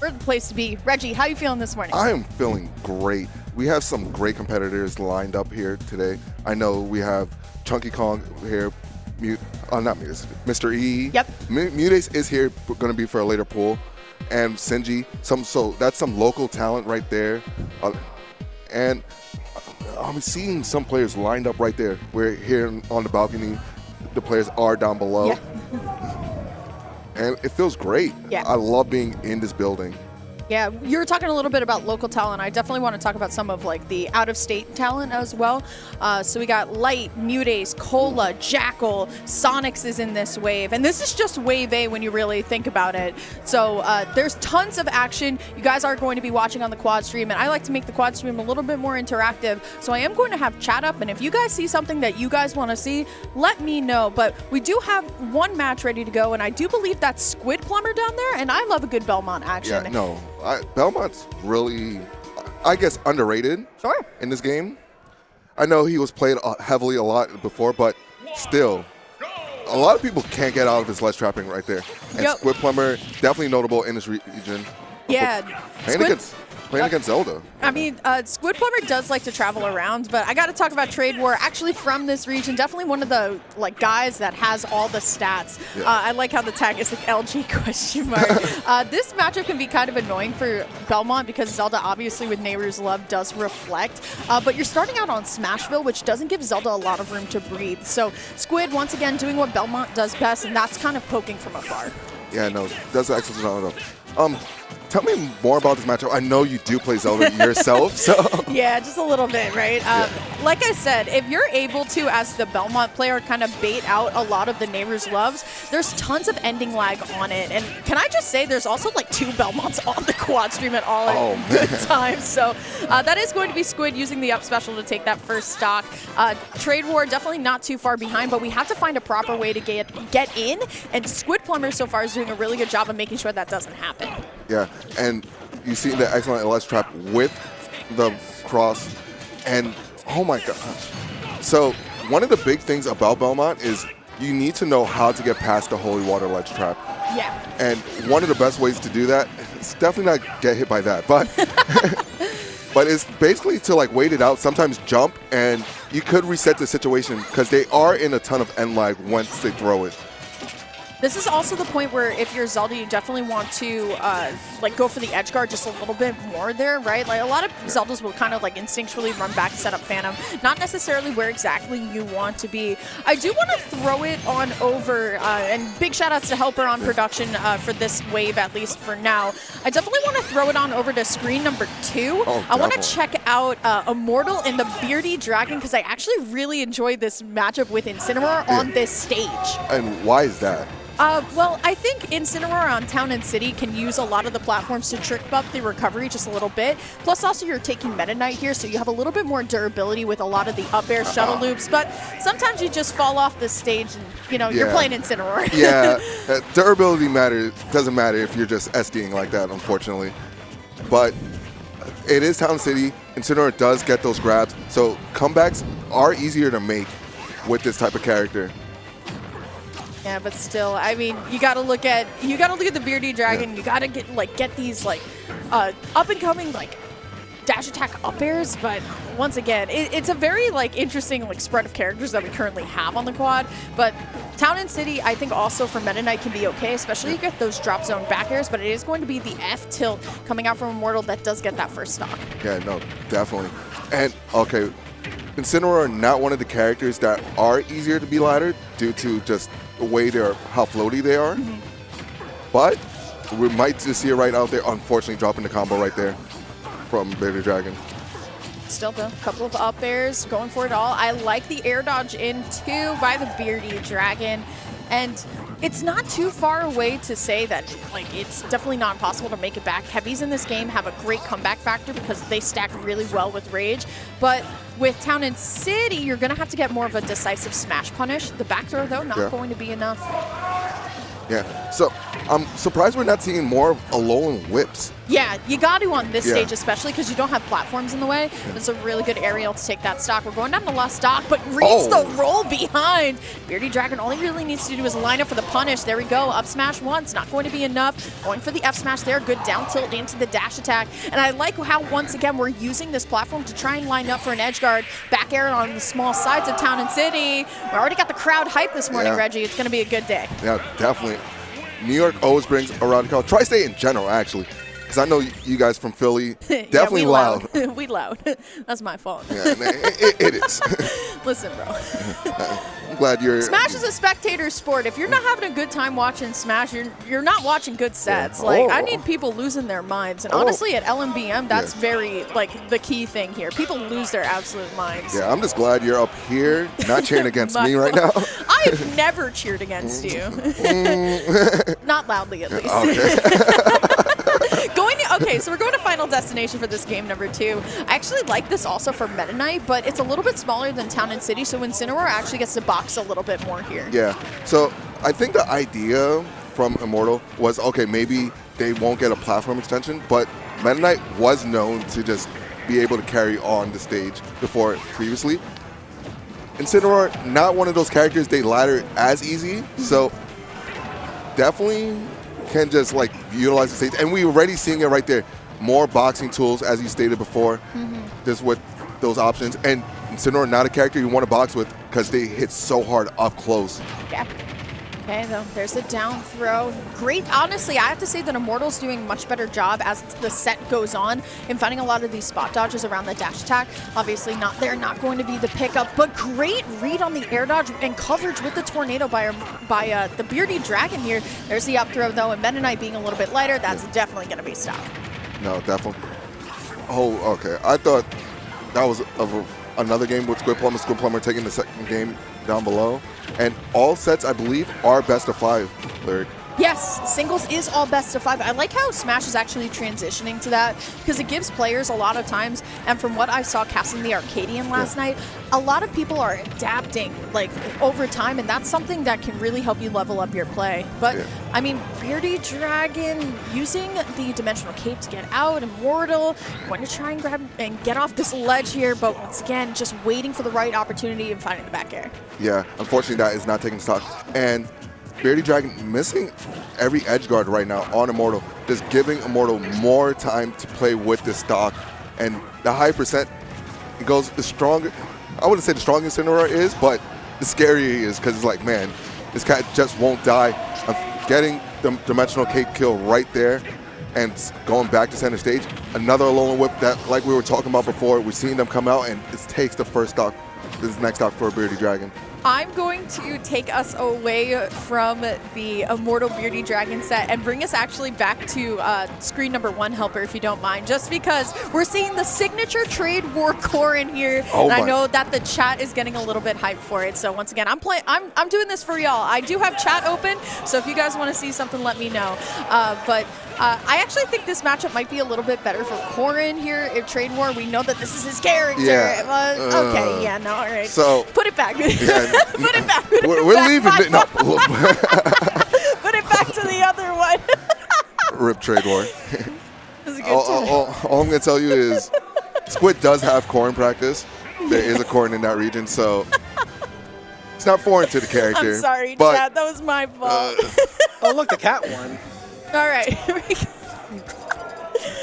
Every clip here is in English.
We're the place to be. Reggie, how you feeling this morning? I am feeling great. We have some great competitors lined up here today. I know we have Chunky Kong here, not Mute, Mr. E. Yep. Mutace is here, going to be for a later pool, and Sinji. So that's some local talent right there, and I'm seeing some players lined up right there. We're here on the balcony. The players are down below. Yeah. And it feels great. Yeah. I love being in this building. Yeah, you were talking a little bit about local talent. I definitely want to talk about some of like the out-of-state talent as well. So we got Light, Mutace, Cola, Jackal, Sonics is in this wave. And this is just wave A when you really think about it. So there's tons of action. You guys are going to be watching on the quad stream, and I like to make the quad stream a little bit more interactive. So I am going to have chat up, and if you guys see something that you guys want to see, let me know. But we do have one match ready to go, and I do believe that's Squid Plumber down there, and I love a good Belmont action. Yeah, no. Belmont's really, I guess, underrated in this game. I know he was played heavily a lot before, but still, a lot of people can't get out of his ledge trapping right there. And Squid Plumber, definitely notable in this region. Yeah. Playing against Zelda. I mean, Squid Plumber does like to travel around, but I got to talk about Trade War. Actually, from this region, definitely one of the guys that has all the stats. Yeah. I like how the tag is like LG question mark. This matchup can be kind of annoying for Belmont because Zelda, obviously, with Nehru's Love, does reflect. But you're starting out on Smashville, which doesn't give Zelda a lot of room to breathe. So Squid, once again, doing what Belmont does best, and that's kind of poking from afar. Yeah, no, that's an excellent job. Tell me more about this matchup. I know you do play Zelda yourself, so. Yeah, just a little bit, right? Like I said, if you're able to, as the Belmont player, kind of bait out a lot of the Nehru's Loves, there's tons of ending lag on it. And can I just say, there's also like 2 Belmonts on the quad stream at all at good times. So that is going to be Squid using the up special to take that first stock. Trade War, definitely not too far behind, but we have to find a proper way to get in. And Squid Plumber so far is doing a really good job of making sure that doesn't happen. Yeah, and you see the excellent LS trap with the cross, and oh my gosh. So one of the big things about Belmont is you need to know how to get past the Holy Water ledge trap. Yeah. And one of the best ways to do that, it's definitely not get hit by that, but but it's basically to like wait it out, sometimes jump, and you could reset the situation because they are in a ton of end lag once they throw it. This is also the point where if you're Zelda, you definitely want to go for the edge guard just a little bit more there, right? Like a lot of Zeldas will kind of like instinctually run back to set up Phantom, not necessarily where exactly you want to be. I do want to throw it on over, and big shout outs to Helper on production for this wave, at least for now. I definitely want to throw it on over to screen number 2. I want to check out Immortal and the Beardy Dragon because I actually really enjoyed this matchup with Incineroar on this stage. And why is that? Well, I think Incineroar on Town and City can use a lot of the platforms to trick up the recovery just a little bit. Plus, also, you're taking Meta Knight here, so you have a little bit more durability with a lot of the up air shuttle loops. But sometimes you just fall off the stage and, you're playing Incineroar. Yeah, durability doesn't matter if you're just SDing like that, unfortunately. But it is Town City. Incineroar does get those grabs, so comebacks are easier to make with this type of character. Yeah, but still, I mean, you got to look at the Beardy Dragon. Yeah. You got to get these up and coming dash attack up airs. But once again, it's a very interesting spread of characters that we currently have on the quad. But Town and City, I think also for Meta Knight can be okay, especially you get those drop zone back airs. But it is going to be the F tilt coming out from Immortal that does get that first stock. Yeah, no, definitely. And okay, Incineroar are not one of the characters that are easier to be laddered due to just the way how floaty they are. But we might just see it right out there, unfortunately dropping the combo right there from Beardy Dragon. Still though, a couple of up airs, going for it all. I like the air dodge in too by the Beardy Dragon. And it's not too far away to say that it's definitely not impossible to make it back. Heavies in this game have a great comeback factor because they stack really well with Rage. But with Town and City, you're going to have to get more of a decisive smash punish. The back throw, though, not going to be enough. Yeah, so I'm surprised we're not seeing more of Alolan whips. Yeah, you got to on this Yeah. stage, especially because you don't have platforms in the way. It's a really good aerial to take that stock. We're going down to lost stock, but reads the roll behind. Beardy Dragon, all he really needs to do is line up for the punish. There we go. Up smash once, not going to be enough. Going for the F smash there. Good down tilt into the dash attack. And I like how, once again, we're using this platform to try and line up for an edge guard. Back air on the small sides of Town and City. We already got the crowd hype this morning, Reggie. It's going to be a good day. Yeah, definitely. New York always brings a radical. Tri-State in general, actually. Because I know you guys from Philly, definitely loud. We loud. That's my fault. Yeah, it is. Listen, bro. I'm glad you're... Smash is a spectator sport. If you're not having a good time watching Smash, you're not watching good sets. Yeah. Like, I need people losing their minds. And honestly, at LMBM, that's very, like, the key thing here. People lose their absolute minds. Yeah, I'm just glad you're up here, not cheering against me right now. I've never cheered against you. Not loudly, at least. Okay. So we're going to Final Destination for this game number 2. I actually like this also for Meta Knight, but it's a little bit smaller than Town and City, so Incineroar actually gets to box a little bit more here. Yeah, so I think the idea from Immortal was, okay, maybe they won't get a platform extension, but Meta Knight was known to just be able to carry on the stage before previously. Incineroar, not one of those characters they ladder as easy, so definitely can just like utilize the stage. And we're already seeing it right there. More boxing tools, as you stated before, just with those options. And Incineroar, not a character you want to box with because they hit so hard up close. Yeah. Okay, though, there's a down throw. Great. Honestly, I have to say that Immortal's doing a much better job as the set goes on in finding a lot of these spot dodges around the dash attack. Obviously, they're not going to be the pickup, but great read on the air dodge and coverage with the tornado by the Beardy Dragon here. There's the up throw, though, and Meta Knight being a little bit lighter, that's definitely going to be stopped. No, definitely. Oh, okay. I thought that was another game with Squid Plumber. Squid Plumber taking the second game down below. And all sets, I believe, are best of 5, Lyric. Yes, singles is all best of 5. I like how Smash is actually transitioning to that because it gives players a lot of times, and from what I saw casting the Arcadian last night, a lot of people are adapting like over time, and that's something that can really help you level up your play. But I mean, Beardy Dragon using the Dimensional Cape to get out, Immortal going to try and grab and get off this ledge here, but once again, just waiting for the right opportunity and finding the back air. Yeah, unfortunately that is not taking stock. And Beardy Dragon missing every edge guard right now on Immortal, just giving Immortal more time to play with this stock. And the high percent, it goes the stronger. I wouldn't say the strongest Incineroar is, but the scarier he is because it's like, man, this cat just won't die. I'm getting the Dimensional Cape kill right there and going back to center stage. Another Alolan Whip that, like we were talking about before, we've seen them come out and it takes the first stock, this next stock for Beardy Dragon. I'm going to take us away from the Immortal Beardy Dragon set and bring us actually back to screen number 1, Helper, if you don't mind, just because we're seeing the signature Trade War core in here, and I know that the chat is getting a little bit hyped for it. So once again, I'm doing this for y'all. I do have chat open, so if you guys want to see something, let me know. But I actually think this matchup might be a little bit better for Corrin here in Trade War. We know that this is his character. Yeah. Okay, yeah, no, all right. So put it back. Yeah. Put it back. We're leaving it. No. Put it back to the other one. Rip Trade War. Good all I'm going to tell you is Squid does have Corrin practice. There is a Corrin in that region, so it's not foreign to the character. I'm sorry, but, Chad. That was my fault. Oh, look, the cat won. All right. Here we go.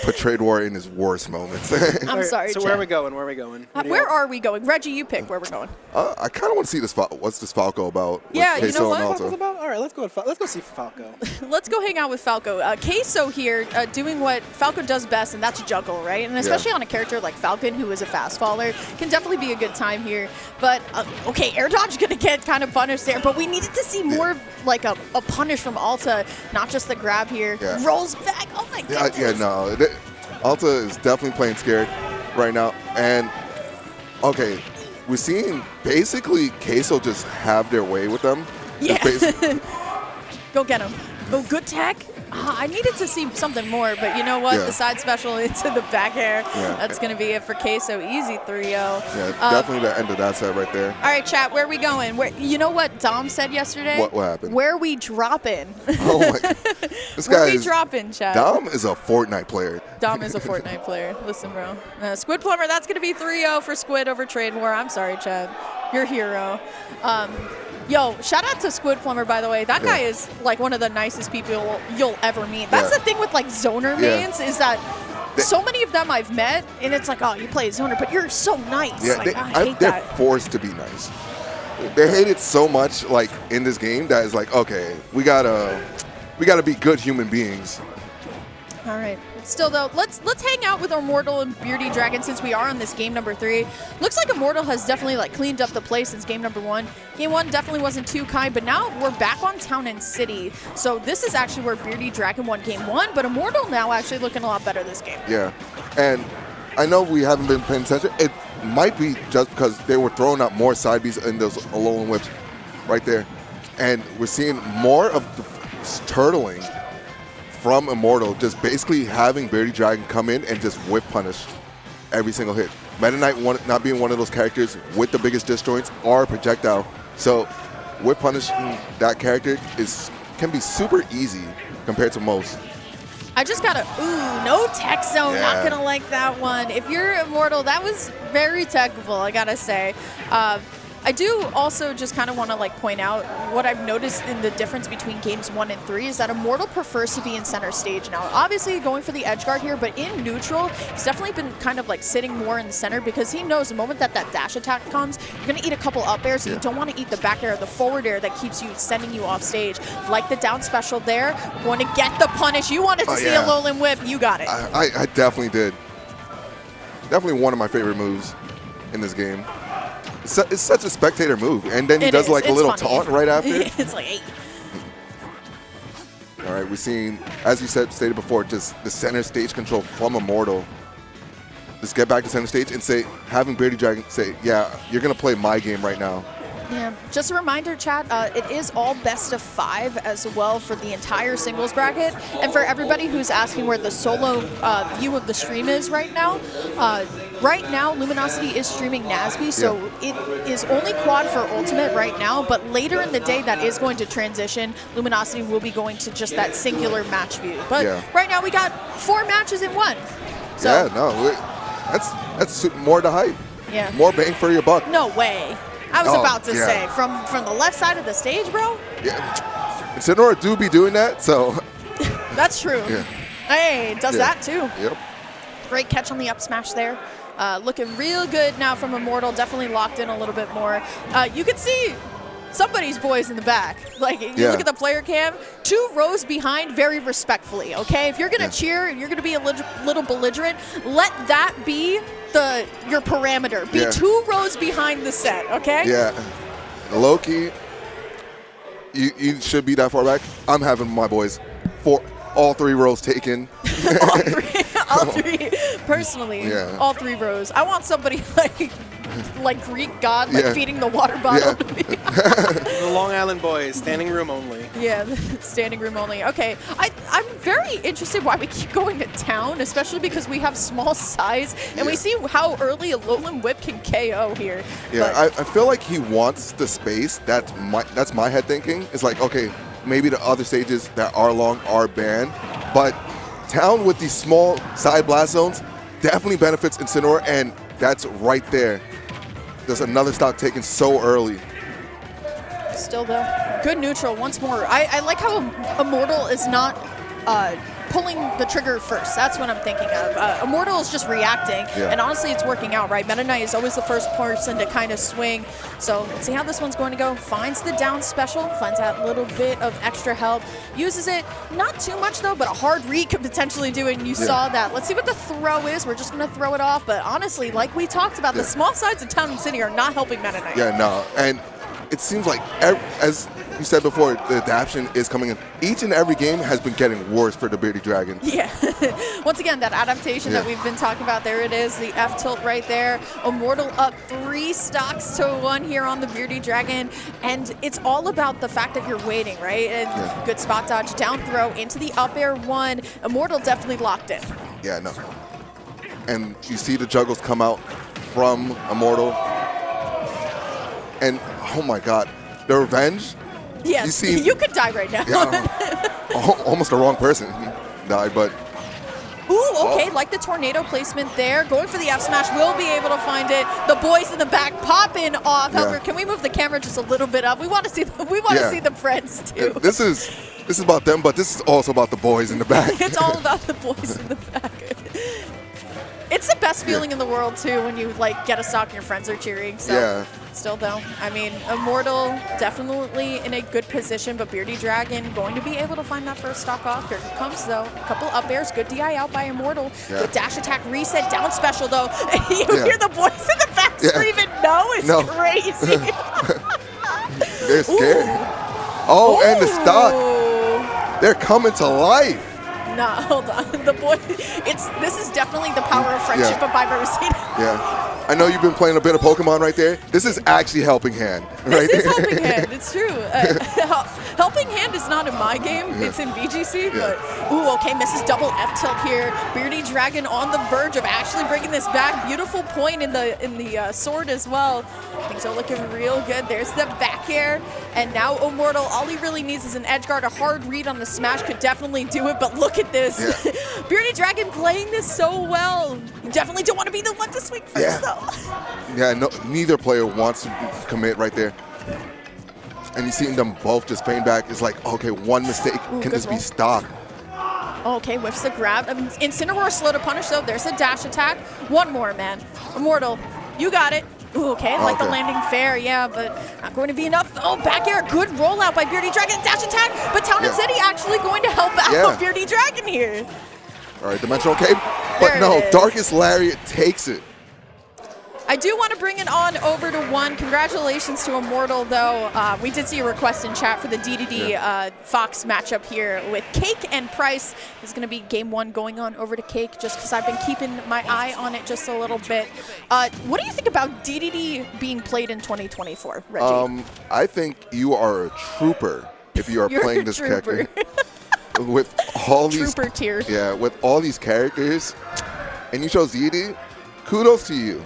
Put Trade War in his worst moments. I'm sorry, So Chad. where are we going? Where are we going? Where are we going? Reggie, you pick where we're going. I kind of want to see this. What's this Falco about? Yeah, with you know Queso what? and Falco's Alta? about? All right, let's go see Falco. Let's go hang out with Falco. Queso here doing what Falco does best, and that's juggle, right? And especially on a character like Falcon, who is a fast faller, can definitely be a good time here. But, okay, air dodge going to get kind of punished there, but we needed to see more of like a punish from Alta, not just the grab here. Yeah. Rolls back. Oh, my goodness. No. Alta is definitely playing scared right now. And, okay, we're seeing basically Queso just have their way with them. Yeah. Go get him. Oh, good tech. I needed to see something more, but you know what? Yeah. The side special into the back air. Yeah. That's going to be it for Queso. Easy 3-0. Yeah, definitely the end of that set right there. All right, chat, where are we going? You know what Dom said yesterday? What happened? Where are we dropping? Oh my! This Where guy are we is dropping, chat? Dom is a Fortnite player. Dom is a Fortnite player. Listen, bro. Squid Plumber, that's going to be 3-0 for Squid over Trade War. I'm sorry, Chad. You're a hero. Yo, shout out to Squid Plumber, by the way. That guy is like one of the nicest people you'll ever meet. That's the thing with like zoner mains is that so many of them I've met, and it's like, oh, you play zoner, but you're so nice. Yeah, like, I hate they're that. forced to be nice. They hate it so much, like in this game, that it's like, okay, we gotta be good human beings. All right. Still though, let's hang out with Immortal and Beardy Dragon since we are on this game number 3. Looks like Immortal has definitely like cleaned up the play since game number 1. Game 1 definitely wasn't too kind, but now we're back on Town and City. So this is actually where Beardy Dragon won game 1, but Immortal now actually looking a lot better this game. Yeah, and I know we haven't been paying attention. It might be just because they were throwing out more side Bs in those Alolan whips right there, and we're seeing more of the turtling from Immortal, just basically having Beardy Dragon come in and just whip punish every single hit. Meta Knight not being one of those characters with the biggest disjoints or projectile, so whip punishing that character can be super easy compared to most. I just got no tech zone, not gonna like that one. If you're Immortal, that was very technical, I gotta say. I do also just kind of want to like point out what I've noticed in the difference between games 1 and 3 is that Immortal prefers to be in center stage now. Obviously going for the edge guard here, but in neutral, he's definitely been kind of like sitting more in the center because he knows the moment that dash attack comes, you're going to eat a couple up airs, and you don't want to eat the back air or the forward air that keeps you sending you off stage. Like the down special there, going to get the punish. You wanted to see a Alolan whip, you got it. I definitely did. Definitely one of my favorite moves in this game. It's such a spectator move, and then he does like a little taunt right after. It's like, hey. All right, we're seeing, as you stated before, just the center stage control from Immortal. Just get back to center stage and having Beardy Dragon say, yeah, you're gonna play my game right now. Yeah, just a reminder, chat, it is all best of 5 as well for the entire singles bracket. And for everybody who's asking where the solo view of the stream is right now Luminosity is streaming Nasby, so it is only quad for Ultimate right now, but later in the day that is going to transition. Luminosity will be going to just that singular match view. But right now we got 4 matches in 1. So, yeah, no, that's more to hype. Yeah. More bang for your buck. No way. I was about to say, from the left side of the stage, bro? Yeah. Incineroar do be doing that, so. That's true. Yeah. Hey, does that too. Yep. Great catch on the up smash there. Looking real good now from Immortal. Definitely locked in a little bit more. You can see somebody's boys in the back. Like, you look at the player cam, 2 rows behind very respectfully, okay? If you're going to cheer and you're going to be a little belligerent, let that be your parameter. Be 2 rows behind the set, okay? Yeah. Low-key, you should be that far back. I'm having my boys all 3 rows taken. all three. Personally, all 3 rows. I want somebody like Greek god, feeding the water bottle to me. The Long Island boys, standing room only. Yeah, standing room only. Okay, I'm very interested why we keep going to town, especially because we have small size, and we see how early a Alolan whip can KO here. Yeah, I feel like he wants the space. That's my head thinking. It's like, okay, maybe the other stages that are long are banned, but town with these small side blast zones definitely benefits Incineroar, and that's right there. There's another stock taken so early. Still though, good neutral once more. I like how Immortal is not pulling the trigger first. That's what I'm thinking of. Immortal is just reacting, and honestly, it's working out, right? Meta Knight is always the first person to kind of swing. So let's see how this one's going to go. Finds the down special, finds that little bit of extra help, uses it, not too much though, but a hard read could potentially do it, and you saw that. Let's see what the throw is. We're just going to throw it off, but honestly, like we talked about, the small sides of Town and City are not helping Meta Knight. Yeah, no, and it seems like as you said before, the adaptation is coming in. Each and every game has been getting worse for the Bearded Dragon. Yeah. Once again, that adaptation that we've been talking about, there it is, the F tilt right there. Immortal up 3 stocks to 1 here on the Bearded Dragon. And it's all about the fact that you're waiting, right? And good spot dodge, down throw into the up air 1. Immortal definitely locked in. Yeah, no. And you see the juggles come out from Immortal. And, oh my God, the revenge. Yes, you could die right now. Yeah, almost the wrong person died, but. Ooh, okay, like the tornado placement there. Going for the F smash, will be able to find it. The boys in the back popping off. However, can we move the camera just a little bit up? We want to see the friends too. This is about them, but this is also about the boys in the back. It's all about the boys in the back. It's the best feeling in the world too when you like get a stock and your friends are cheering. So still though, I mean, Immortal definitely in a good position, but Beardy Dragon going to be able to find that first stock off. Here it comes though. A couple up airs, good DI out by Immortal. Good dash attack reset, down special though. You hear the boys in the back screaming, no, crazy. They're scared. Oh, and the stock. They're coming to life. Nah, hold on. The boy, this is definitely the power of friendship if I've ever seen it. Yeah. I know you've been playing a bit of Pokemon right there. This is actually Helping Hand. Right? This is Helping Hand. It's true. Helping Hand is not in my game. It's in VGC. But ooh, okay, misses double F tilt here. Beardy Dragon on the verge of actually bringing this back. Beautiful point in the sword as well. Things are looking real good. There's the back air, and now Immortal. All he really needs is an edge guard. A hard read on the smash could definitely do it. But look at this. Beardy Dragon playing this so well. You definitely don't want to be the one to swing first though. Yeah, no, neither player wants to commit right there. And you see them both just paying back. It's like, okay, one mistake. Can this be stopped? Okay, whiffs the grab. Incineroar slow to punish though. There's a dash attack. One more, man. Immortal, you got it. Ooh, okay, like the landing fair, but not going to be enough. Oh, back air, good rollout by Beardy Dragon. Dash attack, but Town and City actually going to help out Beardy Dragon here. All right, Dimensional Cape. But no, Darkest Lariat takes it. I do want to bring it on over to 1. Congratulations to Immortal, though. We did see a request in chat for the DDD Fox matchup here with Cake and Price. This is going to be game 1 going on over to Cake just because I've been keeping my eye on it just a little bit. What do you think about DDD being played in 2024, Reggie? I think you are a trooper if you are playing this character. With all these trooper tier. Yeah, with all these characters, and you chose DDD, kudos to you.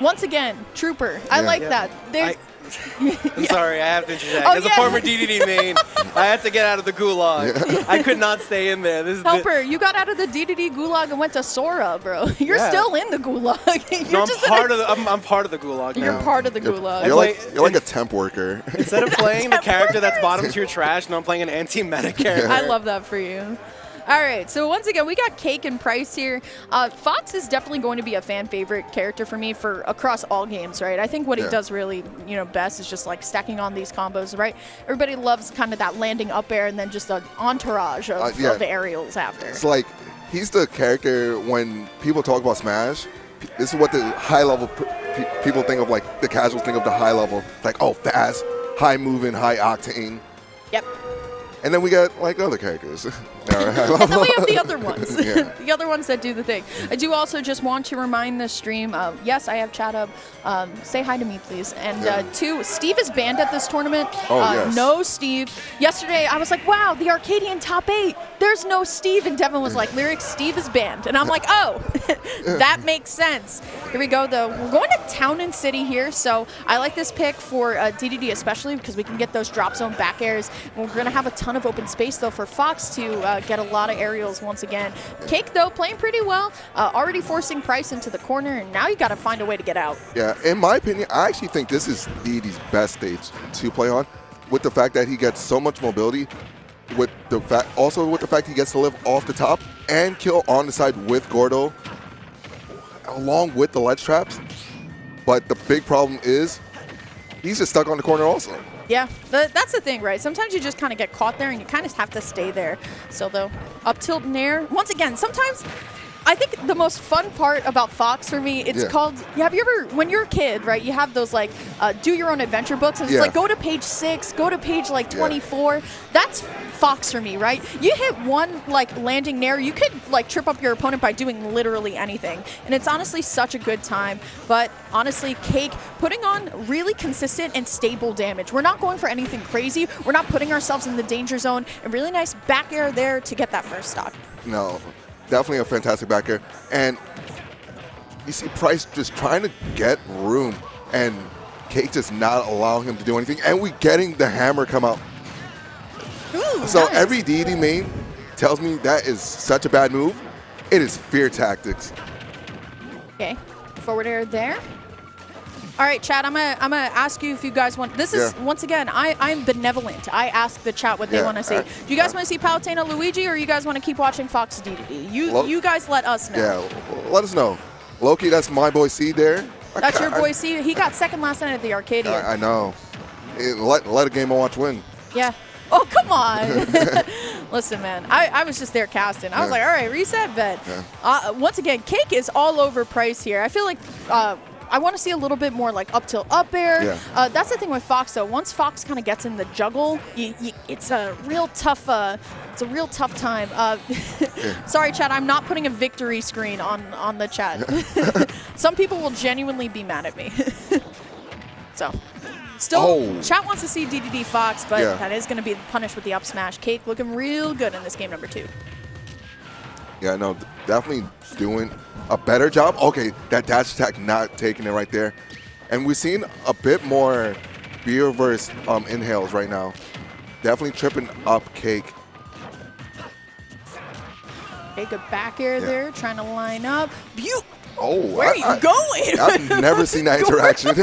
Once again, trooper. I like that. I'm sorry, I have to interject. As a former DDD main, I had to get out of the gulag. I could not stay in there. Helper, you got out of the DDD gulag and went to Sora, bro. You're still in the gulag. I'm part of the gulag now. You're part of the gulag. You're like a temp worker. Instead of playing the character that's bottom tier trash, now I'm playing an anti-meta character. I love that for you. All right, so once again, we got Cake and Price here. Fox is definitely going to be a fan favorite character for me for across all games, right? I think what he does really, best is just like stacking on these combos, right? Everybody loves kind of that landing up air and then just an entourage of aerials after. It's like he's the character when people talk about Smash. This is what the high level people think of, like the casuals think of the high level, like fast, high moving, high octane. Yep. And then we got like other characters. And then we have the other ones. The other ones that do the thing. I do also just want to remind the stream, yes, I have chat up. Say hi to me, please. And 2, Steve is banned at this tournament. No Steve. Yesterday, I was like, wow, the Arcadian top 8. There's no Steve. And Devin was like, Lyrics, Steve is banned. And I'm like, oh, that makes sense. Here we go, though. We're going to Town and City here. So I like this pick for DDD especially because we can get those drop zone back airs. We're going to have a ton of open space, though, for Fox to get a lot of aerials once again. Cake, though, playing pretty well. Already forcing Price into the corner, and now you got to find a way to get out. Yeah, in my opinion, I actually think this is DD's best stage to play on, with the fact that he gets so much mobility, with the fact he gets to live off the top and kill on the side with Gordo, along with the ledge traps. But the big problem is he's just stuck on the corner also. Yeah, that's the thing, right? Sometimes you just kind of get caught there and you kind of have to stay there. So, though, up tilt nair. Once again, sometimes I think the most fun part about Fox for me, it's called, have you ever, when you're a kid, right, you have those like do your own adventure books, and it's like go to page 6, go to page like 24. That's Fox for me, right? You hit one like landing nair, you could like trip up your opponent by doing literally anything. And it's honestly such a good time. But honestly, Cake putting on really consistent and stable damage. We're not going for anything crazy. We're not putting ourselves in the danger zone. A really nice back air there to get that first stock. No. Definitely a fantastic back air. And you see Price just trying to get room, and Cake just not allowing him to do anything. And we getting the hammer come out. Ooh, so nice. every DD main tells me that is such a bad move. It is fear tactics. Okay, forward air there. All right, chat, I'm gonna ask you if you guys want, this is, once again, I'm benevolent. I ask the chat what they want to see. Do you guys want to see Palutena Luigi, or you guys want to keep watching Fox DDD? You guys let us know. Yeah, let us know. Loki, that's my boy C there. That's your boy C. He got second last night at the Arcadia. I know. Let a game I watch win. Yeah. Oh, come on. Listen, man, I was just there casting. I was like, all right, reset bet. Yeah. Once again, Cake is all over Price here. I feel like I want to see a little bit more like up tilt up air. Yeah. That's the thing with Fox though. Once Fox kind of gets in the juggle, it's a real tough. It's a real tough time. Sorry, chat. I'm not putting a victory screen on the chat. Some people will genuinely be mad at me. So, still, chat wants to see DDD Fox, but that is going to be punished with the up smash. Cake looking real good in this game number 2. Yeah, no, definitely doing a better job. Okay, that dash attack not taking it right there. And we've seen a bit more B-reverse inhales right now. Definitely tripping up Cake. Okay, good back air there, trying to line up. Where are you going? I've never seen that interaction.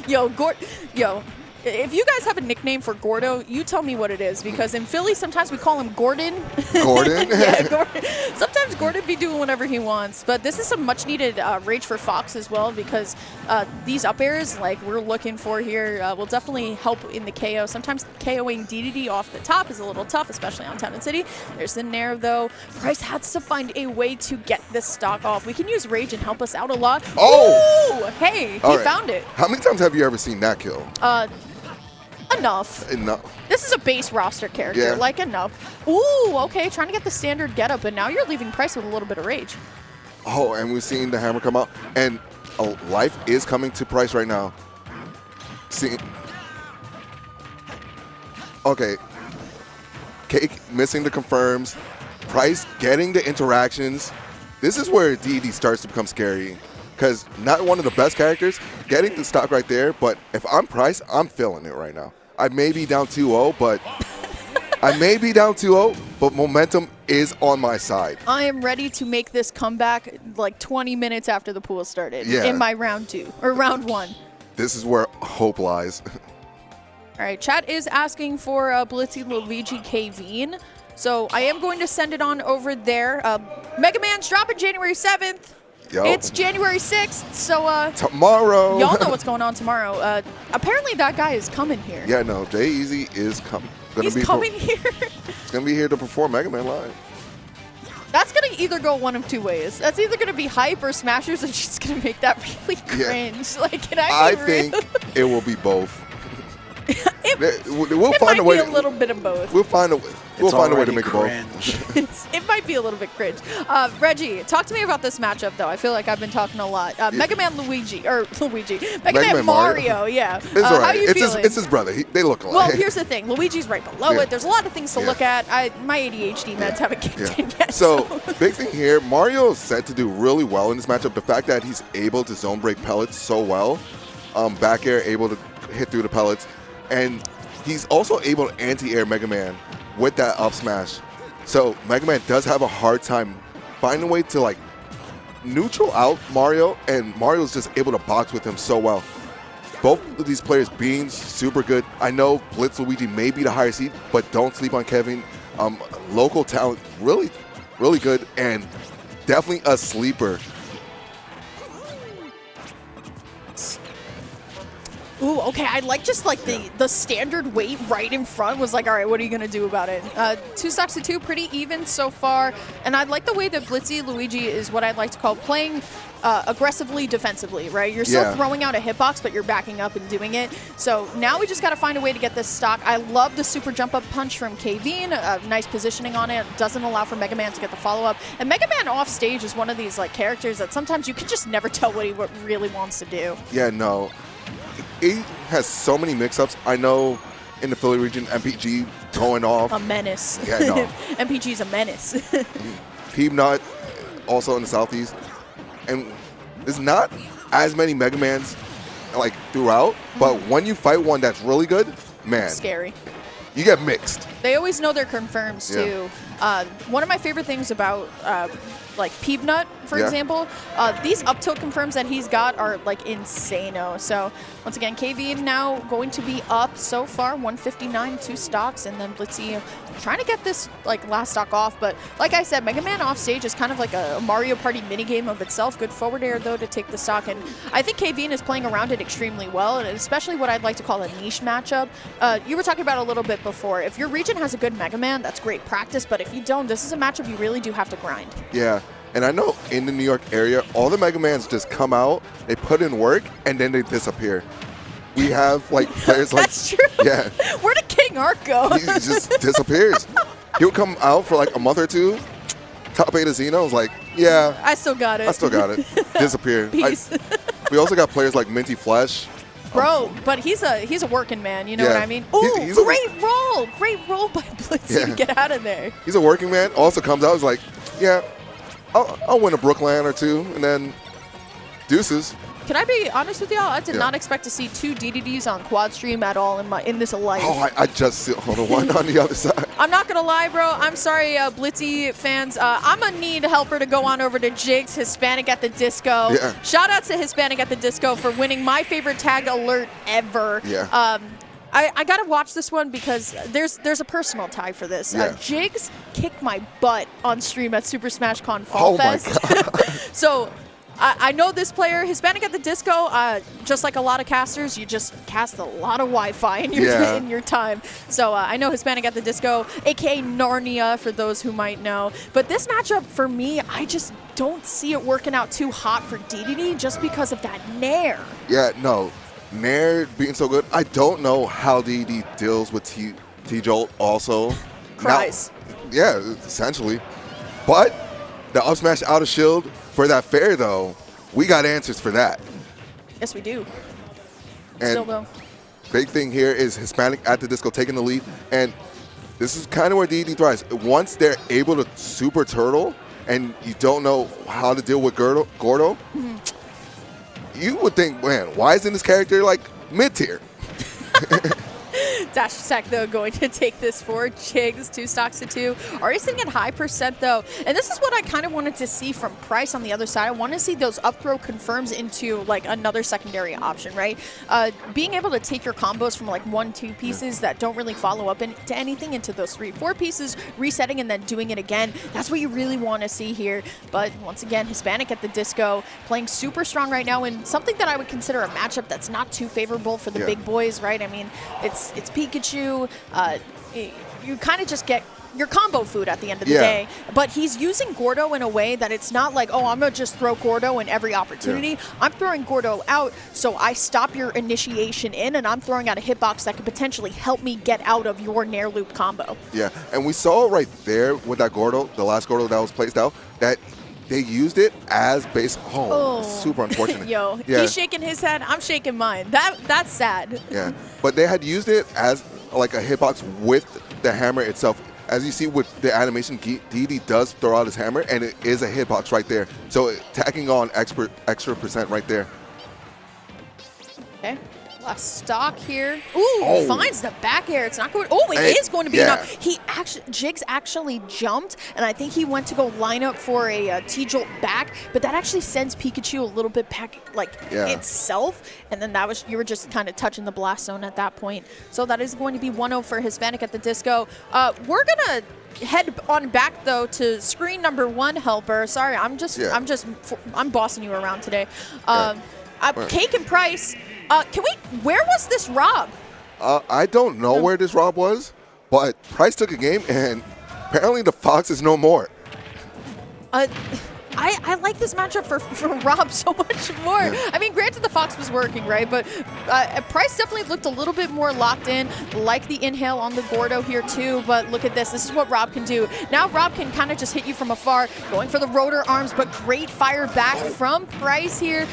Yo, if you guys have a nickname for Gordo, you tell me what it is, because in Philly sometimes we call him Gordon. Gordon? Yeah, Gordon. Sometimes Gordon be doing whatever he wants, but this is some much needed rage for Fox as well, because these up airs like we're looking for here will definitely help in the KO. Sometimes KOing DDD off the top is a little tough, especially on Town and City. There's the Nair though. Price has to find a way to get this stock off. We can use rage and help us out a lot. Oh! Ooh, hey, he found it. How many times have you ever seen that kill? Enough. This is a base roster character. Yeah. Like, enough. Ooh, okay. Trying to get the standard getup, and now you're leaving Price with a little bit of rage. Oh, and we've seen the hammer come out. And life is coming to Price right now. Okay. Cake missing the confirms. Price getting the interactions. This is where DD starts to become scary. Because not one of the best characters, getting the stock right there, but if I'm Price, I'm feeling it right now. I may be down 2-0, but momentum is on my side. I am ready to make this comeback like 20 minutes after the pool started in my round 2, or round 1. This is where hope lies. All right, chat is asking for Blitzy Luigi Kaveen. So I am going to send it on over there. Mega Man's dropping January 7th. Yo. It's January 6th, so tomorrow. Y'all know what's going on tomorrow. Apparently that guy is coming here. Yeah, no, Jay Easy is coming. He's coming here. He's gonna be here to perform Mega Man Live. That's gonna either go one of two ways. That's either gonna be hype or Smashers, and she's gonna make that really cringe. Yeah. Like, can I be real? Think it will be both. We'll find a way. It might be a little bit of both. We'll find a way to make it both. It might be a little bit cringe. Reggie, talk to me about this matchup, though. I feel like I've been talking a lot. Mega Man Mega Man Mario. Yeah. It's all right. How are you feeling? It's his brother. They look alike. Well, here's the thing. Luigi's right below it. There's a lot of things to look at. My ADHD meds haven't kicked in yet. So, big thing here, Mario is set to do really well in this matchup. The fact that he's able to zone break pellets so well, back air able to hit through the pellets, and he's also able to anti-air Mega Man with that up smash. So Mega Man does have a hard time finding a way to like neutral out Mario, and Mario's just able to box with him so well. Both of these players being super good. I know Blitz Luigi may be the higher seed, but don't sleep on Kevin. Local talent, really, really good, and definitely a sleeper. Ooh, okay. I like just like the standard weight right in front was like, all right, what are you gonna do about it? 2 stocks to 2, pretty even so far. And I like the way that Blitzy Luigi is what I'd like to call playing aggressively defensively, right? You're still throwing out a hitbox, but you're backing up and doing it. So now we just got to find a way to get this stock. I love the super jump up punch from Kaveen. Nice positioning on it. Doesn't allow for Mega Man to get the follow up. And Mega Man off stage is one of these like characters that sometimes you can just never tell what he really wants to do. Yeah, no. He has so many mix-ups. I know in the Philly region, MPG going off. A menace. Yeah, no. MPG's a menace. Peanut also in the Southeast. And there's not as many Mega Mans like throughout, but when you fight one that's really good, man, scary. You get mixed. They always know their confirms too. One of my favorite things about like Peanut, for example, these up tilt confirms that he's got are like insano. So once again, KV now going to be up so far 159, 2 stocks, and then Blitzy trying to get this like last stock off. But like I said, Mega Man off stage is kind of like a Mario Party minigame of itself. Good forward air though to take the stock, and I think KV is playing around it extremely well, and especially what I'd like to call a niche matchup. You were talking about a little bit before. If your region has a good Mega Man, that's great practice, but if you don't, this is a matchup you really do have to grind. Yeah. And I know in the New York area, all the Mega Mans just come out, they put in work, and then they disappear. We have like players like that's true. Yeah. Where did King Arc go? He just disappears. He'll come out for like a month or two. Top 8 Xeno was like, yeah. I still got it. I still got it. Disappear. Peace. We also got players like Minty Flesh. Bro, but he's a working man, you know what I mean? Ooh, he's great roll! Great roll by Blitzy to get out of there. He's a working man. Also comes out, he's like, yeah, I'll win a Brookland or 2, and then deuces. Can I be honest with y'all? I did not expect to see 2 DDDs on quad stream at all in this life. Oh, I just see one on the other side. I'm not gonna lie, bro. I'm sorry, Blitzy fans. I'm gonna need a helper to go on over to Jigs Hispanic at the Disco. Yeah. Shout out to Hispanic at the Disco for winning my favorite tag alert ever. Yeah. I gotta watch this one because there's a personal tie for this. Yeah. Jigs kicked my butt on stream at Super Smash Con Fall Fest. My God. So I know this player, Hispanic at the Disco, just like a lot of casters, you just cast a lot of Wi-Fi in your time. So I know Hispanic at the Disco, a.k.a. Narnia, for those who might know. But this matchup, for me, I just don't see it working out too hot for DDD just because of that Nair. Yeah, no. Nair being so good, I don't know how DD deals with T-Jolt also. Cries. Yeah, essentially. But the up smash out of shield for that fair, though, we got answers for that. Yes, we do. And Still will. Big thing here is Hispanic at the Disco taking the lead, and this is kind of where DD thrives. Once they're able to super turtle, and you don't know how to deal with Gordo, you would think, man, why isn't this character like mid-tier? Dash Attack, though, going to take this for Jigs, 2 stocks to 2. Already sitting at high percent, though. And this is what I kind of wanted to see from Price on the other side. I want to see those up throw confirms into, like, another secondary option, right? Being able to take your combos from, like, 1-2 pieces that don't really follow up into anything into those 3-4 pieces, resetting and then doing it again. That's what you really want to see here. But, once again, Hispanic at the Disco playing super strong right now in something that I would consider a matchup that's not too favorable for the big boys, right? I mean, it's Pikachu. You kind of just get your combo food at the end of the day. But he's using Gordo in a way that it's not like, oh, I'm going to just throw Gordo in every opportunity. I'm throwing Gordo out, so I stop your initiation in, and I'm throwing out a hitbox that could potentially help me get out of your Nair Loop combo. Yeah, and we saw right there with that Gordo, the last Gordo that was placed out, that they used it as base. Oh, super unfortunate. Yo, he's shaking his head. I'm shaking mine. That's sad. Yeah, but they had used it as like a hitbox with the hammer itself. As you see with the animation, DD does throw out his hammer, and it is a hitbox right there. So tacking on extra percent right there. Okay. Last stock here. Ooh, finds the back air. It's not going. Oh, it is going to be enough. Jigs actually jumped, and I think he went to go line up for a T-Jolt back, but that actually sends Pikachu a little bit back, like itself. And then you were just kind of touching the blast zone at that point. So that is going to be 1-0 for Hispanic at the Disco. We're gonna head on back though to screen number 1, Helper. Sorry, I'm bossing you around today. Cake and Price. Where was this Rob? I don't know where this Rob was, but Price took a game, and apparently the Fox is no more. I like this matchup for Rob so much more. Yeah. I mean, granted the Fox was working, right? But Price definitely looked a little bit more locked in, like the inhale on the Gordo here too. But look at this. This is what Rob can do. Now Rob can kind of just hit you from afar, going for the rotor arms, but great fire back from Price here.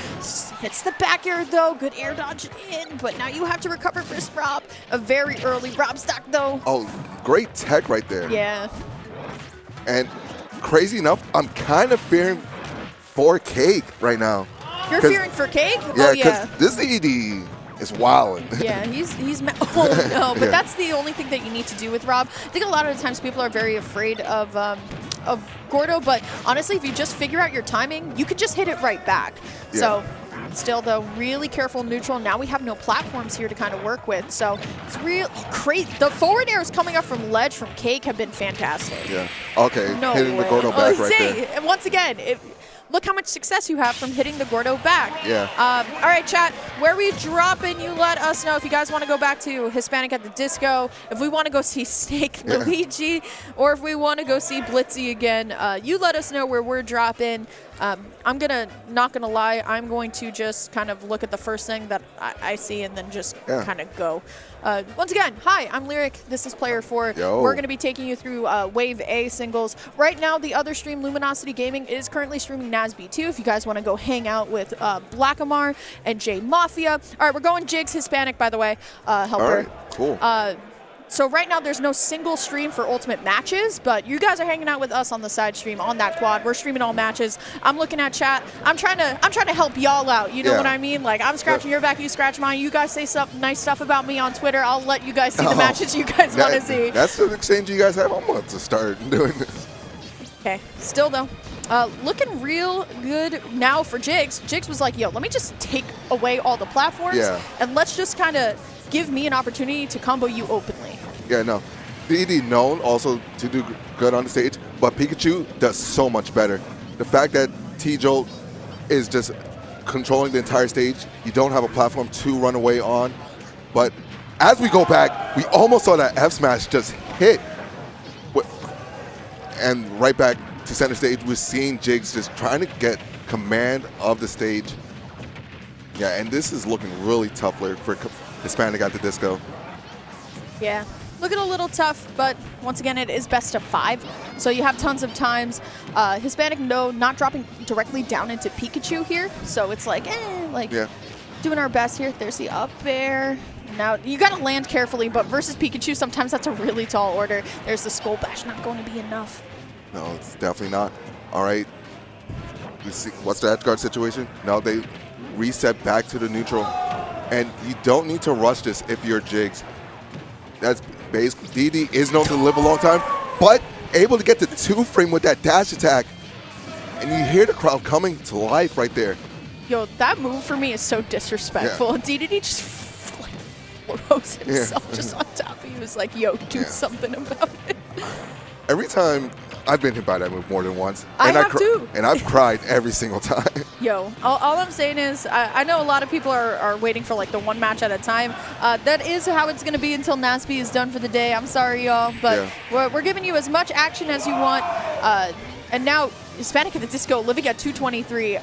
Hits the back air though. Good air dodge in, but now you have to recover versus Rob. A very early Rob stock though. Oh, great tech right there. Yeah. And crazy enough, I'm kind of fearing for Cake right now. You're fearing for Cake? Yeah, oh, yeah. This DD is wilding. Yeah, he's oh no, but Yeah. that's the only thing that you need to do with Rob. I think a lot of the times people are very afraid of Gordo, but honestly, if you just figure out your timing, you could just hit it right back. Yeah. So still though, really careful neutral. Now we have no platforms here to kind of work with, so it's real crazy. The forward airs coming up from ledge from Cake have been fantastic. Yeah. Okay, No hitting way. the Gordo back right see, there. and once again, look how much success you have from hitting the Gordo back. Yeah. All right, chat, where we dropping, you let us know if you guys want to go back to Hispanic at the Disco, if we want to go see Snake Luigi, or if we want to go see Blitzy again. You let us know where we're dropping. Not gonna lie, I'm going to just kind of look at the first thing that I see and then just kind of go. Once again, hi, I'm Lyric. This is Player 4. Yo. We're going to be taking you through Wave A singles. Right now, the other stream, Luminosity Gaming, is currently streaming NASB 2. If you guys want to go hang out with Blackamar and J Mafia. All right, we're going Jigs Hispanic, by the way. Helper. All right, cool. So right now there's no single stream for Ultimate Matches, but you guys are hanging out with us on the side stream on that quad. We're streaming all matches. I'm looking at chat. I'm trying to help y'all out. You know what I mean? Like I'm scratching your back, you scratch mine. You guys say some nice stuff about me on Twitter. I'll let you guys see the matches you guys want to see. That's the exchange you guys have. I'm going to start doing this. Okay. Still though, looking real good now for Jigs. Jigs was like, yo, let me just take away all the platforms and let's just kind of give me an opportunity to combo you openly. Yeah, no. DD known also to do good on the stage, but Pikachu does so much better. The fact that T-Jolt is just controlling the entire stage, you don't have a platform to run away on. But as we go back, we almost saw that F smash just hit. And right back to center stage, we're seeing Jigs just trying to get command of the stage. Yeah, and this is looking really tough for Hispanic at the Disco. Yeah. Looking a little tough, but once again, it is best of 5, so you have tons of times. Hispanic, no, not dropping directly down into Pikachu here, so it's like, doing our best here. There's the up air. Now, you got to land carefully, but versus Pikachu, sometimes that's a really tall order. There's the Skull Bash, not going to be enough. No, it's definitely not. All right. You see, what's the edge guard situation? No, they reset back to the neutral, and you don't need to rush this if you're Jigs. That's basically, DD is known to live a long time, but able to get the 2-frame with that dash attack. And you hear the crowd coming to life right there. Yo, that move for me is so disrespectful. Yeah. DDD just like throws himself just on top of you. He was like, yo, do something about it. Every time I've been hit by that move more than once. I have too. And I've cried every single time. Yo, all I'm saying is I know a lot of people are waiting for like the one match at a time. That is how it's going to be until Nasby is done for the day. I'm sorry, y'all, but we're giving you as much action as you want. And now Hispanic at the Disco living at 223.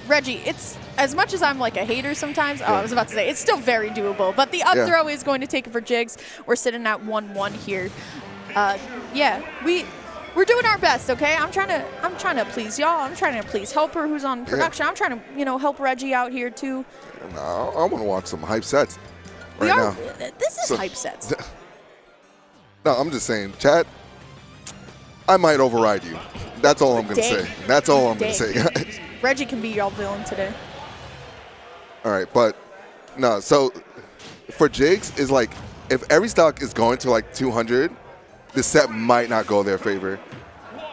Reggie, it's as much as I'm like a hater sometimes. I was about to say it's still very doable, but the up throw is going to take it for Jigs. We're sitting at 1-1 here. We're doing our best, okay? I'm trying to please y'all. I'm trying to please Helper, who's on production. I'm trying to, help Reggie out here too. No, I want to watch some hype sets now. This is hype sets. No, I'm just saying, chat, I might override you. That's all I'm going to say. That's all I'm going to say, guys. Reggie can be y'all villain today. All right, but no, so for Jigs, is like, if every stock is going to like 200, the set might not go their favor.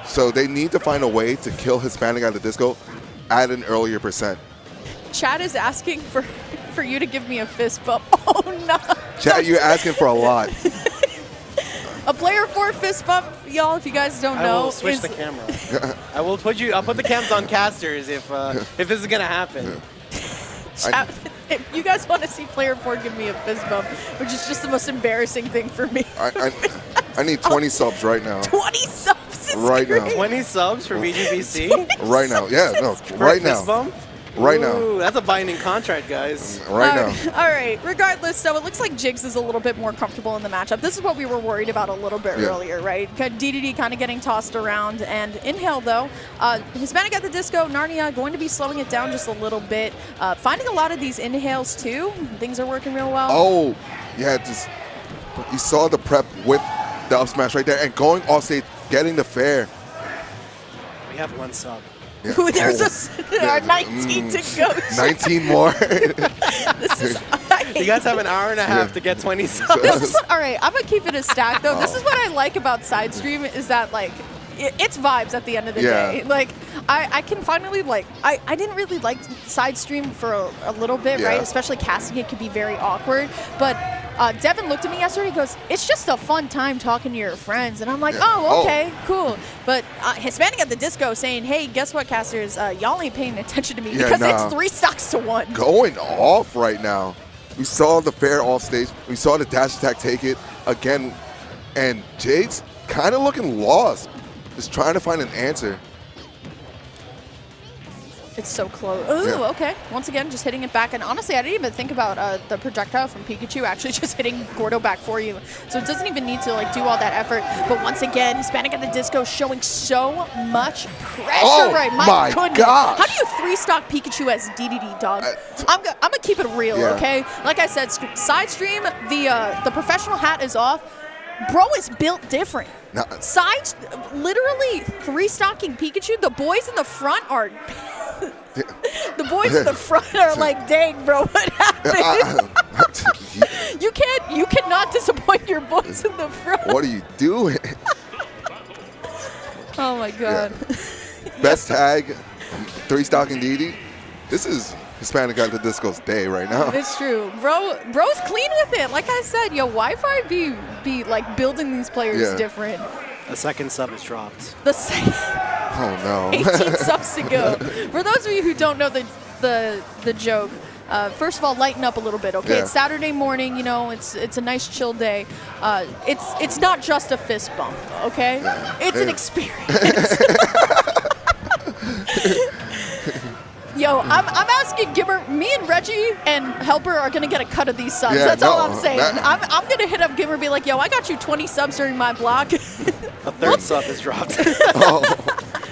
So they need to find a way to kill Hispanic at the Disco at an earlier percent. Chad is asking for you to give me a fist bump. Oh, no. Chad, you're asking for a lot. A Player 4 fist bump, y'all, if you guys don't know. I will switch the camera. I'll put the cams on casters if this is going to happen. If you guys want to see Player 4 give me a fist bump, which is just the most embarrassing thing for me. I need 20 subs right now. 20 subs is Right now. 20 subs for VGBC? Right now. Yeah, no, right now. Fist bump? Right Ooh, now. that's a binding contract, guys. Right now. All right. Regardless, so it looks like Jigs is a little bit more comfortable in the matchup. This is what we were worried about a little bit earlier, right? DDD kind of getting tossed around. And Inhale, though, Hispanic at the Disco, Narnia going to be slowing it down just a little bit. Finding a lot of these Inhales, too. Things are working real well. Oh, yeah, just you saw the prep with the up smash right there and going off stage, getting the fair. We have 1 sub. Yeah. Ooh, there's 19 to go. 19 more. This is, You guys have an hour and a half to get 20 subs. This is what, all right, I'm going to keep it a stack, though. This is what I like about side stream is that, like, it's vibes at the end of the day. Like, I can finally, like, I didn't really like side stream for a little bit, right? Especially casting it could be very awkward. But Devin looked at me yesterday and goes, it's just a fun time talking to your friends. And I'm like, oh, okay, cool. But Hispanic at the Disco saying, hey, guess what, casters? Y'all ain't paying attention to me because it's 3 stocks to 1. Going off right now. We saw the fair off stage. We saw the dash attack take it again. And Jade's kind of looking lost. Just trying to find an answer. It's so close. Ooh, okay. Once again, just hitting it back. And honestly, I didn't even think about the projectile from Pikachu actually just hitting Gordo back for you. So it doesn't even need to like do all that effort. But once again, Hispanic at the Disco showing so much pressure, right? My goodness. Gosh. How do you 3-stock Pikachu as DDD, dog? I'm going to keep it real, okay? Like I said, side stream, the professional hat is off. Bro is built different. No. Sides, literally 3-stocking Pikachu. The boys in the front are... The boys in the front are like, dang, bro, what happened? You cannot disappoint your boys in the front. What are you doing? Oh, my God. Best tag, 3-stocking DD. This is Hispanic at the Disco's day right now. It's true. Bro's clean with it. Like I said, yo, Wi-Fi be like building these players different. The second sub is dropped. The second. Oh, no. 18 subs to go. For those of you who don't know the joke, first of all, lighten up a little bit, okay? It's Saturday morning, you know, it's a nice chill day. It's not just a fist bump, okay? It's an experience. Yo, I'm asking Gimmer, me and Reggie and Helper are going to get a cut of these subs. That's all I'm saying. I'm going to hit up Gimmer and be like, yo, I got you 20 subs during my block. A third sub is dropped.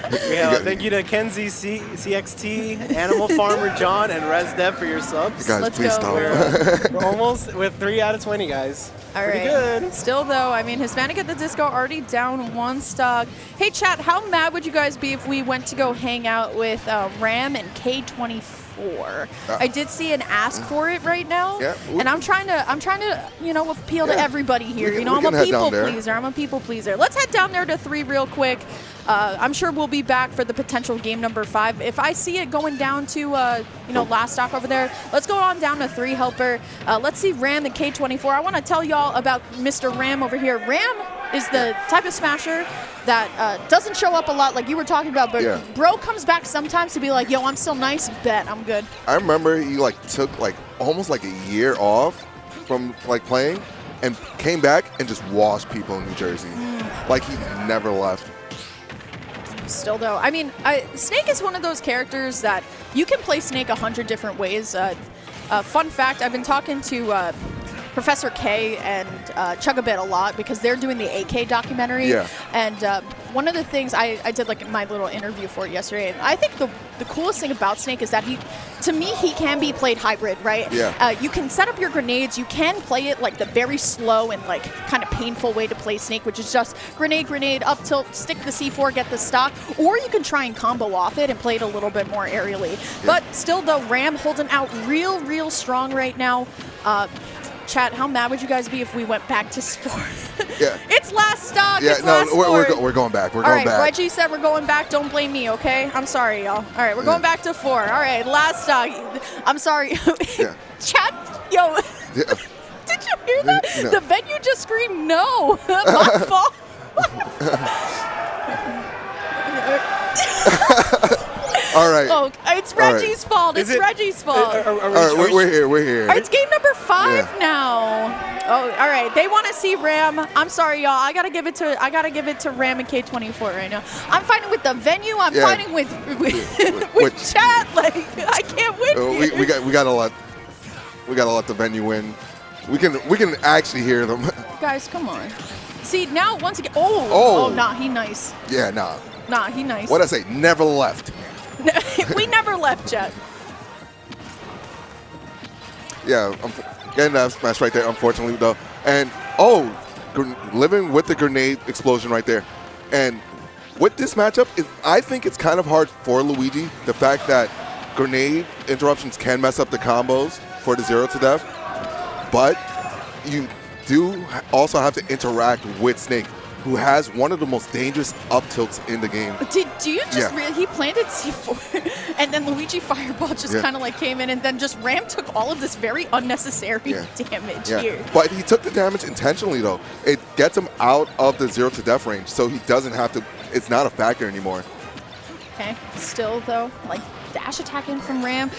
Thank you to Kenzie CXT, Animal Farmer John, and ResDev for your subs. Guys, Let's please go. We're almost with 3 out of 20, guys. All Pretty right. good. Still, though, I mean, Hispanic at the Disco already down 1 stock. Hey, chat, how mad would you guys be if we went to go hang out with Ram and K24? I did see an ask for it right now, and I'm trying to, you know, appeal to everybody here. You know, I'm a people pleaser. I'm a people pleaser. Let's head down there to 3 real quick. I'm sure we'll be back for the potential game number 5. If I see it going down to, you know, last stock over there, let's go on down to 3, Helper. Let's see Ram and K24. I want to tell y'all about Mr. Ram over here. Ram is the type of smasher that doesn't show up a lot like you were talking about, but bro comes back sometimes to be like, yo, I'm still nice, bet, I'm good. I remember he like took like almost like a year off from like playing and came back and just washed people in New Jersey. Like he never left. Still, though, I mean, Snake is one of those characters that you can play Snake 100 different ways. Fun fact, I've been talking to Professor K and Chugabit a lot because they're doing the AK documentary. And one of the things I did like my little interview for it yesterday, and I think the coolest thing about Snake is that to me, he can be played hybrid, right? You can set up your grenades. You can play it like the very slow and like kind of painful way to play Snake, which is just grenade, up tilt, stick the C4, get the stock, or you can try and combo off it and play it a little bit more aerially. But still, though, Ram holding out real strong right now. Chat, how mad would you guys be if we went back to sport? It's last stock. It's last sport. We're going back. We're all going back. Reggie said we're going back. Don't blame me, okay? I'm sorry, y'all. All right, we're going back to 4. All right, last stock. I'm sorry. Chat, yo. Did you hear that? No. The venue just screamed no. My fault. All right. Oh, it's Reggie's fault. It's Reggie's fault. Are All right, we're here. We're here. All right, it's game number 5 Yeah. now. Oh, all right. They want to see Ram. I'm sorry, y'all. I gotta give it to Ram and K24 right now. I'm fighting with the venue. I'm fighting with chat. Like I can't win. Here. We gotta let the venue win. We can actually hear them. Guys, come on. See now once again. Oh, nah, he nice. Yeah, nah. Nah, he nice. What'd I say? Never left. We never left, Jet. Yeah, I'm getting that smash right there, unfortunately, though. And, living with the grenade explosion right there. And with this matchup, I think it's kind of hard for Luigi, the fact that grenade interruptions can mess up the combos for the 0 to death. But you do also have to interact with Snake, who has one of the most dangerous up tilts in the game. Do you just really, he planted C4 and then Luigi Fireball just kind of like came in and then just Ram took all of this very unnecessary damage here. But he took the damage intentionally though. It gets him out of the 0 to death range, so he doesn't have to, it's not a factor anymore. Okay, still though, like dash attack in from Ram,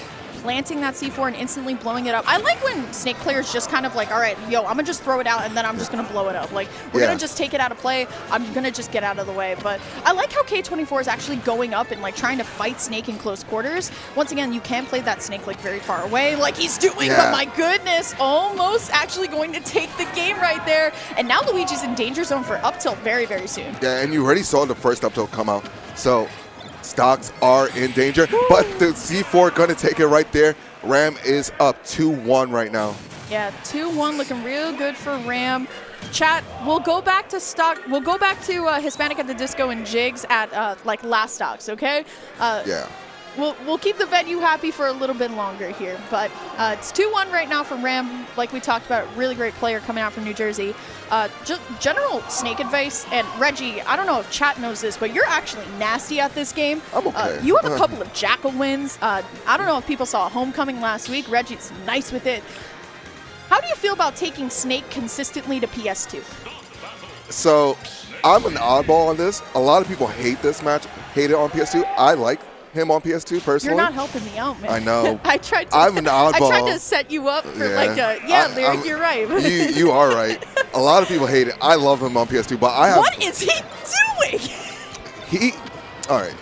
planting that C4 and instantly blowing it up. I like when Snake players just kind of like, all right, yo, I'm gonna just throw it out and then I'm just gonna blow it up. Like, we're gonna just take it out of play. I'm gonna just get out of the way. But I like how K24 is actually going up and like trying to fight Snake in close quarters. Once again, you can play that Snake like very far away, like he's doing, but my goodness, almost actually going to take the game right there. And now Luigi's in danger zone for up tilt very, very soon. Yeah, and you already saw the first up tilt come out. So stocks are in danger, but the C4 gonna take it right there. Ram is up 2-1 right now. Yeah, 2-1, looking real good for Ram. Chat, we'll go back to stock. We'll go back to Hispanic at the Disco and Jigs at like last stocks, okay? Yeah. We'll keep the venue happy for a little bit longer here, but it's 2-1 right now for Ram. Like we talked about, really great player coming out from New Jersey. Just general Snake advice, and Reggie, I don't know if chat knows this, but you're actually nasty at this game. I'm okay. You have a couple of Jackal wins. I don't know if people saw Homecoming last week. Reggie's nice with it. How do you feel about taking Snake consistently to PS2? So I'm an oddball on this. A lot of people hate this match, hate it on PS2. I like him on PS2 personally. You're not helping me out, man. I know. I'm an oddball. I tried to set you up for Lyric, you're right. you are right. A lot of people hate it. I love him on PS2, but I have. What is he doing? All right.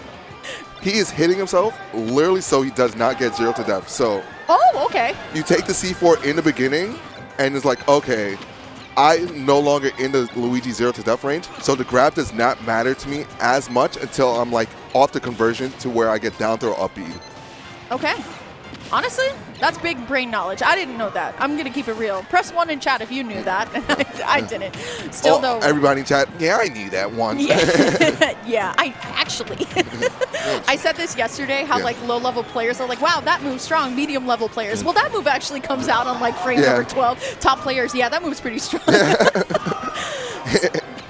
He is hitting himself literally so he does not get 0 to death. So. Oh, okay. You take the C4 in the beginning, and it's like, okay, I'm no longer in the Luigi 0 to death range, so the grab does not matter to me as much until I'm like off the conversion to where I get down throw up B. Okay. Honestly, that's big brain knowledge. I didn't know that. I'm going to keep it real. Press 1 in chat if you knew that. I didn't. Still, though. Everybody in chat, yeah, I knew that once. Yeah, I actually. I said this yesterday, how like low-level players are like, wow, that move's strong. Medium-level players. Well, that move actually comes out on like frame number 12. Top players, yeah, that move's pretty strong.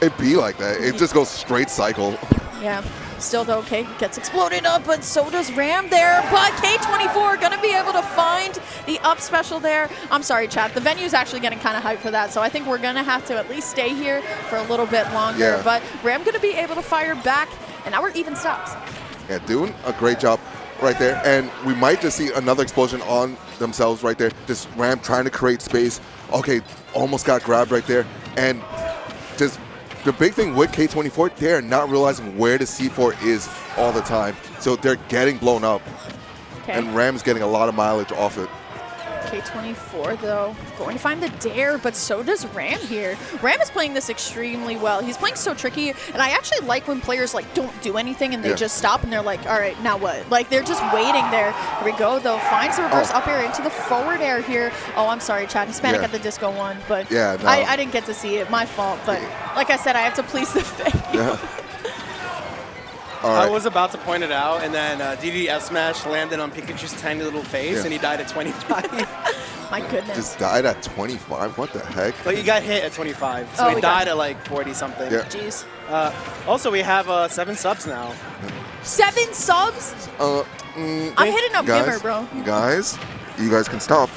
It'd be like that. It just goes straight cycle. Yeah. Still though, okay, gets exploded up, but so does Ram there. But K24 gonna be able to find the up special there. I'm sorry, chat. The venue's actually getting kind of hyped for that, so I think we're gonna have to at least stay here for a little bit longer. Yeah. But Ram gonna be able to fire back, and now we're even stops. Yeah, doing a great job right there. And we might just see another explosion on themselves right there. Just Ram trying to create space. Okay, almost got grabbed right there. And just the big thing with K24, they're not realizing where the C4 is all the time. So they're getting blown up. Okay. And Ram's getting a lot of mileage off it. K24, though, going to find the dare, but so does Ram here. Ram is playing this extremely well. He's playing so tricky, and I actually like when players like don't do anything and they just stop and they're like, all right, now what? Like they're just waiting there. Here we go, though. Finds the reverse up air into the forward air here. Oh, I'm sorry, Chad. Hispanic at the Disco won, but I didn't get to see it. My fault. But like I said, I have to please the venue. I was about to point it out, and then DD F Smash landed on Pikachu's tiny little face, and he died at 25. My goodness. Just died at 25? What the heck? But he got hit at 25, so he died at like 40-something. Yeah. Jeez. Also, we have 7 subs now. 7 subs? I'm hitting up Gimmer, bro. Guys, You guys can stop.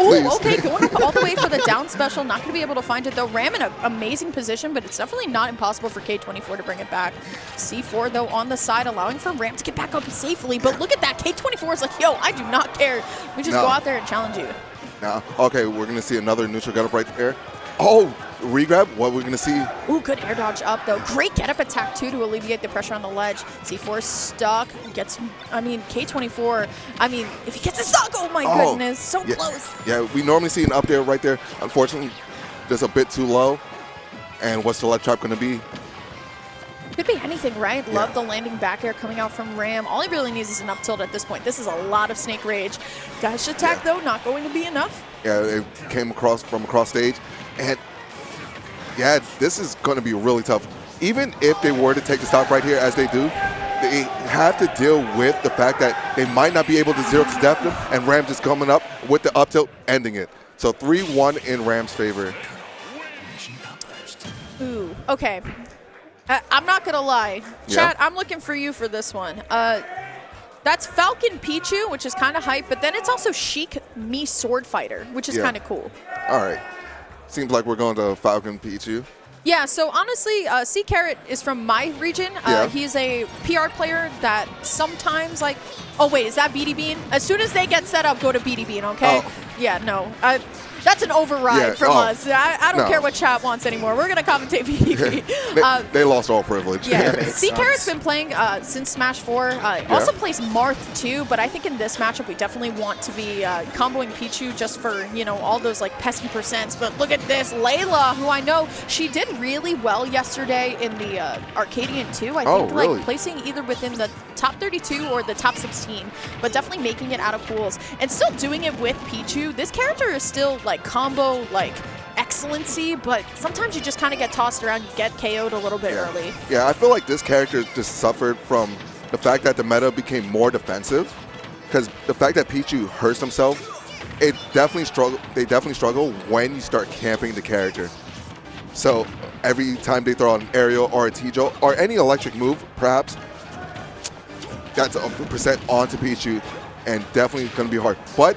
Ooh, okay, going up all the way for the down special. Not going to be able to find it, though. Ram in an amazing position, but it's definitely not impossible for K24 to bring it back. C4, though, on the side, allowing for Ram to get back up safely. But look at that. K24 is like, yo, I do not care. We just go out there and challenge you. Now, okay, we're going to see another neutral get up right there. Oh, regrab. What we're going to see. Ooh, good air dodge up, though. Great get up attack, too, to alleviate the pressure on the ledge. C4 stuck. K24, if he gets it stuck, oh my goodness, so close. Yeah, we normally see an up there right there. Unfortunately, just a bit too low. And what's the left trap going to be? Could be anything, right? Love the landing back air coming out from Ram. All he really needs is an up tilt at this point. This is a lot of Snake Rage. Dash attack, though, not going to be enough. Yeah, it came across from across stage. And, yeah, this is going to be really tough. Even if they were to take the stock right here, as they do, they have to deal with the fact that they might not be able to 0-to death them, and Ram just coming up with the up tilt, ending it. So 3-1 in Ram's favor. Ooh, okay. I'm not going to lie. Chat, I'm looking for you for this one. That's Falcon Pichu, which is kind of hype, but then it's also Sheik Me Sword Fighter, which is kind of cool. All right. Seems like we're going to Falcon Pichu. Yeah, so honestly, C Carrot is from my region. He's a PR player that sometimes, like, oh, wait, is that BD Bean? As soon as they get set up, go to BD Bean, okay? Oh. Yeah, no. That's an override from us. I don't care what chat wants anymore. We're going to commentate BDB. They lost all privilege. Yeah, C-Carrot's been playing since Smash 4. Also plays Marth too, but I think in this matchup we definitely want to be comboing Pichu just for, you know, all those like pesky percents. But look at this, Layla, who I know, she did really well yesterday in the Arcadian 2. I think like placing either within the top 32 or the top 16, but definitely making it out of pools. And still doing it with Pichu. This character is still like combo like excellency, but sometimes you just kind of get tossed around, you get KO'd a little bit early. Yeah, I feel like this character just suffered from the fact that the meta became more defensive, because the fact that Pichu hurts himself, they definitely struggle when you start camping the character. So every time they throw out an aerial or a T-Joe or any electric move, perhaps, that's a percent onto Pichu, and definitely going to be hard. But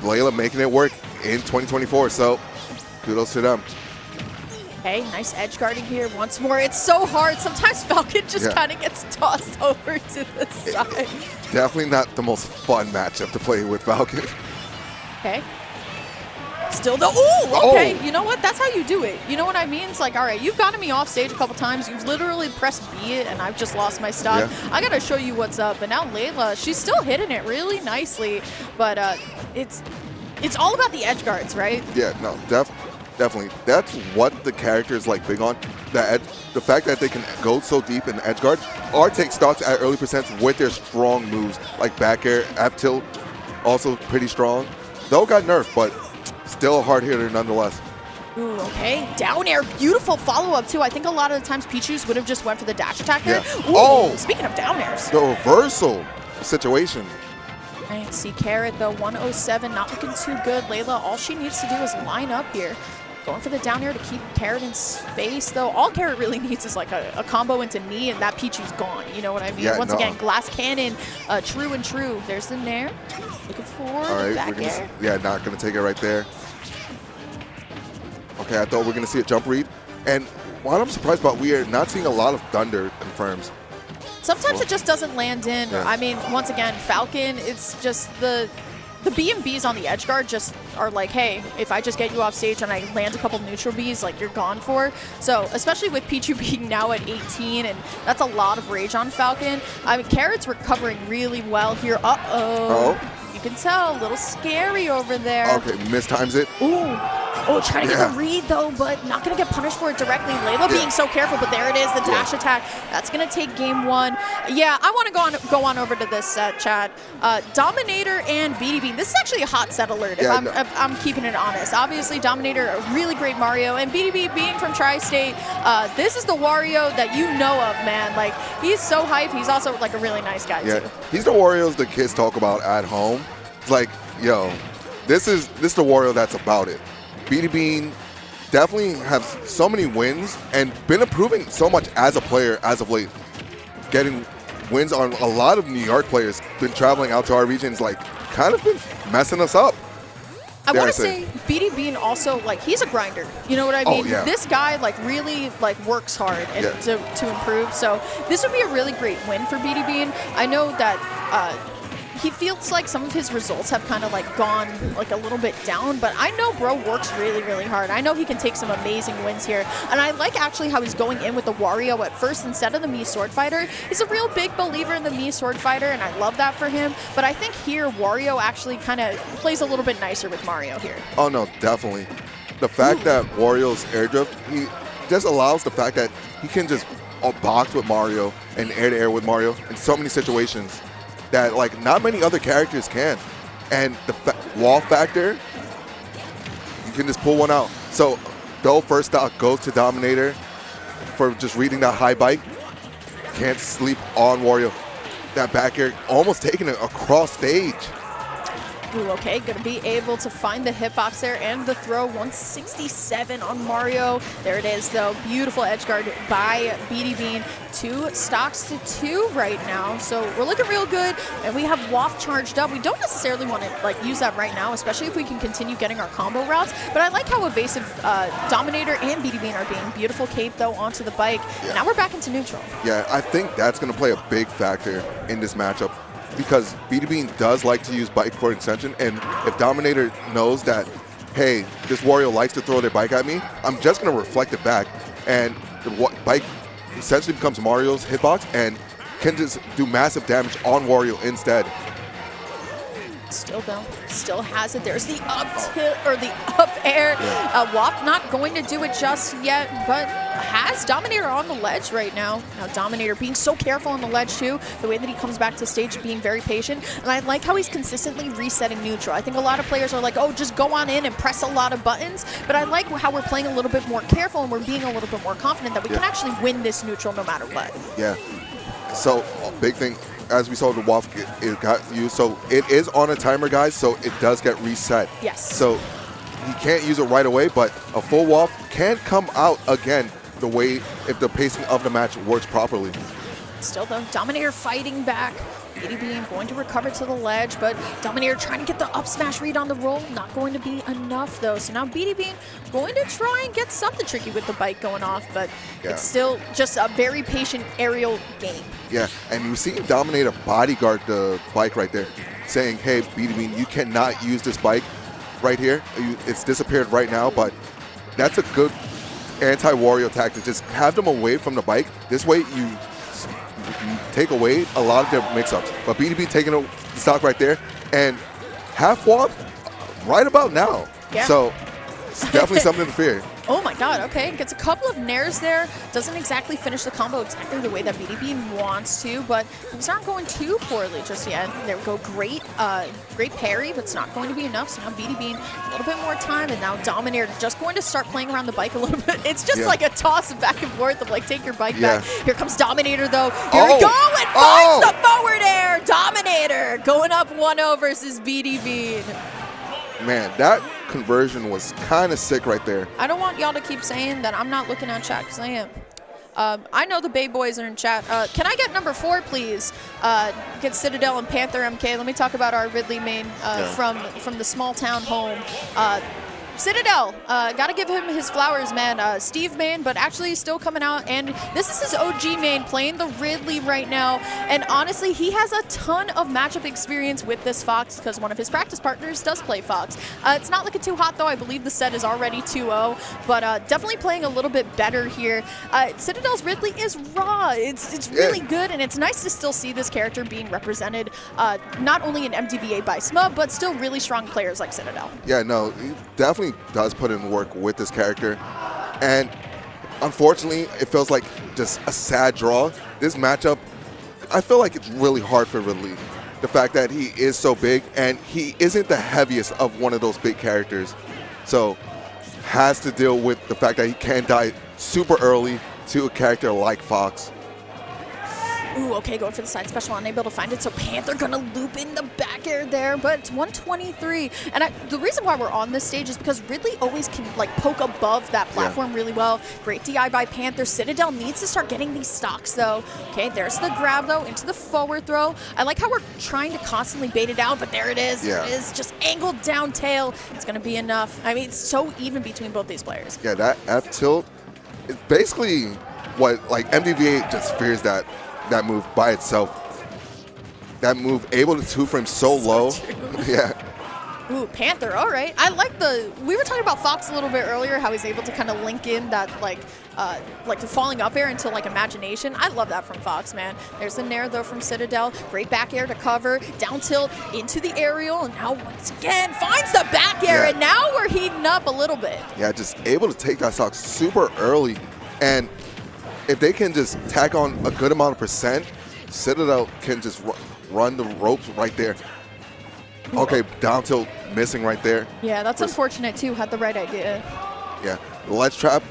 Layla making it work in 2024, so kudos to them. Okay, nice edge guarding here once more. It's so hard. Sometimes Falcon just kind of gets tossed over to the side. Definitely not the most fun matchup to play with Falcon. Okay. Still the, ooh, okay. Oh. You know what? That's how you do it. You know what I mean? It's like, all right, you've gotten me off stage a couple times. You've literally pressed B it, and I've just lost my stock. Yeah. I got to show you what's up. And now Layla, she's still hitting it really nicely, but it's all about the edge guards, right? Yeah, no, definitely. That's what the character is like big on. The fact that they can go so deep in the edge guard or take stocks at early percents with their strong moves, like back air, up tilt, also pretty strong. Though got nerfed, but still a hard hitter nonetheless. Ooh, okay. Down air. Beautiful follow-up, too. I think a lot of the times Pichu's would have just went for the dash attack there. Ooh, speaking of down airs. The reversal situation. Nice. See Carrot, though. 107, not looking too good. Layla, all she needs to do is line up here. Going for the down air to keep Carrot in space, though. All Carrot really needs is like a combo into knee, and that Pichu's gone. You know what I mean? Yeah, Once again, glass cannon, true and true. There's the nair. Looking for back air. Yeah, not going to take it right there. Okay, I thought we were going to see a jump read. And what I'm surprised about, we are not seeing a lot of thunder confirms. Sometimes it just doesn't land in. Yeah. I mean, once again, Falcon, it's just the B&Bs on the edge guard just are like, hey, if I just get you off stage and I land a couple neutral Bs, like, you're gone for. So, especially with Pichu being now at 18, and that's a lot of rage on Falcon. I mean, Carrot's recovering really well here. Uh-oh. You can tell, a little scary over there. Okay, mistimes it. Ooh. Oh, trying to get the read, though, but not going to get punished for it directly. Layla being so careful, but there it is, the dash attack. That's going to take game one. Yeah, I want to go on over to this set, chat. Dominator and BDB. This is actually a hot set alert, if I'm keeping it honest. Obviously, Dominator, a really great Mario, and BDB being from Tri-State, this is the Wario that you know of, man. Like, he's so hype. He's also, like, a really nice guy, too. He's the Wario's the kids talk about at home. It's like, yo, this is the Wario that's about it. BD definitely has so many wins and been improving so much as a player as of late. Getting wins on a lot of New York players been traveling out to our regions, like kind of been messing us up. I want to say BD Bean also, like, he's a grinder. You know what I mean? Oh, yeah. This guy, like, really, like, works hard and to improve. So this would be a really great win for BD Bean. I know that he feels like some of his results have kind of, like, gone, like, a little bit down. But I know bro works really, really hard. I know he can take some amazing wins here. And I like, actually, how he's going in with the Wario at first instead of the Mii Sword Fighter. He's a real big believer in the Mii Sword Fighter, and I love that for him. But I think here, Wario actually kind of plays a little bit nicer with Mario here. Oh, no, definitely. The fact that Wario's air drift, he just allows the fact that he can just box with Mario and air-to-air with Mario in so many situations that, like, not many other characters can. And the wall factor, you can just pull one out. So, though first stock goes to Dominator for just reading that high bike, can't sleep on Wario. That back air almost taking it across stage. Ooh, okay, gonna be able to find the hitbox there and the throw. 167 on Mario. There it is, though. Beautiful edge guard by BD Bean. 2 stocks to 2 right now, so we're looking real good. And we have Waft charged up. We don't necessarily want to, like, use that right now, especially if we can continue getting our combo routes. But I like how evasive Dominator and BD Bean are being. Beautiful cape, though, onto the bike. Yeah. Now we're back into neutral. Yeah, I think that's gonna play a big factor in this matchup, because BD Bean does like to use bike for extension, and if Dominator knows that, hey, this Wario likes to throw their bike at me, I'm just going to reflect it back, and the bike essentially becomes Mario's hitbox and can just do massive damage on Wario instead. Still though, still has it. There's the up tilt or the up air. Waft not going to do it just yet, but has Dominator on the ledge right now. Now Dominator being so careful on the ledge too, the way that he comes back to stage being very patient. And I like how he's consistently resetting neutral. I think a lot of players are like, oh, just go on in and press a lot of buttons. But I like how we're playing a little bit more careful and we're being a little bit more confident that we can actually win this neutral no matter what. Yeah. So a big thing, as we saw, the Waft, it got used. So it is on a timer, guys, so it does get reset. Yes. So he can't use it right away, but a full Waft can come out again the way, if the pacing of the match works properly. Still though, Dominator fighting back. BD Bean going to recover to the ledge, but Dominator trying to get the up smash read on the roll. Not going to be enough though. So now BD Bean going to try and get something tricky with the bike going off, but it's still just a very patient aerial game. Yeah, and you see Dominator bodyguard the bike right there, saying, hey, BD Bean, you cannot use this bike right here. It's disappeared right now, but that's a good anti-Wario tactic. Just have them away from the bike. This way you take away a lot of their mix-ups. But BD taking a stock right there, and half Waft right about now. Yeah. So it's definitely something to fear. Oh my god, okay. Gets a couple of nairs there. Doesn't exactly finish the combo exactly the way that BD Bean wants to, but things aren't going too poorly just yet. There we go. Great great parry, but it's not going to be enough. So now BD Bean a little bit more time, and now Dominator just going to start playing around the bike a little bit. It's just like a toss back and forth of, like, take your bike back. Here comes Dominator though. Here we go, and finds the forward air. Dominator going up 1-0 versus BD Bean. Man, that conversion was kind of sick right there. I don't want y'all to keep saying that I'm not looking at chat, because I am. I know the Bay Boys are in chat. Can I get number 4, please? Get Citadel and Panther MK. Let me talk about our Ridley main from the small town home. Citadel, gotta give him his flowers, man. Steve main, but actually still coming out, and this is his OG main, playing the Ridley right now. And honestly, he has a ton of matchup experience with this Fox, because one of his practice partners does play Fox. It's not looking too hot though. I believe the set is already 2-0, but definitely playing a little bit better here. Citadel's Ridley is raw. It's really good, and it's nice to still see this character being represented, not only in MDVA by Smub, but still really strong players like Citadel. Yeah, no, he definitely does put in work with this character, and unfortunately it feels like just a sad draw. This matchup, I feel like it's really hard for Ridley. The fact that he is so big, and he isn't the heaviest of one of those big characters, so has to deal with the fact that he can die super early to a character like Fox. Ooh, okay, going for the side special, unable to find it. So Panther gonna loop in the back air there, but it's 123. And the reason why we're on this stage is because Ridley always can like poke above that platform really well. Great DI by Panther. Citadel needs to start getting these stocks though. Okay, there's the grab though into the forward throw. I like how we're trying to constantly bait it out, but there it is. Yeah. There it is, just angled down tail. It's gonna be enough. I mean, it's so even between both these players. Yeah, that F tilt is basically what like MDVA just fears that move by itself. That move able to 2-frame so low. Yeah. Ooh, Panther, all right. I like we were talking about Fox a little bit earlier, how he's able to kind of link in that like the falling up air into like imagination. I love that from Fox, man. There's the Nair though from Citadel. Great back air to cover, down tilt into the aerial, and now once again finds the back air, and now we're heating up a little bit. Yeah, just able to take that stock super early, and if they can just tack on a good amount of percent, Citadel can just run the ropes right there. Okay, down tilt missing right there. Yeah, that's unfortunate too. Had the right idea. Yeah, the ledge trap,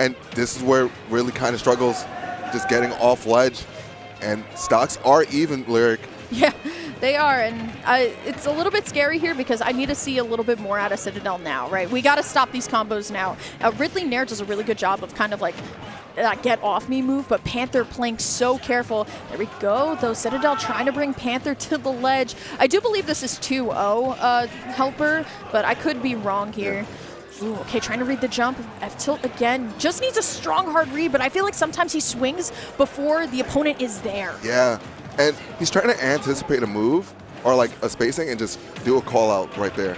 and this is where really kind of struggles, just getting off ledge, and stocks are even, Lyric. Yeah, they are, and it's a little bit scary here because I need to see a little bit more out of Citadel now, right? We got to stop these combos now. Ridley Nair does a really good job of kind of like get off me move, but Panther playing so careful. There we go, though Citadel trying to bring Panther to the ledge. I do believe this is 2-0 helper, but I could be wrong here. Ooh, okay, trying to read the jump. F-tilt again. Just needs a strong, hard read, but I feel like sometimes he swings before the opponent is there. Yeah, and he's trying to anticipate a move or like a spacing and just do a call out right there.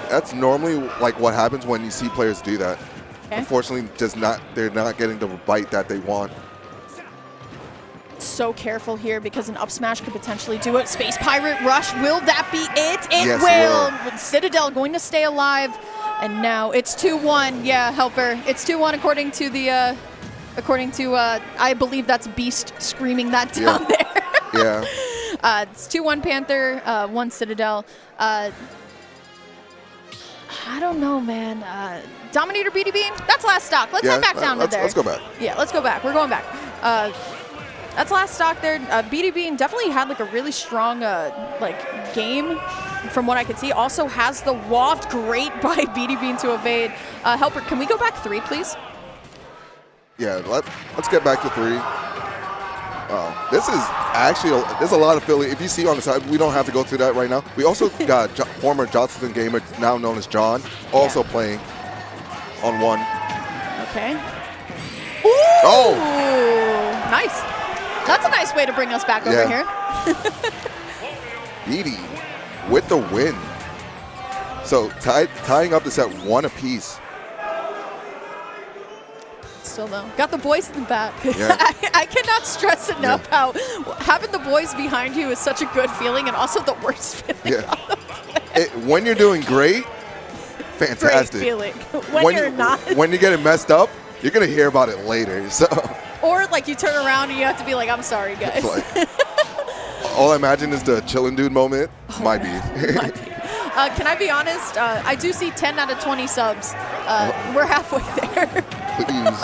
That's normally like what happens when you see players do that. Okay. Unfortunately, they're not getting the bite that they want. So careful here because an up smash could potentially do it. Space Pirate Rush, will that be it? It yes, will. Citadel going to stay alive, and now it's 2-1. Yeah, helper. It's 2-1 according to the I believe that's Beast screaming that down there. Yeah. It's 2-1 Panther, 1 Citadel. I don't know, man. Dominator BD Bean, that's last stock. Let's head back down to there. Let's go back. Yeah, let's go back. We're going back. That's last stock there. BD Bean definitely had like a really strong like game from what I could see. Also has the waft, great by BD Bean to evade. Helper, can we go back 3, please? Yeah, let's get back to 3. This is actually there's a lot of Philly. If you see on the side, we don't have to go through that right now. We also got former Johnson gamer, now known as John, also playing on 1. Okay. Ooh! Oh! Nice. That's a nice way to bring us back over here. BD with the win. So tying up the set 1 apiece. Still though, got the boys in the back. Yeah. I cannot stress enough how having the boys behind you is such a good feeling, and also the worst feeling. Yeah. When you're doing great, fantastic. Great feeling. When you're not. When you get it messed up, you're gonna hear about it later. So. Or like you turn around and you have to be like, I'm sorry, guys. Like, all I imagine is the chillin' dude moment. Might be. Can I be honest? I do see 10 out of 20 subs. We're halfway there. Please.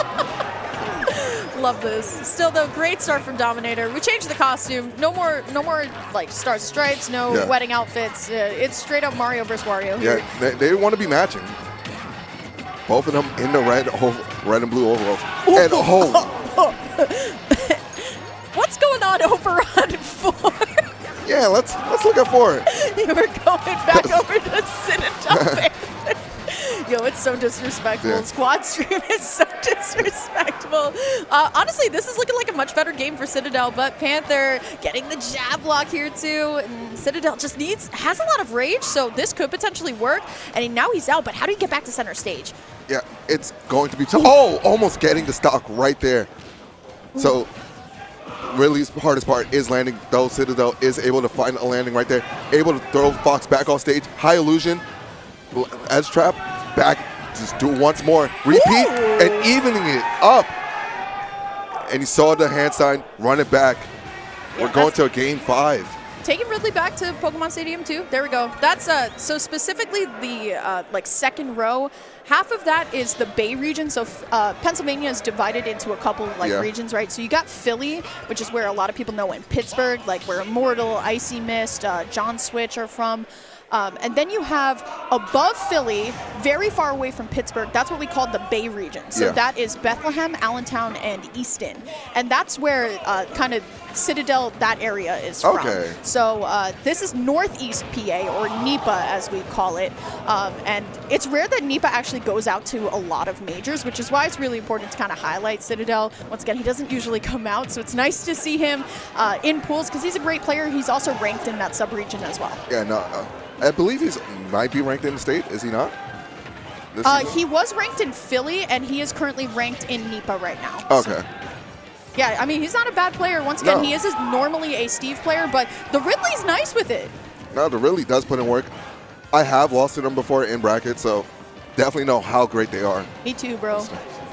Love this. Still though, great start from Dominator. We changed the costume. No more like Stars and Stripes, no wedding outfits. It's straight up Mario versus Wario here. Yeah, they want to be matching. Both of them in the red and blue overalls. And what's going on over on 4? Yeah, let's look at 4. You were going back over to Citadel. Yo, it's so disrespectful. Yeah. Squad stream is so disrespectful. Honestly, this is looking like a much better game for Citadel, but Panther getting the jab block here too. And Citadel just has a lot of rage, so this could potentially work. And now he's out, but how do you get back to center stage? Yeah, it's going to be tough. Oh, almost getting the stock right there. So really hardest part is landing, though. Citadel is able to find a landing right there. Able to throw Fox back off stage. High illusion. Edge trap. Back. Just do it once more. Repeat. And evening it up. And he saw the hand sign. Run it back. We're going to a game 5. taking Ridley back to Pokemon Stadium 2. There we go. That's so specifically the like second row. Half of that is the Bay region. So Pennsylvania is divided into a couple like regions, right? So you got Philly, which is where a lot of people know, in Pittsburgh, like where Immortal, Icy Mist, John Switch are from. And then you have above Philly, very far away from Pittsburgh, that's what we call the Bay region. So that is Bethlehem, Allentown, and Easton. And that's where kind of Citadel, that area is from. Okay. So this is Northeast PA, or NEPA as we call it. And it's rare that NEPA actually goes out to a lot of majors, which is why it's really important to kind of highlight Citadel. Once again, he doesn't usually come out, so it's nice to see him in pools because he's a great player. He's also ranked in that sub-region as well. Yeah, no, I believe he might be ranked in the state. Is he not? He was ranked in Philly, and he is currently ranked in NEPA right now. Okay. So, yeah, I mean, he's not a bad player. Once again, he is normally a Steve player, but the Ridley's nice with it. No, the Ridley does put in work. I have lost to them before in brackets, so definitely know how great they are. Me too, bro.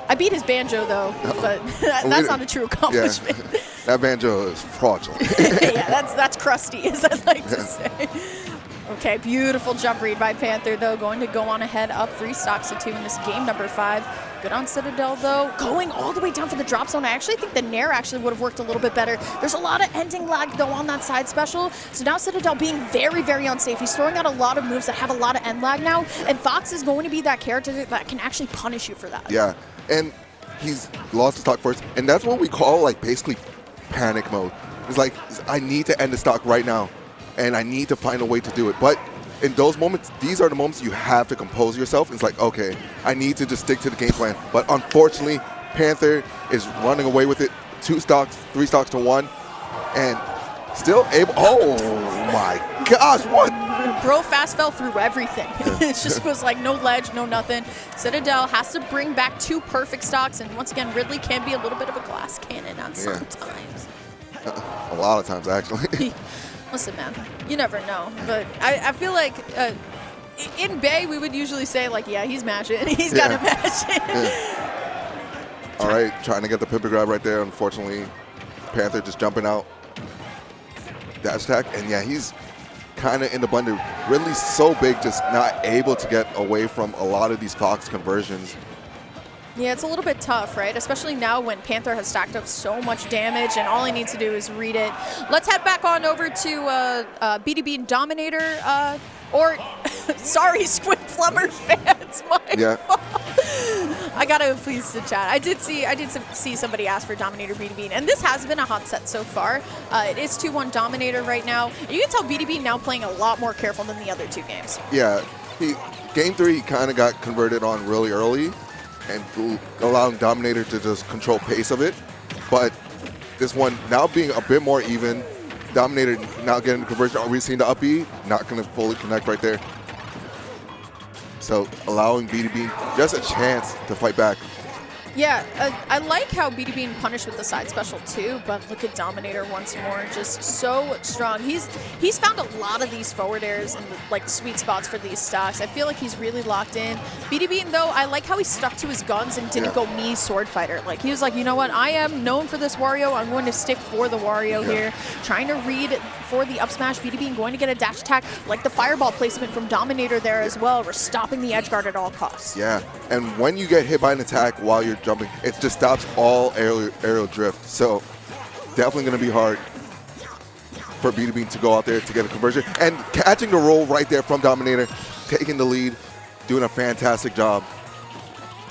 I beat his banjo, though, but that's not a true accomplishment. Yeah. That banjo is fraudulent. Yeah, that's crusty, as I'd like to say. Okay, beautiful jump read by Panther, though, going to go on ahead up 3 stocks to 2 in this game number 5. Good on Citadel, though, going all the way down for the drop zone. I actually think the Nair actually would have worked a little bit better. There's a lot of ending lag, though, on that side special. So now Citadel being very, very unsafe. He's throwing out a lot of moves that have a lot of end lag now, and Fox is going to be that character that can actually punish you for that. Yeah, and he's lost the stock first, and that's what we call, like, basically panic mode. It's like, I need to end the stock right now, and I need to find a way to do it. But in those moments, these are the moments you have to compose yourself. It's like, okay, I need to just stick to the game plan. But unfortunately, Panther is running away with it. 2 stocks, 3 stocks to 1, and still able. Oh my gosh, what? Bro fast fell through everything. It just was like no ledge, no nothing. Citadel has to bring back 2 perfect stocks, and once again, Ridley can be a little bit of a glass cannon on sometimes. A lot of times, actually. Listen, man, you never know. But I feel like in Bay, we would usually say, like, yeah, he's mashing. He's got to mash it. Yeah. All right, trying to get the pivot grab right there. Unfortunately, Panther just jumping out. Dash attack, and yeah, he's kind of in the blender. Ridley so big, just not able to get away from a lot of these Fox conversions. Yeah, it's a little bit tough, right? Especially now when Panther has stacked up so much damage and all he needs to do is read it. Let's head back on over to BDB Dominator, or, sorry, Squid Flummer fans. My fault. I gotta please the chat. I did see somebody ask for Dominator BDB, and this has been a hot set so far. It is 2-1 Dominator right now. You can tell BDB now playing a lot more careful than the other 2 games. Yeah, game 3 kind of got converted on really early, and allowing Dominator to just control pace of it. But this one now being a bit more even, Dominator now getting the conversion. Are we seeing the up B? Not going to fully connect right there. So allowing BDB just a chance to fight back. Yeah, I like how BDB punished with the side special too, but look at Dominator once more, just so strong. He's found a lot of these forward airs and like sweet spots for these stocks. I feel like he's really locked in. BDB, though, I like how he stuck to his guns and didn't go me sword fighter. Like, he was like, you know what, I am known for this Wario. I'm going to stick for the Wario here. Trying to read for the up smash. BDB going to get a dash attack, like the fireball placement from Dominator there as well. We're stopping the edge guard at all costs. Yeah, and when you get hit by an attack while you're jumping, it just stops all aerial drift. So definitely going to be hard for BDB to go out there to get a conversion. And catching the roll right there from Dominator, taking the lead, doing a fantastic job.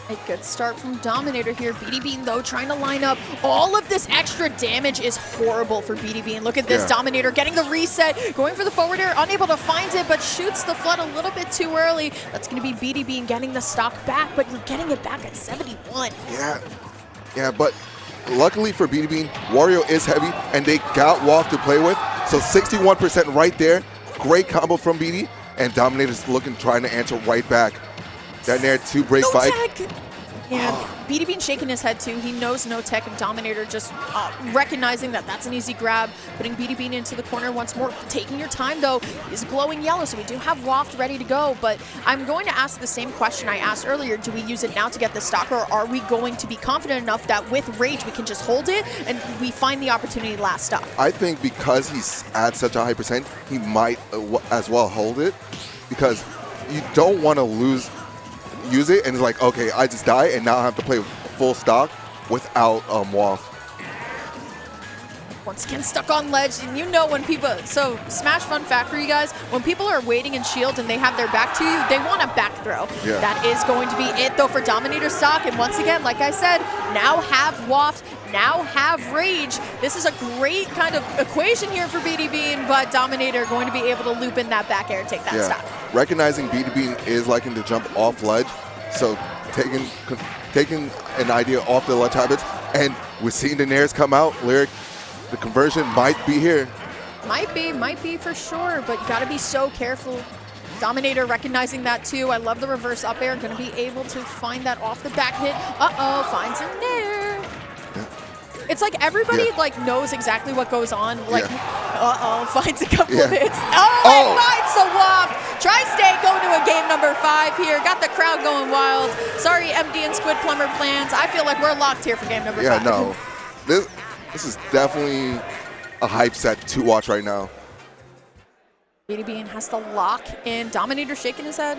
A good start from Dominator here. BDB, though, trying to line up. All of this extra damage is horrible for BDB. And look at this, Dominator getting the reset, going for the forward air, unable to find it, but shoots the flood a little bit too early. That's going to be BDB getting the stock back, but you're getting it back at 71. Yeah, but luckily for BDB, Wario is heavy, and they got Wolf to play with. So 61% right there. Great combo from BD, and Dominator's trying to answer right back. That Nair 2 break fight. And BD Bean shaking his head too. He knows no tech, and Dominator just recognizing that that's an easy grab, putting BD Bean into the corner once more. Taking your time though, is glowing yellow, so we do have Waft ready to go. But I'm going to ask the same question I asked earlier. Do we use it now to get the stock, or are we going to be confident enough that with Rage we can just hold it and we find the opportunity last stock? I think because he's at such a high percent, he might as well hold it, because you don't want to use it and it's like, okay, I just die and now I have to play full stock without Waft. Once again, stuck on ledge, and you know when people, so Smash fun fact for you guys, when people are waiting in shield and they have their back to you, they want a back throw. Yeah. That is going to be it though for Dominator stock, and once again, like I said, now have Waft, now have Rage. This is a great kind of equation here for BD Bean, but Dominator going to be able to loop in that back air and take that stock. Recognizing BD Bean is liking to jump off ledge, so taking an idea off the ledge habits, and we're seeing the nairs come out. Lyric, the conversion might be here. Might be for sure, but you gotta be so careful. Dominator recognizing that too. I love the reverse up air. Gonna be able to find that off the back hit. Uh-oh, finds him there. Yeah. It's like everybody like knows exactly what goes on. Like, uh-oh, finds a couple of hits. And finds the Waft. Tri-State going to a game number 5 here. Got the crowd going wild. Sorry, MD and Squid Plumber plans. I feel like we're locked here for game number 5. Yeah, no. This is definitely a hype set to watch right now. BD Bean has to lock in. Dominator shaking his head.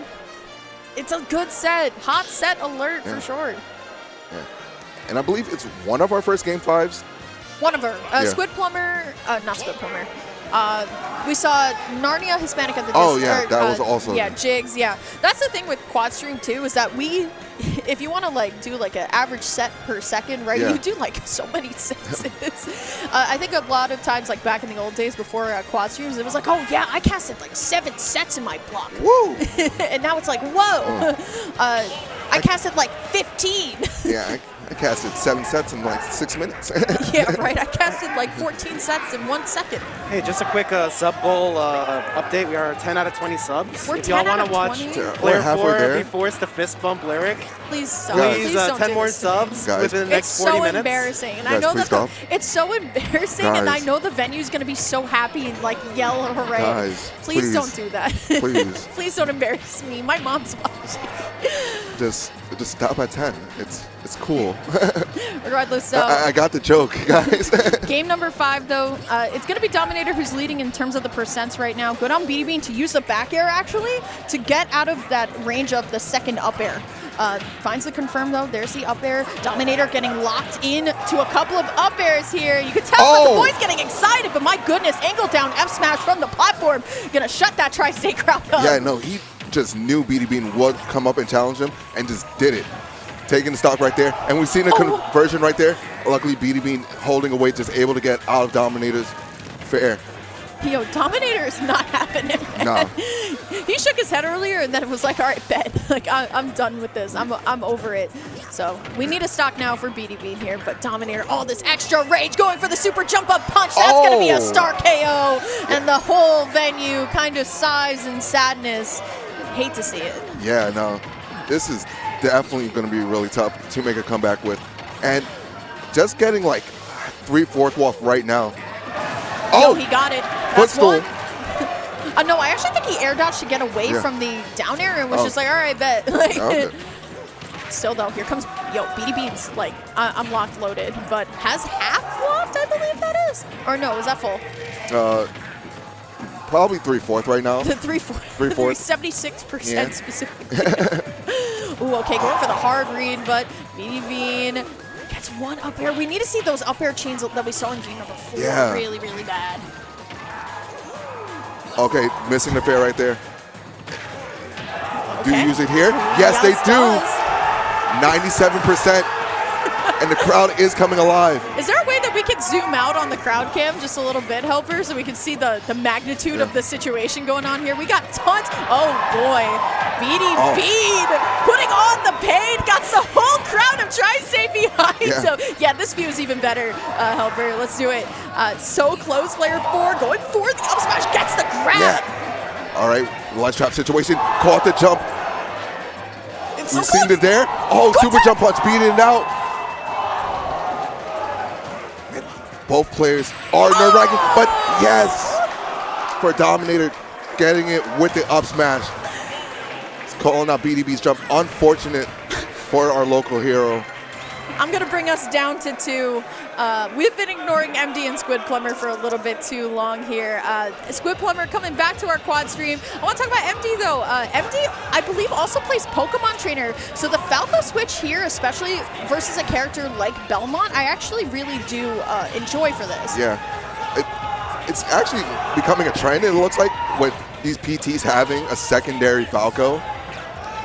It's a good set. Hot set alert for sure. Yeah. And I believe it's one of our first game 5s. One of her. Squid Plumber, not Squid Plumber. We saw Narnia Hispanic at the that was awesome. Yeah, Jigs, yeah. That's the thing with Quad Stream too, is that if you want to like do like an average set per second, right? You do like so many sets in this. I think a lot of times, like back in the old days before Quad Streams, it was like, oh yeah, I casted like 7 sets in my block. Woo! And now it's like, whoa. I casted like 15. Yeah, I casted 7 sets in like 6 minutes. Yeah, right. I casted like 14 sets in 1 second. Hey, just a quick sub goal update. We are 10 out of 20 subs. We're if y'all want to watch Player 4 be forced to fist bump Lyric, please don't 10 do more this. subs Guys. within the next 40 minutes. It's so embarrassing, and Guys, I know please that stop. it's so embarrassing, Guys. and I know the venue's gonna be so happy and like yell hooray. Guys, please don't do that. Please. Please don't embarrass me. My mom's watching. Just stop at 10. It's cool. Regardless, so I got the joke, guys. game number 5 though, it's gonna be Dominator who's leading in terms of the percents right now. Good on BD Bean to use the back air actually to get out of that range of the second up air. Finds the confirm though. There's the up air. Dominator getting locked in to a couple of up airs here. You can tell that the boys getting excited, but my goodness, angle down F smash from the platform. Gonna shut that Tri-State crowd up. Yeah, no, he just knew BD Bean would come up and challenge him and just did it. Taking the stock right there. And we've seen the conversion right there. Luckily, BD Bean holding away, just able to get out of Dominator's fair. Yo, Dominator is not having it, man. Nah. He shook his head earlier and then it was like, all right, bet. Like, I'm done with this. I'm over it. So we need a stock now for BD Bean here, but Dominator, all this extra rage going for the super jump up punch. That's going to be a star KO. And the whole venue kind of sighs in sadness. Hate to see it. Yeah, no. This is definitely going to be really tough to make a comeback with. And just getting like 3/4 Waft right now. Yo, he got it. That's footstool. one. No, I actually think he air dodged to get away from the down air and was just like, all right, bet. Like, Okay. Still though, here comes, BD Bean's like, I'm locked loaded, but has half Waft, I believe that is. Or no, is that full? Probably 3/4 right now. 3/4. 76% specifically. Ooh, okay, going for the hard read, but BD Bean gets one up air. We need to see those up air chains that we saw in game number 4 really, really bad. Okay, missing the fair right there. Okay. Do you use it here? Yes, they do. 97%. And the crowd is coming alive. Is there a way that we could zoom out on the crowd cam just a little bit, Helper, so we can see the magnitude of the situation going on here? We got tons. Oh, boy. BD Bean putting on the pain. Got the whole crowd of Tri-State behind him. Yeah, this view is even better, Helper. Let's do it. So close, player 4 going for the up smash. Gets the grab. Yeah. All right, ledge trap situation. Caught the jump. We've seen it there. Oh, super jump punch, beating it out. And both players are nerve-wracking, but yes, for Dominator, getting it with the up smash. It's calling out BDB's jump. Unfortunate for our local hero. I'm going to bring us down to 2. We've been ignoring MD and Squid Plumber for a little bit too long here. Squid Plumber coming back to our quad stream. I want to talk about MD though. MD, I believe, also plays Pokemon Trainer. So the Falco switch here, especially versus a character like Belmont, I actually really do enjoy for this. Yeah. It's actually becoming a trend, it looks like, with these PTs having a secondary Falco.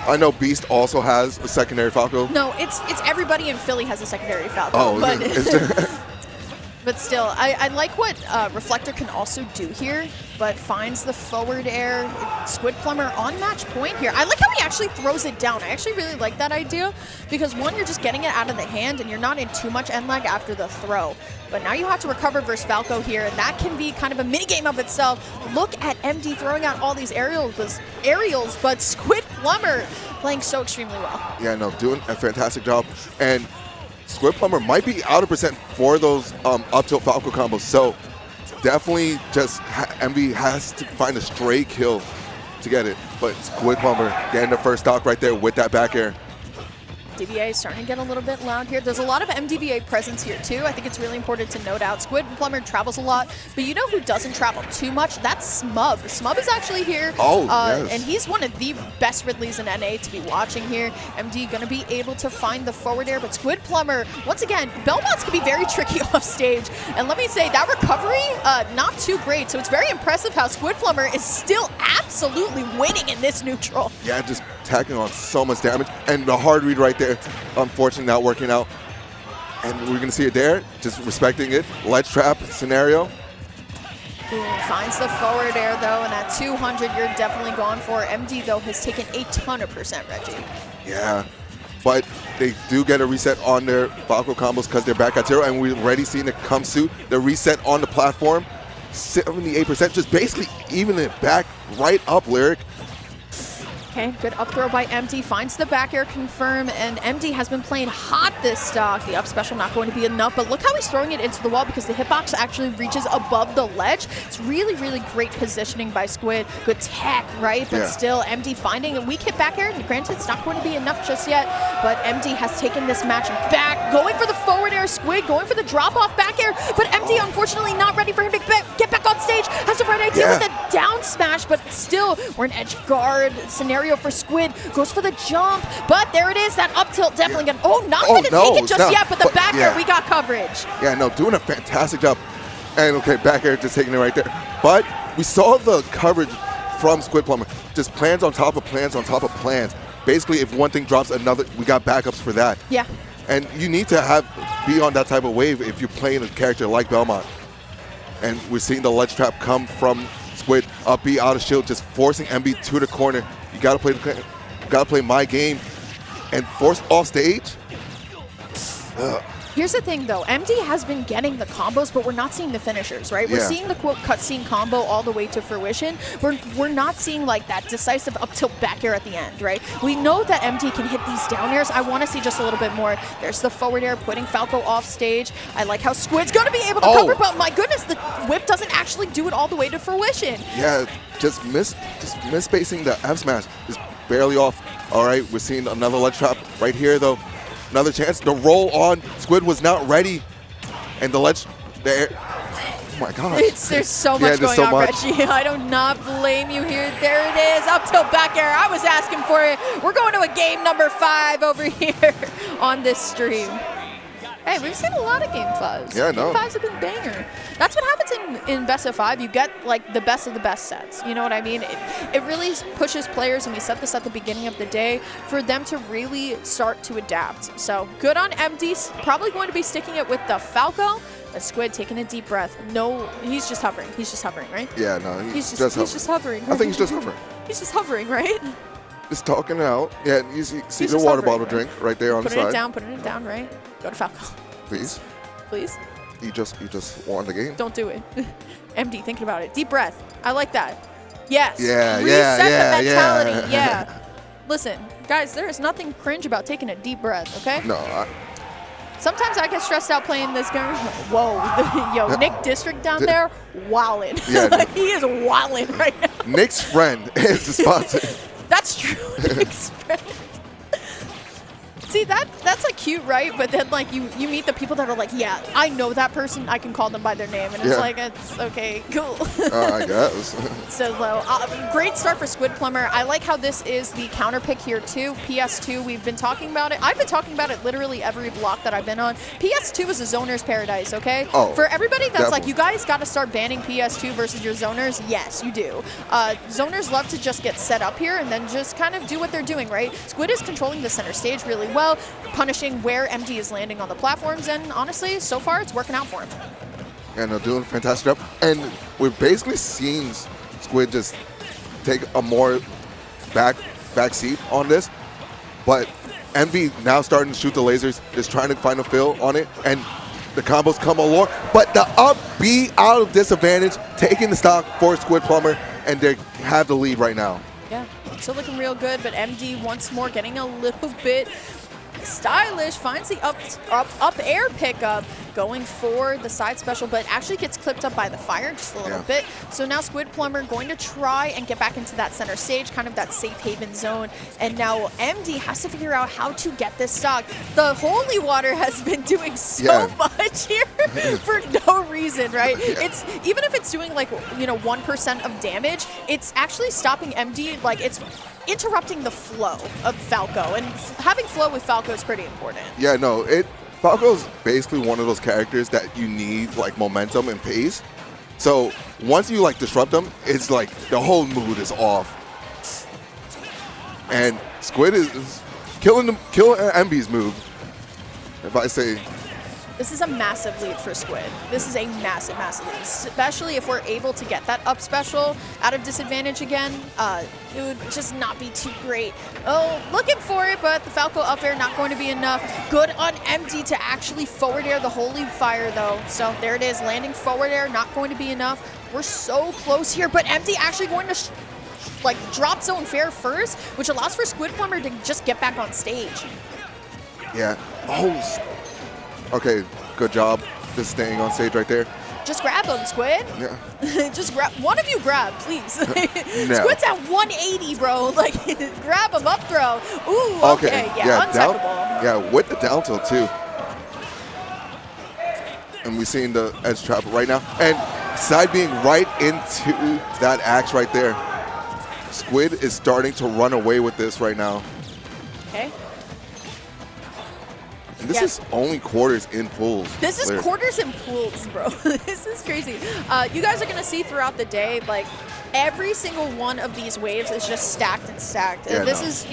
I know Beast also has a secondary Falco. No, it's everybody in Philly has a secondary Falco. Oh, but still, I like what Reflector can also do here, but finds the forward air. Squid Plumber on match point here. I like how he actually throws it down. I actually really like that idea because, one, you're just getting it out of the hand and you're not in too much end lag after the throw. But now you have to recover versus Falco here, and that can be kind of a mini game of itself. Look at MD throwing out all these aerials, but Squid Plumber playing so extremely well. Yeah, no, doing a fantastic job. And Squid Plumber might be out of percent for those up tilt Falco combos. So definitely just MD has to find a stray kill to get it. But Squid Plumber getting the first stock right there with that back air. DVA is starting to get a little bit loud here. There's a lot of MDVA presence here too. I think it's really important to note out. Squid Plumber travels a lot, but you know who doesn't travel too much? That's Smub. Smub is actually here. Oh, yes. And he's one of the best Ridleys in NA to be watching here. MD going to be able to find the forward air, but Squid Plumber, once again, Belmonts can be very tricky off stage. And let me say, that recovery, not too great. So it's very impressive how Squid Plumber is still absolutely winning in this neutral. Yeah, just tacking on so much damage. And the hard read right there, unfortunately not working out. And we're going to see it there, just respecting it. Ledge trap scenario. Finds the forward air though, and at 200, you're definitely gone for. MD though has taken a ton of percent, Reggie. Yeah, but they do get a reset on their Falco combos because they're back at 0, and we've already seen it come suit. The reset on the platform, 78%, just basically even it back right up, Lyric. Okay, good up throw by MD, finds the back air confirm, and MD has been playing hot this stock. The up special not going to be enough, but look how he's throwing it into the wall because the hitbox actually reaches above the ledge. It's really, really great positioning by Squid. Good tech, right? But still, MD finding a weak hit back air. Granted, it's not going to be enough just yet, but MD has taken this match back, going for the forward air. Squid going for the drop-off back air, but MD unfortunately not ready for him to get back on stage. Has the right idea with the down smash, but still, we're an edge guard scenario for Squid. Goes for the jump, but there it is. That up tilt definitely gonna. Oh, not gonna take it just yet, but the back air, we got coverage. Yeah, no, doing a fantastic job. And okay, back air just taking it right there. But we saw the coverage from Squid Plumber. Just plans on top of plans on top of plans. Basically, if one thing drops, another, we got backups for that. Yeah. And you need to be on that type of wave if you're playing a character like Belmont. And we're seeing the ledge trap come from Squid, up B out of shield, just forcing MB to the corner. You gotta play my game and force off stage. Here's the thing though, MD has been getting the combos, but we're not seeing the finishers, right? We're seeing the quote cutscene combo all the way to fruition. We're not seeing like that decisive up tilt back air at the end, right? We know that MD can hit these down airs. I want to see just a little bit more. There's the forward air putting Falco off stage. I like how Squid's going to be able to cover, but my goodness, the whip doesn't actually do it all the way to fruition. Yeah, just misspacing the F smash, just barely off. All right, we're seeing another ledge trap right here though. Another chance. The roll on Squid was not ready, and the ledge there. Oh my God! There's so much going on, Reggie. I do not blame you here. There it is, up tilt back air. I was asking for it. We're going to a game number 5 over here on this stream. Hey, we've seen a lot of game 5s. Yeah, Game 5s have been banger. That's what happens in best of 5. You get like the best of the best sets. You know what I mean? It really pushes players, and we set this at the beginning of the day, for them to really start to adapt. So good on MD. Probably going to be sticking it with the Falco. A Squid taking a deep breath. No, he's just hovering. He's just hovering, right? Yeah, no, he's just hovering. I think he's just hovering. He's just hovering, right? Just talking it out. Yeah, you see the water bottle drink right there on the side. Putting it down, right? Go to Falco. Please. Please. You just won the game. Don't do it. MD, thinking about it. Deep breath. I like that. Yes. Yeah, Reset the mentality. Yeah. Listen, guys, there is nothing cringe about taking a deep breath, okay? No, Sometimes I get stressed out playing this game. Whoa, yo, Nick District down there, wildin'. Yeah, he is wildin' right now. Nick's friend is the sponsor. That's true. Nick's friend. See, that's like cute, right? But then like you meet the people that are like, yeah, I know that person. I can call them by their name, and it's like, it's okay, cool. I guess. So great start for Squid Plumber. I like how this is the counter pick here too. PS2, we've been talking about it. I've been talking about it literally every block that I've been on. PS2 is a zoner's paradise, okay? Oh, for everybody that's definitely. like, you guys got to start banning PS2 versus your zoners. Yes, you do. Zoners love to just get set up here and then just kind of do what they're doing, right? Squid is controlling the center stage really well, punishing where MD is landing on the platforms, and honestly, so far it's working out for him. And they're doing a fantastic job. And we're basically seeing Squid just take a more back seat on this. But MV now starting to shoot the lasers, is trying to find a fill on it, and the combos come along. But the up B out of disadvantage, taking the stock for Squid Plumber, and they have the lead right now. Yeah, still looking real good, but MD once more getting a little bit stylish, finds the up air pickup, going for the side special, but actually gets clipped up by the fire just a little bit. So now Squid Plumber going to try and get back into that center stage, kind of that safe haven zone. And now MD has to figure out how to get this stock. The Holy Water has been doing so much here for no reason, right? It's even if it's doing like 1% of damage, it's actually stopping MD. Like it's interrupting the flow of Falco, and having flow with Falco is pretty important. Yeah, no, Falco's basically one of those characters that you need like momentum and pace. So once you like disrupt them, it's like the whole mood is off. And Squid is killing MB's move. If I say. This is a massive lead for Squid. This is a massive, massive lead, especially if we're able to get that up special out of disadvantage again. It would just not be too great. Oh, looking for it, but the Falco up air not going to be enough. Good on MD to actually forward air the Holy Fire, though. So there it is, landing forward air, not going to be enough. We're so close here, but MD actually going to drop zone fair first, which allows for Squid Plumber to just get back on stage. Yeah. Oh. Okay, good job. Just staying on stage right there. Just grab him, Squid. Yeah. Just grab. One of you grab, please. No. Squid's at 180, bro. Like, grab him, up throw. Ooh, okay. Yeah, untackable. Yeah, with the down tilt, too. And we're seeing the edge trap right now. And side being right into that axe right there. Squid is starting to run away with this right now. Okay. And this is only quarters in pools. This is quarters in pools, bro. This is crazy. You guys are going to see throughout the day, like, every single one of these waves is just stacked and stacked. Yeah, this is,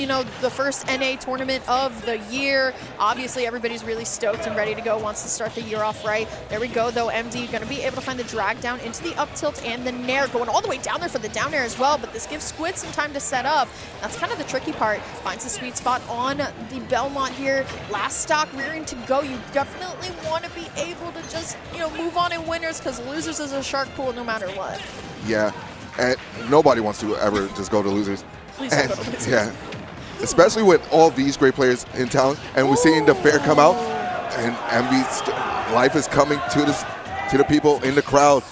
the first NA tournament of the year. Obviously, everybody's really stoked and ready to go, wants to start the year off right. There we go, though. MD going to be able to find the drag down into the up tilt and the nair, going all the way down there for the down air as well, but this gives Squid some time to set up. That's kind of the tricky part. Finds the sweet spot on the Belmont here. Last stock rearing to go. You definitely want to be able to just, move on in winners, because losers is a shark pool no matter what. Yeah. And nobody wants to ever just go to losers. Please don't go to losers. Yeah. Especially with all these great players in town. And we're seeing the fair come out. And MV's life is coming to the people in the crowd.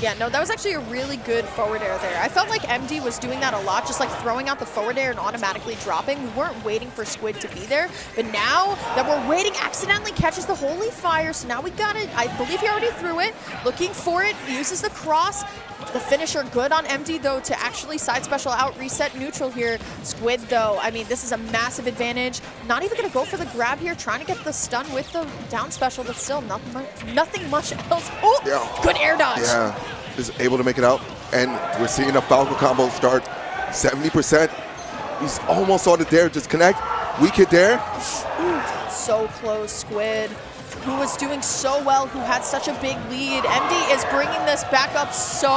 Yeah, no, that was actually a really good forward air there. I felt like MD was doing that a lot, just like throwing out the forward air and automatically dropping. We weren't waiting for Squid to be there, but now that we're waiting, accidentally catches the Holy Fire, so now we got it. I believe he already threw it. Looking for it, uses the cross. The finisher good on MD, though, to actually side special out, reset neutral here. Squid, though, I mean, this is a massive advantage. Not even going to go for the grab here, trying to get the stun with the down special, but still nothing much else. Oh, yeah. Good air dodge. Yeah, is able to make it out. And we're seeing a Falco combo start 70%. He's almost on the dare, just connect. Weak hit there. So close, Squid, who was doing so well, who had such a big lead. MD is bringing this back up so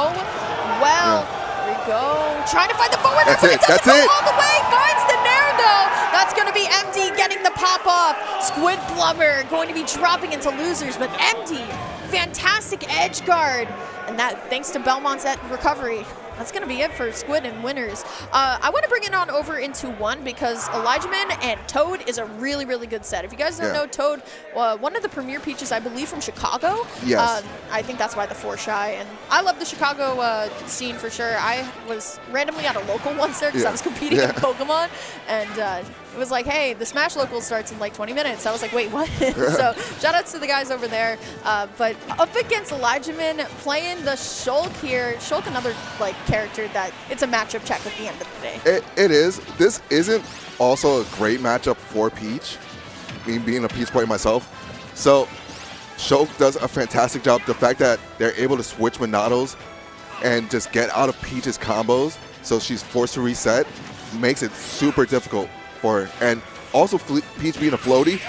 well. Yeah. There we go. Trying to find the forward. That's it. That's it. All the way. Finds the nair, though. That's going to be MD getting the pop off. Squid Plumber going to be dropping into losers, but MD, fantastic edge guard. And that thanks to Belmont's recovery. That's going to be it for Squid and Winners. I want to bring it on over into 1 because Elijahman and Toad is a really, really good set. If you guys don't know, Toad, one of the premier Peaches, I believe, from Chicago. Yes. I think that's why the 4 shy. And I love the Chicago scene for sure. I was randomly at a local once there because I was competing in Pokemon. And it was like, hey, the Smash local starts in like 20 minutes. I was like, wait, what? So shout outs to the guys over there. But up against Elijahman, playing the Shulk here. Shulk, another like character that it's a matchup check at the end of the day. It is. This isn't also a great matchup for Peach, me being a Peach player myself. So Shulk does a fantastic job. The fact that they're able to switch Monatos and just get out of Peach's combos, so she's forced to reset, makes it super difficult for her. And also Peach being a floaty,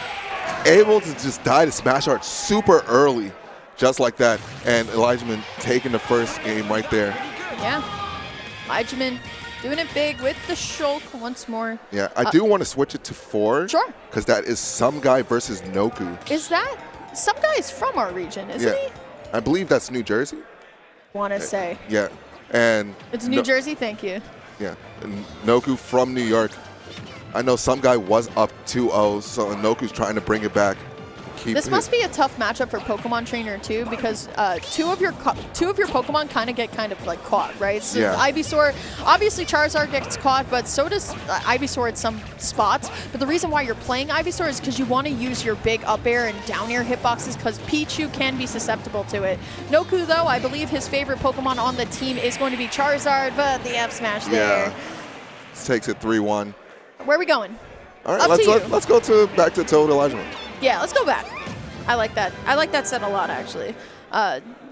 able to just die to Smash Art super early, just like that. And Elijahman taking the first game right there. Yeah, Elijahman doing it big with the Shulk once more. Yeah, I do want to switch it to 4. Sure. Because that is Some Guy versus Noku. Is that? Some guy is from our region, isn't he? I believe that's New Jersey. Want to say. Yeah, and it's New Jersey, thank you. Yeah, and Noku from New York. I know Some Guy was up 2-0, so Noku's trying to bring it back. This must be a tough matchup for Pokemon Trainer too, because two of your Pokemon kind of like caught, right? So Ivysaur, obviously Charizard gets caught, but so does Ivysaur at some spots. But the reason why you're playing Ivysaur is because you want to use your big up air and down air hitboxes, because Pichu can be susceptible to it. Noku, though, I believe his favorite Pokemon on the team is going to be Charizard, but the F smash there. Yeah, takes it 3-1. Where are we going? All right, let's go back to Toad Elijahman. Yeah, let's go back. I like that. I like that set a lot, actually.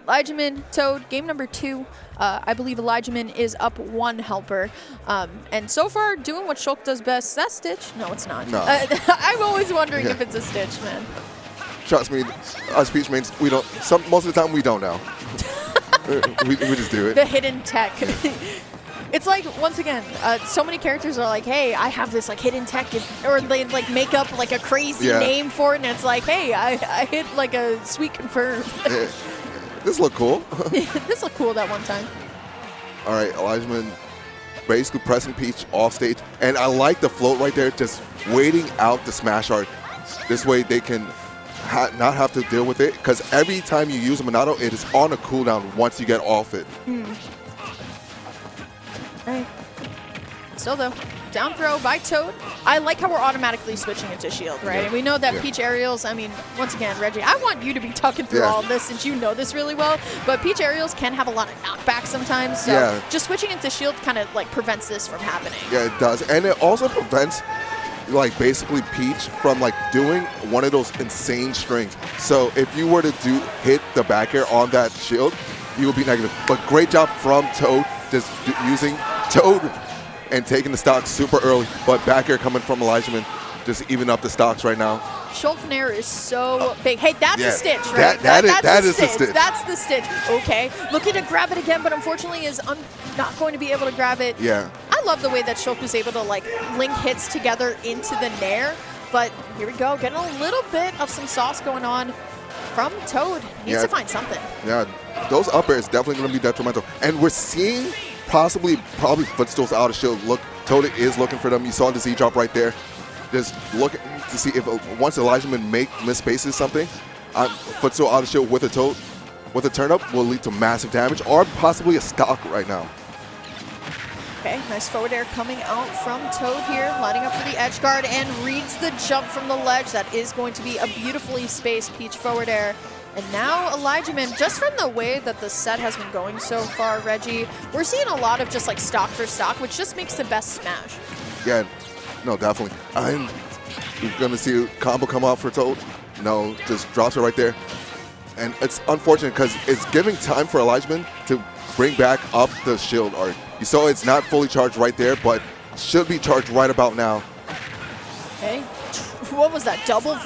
Elijahman, Toad, game number 2. I believe Elijahman is up 1 helper. And so far, doing what Shulk does best. Is that Stitch? No, it's not. No. I'm always wondering if it's a Stitch, man. Trust me, us Peach mains, we don't. Most of the time, we don't know. we just do it. The hidden tech. It's like, once again, so many characters are like, hey, I have this like hidden tech, or they like make up like a crazy name for it, and it's like, hey, I hit like a sweet confirm. This looked cool. This looked cool that one time. All right, Elijahman basically pressing Peach off stage, and I like the float right there, just waiting out the Smash Art. This way they can not have to deal with it, because every time you use a Monado, it is on a cooldown once you get off it. Right. Still though, down throw by Toad. I like how we're automatically switching into shield, right? And we know that Peach aerials, I mean, once again, Reggie, I want you to be talking through all of this since you know this really well, but Peach aerials can have a lot of knockback sometimes, so just switching into shield kind of like prevents this from happening. Yeah, it does. And it also prevents like basically Peach from like doing one of those insane strings. So if you were to hit the back air on that shield, you will be negative. But great job from Toad, just using Toad and taking the stocks super early, but back air coming from Elijahman, just even up the stocks right now. Shulk Nair is so big. Hey, that's a Stitch, right? That is the Stitch. That's the Stitch. Okay, looking to grab it again, but unfortunately is not going to be able to grab it. Yeah. I love the way that Shulk was able to like link hits together into the Nair, but here we go, getting a little bit of some sauce going on from Toad. Needs to find something. Yeah, those up airs definitely going to be detrimental. And we're seeing probably footstools out of shield. Look, Toad is looking for them. You saw the Z drop right there. Just looking to see if once Elijahman miss spaces something, footstool out of shield with a Toad, with a turn up will lead to massive damage or possibly a stock right now. Okay, nice forward air coming out from Toad here, lining up for the edge guard and reads the jump from the ledge. That is going to be a beautifully spaced Peach forward air. And now Elijahman, just from the way that the set has been going so far, Reggie, we're seeing a lot of just like stock for stock, which just makes the best smash. Yeah, no, definitely. I'm going to see a combo come out for Toad. No, just drops it right there. And it's unfortunate because it's giving time for Elijahman to bring back up the shield art. You saw it's not fully charged right there, but should be charged right about now. Okay. What was that? Double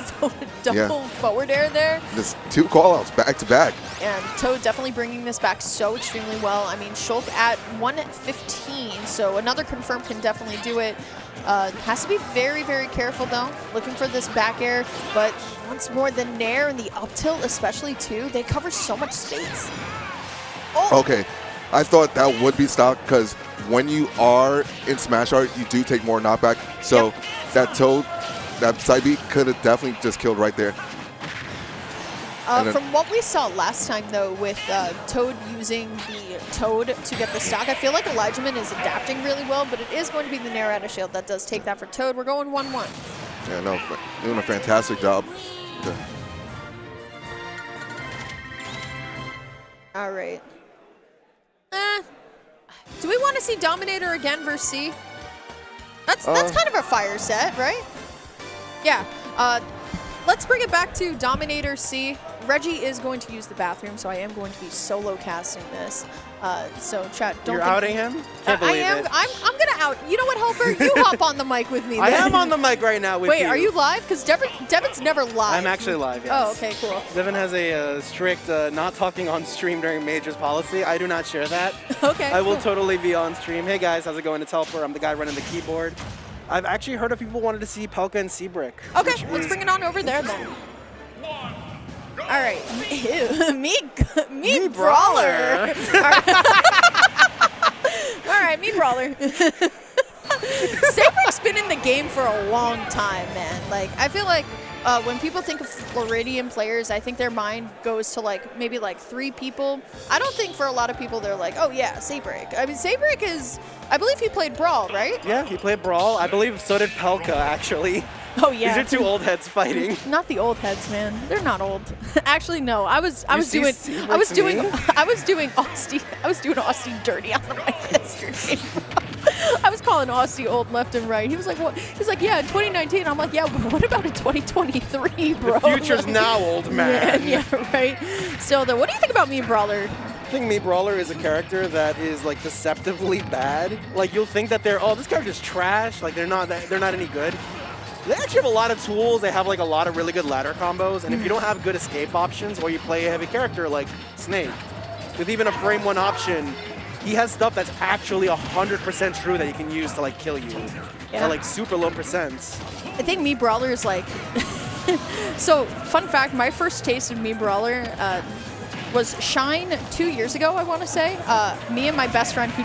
forward air there? Just 2 callouts back to back. And Toad definitely bringing this back so extremely well. I mean, Shulk at 115, so another confirm can definitely do it. Has to be very, very careful though. Looking for this back air, but once more the Nair and the up tilt especially too, they cover so much space. Okay, I thought that would be stock because when you are in Smash Art, you do take more knockback. So that Toad, that side beat could have definitely just killed right there. From what we saw last time, though, with Toad using the Toad to get the stock, I feel like Elijahman is adapting really well, but it is going to be the Nair out of shield that does take that for Toad. We're going 1-1. Yeah, no, doing a fantastic job. Yeah. All right. Do we want to see Dominator again versus C? That's kind of a fire set, right? Yeah. Let's bring it back to Dominator C. Reggie is going to use the bathroom, so I am going to be solo casting this. So chat, don't. You're outing him? Can't believe it. I'm gonna out. You know what, Helper? You hop on the mic with me. I am on the mic right now with you. Wait, are you live? Because Devin's never live. I'm actually live. Yes. Oh, okay, cool. Devin has a strict not talking on stream during majors policy. I do not share that. Okay. I will totally be on stream. Hey guys, how's it going? It's Helper. I'm the guy running the keyboard. I've actually heard of people wanted to see Pelka and Seabrick. Okay, let's bring it on over there then. All right, me brawler. All right, me brawler. Sabrick's been in the game for a long time, man. Like, I feel like when people think of Floridian players, I think their mind goes to like maybe like 3 people. I don't think for a lot of people they're like, oh yeah, Sabrick. I mean, Sabrick is, I believe he played Brawl, right? Yeah, he played Brawl. I believe so did Pelka, actually. Oh yeah. These are 2 old heads fighting. Not the old heads, man. They're not old. Actually, no. I was doing Austin dirty on the mic yesterday. I was calling Austin old left and right. He was like, "What?" He's like, "Yeah, in 2019." I'm like, "Yeah, but what about in 2023, bro?" The future's now, old man. Yeah, right. So, what do you think about Me Brawler? I think Me Brawler is a character that is like deceptively bad. Like you'll think that this character's trash. Like they're not any good. They actually have a lot of tools. They have like a lot of really good ladder combos. And if you don't have good escape options, or you play a heavy character like Snake, with even a frame 1 option, he has stuff that's actually 100% true that he can use to like kill you at like super low percents. I think Me Brawler is like. So, fun fact: my first taste of Me Brawler was Shine 2 years ago. I want to say. Me and my best friend who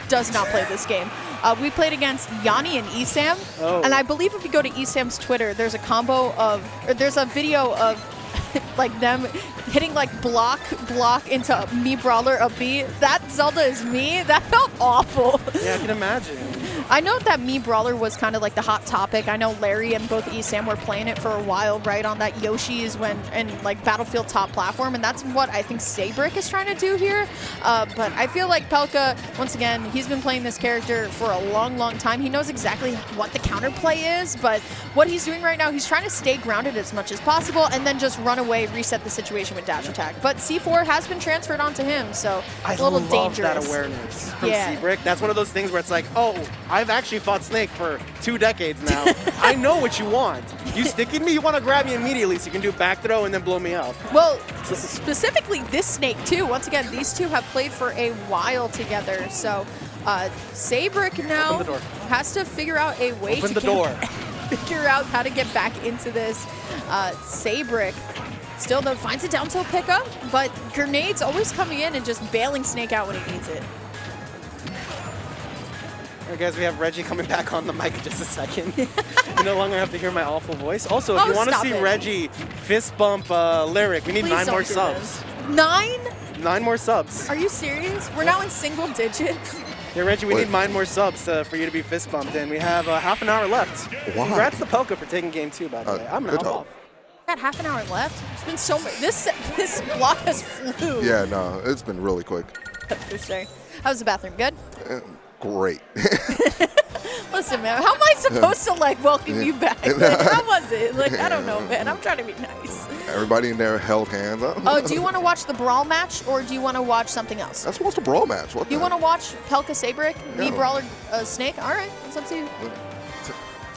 does not play this game. We played against Yanni and Esam, and I believe if you go to Esam's Twitter, there's a video of like them hitting like block into Me Brawler up B. That Zelda is me. That felt awful. Yeah, I can imagine. I know that Me Brawler was kind of like the hot topic. I know Larry and both Esam were playing it for a while, right, on that Yoshi's and like Battlefield top platform, and that's what I think Sabrick is trying to do here. But I feel like Pelka, once again, he's been playing this character for a long, long time. He knows exactly what the counterplay is, but what he's doing right now, he's trying to stay grounded as much as possible and then just run away, reset the situation with dash attack. But C4 has been transferred onto him, so it's a little dangerous. I love that awareness from Seabrick. That's one of those things where it's like, oh, I've actually fought Snake for 2 decades now. I know what you want. You sticking me, you want to grab me immediately so you can do back throw and then blow me up. Well, specifically this Snake too. Once again, these 2 have played for a while together. So Sabrick now has to figure out a way to figure out how to get back into this. Sabrick still though finds a down tilt pickup, but Grenades always coming in and just bailing Snake out when he needs it. All right, guys, we have Reggie coming back on the mic in just a second. You no longer have to hear my awful voice. Also, if you want to see Reggie fist bump Lyric, we need 9 more subs. 9? 9 more subs. Are you serious? We're now in single digits. Yeah, Reggie, we need 9 more subs for you to be fist bumped, and we have half an hour left. Wow. Congrats to Pelka for taking game 2, by the way. I'm gonna hop off. Got half an hour left. It's been so much. This block has flew. Yeah, no, it's been really quick. For sure. How's the bathroom? Good? Great. Listen, man, how am I supposed to like welcome you back? Like, how was it? Like, I don't know, man. I'm trying to be nice. Everybody in there held hands up. Oh, do you want to watch the Brawl match or do you want to watch something else? Let's watch the Brawl match. What? Do you want to watch Pelka Sabrick, Yeah. Me Brawler Snake? All right, that's up to you.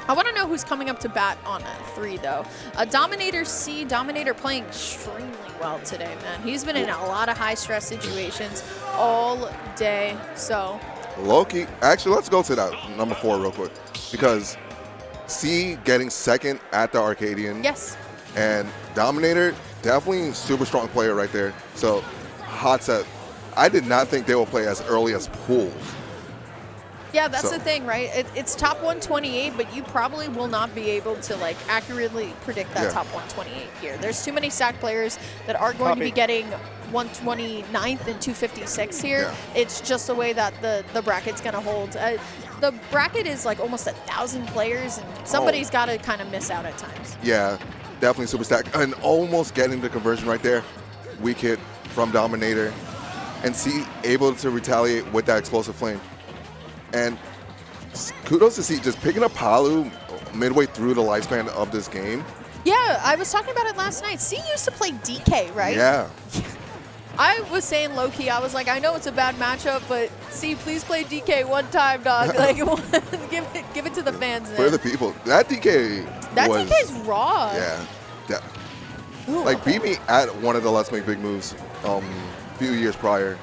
I want to know who's coming up to bat on 3, though. Dominator C. Dominator playing extremely well today, man. He's been in a lot of high-stress situations all day, so... Loki. Actually, let's go to that number 4 real quick. Because C getting second at the Arcadian. Yes. And Dominator, definitely super strong player right there. So, hot set. I did not think they will play as early as pools. Yeah, that's So- the thing, right? It's top 128, but you probably will not be able to like accurately predict that Yeah. top 128 here. There's too many stack players that are going to be getting 129th and 256 here. Yeah. It's just the way that the bracket's going to hold. The bracket is like almost 1,000 players, and somebody's got to kind of miss out at times. Yeah, definitely super stack. And almost getting the conversion right there. Weak hit from Dominator. And C able to retaliate with that explosive flame. And kudos to C just picking up Palu midway through the lifespan of this game. Yeah, I was talking about it last night. C used to play DK, right? Yeah. I was saying low-key, I was like, I know it's a bad matchup, but C, please play DK one time, dog. Like, give it to the fans, man. For the people. That DK That was, DK's raw. Yeah. That, Ooh, like, okay. beat me at one of the Let's Make Big Moves a few years prior.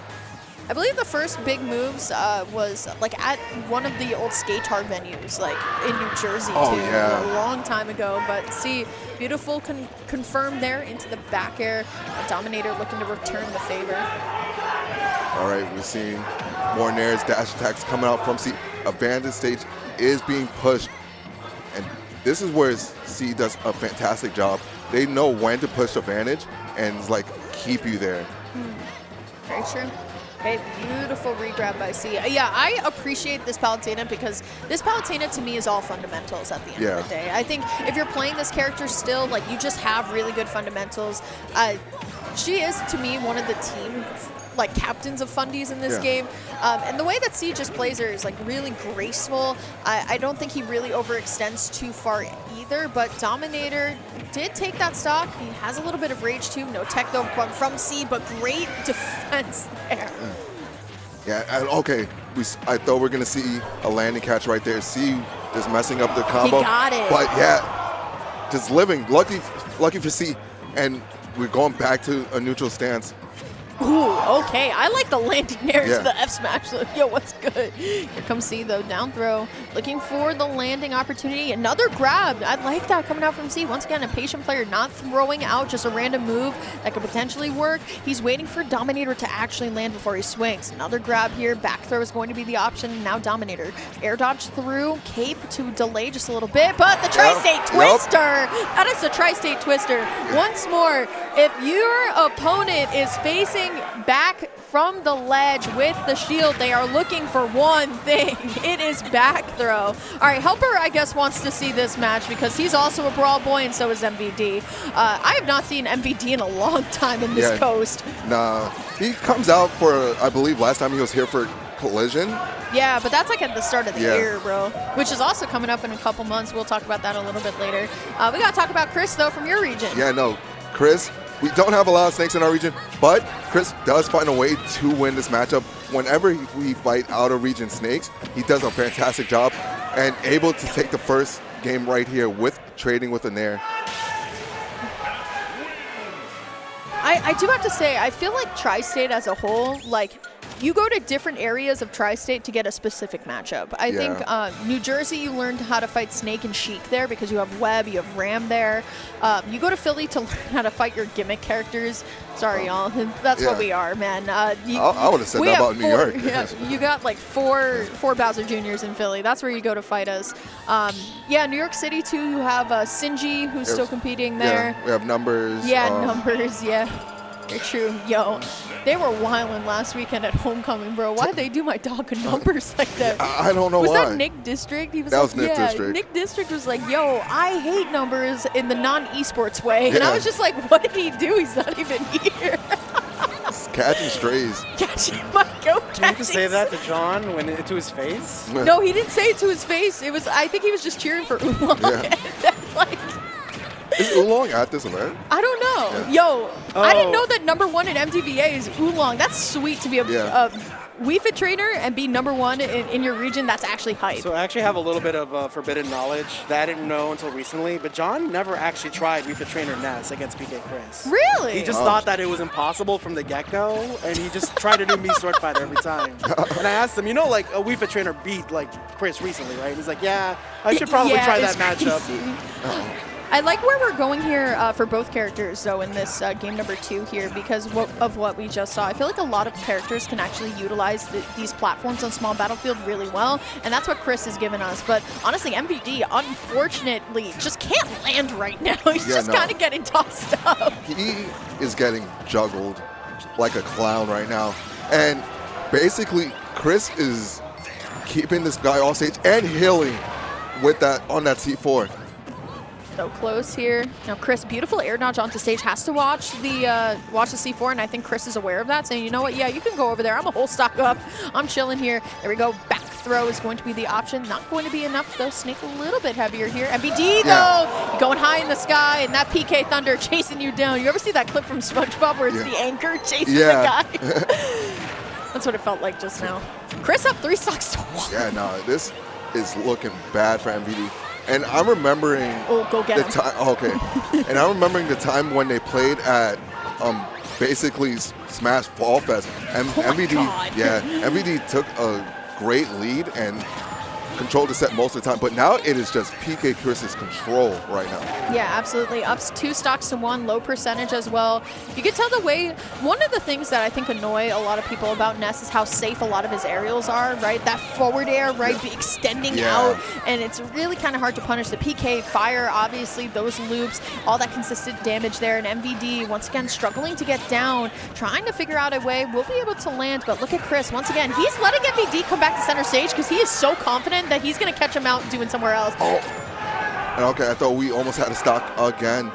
I believe the first big moves was like at one of the old skate hard venues, like in New Jersey Oh, too, yeah. a long time ago. But see, beautiful confirmed there into the back air. Dominator looking to return the favor. All right, we're seeing more Nair's dash attacks coming out from C. Advantage stage is being pushed. And this is where C does a fantastic job. They know when to push advantage and like keep you there. Very true. Okay, beautiful regrab by C. Yeah, I appreciate this Palutena because this Palutena to me is all fundamentals at the end of the day. I think if you're playing this character still, like you just have really good fundamentals. She is to me one of the team like captains of fundies in this game. And the way that C just plays her is like really graceful. I don't think he really overextends too far either, but Dominator did take that stock. He has a little bit of rage too. No tech though from C, but great defense there. Yeah, and okay. I thought we were going to see a landing catch right there. C just messing up the combo. He got it. But yeah, just living. Lucky for C. And we're going back to a neutral stance. Ooh, okay. I like the landing there Yeah. to the F smash. Yo, what's good? Here comes C though, down throw. Looking for the landing opportunity. Another grab. I like that coming out from C. Once again, a patient player not throwing out just a random move that could potentially work. He's waiting for Dominator to actually land before he swings. Another grab here. Back throw is going to be the option. Now Dominator. Air dodge through. Cape to delay just a little bit. But the Tri-State Twister. That is the Tri-State Twister. Once more, if your opponent is facing back from the ledge with the shield, they are looking for one thing. It is back throw. All right, Helper, I guess, wants to see this match because he's also a brawl boy and so is MVD. I have not seen MVD in a long time in this coast. Nah, he comes out for, I believe last time he was here for Collision. Yeah, but that's like at the start of the year, bro, which is also coming up in a couple months. We'll talk about that a little bit later. We got to talk about Chris, though, from your region. Yeah, no, Chris, we don't have a lot of snakes in our region, but Chris does find a way to win this matchup. Whenever we fight out-of-region snakes, he does a fantastic job and able to take the first game right here with trading with a Nair. I do have to say, I feel like Tri-State as a whole, like, you go to different areas of Tri-State to get a specific matchup. I think New Jersey, you learned how to fight Snake and Sheik there because you have Web, you have Ram there. You go to Philly to learn how to fight your gimmick characters. Sorry, y'all. That's what we are, man. I would have said that about New York. Yeah, you got like four Bowser Juniors in Philly. That's where you go to fight us. Yeah, New York City, too, you have Sinji, who's still competing there. Yeah, we have Numbers. Yeah, Numbers, yeah. Very true. Yo, they were wilding last weekend at Homecoming, bro. Why'd they do my dog Numbers like that? I don't know why. Was that Nick District? He was that like, was Nick District. Nick District was like, yo, I hate Numbers in the non-esports way. And I was just like, what did he do? He's not even here. Catching strays. Catching my goat. Can you just say that to John to his face? No, he didn't say it to his face. It was. I think he was just cheering for Oolong. Yeah. Like, is Oolong at this event? I don't know. Yo, I didn't know that #1 in MTVA is Oolong. That's sweet to be a Wii Fit trainer and be #1 in your region. That's actually hype. So I actually have a little bit of forbidden knowledge that I didn't know until recently, but John never actually tried Wii Fit trainer Ness against PK Chris. Really? He just thought that it was impossible from the get-go, and he just tried to do me sword fighter every time. And I asked him, you know, like a Wii Fit trainer beat like Chris recently, right? And he's like, yeah, I should probably try that matchup. I like where we're going here for both characters, though, in this game number 2 here, because of what we just saw. I feel like a lot of characters can actually utilize these platforms on small battlefield really well, and that's what Chris has given us. But honestly, MVD, unfortunately, just can't land right now. He's just kind of getting tossed up. He is getting juggled like a clown right now. And basically, Chris is keeping this guy off stage and healing with that on that C4. So close here. Now Chris, beautiful air dodge onto stage, has to watch the C4, and I think Chris is aware of that, saying, you know what, yeah, you can go over there. I'm a whole stock up. I'm chilling here. There we go. Back throw is going to be the option. Not going to be enough, though. Snake a little bit heavier here. MBD, though, going high in the sky, and that PK Thunder chasing you down. You ever see that clip from SpongeBob where it's the anchor chasing the guy? That's what it felt like just now. Chris up 3 stocks to 1. Yeah, no, this is looking bad for MVD. And I'm remembering go get the time. Okay, and I'm remembering the time when they played at basically Smash Fall Fest, and MVD took a great lead and controlled the set most of the time. But now it is just PK Chris's control right now. Yeah, absolutely. Ups 2 stocks to 1, low percentage as well. You can tell the way, one of the things that I think annoy a lot of people about Ness is how safe a lot of his aerials are, right? That forward air, right, extending out, and it's really kind of hard to punish. The PK, fire, obviously, those loops, all that consistent damage there, and MVD, once again, struggling to get down, trying to figure out a way. We'll be able to land, but look at Chris. Once again, he's letting MVD come back to center stage because he is so confident that he's going to catch him out doing somewhere else. And okay, I thought we almost had a stock again.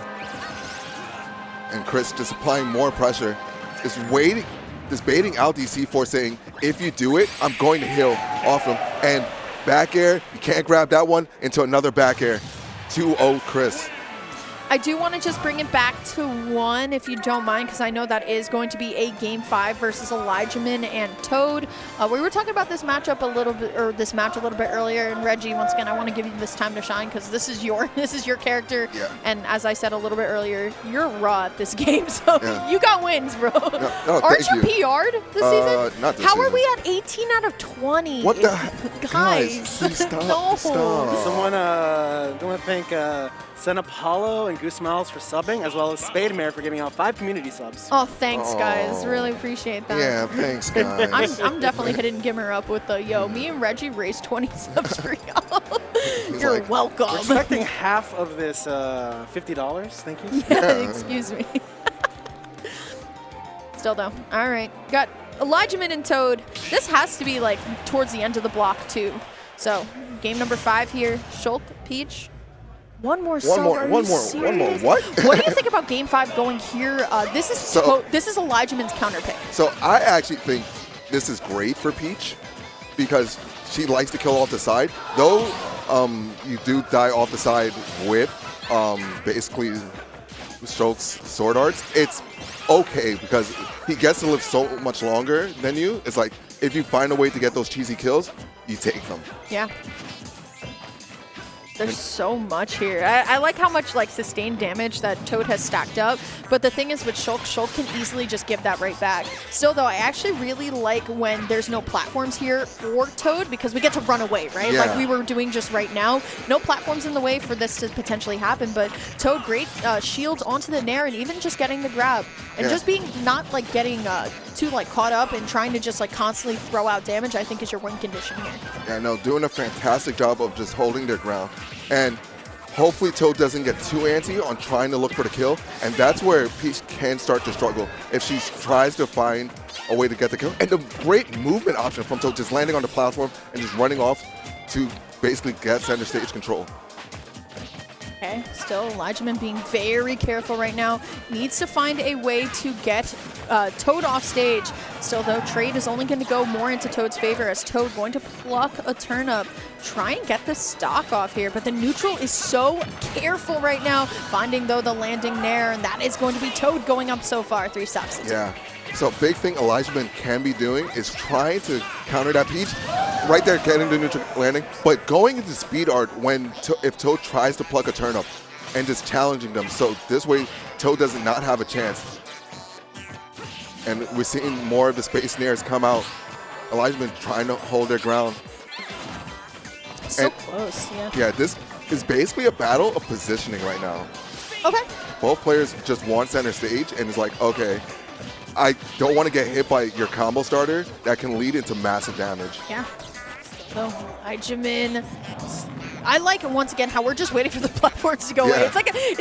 And Chris just applying more pressure. Just waiting, just baiting out these C4, saying, if you do it, I'm going to heal off him. And back air, you can't grab that one into another back air. 2-0 Chris. I do want to just bring it back to 1, if you don't mind, because I know that is going to be a Game 5 versus Elijahman and Toad. We were talking about this matchup a little bit, or this match a little bit earlier. And Reggie, once again, I want to give you this time to shine because this is your character. Yeah. And as I said a little bit earlier, you're raw at this game, so you got wins, bro. Aren't you PR'd this season? Not this How season. are we at 18 out of 20? What the heck? Guys, please stop. no. Stop. Someone, don't want to thank Sen Apollo and Goose Miles for subbing, as well as Spade Mare for giving out 5 community subs. Oh, thanks, guys. Really appreciate that. Yeah, thanks, guys. I'm definitely hitting Gimmer up with the, yo, me and Reggie raised 20 subs for y'all. You're like, welcome. We're expecting half of this $50. Thank you. Yeah, excuse me. Still though. All right. Got Elijahman and Toad. This has to be like towards the end of the block too. So game number 5 here. Shulk, Peach. One more. One more. What? What do you think about game 5 going here? This is Elijahman's counter pick. So I actually think this is great for Peach because she likes to kill off the side. Though you do die off the side with basically Shulk's sword arts, it's okay because he gets to live so much longer than you. It's like if you find a way to get those cheesy kills, you take them. Yeah. There's so much here. I like how much like sustained damage that Toad has stacked up, but the thing is with Shulk can easily just give that right back. Still though, I actually really like when there's no platforms here for Toad because we get to run away, right? Yeah. Like we were doing just right now. No platforms in the way for this to potentially happen, but Toad, great shields onto the Nair and even just getting the grab. And just being not like getting too like caught up and trying to just like constantly throw out damage, I think is your win condition here. Yeah, no, doing a fantastic job of just holding their ground. And hopefully Toad doesn't get too antsy on trying to look for the kill. And that's where Peach can start to struggle if she tries to find a way to get the kill. And the great movement option from Toad, just landing on the platform and just running off to basically get center stage control. Okay, still Elijahman being very careful right now. Needs to find a way to get Toad off stage. Still though, trade is only going to go more into Toad's favor as Toad going to pluck a turnip. Try and get the stock off here, but the neutral is so careful right now. Finding though the landing Nair, and that is going to be Toad going up so far, 3 stocks. Yeah. So a big thing Elijahman can be doing is trying to counter that Peach. Right there, getting the neutral landing, but going into speed art when if Toad tries to pluck a turnip and just challenging them. So this way, Toad does not have a chance. And we're seeing more of the space Nairs come out. Elijahman trying to hold their ground. So close, yeah. Yeah, this is basically a battle of positioning right now. Okay. Both players just want center stage and it's like, okay, I don't want to get hit by your combo starter that can lead into massive damage. Yeah. So, Jimin. I like, once again, how we're just waiting for the platforms to go away. It's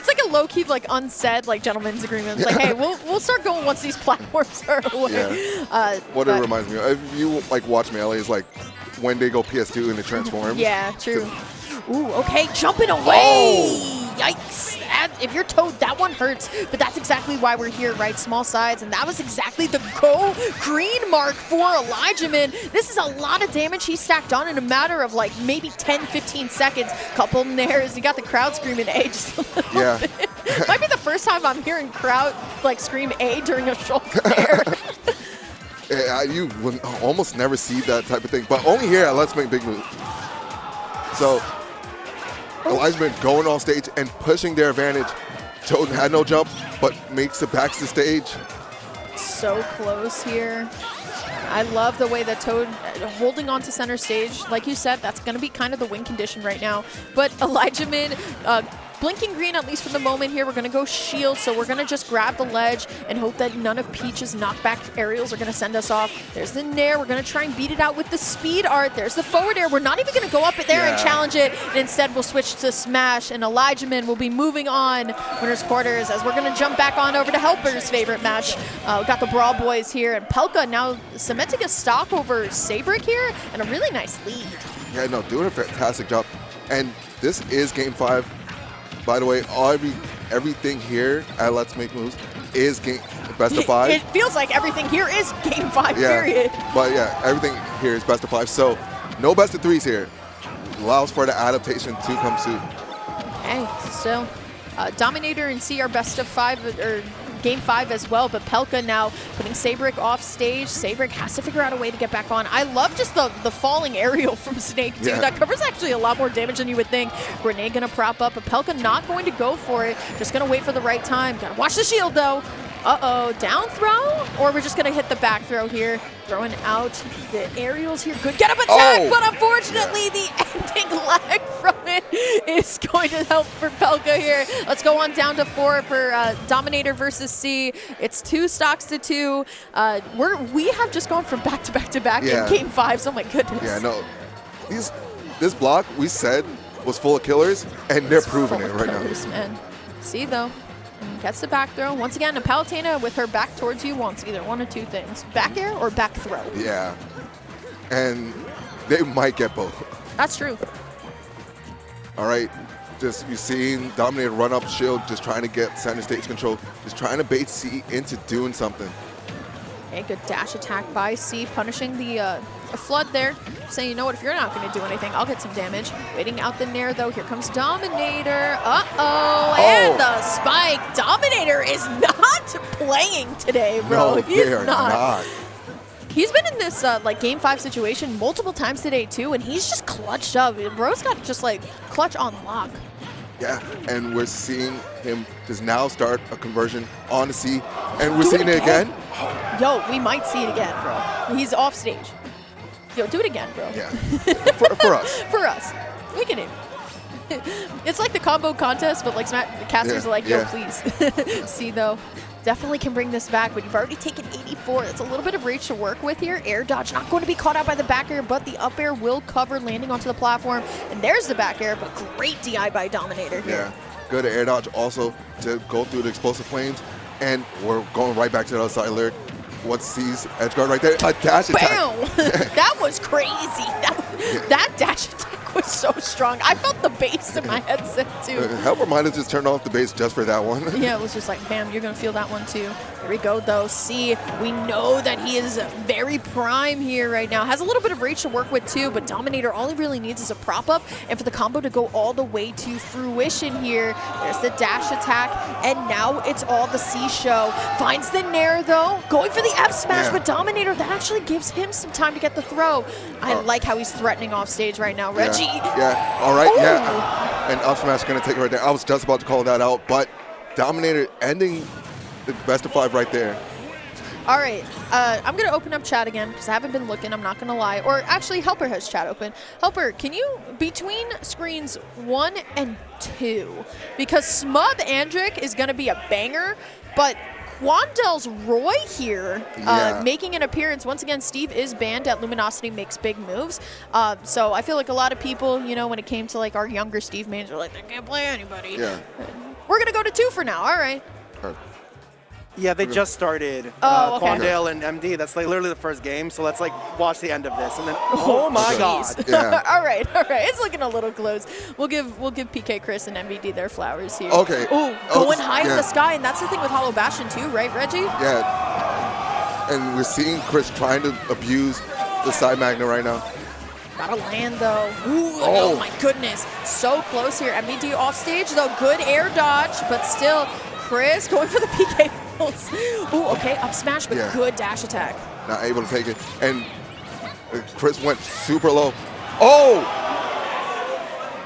like a low-key, like, unsaid, like, gentleman's agreement. It's like, hey, we'll start going once these platforms are away. Yeah. What it reminds me of, if you, like, watch Melee, is like when they go PS2 and it transforms. Yeah, true. Ooh, okay, jumping away. Oh. Yikes. If you're Toad, that one hurts. But that's exactly why we're here, right? Small sides. And that was exactly the go green mark for Elijahman. This is a lot of damage he stacked on in a matter of like maybe 10, 15 seconds. Couple nairs. You got the crowd screaming A just a little bit. Might be the first time I'm hearing crowd like scream A during a shoulder nair. You would almost never see that type of thing. But only here at Let's Make Big Moves. So Elijahman going off stage and pushing their advantage. Toad had no jump, but makes it back to the stage. So close here. I love the way that Toad holding on to center stage. Like you said, that's going to be kind of the win condition right now. But Elijahman blinking green, at least for the moment here. We're going to go shield, so we're going to just grab the ledge and hope that none of Peach's knockback aerials are going to send us off. There's the nair. We're going to try and beat it out with the speed art. There's the forward air. We're not even going to go up there and challenge it. And instead, we'll switch to smash, and Elijahman will be moving on winners quarters as we're going to jump back on over to Helper's favorite match. We got the Brawl Boys here, and Pelka now cementing a stock over Sabrick here, and a really nice lead. Yeah, no, doing a fantastic job. And this is Game 5. By the way, everything here at Let's Make Moves is best of 5. It feels like everything here is Game 5, period. But yeah, everything here is best of 5. So no best of 3s here. Allows for the adaptation to come soon. Okay, so Dominator and C are best of 5, or Game 5 as well, but Pelka now putting Sabrick off stage. Sabrick has to figure out a way to get back on. I love just the falling aerial from Snake, too. That covers actually a lot more damage than you would think. Grenade gonna prop up, but Pelka not going to go for it. Just gonna wait for the right time. Gotta watch the shield, though. Uh-oh, down throw? Or we're just gonna hit the back throw here. Throwing out the aerials here. Good get up attack, but unfortunately the ending lag from it is going to help for Pelka here. Let's go on down to 4 for Dominator versus C. It's 2 stocks to 2. We have just gone from back to back to back in Game 5, so my goodness. Yeah, no. This block we said was full of killers, and they're proving it right now. Man. C though. Gets the back throw. Once again, a Palutena with her back towards you wants either one of 2 things. Back air or back throw. Yeah. And they might get both. That's true. All right. Just you seeing Dominator run up shield, just trying to get center stage control, just trying to bait C into doing something. Okay, good dash attack by C, punishing the flood there. Saying, you know what, if you're not going to do anything, I'll get some damage. Waiting out the nair, though. Here comes Dominator. Uh-oh, and the spike. Dominator is not playing today, bro. No, He's they are not. He's been in this like Game 5 situation multiple times today, too, and he's just clutched up. Bro's got just like clutch on lock. Yeah, and we're seeing him just now start a conversion on the C, and we're seeing it again. Yo, we might see it again, bro. He's off stage. Yo, do it again, bro. Yeah, for us. For us. We can do. It's like the combo contest, but like casters are like, yo, please. See, though, definitely can bring this back, but you've already taken 84. That's a little bit of reach to work with here. Air dodge not going to be caught out by the back air, but the up air will cover, landing onto the platform. And there's the back air, but great DI by Dominator here. Yeah, good air dodge also to go through the explosive flames. And we're going right back to the other side alert. What's C's edge guard right there? A dash attack. Bam! That was crazy. That dash attack was so strong. I felt the bass in my headset too. Helper might have just turned off the bass just for that one. Yeah, it was just like, bam, you're going to feel that one too. Here we go though. C, we know that he is very prime here right now. Has a little bit of reach to work with too, but Dominator, all he really needs is a prop up and for the combo to go all the way to fruition here. There's the dash attack, and now it's all the C show. Finds the nair though, going for the F smash, but Dominator, that actually gives him some time to get the throw. I like how he's threatening off stage right now. Reggie. Yeah, all right, and up smash going to take it right there. I was just about to call that out, but Dominator ending the best of 5 right there. All right, I'm going to open up chat again because I haven't been looking, I'm not going to lie. Or actually, Helper has chat open. Helper, can you, between screens 1 and 2, because Smub Andric is going to be a banger, but Quandel's Roy here making an appearance. Once again, Steve is banned at Luminosity, makes big moves. So I feel like a lot of people, you know, when it came to like our younger Steve mains, were like, they can't play anybody. Yeah. We're going to go to 2 for now. All right. Yeah, they just started Okay. Quandale and MD. That's like literally the first game. So let's like watch the end of this, and then oh my god! Yeah. all right. It's looking a little close. We'll give PK Chris and MVD their flowers here. Okay. Ooh, going high in the sky, and that's the thing with Hollow Bastion too, right, Reggie? Yeah. And we're seeing Chris trying to abuse the side magnet right now. Gotta land though. Ooh, oh my goodness, so close here. MVD off stage though, good air dodge, but still, Chris going for the PK. Ooh, okay, up smash, but good dash attack. Not able to take it. And Chris went super low. Oh!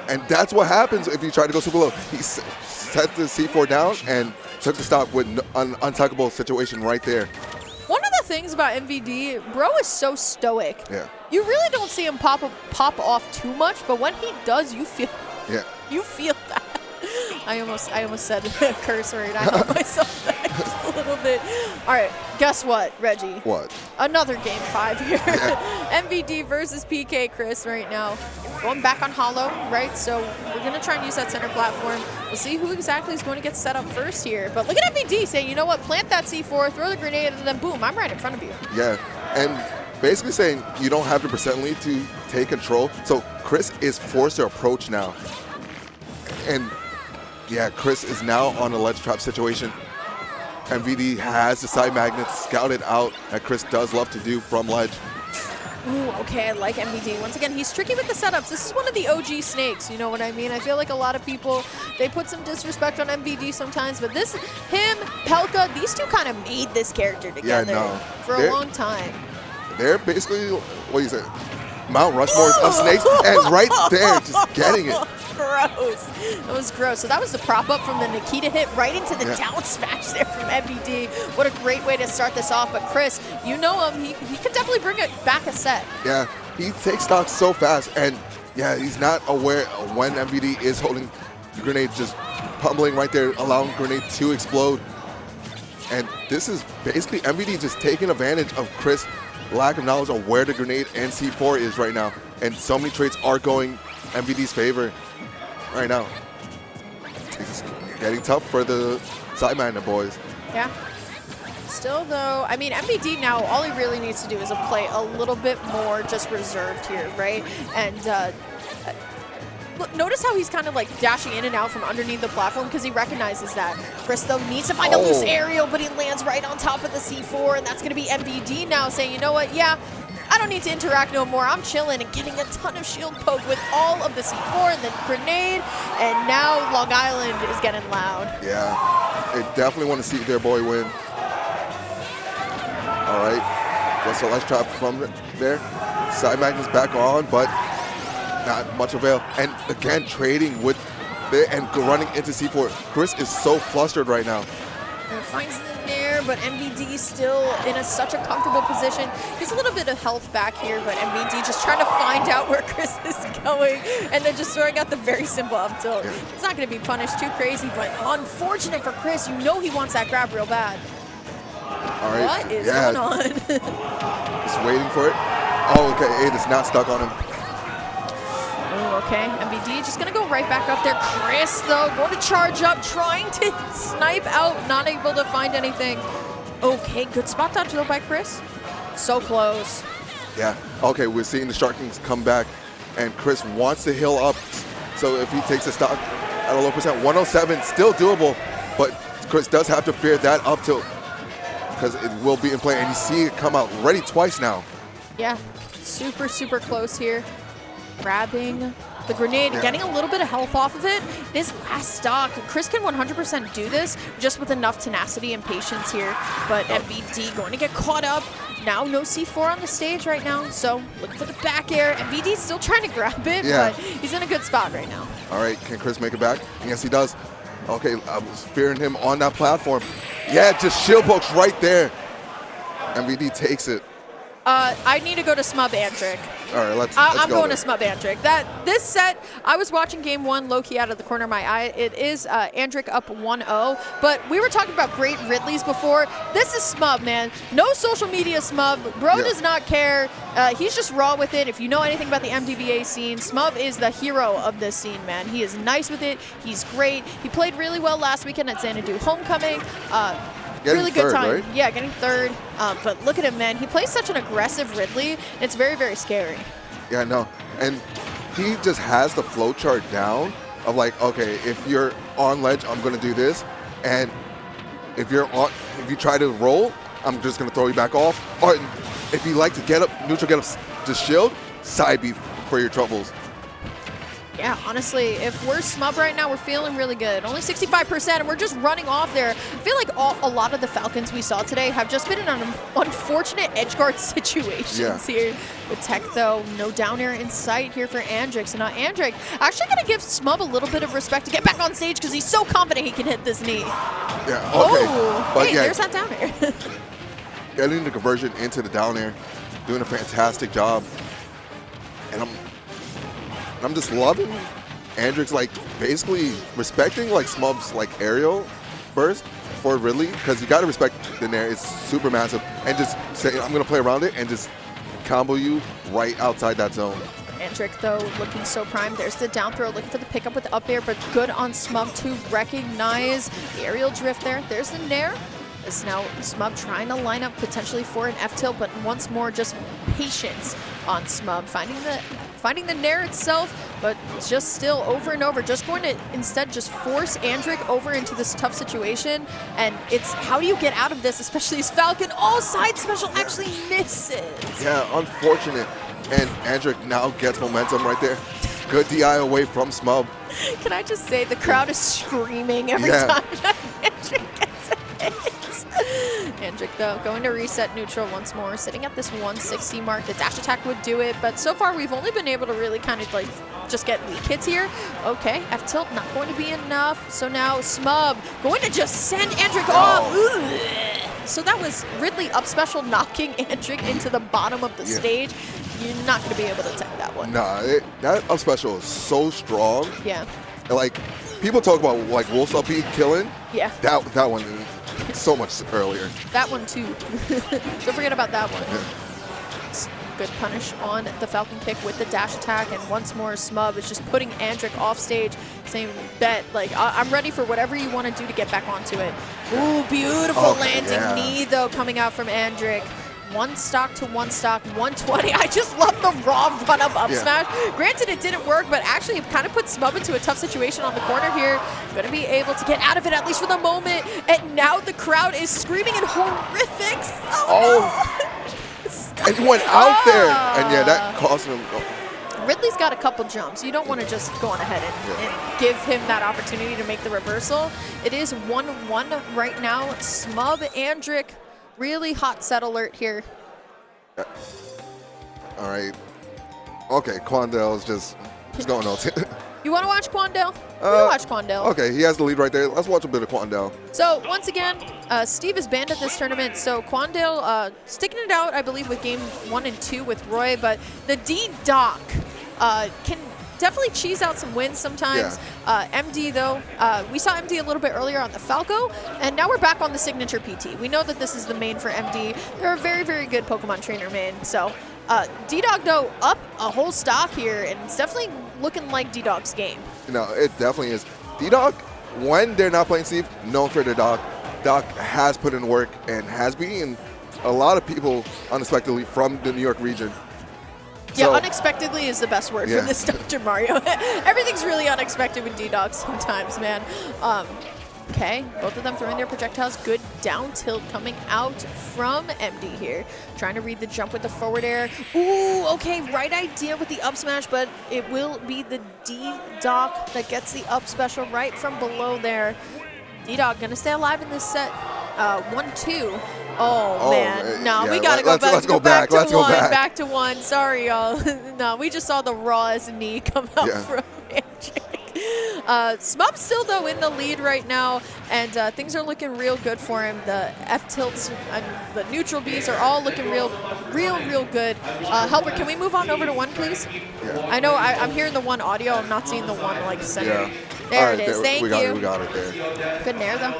And that's what happens if you try to go super low. He set the C4 down and took the stock with an untuckable situation right there. One of the things about MVD, bro is so stoic. Yeah. You really don't see him pop off too much, but when he does, you feel that. I almost said a curse word. I helped myself back just a little bit. All right, guess what, Reggie? What? Another game 5 here. MVD versus PK Chris right now. Going back on Hollow, right? So we're going to try and use that center platform. We'll see who exactly is going to get set up first here. But look at MVD saying, you know what, plant that C4, throw the grenade, and then boom, I'm right in front of you. Yeah, and basically saying you don't have the percent lead to take control. So Chris is forced to approach now. And yeah, Chris is now on a ledge trap situation. MVD has the side magnet scouted out that Chris does love to do from ledge. Ooh, okay, I like MVD. Once again, he's tricky with the setups. This is one of the OG snakes, you know what I mean? I feel like a lot of people, they put some disrespect on MVD sometimes, but this, him, Pelka, these two kind of made this character together for a long time. They're basically, what do you say, Mount Rushmore of snakes, and right there, just getting it. Gross. That was gross. So that was the prop up from the Nikita hit right into the down smash there from MVD. What a great way to start this off. But Chris, you know him. He could definitely bring it back a set. Yeah, he takes stock so fast. And yeah, he's not aware when MVD is holding the grenade, just pummeling right there, allowing the grenade to explode. And this is basically MVD just taking advantage of Chris' lack of knowledge of where the grenade and C4 is right now. And so many traits are going MVD's favor right now. It's getting tough for the side magnet boys. Yeah. Still though, I mean, MVD now, all he really needs to do is play a little bit more just reserved here, right? And look, notice how he's kind of like dashing in and out from underneath the platform because he recognizes that. Chris though needs to find a loose aerial, but he lands right on top of the C4, and that's going to be MVD now saying, you know what, yeah, I don't need to interact no more. I'm chilling and getting a ton of shield poke with all of the C4 and the grenade, and now Long Island is getting loud. Yeah, they definitely want to see their boy win. All right, what's the ledge trap from there? Side magnet's back on, but not much avail. And again, trading with it and running into C4. Chris is so flustered right now. And finds it in there, but MVD still in such a comfortable position. He's a little bit of health back here, but MVD just trying to find out where Chris is going and then just throwing out the very simple up tilt. He's not going to be punished too crazy, but unfortunate for Chris. You know he wants that grab real bad. All right. What is going on? Just waiting for it. Oh, okay. It is not stuck on him. Oh, okay. MVD just going to go right back up there. Chris, though, going to charge up, trying to snipe out, not able to find anything. Okay, good spot dodge, though, by Chris. So close. Yeah. Okay, we're seeing the Shark Kings come back, and Chris wants to heal up. So if he takes a stock at a low percent, 107, still doable, but Chris does have to fear that up tilt because it will be in play, and you see it come out ready twice now. Yeah, super, super close here. Grabbing the grenade, getting a little bit of health off of it. His last stock. Chris can 100% do this just with enough tenacity and patience here. But MVD going to get caught up. Now no C4 on the stage right now. So looking for the back air. MVD still trying to grab it, but he's in a good spot right now. All right, can Chris make it back? Yes, he does. Okay, I was fearing him on that platform. Yeah, just shield pokes right there. MVD takes it. I need to go to Smub Andric. All right, let's I'm go going there. to Smub Andric. This set, I was watching game one low-key out of the corner of my eye. It is Andric up 1-0, but we were talking about great Ridleys before. This is Smub, man. No social media Smub. Bro does not care. He's just raw with it. If you know anything about the MDBA scene, Smub is the hero of this scene, man. He is nice with it. He's great. He played really well last weekend at Xanadu Homecoming. Really good time. Right? Yeah, getting third. But look at him, man. He plays such an aggressive Ridley. It's very, very scary. Yeah, no. And he just has the flow chart down of like, okay, if you're on ledge, I'm going to do this. And if you try to roll, I'm just going to throw you back off. Or if you like to get up, neutral get up, just shield, side B for your troubles. Yeah, honestly, if we're Smub right now, we're feeling really good. Only 65%, and we're just running off there. I feel like a lot of the Falcons we saw today have just been in an unfortunate edgeguard situations here. With Tech, though, no down air in sight here for Andric. So now Andric actually going to give Smub a little bit of respect to get back on stage because he's so confident he can hit this knee. Yeah, okay. Oh, But hey, yeah, there's that down air. getting the conversion into the down air, doing a fantastic job. And I'm just loving Andric's like basically respecting like Smub's like aerial burst for Ridley, because you got to respect the Nair. It's super massive, and just say I'm gonna play around it and just combo you right outside that zone. Andric, though, looking so primed. There's the down throw, looking for the pickup with up air, but good on Smub to recognize the aerial drift there. There's the Nair. It's now Smub trying to line up potentially for an F-tilt, but once more just patience on Smub, finding the Nair itself, but just still over and over, just going to instead just force Andric over into this tough situation. And it's how do you get out of this, especially as Falcon, side special actually misses. Yeah, unfortunate. And Andric now gets momentum right there. Good DI away from Smub. Can I just say the crowd is screaming every time Andric gets a hit. Andric, though, going to reset neutral once more, sitting at this 160 mark. The dash attack would do it, but so far we've only been able to really kind of like just get weak hits here. Okay, F-tilt not going to be enough. So now Smub going to just send Andric off. Ugh. So that was Ridley up special knocking Andric into the bottom of the stage. You're not going to be able to take that one. Nah, that up special is so strong. Yeah. Like, people talk about like Wolf's up beat killing. Yeah. That one is so much earlier. That one too. Don't forget about that one. Good punish on the Falcon kick with the dash attack, and once more Smub is just putting Andric off stage, saying, bet, like, I'm ready for whatever you want to do to get back onto it. Ooh, beautiful landing knee, though, coming out from Andric. One stock to one stock, 120. I just love the raw run-up up smash. Granted, it didn't work, but actually it kind of put Smub into a tough situation on the corner here. Going to be able to get out of it, at least for the moment. And now the crowd is screaming in horrific. And he went out there. And yeah, that cost him. Ridley's got a couple jumps. You don't want to just go on ahead and give him that opportunity to make the reversal. It is 1-1 right now. Smub, Andric, really hot set alert here. All right. Okay, Quandale's just going on. You want to watch Quandale? We'll watch Quandale. Okay, he has the lead right there. Let's watch a bit of Quandale. So once again, Steve is banned at this tournament. So Quandale sticking it out, I believe, with game 1 and 2 with Roy. But the D-Doc can definitely cheese out some wins sometimes. MD, though, we saw MD a little bit earlier on the Falco, and now we're back on the signature PT. We know that this is the main for MD. They're a very, very good Pokemon trainer main. So D-Dog, though, up a whole stock here, and it's definitely looking like D-Dog's game. No, it definitely is. D-Dog, when they're not playing Steve, known for their Doc. Doc has put in work and has beaten a lot of people unexpectedly from the New York region. Yeah, unexpectedly is the best word for this, Dr. Mario. Everything's really unexpected with D-Dog sometimes, man. Okay, both of them throwing their projectiles. Good down tilt coming out from MD here. Trying to read the jump with the forward air. Ooh, okay, right idea with the up smash, but it will be the D-Dog that gets the up special right from below there. D-Dog gonna stay alive in this set. 1-2. Oh, man. No, we gotta go back. Let's go back. Let's go back. Back to 1. Sorry, y'all. No, we just saw the rawest knee come out from Andric. Smub's still, though, in the lead right now, and things are looking real good for him. The F-tilts and the neutral Bs are all looking real good. Helper, can we move on over to 1, please? Yeah. I know I'm hearing the 1 audio. I'm not seeing the 1, like, center. Yeah. There All right, it is. Thank you. We got it there. Good nair, though.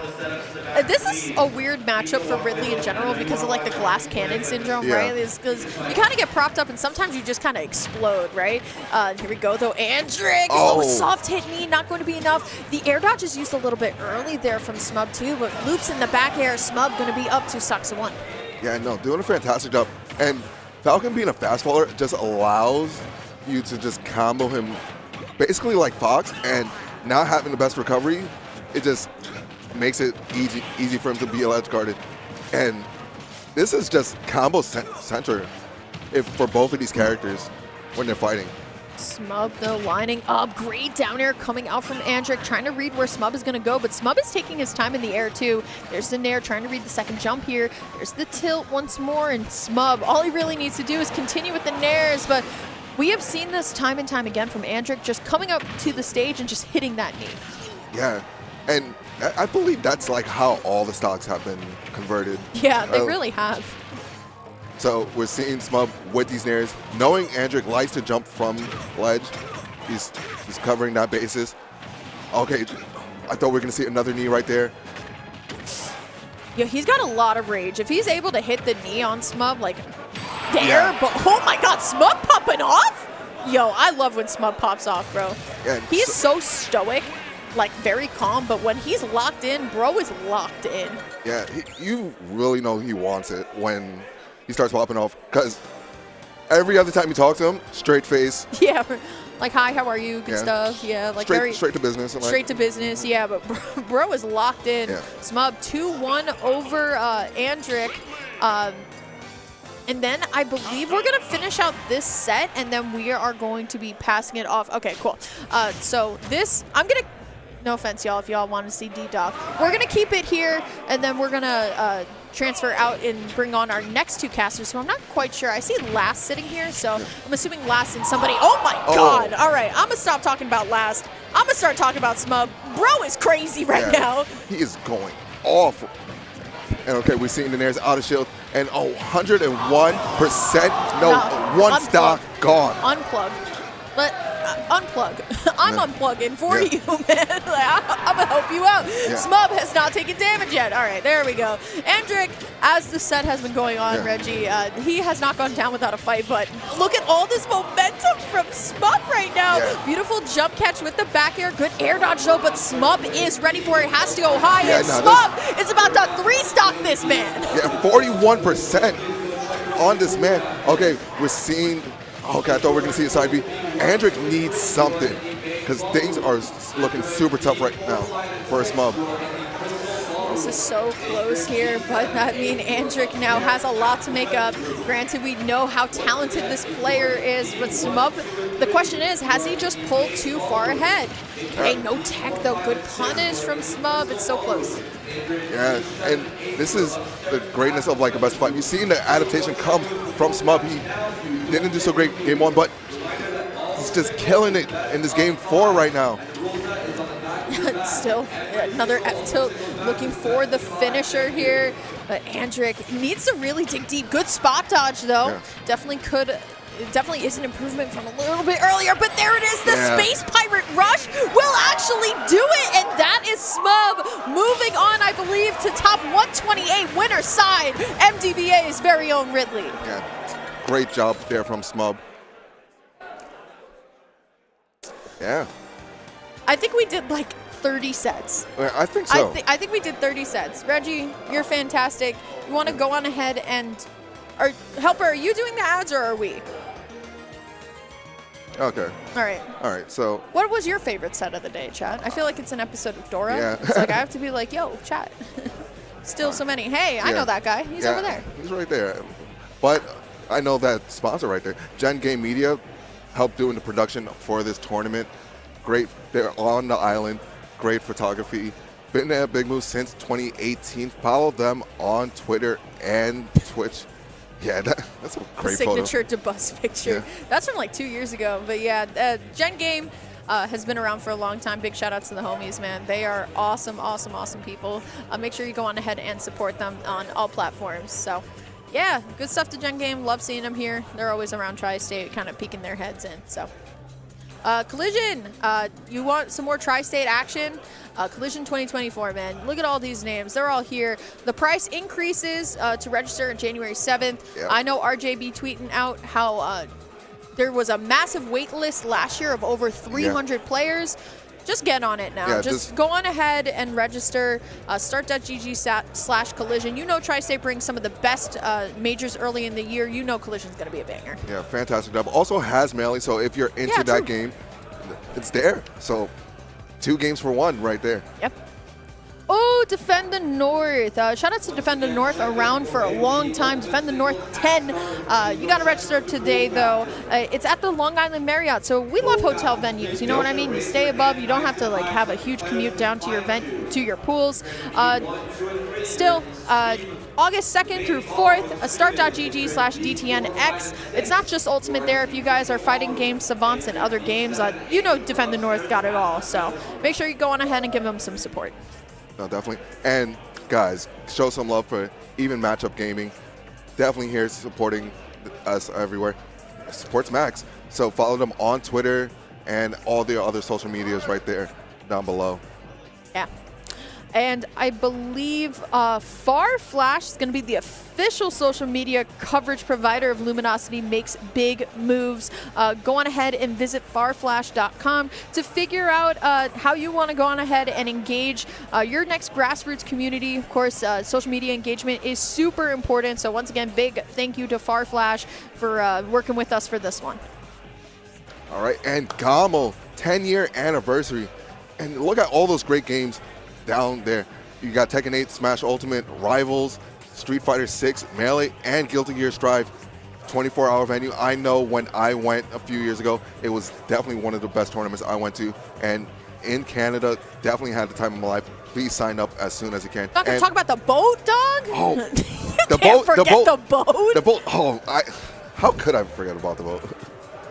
This is a weird matchup for Ridley in general because of, like, the glass cannon syndrome, Yeah. right? Because you kind of get propped up, and sometimes you just kind of explode, right? Here we go, though. Andric! Oh, soft hit knee, not going to be enough. The air dodge is used a little bit early there from Smub, too, but loops in the back air. Smub going to be up to Saksa 1. Yeah, no, doing a fantastic job. And Falcon being a fast faller just allows you to just combo him basically like Fox, and not having the best recovery, it just makes it easy for him to be ledge guarded. And this is just combo center for both of these characters when they're fighting. Smub, though, lining up. Great down air coming out from Andric, trying to read where Smub is going to go, but Smub is taking his time in the air, too. There's the nair, trying to read the second jump here. There's the tilt once more, and Smub, all he really needs to do is continue with the nairs, but we have seen this time and time again from Andric, just coming up to the stage and just hitting that knee. Yeah, and I believe that's like how all the stocks have been converted. Yeah, they really have. So we're seeing Smub with these nairs, knowing Andric likes to jump from ledge. He's covering that basis. Okay, I thought we were going to see another knee right there. Yeah, he's got a lot of rage. If he's able to hit the knee on Smub, like, there, Yeah. but oh my god, Smub popping off? Yo, I love when Smub pops off, bro. Yeah, He's so stoic, like very calm, but when he's locked in, bro is locked in. Yeah, you really know he wants it when he starts popping off, because every other time you talk to him, straight face. Yeah, like, hi, how are you? Good Yeah. stuff. Yeah, like Straight to business. straight to business. Yeah, but bro is locked in. Yeah. Smub 2-1 over Andric. And then I believe we're going to finish out this set, and then we are going to be passing it off. Okay, cool. So this, I'm going to, no offense, y'all, if y'all want to see D-Doc. We're going to keep it here, and then we're going to transfer out and bring on our next 2 casters, who I'm not quite sure. I see Last sitting here, so I'm assuming Last and somebody. Oh, my God. All right, I'm going to stop talking about Last. I'm going to start talking about Smub. Bro is crazy right now. He is going awful. And okay, we're seeing the nairs out of shield, and 101%, no, one unplug. stock gone. Unplug. But unplug. I'm Yeah. unplugging for Yeah. you, man. Like, I'm going to help you out. Yeah. Smub has not taken damage yet. All right, there we go. Andric, as the set has been going on, Yeah. Reggie, he has not gone down without a fight, but look at all this momentum from Smub right now. Yeah. Beautiful jump catch with the back air. Good air dodge, though, but Smub is ready for it. Has to go high, Yeah, and no, Smub is about to 3-stock this man. Yeah, 41% on this man. Okay, we're seeing, okay, I thought we were going to see a side B. Andric needs something, because things are looking super tough right now for a Smub. This is so close here, but I mean, Andric now has a lot to make up. Granted, we know how talented this player is, but Smub, the question is, has he just pulled too far ahead? Okay, no tech though, good punish from Smub, it's so close. Yeah, and this is the greatness of like a best fight. You've seen the adaptation come from Smub. He didn't do so great game 1, but he's just killing it in this game 4 right now. Still, another F-tilt looking for the finisher here. But Andric needs to really dig deep. Good spot dodge, though. Yeah. Definitely is an improvement from a little bit earlier, but there it is. The Yeah. Space Pirate Rush will actually do it, and that is Smub moving on, I believe, to top 128 winner side, MDVA's very own Ridley. Yeah, great job there from Smub. Yeah, I think we did like 30 sets. I think so. I think we did 30 sets. Reggie, you're fantastic. You want to go on ahead and, Helper, are you doing the ads or are we? Okay. All right. All right. So What was your favorite set of the day, chat? I feel like it's an episode of Dora. Yeah. It's like I have to be like, yo, chat. Still so many. Hey, I Yeah. know that guy. He's over there. He's right there. But I know that sponsor right there, Gen Game Media, helped doing the production for this tournament. Great. They're on the island. Great photography. Been at Big Move since 2018. Follow them on Twitter and Twitch. Yeah, that's a great photo. Signature to bus picture. Yeah. That's from like 2 years ago. But yeah, Gen Game, has been around for a long time. Big shout outs to the homies, man. They are awesome, awesome, awesome people. Make sure you go on ahead and support them on all platforms. So, yeah, good stuff to Gen Game. Love seeing them here. They're always around Tri-State, kind of peeking their heads in. So, Collision, you want some more Tri-State action? Collision 2024, man. Look at all these names. They're all here. The price increases to register on January 7th. Yep. I know RJB tweeting out how there was a massive wait list last year of over 300 players. Just get on it now. Yeah, just go on ahead and register. Start.gg/collision. You know Tri-State brings some of the best majors early in the year. You know Collision's going to be a banger. Yeah, fantastic job. Also has Melee, so if you're into that game, it's there. So 2 games for 1 right there. Yep. Oh, Defend the North. Shout out to Defend the North, around for a long time. Defend the North 10. You got to register today, though. It's at the Long Island Marriott, so we love hotel venues. You know what I mean? You stay above. You don't have to like have a huge commute down to your pools. Still, August 2nd through 4th, start.gg/DTNX. It's not just Ultimate there. If you guys are fighting games, savants, and other games, you know Defend the North got it all. So make sure you go on ahead and give them some support. No, definitely. And guys, show some love for Even Matchup Gaming. Definitely here supporting us everywhere. Supports Max. So follow them on Twitter and all the other social medias right there down below. Yeah. And I believe Far Flash is going to be the official social media coverage provider of Luminosity Makes Big Moves. Go on ahead and visit farflash.com to figure out how you want to go on ahead and engage your next grassroots community. Of course, social media engagement is super important. So once again, big thank you to Far Flash for working with us for this one. All right, and Gamo, 10-year anniversary. And look at all those great games down there. You got Tekken 8, Smash Ultimate, Rivals, Street Fighter 6, Melee, and Guilty Gear Strive. 24-hour venue. I know when I went a few years ago, it was definitely one of the best tournaments I went to. And in Canada, definitely had the time of my life. Please sign up as soon as you can. Not gonna talk about the boat, dog? Oh, the boat. The boat. The boat. Oh, how could I forget about the boat?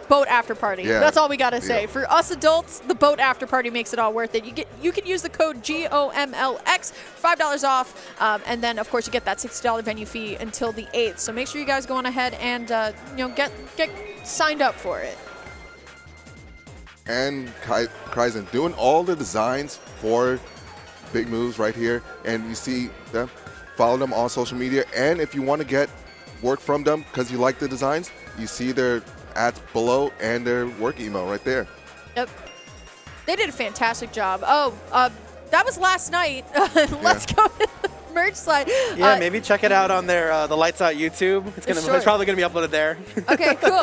Boat after party. Yeah. That's all we gotta say. For us adults, the boat after party makes it all worth it. You can use the code GOMLX for $5 off, and then of course you get that $60 venue fee until the 8th. So make sure you guys go on ahead and get signed up for it. And Kaizen doing all the designs for Big Moves right here, and you see them. Follow them on social media, and if you want to get work from them because you like the designs, you see their ads below and their work email right there. Yep. They did a fantastic job. Oh, that was last night. Let's go to the merch slide. Yeah, maybe check it out on their the Lights Out YouTube. It's probably going to be uploaded there. Okay, cool.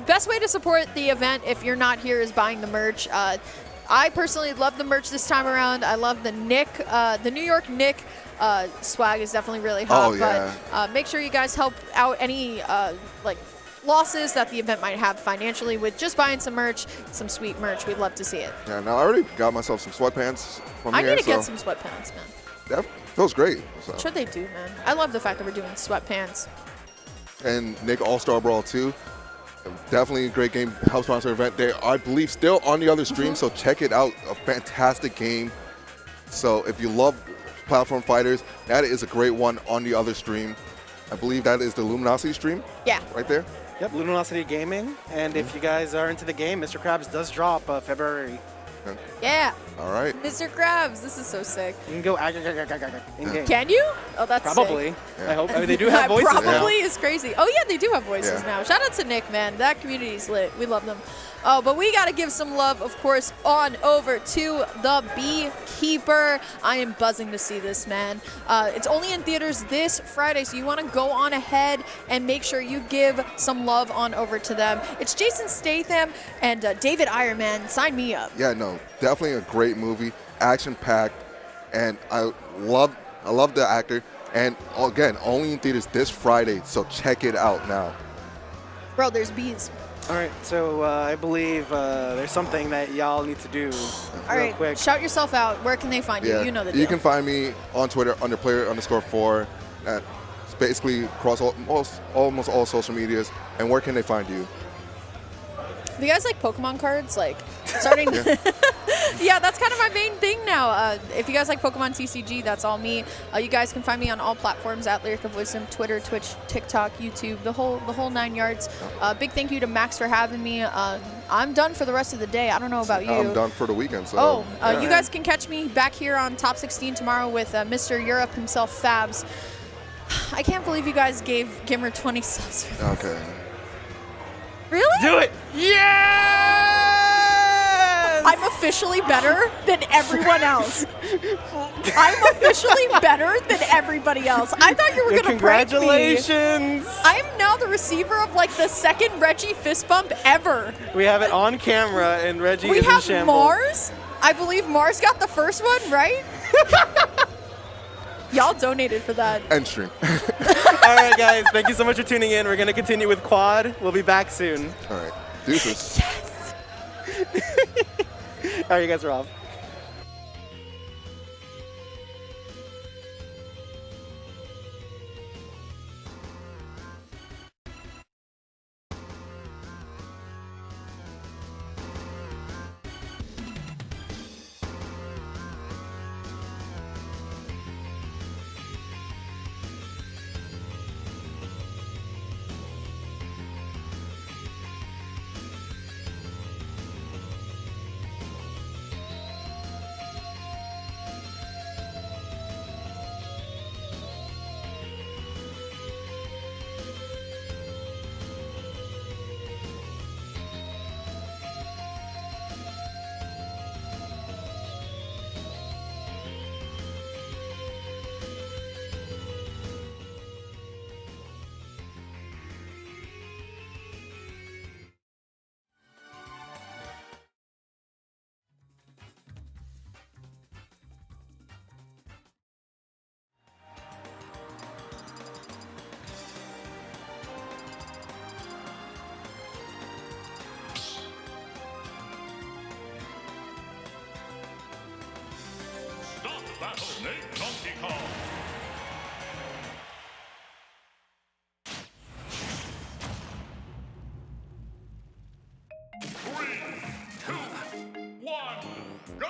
Best way to support the event if you're not here is buying the merch. I personally love the merch this time around. I love the New York Nick swag is definitely really hot. Oh, yeah. But make sure you guys help out any losses that the event might have financially with just buying some merch, some sweet merch. We'd love to see it. Yeah, now I already got myself some sweatpants from here. I need to get some sweatpants, man. That feels great. So. Sure they do, man. I love the fact that we're doing sweatpants. And Nick All-Star Brawl 2. Definitely a great game. Help sponsor event. They are, I believe, still on the other stream, so check it out. A fantastic game. So if you love platform fighters, that is a great one on the other stream. I believe that is the Luminosity stream. Yeah. Right there. Yep, Luminosity Gaming. And if you guys are into the game, Mr. Krabs does drop February. Yeah. All right. Mr. Krabs, this is so sick. You can go in game. Can you? Oh, that's probably. Sick. Yeah. I hope. I mean, they do have voices probably now. Is crazy. Oh yeah, they do have voices now. Shout out to Nick, man. That community's lit. We love them. Oh, but we got to give some love, of course, on over to the Beekeeper. I am buzzing to see this, man. It's only in theaters this Friday, so you want to go on ahead and make sure you give some love on over to them. It's Jason Statham and David Ayer, man. Sign me up. Yeah, no, definitely a great movie, action-packed, and I love the actor. And again, only in theaters this Friday, so check it out now. Bro, there's bees. All right, so I believe there's something that y'all need to do real quick. Shout yourself out. Where can they find you? You know the deal. You can find me on Twitter under player_4. It's basically across almost all social medias. And where can they find you? If you guys like Pokemon cards, like starting, yeah, that's kind of my main thing now. If you guys like Pokemon TCG, that's all me. You guys can find me on all platforms at Lyric of Wisdom, Twitter, Twitch, TikTok, YouTube, the whole 9 yards. Big thank you to Max for having me. I'm done for the rest of the day. I don't know about you. I'm done for the weekend. So you guys can catch me back here on Top 16 tomorrow with Mr. Europe himself, Fabs. I can't believe you guys gave Gimmer 20 subs. Okay. Really? Do it! Yes! I'm officially better than everyone else. I'm officially better than everybody else. I thought you were going to prank me. Congratulations! I am now the receiver of like the second Reggie fist bump ever. We have it on camera, and Reggie We is in have shambles. Mars. I believe Mars got the first one, right? Y'all donated for that. End stream. All right, guys. Thank you so much for tuning in. We're going to continue with Quad. We'll be back soon. All right. Deuces. Yes. All right, you guys are off. Stop battle, Nate Donkey Kong. Three, two, one, go!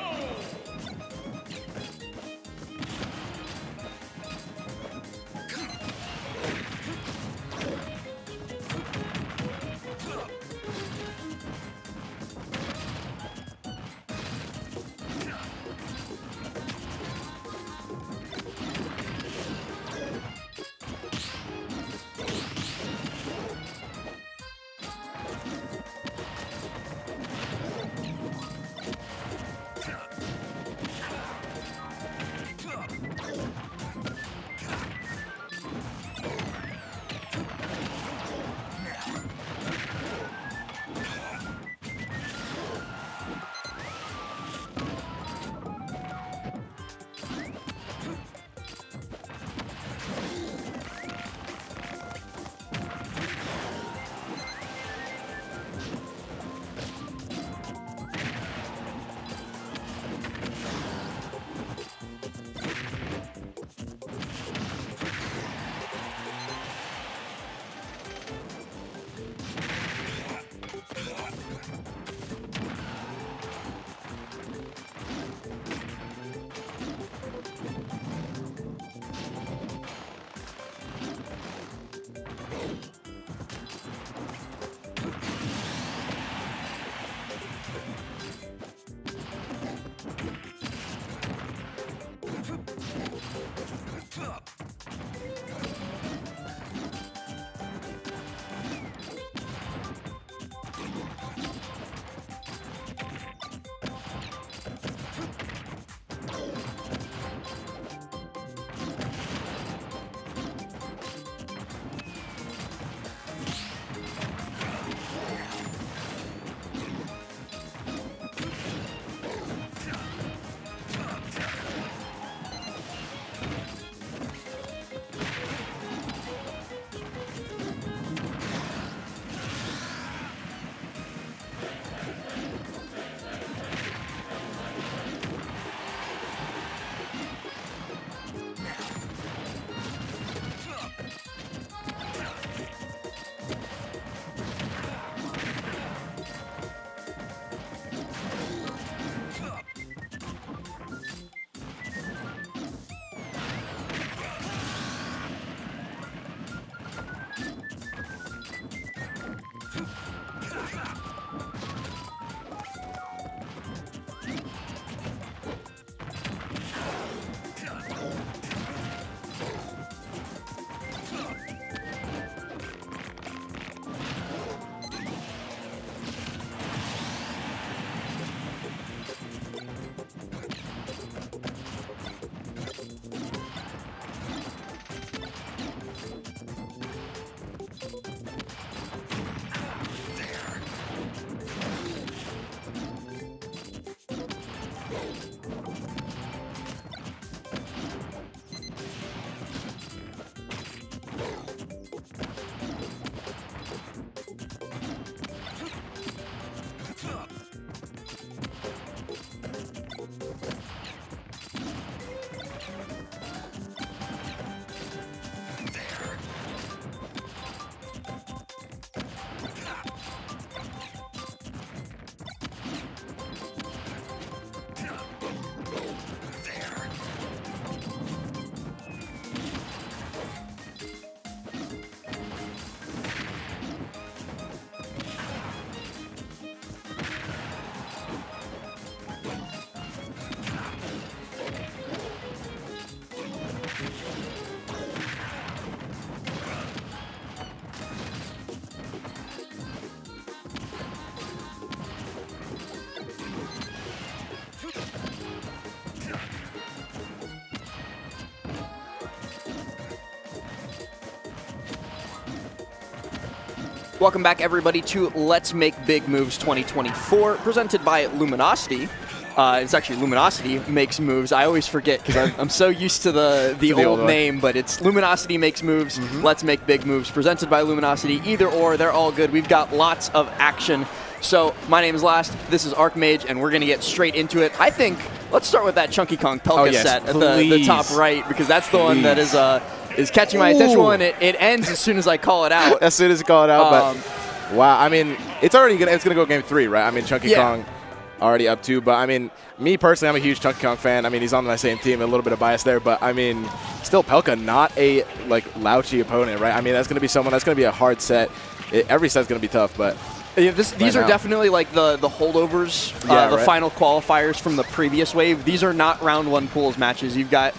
Welcome back, everybody, to Let's Make Big Moves 2024, presented by Luminosity. It's actually Luminosity Makes Moves. I always forget because I'm so used to the old name, but it's Luminosity Makes Moves. Let's Make Big Moves, presented by Luminosity. Either or, they're all good. We've got lots of action. So my name is Last. This is Archmage, and we're going to get straight into it. I think let's start with that Chunky Kong Pelka set at the top right, because that's the one that is catching my attention. And it ends as soon as I call it out. As soon as you call it out, but wow, I mean, it's gonna go game 3, right? I mean, Chunky Kong already up 2, but I mean, me personally, I'm a huge Chunky Kong fan. I mean, he's on my same team, a little bit of bias there, but I mean, still Pelka, not a slouchy opponent, right? I mean, that's gonna be a hard set. Every set's gonna be tough, but. These are definitely like the holdovers, the final qualifiers from the previous wave. These are not round 1 pools matches. You've got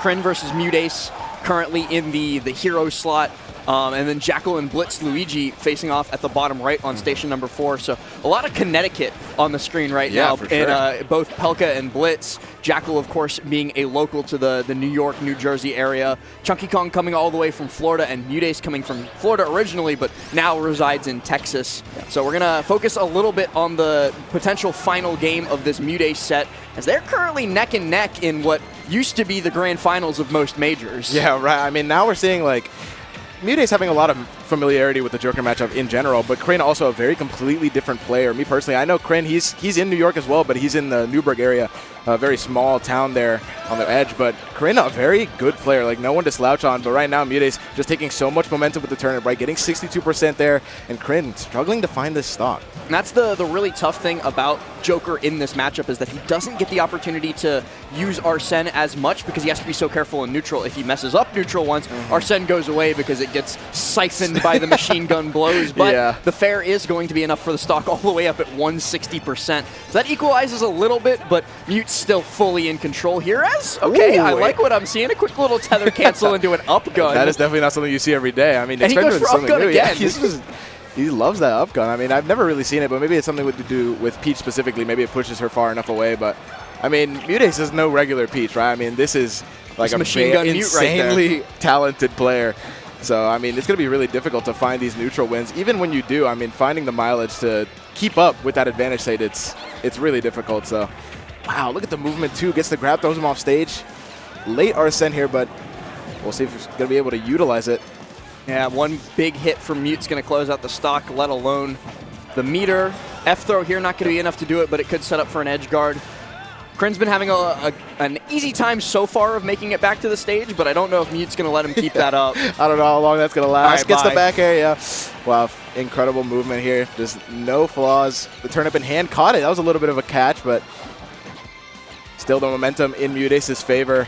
Kryn versus Mutace currently in the hero slot, and then Jackal and Blitz Luigi facing off at the bottom right on station number 4. So a lot of Connecticut on the screen right now, for sure. and both Pelka and Blitz. Jackal, of course, being a local to the New York, New Jersey area. Chunky Kong coming all the way from Florida, and Mutace coming from Florida originally, but now resides in Texas. So we're going to focus a little bit on the potential final game of this Mutace set, as they're currently neck and neck in what used to be the grand finals of most majors. Yeah, right. I mean, now we're seeing Mutace having a lot of familiarity with the Joker matchup in general, but Kryn also a very completely different player. Me personally, I know Kryn, he's in New York as well, but he's in the Newburgh area, a very small town there on the edge. But Kryn, a very good player, no one to slouch on. But right now, Mutace just taking so much momentum with the turnip, right? Getting 62% there, and Kryn struggling to find this stock. And that's the really tough thing about Joker in this matchup, is that he doesn't get the opportunity to use Arsene as much because he has to be so careful in neutral. If he messes up neutral once, Arsene goes away because it gets siphoned by the machine gun blows. But the fair is going to be enough for the stock all the way up at 160%. So that equalizes a little bit, but Mute's still fully in control here. I like what I'm seeing. A quick little tether cancel into an up gun. That is definitely not something you see every day. I mean, and he goes for up gun again. He loves that up gun. I mean, I've never really seen it, but maybe it's something to do with Peach specifically. Maybe it pushes her far enough away. But, I mean, Mutace is no regular Peach, right? I mean, this is like a machine gun insanely talented player. So, I mean, it's going to be really difficult to find these neutral wins. Even when you do, I mean, finding the mileage to keep up with that advantage state, it's really difficult. So, wow, look at the movement, too. Gets the grab, throws him off stage. Late Arsene here, but we'll see if he's going to be able to utilize it. Yeah, one big hit from Mute's going to close out the stock, let alone the meter. F-throw here, not going to be enough to do it, but it could set up for an edge guard. Kryn's been having an easy time so far of making it back to the stage, but I don't know if Mute's going to let him keep that up. I don't know how long that's going to last. Right, gets the back air, yeah. Wow, incredible movement here. Just no flaws. The turnip in hand caught it. That was a little bit of a catch, but still the momentum in Mutace's favor.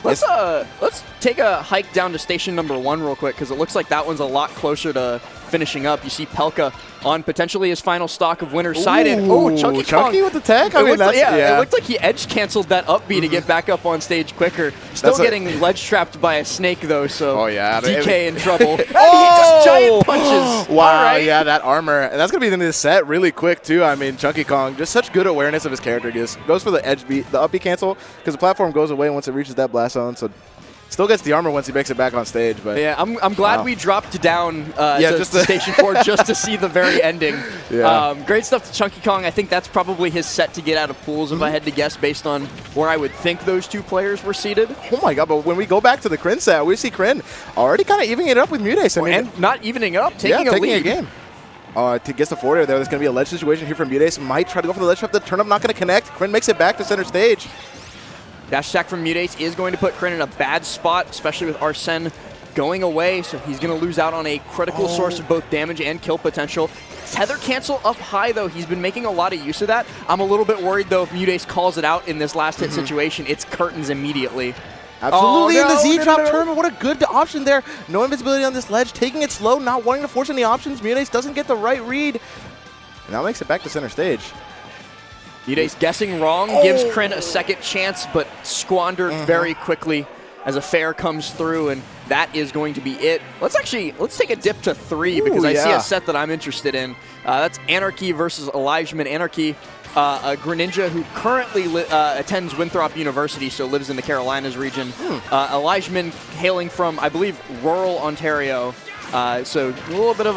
Let's take a hike down to station number 1 real quick, because it looks like that one's a lot closer to finishing up. You see Pelka on potentially his final stock of winner's side. And Chunky Kong with the tech. It looked like he edge canceled that up B to get back up on stage quicker. Still getting ledge trapped by a snake though, so DK in trouble. He just giant punches. Wow, right. Yeah, that armor. And that's going to be in the set really quick too. I mean, Chunky Kong, just such good awareness of his character. Goes for the edge B, the up B cancel, because the platform goes away once it reaches that blast zone. So still gets the armor once he makes it back on stage. But yeah, I'm glad we dropped down to station 4 just to see the very ending. Great stuff to Chunky Kong. I think that's probably his set to get out of pools, if I had to guess, based on where I would think those two players were seated. Oh my god, but when we go back to the Kryn set, we see Kryn already kind of evening it up with Mutace. And not evening it up, taking a lead. Game. To get the forward there, there's going to be a ledge situation here from Mutace. Might try to go for the ledge trap. The turnip not going to connect. Kryn makes it back to center stage. Dash attack from Mutace is going to put Kryn in a bad spot, especially with Arsene going away, so he's going to lose out on a critical source of both damage and kill potential. Tether cancel up high, though. He's been making a lot of use of that. I'm a little bit worried, though, if Mutace calls it out in this last hit situation, it's curtains immediately. Absolutely, in the Z-drop tournament. What a good option there. No invisibility on this ledge, taking it slow, not wanting to force any options. Mutace doesn't get the right read. And now makes it back to center stage. Mutace guessing wrong, gives Kryn a second chance, but squandered very quickly as a fair comes through, and that is going to be it. Let's take a dip to 3 because I see a set that I'm interested in. That's Anarchy versus Elijahman. Anarchy, a Greninja who currently attends Winthrop University, so lives in the Carolinas region. Elijahman hailing from, I believe, rural Ontario. So a little bit of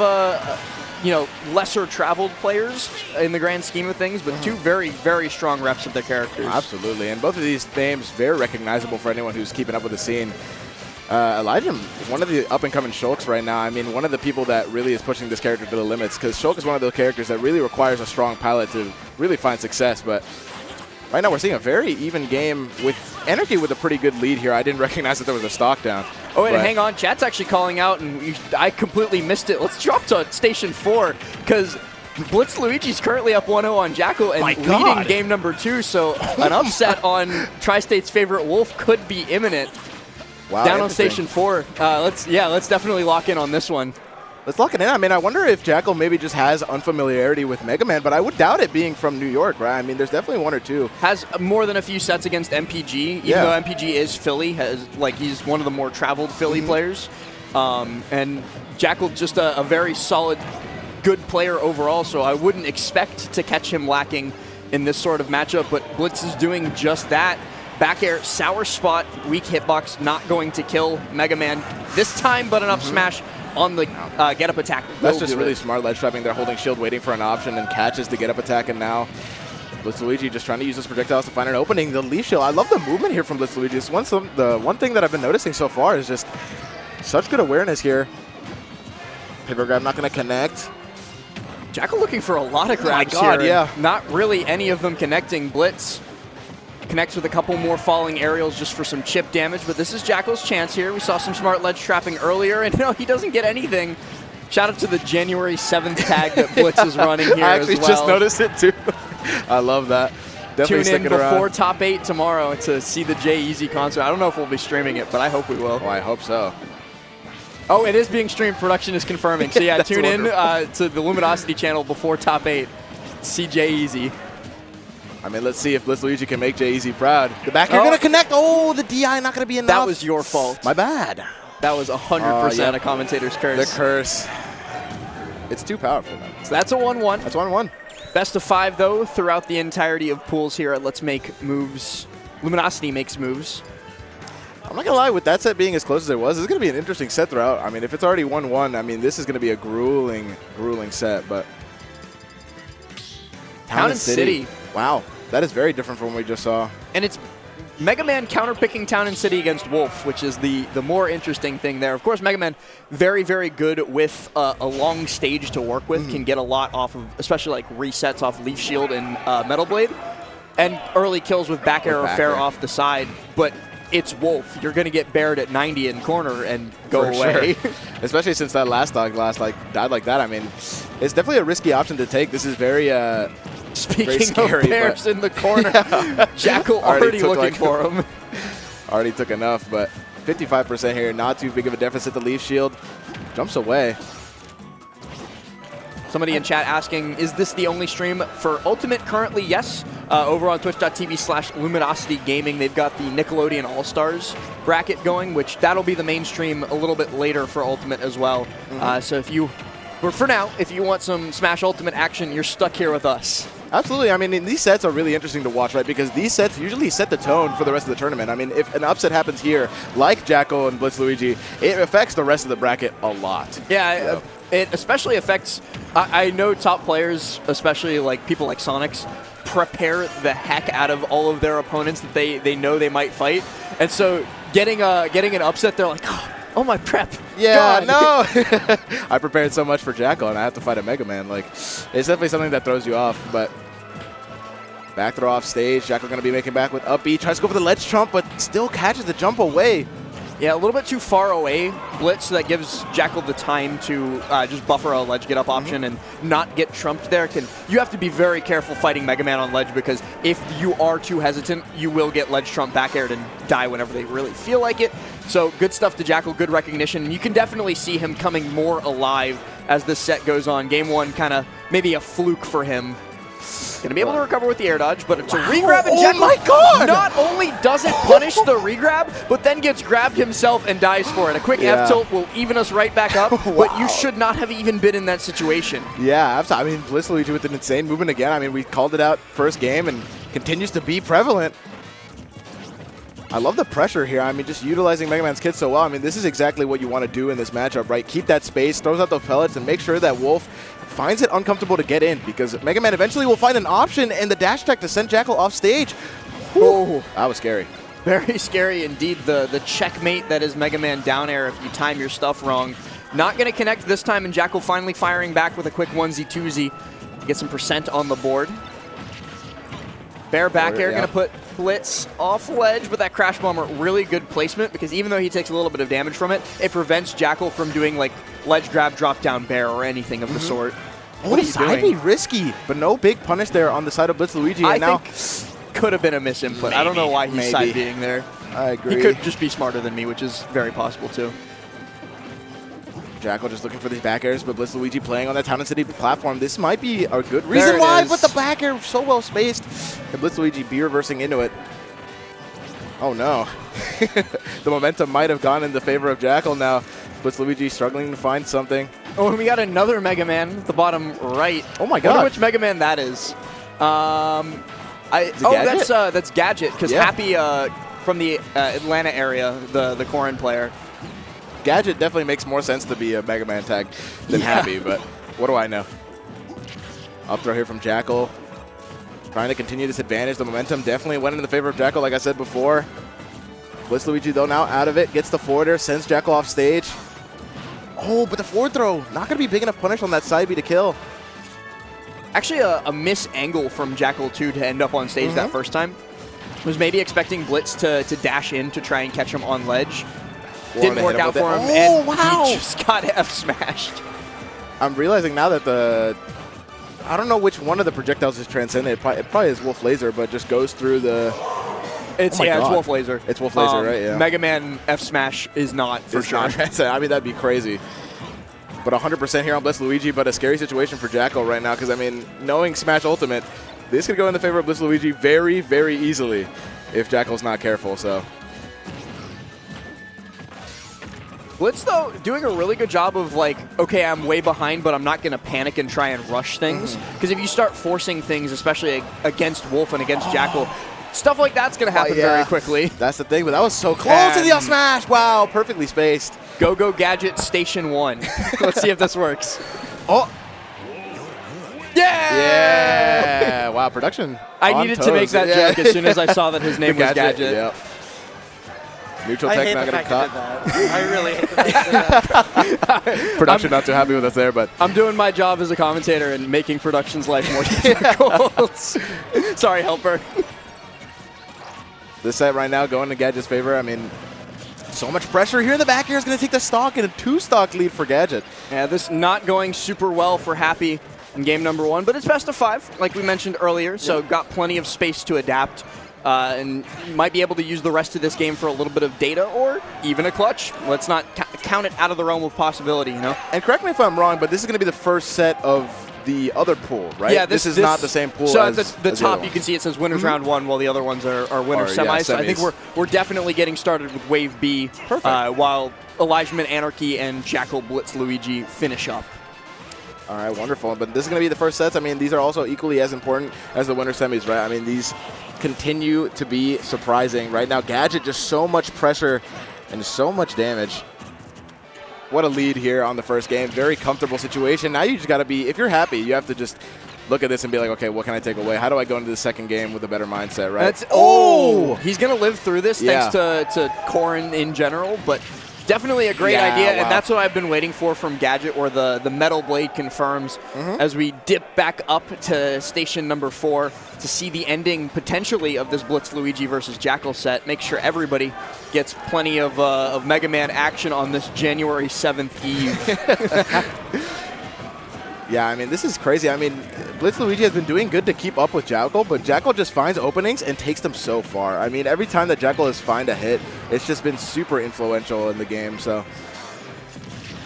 lesser traveled players in the grand scheme of things, but two very, very strong reps of their characters. Absolutely, and both of these names very recognizable for anyone who's keeping up with the scene. Elijah, one of the up-and-coming Shulks right now. I mean, one of the people that really is pushing this character to the limits, because Shulk is one of those characters that really requires a strong palette to really find success, but right now we're seeing a very even game with Energy with a pretty good lead here. I didn't recognize that there was a stock down. Oh, and hang on. Chat's actually calling out, and I completely missed it. Let's drop to Station 4, because Blitz Luigi's currently up 1-0 on Jackal and leading game number 2, so an upset on Tri-State's favorite Wolf could be imminent. Wow, down on Station 4. Let's definitely lock in on this one. Let's lock it in. I mean, I wonder if Jackal maybe just has unfamiliarity with Mega Man, but I would doubt it being from New York, right? I mean, there's definitely one or two. Has more than a few sets against MPG, even though MPG is Philly. He's one of the more traveled Philly players. And Jackal just a very solid, good player overall, so I wouldn't expect to catch him lacking in this sort of matchup, but Blitz is doing just that. Back air, sour spot, weak hitbox, not going to kill Mega Man this time, but an up smash on the get-up attack. That's just really smart ledge trapping. They're holding shield, waiting for an option, and catches the get-up attack, and now Blitz Luigi just trying to use those projectiles to find an opening. The leaf shield, I love the movement here from Blitz Luigi. The one thing that I've been noticing so far is just such good awareness here. Paper grab not going to connect. Jackal looking for a lot of grabs here. Yeah. Not really any of them connecting. Blitz connects with a couple more falling aerials just for some chip damage, but this is Jackal's chance here. We saw some smart ledge trapping earlier, and no, he doesn't get anything. Shout out to the January 7th tag that Blitz is running here I actually as well. just noticed it too. I love that. Definitely Tune in before around. Top 8 tomorrow to see the J-Eazy concert. I don't know if we'll be streaming it, but I hope we will. Oh, I hope so. Oh, it is being streamed. Production is confirming. So yeah, tune in wonderful. to the Luminosity channel before Top 8. See J-Eazy. I mean, let's see if Blitz Luigi can make J-Eazy proud. The back air going to connect. Oh, the DI not going to be enough. That was your fault. My bad. That was 100% a commentator's curse. The curse. It's too powerful, man. So that's a 1-1. That's 1-1. Best of 5, though, throughout the entirety of pools here at Let's Make Moves. Luminosity makes moves. I'm not going to lie, with that set being as close as it was, it's going to be an interesting set throughout. I mean, if it's already 1-1, I mean, this is going to be a grueling, grueling set, but Town and City. Wow, that is very different from what we just saw. And it's Mega Man counterpicking Town and City against Wolf, which is the more interesting thing there. Of course, Mega Man very, very good with a long stage to work with, can get a lot off of, especially like resets off Leaf Shield and Metal Blade, and early kills with back air or fair off the side. But it's Wolf. You're going to get bared at 90 in corner and go away. Sure. Especially since that last dog died like that. I mean, it's definitely a risky option to take. This is very Speaking scary, of bears in the corner, Jackal already looking for him. Already took enough, but 55% here. Not too big of a deficit. The Leaf Shield jumps away. Somebody in chat asking, is this the only stream for Ultimate currently? Yes. Over on twitch.tv/Luminosity Gaming, they've got the Nickelodeon All-Stars bracket going, which that'll be the main stream a little bit later for Ultimate as well. So for now, if you want some Smash Ultimate action, you're stuck here with us. Absolutely. I mean, these sets are really interesting to watch, right? Because these sets usually set the tone for the rest of the tournament. I mean, if an upset happens here, like Jackal and Blitz Luigi, it affects the rest of the bracket a lot. Yeah, it especially affects, I know top players, especially like people like Sonics, prepare the heck out of all of their opponents that they know they might fight. And so getting an upset, they're like, oh my prep. Yeah, no. I prepared so much for Jackal, and I have to fight a Mega Man. Like, it's definitely something that throws you off. But back throw off stage. Jackal going to be making back with up B. Tries to go for the ledge trump, but still catches the jump away. Yeah, a little bit too far away, Blitz, so that gives Jackal the time to just buffer a ledge get-up option and not get trumped there. You have to be very careful fighting Mega Man on ledge, because if you are too hesitant, you will get ledge trump back aired and die whenever they really feel like it. So good stuff to Jackal, good recognition. And you can definitely see him coming more alive as this set goes on. Game 1 kind of maybe a fluke for him. Going to be able to recover with the air dodge, but it's a regrab, and Jackal my God! not only doesn't punish the regrab, but then gets grabbed himself and dies for it. A quick F-tilt will even us right back up, but you should not have even been in that situation. Yeah, absolutely. I mean, Blitz Luigi with an insane movement again. I mean, we called it out first game and continues to be prevalent. I love the pressure here. I mean, just utilizing Mega Man's kit so well. I mean, this is exactly what you want to do in this matchup, right? Keep that space, throws out those pellets, and make sure that Wolf finds it uncomfortable to get in, because Mega Man eventually will find an option and the dash attack to send Jackal off stage. Oh, that was scary. Very scary indeed. The checkmate that is Mega Man down air if you time your stuff wrong. Not going to connect this time, and Jackal finally firing back with a quick 1Z2Z to get some percent on the board. Bear back air, going to put Blitz off ledge, but that Crash Bomber, really good placement, because even though he takes a little bit of damage from it, it prevents Jackal from doing like ledge grab, drop down bear, or anything of the sort. What are you doing? Risky, but no big punish there on the side of Blitz Luigi. I think could have been a misinput. Maybe. I don't know why he's side being there. I agree. He could just be smarter than me, which is very possible too. Jackal just looking for these back airs, but Blitz Luigi playing on that Town and City platform. This might be a good reason why, with the back air so well spaced. And Blitz Luigi be reversing into it. Oh no. The momentum might have gone in the favor of Jackal now. Blitz Luigi struggling to find something. Oh, and we got another Mega Man at the bottom right. Oh my god. I wonder which Mega Man that is. That's Gadget, because Happy from the Atlanta area, the Corrin player. Gadget definitely makes more sense to be a Mega Man tag than Happy, but what do I know? Up throw here from Jackal. Trying to continue this advantage. The momentum definitely went in the favor of Jackal, like I said before. Blitz Luigi, though, now out of it. Gets the forwarder, sends Jackal off stage. Oh, but the forward throw, not going to be big enough punish on that side B to kill. Actually, a miss angle from Jackal, too, to end up on stage that first time. Was maybe expecting Blitz to dash in to try and catch him on ledge. Didn't work out for him, and he just got F-smashed. I'm realizing now that I don't know which one of the projectiles is transcendent. It probably is Wolf Laser, but just goes through the... It's Wolf Laser. It's Wolf Laser, right? Yeah. Mega Man F-smash is not, for sure. I mean, that'd be crazy. But 100% here on Blitz Luigi, but a scary situation for Jackal right now, because, I mean, knowing Smash Ultimate, this could go in the favor of Blitz Luigi very, very easily if Jackal's not careful, so... Blitz, though, doing a really good job of, like, okay, I'm way behind, but I'm not going to panic and try and rush things. Because if you start forcing things, especially against Wolf and against Jackal, stuff like that's going to happen very quickly. That's the thing, but that was so close to the up smash. Wow, perfectly spaced. Go Gadget Station 1. Let's see if this works. Oh. Yeah! Yeah! Wow, production. I needed to make that joke as soon as I saw that his name was Gadget. Yep. Neutral tech not going to cut. I really hate that. Production not too happy with us there, but... I'm doing my job as a commentator and making production's life more difficult. Sorry, helper. This set right now going to Gadget's favor. I mean, so much pressure here in the back air is going to take the stock and a 2-stock lead for Gadget. Yeah, this not going super well for Happy in game number 1, but it's best of 5, like we mentioned earlier, so got plenty of space to adapt. And you might be able to use the rest of this game for a little bit of data or even a clutch. Let's not count it out of the realm of possibility, you know? And correct me if I'm wrong, but this is going to be the first set of the other pool, right? Yeah, this is not the same pool so as at the top, you can see it says winners round 1, while the other ones are winners semis. So I think we're definitely getting started with Wave B, while Elijahman Anarchy and Jackal Blitz Luigi finish up. All right, wonderful. But this is going to be the first sets. I mean, these are also equally as important as the winner semis, right? I mean, these continue to be surprising. Right now, Gadget, just so much pressure and so much damage. What a lead here on the first game. Very comfortable situation. Now you just got to be, if you're Happy, you have to just look at this and be like, okay, what can I take away? How do I go into the second game with a better mindset, right? He's going to live through this thanks to Corrin in general, but definitely a great idea, and that's what I've been waiting for from Gadget, where the Metal Blade confirms as we dip back up to station number 4 to see the ending, potentially, of this Blitz Luigi versus Jackal set. Make sure everybody gets plenty of Mega Man action on this January 7th eve. Yeah, I mean, this is crazy. I mean, Blitz Luigi has been doing good to keep up with Jackal, but Jackal just finds openings and takes them so far. I mean, every time that Jackal has found a hit, it's just been super influential in the game. So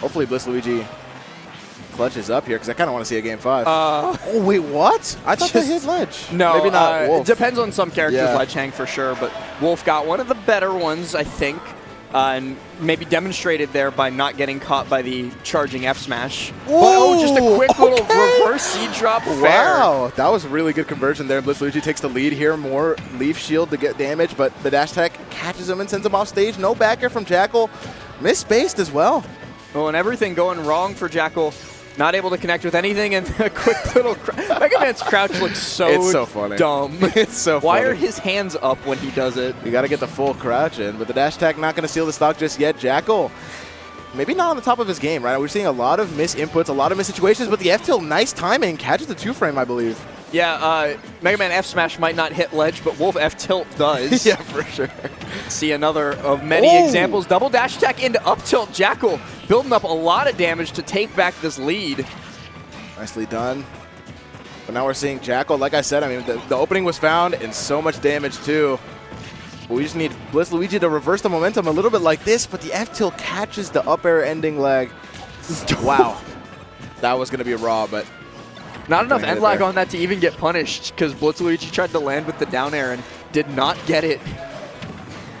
hopefully Blitz Luigi clutches up here, because I kind of want to see a game 5. Oh, wait, what? I thought that hit ledge. No, maybe not Wolf. It depends on some characters' ledge hang for sure, but Wolf got one of the better ones, I think. and maybe demonstrated there by not getting caught by the charging F smash. But just a quick little reverse seed drop. Wow, that was a really good conversion there. BlitzLuigi takes the lead here. More leaf shield to get damage, but the dash attack catches him and sends him off stage. No back air from Jackal. Misspaced as well. Well, and everything going wrong for Jackal. Not able to connect with anything, and a quick little Mega Man's crouch looks so funny. Dumb. It's so funny. Why are his hands up when he does it? You got to get the full crouch in, but the dash attack not going to steal the stock just yet. Jackal, maybe not on the top of his game, right? We're seeing a lot of misinputs, a lot of missituations, but the F-tilt, nice timing, catches the 2-frame, I believe. Yeah, Mega Man F Smash might not hit ledge, but Wolf F tilt does. Yeah, for sure. See another of many examples. Double dash attack into up tilt. Jackal building up a lot of damage to take back this lead. Nicely done. But now we're seeing Jackal, like I said, I mean, the opening was found and so much damage too. But we just need BlitzLuigi to reverse the momentum a little bit like this, but the F-tilt catches the up air ending lag. Wow. That was going to be raw, but not enough end lag on that to even get punished, because BlitzLuigi tried to land with the down air and did not get it.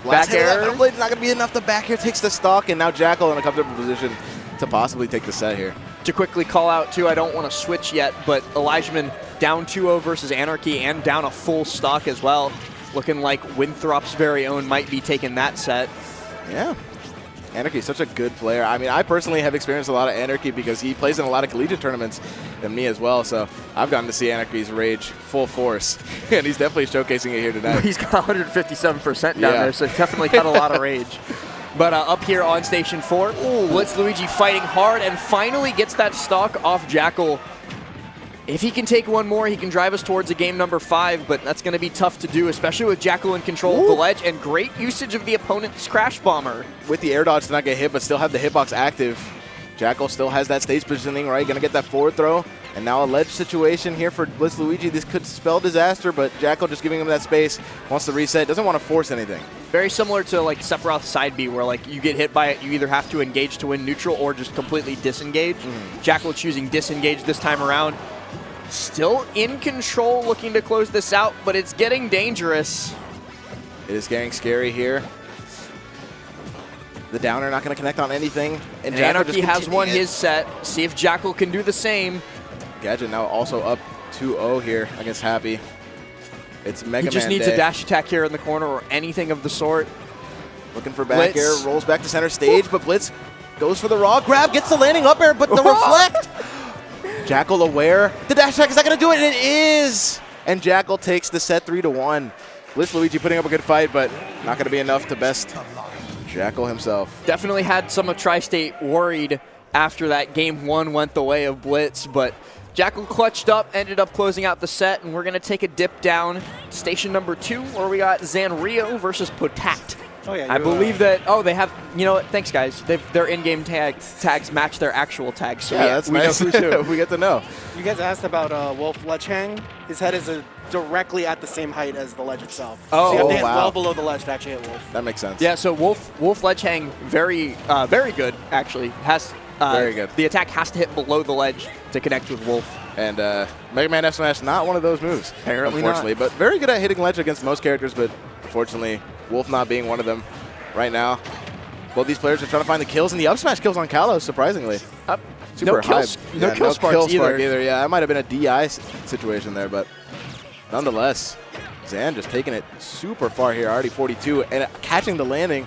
Back air. Not going to be enough. The back air takes the stock, and now Jackal in a comfortable position to possibly take the set here. To quickly call out, too, I don't want to switch yet, but Elijahman down 2-0 versus Anarchy and down a full stock as well. Looking like Winthrop's very own might be taking that set. Yeah. Anarchy is such a good player. I mean, I personally have experienced a lot of Anarchy because he plays in a lot of collegiate tournaments and me as well. So I've gotten to see Anarchy's rage full force. And he's definitely showcasing it here tonight. He's got 157% down there, so definitely got a lot of rage. But up here on Station 4, BlitzLuigi fighting hard and finally gets that stock off Jackal. If he can take one more, he can drive us towards a game number 5, but that's going to be tough to do, especially with Jackal in control of the ledge and great usage of the opponent's Crash Bomber. With the air dodge to not get hit, but still have the hitbox active. Jackal still has that stage positioning, right? Going to get that forward throw. And now a ledge situation here for BlitzLuigi. This could spell disaster, but Jackal just giving him that space, wants to reset, doesn't want to force anything. Very similar to like Sephiroth's side B, where like you get hit by it, you either have to engage to win neutral or just completely disengage. Jackal choosing disengage this time around. Still in control, looking to close this out, but it's getting dangerous. It is getting scary here. The downer not going to connect on anything. And Anarchy has won his set. See if Jackal can do the same. Gadget now also up 2-0 here against Happy. It's Mega Man He just needs a dash attack here in the corner or anything of the sort. Looking for back air, rolls back to center stage, but Blitz goes for the raw grab, gets the landing up air, but the reflect. Jackal aware. The dash attack, is that going to do it? It is! And Jackal takes the set 3-1. BlitzLuigi putting up a good fight, but not going to be enough to best Jackal himself. Definitely had some of Tri-State worried after that game 1 went the way of Blitz, but Jackal clutched up, ended up closing out the set, and we're going to take a dip down to station number 2, where we got Zanrio versus Potat. Oh, yeah, I believe that, they have, you know what, thanks guys. Their in-game tags match their actual tags. So yeah, that's nice. Know who's who. We get to know. You guys asked about Wolf Ledge Hang. His head is directly at the same height as the ledge itself. Oh, so you have to hit wow. well below the ledge to actually hit Wolf. That makes sense. Yeah, so Wolf Ledge Hang, very good, actually. Very good. The attack has to hit below the ledge to connect with Wolf. And Mega Man F Smash, not one of those moves, Apparently unfortunately. But very good at hitting ledge against most characters, but unfortunately, Wolf not being one of them right now. Both these players are trying to find the kills, and the up smash kills on Kalos, surprisingly. Super high. No kill sparks either. Yeah, that might have been a DI situation there, but nonetheless, Zan just taking it super far here, already 42, and catching the landing.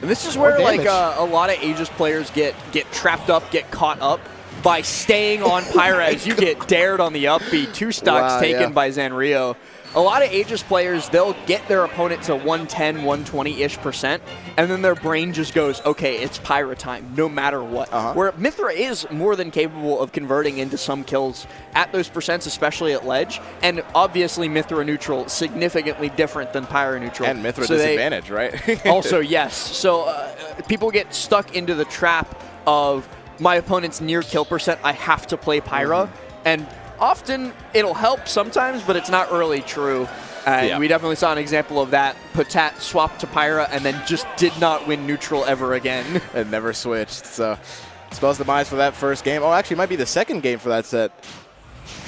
And this is where like a lot of Aegis players get trapped up, get caught up by staying on Pyra as you get dared on the up B. 2 stocks taken by Zanrio. A lot of Aegis players, they'll get their opponent to 110, 120-ish%, and then their brain just goes, okay, it's Pyra time, no matter what. Where Mythra is more than capable of converting into some kills at those percents, especially at ledge, and obviously Mythra neutral, significantly different than Pyra neutral. And Mythra disadvantage, right? Also, yes. So people get stuck into the trap of my opponent's near kill percent, I have to play Pyra, and often it'll help sometimes, but it's not really true. And we definitely saw an example of that. Potat swapped to Pyra and then just did not win neutral ever again. And never switched. So spells the demise for that first game. Oh, actually, it might be the second game for that set.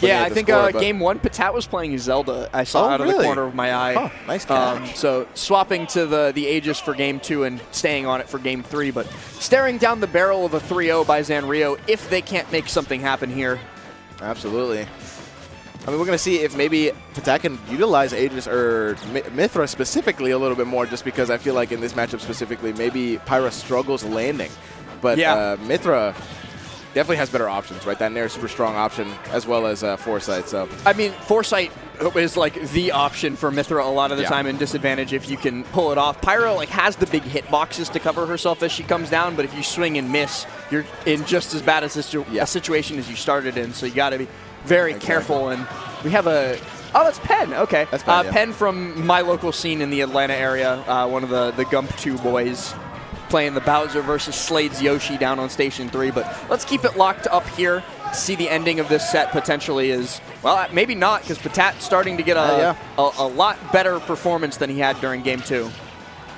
Yeah, at I the think score, but- game 1, Patat was playing Zelda. I saw out of the really? corner of my eye. Oh, nice catch. So swapping to the Aegis for game 2 and staying on it for game 3, but staring down the barrel of a 3-0 by Zanrio if they can't make something happen here. Absolutely. I mean, we're going to see if maybe Patat can utilize Aegis or Mithra specifically a little bit more, just because I feel like in this matchup specifically, maybe Pyra struggles landing. But Yeah. Mithra definitely has better options, right? That Nair is super strong option, as well as Foresight. So I mean, Foresight is like the option for Mithra a lot of the Yeah. time in disadvantage if you can pull it off. Pyra like has the big hitboxes to cover herself as she comes down, but if you swing and miss, you're in just as bad as a situation as you started in. So you got to be very careful. And we have a that's Penn. Okay, that's Penn, Penn from my local scene in the Atlanta area. One of the Gump 2 boys. Playing the Bowser versus Slade's Yoshi down on Station 3, but let's keep it locked up here. See the ending of this set potentially is, well, maybe not, because Patat's starting to get a lot better performance than he had during Game 2.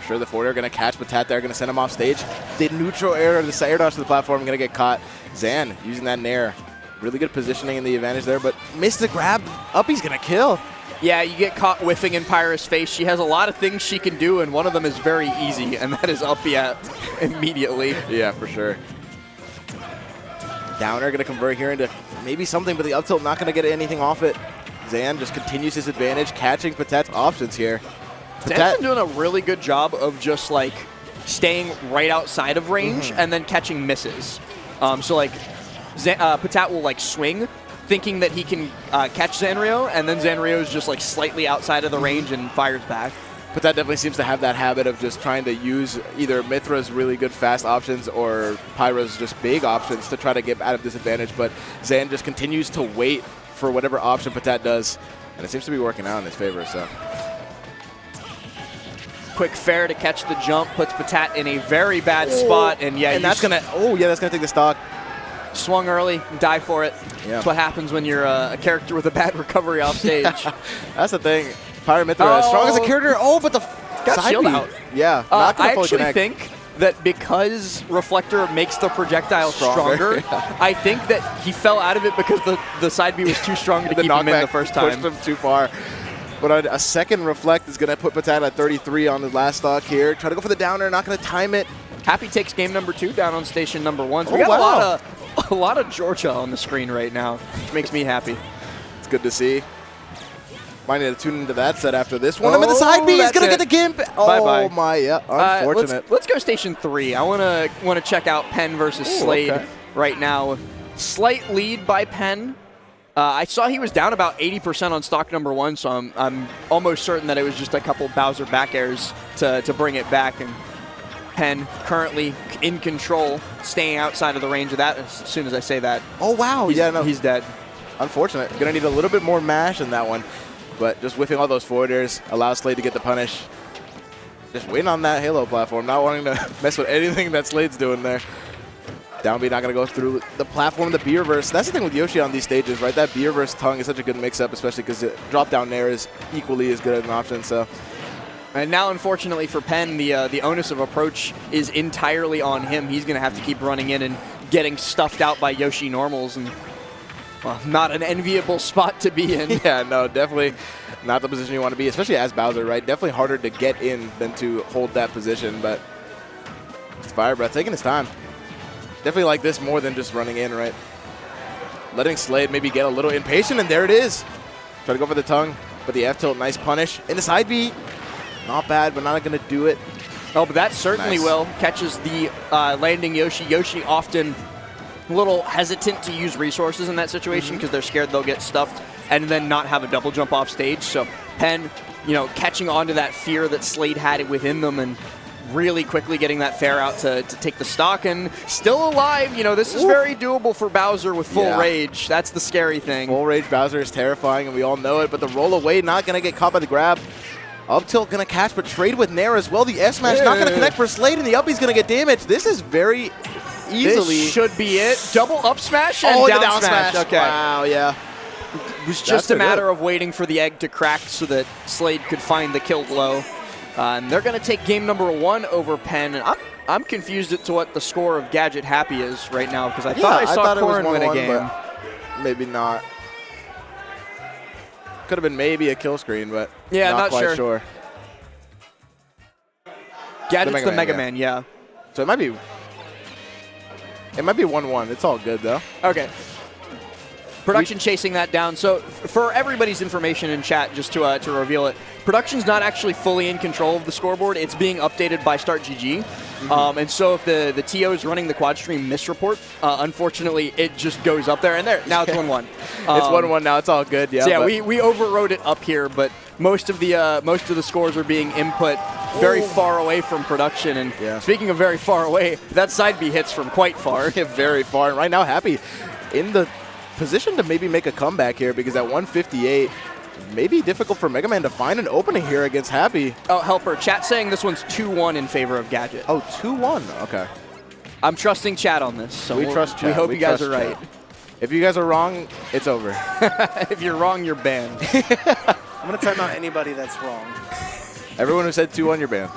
Sure, the forward are going to catch Patat there, going to send him off stage. The neutral air, the air dodge to the platform, going to get caught. Zan using that Nair. Really good positioning and the advantage there, but missed the grab. Up, he's going to kill. Yeah, you get caught whiffing in Pyra's face. She has a lot of things she can do, and one of them is very easy, and that is up immediately. Yeah, for sure. Downer going to convert here into maybe something, but the up tilt not going to get anything off it. Zan just continues his advantage, catching Patat's options here. Zan's been doing a really good job of just like staying right outside of range and then catching misses. So like Patat will like swing, thinking that he can catch Zanrio, and then Zanrio is just like slightly outside of the range and fires back. But that definitely seems to have that habit of just trying to use either Mithra's really good fast options or Pyra's just big options to try to get out of disadvantage. But Zan just continues to wait for whatever option Patat does, and it seems to be working out in his favor. So Quick fair to catch the jump puts Patat in a very bad spot, and that's gonna take the stock. Swung early, die for it. Yeah. That's what happens when you're a character with a bad recovery off stage. That's the thing. Pyra Mithra, as strong as a character. Oh, but the got side shield B. out. Yeah, not gonna I fully actually connect. think that because Reflector makes the projectile stronger, I think that he fell out of it because the side B was too strong to keep him in the first time. Pushed him too far. But a second Reflect is going to put Patat at 33 on the last stock here. Try to go for the downer, not going to time it. Happy takes game number 2 down on station number 1. So we got a lot of Georgia on the screen right now, which makes me happy. It's good to see. Might need to tune into that set after this one. The side B is going to get the Gimp. Bye-bye. Oh, my, yeah, unfortunate. Let's go station 3. I want to check out Penn versus Slade right now. Slight lead by Penn. I saw he was down about 80% on stock number 1, so I'm almost certain that it was just a couple Bowser back airs to bring it back. And Penn currently in control, staying outside of the range of that. As soon as I say that, oh, wow. he's dead. Unfortunate. Going to need a little bit more mash in that one. But just whiffing all those forward airs allows Slade to get the punish. Just waiting on that Halo platform, not wanting to mess with anything that Slade's doing there. Down B not going to go through the platform, the B reverse. That's the thing with Yoshi on these stages, right? That B reverse tongue is such a good mix-up, especially because the drop-down Nair is equally as good an option. So, and now, unfortunately for Penn, the onus of approach is entirely on him. He's going to have to keep running in and getting stuffed out by Yoshi normals, and well, not an enviable spot to be in. Yeah, no, definitely not the position you want to be, especially as Bowser, right? Definitely harder to get in than to hold that position, but it's Fire Breath taking his time. Definitely like this more than just running in, right? Letting Slade maybe get a little impatient, and there it is. Try to go for the tongue, but the F tilt, nice punish. In the side B, not bad, but not going to do it. Oh, but that certainly will. Catches the landing Yoshi. Yoshi often a little hesitant to use resources in that situation because they're scared they'll get stuffed and then not have a double jump off stage. So Penn, catching on to that fear that Slade had within them and really quickly getting that fair out to take the stock and still alive. This is very doable for Bowser with full rage. That's the scary thing. Full rage Bowser is terrifying, and we all know it, but the roll away not going to get caught by the grab. Up tilt going to catch, but trade with Nair as well. The S smash not going to connect for Slade, and the up B's going to get damaged. This is very easily. This should be it. Double up smash and down smash. Okay. Wow, yeah. It was just a matter of waiting for the egg to crack so that Slade could find the kill blow. And they're going to take game number 1 over Penn. And I'm confused as to what the score of Gadget Happy is right now because I thought I saw Corrin win a game. Maybe not. Could have been maybe a kill screen, but Yeah, not quite sure. Gadget's the Mega Man, yeah. So it might be 1-1. It's all good, though. Okay. Production chasing that down. So for everybody's information in chat, just to reveal it, Production's not actually fully in control of the scoreboard. It's being updated by StartGG. And so if the TO is running the quad stream misreport, unfortunately, it just goes up there and there. Now it's 1-1. It's 1-1 now. It's all good. Yeah. So yeah, we overrode it up here, but most of the scores are being input very far away from Production. And speaking of very far away, that side B hits from quite far. Yeah, very far. And right now, Happy in the position to maybe make a comeback here, because at 158, maybe difficult for Mega Man to find an opening here against Happy. Oh, Helper, chat saying this one's 2-1 in favor of Gadget. Oh, 2-1. Okay. I'm trusting chat on this. So we trust chat. We hope you guys are right. If you guys are wrong, it's over. If you're wrong, you're banned. I'm going to time out anybody that's wrong. Everyone who said 2-1, you're banned.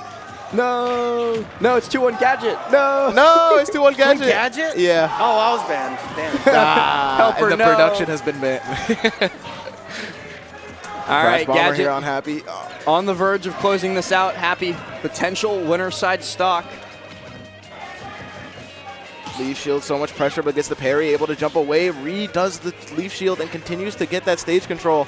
No. No, it's 2-1 Gadget. No. No, it's 2-1 Gadget. 2-1 Gadget? Yeah. Oh, I was banned. Damn. Helper, and the production has been banned. All right, Gadget here on Happy. On the verge of closing this out. Happy potential winner side stock. Leaf Shield, so much pressure, but gets the parry, able to jump away, redoes the Leaf Shield, and continues to get that stage control.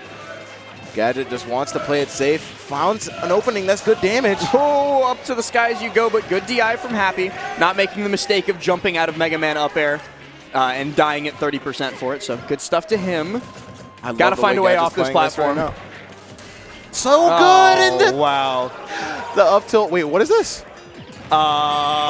Gadget just wants to play it safe. Found an opening. That's good damage. Oh, up to the skies you go, but good DI from Happy. Not making the mistake of jumping out of Mega Man up air and dying at 30% for it. So good stuff to him. Got to find a way off this platform. Right so good. And the, wow. The up tilt. Wait, what is this? Wow,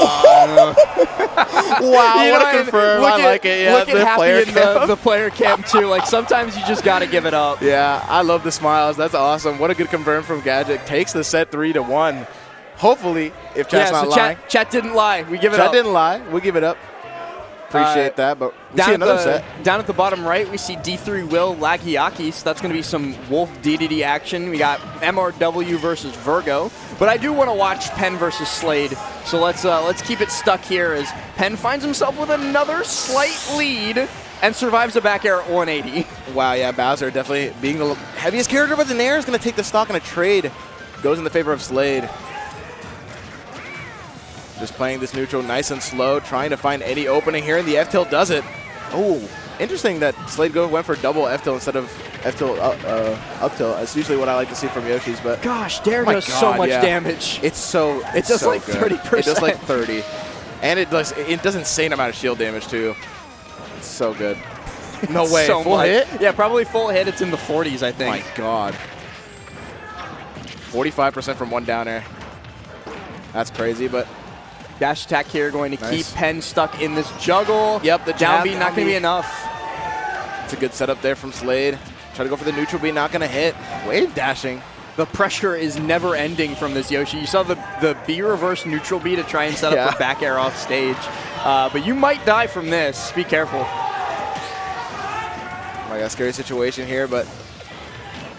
what a confirm. I like it. Yeah, look at Happy in the player camp, too. Like, sometimes you just got to give it up. Yeah, I love the smiles. That's awesome. What a good confirm from Gadget. Takes the set 3-1. Hopefully, if chat's not lying. Chat didn't lie. We give it up. Chat didn't lie. We give it up. Appreciate that, but we see another set. Down at the bottom right, we see D3 Will Lagiaki, so that's going to be some Wolf DDD action. We got MRW versus Virgo, but I do want to watch Penn versus Slade, so let's keep it stuck here as Penn finds himself with another slight lead and survives a back air at 180. Wow, yeah, Bowser definitely being the heaviest character, but the Nair is going to take the stock in a trade. Goes in the favor of Slade. Just playing this neutral nice and slow, trying to find any opening here, and the F-tilt does it. Oh, interesting that Slade went for double F-tilt instead of F-tilt up-tilt. That's usually what I like to see from Yoshi's, but gosh, Dare does so much damage. It does like 30%. It does like 30. And it does insane amount of shield damage too. It's so good. No way. So full hit? Yeah, probably full hit. It's in the 40s, I think. My God. 45% from one down air. That's crazy, but dash attack here going to keep Penn stuck in this juggle. Yep, the down B not going to be enough. It's a good setup there from Slade. Try to go for the neutral B, not going to hit. Wave dashing. The pressure is never ending from this Yoshi. You saw the B reverse neutral B to try and set up the back air off stage. But you might die from this. Be careful. Oh my God, scary situation here, but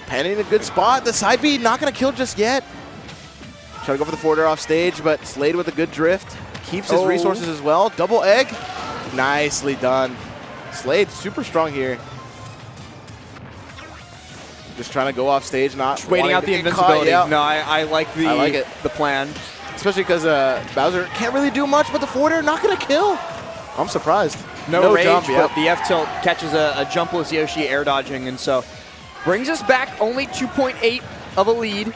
Penn in a good spot. The side B not going to kill just yet. Try to go for the forward air off stage, but Slade with a good drift. Keeps his resources as well. Double egg. Nicely done. Slade super strong here. Just trying to go off stage, not waiting out the invincibility. No, I like the plan. Especially because Bowser can't really do much, but the forward air not going to kill. I'm surprised. No rage, jump, but the F-tilt catches a jumpless Yoshi air dodging, and so brings us back only 2.8 of a lead.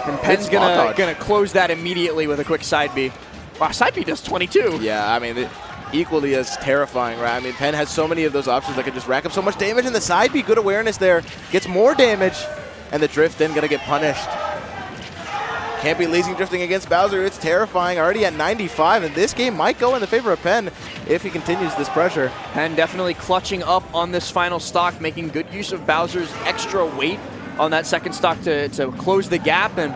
And Penn's gonna close that immediately with a quick side B. Wow, side B does 22. Yeah, I mean, equally as terrifying, right? I mean, Penn has so many of those options that can just rack up so much damage, and the side B, good awareness there, gets more damage, and the drift then gonna get punished. Can't be lazy drifting against Bowser. It's terrifying, already at 95, and this game might go in the favor of Penn if he continues this pressure. Penn definitely clutching up on this final stock, making good use of Bowser's extra weight on that second stock to close the gap, and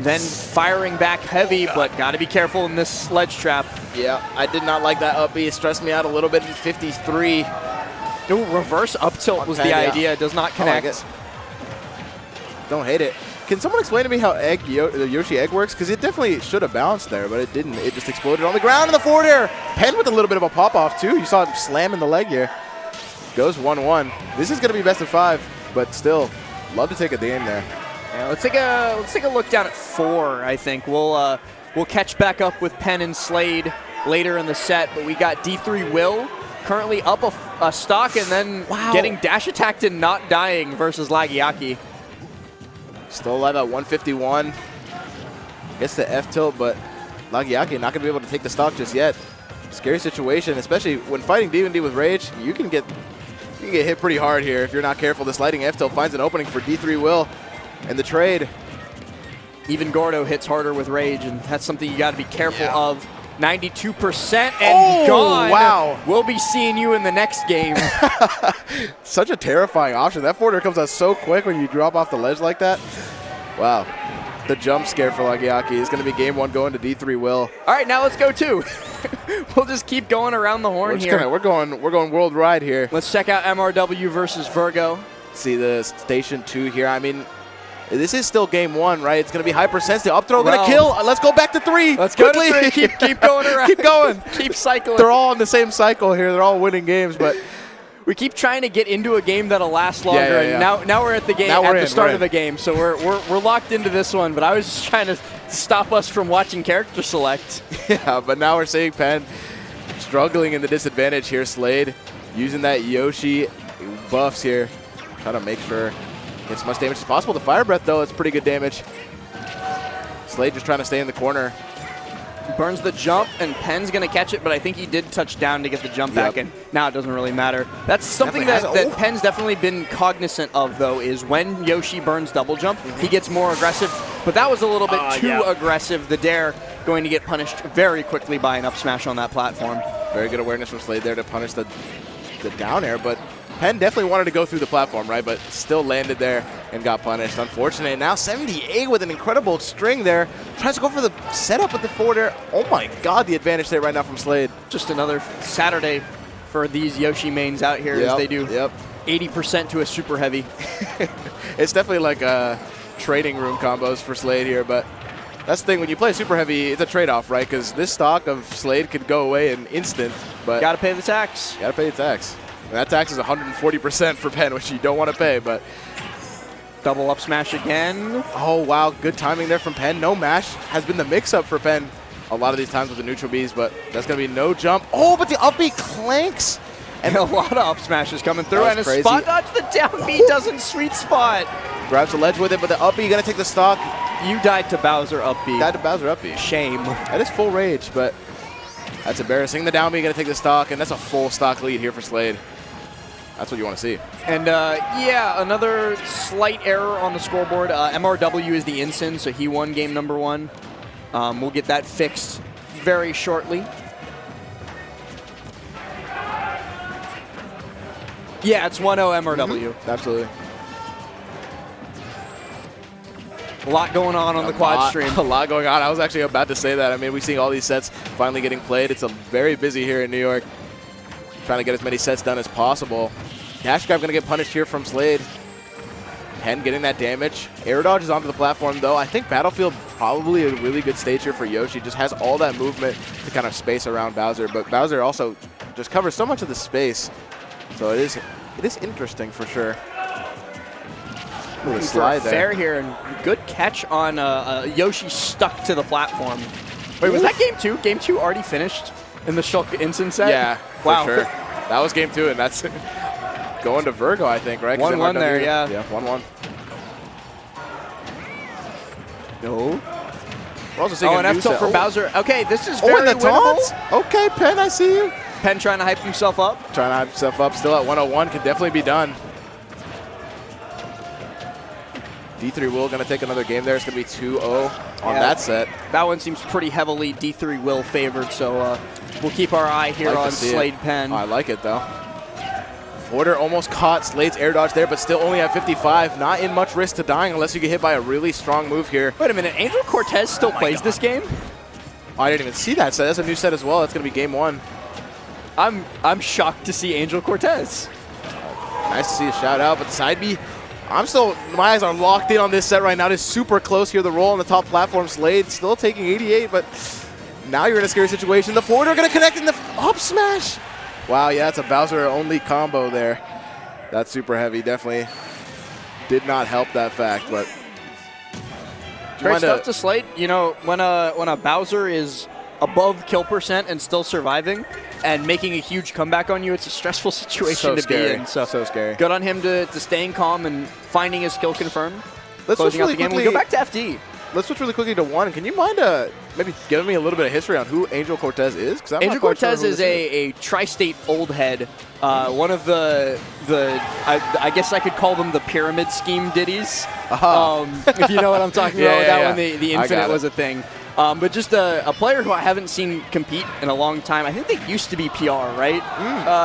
then firing back heavy, but got to be careful in this sledge trap. Yeah, I did not like that up B. It stressed me out a little bit in 53. Ooh, reverse up tilt was the idea. It does not connect. Don't hate it. Can someone explain to me how the Yoshi egg works? Because it definitely should have bounced there, but it didn't. It just exploded on the ground in the forward air. Penn with a little bit of a pop-off, too. You saw him slam in the leg here. Goes 1-1. This is going to be best of 5, but still, Love to take a game there. Yeah, let's take a look down at 4. I think we'll catch back up with Penn and Slade later in the set, but we got D3 Will currently up a stock and then getting dash attacked and not dying versus Lagiaki. Still alive at 151. Gets the F tilt, but Lagiaki not going to be able to take the stock just yet. Scary situation, especially when fighting D&D with Rage. You can get hit pretty hard here if you're not careful. The sliding F tilt finds an opening for D3 Will in the trade. Even Gordo hits harder with Rage, and that's something you got to be careful of. 92% and gone. Wow. We'll be seeing you in the next game. Such a terrifying option. That forwarder comes out so quick when you drop off the ledge like that. Wow. The jump scare for Lagiaki is going to be game 1 going to D3 Will. All right, now let's go 2. We'll just keep going around the horn here. We're going worldwide here. Let's check out MRW versus Virgo. See the station 2 here. I mean, this is still game 1, right? It's going to be hypersensitive. Up throw going to kill. Let's go back to 3. Let's quickly. go to 3. Keep going around. Keep going. Keep cycling. They're all in the same cycle here. They're all winning games, but we keep trying to get into a game that'll last longer. And now we're at the game at the start of a game, so we're locked into this one. But I was just trying to stop us from watching character select. Yeah, but now we're seeing Penn struggling in the disadvantage here. Slade using that Yoshi buffs here, trying to make sure gets as much damage as possible. The Fire Breath, though, it's pretty good damage. Slade just trying to stay in the corner. Burns the jump, and Penn's going to catch it, but I think he did touch down to get the jump back, and now it doesn't really matter. That's something that Penn's definitely been cognizant of, though, is when Yoshi burns double jump, he gets more aggressive, but that was a little bit too aggressive. The dare going to get punished very quickly by an up smash on that platform. Very good awareness from Slade there to punish the down air, but Penn definitely wanted to go through the platform, right, but still landed there and got punished. Unfortunate. Now 78 with an incredible string there. Tries to go for the setup with the forward air. Oh my god, the advantage there right now from Slade. Just another Saturday for these Yoshi mains out here as they do 80% to a super heavy. It's definitely like trading room combos for Slade here, but that's the thing. When you play super heavy, it's a trade-off, right? Because this stock of Slade could go away in instant, but gotta pay the tax. Gotta pay the tax. And that tax is 140% for Penn, which you don't want to pay, but double up smash again. Oh, wow. Good timing there from Penn. No mash has been the mix-up for Penn a lot of these times with the neutral Bs, but that's going to be no jump. Oh, but the up B clanks. And a lot of up smashes coming through, and a spot dodge. The down B doesn't sweet spot. Grabs the ledge with it, but the up B going to take the stock. You died to Bowser up B. Died to Bowser up B. Shame. That is full rage, but that's embarrassing. The down B going to take the stock, and that's a full stock lead here for Slade. That's what you want to see. And yeah, another slight error on the scoreboard. MRW is the ensign, so he won game number 1. We'll get that fixed very shortly. Yeah, it's 1-0 MRW. Absolutely. A lot going on the quad stream. A lot going on. I was actually about to say that. I mean, we're seeing all these sets finally getting played. It's very busy here in New York. Trying to get as many sets done as possible. Dash grab going to get punished here from Slade. Penn getting that damage. Air dodge is onto the platform, though. I think Battlefield probably a really good stage here for Yoshi. Just has all that movement to kind of space around Bowser. But Bowser also just covers so much of the space. So it is interesting for sure. Slide there. Fair here, and good catch on Yoshi stuck to the platform. Wait, was that game 2? Game 2 already finished in the Shulk Instant set? Yeah, for sure. That was game 2, and that's going to Virgo, I think, right? 1-1 there, yeah. Yeah, 1-1. No. We're also seeing an F tilt for Bowser. Okay, this is very winnable. And the taunts? Okay, Penn, I see you. Penn trying to hype himself up. Trying to hype himself up. Still at 101. Can definitely be done. D3 Will going to take another game there. It's going to be 2-0 on that set. That one seems pretty heavily D3 Will favored, so we'll keep our eye here on Slade Penn. Oh, I like it, though. Forder almost caught Slade's air dodge there, but still only at 55. Not in much risk to dying unless you get hit by a really strong move here. Wait a minute. Angel Cortez still plays this game? Oh, I didn't even see that set. That's a new set as well. That's going to be game 1. I'm shocked to see Angel Cortez. Nice to see a shout out, but the side B, my eyes are locked in on this set right now. It is super close here. The roll on the top platform. Slade still taking 88, but now you're in a scary situation. The forwarder going to connect in the up smash. Wow, yeah, it's a Bowser-only combo there. That's super heavy, definitely. did not help that fact, but Great stuff to Slade. You know, when a Bowser is above kill percent and still surviving and making a huge comeback on you, it's a stressful situation to be in. So scary. Good on him to staying calm and finding his skill confirmed. Let's closing out really the game. quickly, We go back to FD. Let's switch really quickly to one. Can you mind maybe giving me a little bit of history on who Angel Cortez is? Angel Cortez is a tri-state old head. One of I guess I could call them the pyramid scheme ditties. If you know what I'm talking about with that one, the Infinite was a thing. But just a player who I haven't seen compete in a long time. I think they used to be PR, right?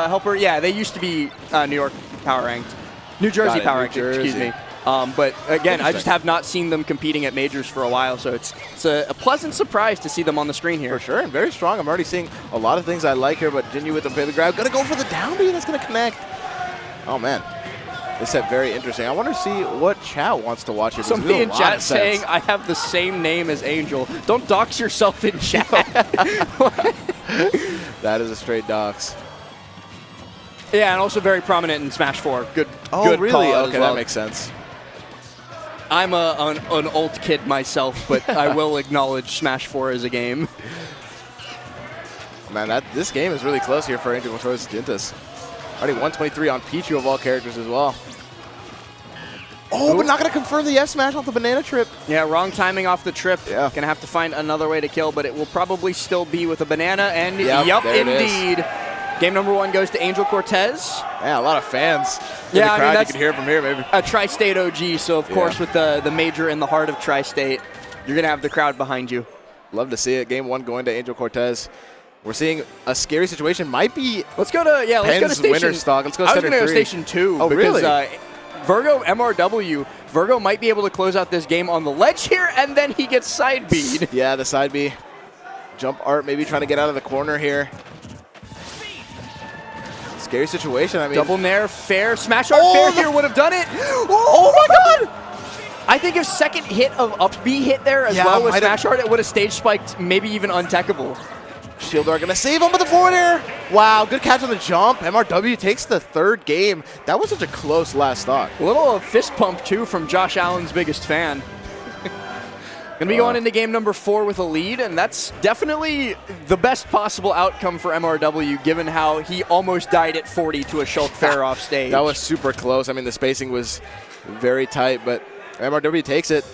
Helper, yeah, they used to be New York power ranked. New Jersey power ranked, excuse me. But again, I just have not seen them competing at majors for a while, so it's a pleasant surprise to see them on the screen here. For sure, and very strong. I'm already seeing a lot of things I like here, but Jinyu with the pivot grab. Gonna go for the down B, that's gonna connect. Oh man, this set very interesting. I want to see what chat wants to watch here. Somebody in chat saying, I have the same name as Angel. Don't dox yourself in chat. That is a straight dox. Yeah, and also very prominent in Smash 4. Good really? call Okay, well. that makes sense. I'm an old kid myself, but I will acknowledge Smash 4 as a game. Man, this game is really close here for Angel Cortez Jintas. Already 123 on Pichu of all characters as well. Oh, but not going to confirm the F smash off the banana trip. Yeah, wrong timing off the trip. Yeah. Going to have to find another way to kill, but it will probably still be with a banana. And yep, indeed. Game number 1 goes to Angel Cortez. Yeah, a lot of fans. Yeah, I mean, you can hear from here, maybe. A Tri-State OG, so of course with the major in the heart of Tri-State, you're going to have the crowd behind you. Love to see it. Game 1 going to Angel Cortez. We're seeing a scary situation. Might be let's go to station. Winner stock. Let's go I was center going to go 3. station 2. Oh, because, really? Virgo MRW. Virgo might be able to close out this game on the ledge here, and then he gets side B'd. Yeah, the side B. Jump art maybe trying to get out of the corner here. Scary situation. I mean, double nair, fair, smash art, fair here would have done it. Oh my god! I think if second hit of up B hit there as well with smash art, it would have stage spiked, maybe even untechable. Shield Art gonna save him with the forward air. Wow, good catch on the jump. MRW takes the 3rd game. That was such a close last stock. A little fist pump too from Josh Allen's biggest fan. Gonna be going into game number 4 with a lead, and that's definitely the best possible outcome for MRW, given how he almost died at 40 to a Shulk fair off stage. That was super close. I mean, the spacing was very tight, but MRW takes it.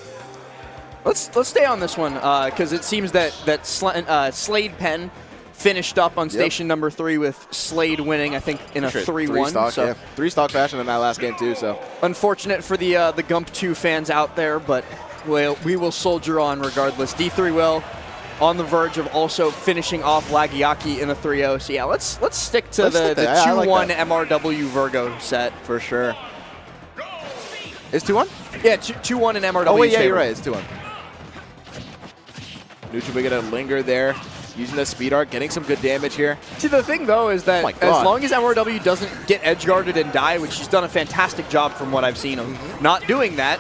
Let's stay on this one, because it seems that Slade Penn finished up on station number 3 with Slade winning, I think, in a 3-1. So 3-stock fashion in that last game too. So unfortunate for the Gump 2 fans out there, but we will soldier on regardless. D3 will on the verge of also finishing off Lagiaki in a 3-0. So yeah, let's stick to the 2-1 MRW Virgo set for sure. Is 2-1? Yeah, 2-1 in MRW. Oh wait, yeah, you're right. It's 2-1. Nutribig gonna linger there, using the speed art, getting some good damage here. See, the thing though is that as long as MRW doesn't get edge guarded and die, which he's done a fantastic job from what I've seen him not doing that,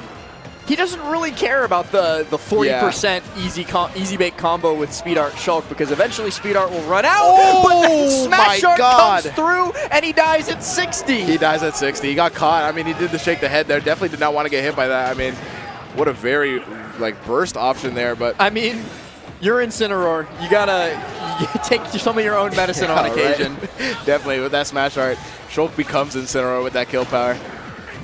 he doesn't really care about the 40% easy bake combo with Speed Art Shulk, because eventually Speed Art will run out, but then Smash Art comes through and he dies at 60. He dies at 60. He got caught. I mean, he did the shake the head there. Definitely did not want to get hit by that. I mean, what a very burst option there. But I mean, you're Incineroar. You gotta take some of your own medicine on occasion. Right? Definitely with that Smash Art, Shulk becomes Incineroar with that kill power.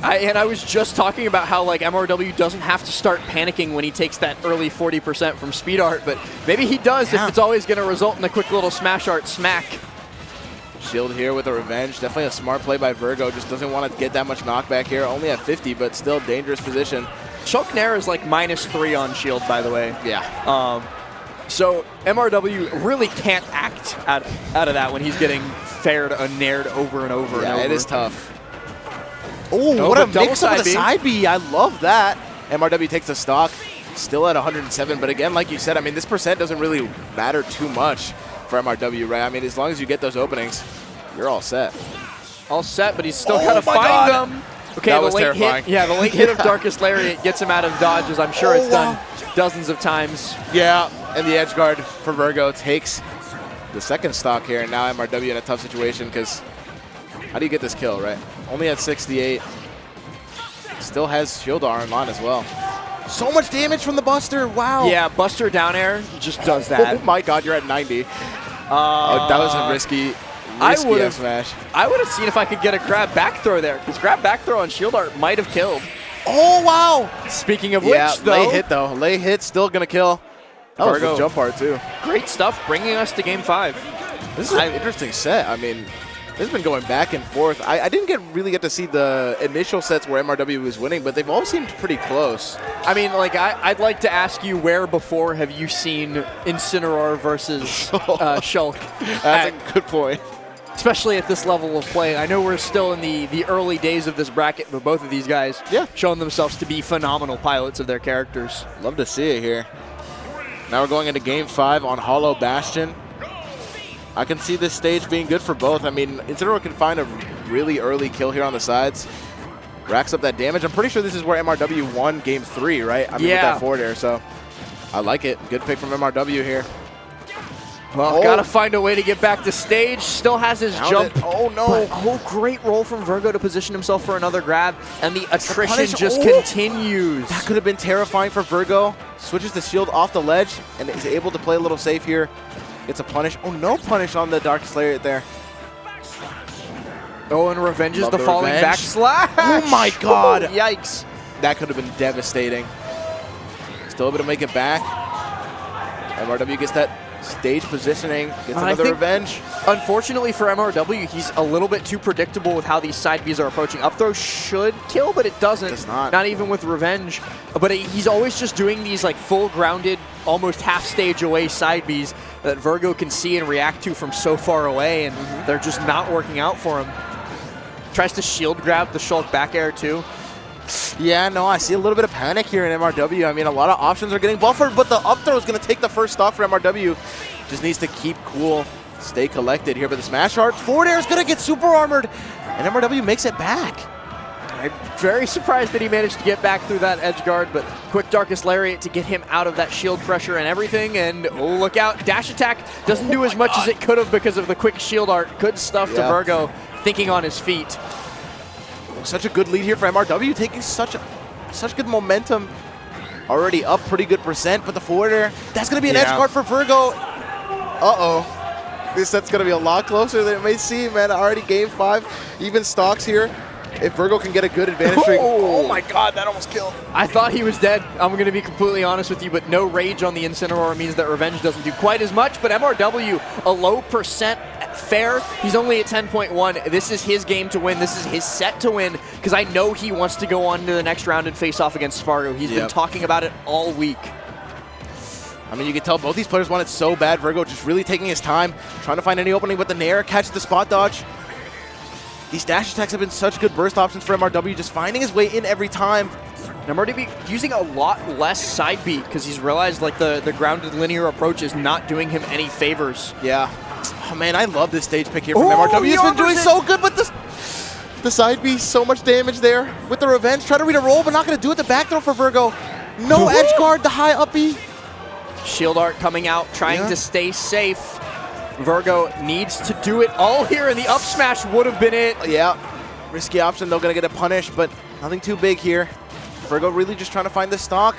I was just talking about how MRW doesn't have to start panicking when he takes that early 40% from Speed Art, but maybe he does if it's always going to result in a quick little Smash Art smack. Shield here with a revenge. Definitely a smart play by Virgo. Just doesn't want to get that much knockback here. Only at 50, but still dangerous position. Shulk Nair is -3 on shield, by the way. Yeah. So MRW really can't act out of that when he's getting fared nared over and over and over. Yeah, it is tough. Oh, what a mix up with the side B. I love that. MRW takes a stock, still at 107. But again, like you said, I mean, this percent doesn't really matter too much for MRW, right? I mean, as long as you get those openings, you're all set. All set, but he's still got to find them. Okay, that the was late terrifying. hit. Yeah, the late hit of Darkest Lariat gets him out of dodges. I'm sure it's done dozens of times. Yeah, and the edge guard for Virgo takes the second stock here, and now MRW in a tough situation because how do you get this kill, right? Only at 68. still has shield iron on as well. So much damage from the Buster. Wow. Yeah, Buster down air just does that. Oh my God, you're at 90. Oh, that was a risky F smash. I would have seen if I could get a grab back throw there, because grab back throw on shield art might have killed. Oh, wow. Speaking of Yeah, which, though. lay hit, though. Lay hit still going to kill. That was the jump part, too. Great stuff, bringing us to game 5. This is an interesting set. I mean, this has been going back and forth. I didn't really get to see the initial sets where MRW was winning, but they've all seemed pretty close. I mean, like, I'd like to ask you, where before have you seen Incineroar versus Shulk? That's a good point. Especially at this level of play. I know we're still in the early days of this bracket, but both of these guys showing themselves to be phenomenal pilots of their characters. Love to see it here. Now we're going into game 5 on Hollow Bastion. I can see this stage being good for both. I mean, Incineroar can find a really early kill here on the sides. Racks up that damage. I'm pretty sure this is where MRW won game 3, right? I mean, with that forward air, so I like it. Good pick from MRW here. Well, gotta find a way to get back to stage. Still has his jump. Oh, no. But, great roll from Virgo to position himself for another grab. And the attrition just continues. That could have been terrifying for Virgo. Switches the shield off the ledge and is able to play a little safe here. Gets a punish. Oh, no punish on the Darkest Lariat there. Oh, and revenges the falling backslash. Oh, my God. Oh, yikes. That could have been devastating. Still able to make it back. MRW gets that stage positioning, gets another revenge. Unfortunately for MRW, he's a little bit too predictable with how these side Bs are approaching. Up throw should kill, but it doesn't. Does not. Not even with revenge. But he's always just doing these like full grounded, almost half stage away side Bs that Virgo can see and react to from so far away, and they're just not working out for him. Tries to shield grab the Shulk back air too. Yeah, no, I see a little bit of panic here in MRW. I mean, a lot of options are getting buffered, but the up throw is going to take the first stock for MRW. Just needs to keep cool, stay collected here. But the smash art forward air is going to get super armored, and MRW makes it back. I'm very surprised that he managed to get back through that edge guard, but quick Darkest Lariat to get him out of that shield pressure and everything. And oh, look out, dash attack doesn't do as much as it could have because of the quick shield art. Good stuff to Virgo, thinking on his feet. Such a good lead here for MRW, taking such good momentum. Already up pretty good percent, but the forward air, that's going to be an edge guard for Virgo. Uh-oh. This set's going to be a lot closer than it may seem, man. Already game 5, even stocks here. If Virgo can get a good advantage streak. Oh my God, that almost killed. I thought he was dead. I'm going to be completely honest with you, but no rage on the Incineroar means that revenge doesn't do quite as much. But MRW, a low percent fair. He's only at 10.1. This is his game to win. This is his set to win, because I know he wants to go on to the next round and face off against Fargo. He's been talking about it all week. I mean, you can tell both these players want it so bad. Virgo just really taking his time, trying to find any opening, but the Nair catches the spot dodge. These dash attacks have been such good burst options for MRW, just finding his way in every time. MRW using a lot less side beat because he's realized like the grounded linear approach is not doing him any favors. Yeah. Oh, man, I love this stage pick here from MRW. He's been doing so good, but the side B, so much damage there. With the revenge, try to read a roll, but not going to do it. The back throw for Virgo. No edge guard, the high up B. Shield art coming out, trying to stay safe. Virgo needs to do it all here, and the up smash would have been it. Yeah. Risky option, though, going to get a punish, but nothing too big here. Virgo really just trying to find the stock.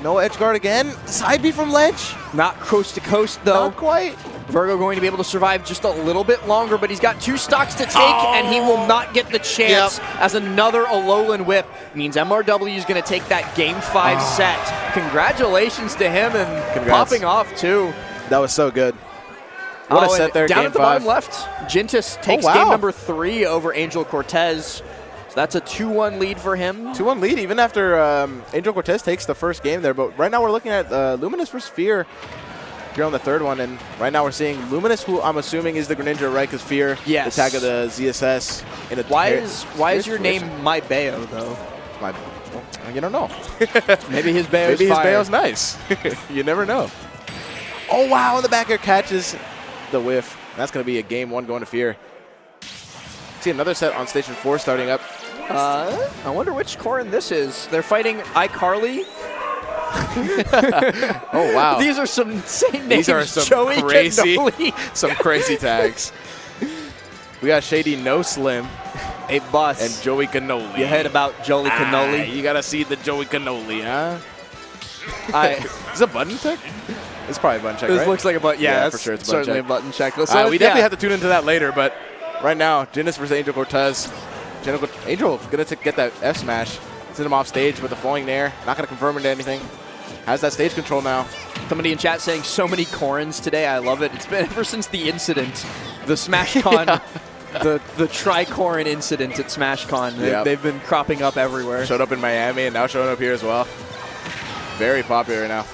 No edge guard again. Side B from ledge. Not coast to coast, though. Not quite. Virgo going to be able to survive just a little bit longer, but he's got 2 stocks to take, and he will not get the chance as another Alolan whip. Means MRW is going to take that Game 5 set. Congratulations to him, and popping off, too. That was so good. What a set there, down Game at the 5. bottom left, Jintis takes game number 3 over Angel Cortez. So that's a 2-1 lead for him. 2-1 lead, even after Angel Cortez takes the first game there. But right now we're looking at Luminous versus Fear here on the third one. And right now we're seeing Luminous, who I'm assuming is the Greninja, right? Because Fear, the tag of the ZSS. In a why is your name My Bayo, though? Well, you don't know. Maybe his Bayo's Bayo's nice. You never know. Oh, wow, and the back air catches the whiff. That's going to be a game 1 going to Fear. See another set on Station 4 starting up. I wonder which Corrin this is. They're fighting iCarly. Oh, wow. These are some insane names. These are some Joey crazy tags. We got Shady No Slim A bus. And Joey Cannoli. You heard about Joey Cannoli? You gotta see the Joey Cannoli, huh? Is it a button check? It's probably a button check, This right? looks like a button. Yeah, for that's sure it's a button certainly check. a button check. We definitely have to tune into that later, but right now, Jintis versus Angel Cortez. Angel gonna get that F smash. Send him off stage with the falling nair. Not gonna confirm into anything. Has that stage control now. Somebody in chat saying so many Corins today. I love it. It's been ever since the incident, the SmashCon, the Tri-Corin incident at SmashCon. They've been cropping up everywhere. Showed up in Miami and now showing up here as well. Very popular now.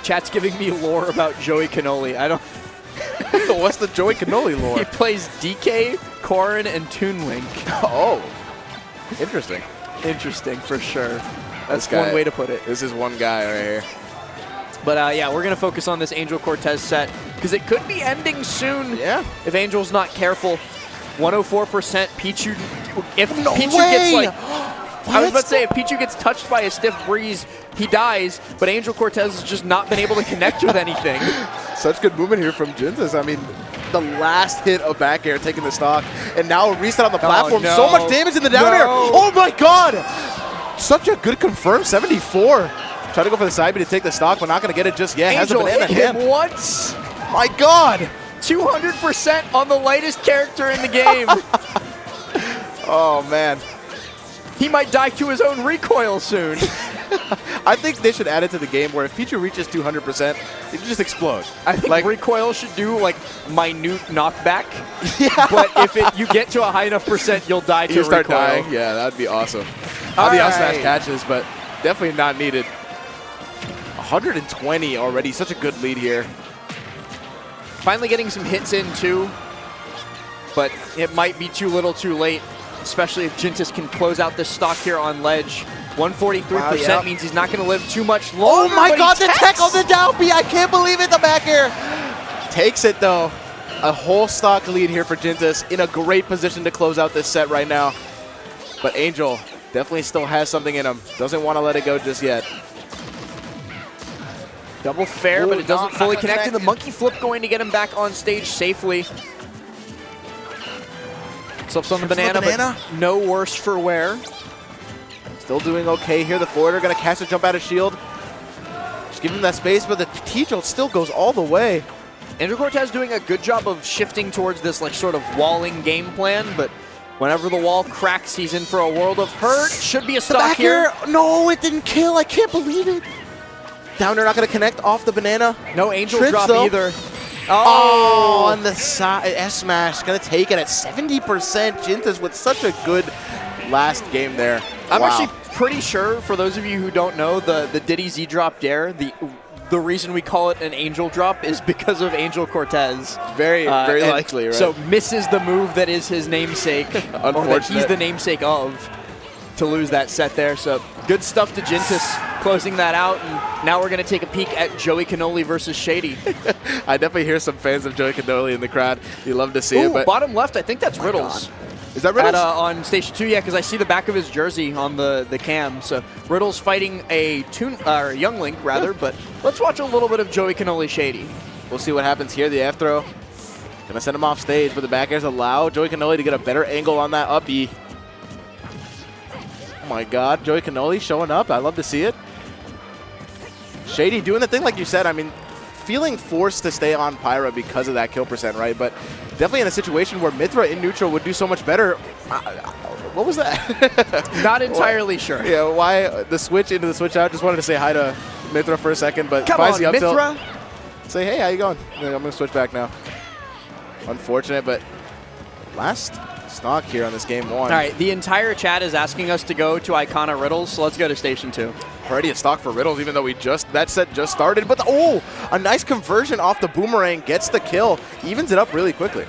Chat's giving me lore about Joey Cannoli. I don't. What's the Joey Cannoli lore? He plays DK, Corrin, and Toon Link. Oh, interesting. Interesting for sure. That's This guy- one way to put it. This is one guy right here. But yeah, we're going to focus on this Angel Cortez set because it could be ending soon. Yeah. If Angel's not careful. 104% Pichu. If No Pichu way! gets like. I was about to say, if Pichu gets touched by a stiff breeze, he dies, but Angel Cortez has just not been able to connect with anything. Such good movement here from Jintis. I mean, the last hit of back air taking the stock, and now a reset on the platform. no. So much damage in the down air. Oh my god! Such a good confirm 74. Try to go for the side B to take the stock, but not going to get it just yet. Angel Has a banana hit him hand. once. My god! 200% on the lightest character in the game. Oh man. He might die to his own recoil soon. I think they should add it to the game where if Pichu reaches 200%, it just explode. I think like, recoil should do like minute knockback. Yeah. But if you get to a high enough percent, you'll die to you start recoil. dying. Yeah, that'd be awesome. All the out smash catches, but definitely not needed. 120 already. Such a good lead here. Finally getting some hits in too, but it might be too little too late, especially if Jintis can close out this stock here on ledge. 143% means he's not going to live too much longer. Oh my god, the tech on the down B. I can't believe it. The back air takes it though. A whole stock lead here for Jintis, in a great position to close out this set right now. But Angel definitely still has something in him. Doesn't want to let it go just yet. Double fair, but it doesn't fully connect. And the monkey flip going to get him back on stage safely. Slips on the banana, but no worse for wear. Still doing okay here. The forwarder going to cast a jump out of shield. Just give him that space, but the T-Jolt still goes all the way. Angel Cortez doing a good job of shifting towards this like sort of walling game plan, but whenever the wall cracks, he's in for a world of hurt. Should be a stock here. No, it didn't kill. I can't believe it. Down there, not going to connect off the banana. No angel Trips, drop though. either. Oh, on the side, S-Smash. Going to take it at 70%. Jintis with such a good last game there. I'm Wow. actually pretty sure, for those of you who don't know, the Diddy Z drop dare, the reason we call it an angel drop is because of Angel Cortez. Very and likely, right? So misses the move that is his namesake, or that Unfortunate. he's the namesake of, to lose that set there. So good stuff to Jintis closing that out. And now we're going to take a peek at Joey Cannoli versus Shady. I definitely hear some fans of Joey Cannoli in the crowd. You love to see it. Ooh, But bottom left, I think that's Riddles. is that Riddles? On Station 2, yeah, because I see the back of his jersey on the cam. So Riddle's fighting a Young Link, rather, but let's watch a little bit of Joey Cannoli Shady. We'll see what happens here. The F throw. Gonna send him off stage, but the back airs allow Joey Cannoli to get a better angle on that up E. Oh my god, Joey Cannoli showing up. I love to see it. Shady doing the thing like you said. I mean, feeling forced to stay on Pyra because of that kill percent, right? But definitely in a situation where Mithra in neutral would do so much better. What was that? Not entirely sure. Yeah, why the switch into the switch out? Just wanted to say hi to Mithra for a second, but Come finds on, the up tilt. Mithra. Say, hey, how you going? Yeah, I'm going to switch back now. Unfortunate, but last stock here on this game one. All right, the entire chat is asking us to go to Icona Riddles, so let's go to Station 2. Already a stock for Riddles, even though that set just started. But a nice conversion off the boomerang, gets the kill, evens it up really quickly.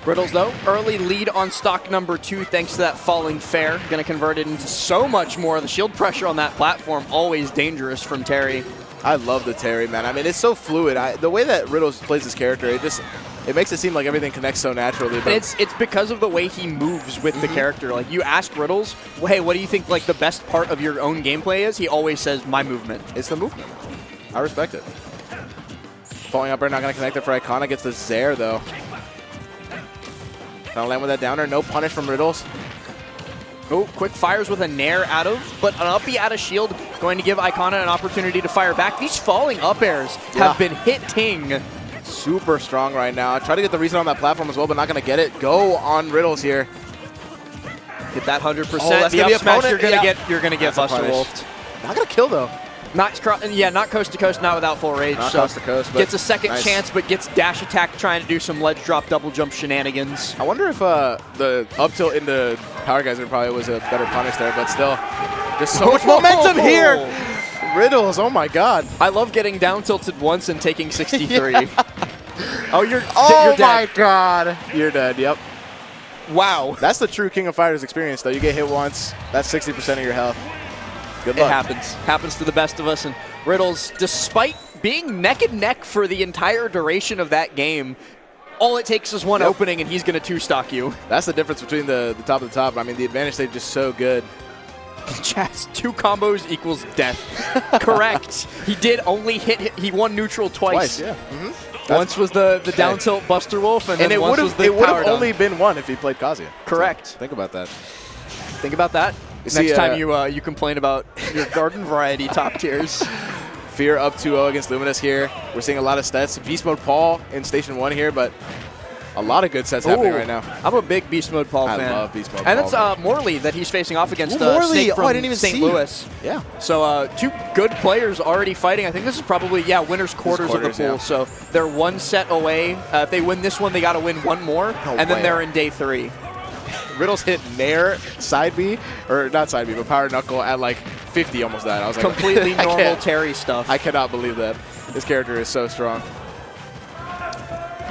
Riddles, though, early lead on stock number 2 thanks to that falling fair. Going to convert it into so much more. The shield pressure on that platform, always dangerous from Terry. I love the Terry, man. I mean, it's so fluid. The way that Riddles plays his character, it makes it seem like everything connects so naturally. But It's because of the way he moves with the character. Like, you ask Riddles, well, hey, what do you think like the best part of your own gameplay is? He always says, my movement. it's the movement. I respect it. Falling up air, not going to connect it for Icona. Gets the Zair, though. Gonna land with that downer. No punish from Riddles. Oh, quick fires with a nair out of, but an uppie out of shield, going to give Icona an opportunity to fire back. These falling up airs have been hitting. Super strong right now. Try to get the reason on that platform as well, but not going to get it. Go on Riddles here. Get that 100%. that's The gonna be up smash, opponent. you're gonna get That's a Buster punish. Wolfed. Not going to kill, though. Not coast to coast, not without full rage. Not so coast to coast, but gets a second nice. chance, but gets dash attack trying to do some ledge drop, double jump shenanigans. I wonder if the up tilt into Power Geyser probably was a better punish there, but still, there's so much momentum here. Riddles, oh my god. I love getting down tilted once and taking 63. Oh, you're Oh dead. my god. You're dead, yep. Wow. That's the true King of Fighters experience, though. You get hit once, that's 60% of your health. Good It luck. happens. Happens to the best of us. And Riddles, despite being neck and neck for the entire duration of that game, all it takes is one opening and he's going to two-stock you. That's the difference between the top of the top. I mean, the advantage stage is just so good. Chats, 2 combos equals death. Correct. He did only he won neutral twice. Yeah. Once was the down tilt Buster Wolf, and then it once would was have the power dunk. only been one if he played Kazuya. Correct. So think about that. Think about that. see, Next time you complain about your garden variety top tiers. Fear up 2-0 against Luminous here. We're seeing a lot of stats. Beast Mode Paul in Station 1 here, but a lot of good sets happening right now. I'm a big Beast Mode Paul fan. I love Beast Mode and Paul. And it's Morley that he's facing off against. Morley. Snake from I didn't even St. see. Louis. Yeah. So 2 good players already fighting. I think this is probably, winner's quarters of the pool. Yeah. So they're 1 set away. If they win this one, they got to win 1 more. And then they're in day 3. Riddles hit Nair side B, or not side B, but Power Knuckle at like 50 almost that. I was like, Completely normal Terry stuff. I cannot believe that. This character is so strong.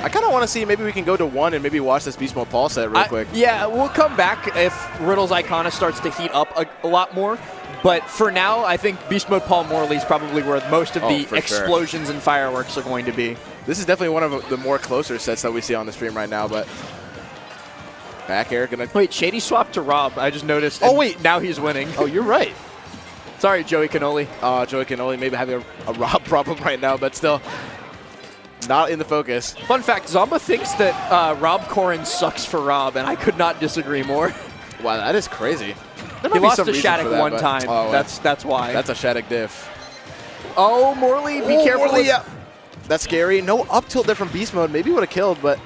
I kind of want to see, maybe we can go to 1 and maybe watch this Beast Mode Paul set real quick. Yeah, we'll come back if Riddle's Icona starts to heat up a lot more. But for now, I think Beast Mode Paul Morley is probably where most of the explosions and fireworks are going to be. This is definitely one of the more closer sets that we see on the stream right now, but back air gonna... Wait, Shady swapped to Rob. I just noticed. Oh, wait. Now he's winning. Oh, you're right. Sorry, Joey Cannoli. Joey Cannoli maybe having a Rob problem right now, but still not in the focus. Fun fact, Zomba thinks that Rob Corrin sucks for Rob, and I could not disagree more. Wow, that is crazy. He lost to Shattuck one time. Oh, that's why. That's a Shattuck diff. Oh, Morley, be careful. Morley, yeah. That's scary. No up tilt there from Beast Mode. Maybe would have killed, but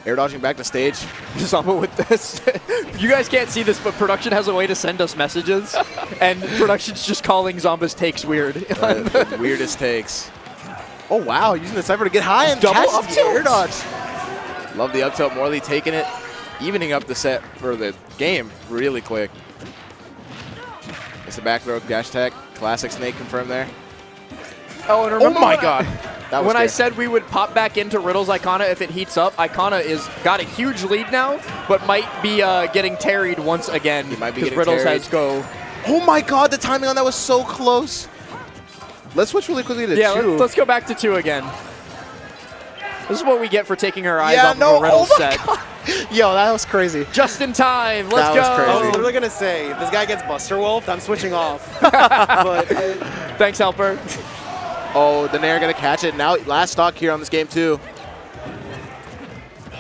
air dodging back to stage. Zomba with this. You guys can't see this, but production has a way to send us messages, and production's just calling Zomba's takes weird. The weirdest takes. Oh, wow. Using the Cypher to get high and Double catches up the tilt. air dodge. Love the up tilt. Morley taking it, evening up the set for the game really quick. It's a back throw dash attack. Classic Snake confirmed there. Oh, and remember my God. That was when I scary. said we would pop back into Riddle's Icona if it heats up, Icona is got a huge lead now, but might be getting tarried once again. He might be because getting Riddles tarried. has go. Oh my God, the timing on that was so close. Let's switch really quickly to 2. Yeah, let's go back to 2 again. This is what we get for taking our eyes Yeah, off no, of a Riddles oh my set. God. Yo, that was crazy. Just in time. Let's That go. was crazy. I was literally going to say, if this guy gets Buster Wolfed, I'm switching off. But Thanks, Helper. Oh, the Nair gonna catch it. Now, last stock here on this game too.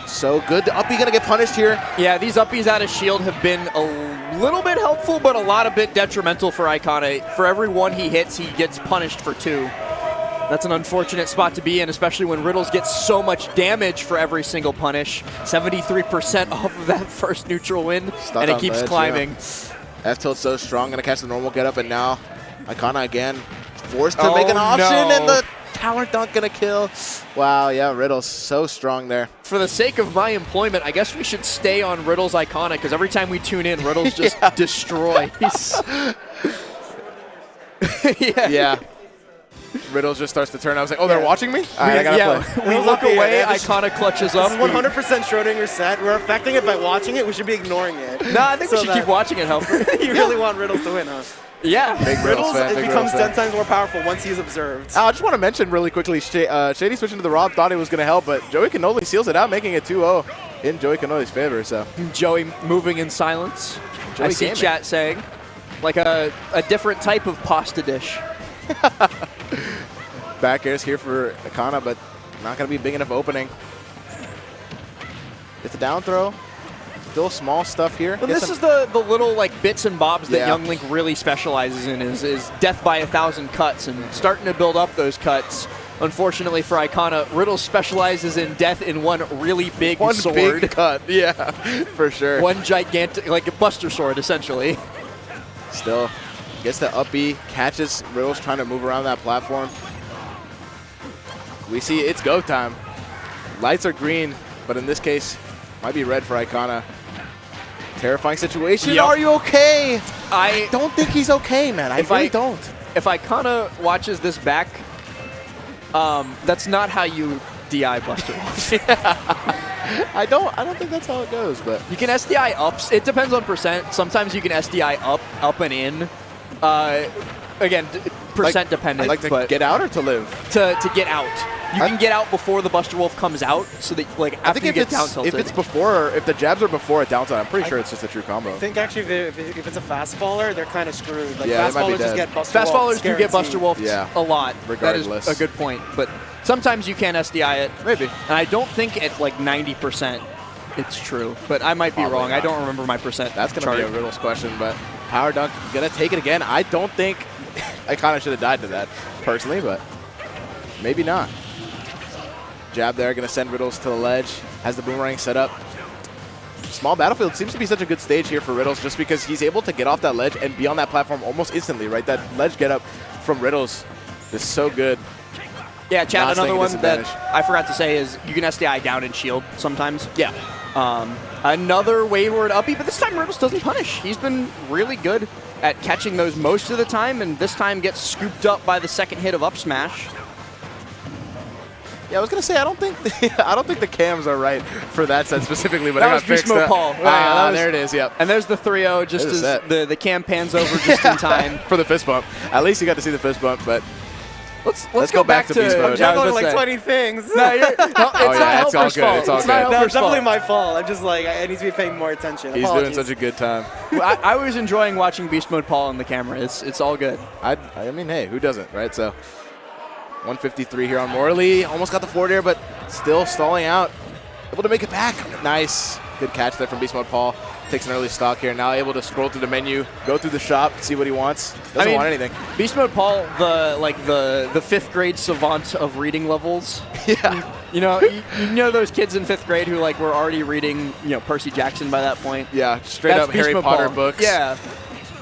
So good. The uppie gonna get punished here. Yeah, these uppies out of shield have been a little bit helpful, but a lot of bit detrimental for Icona. For every 1 he hits, he gets punished for 2. That's an unfortunate spot to be in, especially when Riddles gets so much damage for every single punish. 73% off of that first neutral win, Stuck and it on keeps ledge, climbing. Yeah. F-tilt so strong, gonna catch the normal get up, and now Icona again forced to make an option, and the tower dunk gonna kill. Wow, yeah, Riddle's so strong there. For the sake of my employment, I guess we should stay on Riddle's Icona, because every time we tune in, Riddles just destroys. Yeah. Riddles just starts to turn. I was like, oh, they're watching me? All right, I gotta play. We look away, Icona clutches up. this is 100% Schrodinger's set. We're affecting it by watching it. We should be ignoring it. No, I think we So should keep that- watching it, Helper. You really want Riddles to win, huh? Yeah. Big Riddles fan, it big becomes Riddles fan. 10 times more powerful once he's observed. I just want to mention really quickly, Shady switching to the Rob, thought it was going to help, but Joey Cannoli seals it out, making it 2-0 in Joey Cannoli's favor. So Joey moving in silence. Joey I see gaming. chat saying, like a different type of pasta dish. back airs here for Icona, but not going to be big enough opening. It's a down throw. Still small stuff here. And this is the little like bits and bobs that Young Link really specializes in is death by 1,000 cuts and starting to build up those cuts. Unfortunately for Icona, Riddle specializes in death in one really big sword. One big cut, yeah, for sure. One gigantic, like a Buster Sword, essentially. Still gets the up B, catches Riddle's trying to move around that platform. We see it's go time. Lights are green, but in this case, might be red for Icona. Terrifying situation. Yep. Are you okay? I don't think he's okay, man. I really don't. If Icona watches this back, that's not how you DI Buster Wolf. I don't think that's how it goes, but you can SDI ups. It depends on percent. Sometimes you can SDI up and in. Again, percent dependent. Like to get out or to live? To get out. You can get out before the Buster Wolf comes out, so that like after you get down tilted. If it's before, if the jabs are before a down tilt, I'm pretty sure it's just a true combo. I think actually if it's a fast faller, they're kind of screwed. Like yeah, fast fallers just get Buster Fast fallers do get Buster Wolfed a lot. Regardless. That is a good point. But sometimes you can SDI it. Maybe. And I don't think at like 90% it's true. But I might be wrong. I don't remember my percent. That's going to be a Riddle's question, but Power Dunk going to take it again. I don't think Icona should have died to that, personally, but maybe not. Jab there, going to send Riddles to the ledge. Has the boomerang set up. Small battlefield seems to be such a good stage here for Riddles just because he's able to get off that ledge and be on that platform almost instantly, right? That ledge get up from Riddles is so good. Yeah, Chad, another one that I forgot to say is you can SDI down and shield sometimes. Yeah. Another wayward uppy, but this time Riddles doesn't punish. He's been really good at catching those most of the time, and this time gets scooped up by the second hit of up smash. Yeah, I was gonna say I don't think the cams are right for that set specifically, but that I got was fixed. Beast Mode Paul. There it is. Yep. And there's the 3-0 just as the cam pans over just in time for the fist bump. At least you got to see the fist bump, but let's go back to Beast Mode. I'm juggling like 20 things. No, it's not Helper's fault. It's all good. That's definitely my fault. I'm just like I need to be paying more attention. He's Apologies. doing such a good time. I was enjoying watching Beast Mode Paul on the camera. It's all good. I mean, hey, who doesn't, right? So 153 here on Morley. Almost got the forward air, but still stalling out. Able to make it back. Nice. Good catch there from Beast Mode Paul. Takes an early stock here. Now able to scroll through the menu, go through the shop, see what he wants. Doesn't want anything. Beast Mode Paul, the fifth grade savant of reading levels. Yeah. You know those kids in fifth grade who like were already reading Percy Jackson by that point. Yeah, straight up Harry Potter books. Yeah.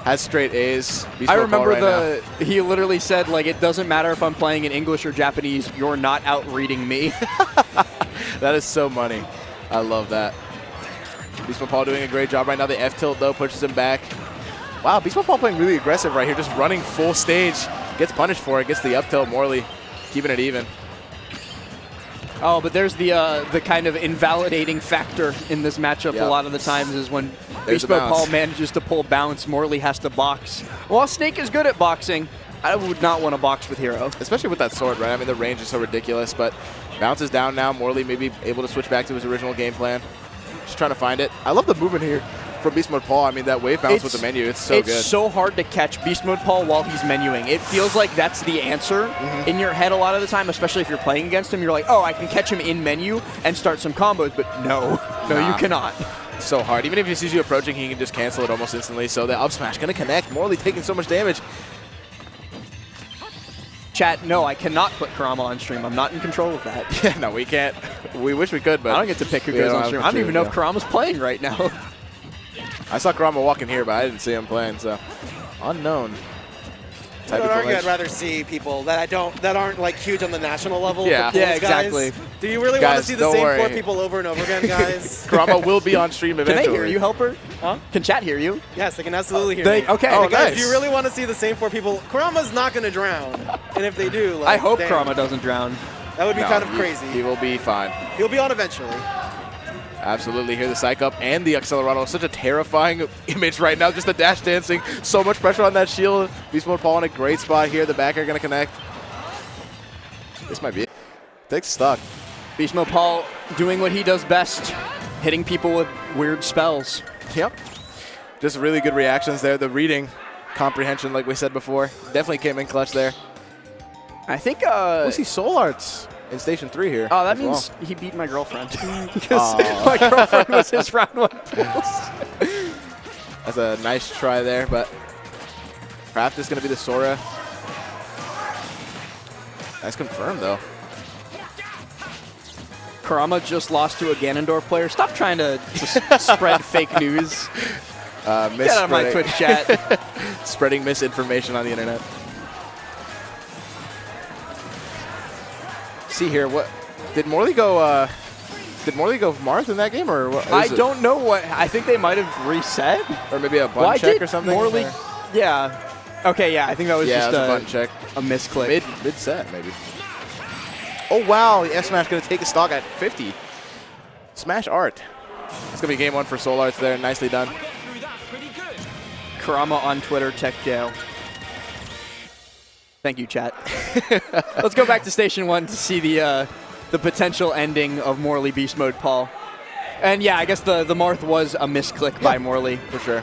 Has straight A's. I remember he literally said, like, it doesn't matter if I'm playing in English or Japanese, you're not out reading me. That is so money. I love that. Beast Mode Paul doing a great job right now. The F tilt, though, pushes him back. Wow, Beast Mode Paul playing really aggressive right here, just running full stage. Gets punished for it, gets the up tilt. Morley keeping it even. Oh, but there's the kind of invalidating factor in this matchup a lot of the times is when Beast Mode Paul manages to pull bounce, Morley has to box. While Snake is good at boxing, I would not want to box with Hero. Especially with that sword, right? I mean, the range is so ridiculous, but bounce is down now. Morley may be able to switch back to his original game plan. Just trying to find it. I love the movement here from Beast Mode Paul. I mean, that wave bounce with the menu, it's so good. It's so hard to catch Beast Mode Paul while he's menuing. It feels like that's the answer in your head a lot of the time, especially if you're playing against him. You're like, oh, I can catch him in menu and start some combos, but no, you cannot. So hard. Even if he sees you approaching, he can just cancel it almost instantly. So the up smash going to connect. Morley taking so much damage. Chat, no, I cannot put Kurama on stream. I'm not in control of that. Yeah, no, we can't. We wish we could, but I don't get to pick who goes on stream. I don't even know if Kurama's playing right now. I saw Kurama walking here, but I didn't see him playing, so unknown. I would argue I'd rather see people that aren't like huge on the national level. Yeah, exactly. Do you really want to see the same 4 people over and over again, guys? Kurama will be on stream eventually. Can they hear you, Helper? Huh? Can chat hear you? Yes, they can absolutely hear me. Okay. Oh, guys, nice. do you really want to see the same 4 people? Kurama's not going to drown, and if they do, like, I hope damn, Kurama doesn't drown. That would be kind of crazy. He will be fine. He'll be on eventually. Absolutely. Here the psych up and the Accelerado. Such a terrifying image right now. Just the dash dancing. So much pressure on that shield. Beast Mode Paul in a great spot here. The back air going to connect. This might be it. Takes stock. Beast Mode Paul doing what he does best, hitting people with weird spells. Yep. Just really good reactions there. The reading comprehension, like we said before, definitely came in clutch there. I think we see Soul Arts in Station 3 here. Oh, that as means well. he beat my girlfriend. Because my girlfriend was his round 1 pulls. That's a nice try there, but Kraft is going to be the Sora. Nice confirm, though. Kurama just lost to a Ganondorf player. Stop trying to spread fake news. Get out of my Twitch chat. Spreading misinformation on the internet. See here, what did Morley go? Did Morley go Marth in that game, or what? I don't know what. I think they might have reset, or maybe a button check or something. Morley, yeah. Okay, yeah. I think that was just a button check, a misclick. Mid set maybe. Oh wow, the F Smash gonna take a stock at 50. Smash Art. It's gonna be game 1 for Soul Arts there. Nicely done. Kurama on Twitter, tech jail. Thank you, chat. Let's go back to Station 1 to see the potential ending of Morley Beast Mode Paul. And yeah, I guess the Marth was a misclick by Morley. For sure.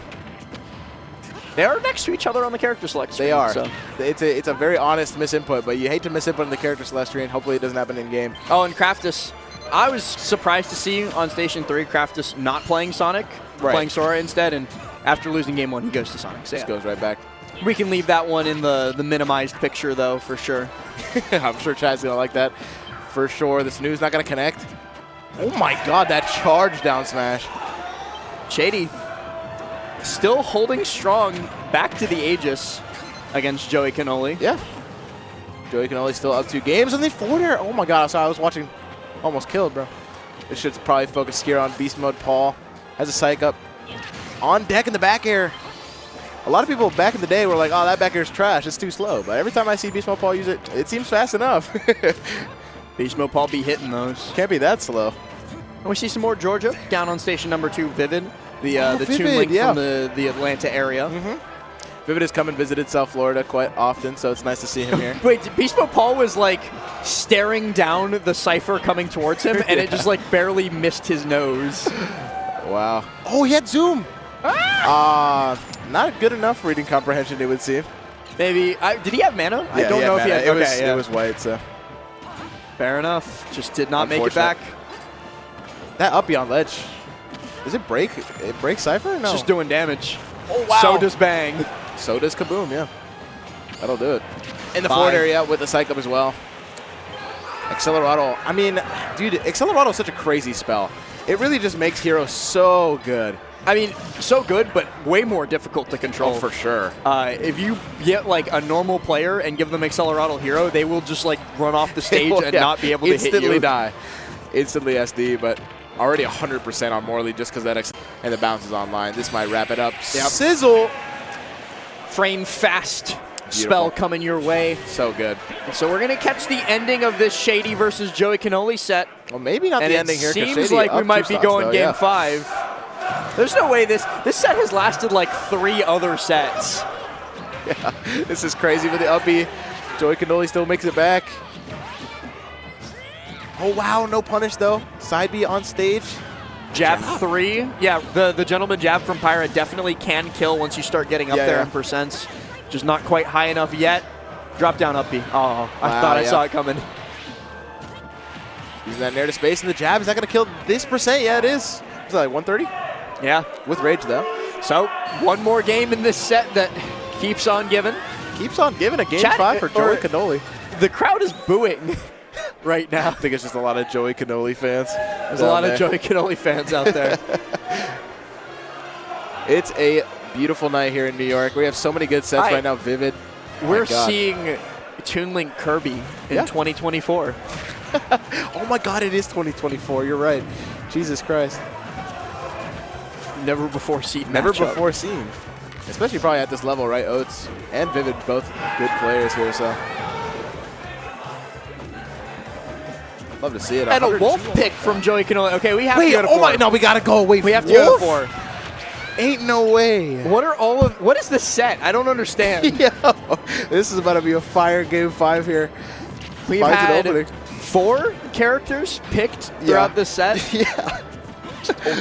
They are next to each other on the character select screen. They are. So. It's a very honest misinput, but you hate to misinput in the character select screen. Hopefully it doesn't happen in game. Oh, and Craftus. I was surprised to see on Station 3 Craftus not playing Sonic, playing Sora instead, and after losing game 1, he goes to Sonic. So Just goes right back. We can leave that one in the minimized picture, though, for sure. I'm sure Chad's going to like that for sure. The snooze not going to connect. Oh my god, that charge down smash. Shady still holding strong back to the Aegis against Joey Cannoli. Yeah. Joey Cannoli still up 2 games and they forward air. Oh my god, I was watching. Almost killed, bro. This should probably focus here on Beast Mode Paul. Has a psych up. On deck in the back air. A lot of people back in the day were like, oh, that back air is trash. It's too slow. But every time I see Beast Mode Paul use it, it seems fast enough. Beast Mode Paul be hitting those. Can't be that slow. And we see some more Georgia down on Station number 2, Vivid. The Vivid, Toon Link from the Atlanta area. Vivid has come and visited South Florida quite often, so it's nice to see him here. Wait, Beast Mode Paul was like staring down the Cypher coming towards him, and it just like barely missed his nose. Wow. Oh, he had Zoom. Not good enough reading comprehension, it would seem. Maybe. Did he have mana? I don't know if he had. It was white, so. Fair enough. Just did not make it back. That up beyond ledge. Does it break? It breaks Cypher? No. It's just doing damage. Oh, wow. So does Bang. So does Kaboom, yeah. That'll do it. In the forward area with the psych up as well. Accelerado. I mean, dude, Accelerado is such a crazy spell. It really just makes heroes so good. I mean, so good, but way more difficult to control. Oh, for sure. If you get like a normal player and give them Accelerado Hero, they will just like run off the stage and not be able to hit you. Instantly die. Instantly SD, but already 100% on Morley just because that and the bounce is online. This might wrap it up. Yep. Sizzle. Frame fast. Beautiful. Spell coming your way. So good. So we're going to catch the ending of this Shady versus Joey Cannoli set. Well, maybe not the ending here. And it seems like we might be going game 5. There's no way this set has lasted like 3 other sets. Yeah, this is crazy with the uppy. Joey Cannoli still makes it back. Oh, wow, no punish, though. Side B on stage. Jab 3. Yeah, the gentleman jab from Pyra definitely can kill once you start getting up there in percents. Just not quite high enough yet. Drop down uppy. Oh, I thought I saw it coming. Using that nair to space, and the jab, is that going to kill this percent? Yeah, it is. Is that like 130? Yeah. With rage, though. So, one more game in this set that keeps on giving. Keeps on giving. A game 5 for Joey Cannoli. The crowd is booing right now. I think it's just a lot of Joey Cannoli fans. There's a lot of Joey Cannoli fans out there. It's a beautiful night here in New York. We have so many good sets right now. Vivid. We're seeing Toon Link Kirby in 2024. Oh my god, it is 2024. You're right. Jesus Christ. Never before seen. Never before seen. Especially probably at this level, right? Oats and Vivid, both good players here, so. Love to see it. And a wolf pick from Joey Cannoli. Okay, we have to go to 4. Oh my, no, we gotta go. Wait, we have to go to 4. Ain't no way. What is this set? I don't understand. This is about to be a fire game 5 here. We've had 4 characters picked throughout this set.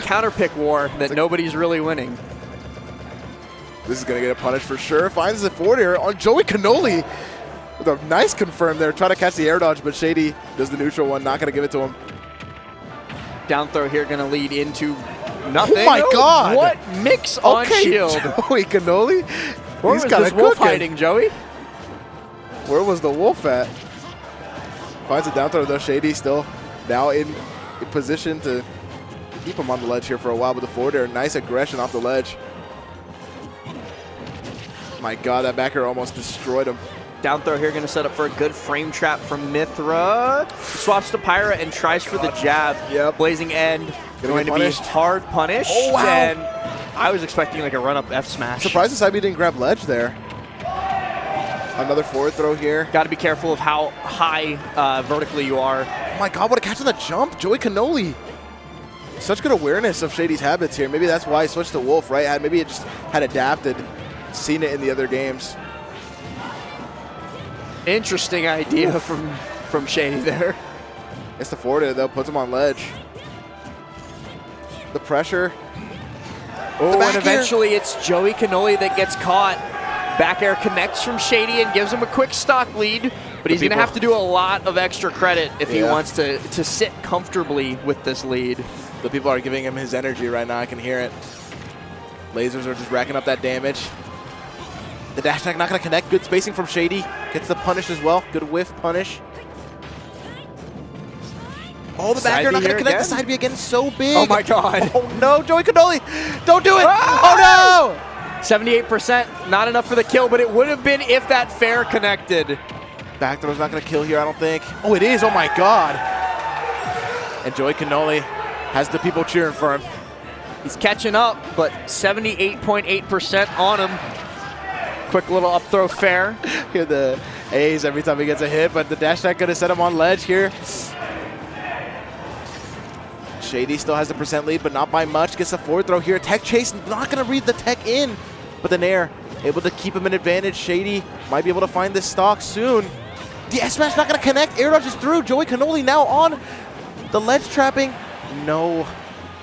Counter pick war that nobody's really winning. This is going to get a punish for sure. Finds the forward air on Joey Cannoli. with a nice confirm there. Try to catch the air dodge, but Shady does the neutral one. Not going to give it to him. Down throw here going to lead into nothing. Oh my God. What mix on shield? Joey Cannoli. Where He's was got this it wolf cooking. hiding, Joey? Where was the wolf at? Finds a down throw though. Shady still now in position to keep him on the ledge here for a while with the forward air. Nice aggression off the ledge. My God, that back air almost destroyed him. Down throw here going to set up for a good frame trap from Mithra. Swaps to Pyra and tries for the jab. Yep. Blazing End going to be punished. hard punish. Oh, wow. And I was expecting like a run-up F smash. Surprised Sabi didn't grab ledge there. Another forward throw here. Got to be careful of how high vertically you are. Oh my God, what a catch on the jump. Joey Cannoli. Such good awareness of Shady's habits here. Maybe that's why he switched to Wolf, right? Maybe it just had adapted, seen it in the other games. Interesting idea from Shady there. It's the forward air, though, puts him on ledge. The pressure. Oh, back and eventually it's Joey Cannoli that gets caught. Back air connects from Shady and gives him a quick stock lead, but he's going to have to do a lot of extra credit if he wants to sit comfortably with this lead. The people are giving him his energy right now. I can hear it. Lasers are just racking up that damage. The dash attack not going to connect. Good spacing from Shady. Gets the punish as well. Good whiff punish. Oh, the back air not going to connect. The side B again so big. Oh my God. Oh no, Joey Cannoli. Don't do it. Oh no. 78%, not enough for the kill, but it would have been if that fair connected. Back throw's not going to kill here, I don't think. Oh, it is. Oh my God. And Joey Cannoli has the people cheering for him. He's catching up, but 78.8% on him. Quick little up throw fair. Hear the A's every time he gets a hit, but the dash attack going to set him on ledge here. Shady still has the percent lead, but not by much. Gets the forward throw here. Tech chase, not going to read the tech in. But the Nair able to keep him in advantage. Shady might be able to find this stock soon. The S smash not going to connect. Air dodge is through. Joey Cannoli now on the ledge trapping. No.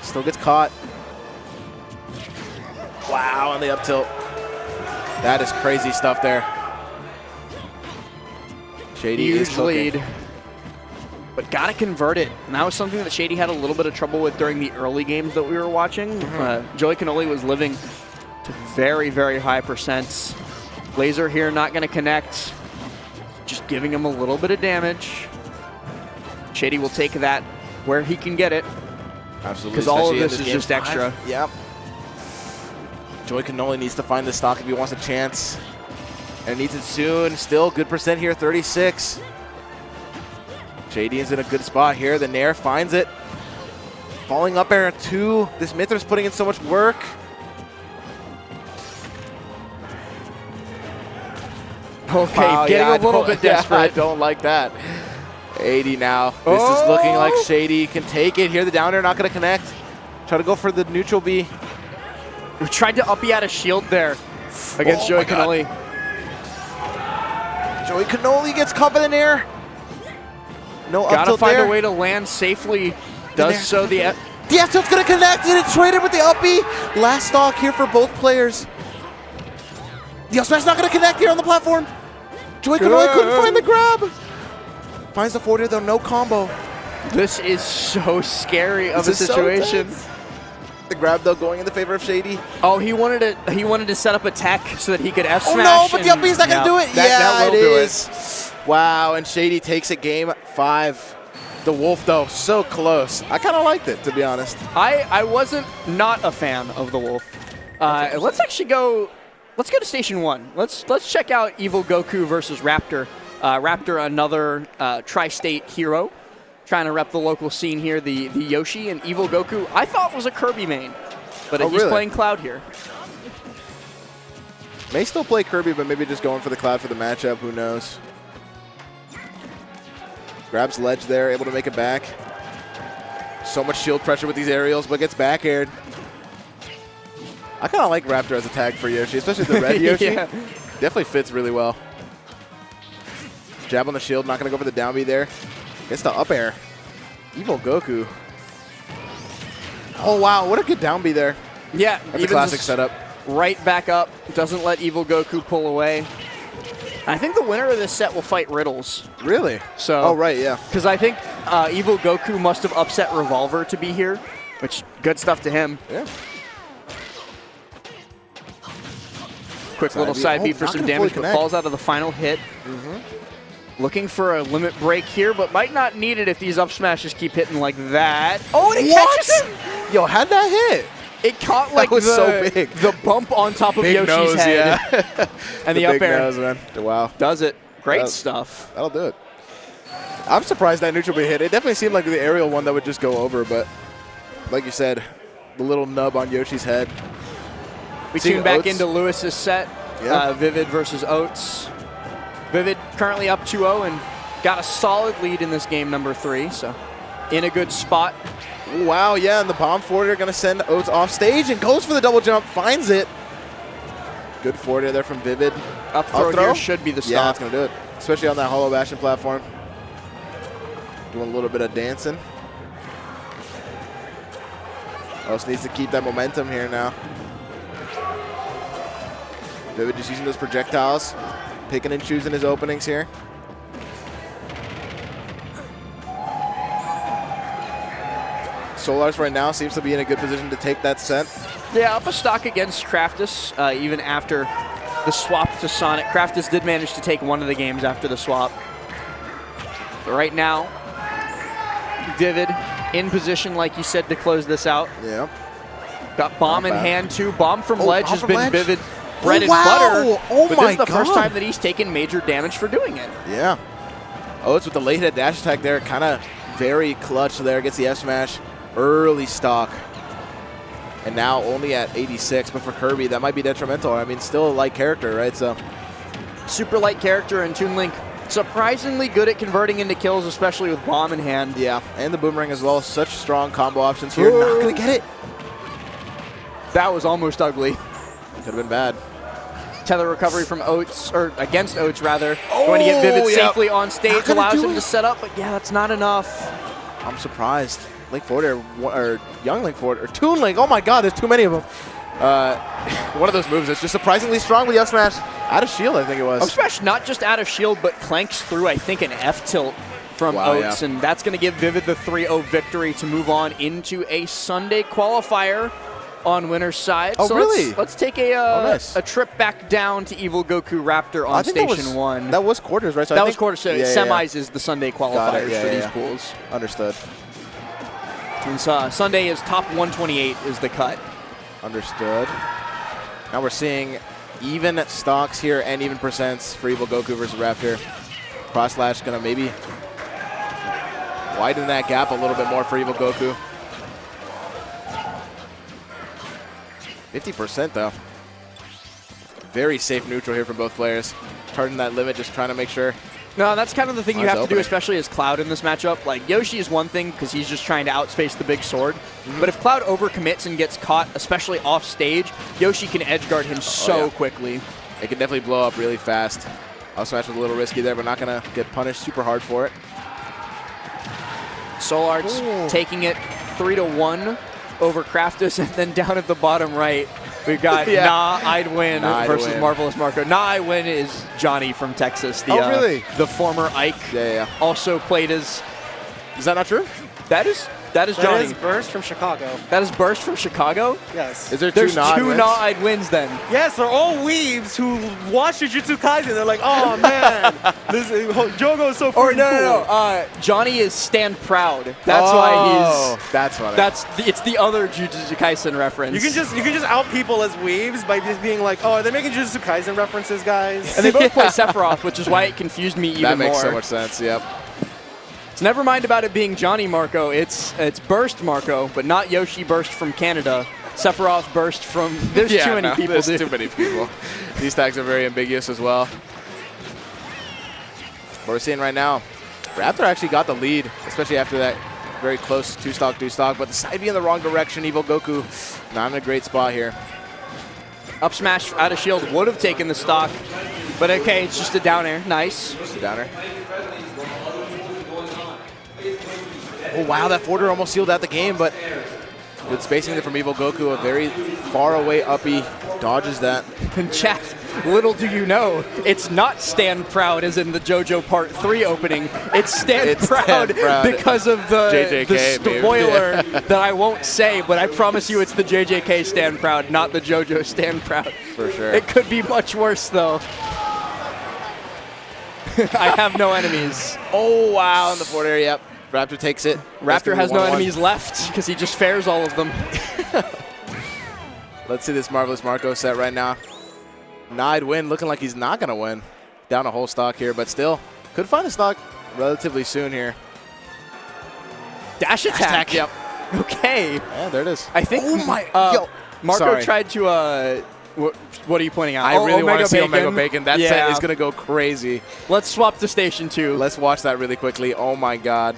Still gets caught. Wow, on the up tilt. That is crazy stuff there. Shady is Huge cooking. lead. But gotta convert it. And that was something that Shady had a little bit of trouble with during the early games that we were watching. Joey Cannoli was living to very, very high percents. Laser here not gonna connect. Just giving him a little bit of damage. Shady will take that where he can get it. Absolutely. Because all of especially in this is game just 5. extra. Yep. Joey Cannoli needs to find the stock if he wants a chance. And needs it soon. Still good percent here, 36. Shady is in a good spot here. The Nair finds it. Falling up air 2. This Mithra's putting in so much work. Okay, Wow, getting yeah, a little bit desperate. I don't like that. 80 now. This is looking like Shady can take it here. The down air not going to connect. Try to go for the neutral B. We tried to uppy out a shield there against Joey Cannoli. Joey Cannoli gets caught by the Nair. No up Gotta tilt find there. a way to land safely. Does so the The F tilt's gonna connect and it's traded with the up B. Last stock here for both players. The up smash not gonna connect here on the platform. Joey Cannoli couldn't find the grab. Finds the forward air though, no combo. This is so scary of a This is so situation. tense. The grab though going in the favor of Shady. Oh, he wanted to set up a tech so that he could F Oh smash. no, but the up B's not gonna do it. That will it do is. Wow, and Shady takes it game 5. The Wolf though, so close. I kind of liked it, to be honest. I wasn't not a fan of the Wolf. Let's actually go. Let's go to Station 1. Let's check out Evil Goku versus Raptor. Raptor, another tri-state hero, trying to rep the local scene here. The Yoshi and Evil Goku, I thought was a Kirby main, but he's really? playing Cloud here. May still play Kirby, but maybe just going for the Cloud for the matchup. Who knows? Grabs ledge there, able to make it back. So much shield pressure with these aerials, but gets back aired. I kind of like Raptor as a tag for Yoshi, especially the red Yoshi. Yeah. Definitely fits really well. Jab on the shield, not going to go for the down B there. Gets the up air. Evil Goku. Oh, wow. What a good down B there. Yeah, That's a classic setup. Right back up. Doesn't let Evil Goku pull away. I think the winner of this set will fight Riddles. Really? So. Oh, right, yeah. Because I think Evil Goku must have upset Revolver to be here, which good stuff to him. Yeah. Quick little side B for not some gonna damage, fully but connect. falls out of the final hit. Looking for a limit break here, but might not need it if these up smashes keep hitting like that. Oh, and it catches him! Yo, how'd that hit? It caught like was so big. the bump on top of Big Yoshi's nose, head. yeah. And the up big air. nose, man. Wow. Does it. Great That'll- stuff. That'll do it. I'm surprised that neutral B hit. It definitely seemed like the aerial one that would just go over, but like you said, the little nub on Yoshi's head. We Seeing tune back Oats. into Lewis's set. Yeah. Vivid versus Oats. Vivid currently up 2-0 and got a solid lead in this game number 3, so in a good spot. Wow, yeah, and the bomb forwarder going to send Oats off stage and goes for the double jump, finds it. Good forwarder there from Vivid. Up throw here should be the Yeah, stop. it's going to do it, especially on that Hollow Bastion platform. Doing a little bit of dancing. Oats needs to keep that momentum here now. Vivid just using those projectiles, picking and choosing his openings here. Solars right now seems to be in a good position to take that set. Yeah, up a stock against Craftus, even after the swap to Sonic. Craftus did manage to take one of the games after the swap. But right now, Vivid in position, like you said, to close this out. Yeah. Got bomb in Not bad. hand, too. Bomb from Oh, Ledge bomb has from been Ledge. Vivid bread and wow. butter. Oh but my this is the first God. time that he's taken major damage for doing it. Yeah. Oats with the late hit dash attack there, kind of very clutch there. Gets the F smash, early stock. And now only at 86, but for Kirby, that might be detrimental. I mean, still a light character, right? So Super light character, and Toon Link surprisingly good at converting into kills, especially with bomb in hand. yeah, and the boomerang as well. Such strong combo options here. Not gonna get it. That was almost ugly. Could have been bad. Tether recovery from Oats, or against Oats rather. Going to get Vivid yep. safely on stage, Not gonna allows do him it. to set up, but yeah, that's not enough. I'm surprised. Link Forward or Young Link Forward or Toon Link. Oh my God, there's too many of them. One of those moves that's just surprisingly strong with the up smash. Out of shield, I think it was. Up smash not just out of shield, but clanks through, I think, an F tilt from Wow, Oats, yeah. and that's going to give Vivid the 3-0 victory to move on into a Sunday qualifier on winner's side. Oh, so really? Let's take a nice. a trip back down to Evil Goku Raptor I on think that Station 1. That was quarters, right? So That I was think- quarter, so yeah, yeah, semis is the Sunday qualifiers yeah, for yeah, these yeah. pools. Understood. And so Sunday is top 128 is the cut. Understood. Now we're seeing even stocks here and even percents for Evil Goku versus Raptor. Cross slash gonna maybe widen that gap a little bit more for Evil Goku. 50% though. Very safe neutral here from both players. Charging that limit, just trying to make sure. No, that's kind of the thing you Nice have to do, opening. especially as Cloud in this matchup. Like, Yoshi is one thing because he's just trying to outspace the big sword. But if Cloud overcommits and gets caught, especially off stage, Yoshi can edge guard him so yeah. quickly. It can definitely blow up really fast. Up smash was a little risky there, but not gonna get punished super hard for it. Soul Arts taking it 3-1 over Craftus, and then down at the bottom right, we've got Yeah. Nah, I'd Win Nah, I'd versus Win. Marvelous Marco. Nah, I Win is Johnny from Texas. The, Oh, really? The former Ike. Yeah. Also played as... Is that not true? That is That Johnny. is Burst from Chicago. That is Burst from Chicago? Yes. Is there There's two two wins? Nah-I'd Wins then. Yes, they're all weebs who watch Jujutsu Kaisen. They're like, oh man, this Jogo is so freaking Or no. cool. Johnny is Stand Proud. That's why he's... That's what It's the other Jujutsu Kaisen reference. You can just out people as weebs by just being like, oh, are they making Jujutsu Kaisen references, guys? And they both play Sephiroth, which is why it confused me even more. That makes so much sense, yep. So never mind about it being Johnny Marco. It's Burst Marco, but not Yoshi Burst from Canada. Sephiroth Burst from... There's too many people, There's dude. too many people. These tags are very ambiguous as well. What we're seeing right now, Raptor actually got the lead, especially after that very close two-stock, but the side B in the wrong direction. Evil Goku not in a great spot here. Up smash out of shield would have taken the stock, but okay, it's just a down air. Nice. Just a downer. Oh, wow, that forwarder almost sealed out the game, but good spacing there from Evil Goku. A very far away uppy dodges that. And chat, Little do you know, it's not Stand Proud as in the JoJo Part 3 opening. It's Stand Proud because of the JJK, spoiler that I won't say, but I promise you it's the JJK Stand Proud, not the JoJo Stand Proud. For sure. It could be much worse, though. I have no enemies. Oh, wow, in the forward area. Yep. Raptor takes it. Raptor has no enemies left because he just fares all of them. Let's see this Marvelous Marco set right now. Nide win, looking like he's not going to win. Down a whole stock here, but still could find a stock relatively soon here. Dash attack. Yep. Okay. Yeah, there it is. I think Marco Sorry. tried to what are you pointing out? I really want to see Bacon. Omega Bacon. That set is going to go crazy. Let's swap to Station 2. Let's watch that really quickly. Oh my god.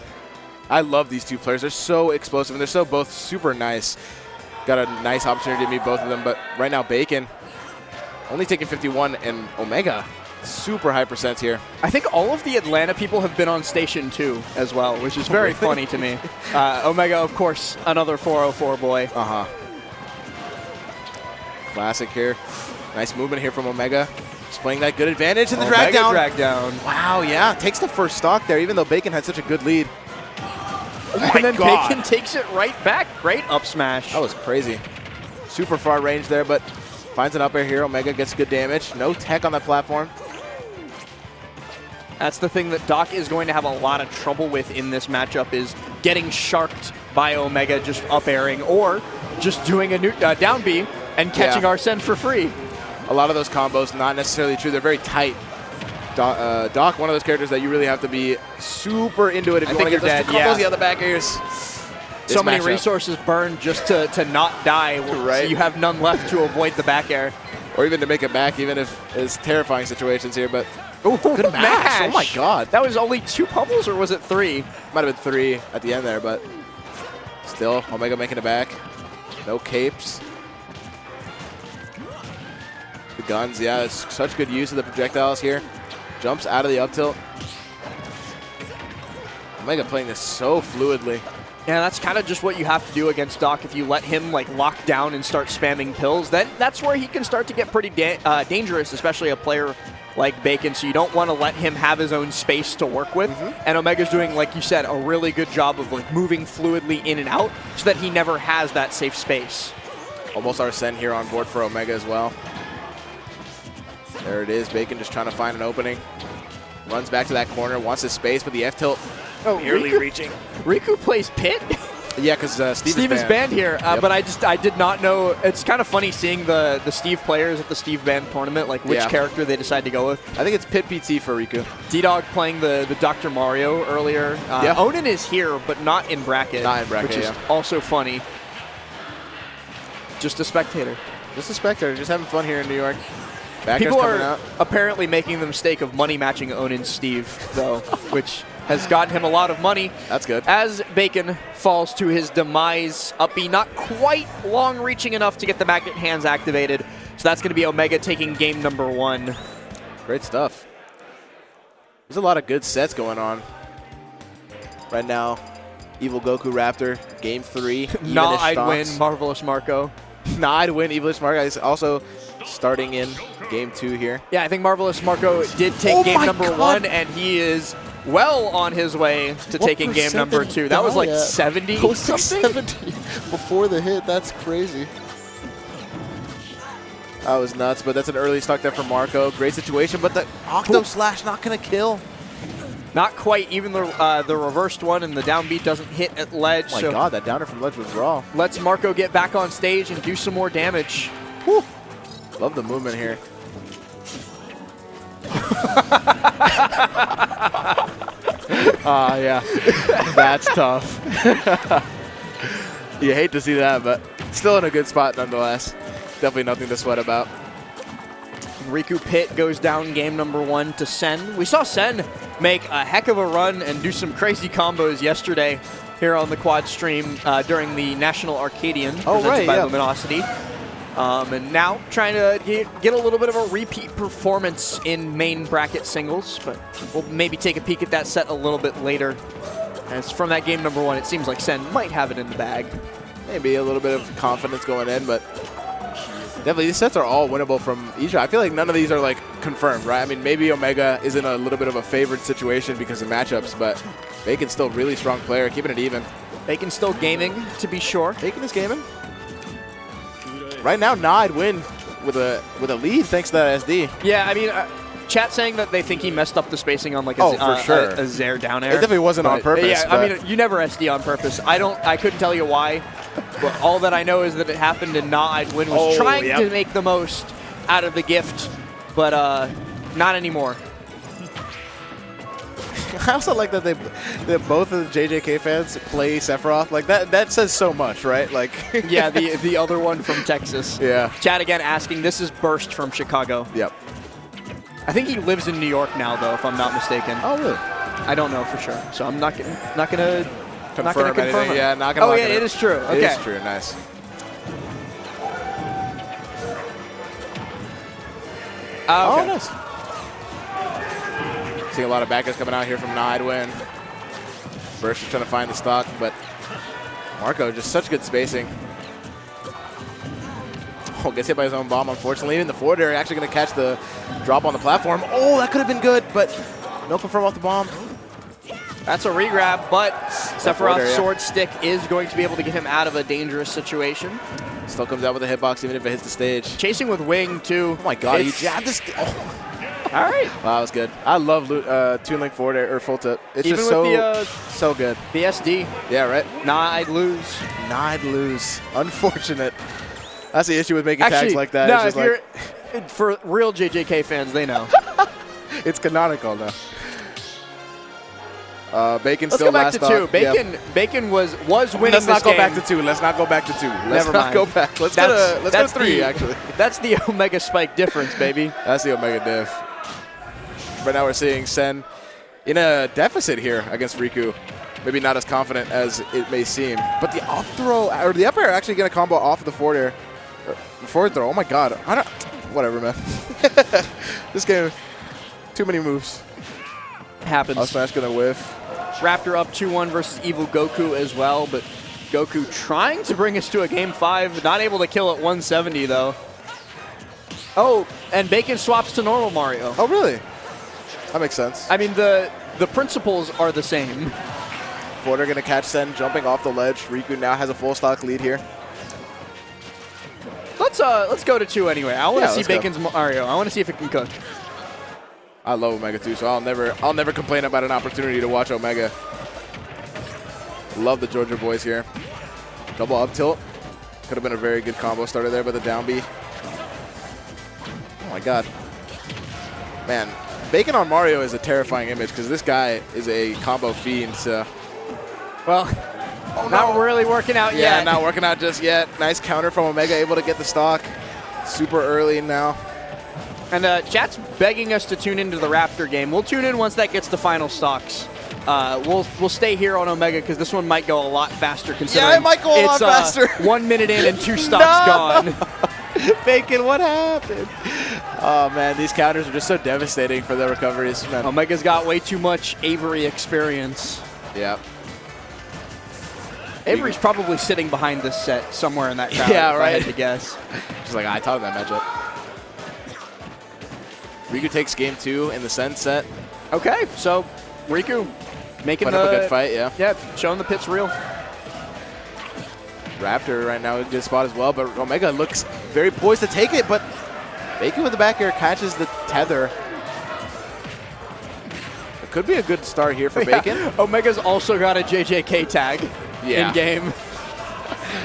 I love these two players. They're so explosive, and they're so both super nice. Got a nice opportunity to meet both of them, but right now Bacon only taking 51, and Omega super high percents here. I think all of the Atlanta people have been on Station 2 as well, which is very funny to me. Omega, of course, another 404 boy. Uh-huh. Classic here. Nice movement here from Omega. Displaying that good advantage in the drag down. Wow, yeah. Takes the first stock there, even though Bacon had such a good lead. Oh and then Bacon takes it right back. Great up smash. That was crazy. Super far range there, but finds an up air here. Omega gets good damage. No tech on that platform. That's the thing that Doc is going to have a lot of trouble with in this matchup is getting sharked by Omega just up airing or just doing a down B and catching Arsene for free. A lot of those combos not necessarily true. They're very tight. Doc, one of those characters that you really have to be super into it if you want to get those two combos. Yeah, the back airs. So many resources burned just to not die, right? So you have none left to avoid the back air. Or even to make it back, even if it's terrifying situations here. But good mash. Oh my god. That was only 2 pummels, or was it 3? Might have been 3 at the end there, but still, Omega making it back. No capes. The guns, yeah, it's such good use of the projectiles here. Jumps out of the up tilt. Omega playing this so fluidly. Yeah, that's kind of just what you have to do against Doc. If you let him like lock down and start spamming pills, then that's where he can start to get pretty dangerous, especially a player like Bacon. So you don't want to let him have his own space to work with. And Omega's doing, like you said, a really good job of like moving fluidly in and out so that he never has that safe space. Almost Arsene here on board for Omega as well. There it is. Bacon just trying to find an opening. Runs back to that corner, wants his space, but the F-tilt barely reaching. Riku plays Pit? Yeah, because Steve is banned here, but I did not know. It's kind of funny seeing the Steve players at the Steve banned tournament, like which character they decide to go with. I think it's Pit PT for Riku. D-Dog playing the Dr. Mario earlier. Onin is here, but not in bracket. Not in bracket, which is also funny. Just a spectator. Just a spectator, just having fun here in New York. People are apparently making the mistake of money matching Onin Steve, though, which has gotten him a lot of money. That's good. As Bacon falls to his demise, up B not quite long reaching enough to get the magnet hands activated. So that's going to be Omega taking game number 1. Great stuff. There's a lot of good sets going on right now. Evil Goku Raptor, game 3. Nah, I'd win, Marvelous Marco. Nah, I'd win, Evilish Marco is also starting in game 2 here. Yeah, I think Marvelous Marco did take game number 1, and he is well on his way to taking game number 2. That was like 70 something? 70 before the hit. That's crazy. That was nuts, but that's an early stock there for Marco. Great situation, but the Octo Slash not going to kill. Not quite. Even the reversed one and the down beat doesn't hit at ledge. Oh my god, that downer from ledge was raw. Lets Marco get back on stage and do some more damage. Whew. Love the movement here. Yeah. That's tough. You hate to see that, but still in a good spot nonetheless. Definitely nothing to sweat about. Riku Pit goes down game number 1 to Sen. We saw Sen make a heck of a run and do some crazy combos yesterday here on the quad stream during the National Arcadian presented by Luminosity. And now trying to get a little bit of a repeat performance in main bracket singles, but we'll maybe take a peek at that set a little bit later. As from that game number 1, it seems like Sen might have it in the bag. Maybe a little bit of confidence going in, but Definitely, these sets are all winnable from each. I feel like none of these are like confirmed, right? I mean, maybe Omega is in a little bit of a favored situation because of matchups, but Bacon's still a really strong player, keeping it even. Bacon still gaming, to be sure. Bacon is gaming. Right now, Nod win with a lead thanks to that SD. Yeah, I mean, chat saying that they think he messed up the spacing on like a, for sure. a Zaire down air. It definitely wasn't on purpose. Yeah, I mean, you never SD on purpose. I couldn't tell you why, but all that I know is that it happened and Nod Win was trying to make the most out of the gift, but not anymore. I also like that that both of the JJK fans play Sephiroth. Like that says so much, right? Like yeah, the other one from Texas. Yeah. Chat again asking, this is Burst from Chicago. Yep. I think he lives in New York now, though, if I'm not mistaken. Oh, really? I don't know for sure, so I'm not gonna confirm anything. it. Yeah, not gonna. Oh yeah, it is true. Okay. It is true. Nice. Okay. Oh, nice. See a lot of backers coming out here from Nidwin. Burst is trying to find the stock, but Marco just such good spacing. Oh, gets hit by his own bomb, unfortunately. Even the forward air actually going to catch the drop on the platform. Oh, that could have been good, but no confirm off the bomb. That's a regrab, but Sephiroth's sword stick is going to be able to get him out of a dangerous situation. Still comes out with a hitbox even if it hits the stage. Chasing with Wing, too. Oh my god, he jabbed this. Oh. All right. Wow, that was good. I love Toon Link forward air or full tip. It's even just with so good. The SD. Yeah, right? Nah, I'd lose. I'd lose. Unfortunate. That's the issue with making tags like that. No, it's just for real JJK fans, they know. It's canonical now. Bacon Let's still go back last to 2. off. Bacon was winning Let's not this go game. back to 2. Let's not go back to 2. Never mind. Go back. Let's go to 3, actually. That's the Omega Spike difference, baby. That's the Omega diff. But now we're seeing Sen in a deficit here against Riku. Maybe not as confident as it may seem. But the up throw, or the up air actually going to combo off of the forward air. Forward throw, oh my god. Whatever, man. This game, too many moves. Happens. Up smash going to whiff. Raptor up 2-1 versus Evil Goku as well, but Goku trying to bring us to a game 5. Not able to kill at 170, though. Oh, and Bacon swaps to normal Mario. Oh, really? That makes sense. I mean, the principles are the same. Forwarder going to catch Sen jumping off the ledge. Riku now has a full stock lead here. Let's go to 2 anyway. I want to see Bacon's go. Mario. I want to see if it can cook. I love Omega too, so I'll never complain about an opportunity to watch Omega. Love the Georgia boys here. Double up tilt. Could have been a very good combo starter there, but the down B. Oh my god. Man, Bacon on Mario is a terrifying image because this guy is a combo fiend, so. Well, not really working out yet. Yeah, not working out just yet. Nice counter from Omega, able to get the stock. Super early now. And chat's begging us to tune into the Raptor game. We'll tune in once that gets to final stocks. We'll stay here on Omega because this one might go a lot faster considering it might go a lot faster. 1 minute in and 2 stocks gone. Bacon, what happened? Oh man, these counters are just so devastating for the recoveries. Man. Omega's got way too much Avery experience. Yeah. Avery's probably sitting behind this set somewhere in that crowd. Yeah, if right. I had to guess. Just like I taught him that matchup. Riku takes game 2 in the Sen set. Okay, so Riku making Put up a good fight, yeah. Yeah, showing the pit's real. Raptor right now in a good spot as well, but Omega looks very poised to take it, but Bacon with the back air catches the tether. It could be a good start here for Bacon. Omega's also got a JJK tag in game.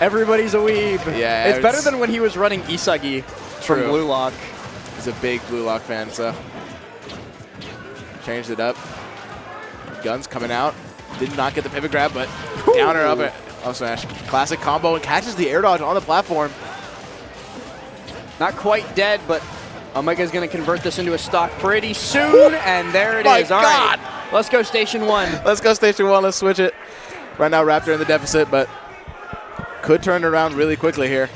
Everybody's a weeb. Yeah, it's better than when he was running Isagi from Blue Lock. He's a big Blue Lock fan, so changed it up. Guns coming out. Did not get the pivot grab, but downer up it. Oh, smash. Classic combo and catches the air dodge on the platform. Not quite dead, but Omega's going to convert this into a stock pretty soon, and there it is. All right, let's go Station 1. Let's go Station 1. Let's switch it. Right now, Raptor in the deficit, but could turn it around really quickly here.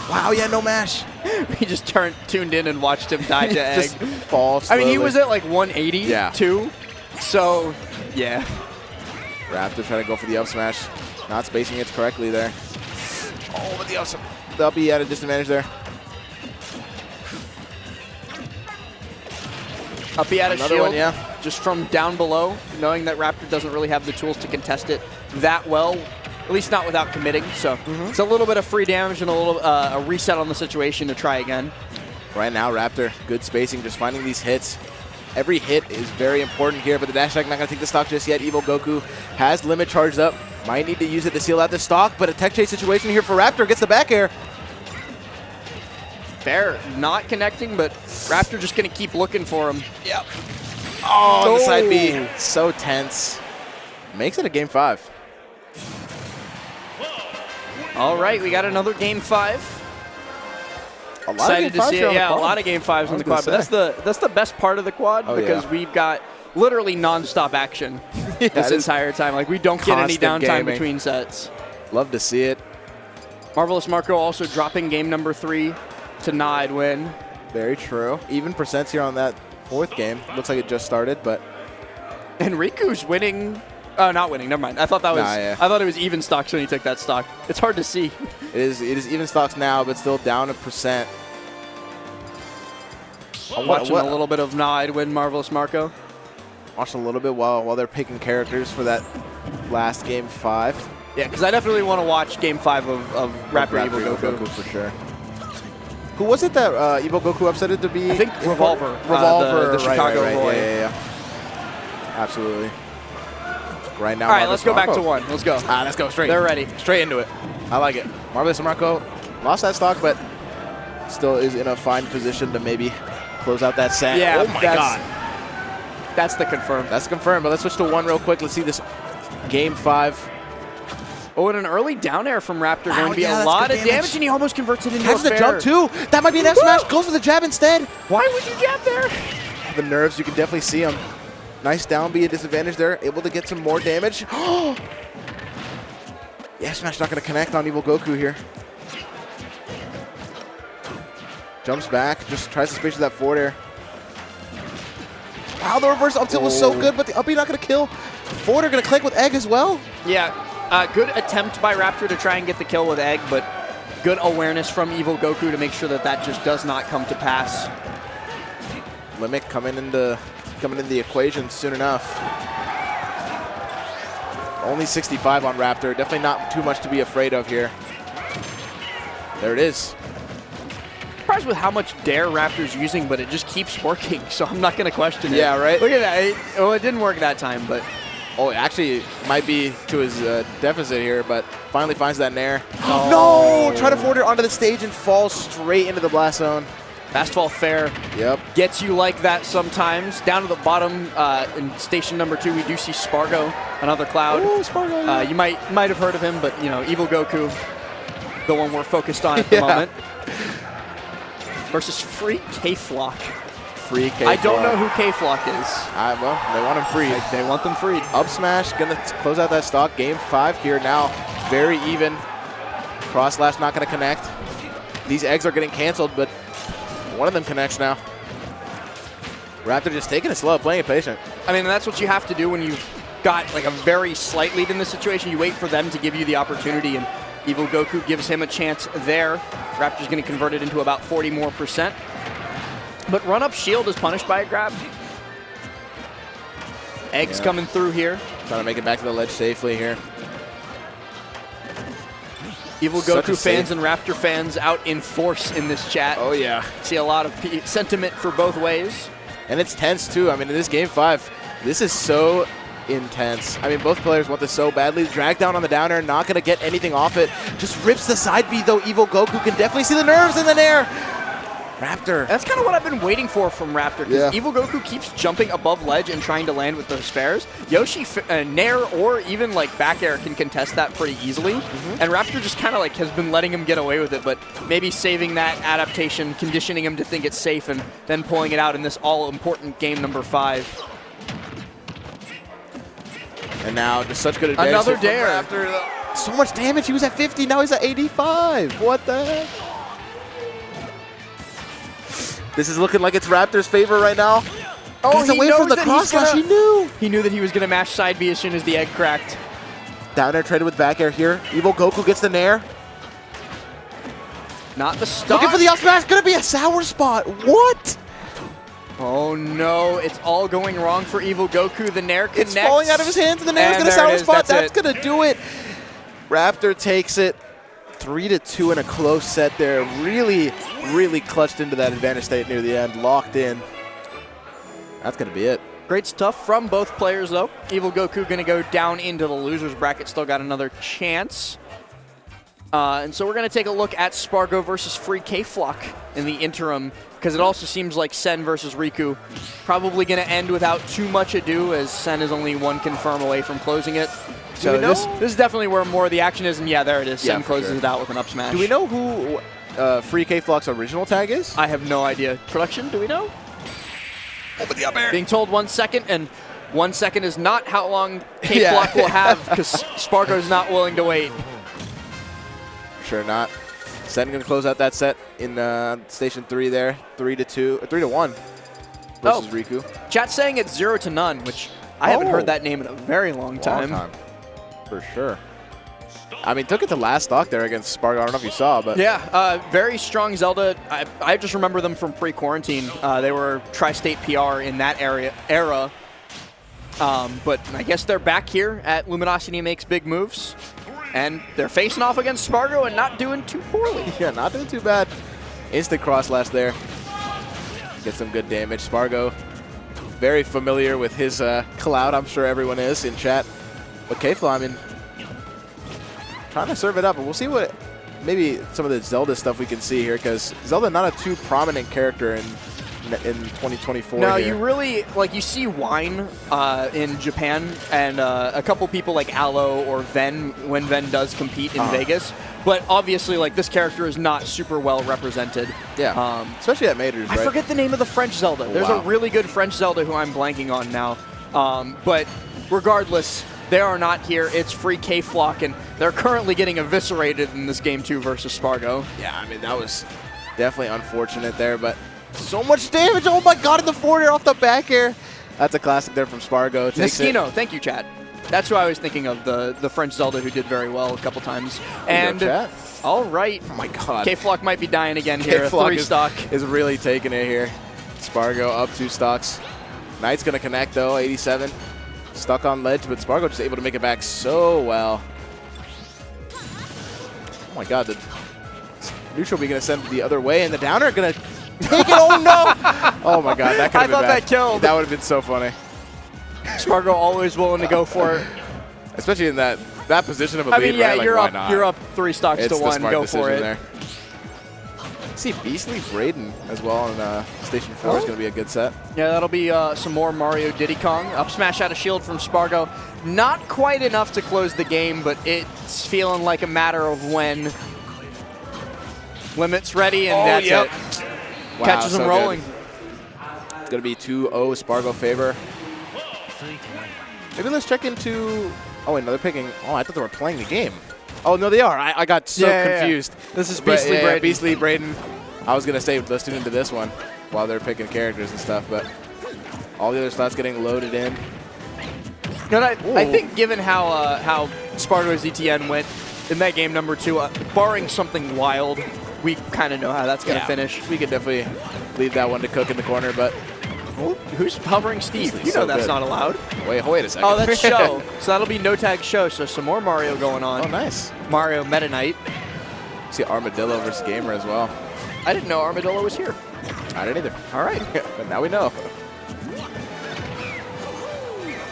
Wow, yeah, no mash. We just tuned in and watched him die to egg. Just fall slowly. I mean, he was at like 180 too, so yeah. Raptor trying to go for the up smash. Not spacing it correctly there. Oh, but they'll be at a disadvantage there. Up B out of Another shield, one, yeah. just from down below, knowing that Raptor doesn't really have the tools to contest it that well, at least not without committing. So it's a little bit of free damage and a little a reset on the situation to try again. Right now, Raptor, good spacing, just finding these hits. Every hit is very important here, but the dash attack not going to take the stock just yet. Evil Goku has limit charged up. Might need to use it to seal out the stock, but a tech chase situation here for Raptor. Gets the back air. Fair, not connecting, but Raptor just going to keep looking for him. Yep. Oh, the side B. So tense. Makes it a game 5. All right, we got another game 5. A lot Excited of to game see it. Yeah, a lot of game 5s on the quad, but that's the best part of the quad because we've got literally non-stop action this entire time. Like we don't get any downtime between sets. Love to see it. Marvelous Marco also dropping game number 3 to Nide win. Very true. Even percents here on that 4th game. Looks like it just started, but And Riku's winning. Not winning. Never mind. I thought that was. I thought it was even stocks when he took that stock. It's hard to see. It is even stocks now, but still down a percent. I'm watching a little bit of Nide win Marvelous Marco. Watch a little bit while they're picking characters for that last game 5. Yeah, because I definitely want to watch game 5 of Raptor Evil Goku for sure. Who was it that Evil Goku upsetted to be? I think Revolver. Revolver, the Chicago Roy. Yeah. Absolutely. Right now. All right, let's go back to 1. Let's go. Let's go straight. They're ready. Straight into it. I like it. Marvelous Marco lost that stock, but still is in a fine position to maybe close out that set. Yeah. Oh my God. That's the confirm. That's confirmed. But let's switch to 1 real quick. Let's see this game 5. Oh, and an early down air from Raptor going to be a lot of damage, and he almost converts it into Catches a the fair. jump too. That might be an F smash. Goes for the jab instead. Why would you jab there? The nerves, you can definitely see them. Nice down B, a disadvantage there. Able to get some more damage. Yeah, F smash not going to connect on Evil Goku here. Jumps back, just tries to space that forward air. Wow, the reverse up tilt was so good, but the up B not going to kill. Forward air going to click with egg as well. Yeah, good attempt by Raptor to try and get the kill with egg, but good awareness from Evil Goku to make sure that that just does not come to pass. Limit coming in the equation soon enough. Only 65 on Raptor. Definitely not too much to be afraid of here. There it is. Surprised with how much dare Raptor's using, but it just keeps working, so I'm not going to question it. Yeah, right? Look at that. Well, it didn't work that time, but... Oh, it actually might be to his deficit here, but finally finds that nair. Oh. No! Try to forward it onto the stage and falls straight into the blast zone. Fast fall fair. Yep. Gets you like that sometimes. Down to the bottom in station number 2, we do see Spargo, another Cloud. Oh, Spargo, yeah. You might have heard of him, but you know, Evil Goku, the one we're focused on at the moment. Versus Free K-Flock. Free K-Flock. I don't know who K-Flock is. Well, they want him freed. They want them freed. Up smash, gonna close out that stock. Game 5 here now. Very even. Cross slash not gonna connect. These eggs are getting canceled, but one of them connects now. Raptor just taking it slow, playing it patient. I mean, that's what you have to do when you've got like a very slight lead in this situation. You wait for them to give you the opportunity, and Evil Goku gives him a chance there. Raptor's going to convert it into about 40% more. But run-up shield is punished by a grab. Eggs coming through here. Trying to make it back to the ledge safely here. Evil Goku fans and Raptor fans out in force in this chat. Oh, yeah. See a lot of sentiment for both ways. And it's tense, too. I mean, in this Game 5, this is so intense. I mean, both players want this so badly. Drag down on the down air, not going to get anything off it. Just rips the side B, though. Evil Goku can definitely see the nerves in the nair. Raptor. That's kind of what I've been waiting for from Raptor, because Evil Goku keeps jumping above ledge and trying to land with those fares. Yoshi, Nair, or even like back air can contest that pretty easily, and Raptor just kind of like has been letting him get away with it, but maybe saving that adaptation, conditioning him to think it's safe, and then pulling it out in this all-important game number 5. And now just such good advantage. Another dare. Raptor. So much damage. He was at 50. Now he's at 85. What the heck? This is looking like it's Raptor's favor right now. Oh, gets away from the cross slash. He knew. He knew that he was going to mash side B as soon as the egg cracked. Down air traded with back air here. Evil Goku gets the nair. Not the stock. Looking for the up smash. Gonna be a sour spot. What? Oh no, it's all going wrong for Evil Goku. The Nair connects. It's falling out of his hands, and the Nair's And gonna there it sour is, spot. that's That's gonna do it. Raptor takes it 3-2 in a close set there. Really, really clutched into that advantage state near the end. Locked in. That's gonna be it. Great stuff from both players, though. Evil Goku going to go down into the losers bracket. Still got another chance. And so we're going to take a look at Spargo versus Free K-Flock in the interim, because it also seems like Sen versus Riku probably going to end without too much ado, as Sen is only one confirm away from closing it. So this is definitely where more of the action is, and yeah, there it is. Sen closes it out with an up smash. Do we know who Free K-Flock's original tag is? I have no idea. Production, do we know? Open the up air. Being told 1 second, and 1 second is not how long K-Flock will have, because Spargo's not willing to wait. Sure not. Sen going to close out that set in Station 3 there. 3-1 versus Riku. Chat's saying it's 0-0, which I haven't heard that name in a very long time. For sure. I mean, took it to last stock there against Spargo. I don't know if you saw, but Yeah, very strong Zelda. I just remember them from pre-quarantine. They were Tri-State PR in that era. But I guess they're back here at Luminosity Makes Big Moves. And they're facing off against Spargo and not doing too poorly. yeah, not doing too bad. Instant cross slash there. Get some good damage. Spargo, very familiar with his cloud. I'm sure everyone is in chat. But K-Flaw, I mean, trying to serve it up, and we'll see what maybe some of the Zelda stuff we can see here, because Zelda not a too prominent character in 2024. No, here. you really, like, you see Wine in Japan, and a couple people like Aloe or Ven, when Ven does compete in Vegas. But obviously, like, this character is not super well represented. Yeah, especially at Majors, right? I forget the name of the French Zelda. There's a really good French Zelda who I'm blanking on now. But regardless, they are not here. It's Free K-Flock, and they're currently getting eviscerated in this game 2 versus Spargo. Yeah, I mean, that was definitely unfortunate there, but so much damage. Oh my god, in the forward air off the back air. That's a classic there from Spargo. Niskino, thank you, Chad. That's who I was thinking of, the French Zelda who did very well a couple times. And all right. Oh my god. K-Flock might be dying again here. K-Flock 3 stock. is really taking it here. Spargo up 2 stocks. Knight's going to connect, though, 87. Stuck on ledge, but Spargo just able to make it back so well. Oh my god, the neutral be going to send the other way, and the downer going to take it. Oh no! Oh my god, that could have been bad. I thought that killed. That would have been so funny. Spargo always willing to go for it. Especially in that position of a lead. I mean, yeah, right? Like, you're up 3 stocks to 1. Go for it. There. See Beastly Braden as well in Station 4 is going to be a good set. Yeah, that'll be some more Mario Diddy Kong. Up smash out of shield from Spargo. Not quite enough to close the game, but it's feeling like a matter of when. Limit's ready, and that's it. Wow, catches him rolling. Good. It's going to be 2-0 Spargo favor. Maybe let's check into... Oh, wait, no, they're picking... Oh, I thought they were playing the game. Oh, no, they are. I got so confused. Yeah. This is Beastly Braden. Beastly Braden. I was going to say, let's tune into this one while they're picking characters and stuff, but all the other slots getting loaded in. You know, I think given how Spargo's ETN went in that game number 2, barring something wild, we kind of know how that's going to finish. We could definitely leave that one to cook in the corner, but... Who's hovering Steve? You know that's not allowed. Wait a second. Oh, that's Show. So that'll be no tag Show. So some more Mario going on. Oh, nice. Mario Meta Knight. See Armadillo versus Gamer as well. I didn't know Armadillo was here. I didn't either. All right. But now we know.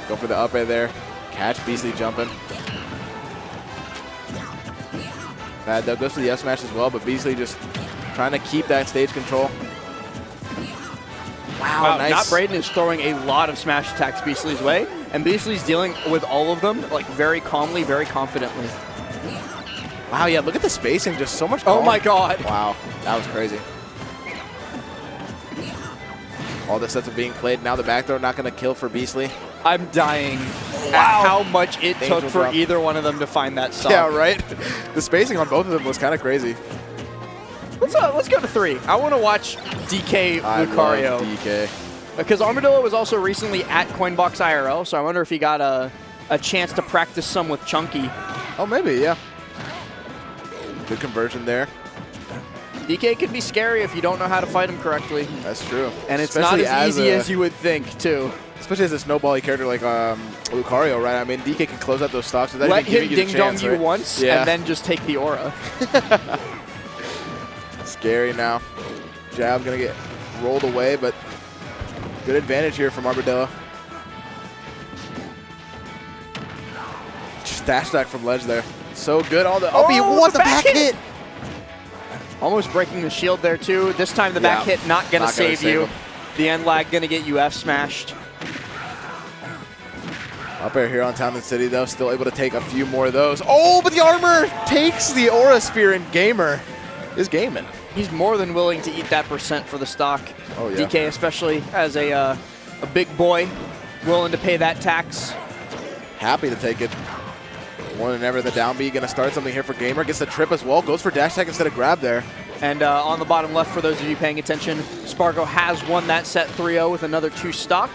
Go for the up air there. Catch Beastly jumping. Bad though. Goes for the F smash as well, but Beastly just trying to keep that stage control. Wow, nice. Not Braden is throwing a lot of smash attacks Beastly's way, and Beastly's dealing with all of them like very calmly, very confidently. Wow, yeah, look at the spacing, just so much calm. Oh my god. Wow, that was crazy. All the sets are being played. Now the back throw not going to kill for Beastly. I'm dying at how much it took for either one of them to find that stop. Yeah, right? The spacing on both of them was kind of crazy. Let's go to 3. I want to watch DK Lucario. I love DK. Because Armadillo was also recently at Coinbox IRL, so I wonder if he got a chance to practice some with Chunky. Oh, maybe, yeah. Good conversion there. DK can be scary if you don't know how to fight him correctly. That's true. And it's Especially not as easy a- as you would think, too. Especially as a snowbally character like Lucario, right? I mean, DK can close out those stocks without Let even giving him you the ding-dong chance, you right? once, Yeah. and then just take the aura. Scary now. Jab gonna get rolled away, but good advantage here from Armadillo. Just dash attack from ledge there. So good. All the what the back hit! Almost breaking the shield there, too. This time the back Yeah, hit not going to not gonna save save you. him. The end lag going to get you F smashed. Up air here on Town and City, though, still able to take a few more of those. Oh, but the armor takes the Aura Sphere, and Gamer is gaming. He's more than willing to eat that percent for the stock. Oh, yeah. DK, especially as a big boy, willing to pay that tax. Happy to take it. More than ever, the down B going to start something here for Gamer. Gets the trip as well. Goes for dash attack instead of grab there. And on the bottom left, for those of you paying attention, Spargo has won that set 3-0 with another 2 stock.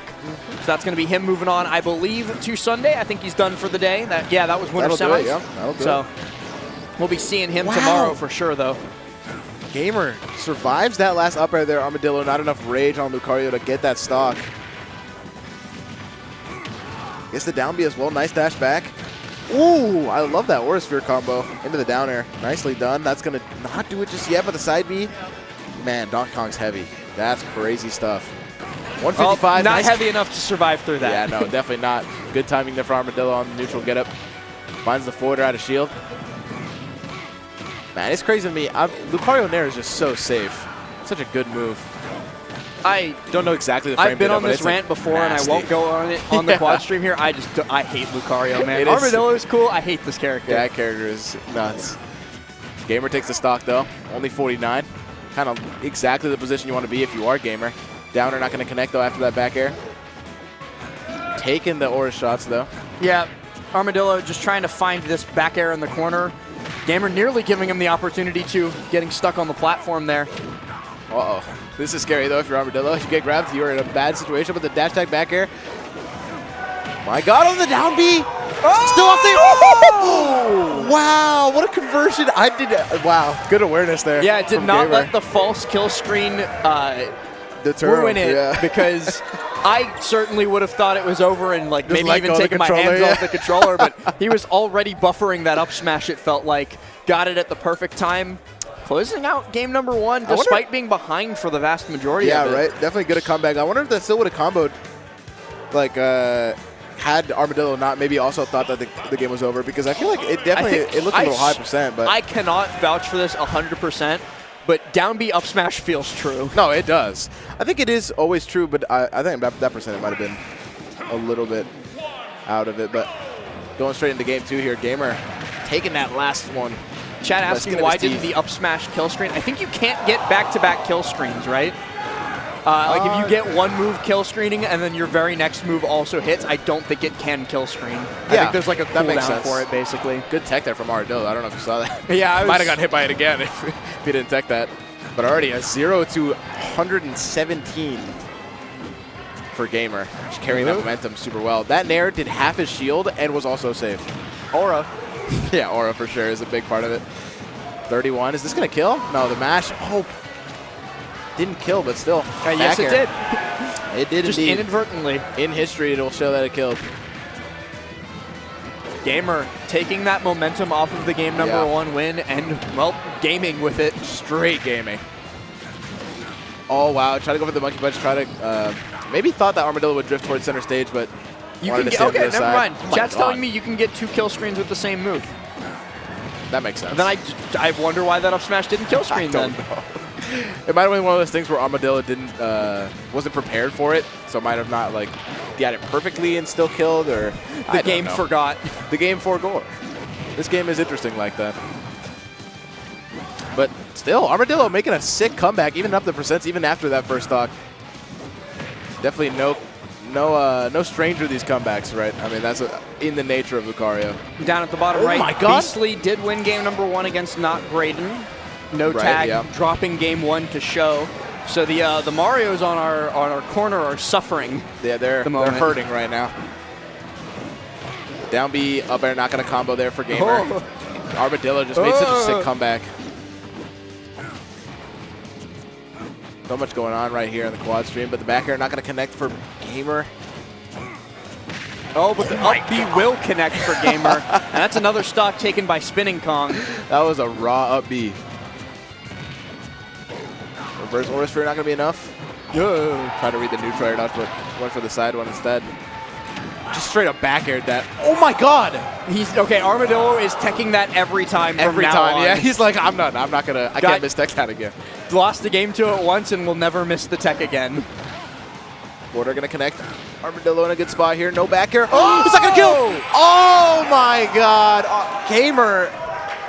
So that's going to be him moving on, I believe, to Sunday. I think he's done for the day. That was winter That'll do semis. it, yeah. That'll do so it. we'll be seeing him Wow. tomorrow for sure, though. Gamer survives that last up air there. Armadillo, not enough rage on Lucario to get that stock. Gets the down B as well. Nice dash back. Ooh, I love that Aura Sphere combo into the down air. Nicely done. That's going to not do it just yet, but the side B, man, Donkey Kong's heavy. That's crazy stuff. 155. Not nice. heavy enough to survive through that. Yeah, no, definitely not. Good timing there for Armadillo on the neutral getup. Finds the forwarder out of shield. Man, it's crazy to me. Lucario Nair is just so safe. Such a good move. I Don't know exactly the frame I've been data, on but this it's, like, rant before, and I nasty. won't go on it on the Yeah. quad stream here. I hate Lucario, man. It is- Armadillo is cool. I hate this character. Yeah, that character is nuts. Gamer takes the stock, though. Only 49. Kind of exactly the position you want to be if you are Gamer. Downer not going to connect, though, after that back air. Taking the Aura shots, though. Yeah, Armadillo just trying to find this back air in the corner. Gamer nearly giving him the opportunity to, getting stuck on the platform there. Uh-oh. This is scary, though, if you're Armadillo. If you get grabbed, you're in a bad situation, but the dash tag back air. My God, on the down B. Still off the... Oh! Wow, what a conversion. Wow, good awareness there. Yeah, it did from not Gamer. let the false kill screen Deter ruin him, it yeah. because I certainly would have thought it was over and like Just maybe let even go of the taken my controller, hands yeah. off the controller, but he was already buffering that up smash, it felt like. Got it at the perfect time. Closing out game number 1 wonder- despite being behind for the vast majority Yeah, of it. right. Definitely good at comeback. I wonder if that still would have comboed, like, had Armadillo not maybe also thought that the game was over, because I feel like it definitely, it looked a little high percent, but. I cannot vouch for this 100%, but down B up smash feels true. No, it does. I think it is always true, but I think that percent might have been a little bit out of it, but going straight into game 2 here, Gamer taking that last one. Chad By the asking skin of why his didn't teeth. the up smash kill screen? I think you can't get back-to-back kill screens, right? Like if you get one move kill screening and then your very next move also hits, I don't think it can kill screen. I think there's like a that makes cooldown sense. for it, basically. Good tech there from Armadillo. I don't know if you saw that. Yeah, I Might have was- gotten hit by it again if he didn't tech that. But already a 0 to 117 for Gamer. Just carrying that momentum super well. That Nair did half his shield and was also safe. Aura. Yeah, Aura for sure is a big part of it. 31. Is this going to kill? No, the mash. Oh, didn't kill, but still. Yes, back it air. did. It did Just indeed. inadvertently. In history, it will show that it killed. Gamer taking that momentum off of the game number Yeah. 1 win and, well, gaming with it. Straight gaming. Oh, wow. Try to go for the monkey punch. Try to, maybe thought that Armadillo would drift towards center stage, but You wanted can to get, stay on the okay, other never side. mind. Oh my Chat's God. telling me you can get 2 kill screens with the same move. That makes sense. And then I wonder why that up smash didn't kill screen then. It might have been one of those things where Armadillo wasn't prepared for it, so might have not like got it perfectly and still killed, or The game forgot. The game forgot. This game is interesting like that. But still, Armadillo making a sick comeback, even up the percents, even after that first stock. Definitely no stranger to these comebacks, right? I mean, that's in the nature of Lucario. Down at the bottom Oh right, my God. Beastly did win game number 1 against Not Braden. No Right, tag, yeah. dropping game 1 to show. So the Marios on our corner are suffering. Yeah, they're moment. hurting right now. Down B, up air, not going to combo there for Gamer. Oh. Armadillo just made such a sick comeback. So much going on right here in the quad stream, but the back air not going to connect for Gamer. Oh, but the up B will connect for Gamer. And that's another stock taken by Spinning Kong. That was a raw up B. Reverse Aura Sphere not going to be enough. Try to read the neutral air dodge, but went for the side one instead. Just straight up back aired that. Oh my god! He's okay. Armadillo is teching that every time. Every from time, now on. yeah. He's like, I'm not gonna. I can't miss tech that again. Lost the game to it once and will never miss the tech again. Border gonna connect. Armadillo in a good spot here. No back air. Oh, it's not gonna kill. Oh my god! Gamer,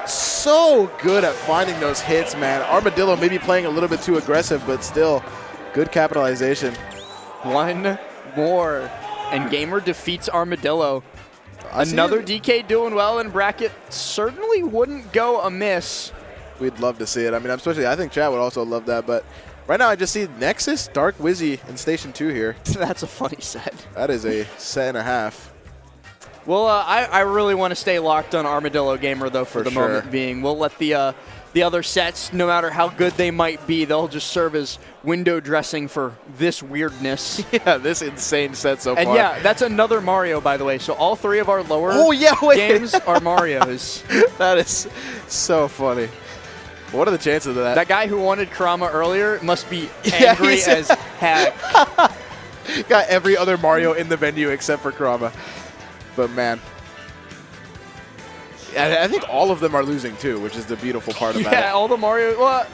so good at finding those hits, man. Armadillo maybe playing a little bit too aggressive, but still good capitalization. One more. And Gamer defeats Armadillo. Another DK doing well in bracket certainly wouldn't go amiss. We'd love to see it. I mean, especially I think chat would also love that. But right now I just see Nexus, Dark Wizzy, and Station 2 here. That's a funny set. That is a set and a half. Well, I really want to stay locked on Armadillo Gamer, though, for the moment being. We'll let the other sets, no matter how good they might be, they'll just serve as window dressing for this weirdness. Yeah, this insane set so far. And yeah, that's another Mario, by the way. So all three of our lower games are Marios. That is so funny. What are the chances of that? That guy who wanted Kurama earlier must be angry as heck. Got every other Mario in the venue except for Kurama. But man, I think all of them are losing too, which is the beautiful part about it. Yeah, all the Mario. Well,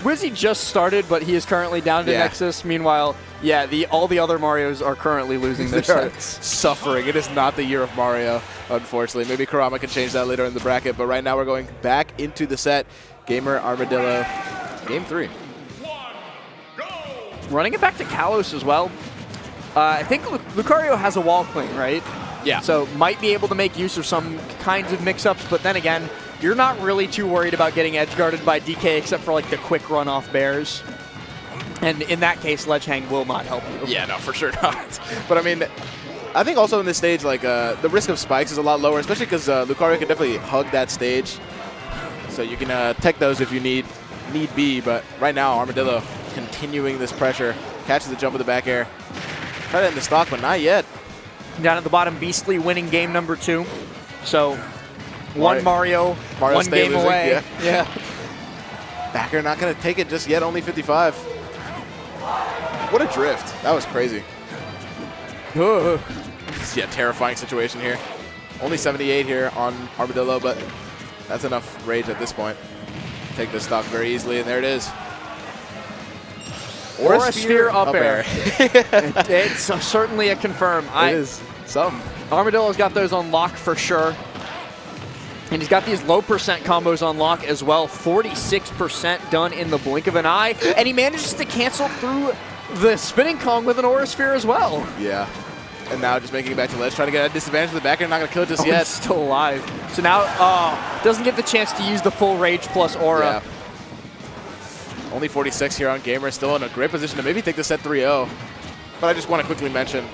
Wizzy just started, but he is currently down to Nexus. Meanwhile, yeah, all the other Marios are currently losing their sets. Suffering. It is not the year of Mario, unfortunately. Maybe Kurama can change that later in the bracket, but right now we're going back into the set. Gamer, Armadillo, game 3. Running it back to Kalos as well. I think Lucario has a wall cling, right? Yeah. So might be able to make use of some kinds of mix-ups, but then again, you're not really too worried about getting edge-guarded by DK except for like the quick run-off bears. And in that case, ledge hang will not help you. Yeah, no, for sure not. But I mean, I think also in this stage, like the risk of spikes is a lot lower, especially because Lucario can definitely hug that stage. So you can tech those if you need be, but right now Armadillo continuing this pressure, catches the jump of the back air. Try to end the stock, but not yet. Down at the bottom, Beastly winning game number 2. So one Mario one game losing, away. Yeah. Back air not going to take it just yet, only 55. What a drift. That was crazy. Yeah, terrifying situation here. Only 78 here on Armadillo, but that's enough rage at this point. Take this stock very easily, and there it is. Aura Sphere up air. It's certainly a confirm. It is something. Armadillo's got those on lock for sure. And he's got these low percent combos on lock as well. 46% done in the blink of an eye. And he manages to cancel through the Spinning Kong with an Aura Sphere as well. Yeah. And now just making it back to ledge, trying to get a disadvantage to the back air, not going to kill it just yet. He's still alive. So now, doesn't get the chance to use the full Rage plus Aura. Yeah. Only 46 here on Gamer, still in a great position to maybe take this set 3-0. But I just want to quickly mention,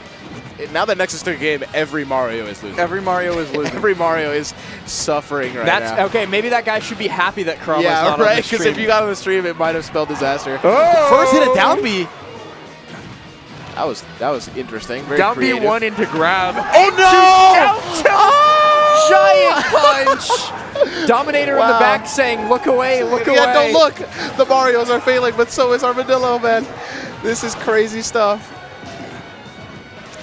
now that Nexus took a game, every Mario is losing. Every Mario is losing. Every Mario is suffering right now. Okay, maybe that guy should be happy that Kurama's not on the stream. Because if you got on the stream, it might have spelled disaster. Oh! First hit a down B. That was interesting. Very down creative. B1 into grab. Oh no! Giant punch! Dominator in the back saying, look away, look away. Yeah, don't look. The Marios are failing, but so is Armadillo, man. This is crazy stuff.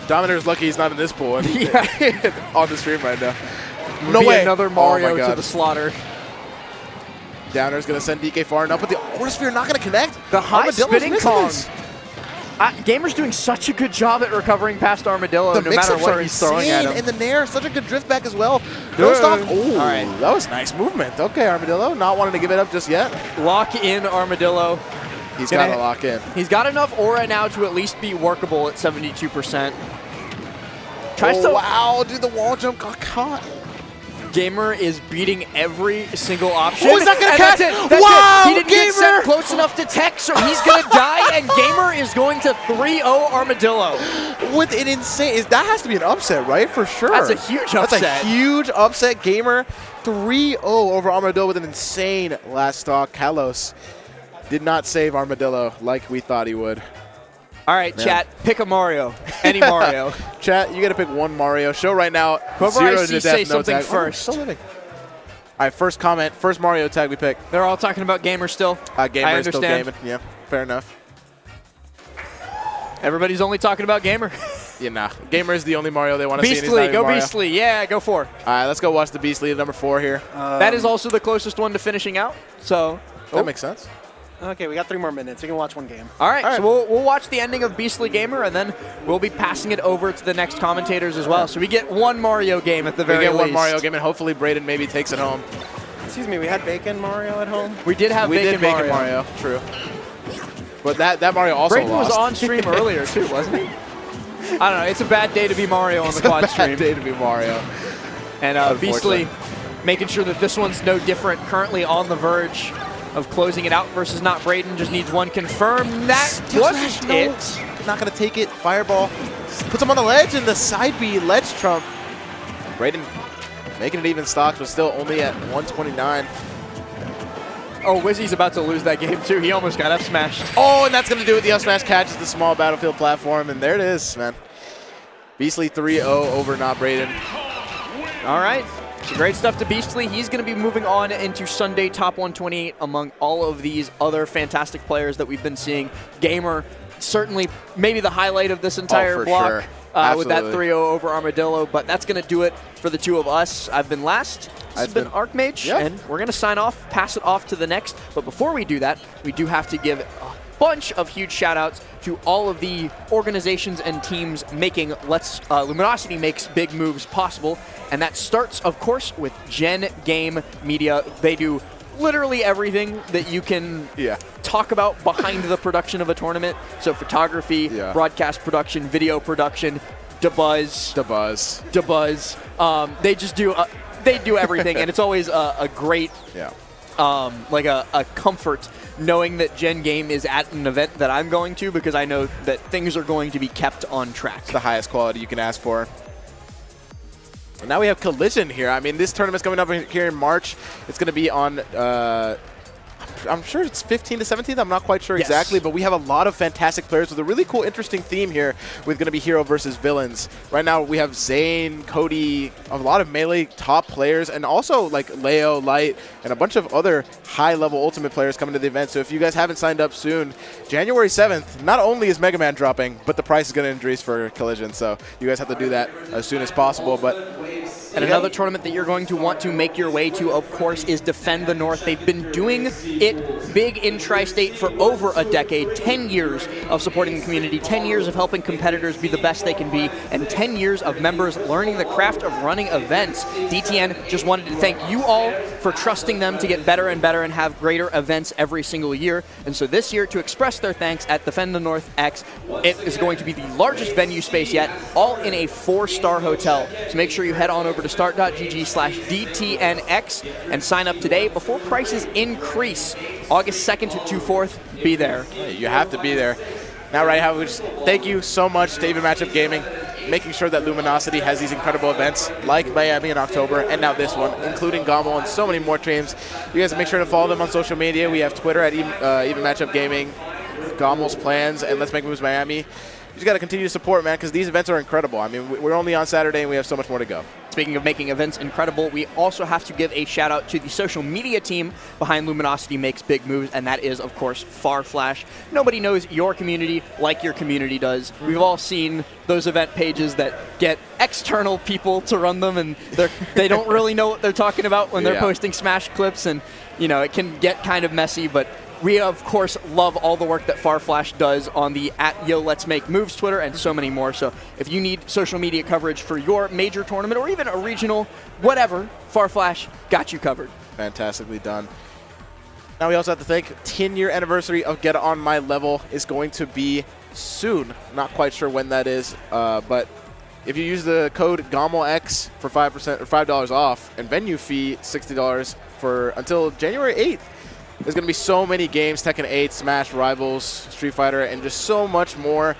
Dominator's lucky he's not in this pool on the stream right now. No way. Another Mario to the slaughter. Downer's going to send DK far enough, but the Aura Sphere not going to connect. The high Spinning Kong. Gamer's doing such a good job at recovering past Armadillo, no matter what he's throwing at him. And the Nair, such a good drift back as well. No stock. Oh, all right. That was nice movement. Okay, Armadillo, not wanting to give it up just yet. Lock in Armadillo. He's got to lock in. He's got enough aura now to at least be workable at 72%. Wow, dude, the wall jump got caught. Gamer is beating every single option. Oh, he's not going to catch it. Wow, he didn't get sent close enough to tech, so he's going to die, and Gamer is going to 3-0 Armadillo. With an insane, that has to be an upset, right? For sure. That's a huge upset. That's a huge upset. Gamer 3-0 over Armadillo with an insane last stock. Kalos did not save Armadillo like we thought he would. All right, chat, pick a Mario. Any Mario. Chat, you got to pick one Mario. Show right now. Whoever 0 I see to say death, no something tag. first. Oh, still living. All right, first comment, first Mario tag we pick. They're all talking about Gamer still. Gamer I is still understand. gaming. Yeah, fair enough. Everybody's only talking about Gamer. Yeah, nah. Gamer is the only Mario they want to see. And he's not Beastly, even go Mario. Beastly. Yeah, go for. All right, let's go watch the Beastly, number 4 here. That is also the closest one to finishing out. So, That makes sense. Okay, we got 3 more minutes. We can watch one game. all right. So we'll watch the ending of Beastly Gamer, and then we'll be passing it over to the next commentators as well. So we get one Mario game at the very We get least. one Mario game, and hopefully Braden maybe takes it home. Excuse me, we had Bacon Mario at home? We did have We Bacon did Bacon Mario. Mario. True. But that Mario also Braden lost. was on stream earlier too, wasn't he? I don't know. It's a bad day to be Mario on the quad Bad stream. day to be Mario. And Beastly making sure that this one's no different. Currently on the verge of closing it out versus not Braden. Just needs one confirm. That wasn't it. Not going to take it. Fireball. Puts him on the ledge, and the side B ledge trump. Braden making it even stocks, but still only at 129. Oh, Wizzy's about to lose that game too. He almost got F smashed. Oh, and that's going to do it. The up smash catches the small battlefield platform, and there it is, man. Beastly 3-0 over not Braden. All right. So great stuff to Beastly. He's going to be moving on into Sunday Top 128 among all of these other fantastic players that we've been seeing. Gamer, certainly maybe the highlight of this entire for block. sure. With that Absolutely. 3-0 over Armadillo, but that's going to do it for the two of us. I've been Last. This has been Archmage, Yeah. and we're going to sign off, pass it off to the next. But before we do that, we do have to give a bunch of huge shout-outs to all of the organizations and teams making Luminosity Makes Big Moves possible. And that starts, of course, with Gen Game Media. They do literally everything that you can talk about behind the production of a tournament. So photography, broadcast production, video production, debuzz. They just do they do everything, and it's always a great like a comfort knowing that Gen Game is at an event that I'm going to, because I know that things are going to be kept on track. It's the highest quality you can ask for. And now we have Collision here. I mean, this tournament's coming up here in March. It's going to be on, I'm sure it's 15th to 17th. I'm not quite sure exactly, but we have a lot of fantastic players with a really cool, interesting theme here with going to be hero versus villains. Right now, we have Zane, Cody, a lot of melee top players, and also like Leo, Light, and a bunch of other high-level Ultimate players coming to the event. So if you guys haven't signed up soon, January 7th, not only is Mega Man dropping, but the price is going to increase for Collision. So you guys have to do that as soon as possible. And another tournament that you're going to want to make your way to, of course, is Defend the North. They've been doing it big in Tri-State for over a decade, 10 years of supporting the community, 10 years of helping competitors be the best they can be, and 10 years of members learning the craft of running events. DTN just wanted to thank you all for trusting them to get better and better and have greater events every single year. And so this year, to express their thanks at Defend the North X, it is going to be the largest venue space yet, all in a 4-star hotel. So make sure you head on over to start.gg/DTNX and sign up today before prices increase. August 2nd to 4th, be there. You have to be there. Now, right, we just thank you so much to Even Matchup Gaming, making sure that Luminosity has these incredible events like Miami in October, and now this one, including Gommel and so many more teams. You guys make sure to follow them on social media. We have Twitter at Even Matchup Gaming, Gommel's Plans, and Let's Make Moves Miami. You just got to continue to support, man, because these events are incredible. I mean, we're only on Saturday, and we have so much more to go. Speaking of making events incredible, we also have to give a shout out to the social media team behind Luminosity Makes Big Moves, and that is, of course, Farflash. Nobody knows your community like your community does. We've all seen those event pages that get external people to run them, and they don't really know what they're talking about when they're posting Smash clips, and it can get kind of messy, but we, of course, love all the work that Farflash does on the @YoLet'sMakeMoves Twitter and so many more. So if you need social media coverage for your major tournament or even a regional, whatever, Farflash got you covered. Fantastically done. Now we also have to thank 10-year anniversary of Get On My Level is going to be soon. Not quite sure when that is, but if you use the code GOMMELX for 5% or $5 off and venue fee $60 for until January 8th. There's going to be so many games, Tekken 8, Smash, Rivals, Street Fighter, and just so much more.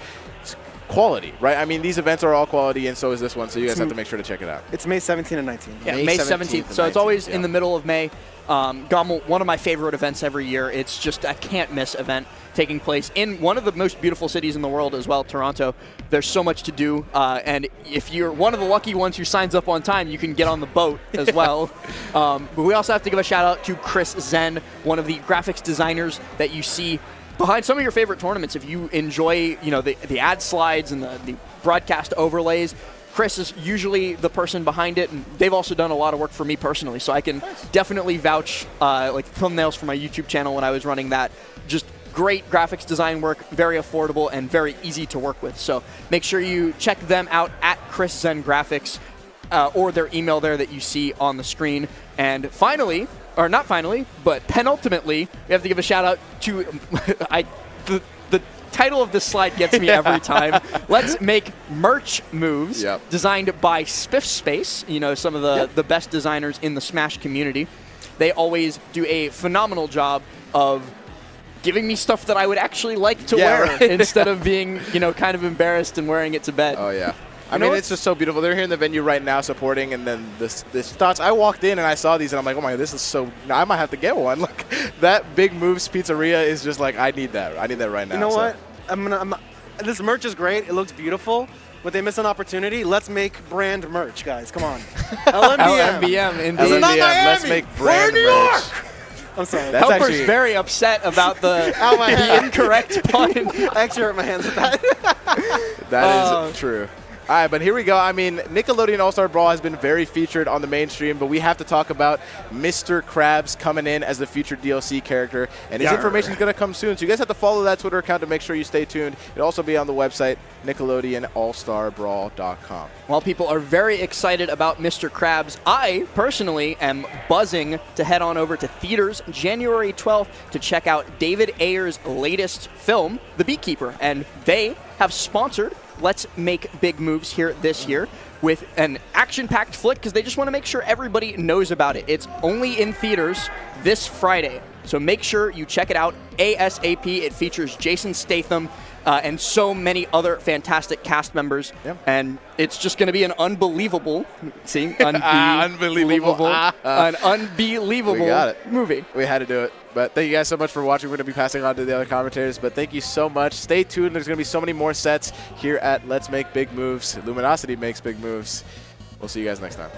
quality, right? I mean, these events are all quality, and so is this one, so you guys have to make sure to check it out. It's May 17th and 19th. Yeah, May May 17th 17th. So and it's always 19th, in the middle of May. Gommel, one of my favorite events every year. It's just a can't-miss event taking place in one of the most beautiful cities in the world as well, Toronto. There's so much to do, and if you're one of the lucky ones who signs up on time, you can get on the boat as well. But we also have to give a shout-out to Chris Zen, one of the graphics designers that you see behind some of your favorite tournaments. If you enjoy, the ad slides and the broadcast overlays, Chris is usually the person behind it, and they've also done a lot of work for me personally, so I can definitely vouch, like thumbnails for my YouTube channel when I was running that. Just great graphics design work, very affordable, and very easy to work with. So make sure you check them out at Chris Zen Graphics, or their email there that you see on the screen. And finally, or not finally, but penultimately, we have to give a shout out to the title of this slide gets me every time. Let's make merch moves, designed by Spiff Space. Some of the best designers in the Smash community. They always do a phenomenal job of giving me stuff that I would actually like to wear instead of being, kind of embarrassed and wearing it to bed. Oh yeah. I mean, it's just so beautiful. They're here in the venue right now supporting, and then this thoughts. I walked in and I saw these, and I'm like, oh my, this is so. I might have to get one. Look, that Big Moves Pizzeria is just like, I need that. I need that right now. You know what? This merch is great. It looks beautiful, but they miss an opportunity. Let's make brand merch, guys. Come on. LMBM. LMBM, indeed. This is not Miami. Let's make brand We're in New merch. York. I'm sorry. That's Helper's actually very upset about the incorrect pun. I actually hurt my hands with that. That is true. All right, but here we go. I mean, Nickelodeon All-Star Brawl has been very featured on the mainstream, but we have to talk about Mr. Krabs coming in as the featured DLC character, and his information is going to come soon, so you guys have to follow that Twitter account to make sure you stay tuned. It'll also be on the website, NickelodeonAllStarBrawl.com. While people are very excited about Mr. Krabs, I personally am buzzing to head on over to theaters January 12th to check out David Ayer's latest film, The Beekeeper, and they have sponsored Let's Make Big Moves here this year with an action-packed flick because they just want to make sure everybody knows about it. It's only in theaters this Friday, so make sure you check it out ASAP. It features Jason Statham and so many other fantastic cast members, and it's just going to be an unbelievable, unbelievable movie. We had to do it. But thank you guys so much for watching. We're going to be passing on to the other commentators, but thank you so much. Stay tuned. There's going to be so many more sets here at Let's Make Big Moves. Luminosity makes big moves. We'll see you guys next time.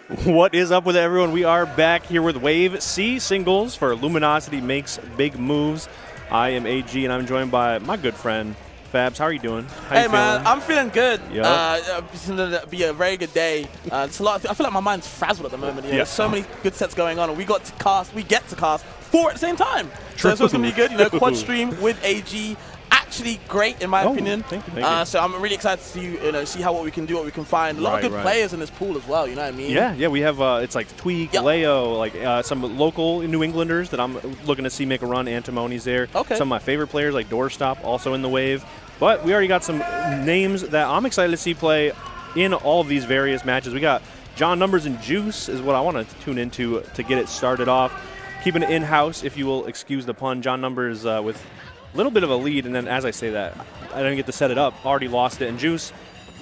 What is up with everyone? We are back here with Wave C singles for Luminosity Makes Big Moves. I am AG, and I'm joined by my good friend, Fabs. How are you doing? How you man, feeling? I'm feeling good. Yep. It's going to be a very good day. It's a lot. I feel like my mind's frazzled at the moment. You know, There's so many good sets going on, and we get to cast 4 at the same time. So it's going to be good. You know, quad stream with AG. Actually great in my opinion. Thank you. So I'm really excited to see what we can do, what we can find. A lot of good players in this pool as well. You know what I mean? Yeah. We have it's like Tweak, Leo, like some local New Englanders that I'm looking to see make a run. Antimony's there. Okay. Some of my favorite players like Doorstop also in the wave. But we already got some names that I'm excited to see play in all of these various matches. We got John Numbers and Juice is what I want to tune into to get it started off. Keeping it in-house, if you will excuse the pun. John Numbers with a little bit of a lead, and then as I say that, I didn't get to set it up. Already lost it. And Juice,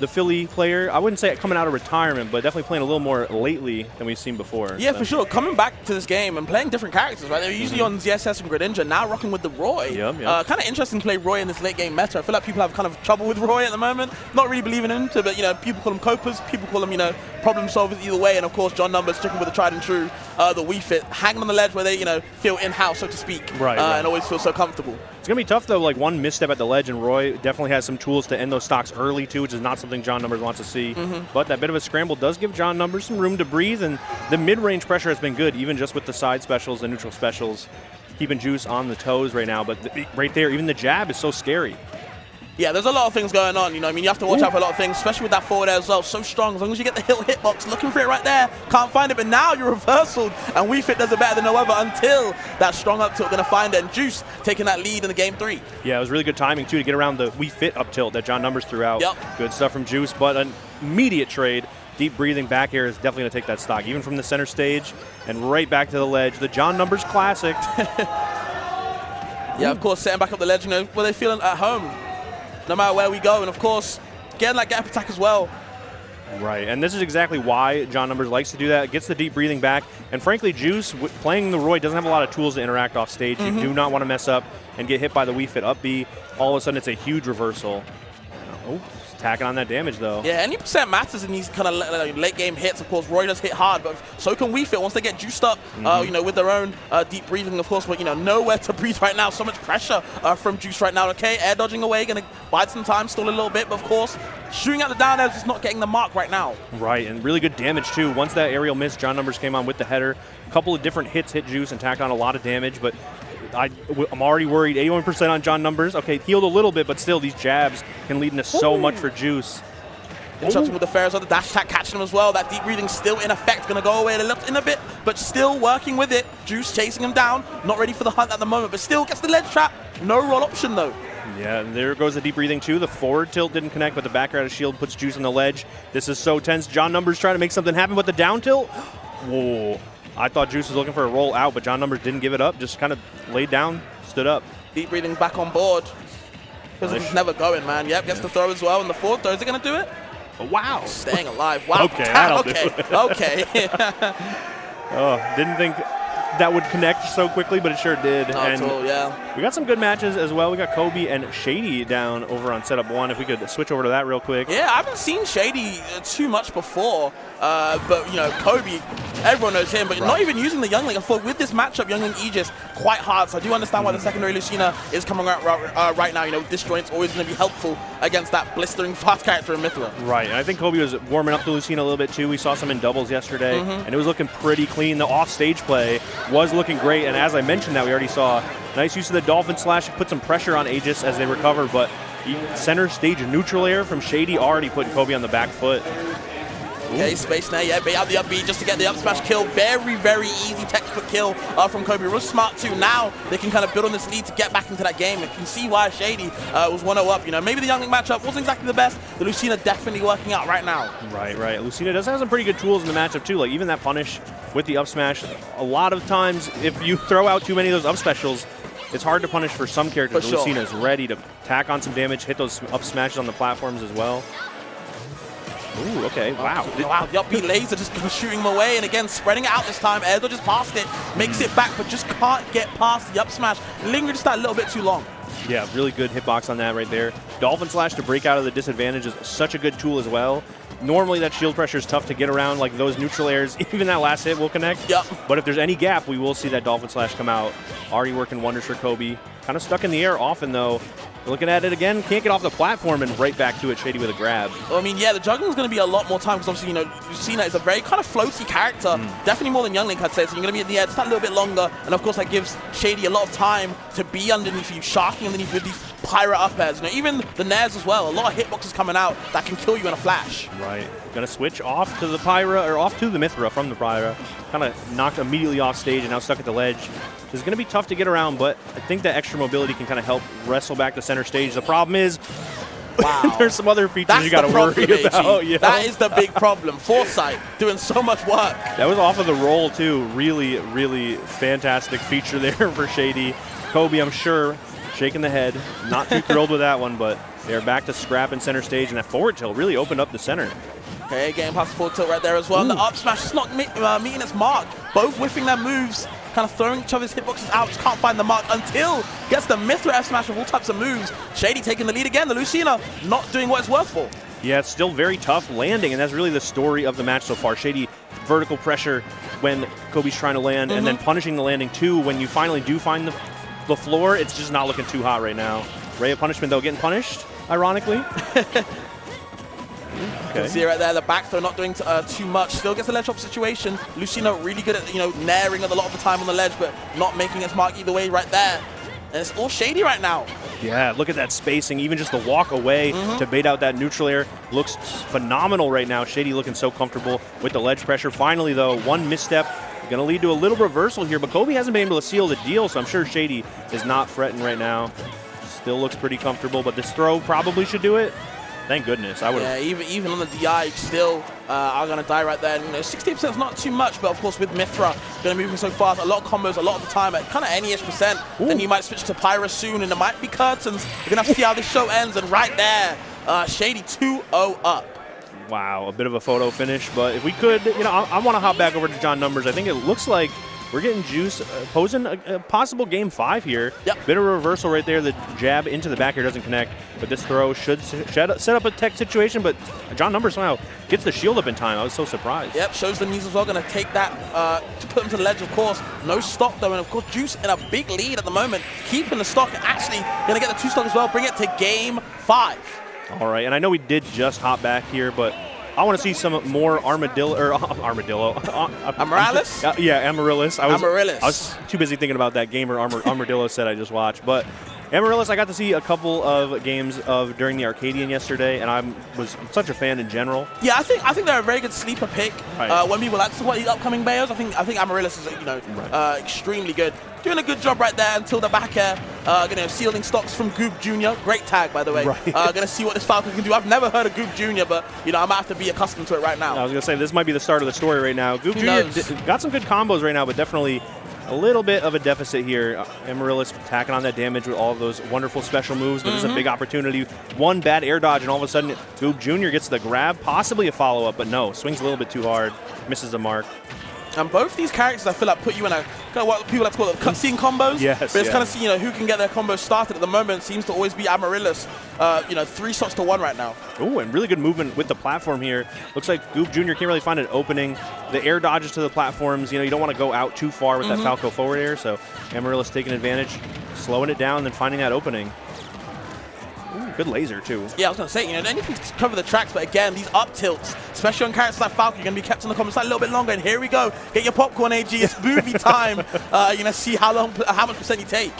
the Philly player, I wouldn't say coming out of retirement, but definitely playing a little more lately than we've seen before. Yeah, for sure. Coming back to this game and playing different characters, right? They're usually on ZSS and Greninja, now rocking with the Roy. Yep. Kind of interesting to play Roy in this late game meta. I feel like people have kind of trouble with Roy at the moment. Not really believing in him, but people call him copers, people call him, problem solvers either way. And of course, John Numbers sticking with the tried and true, the Wii Fit, hanging on the ledge where they, feel in-house, so to speak. Right. And always feel so comfortable. It's going to be tough, though. Like, one misstep at the ledge, and Roy definitely has some tools to end those stocks early, too, which is not something John Numbers wants to see. But that bit of a scramble does give John Numbers some room to breathe, and the mid-range pressure has been good, even just with the side specials, the neutral specials, keeping Juice on the toes right now. But right there, even the jab is so scary. Yeah, there's a lot of things going on, you have to watch out for a lot of things, especially with that forward air as well. So strong, as long as you get the hitbox, looking for it right there, can't find it, but now you're reversaled, and Wii Fit does it better than no other until that strong up tilt going to find it, and Juice taking that lead in the game 3. Yeah, it was really good timing, too, to get around the Wii Fit up tilt that John Numbers threw out. Yep. Good stuff from Juice, but an immediate trade. Deep breathing back air is definitely going to take that stock, even from the center stage and right back to the ledge. The John Numbers classic. Yeah, of course, setting back up the ledge, where they're feeling at home, no matter where we go. And of course, getting that gap attack as well. Right, and this is exactly why John Numbers likes to do that. Gets the deep breathing back. And frankly, Juice, playing the Roy, doesn't have a lot of tools to interact off stage. You do not want to mess up and get hit by the Wii Fit up B. All of a sudden, it's a huge reversal. Oh, tacking on that damage, though. Yeah, any percent matters in these kind of late game hits. Of course, Roy does hit hard, but so can Wii Fit once they get juiced up, with their own deep breathing, of course. But, nowhere to breathe right now. So much pressure from Juice right now. Okay, air dodging away, going to bide some time, stall a little bit. But, of course, shooting at the down air is just not getting the mark right now. Right, and really good damage, too. Once that aerial missed, John Numbers came on with the header. A couple of different hits hit Juice and tacked on a lot of damage, but I'm already worried. 81% on John Numbers. Okay, healed a little bit, but still, these jabs can lead into so much for Juice. Interrupting with the fair as well, the dash attack catching him as well. That deep breathing still in effect, going to go away in a bit, but still working with it. Juice chasing him down, not ready for the hunt at the moment, but still gets the ledge trap. No roll option though. Yeah, and there goes the deep breathing too. The forward tilt didn't connect, but the back air out of shield puts Juice on the ledge. This is so tense. John Numbers trying to make something happen, but the down tilt, whoa. I thought Juice was looking for a roll out, but John Numbers didn't give it up, just kind of laid down, stood up. Deep breathing back on board. Because he's never going, man. Yep, gets the throw as well, and the forward throw, is it going to do it? Wow. Staying alive. Wow. Okay, that'll do it. Okay. Didn't think that would connect so quickly, but it sure did. Not at all, yeah. We got some good matches as well. We got Kobe and Shady down over on setup 1. If we could switch over to that real quick. Yeah, I haven't seen Shady too much before, but Kobe, everyone knows him, but not even using the Youngling. I thought with this matchup, Youngling Aegis quite hard, so I do understand why the secondary Lucina is coming out right now. Disjoint's always going to be helpful against that blistering fast character in Mythra. Right, and I think Kobe was warming up to Lucina a little bit too. We saw some in doubles yesterday, and it was looking pretty clean. The off-stage play was looking great, and as I mentioned that, we already saw nice use of the Dolphin Slash, put some pressure on Aegis as they recover, but center stage neutral air from Shady already putting Kobe on the back foot. Okay, space now, yeah, bait out the up B just to get the up smash kill. Very, very easy textbook kill from Kobe. Real smart too. Now they can kind of build on this lead to get back into that game. And you can see why Shady was 1-0 up. Maybe the Youngling matchup wasn't exactly the best. The Lucina definitely working out right now. Right. Lucina does have some pretty good tools in the matchup too. Like even that punish with the up smash. A lot of times, if you throw out too many of those up specials, it's hard to punish for some characters. For sure. Lucina is ready to tack on some damage, hit those up smashes on the platforms as well. Ooh, okay, wow. Wow, the up B laser just shooting him away, and again, spreading it out this time. Air dodges past it, makes it back, but just can't get past the up smash. Lingered just that little bit too long. Yeah, really good hitbox on that right there. Dolphin Slash to break out of the disadvantage is such a good tool as well. Normally that shield pressure is tough to get around, like those neutral airs. Even that last hit will connect. Yep. But if there's any gap, we will see that Dolphin Slash come out. Already working wonders for Kobe. Kind of stuck in the air often, though. Looking at it again, can't get off the platform and right back to it. Shady with a grab. Well, I mean, yeah, the juggling is going to be a lot more time because obviously, Lucina is a very kind of floaty character. Definitely more than Young Link, I'd say. So you're going to be in the air just a little bit longer. And of course, that gives Shady a lot of time to be underneath you, sharking underneath with these pirate up airs. Even the nairs as well. A lot of hitboxes coming out that can kill you in a flash. Right. Going to switch off to the Pyra, or off to the Mithra from the Pyra. Kind of knocked immediately off stage and now stuck at the ledge. It's going to be tough to get around, but I think that extra mobility can kind of help wrestle back to center stage. The problem is, wow, there's some other features you got to worry about. That is the big problem. Foresight doing so much work. That was off of the roll, too. Really, really fantastic feature there for Shady. Kobe, I'm sure, shaking the head. Not too thrilled with that one, but they're back to scrap in center stage, and that forward tilt really opened up the center. Okay, getting past the forward tilt right there as well. And the up smash is not meeting its mark. Both whiffing their moves, kind of throwing each other's hitboxes out. Just can't find the mark until gets the Mithra F smash with all types of moves. Shady taking the lead again. The Lucina not doing what it's worth for. Yeah, it's still very tough landing, and that's really the story of the match so far. Shady vertical pressure when Kobe's trying to land, and then punishing the landing too. When you finally do find the floor, it's just not looking too hot right now. Ray of Punishment, though, getting punished, ironically. You can see it right there, the back throw not doing too much. Still gets the ledge hop situation. Lucina really good at, nairing a lot of the time on the ledge, but not making its mark either way right there. And it's all Shady right now. Yeah, look at that spacing. Even just the walk away to bait out that neutral air looks phenomenal right now. Shady looking so comfortable with the ledge pressure. Finally, though, one misstep going to lead to a little reversal here, but Kobe hasn't been able to seal the deal, so I'm sure Shady is not fretting right now. Still looks pretty comfortable, but this throw probably should do it. Thank goodness. I would. Yeah, even on the DI, still are going to die right there. 68% is not too much, but of course with Mithra, going to moving so fast, a lot of combos, a lot of the time at kind of any-ish percent. Then you might switch to Pyra soon, and there might be curtains. You're going to have to see how this show ends, and right there, Shady 2-0 up. Wow, a bit of a photo finish, but if we could, I want to hop back over to John Numbers. I think it looks like we're getting Juice posing a possible Game 5 here. Yep. Bit of a reversal right there. The jab into the back here doesn't connect, but this throw should set up a tech situation, but John Numbers somehow gets the shield up in time. I was so surprised. Yep, shows the knees as well. Going to take that to put him to the ledge, of course. No stock, though, and of course, Juice in a big lead at the moment, keeping the stock. Actually, going to get the 2 stock as well, bring it to Game 5. All right, and I know we did just hop back here, but I want to see some more Amaryllis? Yeah, Amaryllis. Amaryllis. I was too busy thinking about that gamer Armadillo set I just watched. But Amaryllis, I got to see a couple of games of during the Arcadian yesterday, and I was such a fan in general. Yeah, I think they're a very good sleeper pick. Right. When people like to support these upcoming Bayos, I think Amaryllis is extremely good. Doing a good job right there until the back air. Sealing stocks from Goop Jr. Great tag, by the way. Right. Gonna see what this Falcon can do. I've never heard of Goop Jr., but I might have to be accustomed to it right now. I was gonna say this might be the start of the story right now. Goop Jr. got some good combos right now, but definitely a little bit of a deficit here. Amaryllis tacking on that damage with all of those wonderful special moves, but this is a big opportunity. One bad air dodge, and all of a sudden Goop Jr. gets the grab, possibly a follow-up, but no, swings a little bit too hard, misses the mark. And both these characters, I feel like, put you in a kind of what people like to call it cutscene combos. Yes, but it's kind of see who can get their combos started. At the moment, seems to always be Amaryllis. 3 shots to 1 right now. Oh, and really good movement with the platform here. Looks like Goop Jr. can't really find an opening. The air dodges to the platforms, you don't want to go out too far with that Falco forward air. So Amaryllis taking advantage, slowing it down, then finding that opening. Ooh, good laser, too. Yeah, I was going to say, then you can cover the tracks, but again, these up tilts, especially on characters like Falcon, you're going to be kept in the comments a little bit longer. And here we go. Get your popcorn, AG. It's movie time. See how much percent you take.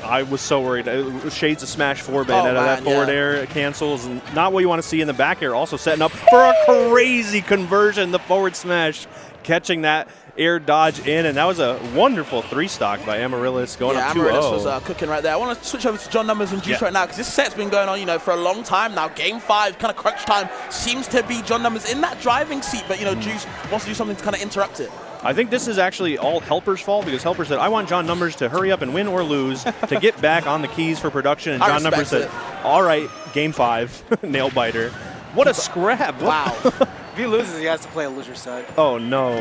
I was so worried. Shades of smash forward out of that forward air cancels. And not what you want to see in the back air. Also setting up for a crazy conversion. The forward smash catching that air dodge in, and that was a wonderful 3-stock by Amaryllis going up 2-0. Amaryllis was cooking right there. I want to switch over to John Numbers and Juice right now because this set's been going on, for a long time now. Game 5, kind of crunch time, seems to be John Numbers in that driving seat, but Juice wants to do something to kind of interrupt it. I think this is actually all Helper's fault because Helper said, I want John Numbers to hurry up and win or lose to get back on the keys for production. And John Numbers said, all right, Game 5, nail biter. What a scrap. Wow. If he loses, he has to play a loser side. Oh, no.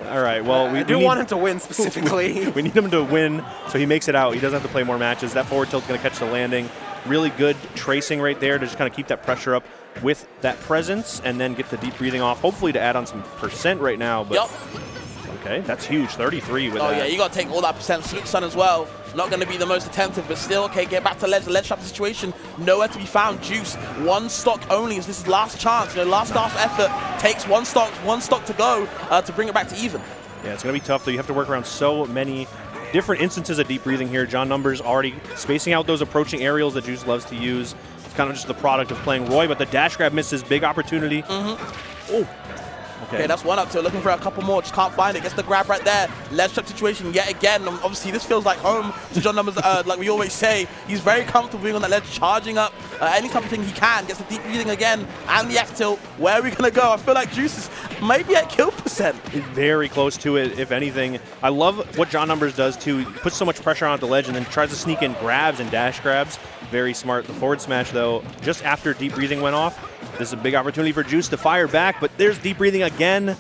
All right, well, I do want him to win specifically. We need him to win so he makes it out. He doesn't have to play more matches. That forward tilt's going to catch the landing. Really good tracing right there to just kind of keep that pressure up with that presence and then get the deep breathing off, hopefully to add on some percent right now. But okay, that's huge, 33 with that. Oh yeah, you got to take all that percent. Salute Sun as well. Not going to be the most attentive, but still, okay, get back to ledge. The ledge trap situation, nowhere to be found. Juice, one stock only. This is last chance. You know, last effort. Takes one stock to go to bring it back to even. Yeah, it's going to be tough, though. You have to work around so many different instances of deep breathing here. John Numbers already spacing out those approaching aerials that Juice loves to use. It's kind of just the product of playing Roy, but the dash grab misses. Big opportunity. Oh. Okay, that's one up to looking for a couple more. Just can't find it. Gets the grab right there. Ledge trap situation yet again. Obviously, this feels like home to John Numbers. Like we always say, he's very comfortable being on that ledge, charging up any type of thing he can. Gets the deep breathing again and the F tilt. Where are we gonna go? I feel like Juice is maybe at kill percent. Very close to it, if anything. I love what John Numbers does too. He puts so much pressure on the ledge and then tries to sneak in grabs and dash grabs. Very smart. The forward smash, though, just after deep breathing went off, this is a big opportunity for Juice to fire back, but there's deep breathing again.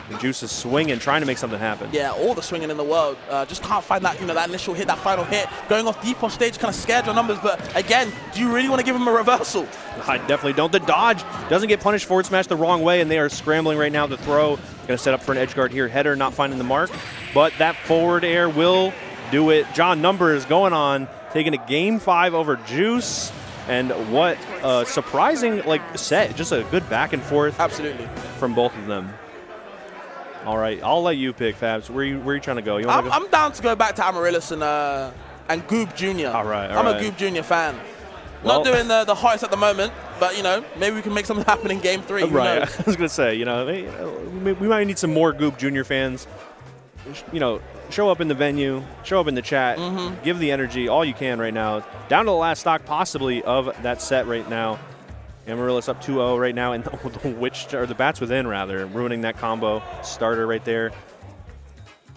And Juice is swinging, trying to make something happen. Yeah, all the swinging in the world. Just can't find that, that initial hit, that final hit. Going off deep off stage kind of scared your Numbers, but again, do you really want to give him a reversal? I definitely don't. The dodge doesn't get punished. Forward smash the wrong way, and they are scrambling right now to throw. Going to set up for an edge guard here. Header not finding the mark, but that forward air will do it. John Numbers going on, taking a game 5 over Juice. And what a surprising set. Just a good back and forth. Absolutely. From both of them. All right, I'll let you pick, Fabs. Where are you trying to go? I'm down to go back to Amaryllis and Goob Jr. All right. I'm a Goob Jr. fan. Well, not doing the hottest at the moment, but maybe we can make something happen in Game 3. Right. I was gonna say, we might need some more Goob Jr. fans. Show up in the venue, show up in the chat, give the energy all you can right now. Down to the last stock possibly of that set right now. Amaryllis up 2-0 right now, and the bats within rather, ruining that combo starter right there.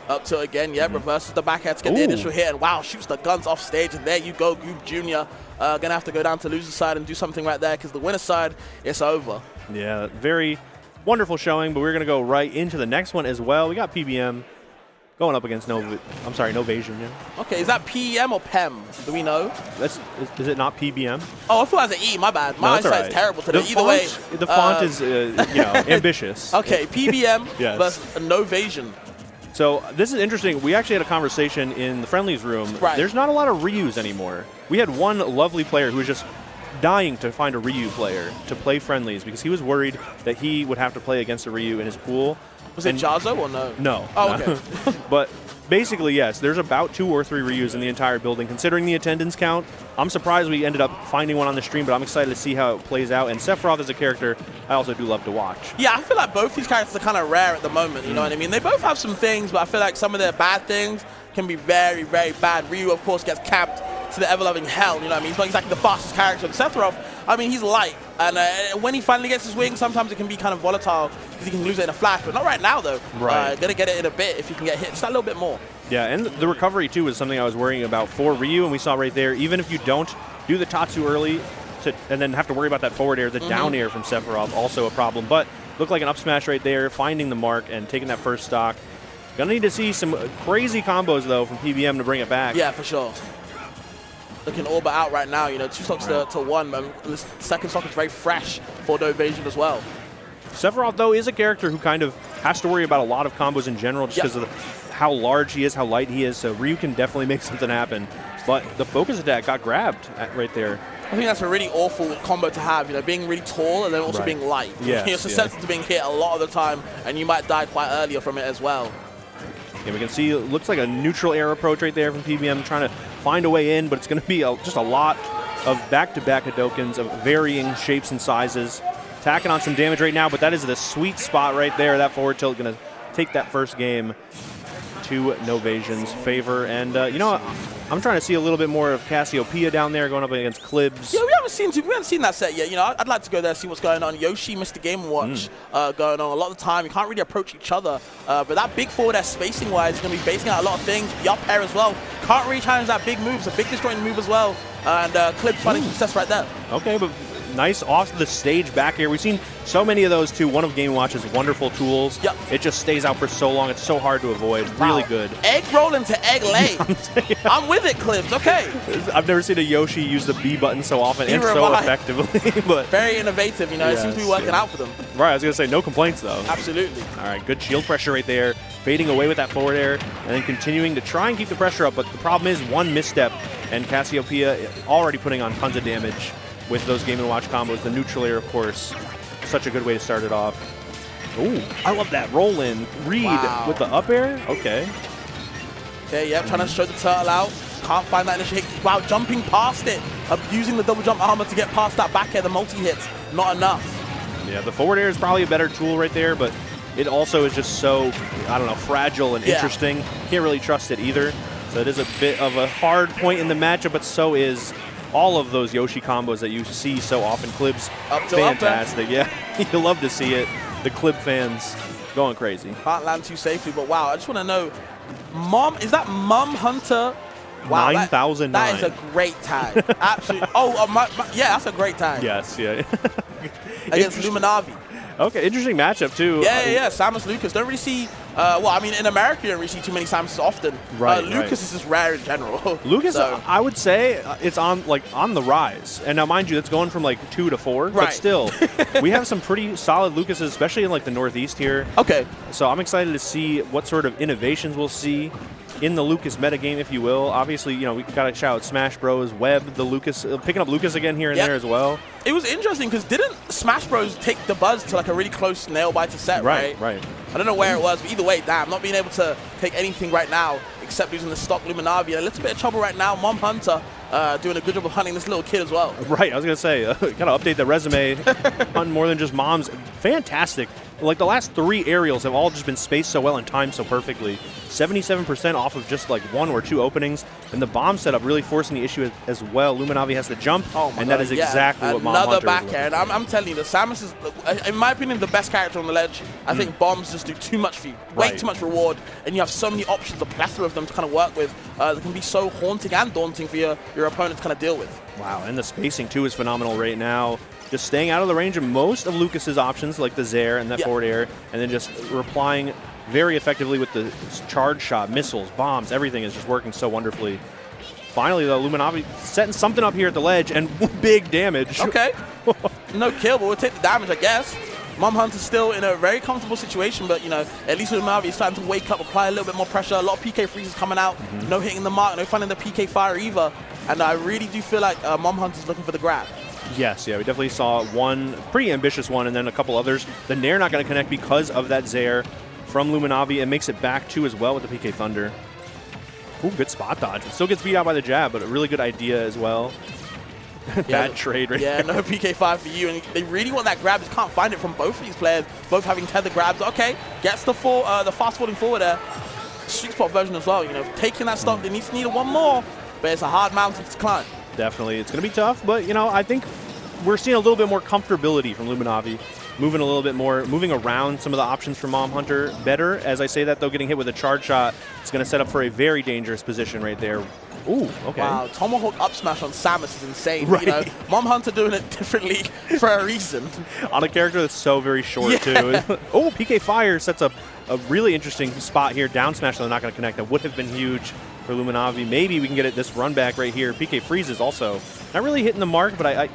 Up to again, reverses the back head to get the initial hit, and wow, shoots the guns off stage, and there you go, Goob Jr. Gonna have to go down to loser's side and do something right there, because the winner's side, it's over. Yeah, very wonderful showing, but we're gonna go right into the next one as well. We got PBM going up against Novasion. Yeah. Okay, is that PEM or PEM? Do we know? Is it not PBM? Oh, I thought it was an E. My bad. My eyesight's terrible today. Either way, the font is ambitious. Okay, PBM versus Novasion. So this is interesting. We actually had a conversation in the friendlies room. Right. There's not a lot of Ryus anymore. We had one lovely player who was just dying to find a Ryu player to play friendlies because he was worried that he would have to play against a Ryu in his pool. Was it Jazo or no? No. Oh, okay. But basically, yes, there's about 2 or 3 Ryus in the entire building. Considering the attendance count, I'm surprised we ended up finding one on the stream, but I'm excited to see how it plays out. And Sephiroth is a character I also do love to watch. Yeah, I feel like both these characters are kind of rare at the moment, you know what I mean? They both have some things, but I feel like some of their bad things can be very, very bad. Ryu, of course, gets capped to the ever-loving hell, you know what I mean? He's not exactly the fastest character. And Sephiroth, I mean, he's light. And when he finally gets his wing, sometimes it can be kind of volatile because he can lose it in a flash. But not right now, though. Right. Gonna get it in a bit if he can get hit just a little bit more. Yeah, and the recovery, too, is something I was worrying about for Ryu, and we saw right there, even if you don't do the Tatsu early and then have to worry about that forward air, the down air from Sephiroth, also a problem. But looked like an up smash right there, finding the mark and taking that first stock. Gonna need to see some crazy combos, though, from PBM to bring it back. Yeah, for sure. Looking all but out right now, 2 stocks to 1. The second stock is very fresh for Novasion as well. Sephiroth, though, is a character who kind of has to worry about a lot of combos in general just because of how large he is, how light he is. So Ryu can definitely make something happen. But the focus attack got grabbed right there. I think that's a really awful combo to have, being really tall and then also being light. Yes, You're susceptible to being hit a lot of the time, and you might die quite earlier from it as well. Yeah, we can see it looks like a neutral air approach right there from PBM, trying to find a way in, but it's going to be just a lot of back-to-back Hadokens of varying shapes and sizes. Tacking on some damage right now, but that is the sweet spot right there. That forward tilt going to take that first game to Novasion's favor. And, I'm trying to see a little bit more of Cassiopeia down there going up against Clibs. Yeah, we haven't seen that set yet. I'd like to go there and see what's going on. Yoshi, Mr. Game & Watch going on. A lot of the time, you can't really approach each other. But that big forward air spacing-wise is going to be basing out a lot of things. The up air as well. Can't really challenge that big move. It's a big destroying move as well. And Clibs finding success right there. Okay, but Nice off the stage back here. We've seen so many of those too. One of Game & Watch's wonderful tools. Yep. It just stays out for so long. It's so hard to avoid. Really good. Egg roll into egg lay. I'm with it, Clips. Okay. I've never seen a Yoshi use the B button so often and so effectively. But very innovative, you know. It seems to be working out for them. Right, I was going to say, no complaints, though. Absolutely. All right, good shield pressure right there. Fading away with that forward air, and then continuing to try and keep the pressure up. But the problem is one misstep, and Cassiopeia already putting on tons of damage with those Game & Watch combos. The neutral air, of course, such a good way to start it off. Ooh, I love that roll in. Reed with the up air. Okay. Okay, yeah, trying to show the turtle out. Can't find that initial hit. Wow, jumping past it. Using the double jump armor to get past that back air, the multi-hits. Not enough. Yeah, the forward air is probably a better tool right there, but it also is just so, I don't know, fragile and interesting. Can't really trust it either. So it is a bit of a hard point in the matchup, but so is all of those Yoshi combos that you see so often. Clibs, fantastic. Yeah, you love to see it. The Clib fans going crazy. Can't land too safely, but wow, I just want to know, is that Mom Hunter? Wow, 9009. That is a great tag. Absolutely. Yeah, that's a great tag. Yes, yeah. Against Luminosity. Okay, interesting matchup, too. Yeah. Samus Lucas. Don't really see, well, I mean, in America, you don't really see too many Samuses often. Right, Lucas is just rare in general. Lucas, I would say, it's on the rise. And now, mind you, that's going from, 2 to 4. Right. But still, we have some pretty solid Lucases, especially in, the Northeast here. Okay. So I'm excited to see what sort of innovations we'll see in the Lucas metagame, if you will. Obviously, we got to shout out Smash Bros, Web, the Lucas, picking up Lucas again here and there as well. It was interesting because didn't Smash Bros take the buzz to a really close nail-biter set, right? Right. I don't know where it was, but either way, damn, not being able to take anything right now except using the stock Luminosity. A little bit of trouble right now. Mom Hunter doing a good job of hunting this little kid as well. Right, I was going to say, got to update the resume. Hunting more than just moms. Fantastic. The last 3 aerials have all just been spaced so well and timed so perfectly. 77% off of just 1 or 2 openings. And the bomb setup really forcing the issue as well. Luminosity has to jump, and that is exactly what Mom Hunter is. Another back air. And I'm telling you, the Samus is, in my opinion, the best character on the ledge. I think bombs just do too much for you. Way too much reward. And you have so many options, a plethora of them to kind of work with. That can be so haunting and daunting for your opponent to kind of deal with. Wow, and the spacing, too, is phenomenal right now. Just staying out of the range of most of Lucas's options, like the Zair and that forward air, and then just replying very effectively with the charge shot, missiles, bombs, everything is just working so wonderfully. Finally, though, Luminosity setting something up here at the ledge, and big damage. Okay. No kill, but we'll take the damage, I guess. Mom Hunter's still in a very comfortable situation, but, at least Luminosity is starting to wake up, apply a little bit more pressure. A lot of PK freezes coming out, no hitting the mark, no finding the PK fire either. And I really do feel like Mom Hunter's looking for the grab. Yes, we definitely saw one pretty ambitious one and then a couple others. The Nair not going to connect because of that Zair from Luminosity and makes it back 2 as well with the PK Thunder. Ooh, good spot dodge. It still gets beat out by the jab, but a really good idea as well. Bad trade right there. No PK5 for you, and they really want that grab. Just can't find it from both of these players, both having tether grabs. Okay, gets the fast falling forward there. Sweet spot version as well, taking that stock. They need one more, but it's a hard mountain to climb. Definitely. It's going to be tough, but, I think we're seeing a little bit more comfortability from Luminosity, moving a little bit more, moving around some of the options from Mom Hunter better. As I say that, though, getting hit with a charge shot, it's going to set up for a very dangerous position right there. Ooh, okay. Wow, Tomahawk up smash on Samus is insane. Right. Mom Hunter doing it differently for a reason. On a character that's so very short, too. Oh, PK Fire sets up a really interesting spot here. Down smash, they're not going to connect. That would have been huge for Luminosity. Maybe we can get this run back right here. PK freezes also. Not really hitting the mark, but I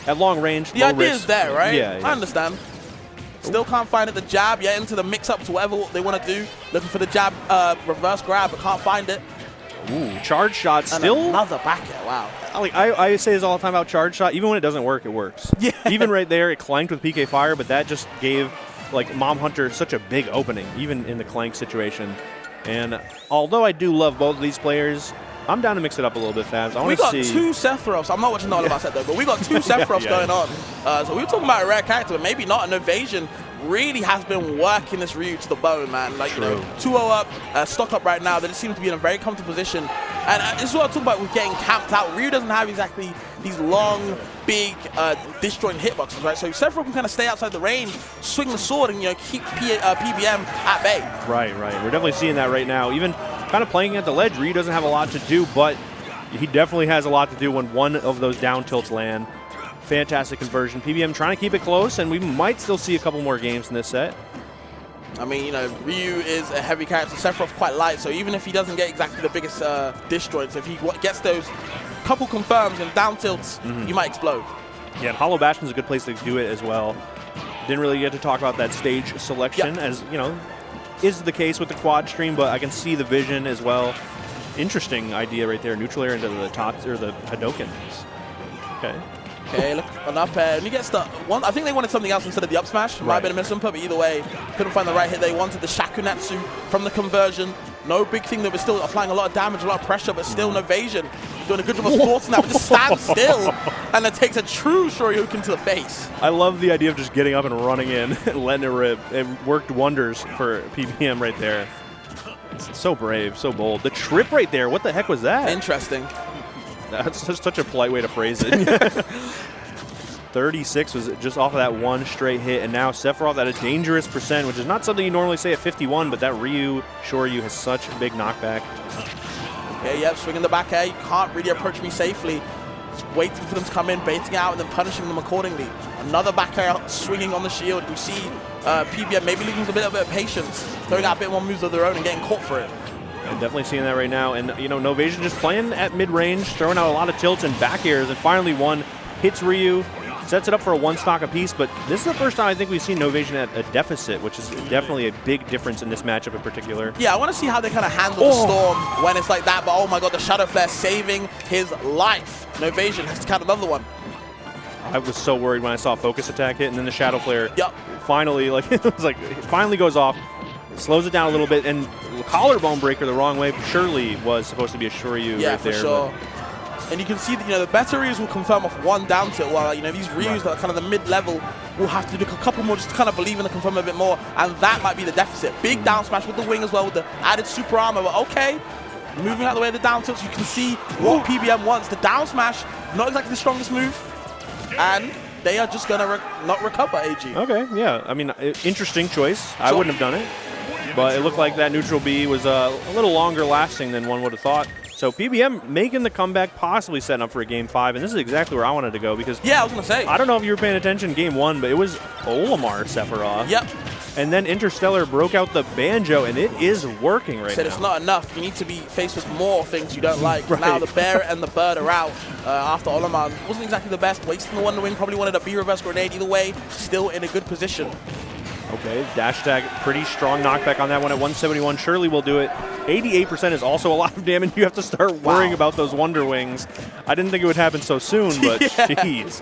at long range, the idea is there, right? Yeah. I understand. Still can't find it. The jab, into the mix-up to whatever they want to do. Looking for the jab reverse grab, but can't find it. Ooh, charge shot and still. Another back air, wow. I say this all the time about charge shot. Even when it doesn't work, it works. Yeah. Even right there, it clanked with PK Fire, but that just gave Mom Hunter such a big opening, even in the clank situation. And although I do love both of these players, I'm down to mix it up a little bit, Fabs. We got 2 Sephiroths. I'm not watching all about set though, but we got 2 Sephiroths going on. So we were talking about a rare character, but maybe not. An Evasion really has been working this Ryu to the bone, man. 2-0 up, stock up right now. They just seem to be in a very comfortable position. And this is what I talk about with getting camped out. Ryu doesn't have exactly these long, big, disjointed hitboxes, right? So Sephiroth can kind of stay outside the range, swing the sword, and keep PBM at bay. Right. We're definitely seeing that right now. Even kind of playing at the ledge, Ryu doesn't have a lot to do, but he definitely has a lot to do when one of those down tilts land. Fantastic conversion. PBM trying to keep it close, and we might still see a couple more games in this set. I mean, you know, Ryu is a heavy character. Sephiroth's quite light, so even if he doesn't get exactly the biggest dish joints, if he gets those couple confirms and down tilts, he might explode. Yeah, and Hollow Bastion's a good place to do it as well. Didn't really get to talk about that stage selection, as, you know, is the case with the quad stream, but I can see the vision as well. Interesting idea right there. Neutral air into the tots or the Hadokens. Okay. Okay, look, an up air. And he gets the one. I think they wanted something else instead of the up smash. Might have been a misinput, but either way, couldn't find the right hit. They wanted the Shakunetsu from the conversion. No big thing, that was still applying a lot of damage, a lot of pressure, but still no evasion. Doing a good job of forcing that, but just stands still and then takes a true Shoryuken to the face. I love the idea of just getting up and running in and letting it rip. It worked wonders for PBM right there. It's so brave, so bold. The trip right there, what the heck was that? Interesting. That's just such a polite way to phrase it. 36 was just off of that one straight hit, and now Sephiroth at a dangerous percent, which is not something you normally say at 51, but that Ryu Shoryu has such a big knockback. Okay, yep, swinging the back air. You can't really approach me safely. Just waiting for them to come in, baiting out, and then punishing them accordingly. Another back air swinging on the shield. We see PBM maybe losing a bit of patience, throwing out a bit more moves of their own and getting caught for it. I'm definitely seeing that right now, and you know, Novasion just playing at mid-range, throwing out a lot of tilts and back airs, and finally one hits Ryu, sets it up for a one stock apiece, but this is the first time I think we've seen Novasion at a deficit, which is definitely a big difference in this matchup in particular. Yeah, I want to see how they kind of handle the storm when it's like that, but oh my god, the Shadow Flare saving his life. Novasion has to count another one. I was so worried when I saw a focus attack hit, and then the Shadow Flare finally, like, it was like, it finally goes off, slows it down a little bit, and collarbone breaker the wrong way surely was supposed to be a Shoryu right there. Yeah, for sure. And you can see that, you know, the better Ryus will confirm off one down tilt, while, you know, these Ryus that are kind of the mid-level will have to do a couple more just to kind of believe in and confirm a bit more, and that might be the deficit. Big down smash with the wing as well, with the added super armor, but okay. Moving out the way of the down tilts, you can see what PBM wants. The down smash, not exactly the strongest move, and they are just going to not recover, AG. Okay, yeah. I mean, interesting choice. I wouldn't have done it, but it looked like that neutral B was a little longer lasting than one would have thought. So PBM making the comeback, possibly setting up for a Game 5, and this is exactly where I wanted to go because I was going to say, I don't know if you were paying attention Game 1, but it was Olimar Sephiroth. Yep. And then Interstellar broke out the banjo, and it is working right now. It's not enough. You need to be faced with more things you don't like. Now the bear and the bird are out after Olimar. Wasn't exactly the best. Wasting the Wonder Wing, probably wanted a B-reverse grenade. Either way, still in a good position. Okay, dash tag, pretty strong knockback on that one at 171. Surely will do it. 88% is also a lot of damage. You have to start worrying about those Wonder Wings. I didn't think it would happen so soon, but jeez.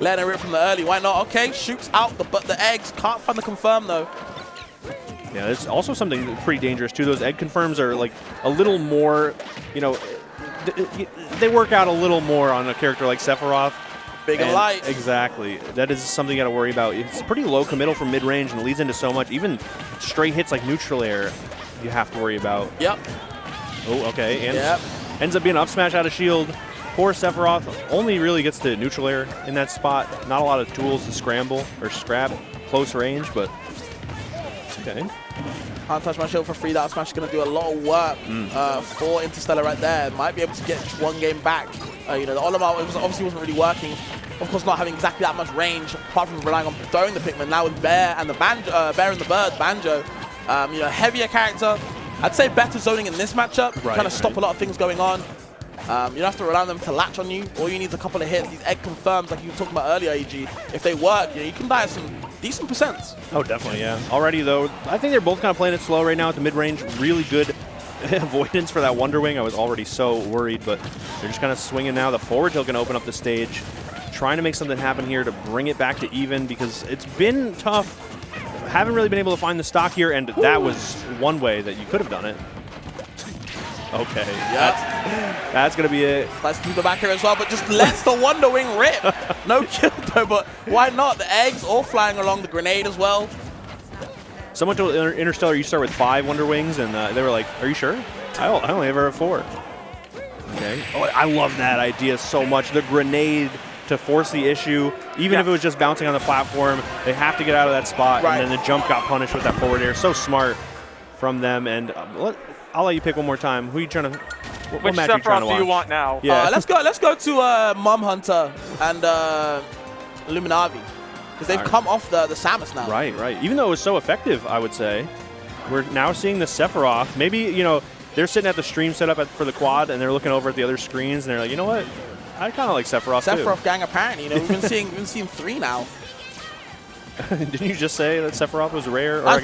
Letting it rip from the early. Why not? Okay, shoots out the eggs. Can't find the confirm, though. Yeah, there's also something pretty dangerous, too. Those egg confirms are, like, a little more, you know, they work out a little more on a character like Sephiroth. Big and light. Exactly. That is something you got to worry about. It's pretty low committal from mid-range, and it leads into so much. Even straight hits like neutral air, you have to worry about. Yep. Oh, okay. And ends up being an up smash out of shield. Poor Sephiroth only really gets to neutral air in that spot. Not a lot of tools to scramble or scrap close range, but okay. Can't touch my shield for free. That smash is going to do a lot of work for Interstellar right there. Might be able to get just one game back. You know, the Olimar obviously wasn't really working. Of course, not having exactly that much range, apart from relying on throwing the Pikmin. Now with Bear and the Banjo, Bear and the Bird, Banjo, you know, heavier character. I'd say better zoning in this matchup. Kind of stop a lot of things going on. You don't have to rely on them to latch on you. All you need is a couple of hits. These egg confirms, like you were talking about earlier, AG. If they work, you know, you can die at some decent percents. Oh, definitely, yeah. Already, though, I think they're both kind of playing it slow right now at the mid-range. Really good avoidance for that Wonder Wing. I was already so worried, but they're just kind of swinging now. The forward tilt can open up the stage. Trying to make something happen here to bring it back to even because it's been tough. Haven't really been able to find the stock here, and that was one way that you could have done it. Okay, that's going to be it. Let's do the back here as well, but just lets the Wonder Wing rip. No kill though, but why not? The eggs all flying along the grenade as well. Someone told Interstellar you start with 5 Wonder Wings, and they were like, are you sure? I only ever have 4. Okay. Oh, I love that idea so much. The grenade to force the issue, even if it was just bouncing on the platform, they have to get out of that spot, and then the jump got punished with that forward air. So smart from them, and I'll let you pick one more time. Who are you trying to... What match are you trying to Sephiroth do you watch? want now? Yeah. Let's go to Mom Hunter and Luminavi, because they've come off the Samus now. Right. Even though it was so effective, I would say, we're now seeing the Sephiroth. Maybe, you know, they're sitting at the stream setup for the quad, and they're looking over at the other screens, and they're like, you know what? I kind of like Sephiroth Sephiroth gang, apparently. You know, we've been seeing 3 now. too. Didn't you just say that Sephiroth was rare? Or I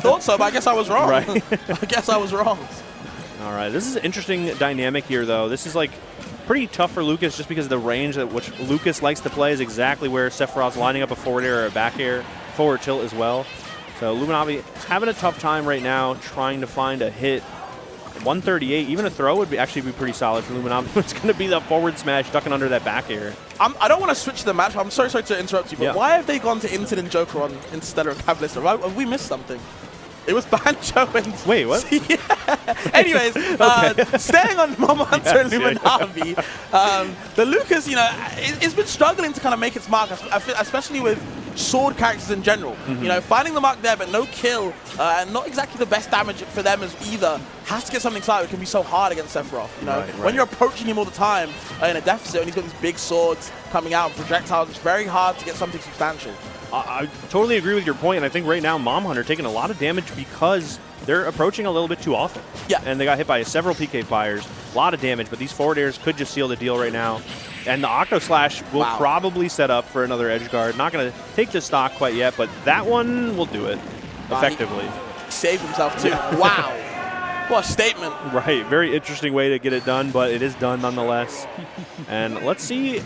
thought so, but I guess I was wrong. Right. I guess I was wrong. All right, this is an interesting dynamic here, though. This is like pretty tough for Lucas just because the range at which Lucas likes to play is exactly where Sephiroth's lining up a forward air or a back air, forward tilt as well. So Luminavi having a tough time right now trying to find a hit. 138, even a throw would actually be pretty solid for Luminavi. It's going to be the forward smash ducking under that back air. I don't want to switch the match. I'm sorry to interrupt you, but why have they gone to Incident Joker on instead of Cavalista? Have we missed something? It was Banjo and... Wait, what? Anyways, staying on Mom Hunter and Luminavi, the Lucas, you know, it's been struggling to kind of make its mark, especially with sword characters in general. You know, finding the mark there, but no kill, and not exactly the best damage for them as either. Has to get something started. It can be so hard against Sephiroth. You know, when you're approaching him all the time in a deficit, and he's got these big swords coming out, projectiles, it's very hard to get something substantial. I totally agree with your point, and I think right now Mom Hunter taking a lot of damage because they're approaching a little bit too often. Yeah. And they got hit by several PK fires, a lot of damage, but these forward airs could just seal the deal right now. And the Octo Slash will probably set up for another edge guard. Not going to take the stock quite yet, but that one will do it effectively. He saved himself too. Wow. What a statement. Right. Very interesting way to get it done, but it is done nonetheless. And let's see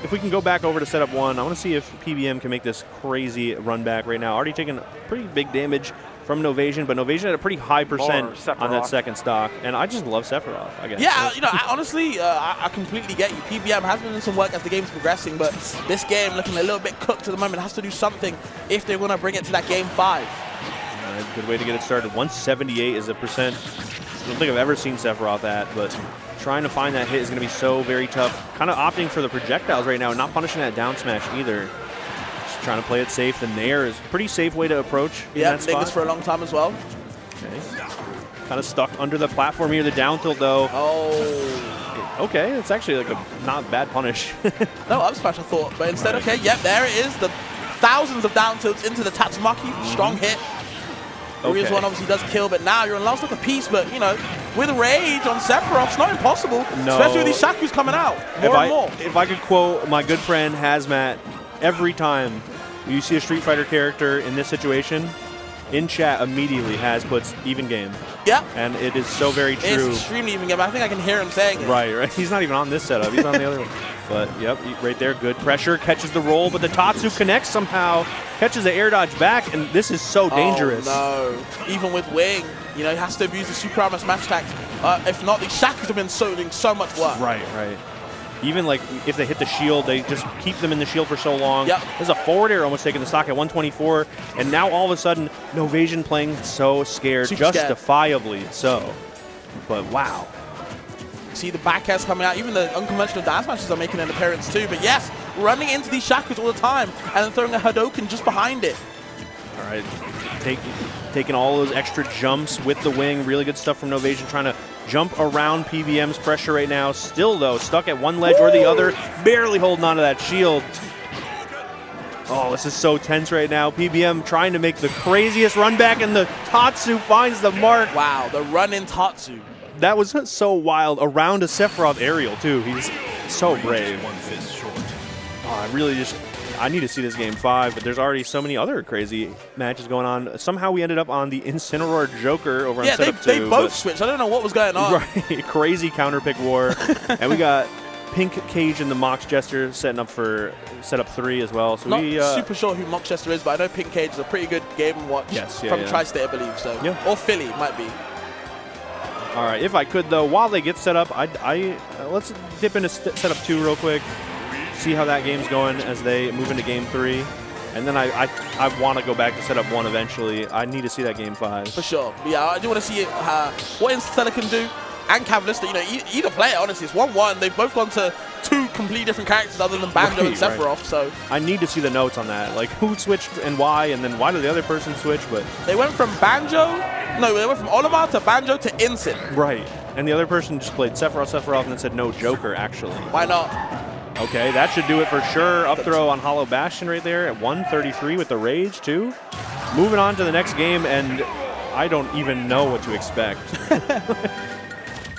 if we can go back over to setup 1. I want to see if PBM can make this crazy run back right now. Already taking pretty big damage from Novasion, but Novasion had a pretty high percent on that second stock. And I just love Sephiroth, I guess. Yeah, you know, honestly, I completely get you. PBM has been doing some work as the game's progressing, but this game looking a little bit cooked at the moment. Has to do something if they're going to bring it to that game 5. All right, good way to get it started. 178 is a percent. I don't think I've ever seen Sephiroth at, but trying to find that hit is going to be so very tough. Kind of opting for the projectiles right now, not punishing that down smash either. Just trying to play it safe. The Nair is a pretty safe way to approach in that spot. This for a long time as well. Okay. Kind of stuck under the platform here. The down tilt, though. Oh. Okay, it's actually like a not bad punish. No, up smash, I thought. But instead, okay, yep, there it is. The thousands of down tilts into the Tatsumaki. Strong hit. Maria's one obviously does kill, but now you're on last look a piece. But, you know, with rage on Sephiroth, it's not impossible. No. Especially with these Shakus coming out more and more. If I could quote my good friend Hazmat, every time you see a Street Fighter character in this situation, in chat immediately Haz puts even game. Yeah. And it is so very true. It's extremely even game. I think I can hear him saying it. Right. He's not even on this setup. He's on the other one. But, yep, right there, good pressure, catches the roll, but the Tatsu connects somehow, catches the air dodge back, and this is so dangerous. Oh, no. Even with Wing, you know, he has to abuse the super armor smash attacks. If not, these Shakus have been doing so much work. Right. Even, like, if they hit the shield, they just keep them in the shield for so long. Yep. There's a forward air almost taking the stock at 124, and now all of a sudden, Novasion playing so scared, justifiably so. But, wow. See the back airs coming out. Even the unconventional dance matches are making an appearance too. But yes, running into these Shakus all the time and then throwing a Hadouken just behind it. All right, taking all those extra jumps with the wing. Really good stuff from Novasion, trying to jump around PBM's pressure right now. Still, though, stuck at one ledge or the other, barely holding onto that shield. Oh, this is so tense right now. PBM trying to make the craziest run back, and the Tatsu finds the mark. Wow, the run-in Tatsu. That was so wild. Around a Sephiroth aerial, too. He's so brave. Oh, I need to see this game 5, but there's already so many other crazy matches going on. Somehow we ended up on the Incineroar Joker over on setup 2. They both switched. I don't know what was going on. Right, crazy counter pick war. And we got Pink Cage and the Mox Jester setting up for setup 3 as well. So Not super sure who Mox Jester is, but I know Pink Cage is a pretty good game and watch from Tri-State, I believe. So or Philly, might be. All right, if I could, though, while they get set up, let's dip into setup 2 real quick, see how that game's going as they move into game 3. And then I want to go back to setup 1 eventually. I need to see that game 5. For sure. Yeah, I do want to see what Interstellar can do. And Cavalista, you know, either player, honestly, it's 1-1. They've both gone to 2 completely different characters other than Banjo and Sephiroth, so... I need to see the notes on that, like who switched and why, and then why did the other person switch, but... They went from Banjo... No, they went from Olimar to Banjo to Incin. Right. and the other person just played Sephiroth, and then said no Joker, actually. Why not? Okay, that should do it for sure. Up throw on Hollow Bastion right there at 133 with the Rage, too. Moving on to the next game, and I don't even know what to expect.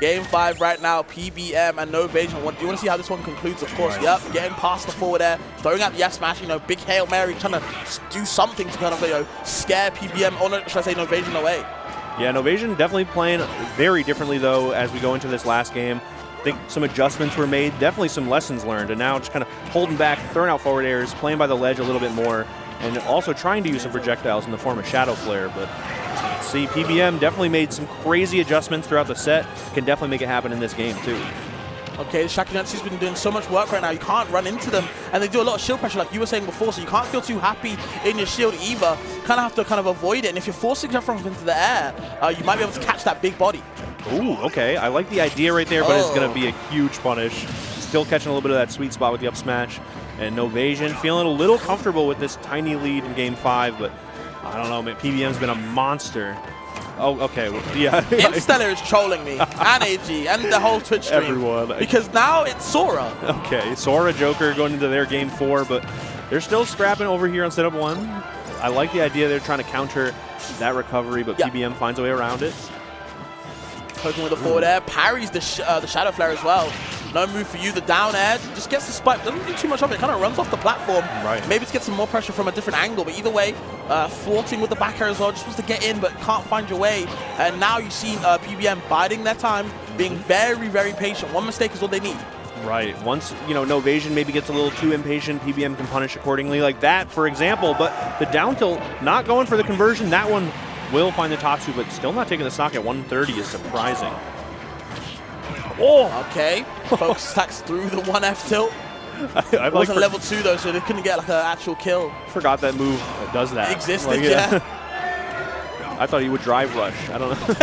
Game 5 right now, PBM and No Evasion. Do you want to see how this one concludes? Of course, yep, getting past the forward air, throwing out the F smash, big Hail Mary, trying to do something to kind of, scare PBM, or should I say No Evasion away. Yeah, No Evasion definitely playing very differently, though, as we go into this last game. I think some adjustments were made, definitely some lessons learned, and now just kind of holding back, throwing out forward airs, playing by the ledge a little bit more, and also trying to use some projectiles in the form of Shadow Flare, but let's see, PBM definitely made some crazy adjustments throughout the set, can definitely make it happen in this game, too. Okay, Shakunetsu's been doing so much work right now. You can't run into them, and they do a lot of shield pressure, like you were saying before, so you can't feel too happy in your shield either. Kind of have to avoid it, and if you're forcing Sephiroth into the air, you might be able to catch that big body. Ooh, okay. I like the idea right there, but it's going to be a huge punish. Still catching a little bit of that sweet spot with the up smash. And No Evasion feeling a little comfortable with this tiny lead in Game 5, but I don't know, man. PBM's been a monster. Oh, okay. Well, yeah. Interstellar is trolling me, and AG, and the whole Twitch stream. Everyone. Because now it's Sora. Okay, Sora, Joker going into their Game 4, but they're still scrapping over here on setup 1. I like the idea they're trying to counter that recovery, but PBM finds a way around it. Poking with the forward air, parries the Shadow Flare as well. No move for you, the down air, just gets the spike, doesn't do too much of it, kind of runs off the platform. Right. Maybe to get some more pressure from a different angle, but either way, thwarting with the back air as well, just wants to get in but can't find your way. And now you see PBM biding their time, being very, very patient. One mistake is all they need. Right. Once, No Evasion maybe gets a little too impatient, PBM can punish accordingly, like that, for example. But the down tilt, not going for the conversion, that one will find the Tatsu, but still not taking the stock at 130 is surprising. Oh! Okay. Focus stacks through the 1F tilt. I it wasn't level 2 though, so they couldn't get an actual kill. Forgot that move does that. Existed, yeah. I thought he would drive rush. I don't know.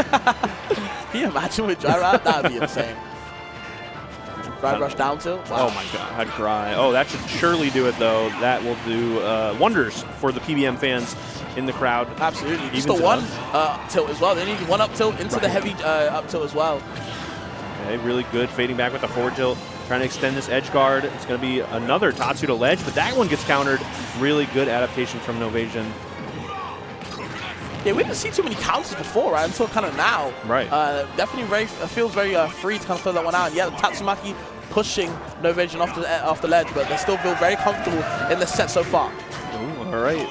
Can you imagine with drive rush? That would be insane. Drive rush down tilt? Wow. Oh my god, I'd cry. Oh, that should surely do it though. That will do wonders for the PBM fans in the crowd. Absolutely. Just the one tilt as well. They need one up tilt into the heavy up tilt as well. Okay, really good. Fading back with the forward tilt. Trying to extend this edge guard. It's going to be another Tatsu to ledge, but that one gets countered. Really good adaptation from No Evasion. Yeah, we didn't see too many counters before, right? Until kind of now. Right. Definitely feels very free to kind of throw that one out. Yeah, the Tatsumaki pushing No Evasion off the ledge, but they still feel very comfortable in the set so far. Ooh, all right.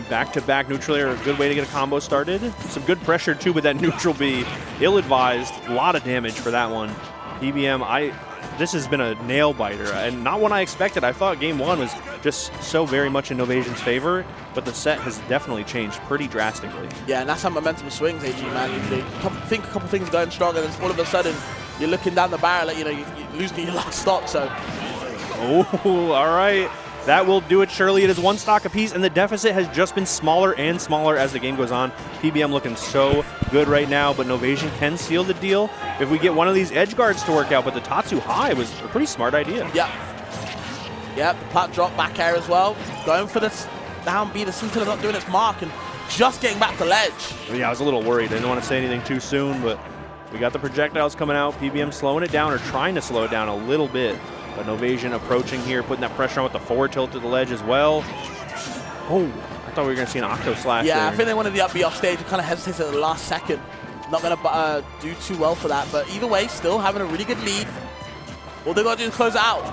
Back-to-back neutral air, a good way to get a combo started. Some good pressure too, but that neutral B, ill-advised. A lot of damage for that one. PBM, this has been a nail-biter, and not one I expected. I thought Game 1 was just so very much in No Evasion's favor, but the set has definitely changed pretty drastically. Yeah, and that's how momentum swings, AG, man. You think a couple things going strong, and then all of a sudden, you're looking down the barrel, you're losing your last stock, so. Oh, all right. That will do it, surely. It is one stock apiece, and the deficit has just been smaller and smaller as the game goes on. PBM looking so good right now, but No Evasion can seal the deal if we get one of these edge guards to work out, but the Tatsu high was a pretty smart idea. Yep, the plat drop back air as well. Going for this down B, the Scintilla not doing its mark, and just getting back to ledge. Yeah, I was a little worried. I didn't want to say anything too soon, but we got the projectiles coming out. PBM slowing it down, or trying to slow it down a little bit. But No Evasion approaching here, putting that pressure on with the forward tilt to the ledge as well. Oh, I thought we were going to see an Octo Slash there. I think they wanted the up B off stage and kind of hesitated at the last second. Not going to do too well for that, but either way, still having a really good lead. All they got to do is close it out.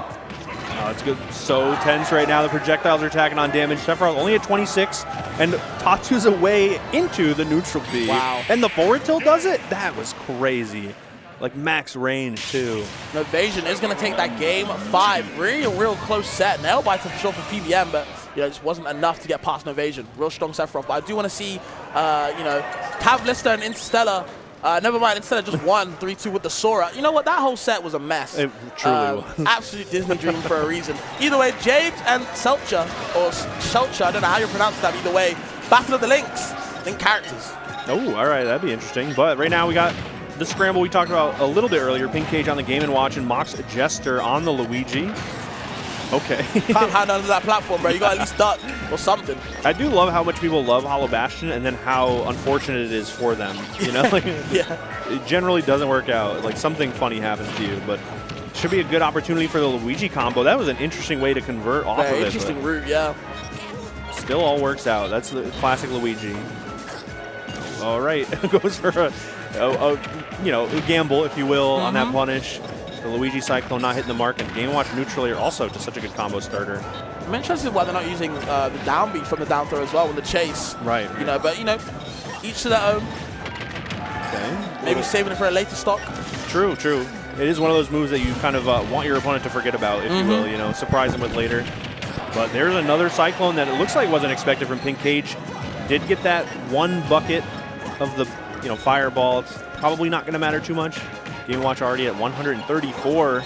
Oh, it's good. So tense right now. The projectiles are tacking on damage. Sephiroth only at 26, and Tatsu's away into the neutral B. Wow. And the forward tilt does it? That was crazy. Like max range too. No Evasion is going to take that Game 5. Real close set. Nail biter for sure for PBM, but it just wasn't enough to get past No Evasion. Real strong Sephiroth. But I do want to see, Cav Lister and Interstellar. Never mind, Interstellar just won 3-2 with the Sora. You know what? That whole set was a mess. It truly was. Absolute Disney dream for a reason. Either way, James and Selcha, or Shelcha, I don't know how you pronounce that. Either way, battle of the links. Link characters. Oh, all right, that'd be interesting. But right now we got the scramble we talked about a little bit earlier. Pink Cage on the Game & Watch, and Mox Jester on the Luigi. Okay. Can't hide under that platform, bro. You got to at least duck or something. I do love how much people love Hollow Bastion and then how unfortunate it is for them. You know, like, Yeah. it generally doesn't work out. Like something funny happens to you, but should be a good opportunity for the Luigi combo. That was an interesting way to convert off Very of it. interesting route, yeah. Still all works out. That's the classic Luigi. All right, goes for a gamble, if you will, on that punish. The Luigi Cyclone not hitting the mark, and Game Watch neutral here also just such a good combo starter. I'm interested why they're not using the down beat from the down throw as well in the chase. Right. You know, but each to their own. Okay. Maybe saving it for a later stock. True, true. It is one of those moves that you kind of want your opponent to forget about, if you will, you know, surprise them with later. But there's another Cyclone that it looks like wasn't expected from Pink Cage. Did get that one bucket of the, fireball. It's probably not going to matter too much. Game Watch already at 134.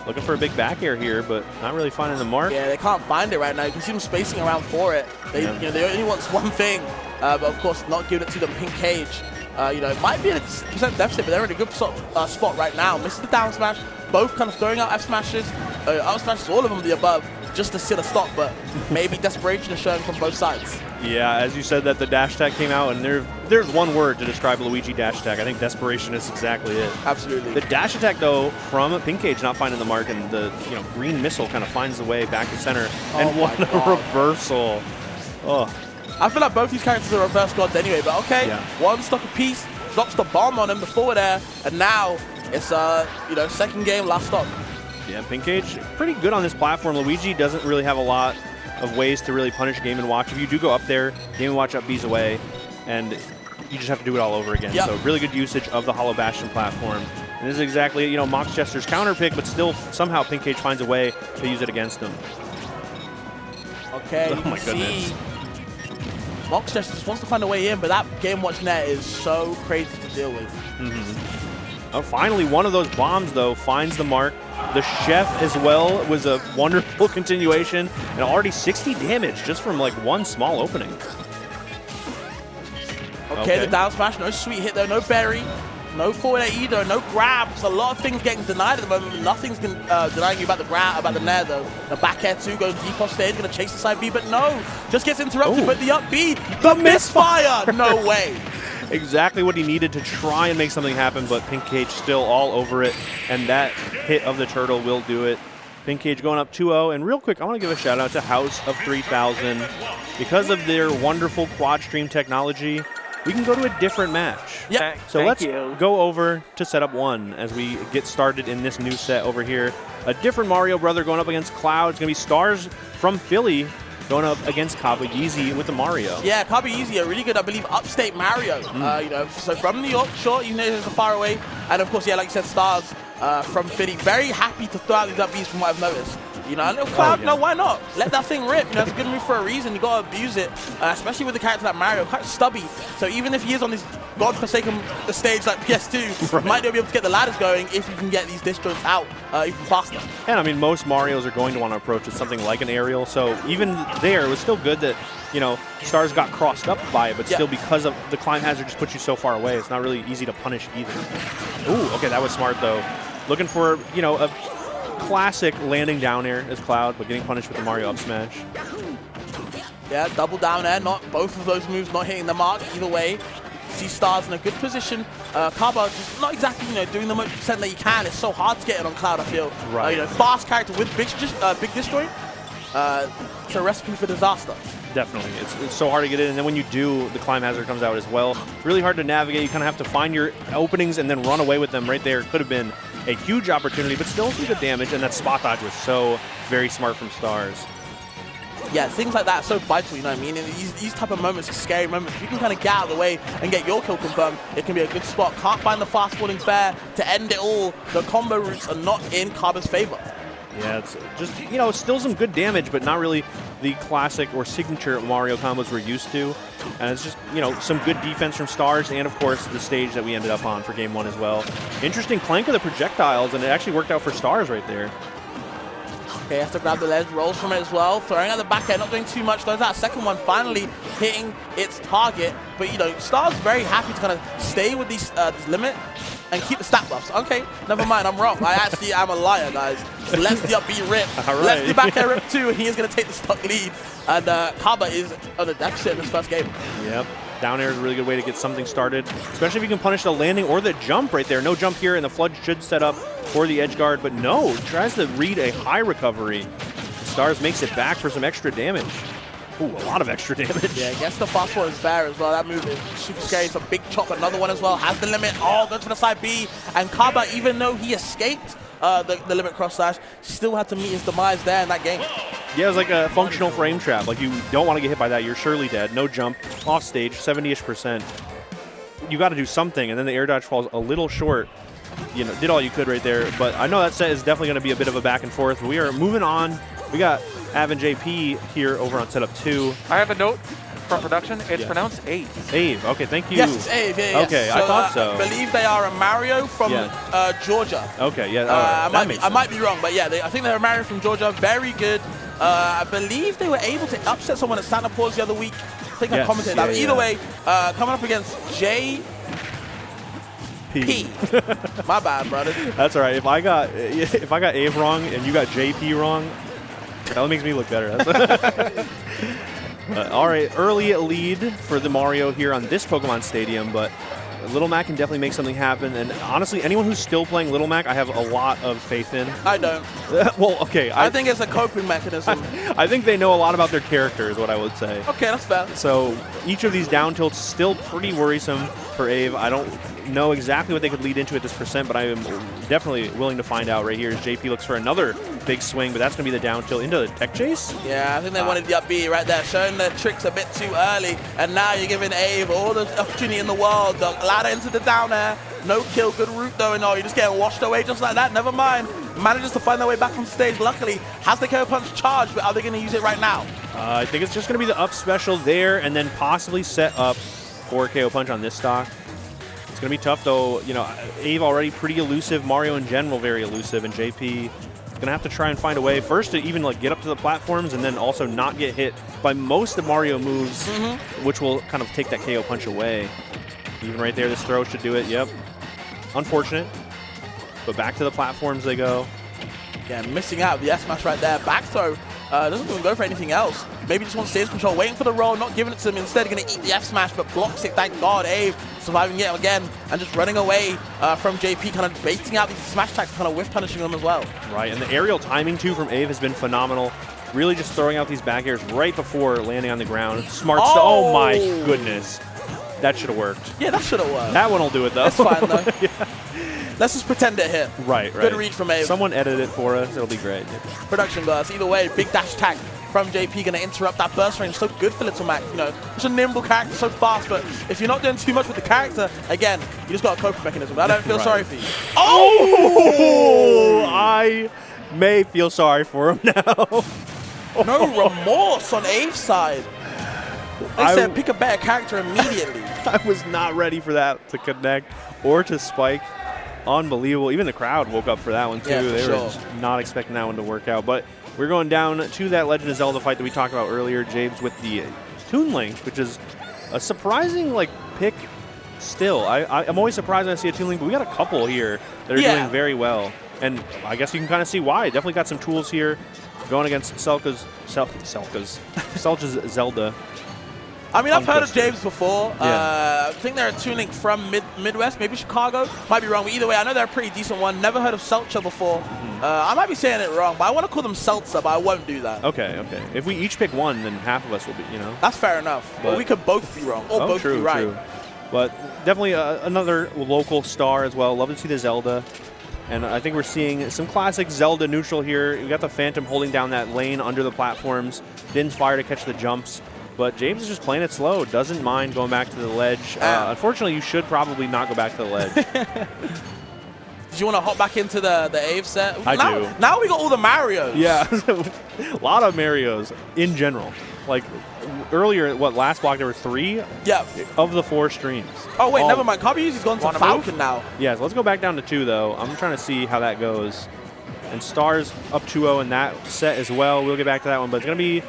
Looking for a big back air here, but not really finding the mark. Yeah, they can't find it right now. You can see them spacing around for it. They, they only want one thing, but of course not giving it to them. Pink Cage, it might be at a % deficit, but they're in a good spot right now. Misses the down smash, both kind of throwing out F smashes, up smashes, all of them the above, just to sit a stop, but maybe desperation is showing from both sides. Yeah, as you said that the dash tag came out, and there's one word to describe Luigi dash tag. I think desperation is exactly it. Absolutely. The dash attack, though, from Pink Cage not finding the mark, and the green missile kind of finds the way back to center. And what a reversal. Oh. I feel like both these characters are reverse gods anyway, but okay. Yeah. One stock apiece, drops the bomb on him, the forward air, and now it's, second game, last stock. Yeah, Pink Cage, pretty good on this platform. Luigi doesn't really have a lot of ways to really punish Game & Watch. If you do go up there, Game & Watch up B's away, and you just have to do it all over again. Yep. So really good usage of the Hollow Bastion platform. And this is exactly, Mox Jester's counter pick, but still somehow Pink Cage finds a way to use it against him. Okay, Oh my goodness. see, Mox Jester just wants to find a way in, but that Game Watch net is so crazy to deal with. Oh, finally, one of those bombs, though, finds the mark. The Chef as well was a wonderful continuation, and already 60 damage just from like one small opening. Okay, the down smash, no sweet hit though, no berry, no forward air either, no grabs. A lot of things getting denied at the moment. Nothing's denying you about the grab, about the nair though. The back air too, goes deep off stage, gonna chase the side B, but no, just gets interrupted. But the up B, the misfire, no way. Exactly what he needed to try and make something happen, but Pink Cage still all over it, and that hit of the turtle will do it. Pink Cage going up 2-0, and real quick, I want to give a shout out to House of 3000. Because of their wonderful quad stream technology, we can go to a different match. Yeah. So let's go over to setup 1 as we get started in this new set over here. A different Mario brother going up against Cloud. It's going to be Stars from Philly going up against Kaba Yeezy with the Mario. Yeah, Kaba Yeezy, a really good, I believe, upstate Mario. So from New York, sure, even though it's far away. And of course, yeah, like you said, Stars from Philly. Very happy to throw out these up Bs from what I've noticed. A little Cloud, no, why not? Let that thing rip. It's a good move for a reason. You gotta abuse it, especially with a character like Mario, quite stubby. So even if he is on this godforsaken stage like PS2, you might not be able to get the ladders going if you can get these disjoints out even faster. And I mean, most Marios are going to want to approach it something like an aerial. So even there, it was still good that, Stars got crossed up by it, but still because of the climb hazard just puts you so far away, it's not really easy to punish either. Ooh, okay, that was smart though. Looking for, a classic landing down air as Cloud, but getting punished with the Mario up smash. Yeah, double down air, not both of those moves not hitting the mark either way. See Stars in a good position. Kaba just not exactly, doing the most percent that you can. It's so hard to get it on Cloud, I feel. Right. Fast character with big disjoint. It's a recipe for disaster. Definitely. It's so hard to get in, and then when you do, the climb hazard comes out as well. It's really hard to navigate. You kind of have to find your openings and then run away with them right there. Could have been a huge opportunity, but still some good damage, and that spot dodge was so very smart from Stars. Yeah, things like that are so vital, you know what I mean? And these type of moments are scary moments. If you can kind of get out of the way and get your kill confirmed, it can be a good spot. Can't find the fast falling fair to end it all. The combo routes are not in Kaba's favor. Yeah, it's just, still some good damage, but not really the classic or signature Mario combos we're used to. And it's just, some good defense from Stars, and of course the stage that we ended up on for game 1 as well. Interesting clank of the projectiles, and it actually worked out for Stars right there. Okay, has to grab the ledge, rolls from it as well, throwing out the back end, not doing too much. Throws that second one, finally hitting its target. But, Stars very happy to kind of stay with this limit. and keep the stat buffs. Okay, never mind, I'm wrong. I actually am a liar, guys. Let's the up B rip. All right. Let's the back air rip too, and he is going to take the stock lead. And Kaba is on the deficit in this first game. Yep. Down air is a really good way to get something started, especially if you can punish the landing or the jump right there. No jump here, and the flood should set up for the edge guard, but no, tries to read a high recovery. Stars makes it back for some extra damage. Ooh, a lot of extra damage. Yeah, gets the fast forward is fair as well. That move is super scary. It's a big chop. Another one as well. Has the limit. Oh, goes for the side B. And Kaba, even though he escaped the limit cross slash, still had to meet his demise there in that game. Yeah, it was like a functional frame trap. Like, you don't want to get hit by that. You're surely dead. No jump. Off stage, 70-ish%. You got to do something, and then the air dodge falls a little short. You know, did all you could right there. But I know that set is definitely going to be a bit of a back and forth. We are moving on. We got Av and JP here over on setup 2. I have a note from production. It's pronounced Ave. Ave. Okay, thank you. Yes, it's Ave. Yeah, okay, yes. I thought so. I believe they are a Mario from Georgia. Okay, yeah. I might be wrong, but yeah, I think they're a Mario from Georgia. Very good. I believe they were able to upset someone at Santa Paws the other week. I think I commented that. Either way, coming up against JP. My bad, brother. That's all right. If I got Ave wrong and you got JP wrong, that makes me look better. All right, early lead for the Mario here on this Pokemon Stadium, but Little Mac can definitely make something happen. And honestly, anyone who's still playing Little Mac, I have a lot of faith in. I don't. Well, okay. I think it's a coping mechanism. I think they know a lot about their character is what I would say. Okay, that's fair. So each of these down tilts still pretty worrisome for Ave. I don't know exactly what they could lead into at this percent, but I am definitely willing to find out right here as JP looks for another big swing, but that's going to be the down tilt into the tech chase. Yeah, I think they wanted the up B right there, showing their tricks a bit too early, and now you're giving Ave all the opportunity in the world. The ladder into the down air, no kill, good route though, and you're just getting washed away just like that. Never mind. Manages to find their way back on stage. Luckily, has the KO punch charged, but are they going to use it right now? I think it's just going to be the up special there, and then possibly set up for KO punch on this stock. It's going to be tough, though. You know, Ave already pretty elusive. Mario in general very elusive, and JP is going to have to try and find a way first to even like get up to the platforms, and then also not get hit by most of Mario moves, which will kind of take that KO punch away. Even right there, this throw should do it. Yep. Unfortunate. But back to the platforms they go. Yeah, missing out the S-Smash right there. Back throw. Doesn't even go for anything else. Maybe just wants stage control, waiting for the roll, not giving it to him. Instead, going to eat the F-Smash, but blocks it. Thank God. Ave surviving it again and just running away from JP, kind of baiting out these smash attacks, kind of whiff punishing them as well. Right, and the aerial timing, too, from Ave has been phenomenal. Really just throwing out these back airs right before landing on the ground. Smart stuff. Oh, my goodness. That should have worked. Yeah, that should have worked. That one will do it, though. That's fine, though. Yeah. Let's just pretend it hit. Right. Good read from Ave. Someone edit it for us. It'll be great. Production glass. Either way, big dash attack from JP, going to interrupt that burst range. So good for Little Mac. You know, such a nimble character, so fast. But if you're not doing too much with the character, again, you just got a coping mechanism. I don't feel sorry for you. Oh! I may feel sorry for him now. No remorse on Ave's side. They said pick a better character immediately. I was not ready for that to connect or to spike. Unbelievable. Even the crowd woke up for that one, too. Yeah, they were just not expecting that one to work out. But we're going down to that Legend of Zelda fight that we talked about earlier, James, with the Toon Link, which is a surprising pick still. I'm always surprised when I see a Toon Link, but we got a couple here that are doing very well. And I guess you can kind of see why. Definitely got some tools here going against Selka's Zelda. I mean, I've heard of James before. I think they're a Toon Link from Midwest, maybe Chicago. Might be wrong, but either way, I know they're a pretty decent one. Never heard of Seltzer before. I might be saying it wrong, but I want to call them Seltzer, but I won't do that. Okay. If we each pick one, then half of us will be, That's fair enough. But we could both be wrong, or both be right. True. But definitely another local star as well. Love to see the Zelda. And I think we're seeing some classic Zelda neutral here. We got the Phantom holding down that lane under the platforms. Din's fire to catch the jumps. But James is just playing it slow. Doesn't mind going back to the ledge. Unfortunately, you should probably not go back to the ledge. Do you want to hop back into the Ave set? I do. Now we got all the Marios. Yeah, a lot of Marios in general. Like earlier, last block there were 3 of the 4 streams. Oh, wait, never mind. Kabayuzi's gone to Falcon now. Yeah, so let's go back down to 2, though. I'm trying to see how that goes. And Stars up 2-0 in that set as well. We'll get back to that one, but it's going to be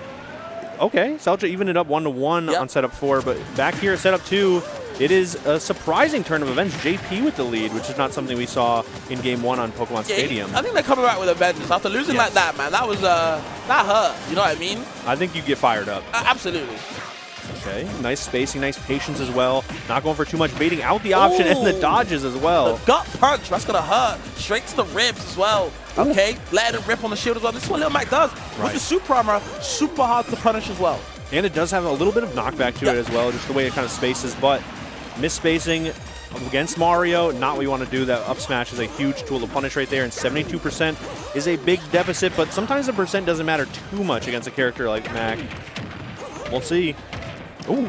Okay, Selcha evened it up 1-1 on setup 4, but back here at setup 2, it is a surprising turn of events. JP with the lead, which is not something we saw in game 1 on Pokemon Stadium. I think they're coming back with a vengeance. After losing like that, man, that was, that hurt. You know what I mean? I think you get fired up. Absolutely. Okay, nice spacing, nice patience as well. Not going for too much, baiting out the option and the dodges as well. The gut punch, that's going to hurt. Straight to the ribs as well. Okay, letting it rip on the shield as well. This is what Lil Mac does. With the super armor, super hard to punish as well. And it does have a little bit of knockback to it as well, just the way it kind of spaces, but misspacing against Mario, not what you want to do. That up smash is a huge tool to punish right there, and 72% is a big deficit, but sometimes the percent doesn't matter too much against a character like Mac. We'll see. Ooh.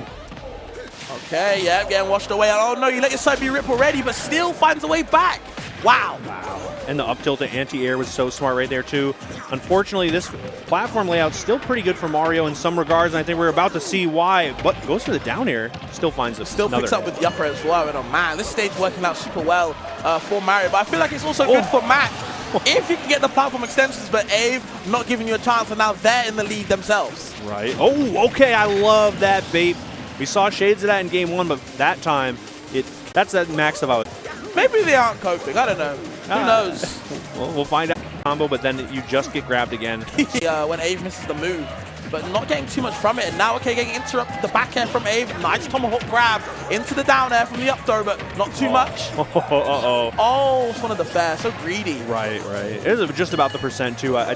Okay, yeah, getting washed away. Oh no, you let your side be rip already, but still finds a way back. Wow. And the up tilt to anti-air was so smart right there too. Unfortunately, this platform layout's still pretty good for Mario in some regards, and I think we're about to see why. But goes for the down air, still finds a Still picks up with the upper as well. And oh man, this stage working out super well for Mario. But I feel like it's also good for Mac if you can get the platform extensions, but Ave not giving you a chance, and now they're in the lead themselves. Right. Oh, okay, I love that bait. We saw shades of that in game 1, but that time, that's that max of Maybe they aren't coping. I don't know. Who knows? Well, we'll find out combo, but then you just get grabbed again. When Ave misses the move, but not getting too much from it. And now, okay, getting interrupted the back air from Ave. Nice tomahawk grab into the down air from the up throw, but not too much. Oh, it's one of the fair. So greedy. Right. It is just about the percent, too. I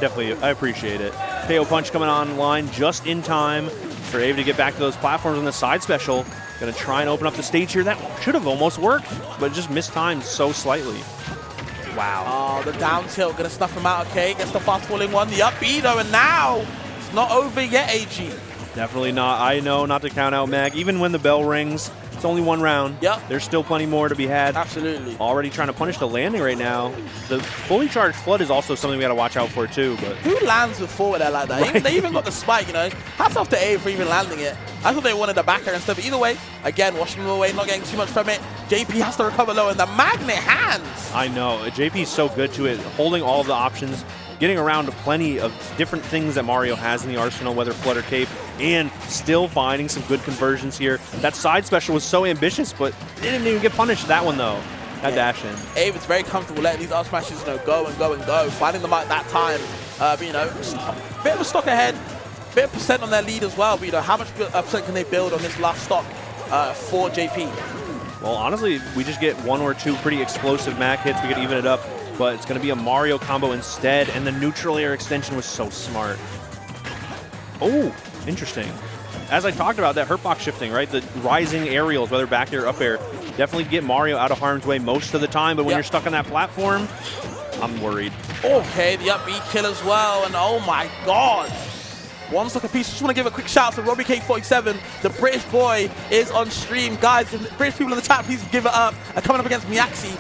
appreciate it. KO Punch coming online just in time for Ave to get back to those platforms on the side special. Going to try and open up the stage here. That should have almost worked, but just mistimed so slightly. Wow. Oh, the down tilt going to snuff him out. Okay, gets the fast falling one. The up B, though, and now it's not over yet, AG. Definitely not. I know not to count out Mag. Even when the bell rings, it's only one round. Yep. There's still plenty more to be had. Absolutely. Already trying to punish the landing right now. The fully charged flood is also something we got to watch out for, too. But who lands with forward air like that? Right. They even got the spike, you know. Hats off to Ave for even landing it. I thought they wanted the back air and stuff. But either way, again, washing them away, not getting too much from it. JP has to recover low, and the magnet hands. I know. JP is so good to it, holding all of the options, getting around plenty of different things that Mario has in the arsenal, whether Flood or Cape, and still finding some good conversions here. That side special was so ambitious, but it didn't even get punished. That one, though. That dash in. Ave is very comfortable letting these up smashes go and go, finding them at that time. But, you know, bit of a stock ahead, bit of percent on their lead as well. But, you know, how much percent can they build on this last stock for JP? Well, honestly, we just get one or two pretty explosive Mac hits. We could even it up, but it's going to be a Mario combo instead, and the neutral air extension was so smart. Oh, interesting. As I talked about, that hurt box shifting, right? The rising aerials, whether back air or up air, definitely get Mario out of harm's way most of the time, but when you're stuck on that platform, I'm worried. Okay, the up B kill as well, and oh my god. One stock apiece. Just want to give a quick shout out to Robbie K47. The British boy is on stream. Guys, the British people in the chat, please give it up. Coming up against Miaxi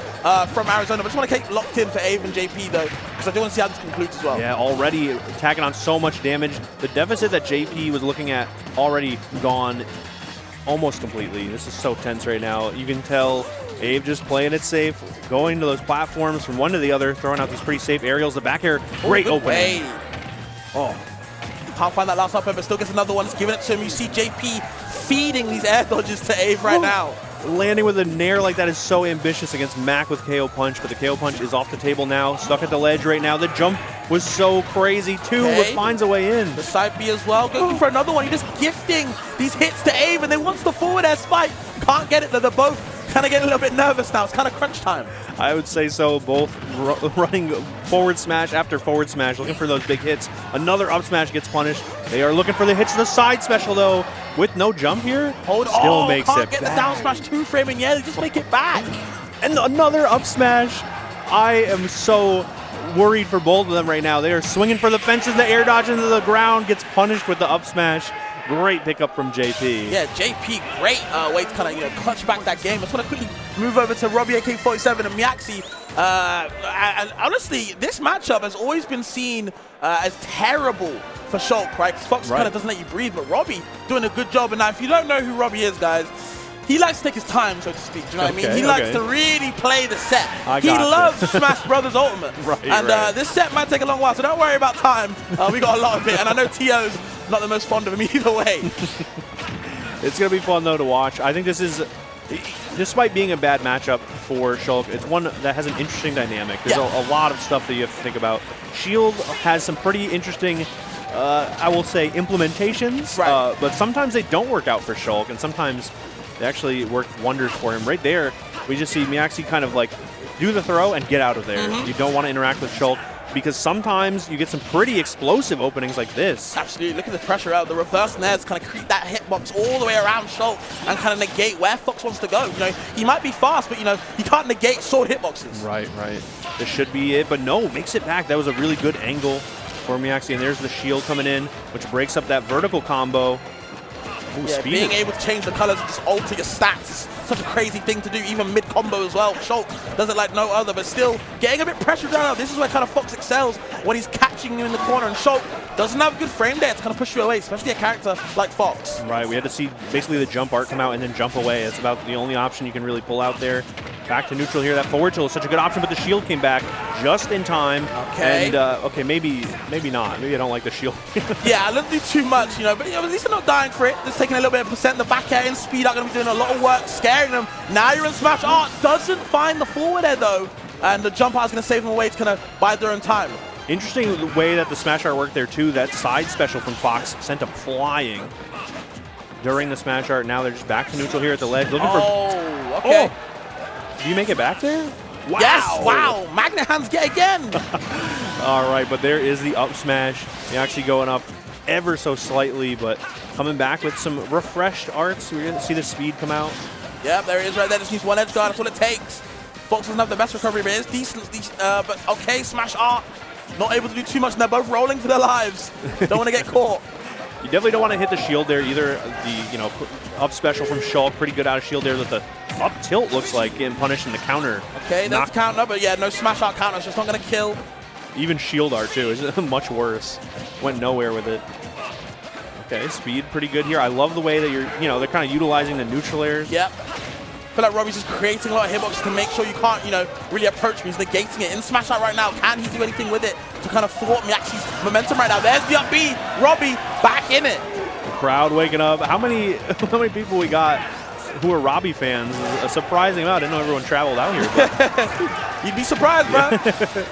from Arizona. But just want to keep locked in for Ave and JP, though, because I do want to see how this concludes as well. Yeah, already tacking on so much damage. The deficit that JP was looking at already gone almost completely. This is so tense right now. You can tell Ave just playing it safe, going to those platforms from one to the other, throwing out these pretty safe aerials. The back air, great opening. Oh. Can't find that last up air, but still gets another one. It's giving it to him. You see JP feeding these air dodges to Ave right now. Landing with a nair like that is so ambitious against Mac with KO Punch, but the KO Punch is off the table now. Stuck at the ledge right now. The jump was so crazy, too, but finds a way in. The side B as well. Going for another one. You're just gifting these hits to Ave, and then once the forward air spike, can't get it. They're both kind of getting a little bit nervous now. It's kind of crunch time. I would say so. Both running forward smash after forward smash, looking for those big hits. Another up smash gets punished. They are looking for the hits to the side special, though. With no jump here, still makes can't it get back. the down smash two frame, and yeah, they just make it back. And another up smash. I am so worried for both of them right now. They are swinging for the fences. The air dodge into the ground gets punished with the up smash. Great pickup from JP. Yeah, JP, great way to kind of clutch back that game. I just want to quickly move over to Robbie AK47 and Miaxi. And honestly, this matchup has always been seen as terrible for Shulk, right? Because Fox kind of doesn't let you breathe, but Robbie doing a good job. And now, if you don't know who Robbie is, guys, he likes to take his time, so to speak. Do you know what I mean? He likes to really play the set. He loves Smash Brothers Ultimate. And this set might take a long while, so don't worry about time. We got a lot of it, and I know TO's not the most fond of him either way. It's going to be fun, though, to watch. I think this is, despite being a bad matchup for Shulk, it's one that has an interesting dynamic. There's a lot of stuff that you have to think about. Shield has some pretty interesting, I will say, implementations, but sometimes they don't work out for Shulk, and sometimes they actually work wonders for him. Right there, we just see Miaxi kind of like do the throw and get out of there. You don't want to interact with Shulk, because sometimes you get some pretty explosive openings like this. Absolutely. Look at the pressure out. The reverse nairs kind of create that hitbox all the way around Shulk and kind of negate where Fox wants to go. You know, he might be fast, but, you know, he can't negate sword hitboxes. Right. This should be it, but no, makes it back. That was a really good angle for Miaxi, and there's the shield coming in, which breaks up that vertical combo. Ooh, yeah, being able to change the colors and just alter your stats is such a crazy thing to do, even mid-combo as well. Shulk does it like no other, but still getting a bit pressured down. This is where kind of Fox excels, when he's catching you in the corner, and Shulk doesn't have a good frame there to kind of push you away, especially a character like Fox. Right, we had to see basically the jump art come out and then jump away. That's about the only option you can really pull out there. Back to neutral here. That forward tilt is such a good option, but the shield came back just in time. Okay. And, okay, maybe not. Maybe I don't like the shield. Yeah, I don't do too much, you know, but you know, at least they're not dying for it. Just taking a little bit of percent. The back air and speed are going to be doing a lot of work, scaring them. Now you're in smash art. Doesn't find the forward air, though. And the jump art is going to save them away to kind of bide their own time. Interesting the way that the smash art worked there, too. That side special from Fox sent him flying during the smash art. Now they're just back to neutral here at the ledge. Looking for... Okay. Oh. Do you make it back there? Wow. Yes, wow. Magnet hands get again. All right, but there is the up smash. You're actually going up ever so slightly, but coming back with some refreshed arts. We're going to see the speed come out. Yep, there it is right there. Just needs one edge guard. That's all it takes. Fox doesn't have the best recovery, but it's decent. But okay, smash art. Not able to do too much, and they're both rolling for their lives. Don't want to get caught. You definitely don't want to hit the shield there either. The up special from Shulk, pretty good out of shield there. That the up tilt looks like getting punished in the counter. Okay, that's counter, but yeah, no smash art counter. It's just not going to kill. Even shield art too is much worse. Went nowhere with it. Okay, speed pretty good here. I love the way that they're kind of utilizing the neutral airs. Yep. I feel like Robbie's just creating a lot of hitboxes to make sure you can't, really approach me. He's negating it. In smash art right now, can he do anything with it to kind of thwart Miaxi's momentum right now? There's the up B. Robbie back in it. The crowd waking up. How many people we got who are Robbie fans? A surprising amount. I didn't know everyone traveled out here. But. You'd be surprised, bro.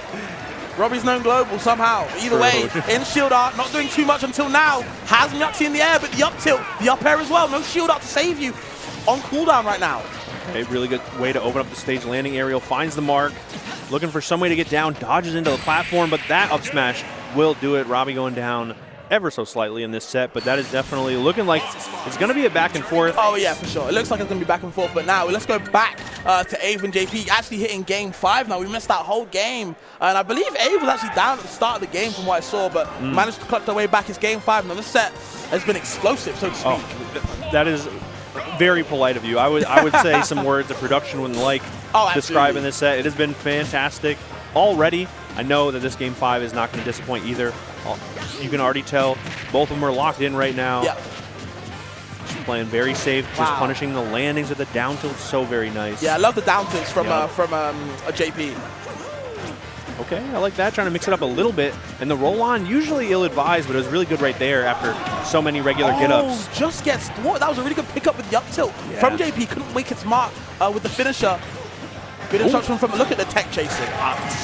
Robbie's known global somehow. Either way, in shield art, not doing too much until now. Has Miaxi in the air, but the up tilt, the up air as well. No shield art to save you. On cooldown right now. A really good way to open up the stage landing aerial. Finds the mark. Looking for some way to get down. Dodges into the platform, but that up smash will do it. Robbie going down ever so slightly in this set, but that is definitely looking like it's going to be a back and forth. Oh, yeah, for sure. It looks like it's going to be back and forth, but now let's go back to Ave and JP. Actually hitting game 5 now. We missed that whole game, and I believe Ave was actually down at the start of the game from what I saw, but managed to clutch their way back. It's game 5 now. This set has been explosive, so to speak. Oh, that is very polite of you. I would say some words the production wouldn't like describing this set. It has been fantastic already. I know that this game 5 is not going to disappoint either. You can already tell both of them are locked in right now. Yeah. Just playing very safe, just punishing the landings with the down tilt. So very nice. Yeah, I love the down tilts from a JP. Okay, I like that. Trying to mix it up a little bit. And the roll-on, usually ill-advised, but it was really good right there after so many regular get-ups. Just gets thwarted. That was a really good pickup with the up tilt from JP. Couldn't make its mark with the finisher. Good instruction from, look at the tech chasing.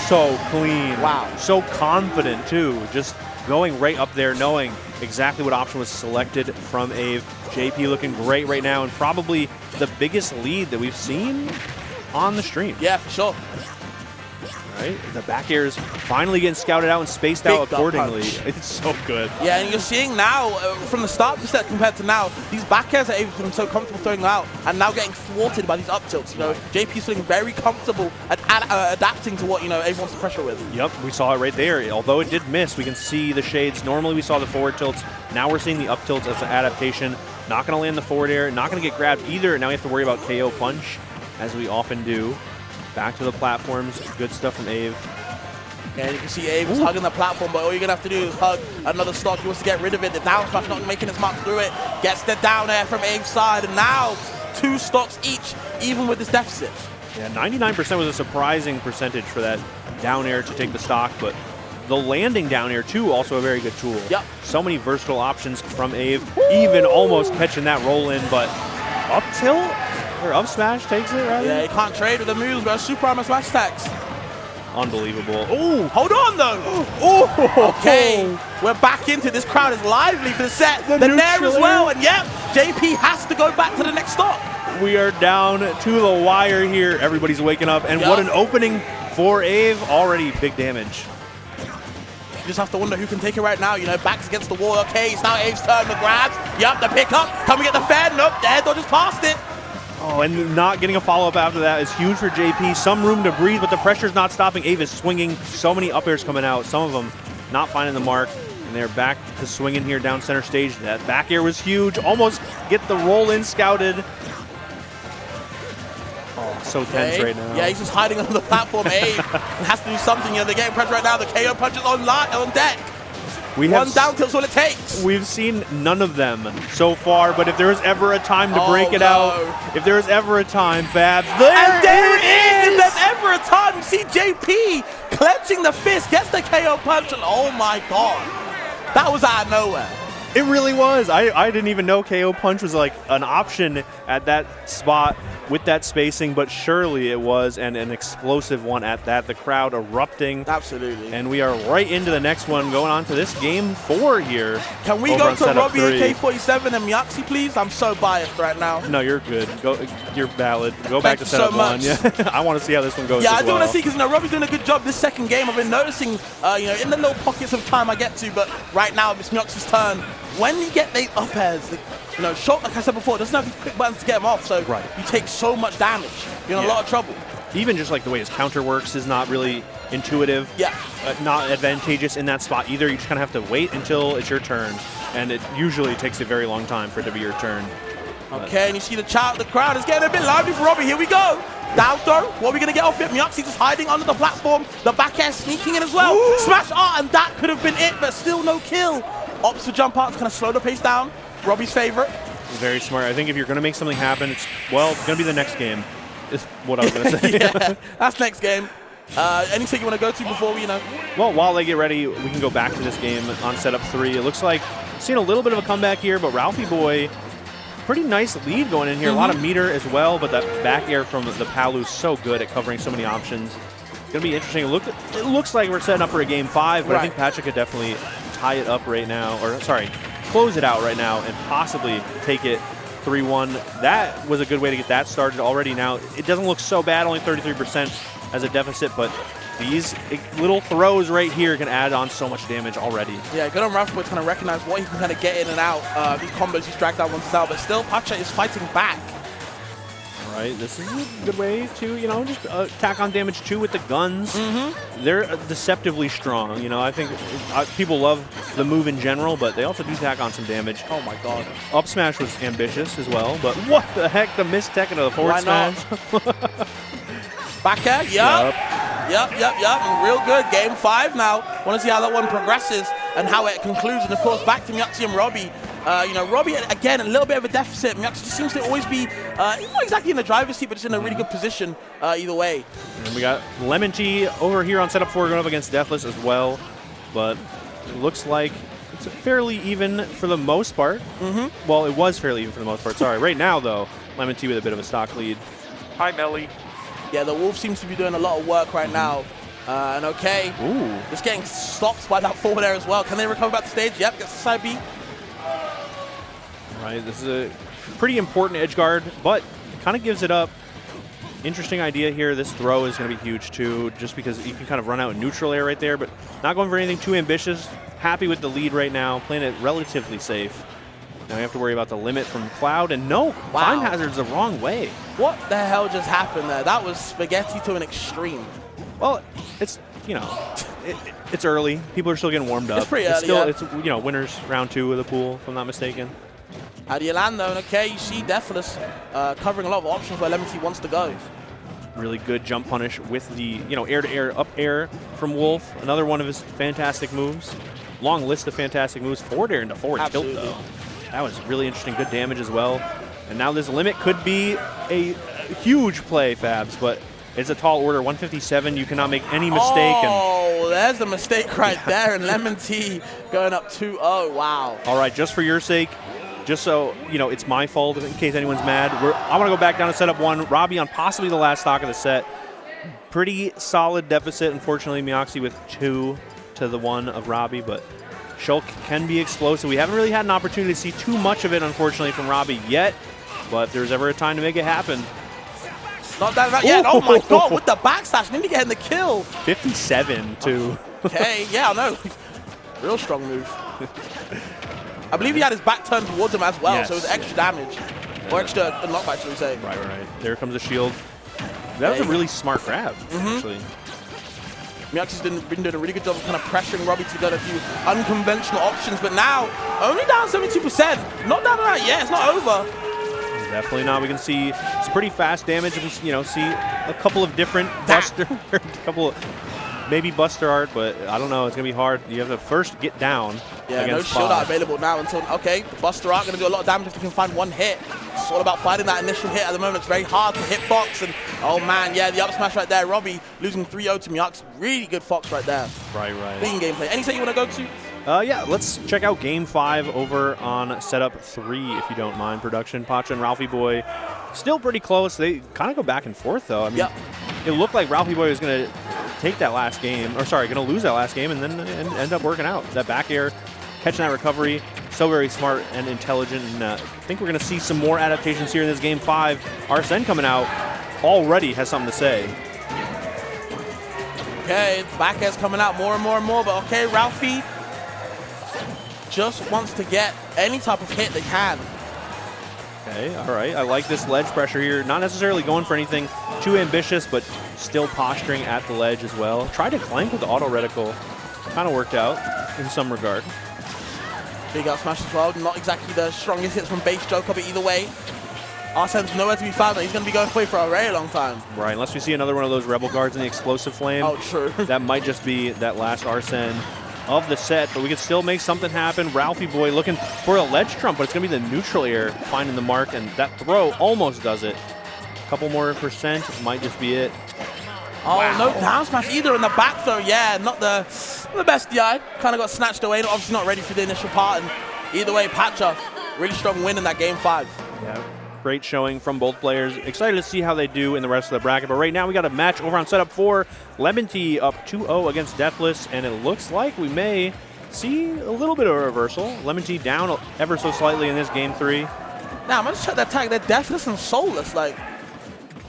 So clean. Wow. So confident, too. Just going right up there, knowing exactly what option was selected from Ave. JP looking great right now, and probably the biggest lead that we've seen on the stream. Yeah, for sure. Right? The back air is finally getting scouted out and spaced out accordingly. It's so good. Yeah, and you're seeing now, from the start of the set compared to now, these back airs that Ave's been so comfortable throwing out and now getting thwarted by these up tilts. JP's feeling very comfortable at adapting to what, Ave wants to pressure with. Yep, we saw it right there. Although it did miss, we can see the shades. Normally we saw the forward tilts. Now we're seeing the up tilts as an adaptation. Not going to land the forward air. Not going to get grabbed either. Now we have to worry about KO punch, as we often do. Back to the platforms. Good stuff from Ave. And you can see Ave is hugging the platform, but all you're going to have to do is hug another stock. He wants to get rid of it. The down smash not making his mark through it. Gets the down air from Ave's side. And now 2 stocks each, even with this deficit. Yeah, 99% was a surprising percentage for that down air to take the stock, but The landing down here, too, also a very good tool. Yep. So many versatile options from Ave, even almost catching that roll in, but up tilt or up smash takes it, right? Yeah, you can't trade with the moves, but super armor smash attacks. Unbelievable. Oh, Hold on, though. oh, Okay, we're back into this. Crowd is lively for the set. The Nair as well, and yep, JP has to go back to the next stop. We are down to the wire here. Everybody's waking up, and what an opening for Ave. Already big damage. You just have to wonder who can take it right now. You know, backs against the wall. Okay, it's now Ave's turn. The grabs. Yep, the pickup. Can we get the Fed? Nope, the head just passed it. Oh, and not getting a follow-up after that is huge for JP. Some room to breathe, but the pressure's not stopping. Ave is swinging. So many up airs coming out. Some of them not finding the mark. And they're back to swinging here down center stage. That back air was huge. Almost get the roll-in scouted. Oh, so tense right now. Yeah, he's just hiding on the platform. Ave has to do something. You know, they're getting pressure right now. The KO punch is on deck. One down tilt's all it takes. We've seen none of them so far, but if there is ever a time to break it out, if there is ever a time, Fabs, there it is! If there's ever a time, you see JP clenching the fist, gets the KO punch, and oh my god, that was out of nowhere. It really was. I didn't even know KO punch was like an option at that spot with that spacing, but surely it was, and an explosive one at that. The crowd erupting. Absolutely. And we are right into the next one, going on to this game 4 here. Can we go to Robbie AK-47 and Miaxi, please? I'm so biased right now. No, you're good. You're valid. Go back to setup 1. Yeah, I want to see how this one goes. Yeah, I do want to see, because Robbie's doing a good job this second game. I've been noticing, in the little pockets of time I get to, but right now it's Miaxi's turn. When you get the up airs, short, like I said before, doesn't have these quick buttons to get them off, so you take so much damage. You're in a lot of trouble. Even just like the way his counter works is not really intuitive. Yeah. Not advantageous in that spot either. You just kind of have to wait until it's your turn, and it usually takes a very long time for it to be your turn. Okay, and you see the crowd is getting a bit lively for Robbie. Here we go. Down throw. What are we going to get off it? Miaxi just hiding under the platform. The back air sneaking in as well. Ooh. Smash art, and that could have been it, but still no kill. Opts to jump out to kind of slow the pace down. Robbie's favorite. Very smart. I think if you're going to make something happen, it's going to be the next game, is what I was going to say. Yeah, that's next game. Anything you want to go to before we, Well, while they get ready, we can go back to this game on setup 3. It looks like seeing a little bit of a comeback here, but Ralphie Boy, pretty nice lead going in here. A lot of meter as well, but that back air from the Palu so good at covering so many options. It's going to be interesting. It looks like we're setting up for a game 5, but I think Patrick could definitely tie it up right now, close it out right now and possibly take it 3-1. That was a good way to get that started already. Now, it doesn't look so bad, only 33% as a deficit, but these little throws right here can add on so much damage already. Yeah, good on Ralphie to kind of recognize what he can kind of get in and out. These combos he's dragged out once out, but still Patrick is fighting back. All right, this is a good way to, just tack on damage too with the guns. They're deceptively strong. I think people love the move in general, but they also do tack on some damage. Oh my god. Up smash was ambitious as well, but what the heck, the missed tech into the forward smash. Back air, Yep. Real good. Game 5 now. Want to see how that one progresses and how it concludes. And of course, back to Miaxi and Robbie. Robbie, again, a little bit of a deficit. Miaxi just seems to always be, not exactly in the driver's seat, but just in a really good position either way. And we got Lemon Tea over here on setup 4 going up against Deathless as well. But it looks like it's fairly even for the most part. Well, it was fairly even for the most part. Sorry. Right now, though, Lemon Tea with a bit of a stock lead. Hi, Melly. Yeah, the Wolf seems to be doing a lot of work right now. And okay, just getting stopped by that forward air as well. Can they recover back to stage? Yep, gets the side B. Right, this is a pretty important edge guard, but kind of gives it up. Interesting idea here. This throw is going to be huge too, just because you can kind of run out in neutral air right there, but not going for anything too ambitious. Happy with the lead right now, playing it relatively safe. Now we have to worry about the limit from Cloud, and no, Climb Hazard's the wrong way. What the hell just happened there? That was spaghetti to an extreme. Well, it's, it's early. People are still getting warmed up. It's pretty early, It's winners round 2 of the pool, if I'm not mistaken. How do you land though? And okay, you see Deathless covering a lot of options where Lemon Tea wants to go. Really good jump punish with the, air-to-air, up air from Wolf. Another one of his fantastic moves. Long list of fantastic moves. Forward air into forward tilt, though. That was really interesting. Good damage as well. And now this limit could be a huge play, Fabs, but it's a tall order. 157. You cannot make any mistake. Oh, Oh, there's the mistake right there, and Lemon Tea going up 2-0. Wow. All right, just for your sake, just so you know, it's my fault in case anyone's mad. I want to go back down to setup 1. Robbie on possibly the last stock of the set. Pretty solid deficit. Unfortunately, Mioxi with 2-1 of Robbie, but Shulk can be explosive. We haven't really had an opportunity to see too much of it, unfortunately, from Robbie yet, but if there's ever a time to make it happen. Not that yet. Oh my God, with the backslash, nearly getting the kill. 57 to. Okay, yeah, I know. Real strong move. I believe he had his back turned towards him as well, Yes. so it was extra damage. Or extra knockback, should we say. Right. There comes the shield. That was a really smart grab, actually. Miyaxi's been doing a really good job of kind of pressuring Robbie to get a few unconventional options, but now only down 72%. Not down to that yet. It's not over. Definitely not. We can see some pretty fast damage. We see a couple of different buster, maybe buster art, but I don't know. It's gonna be hard. You have to first get down. Yeah, no against shield Bob. art available now until the buster art gonna do a lot of damage if you can find one hit. It's all about finding that initial hit at the moment. It's very hard to hit Fox, and oh man, yeah, the up smash right there. Robbie losing 3-0 to Miox. Really good Fox right there. Right. Clean gameplay. Any set you want to go to? Yeah, let's check out Game 5 over on Setup 3, if you don't mind, production. Pacha and Ralphie Boy still pretty close. They kind of go back and forth, though. I mean, It looked like Ralphie Boy was going to take that last game, or sorry, going to lose that last game and then end up working out. That back air, catching that recovery, so very smart and intelligent. And I think we're going to see some more adaptations here in this Game 5. Arsene coming out already has something to say. Okay, back air's coming out more and more and more, but okay, Ralphie just wants to get any type of hit they can. Okay, all right. I like this ledge pressure here. Not necessarily going for anything too ambitious, but still posturing at the ledge as well. Tried to clank with the auto reticle. Kind of worked out in some regard. Big out smash as well. Not exactly the strongest hits from base Joker, but either way, Arsene's nowhere to be found. He's going to be going away for a very long time. Right, unless we see another one of those Rebel Guards in the Explosive Flame. Oh, true. That might just be that last Arsene of the set, but we could still make something happen. Ralphie Boy looking for a ledge trump, but it's going to be the neutral air finding the mark, and that throw almost does it. A couple more percent might just be it. Oh, wow. No down smash either in the back throw. Yeah, not the best DI. Kind of got snatched away. Obviously not ready for the initial part. And either way, Pacha, really strong win in that Game 5. Yeah, great showing from both players. Excited to see how they do in the rest of the bracket. But right now we got a match over on setup 4. Lemon Tea up 2-0 against Deathless, and it looks like we may see a little bit of a reversal. Lemon Tea down ever so slightly in this Game 3. Now, I'm going to check that tag. They're Deathless and Soulless. Like,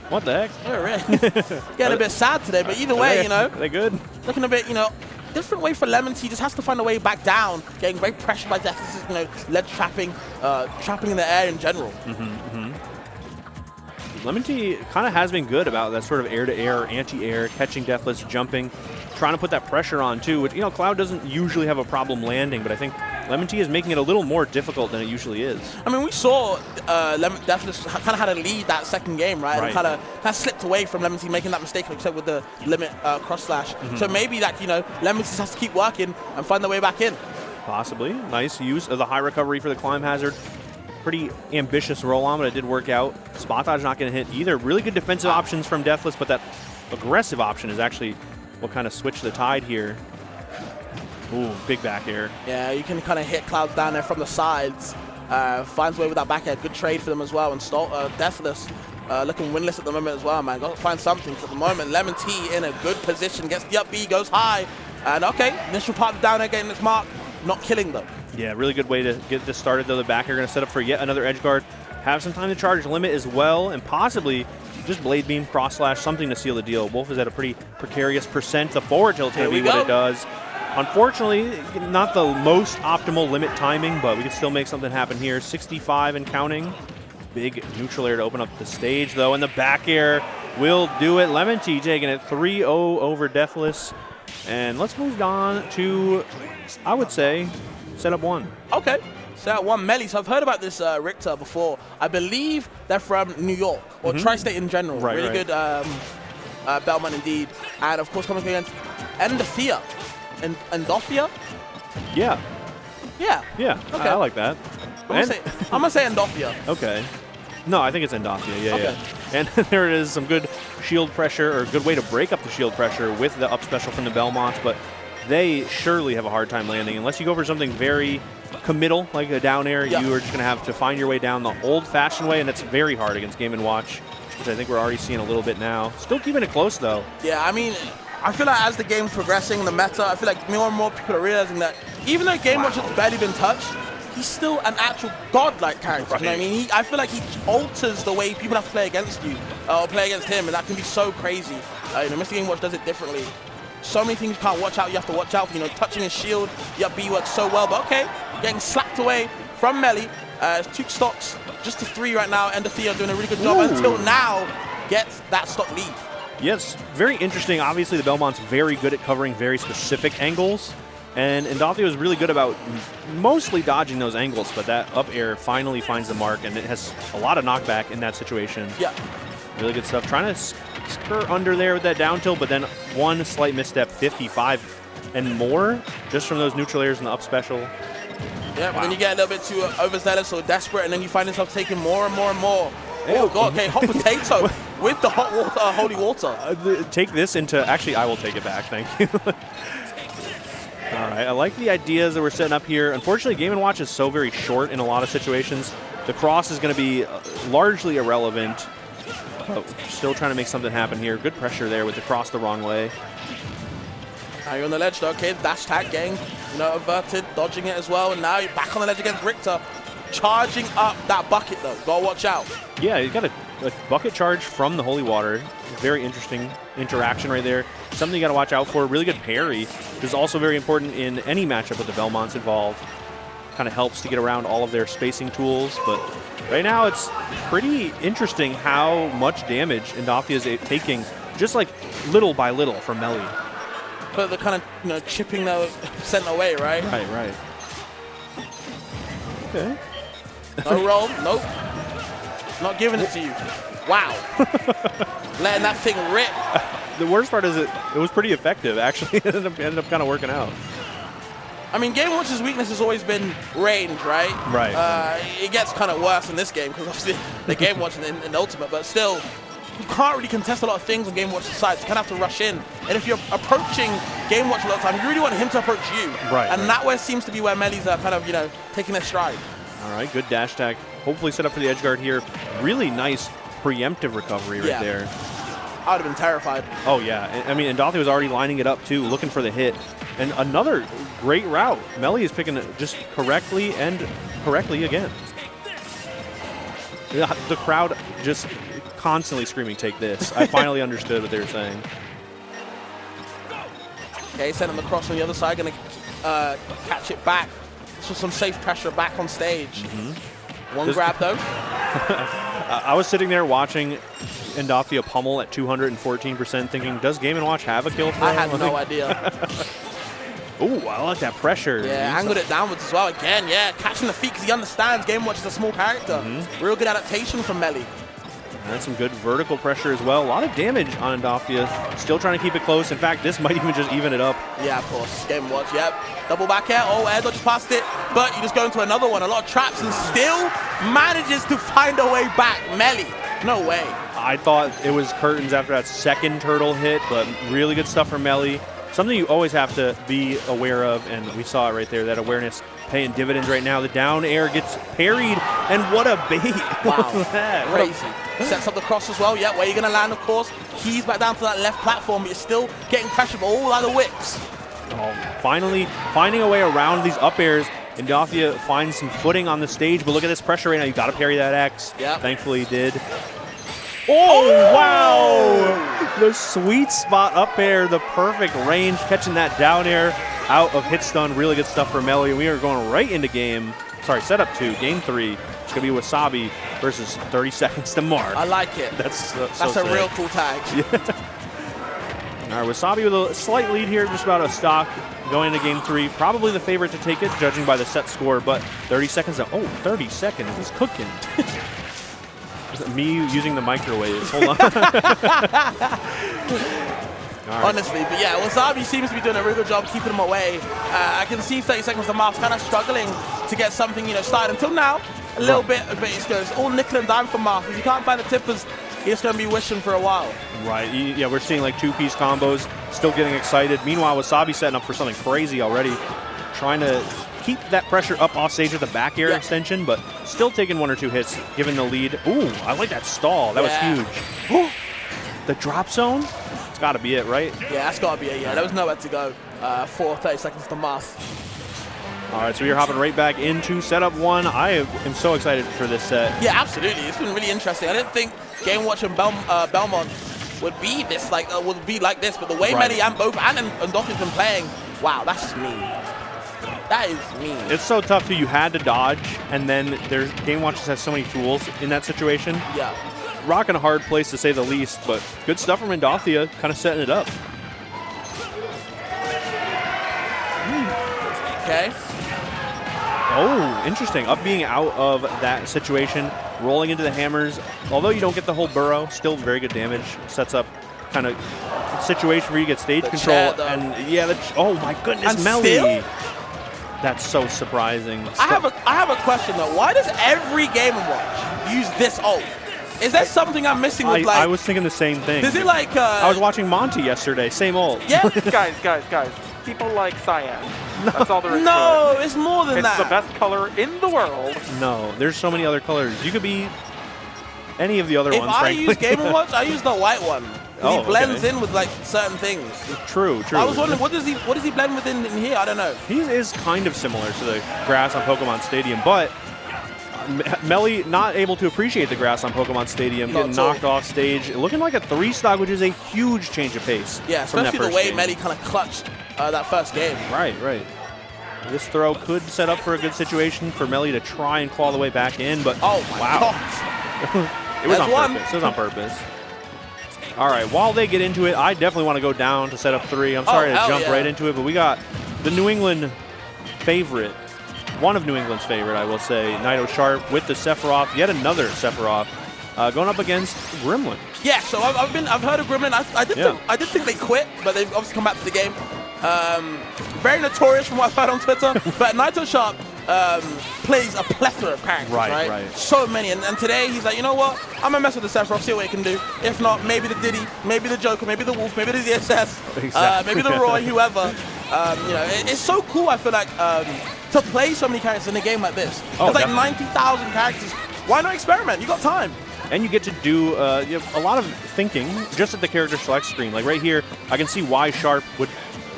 what the heck? They're really getting a bit sad today, but either way, They good? Looking a bit, different way for Lemon Tea. Just has to find a way back down, getting very pressured by Deathless, ledge trapping, trapping in the air in general. Lemon Tea kind of has been good about that sort of air-to-air, anti-air, catching Deathless, jumping, trying to put that pressure on too, which, Cloud doesn't usually have a problem landing, but I think Lemon Tea is making it a little more difficult than it usually is. I mean, we saw Deathless kind of had a lead that second game, right? And kind of slipped away from Lemon Tea making that mistake, like you said, with the limit cross slash. So maybe that, Lemon Tea has to keep working and find their way back in. Possibly. Nice use of the high recovery for the climb hazard. Pretty ambitious roll on, but it did work out. Spot dodge not going to hit either. Really good defensive options from Deathless, but that aggressive option is actually what kind of switched the tide here. Ooh, big back air. Yeah, you can kind of hit Clouds down there from the sides. Finds way with that back air. Good trade for them as well. And Deathless looking winless at the moment as well, man. Got to find something for the moment. Lemon Tea in a good position. Gets the up B, goes high. And okay, initial part of down air getting its mark. Not killing them. Yeah, really good way to get this started, though. The back air going to set up for yet another edge guard. Have some time to charge limit as well, and possibly just blade beam, cross slash, something to seal the deal. Wolf is at a pretty precarious percent. The forward tilt going to be what it does. Unfortunately, not the most optimal limit timing, but we can still make something happen here. 65 and counting. Big neutral air to open up the stage, though, and the back air will do it. Lemon Tea taking it 3-0 over Deathless. And let's move on to, I would say, setup 1. Okay. Setup 1, Melly. So I've heard about this Richter before. I believe they're from New York, or Tri-State in general. Really good Bellman indeed. And of course, coming against Endophia. Endophia? Yeah. Yeah. Yeah, okay. I like that. I'm going to say Endophia. Okay. No, I think it's Endophia. Yeah, okay. And there it is, some good shield pressure, or a good way to break up the shield pressure with the up special from the Belmonts, but they surely have a hard time landing. Unless you go for something very committal, like a down air, you are just going to have to find your way down the old-fashioned way, and that's very hard against Game & Watch, which I think we're already seeing a little bit now. Still keeping it close, though. Yeah, I mean, I feel like as the game's progressing, the meta, I feel like more and more people are realizing that even though Game Watch has barely been touched, he's still an actual godlike character. You know what I mean? I feel like he alters the way people have to play against you or play against him, and that can be so crazy. Mr. Game Watch does it differently. So many things you can't watch out. You have to watch out for, touching his shield. Your B works so well, but okay, getting slapped away from Melly. 2 stocks, just to 3 right now. Endothea doing a really good job until now gets that stock lead. Yes, very interesting. Obviously, the Belmont's very good at covering very specific angles, and Endothea was really good about mostly dodging those angles, but that up air finally finds the mark, and it has a lot of knockback in that situation. Yeah. Really good stuff. Trying to skirt under there with that down tilt, but then one slight misstep, 55 and more, just from those neutral airs and the up special. Yeah, but then you get a little bit too overzealous or desperate, and then you find yourself taking more and more and more. Oh, God, okay, hot potato with the hot water, holy water. Take this into, actually, I will take it back, thank you. All right, I like the ideas that we're setting up here. Unfortunately, Game & Watch is so very short in a lot of situations. The cross is going to be largely irrelevant. But still trying to make something happen here. Good pressure there with the cross the wrong way. Now you're on the ledge though, okay, dash tag getting, averted, dodging it as well, and now you're back on the ledge against Richter. Charging up that bucket though, gotta watch out. Yeah, you got a bucket charge from the holy water. Very interesting interaction right there. Something you gotta watch out for. Really good parry. This is also very important in any matchup with the Belmonts involved. Kind of helps to get around all of their spacing tools, but right now it's pretty interesting how much damage Endothea is taking, just like little by little from Melly. But they're kind of, chipping the percent away, right? Right. Okay. No roll, nope. Not giving it to you. Wow. Letting that thing rip. The worst part is it was pretty effective, actually. It ended up kind of working out. I mean, Game Watch's weakness has always been range, right? Right. It gets kind of worse in this game because obviously the Game Watch in Ultimate, but still, you can't really contest a lot of things on Game Watch's side. So you kind of have to rush in. And if you're approaching Game Watch a lot of time, you really want him to approach you. Right. And that way seems to be where Melly's kind of, taking their stride. All right, good dash tag. Hopefully set up for the edge guard here. Really nice preemptive recovery right there. I would have been terrified. Oh, yeah. I mean, Endothea was already lining it up, too, looking for the hit. And another great route. Melly is picking it just correctly and correctly again. The crowd just constantly screaming, take this. I finally understood what they were saying. Okay, send him across on the other side. Going to catch it back. This was some safe pressure back on stage. One grab, though. I was sitting there watching Endothea pummel at 214%, thinking, does Game & Watch have a kill throw? I had no idea. Ooh, I like that pressure. Yeah, angled it downwards as well. Again, yeah, catching the feet because he understands Game Watch is a small character. Real good adaptation from Melly. And some good vertical pressure as well. A lot of damage on Endothea. Still trying to keep it close. In fact, this might even just even it up. Yeah, of course. Game Watch, yep. Double back air. Oh, air dodge past it. But you just go into another one. A lot of traps and still manages to find a way back. Melly. No way. I thought it was curtains after that second turtle hit, but really good stuff from Melly. Something you always have to be aware of, and we saw it right there, that awareness paying dividends right now. The down air gets parried, and what a bait. Wow, crazy. Sets up the cross as well. Yeah, where you're going to land, of course. Keys back down to that left platform, but you're still getting pressure, but all other whips. Oh, finally finding a way around these up airs. Endothea finds some footing on the stage, but look at this pressure right now. You got to parry that X. Yeah. Thankfully he did. Oh, wow! The sweet spot up air, the perfect range, catching that down air out of hit stun. Really good stuff for Melly. We are going right into setup 2, game 3. It's going to be Wasabi versus 30 seconds to Mark. I like it. That's a real cool tag. Yeah. All right, Wasabi with a slight lead here, just about a stock going into game 3. Probably the favorite to take it, judging by the set score, but 30 seconds. 30 seconds. He's cooking. Me using the microwaves. Hold on. Right. Honestly, but yeah, Wasabi seems to be doing a really good job keeping him away. I can see 30 seconds to Mark's kind of struggling to get something, started until now. A little bit, but it's all nickel and dime for Mark. If you can't find the tippers he's going to be wishing for a while. Right. Yeah, we're seeing like two-piece combos, still getting excited. Meanwhile, Wasabi setting up for something crazy already, trying to keep that pressure up off stage with a back air extension, but still taking 1 or 2 hits, giving the lead. Ooh, I like that stall. That was huge. Ooh, the drop zone? It's got to be it, right? Yeah, that's got to be it. Yeah, there was nowhere to go. 30 seconds to math. All right, so we're hopping right back into setup 1. I am so excited for this set. Yeah, absolutely. It's been really interesting. I didn't think Game Watch and Belmont would be this would be like this, but the way Melly and Doki's been playing, wow, that's mean. That is mean. It's so tough too. You had to dodge, and then Game Watch just has so many tools in that situation. Yeah. Rocking a hard place to say the least, but good stuff from Endothia, kind of setting it up. Okay. Oh, interesting. Up being out of that situation, rolling into the hammers. Although you don't get the whole burrow, still very good damage. Sets up kind of a situation where you get stage control. And yeah, oh my goodness, And Melly. still? That's so surprising. I have a question though. Why does every Game & Watch use this ult? Is there something I'm missing with I was thinking the same thing. Is it like I was watching Monty yesterday, same ult. Yeah. guys. People like cyan. That's all there is No, to it. it's more than that. It's the best color in the world. No, there's so many other colors. You could be any of the other If ones, I frankly. use Game & Watch, I use the white one. He blends in with like certain things. True. I was wondering, what does he blend with in here? I don't know. He is kind of similar to the grass on Pokemon Stadium, but Melly not able to appreciate the grass on Pokemon Stadium, getting knocked off stage, looking like a 3-stock, which is a huge change of pace. Yeah, from that especially the first way game. Melly kind of clutched that first game. Right. This throw could set up for a good situation for Melly to try and claw the way back in, but oh my God. It was That's on one. purpose. It was on purpose. All right, while they get into it, I definitely want to go down to set up 3. I'm sorry to jump right into it, but we got the New England favorite, one of New England's favorite, I will say, Naito Sharp with the Sephiroth, yet another Sephiroth, going up against Gremlin. Yeah, so I've heard of Gremlin. I did think they quit, but they've obviously come back to the game. Very notorious from what I've heard on Twitter, but Naito Sharp plays a plethora of characters, right? So many, and today he's like, you know what? I'm gonna mess with the Sephiroth, see what it can do. If not, maybe the Diddy, maybe the Joker, maybe the Wolf, maybe the ZSS, maybe the Roy, whoever. It's so cool. I feel like to play so many characters in a game like this. There's like 90,000 characters. Why not experiment? You got time. And you get to do you have a lot of thinking just at the character select screen. Like right here, I can see why Sharp would,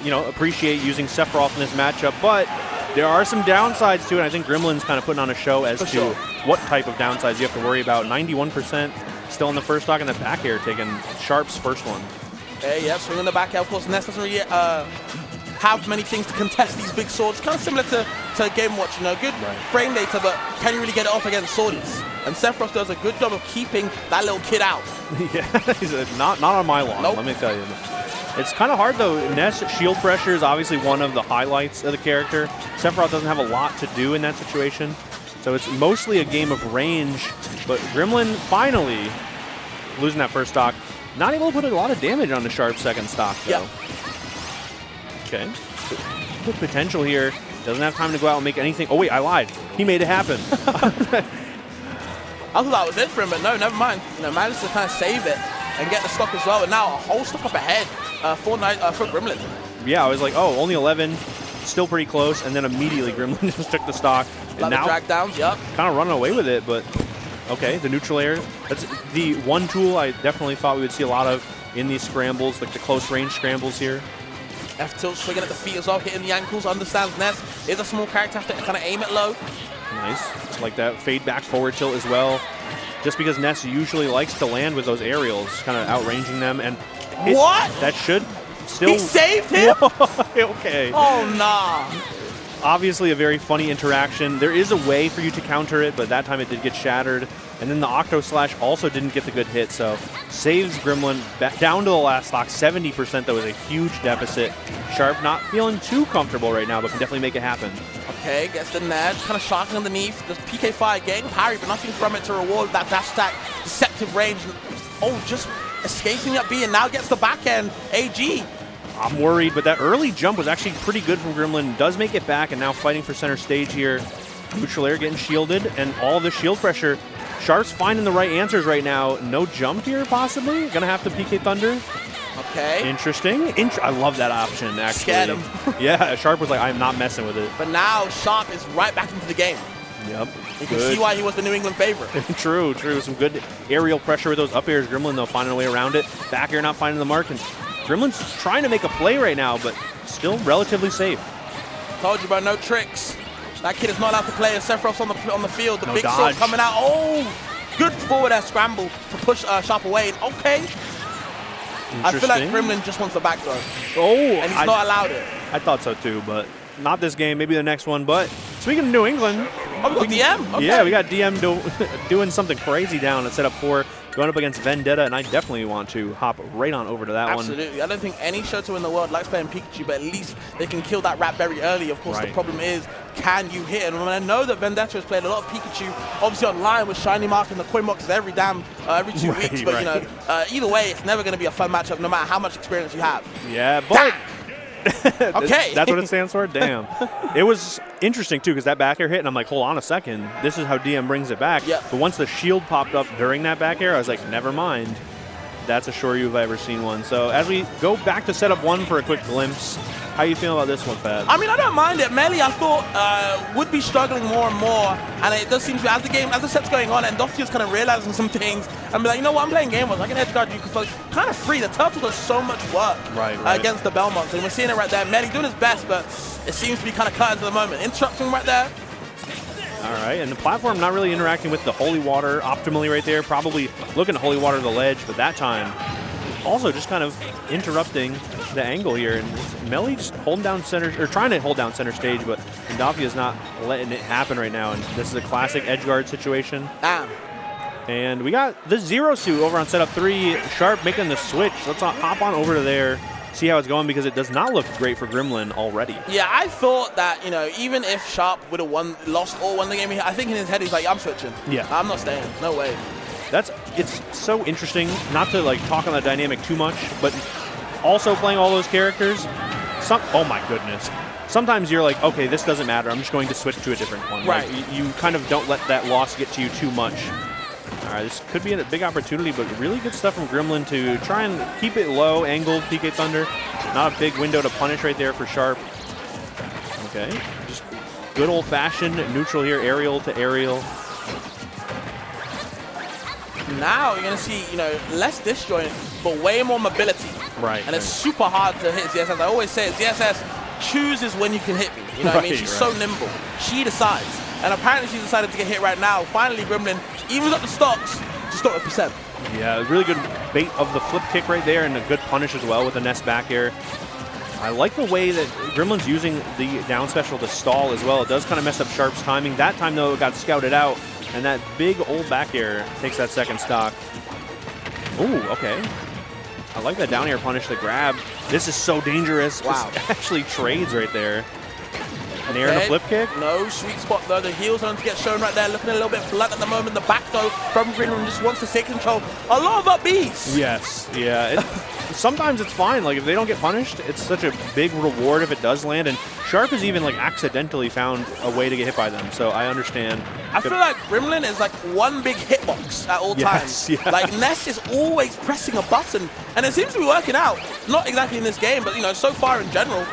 appreciate using Sephiroth in this matchup, but there are some downsides to it. I think Gremlin's kind of putting on a show as to what type of downsides you have to worry about. 91% still in the first stock, and the back air taking Sharp's first one. Yeah, swinging the back air. Of course, Ness doesn't really have many things to contest these big swords. Kind of similar to Game Watch, good frame data, but can you really get it off against swordies? And Sephiroth does a good job of keeping that little kid out. Yeah, he's not on my lawn, let me tell you. It's kind of hard, though. Ness shield pressure is obviously one of the highlights of the character. Sephiroth doesn't have a lot to do in that situation, so it's mostly a game of range. But Gremlin finally losing that first stock. Not able to put a lot of damage on the Sharp second stock, though. Yeah. Okay. Good potential here. Doesn't have time to go out and make anything. Oh, wait, I lied. He made it happen. I thought that was it for him, but no, never mind. Managed to kind of save it and get the stock as well. And now a whole stock up ahead for Gremlin. Yeah, I was like, oh, only 11. Still pretty close. And then immediately Gremlin just took the stock. And now drag downs, yep. Kind of running away with it, but okay, the neutral air. That's the one tool I definitely thought we would see a lot of in these scrambles, like the close range scrambles here. F-tilt swinging at the feet as well, hitting the ankles, understands Ness. Is a small character, have to kind of aim it low. Nice. Like that fade back forward tilt as well. Just because Ness usually likes to land with those aerials, kind of outranging them. And what? That should still... He saved him? Okay. Oh, nah. Obviously a very funny interaction. There is a way for you to counter it, but that time it did get shattered. And then the Octo Slash also didn't get the good hit, so saves Gremlin back down to the last stock. 70%, though, is a huge deficit. Sharp not feeling too comfortable right now, but can definitely make it happen. Okay, gets the Ned, kind of shocking underneath. The PK Fire getting parry, but nothing from it to reward that dash attack. Deceptive range. Oh, just escaping up B, and now gets the back end. AG. I'm worried, but that early jump was actually pretty good from Gremlin. Does make it back, and now fighting for center stage here. Neutral air getting shielded, and all the shield pressure Sharp's finding the right answers right now. No jump here, possibly. Gonna have to PK Thunder. Okay. Interesting. I love that option, actually. Scared him. Yeah, Sharp was like, I'm not messing with it. But now Sharp is right back into the game. Yep. You can see why he was the New England favorite. True. Some good aerial pressure with those up airs. Gremlin, though, finding a way around it. Back air not finding the mark. And Gremlin's trying to make a play right now, but still relatively safe. Told you, bro, no tricks. That kid is not allowed to play. Sephiroth's on the field. The No big dodge. sword coming out. Oh, good forward air scramble to push Sharp away. Okay. I feel like Gremlin just wants the back throw. Oh, and he's not allowed it. I thought so too, but not this game. Maybe the next one. But speaking of New England, we got DM. Okay. Yeah, we got DM doing something crazy down at setup 4, going up against Vendetta, and I definitely want to hop right on over to that one. Absolutely. I don't think any Shoto in the world likes playing Pikachu, but at least they can kill that rat very early. Of course, the problem is, can you hit? And I know that Vendetta has played a lot of Pikachu, obviously online with Shiny Mark and the coin boxes every 2 weeks. But you know, either way, it's never going to be a fun matchup, no matter how much experience you have. Yeah, but okay, that's what it stands for. Damn. It was interesting too because that back air hit, and I'm like, hold on a second, this is how DM brings it back. Yeah. But once the shield popped up during that back air, I was like, never mind. That's a Shoryu if I ever seen one. So as we go back to setup 1 for a quick glimpse, how you feeling about this one, Fab? I mean, I don't mind it. Melee, I thought, would be struggling more and more, and it does seem to be, as the set's going on, and Dofty's kind of realizing some things, and be like, you know what, I'm playing game modes. I can edge guard you because kind of free. The turtle does so much work against the Belmonts, and we're seeing it right there. Melee doing his best, but it seems to be kind of cut into the moment. Interrupting right there. All right, and the platform not really interacting with the Holy Water optimally right there. Probably looking to Holy Water the ledge, but that time also just kind of interrupting the angle here. And Melee just holding down center, or trying to hold down center stage, but Daffy is not letting it happen right now. And this is a classic edge guard situation. Damn. And we got the Zero Suit over on setup 3. Sharp making the switch. Let's hop on over to there. See how it's going, because it does not look great for Gremlin already. Yeah, I thought that, you know, even if Sharp would have lost or won the game, I think in his head he's like, I'm switching. Yeah. I'm not staying. No way. It's so interesting, not to like talk on the dynamic too much, but also playing all those characters. Oh my goodness. Sometimes you're like, okay, this doesn't matter. I'm just going to switch to a different one. Right. Like, you kind of don't let that loss get to you too much. All right, this could be a big opportunity, but really good stuff from Gremlin to try and keep it low, angled PK Thunder. Not a big window to punish right there for Sharp. Okay, just good old-fashioned neutral here, aerial to aerial. Now you're going to see, you know, less disjoint, but way more mobility. Right. And it's super hard to hit ZSS. I always say ZSS chooses when you can hit me. You know what I mean? She's so nimble. She decides. And apparently she's decided to get hit right now. Finally, Gremlin evens up the stocks to start with percent. Yeah, really good bait of the flip kick right there, and a good punish as well with the Nest back air. I like the way that Gremlin's using the down special to stall as well. It does kind of mess up Sharp's timing. That time, though, it got scouted out, and that big old back air takes that second stock. Ooh, okay. I like that down air punish, the grab. This is so dangerous. Wow. This actually trades right there. An air and a flip kick. No sweet spot though. The heel's going to get shown right there. Looking a little bit blunt at the moment. The back though from Gremlin just wants to take control. A lot of up Bs. Yes. Yeah. Sometimes it's fine. Like if they don't get punished, it's such a big reward if it does land. And Sharp has even like accidentally found a way to get hit by them. So I understand. I feel like Gremlin is like one big hitbox at all times. Yeah. Like Ness is always pressing a button, and it seems to be working out. Not exactly in this game, but you know, so far in general.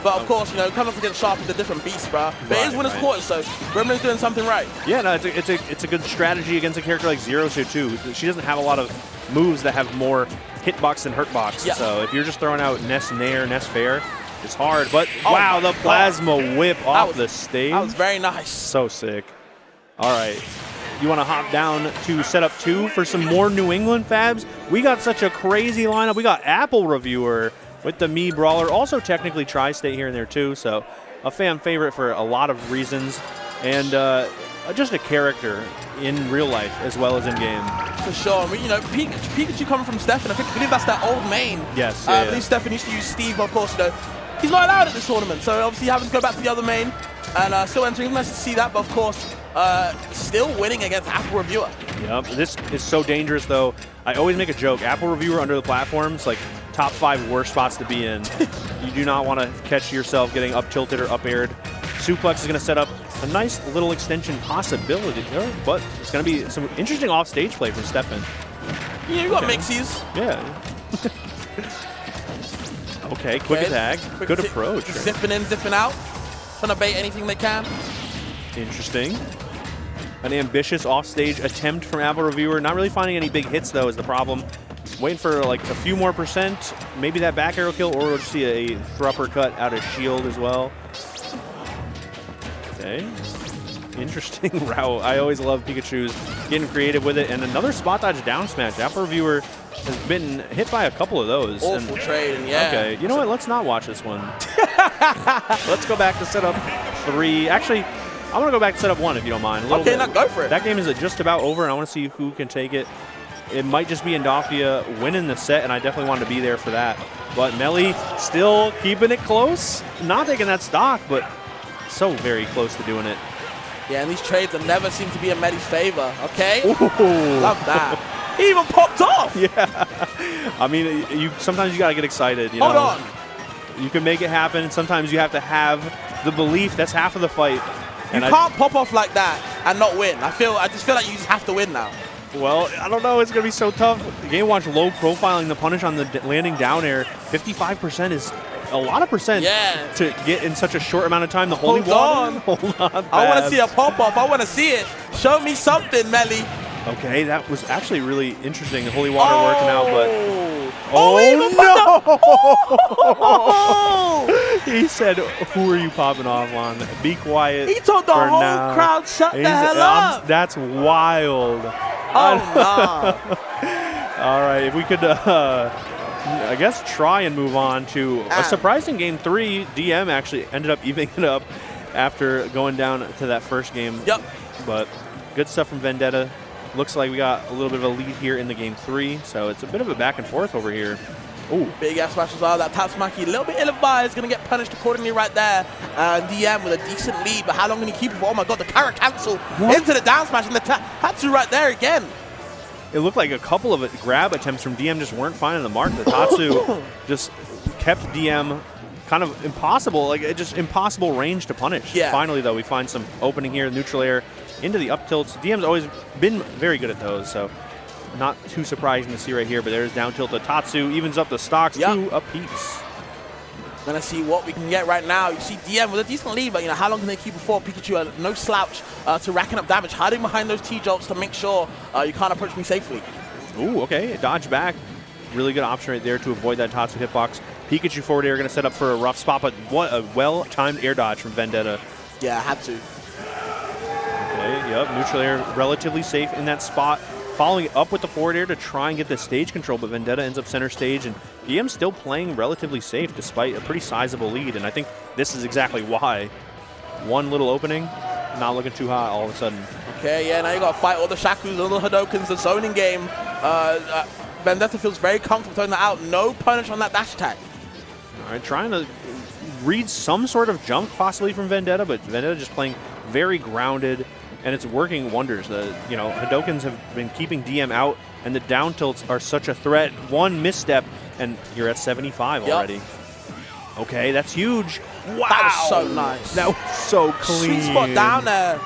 But of course, you know, coming up against Sharp is a different beast, bro. But it is winner's quarters, so Gremlin's doing something right. Yeah, no, it's a good strategy against a character like Zero Suit too. She doesn't have a lot of moves that have more hitbox than hurtbox. Yeah. So if you're just throwing out Ness Nair, Ness Fair, it's hard. But wow, the plasma whip off the stage. That was very nice. So sick. All right. You want to hop down to setup 2 for some more New England Fabs? We got such a crazy lineup. We got Apple Reviewer with the Mii Brawler, also technically Tri-State here and there too, so a fan favorite for a lot of reasons, and just a character in real life as well as in game. For sure. You know, Pikachu coming from Stefan, I believe that's that old main. Yes. I believe Stefan used to use Steve, but of course, you know, he's not allowed at this tournament, so obviously having to go back to the other main and still entering. Nice to see that, but of course, still winning against Apple Reviewer. Yep. This is so dangerous, though. I always make a joke. Apple Reviewer under the platforms, like top 5 worst spots to be in. You do not want to catch yourself getting up tilted or up aired. Suplex is going to set up a nice little extension possibility there, but it's going to be some interesting off-stage play from Stefan. Yeah, you got mixies. Yeah. Okay, quick attack. Good approach. Zipping in, zipping out. Trying to bait anything they can. Interesting. An ambitious offstage attempt from Apple Reviewer. Not really finding any big hits, though, is the problem. Waiting for like a few more percent. Maybe that back arrow kill, or we'll just see a thrupper cut out of shield as well. Okay. Interesting route. I always love Pikachu's getting creative with it. And another spot dodge down smash. Apple Reviewer has been hit by a couple of those. Awful trade, yeah. Okay, you know what? Let's not watch this one. Let's go back to setup 3. Actually, I want to go back to setup 1 if you don't mind. Okay, now go for it. That game is just about over, and I want to see who can take it. It might just be Endofia winning the set, and I definitely wanted to be there for that. But Melly still keeping it close. Not taking that stock, but so very close to doing it. Yeah, and these trades have never seemed to be in Melly's favor, okay? Ooh. Love that. He even popped off! Yeah. I mean, sometimes you got to get excited. You know? Hold on. You can make it happen, and sometimes you have to have the belief. That's half of the fight. You can't pop off like that and not win. I just feel like you just have to win now. Well, I don't know. It's going to be so tough. Game Watch low profiling the punish on the landing down air. 55% is a lot of percent to get in such a short amount of time. The holy water. Hold on. I want to see a pop off. I want to see it. Show me something, Melly. Okay, that was actually really interesting. The holy water working out, but he said, "Who are you popping off on? Be quiet." He told the whole crowd, "Shut the hell up." That's wild. Oh no! All right, if we could, I guess, try and move on to a surprising game 3. DM actually ended up evening it up after going down to that first game. Yep. But good stuff from Vendetta. Looks like we got a little bit of a lead here in the game 3, so it's a bit of a back and forth over here. Ooh. Big ass smash as well. That Tatsumaki, a little bit ill-advised, going to get punished accordingly right there. DM with a decent lead, but how long can he keep it for? Oh my god, the carrot cancel into the down smash, and the Tatsu right there again. It looked like a couple of grab attempts from DM just weren't finding the mark. The Tatsu just kept DM kind of impossible, just impossible range to punish. Yeah. Finally, though, we find some opening here, neutral air into the up tilts. DM's always been very good at those, so not too surprising to see right here, but there's down tilt to Tatsu, evens up the stocks 2 apiece. Gonna see what we can get right now. You see DM with a decent lead, but how long can they keep it for? Pikachu, no slouch to racking up damage, hiding behind those T-jolts to make sure you can't approach me safely. Ooh, okay, dodge back. Really good option right there to avoid that Tatsu hitbox. Pikachu forward air going to set up for a rough spot, but what a well-timed air dodge from Vendetta. Yeah, had to. Okay, yep, neutral air relatively safe in that spot. Following up with the forward air to try and get the stage control, but Vendetta ends up center stage, and DM's still playing relatively safe despite a pretty sizable lead, and I think this is exactly why. One little opening, not looking too hot all of a sudden. Okay, yeah, now you got to fight all the Shakus, all the Hadokens, the zoning game. Vendetta feels very comfortable throwing that out. No punish on that dash attack. All right, trying to read some sort of jump possibly from Vendetta, but Vendetta just playing very grounded, and it's working wonders. The Hadokens have been keeping DM out, and the down tilts are such a threat. One misstep, and you're at 75 already. Okay, that's huge. Wow. That was so nice. That was so clean. Sweet spot down there.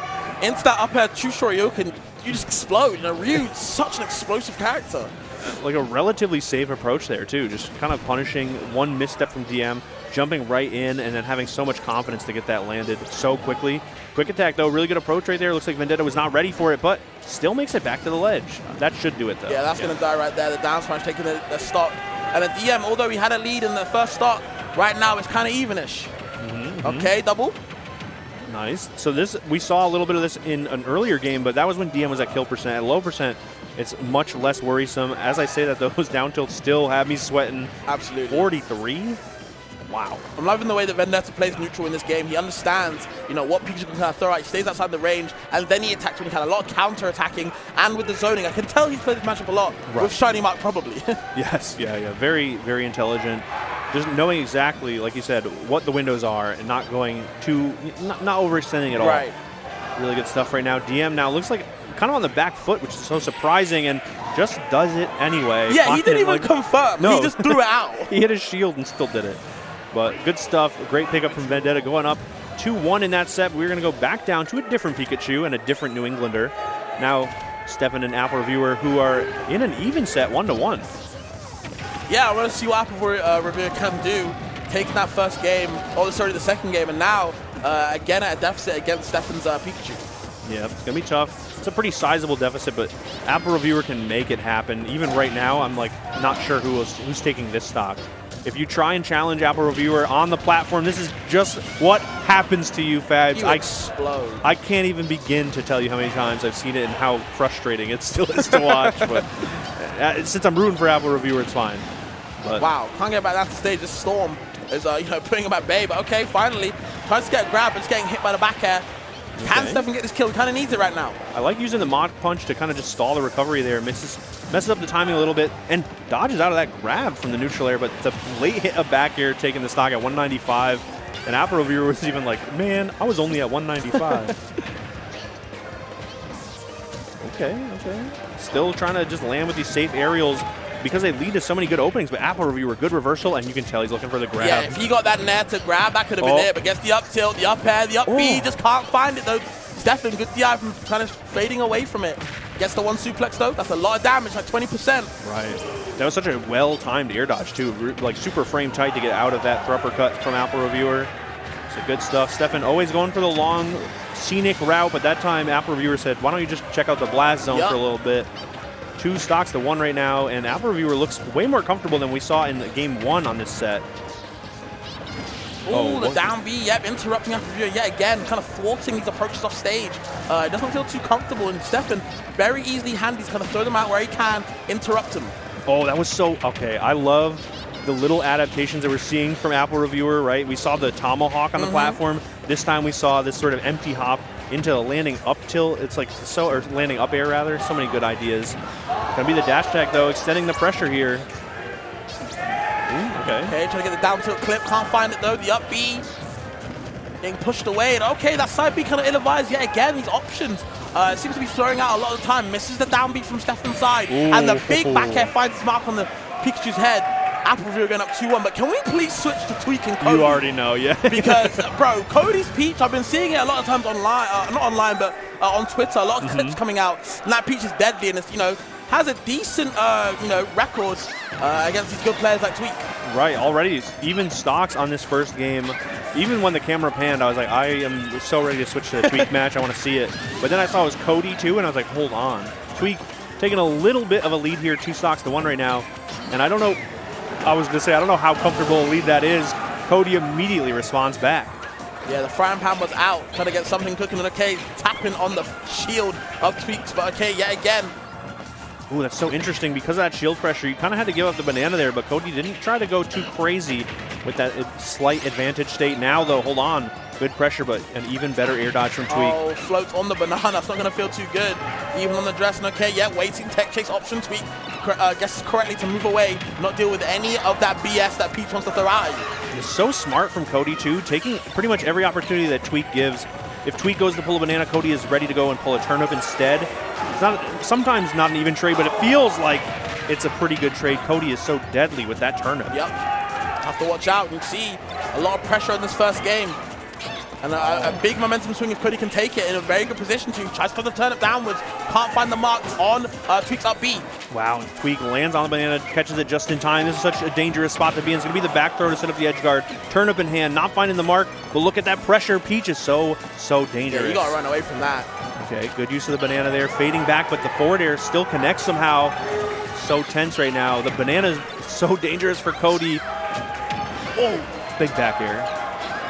Into that up air, Chushoryoken, you just explode. Ryu's such an explosive character. Like a relatively safe approach there, too. Just kind of punishing one misstep from DM, jumping right in, and then having so much confidence to get that landed so quickly. Quick attack, though. Really good approach right there. Looks like Vendetta was not ready for it, but still makes it back to the ledge. That should do it, though. Yeah, that's going to die right there. The down smash taking the stock. And the DM, although he had a lead in the first stock, right now it's kind of evenish. Okay, double. Nice. So this, we saw a little bit of this in an earlier game, but that was when DM was at kill percent. At low percent, it's much less worrisome. As I say that, those down tilts still have me sweating. Absolutely. 43? Wow. I'm loving the way that Vendetta plays neutral in this game. He understands, what Pikachu can kind of throw out. He stays outside the range, and then he attacks when he had a lot of counter-attacking, and with the zoning. I can tell he's played this matchup a lot, with Shiny Mark probably. Yes, yeah. Very, very intelligent. Just knowing exactly, like you said, what the windows are and not going too, not overextending at all. Right. Really good stuff right now. DM now looks like kind of on the back foot, which is so surprising, and just does it anyway. Yeah, he didn't even confirm. No. He just threw it out. He hit his shield and still did it. But good stuff. Great pickup from Vendetta, going up 2-1 in that set. We're going to go back down to a different Pikachu and a different New Englander. Now, Stefan and Apple Reviewer, who are in an even set, 1-1. Yeah, I want to see what Apple Reviewer can do. Taking that first game, the second game, and now again at a deficit against Stefan's Pikachu. Yeah, it's going to be tough. It's a pretty sizable deficit, but Apple Reviewer can make it happen. Even right now, I'm like not sure who's taking this stock. If you try and challenge Apple Reviewer on the platform, this is just what happens to you, Fabs. You explode. I can't even begin to tell you how many times I've seen it and how frustrating it still is to watch. But since I'm rooting for Apple Reviewer, it's fine. But wow, can't get back down to stage. This Storm is putting him at bay. But okay, finally tries to get a grab, but it's getting hit by the back air. Can Stefan get this kill? He kind of needs it right now. I like using the Mach Punch to kind of just stall the recovery there. Messes up the timing a little bit and dodges out of that grab from the neutral air, but the late hit of back air taking the stock at 195. And Apple Reviewer was even like, man, I was only at 195. Okay. Still trying to just land with these safe aerials because they lead to so many good openings, but Apple Reviewer, good reversal, and you can tell he's looking for the grab. Yeah, if he got that nair to grab, that could have been there, but gets the up tilt, the up air, the up B, just can't find it though. Stefan, good DI from kind of fading away from it. Gets the one suplex though, that's a lot of damage, like 20%. Right. That was such a well-timed air dodge too, like super frame tight to get out of that uppercut from Apple Reviewer. So good stuff. Stefan always going for the long, scenic route, but that time Apple Reviewer said, why don't you just check out the blast zone for a little bit. 2 stocks to 1 right now, and Apple Reviewer looks way more comfortable than we saw in game 1 on this set. Oh, the down B, interrupting Apple Reviewer yet again, kind of thwarting his approaches off stage. It doesn't feel too comfortable, and Stefan very easily handies kind of throw them out where he can, interrupt him. Oh, that was so, okay. I love the little adaptations that we're seeing from Apple Reviewer, right? We saw the tomahawk on the platform. This time we saw this sort of empty hop into landing up tilt. It's like or landing up air rather. So many good ideas. Gonna be the dash attack though, extending the pressure here. Okay, trying to get the down tilt clip. Can't find it though. The up B getting pushed away. And okay, that side B kind of ill-advised yet again. These options seems to be throwing out a lot of the time. Misses the down B from Stefan's side. And the big back air finds its mark on the Pikachu's head. Apple Reviewer going up 2-1, but can we please switch to Tweak and Cody? You already know, yeah. Because, bro, Cody's Peach, I've been seeing it a lot of times online, not online, but on Twitter, a lot of clips coming out, and that Peach is deadly, and it's, has a decent, record against these good players like Tweak. Right, already even stocks on this first game. Even when the camera panned, I was like, I am so ready to switch to the Tweak match. I want to see it. But then I saw it was Cody too, and I was like, hold on. Tweak taking a little bit of a lead here, 2 stocks to 1 right now. And I don't know, I was going to say, I don't know how comfortable a lead that is. Cody immediately responds back. Yeah, the frying pan was out, trying to get something cooking, and okay, tapping on the shield of Tweaks, but okay, yet again. Ooh, that's so interesting. Because of that shield pressure, you kind of had to give up the banana there, but Cody didn't try to go too crazy with that slight advantage state. Now, though, hold on. Good pressure, but an even better air dodge from Tweak. Oh, floats on the banana. That's not going to feel too good. Even on the dress. And okay, yeah, waiting tech chase option. Tweak guesses correctly to move away, not deal with any of that BS that Peach wants to throw at you. It's so smart from Cody, too, taking pretty much every opportunity that Tweak gives. If Tweak goes to pull a banana, Cody is ready to go and pull a turnip instead. It's not sometimes not an even trade, but it feels like it's a pretty good trade. Cody is so deadly with that turnip. Yep. Have to watch out. You can see a lot of pressure in this first game. And a big momentum swing if Cody can take it in a very good position to. Tries to the turnip downwards. Can't find the mark on Tweak's up B. Wow, Tweak lands on the banana, catches it just in time. This is such a dangerous spot to be in. It's going to be the back throw to set up the edge guard. Turnip in hand, not finding the mark. But look at that pressure. Peach is so dangerous. Yeah, you got to run away from that. Okay, good use of the banana there. Fading back, but the forward air still connects somehow. So tense right now. The banana is so dangerous for Cody. Oh, big back air.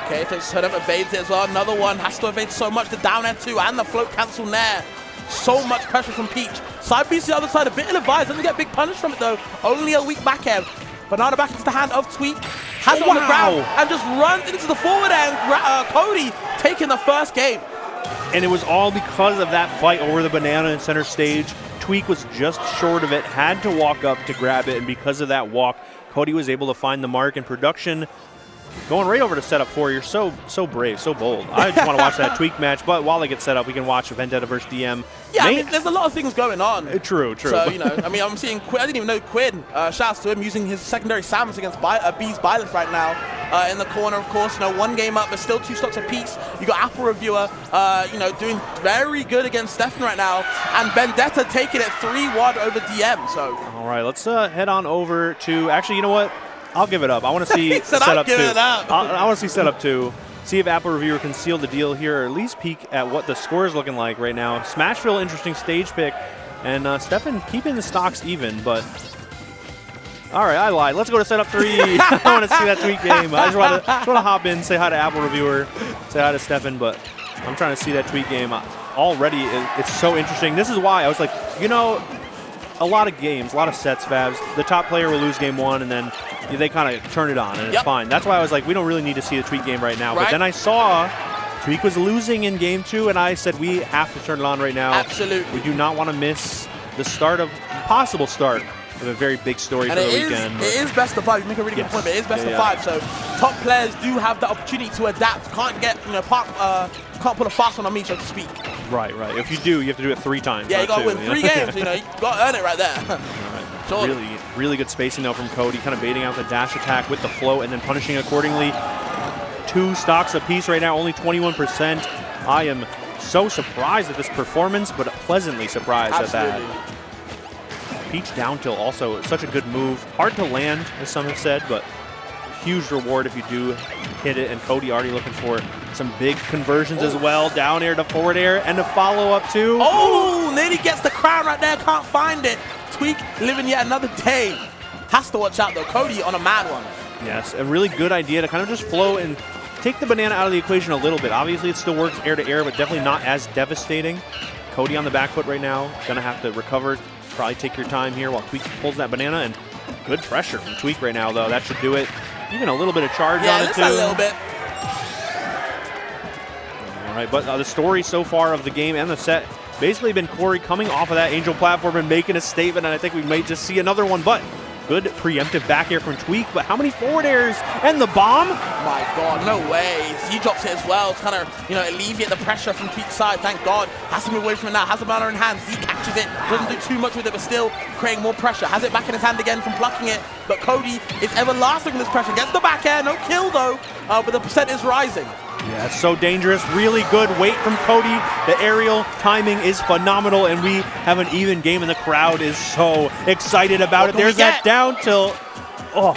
Okay, so turnip evades it as well. Another one has to evade so much. The down air too, and the float cancel nair. So much pressure from Peach. Side B to the other side, a bit ill-advised. Doesn't get big punish from it though. Only a weak back air. Banana back into the hand of Tweak. Has it on the ground and just runs into the forward air. And Cody taking the first game. And it was all because of that fight over the banana in center stage. Tweak was just short of it, had to walk up to grab it, and because of that walk, Cody was able to find the mark in production. Going right over to setup 4, you're so brave, so bold. I just want to watch that Tweak match, but while I get set up, we can watch Vendetta versus DM. Yeah, I mean, there's a lot of things going on. True. So, I mean, I'm seeing Quinn. I didn't even know Quinn. Shouts to him using his secondary Samus against B's Violence right now. in the corner, of course. You know, 1 game up, but still 2 stocks apiece. You got Apple Reviewer, you know, doing very good against Stefan right now, and Vendetta taking it 3-1 over DM. So. All right, let's head on over to. Actually, you know what? I'll give it up. I want to see setup 2. I want to see setup 2. See if Apple Reviewer can seal the deal here, or at least peek at what the score is looking like right now. Smashville, interesting stage pick, and Stefan keeping the stocks even, but. All right, I lied. Let's go to setup 3. I want to see that tweet game. I just want to hop in, say hi to Apple Reviewer, say hi to Stefan, but I'm trying to see that tweet game already. It's so interesting. This is why I was like, you know, a lot of games, a lot of sets, Fabs. The top player will lose game 1, and then they kind of turn it on, and it's fine. That's why I was like, we don't really need to see the tweet game right now. But then I saw Tweak was losing in game 2, and I said, we have to turn it on right now. Absolutely. We do not want to miss the start of, possible start of a very big story for the weekend. It is best of 5. You make a really good point, but it is best of 5. So top players do have the opportunity to adapt. Can't get, you know, can't put a fast one on me, so to speak. Right. If you do, you have to do it 3 times. Yeah, you got to win 3 games. You know, you got to earn it right there. All right. Totally. Really good spacing though from Cody, kind of baiting out the dash attack with the float and then punishing accordingly. 2 stocks apiece right now, only 21%. I am so surprised at this performance, but pleasantly surprised at that. Peach down tilt also such a good move. Hard to land, as some have said, but huge reward if you do hit it. And Cody already looking for some big conversions as well. Down air to forward air and a follow-up too. Oh, nearly gets the crown right there. Can't find it. Tweak living yet another day. Has to watch out though. Cody on a mad one. Yes, a really good idea to kind of just flow and take the banana out of the equation a little bit. Obviously, it still works air to air, but definitely not as devastating. Cody on the back foot right now. Gonna have to recover. Probably take your time here while Tweak pulls that banana, and good pressure from Tweak right now, though. That should do it. Even a little bit of charge on it, too. Yeah, a little bit. All right, but the story so far of the game and the set basically been Corey coming off of that Angel platform and making a statement, and I think we may just see another one, but good preemptive back air from Tweak, but how many forward airs? And the bomb? My God, no way. He drops it as well to kind of, you know, alleviate the pressure from Tweak's side. Thank God. Has to move away from it now. Has the banner in hand. He catches it. Doesn't do too much with it, but still creating more pressure. Has it back in his hand again from plucking it, but Cody is everlasting with this pressure. Gets the back air. No kill, though, but the percent is rising. Yeah, it's so dangerous. Really good weight from Cody. The aerial timing is phenomenal, and we have an even game, and the crowd is so excited about it. There's that down tilt. Oh.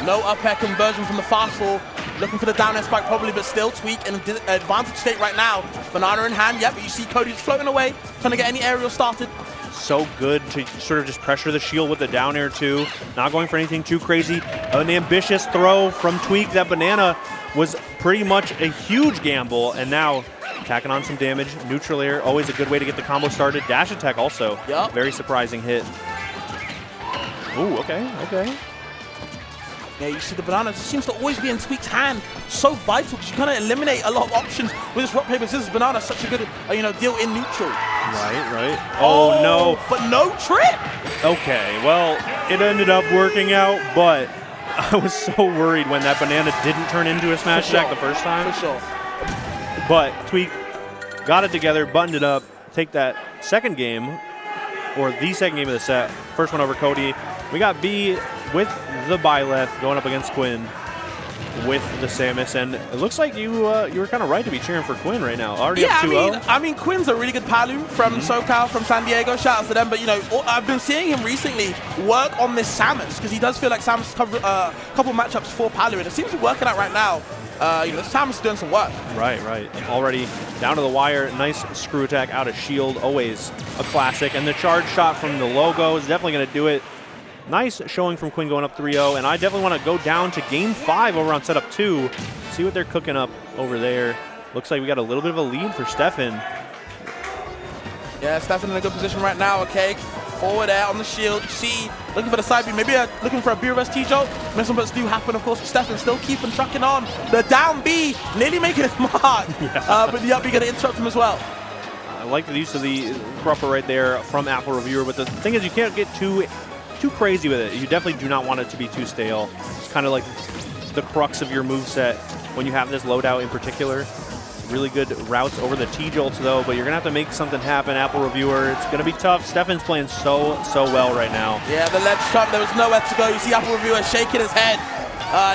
No up air conversion from the fastball. Looking for the down air spike probably, but still Tweak in an advantage state right now. Banana in hand, but you see Cody just floating away, trying to get any aerial started. So good to sort of just pressure the shield with the down air too. Not going for anything too crazy. An ambitious throw from Tweak. That banana was pretty much a huge gamble, and now tacking on some damage. Neutral air, always a good way to get the combo started. Dash attack also, very surprising hit. Ooh, okay. Yeah, you see the banana seems to always be in Tweak's hand. So vital because you kind of eliminate a lot of options with this rock, paper, scissors. Banana such a good deal in neutral. Right. Oh, no. But no trip. Okay, well, it ended up working out, but I was so worried when that banana didn't turn into a smash attack the first time. For sure. But Tweak got it together, buttoned it up, take that second game, or the second game of the set. First one over Cody. We got B with the Byleth going up against Quinn with the Samus, and it looks like you were kind of right to be cheering for Quinn right now. Already up 2-0. I mean, Quinn's a really good Palu from SoCal, from San Diego. Shout out to them. But, you know, I've been seeing him recently work on this Samus because he does feel like Samus covered a couple matchups for Palu, and it seems to be working out right now. You know, Samus is doing some work. Right. Already down to the wire. Nice screw attack out of shield. Always a classic. And the charge shot from the logo is definitely going to do it. Nice showing from Quinn going up 3-0, and I definitely want to go down to game 5 over on setup 2. See what they're cooking up over there. Looks like we got a little bit of a lead for Stefan. Yeah, Stefan in a good position right now, okay? Forward air on the shield. See, looking for the side B. Maybe looking for a B reverse T-jolt. Some bits do happen, of course, for Stefan. Still keeping trucking on. The down B, nearly making his mark. But the up B going to interrupt him as well. I like the use of the crupper right there from Apple Reviewer, but the thing is you can't get too crazy with it. You definitely do not want it to be too stale. It's kind of like the crux of your moveset when you have this loadout in particular. Really good routes over the T-jolts though, but you're gonna have to make something happen, Apple Reviewer. It's gonna be tough. Stefan's playing so well right now. Yeah, the ledge shot, there was nowhere to go. You see Apple Reviewer shaking his head.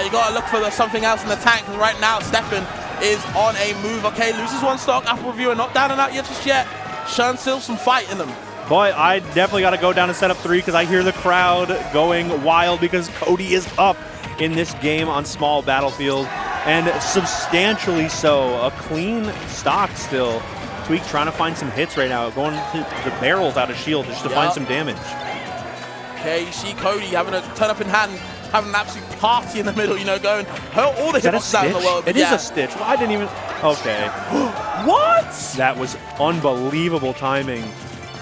You got to look for something else in the tank. Because right now, Stefan is on a move. Okay, loses one stock. Apple Reviewer not down and out yet just yet. Showing still some fight in them. Boy, I definitely got to go down and set up 3 because I hear the crowd going wild because Cody is up in this game on small battlefield, and substantially so. A clean stock still. Tweak trying to find some hits right now, going to the barrels out of shield just to find some damage. Okay, you see Cody having a turn up in hand, having an absolute party in the middle, you know, going all the hitboxes out in the world. It is a stitch. Well, I didn't even. Okay. What? That was unbelievable timing.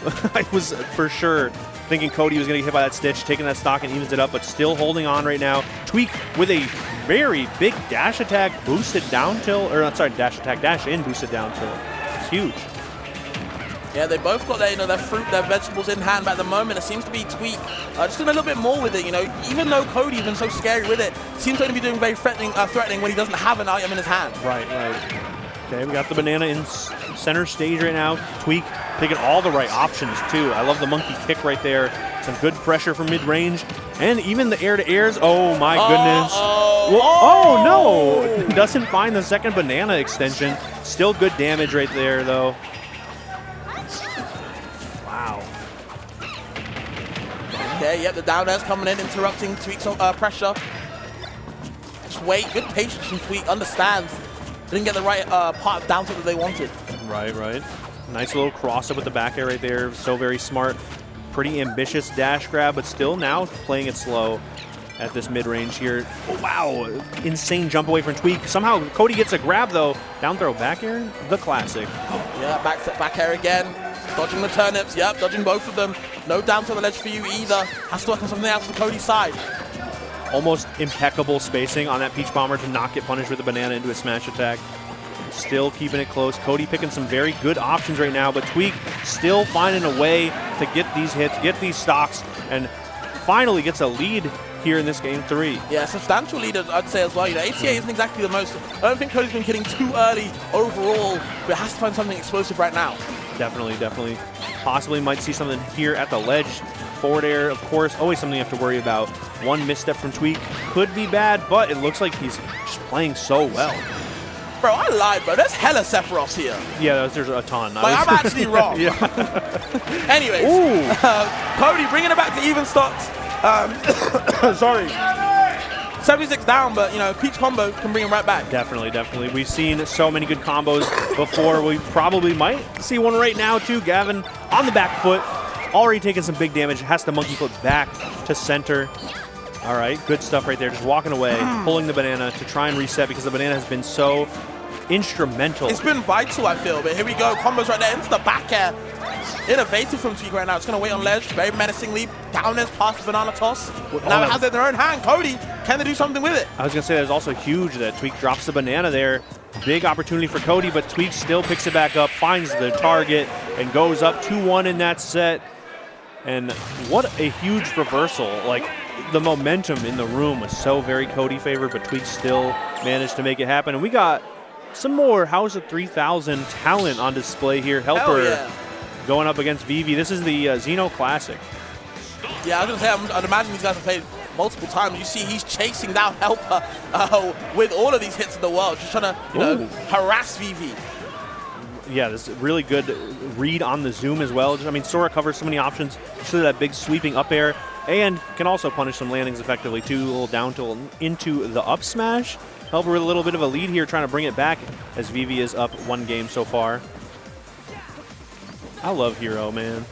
I was for sure thinking Cody was going to get hit by that stitch, taking that stock and evens it up, but still holding on right now. Tweak with a very big dash attack boosted down tilt, or sorry, dash attack dash in boosted down tilt. It's huge. Yeah, they both got their, their fruit, their vegetables in hand, but at the moment it seems to be Tweak just doing a little bit more with it. Even though Cody's been so scary with it, seems to only be doing very threatening when he doesn't have an item in his hand. Right. Okay, we got the banana in center stage right now. Tweak taking all the right options too. I love the monkey kick right there. Some good pressure from mid-range, and even the air-to-airs. Oh my goodness! Oh no! Doesn't find the second banana extension. Still good damage right there though. Wow. Okay, yep, the down air's coming in, interrupting Tweak's pressure. Just wait, good patience from Tweak, understands. Didn't get the right part of down tilt that they wanted. Right. Nice little cross-up with the back air right there. So very smart. Pretty ambitious dash grab, but still now playing it slow at this mid-range here. Oh, wow. Insane jump away from Tweak. Somehow Cody gets a grab, though. Down throw back air, the classic. Yeah, back air again. Dodging the turnips. Yep, dodging both of them. No down to the ledge for you either. Has to work on something else for Cody's side. Almost impeccable spacing on that Peach Bomber to not get punished with a banana into a smash attack. Still keeping it close. Cody picking some very good options right now, but Tweak still finding a way to get these hits, get these stocks, and finally gets a lead here in this game 3. Yeah, substantial lead, I'd say as well. ATA isn't exactly the most. I don't think Cody's been hitting too early overall, but it has to find something explosive right now. Definitely. Possibly might see something here at the ledge. Forward air, of course, always something you have to worry about. One misstep from Tweak could be bad, but it looks like he's just playing so well. Bro, I lied, bro. There's hella Sephiroths here. Yeah, there's a ton. I'm actually wrong. Anyways, Cody bringing it back to even stocks. Sorry. 76 down, but Peach combo can bring him right back. Definitely. We've seen so many good combos before. We probably might see one right now too. Gavin on the back foot, already taking some big damage. Has the monkey foot back to center. All right, good stuff right there. Just walking away, pulling the banana to try and reset because the banana has been so instrumental. It's been vital, I feel, but here we go. Combos right there into the back air. Innovative from Tweak right now. It's going to wait on ledge very menacingly. Down as past the banana toss. Now it has it in their own hand. Cody, can they do something with it? I was going to say there's also huge that Tweak drops the banana there. Big opportunity for Cody, but Tweak still picks it back up, finds the target, and goes up 2-1 in that set. And what a huge reversal. Like, the momentum in the room was so very Cody favored, but Tweak still managed to make it happen. And we got some more House of 3000 talent on display here. Helper going up against Vivi. This is the Xeno Classic. Yeah, I was going to say, I'd imagine these guys have played multiple times. You see he's chasing down Helper with all of these hits in the world, just trying to harass Vivi. Yeah, this is really good read on the zoom as well. I mean, Sora covers so many options, especially that big sweeping up air, and can also punish some landings effectively too. A little down tilt into the up smash. Helper with a little bit of a lead here, trying to bring it back as Vivi is up 1 game so far. I love Hero, man.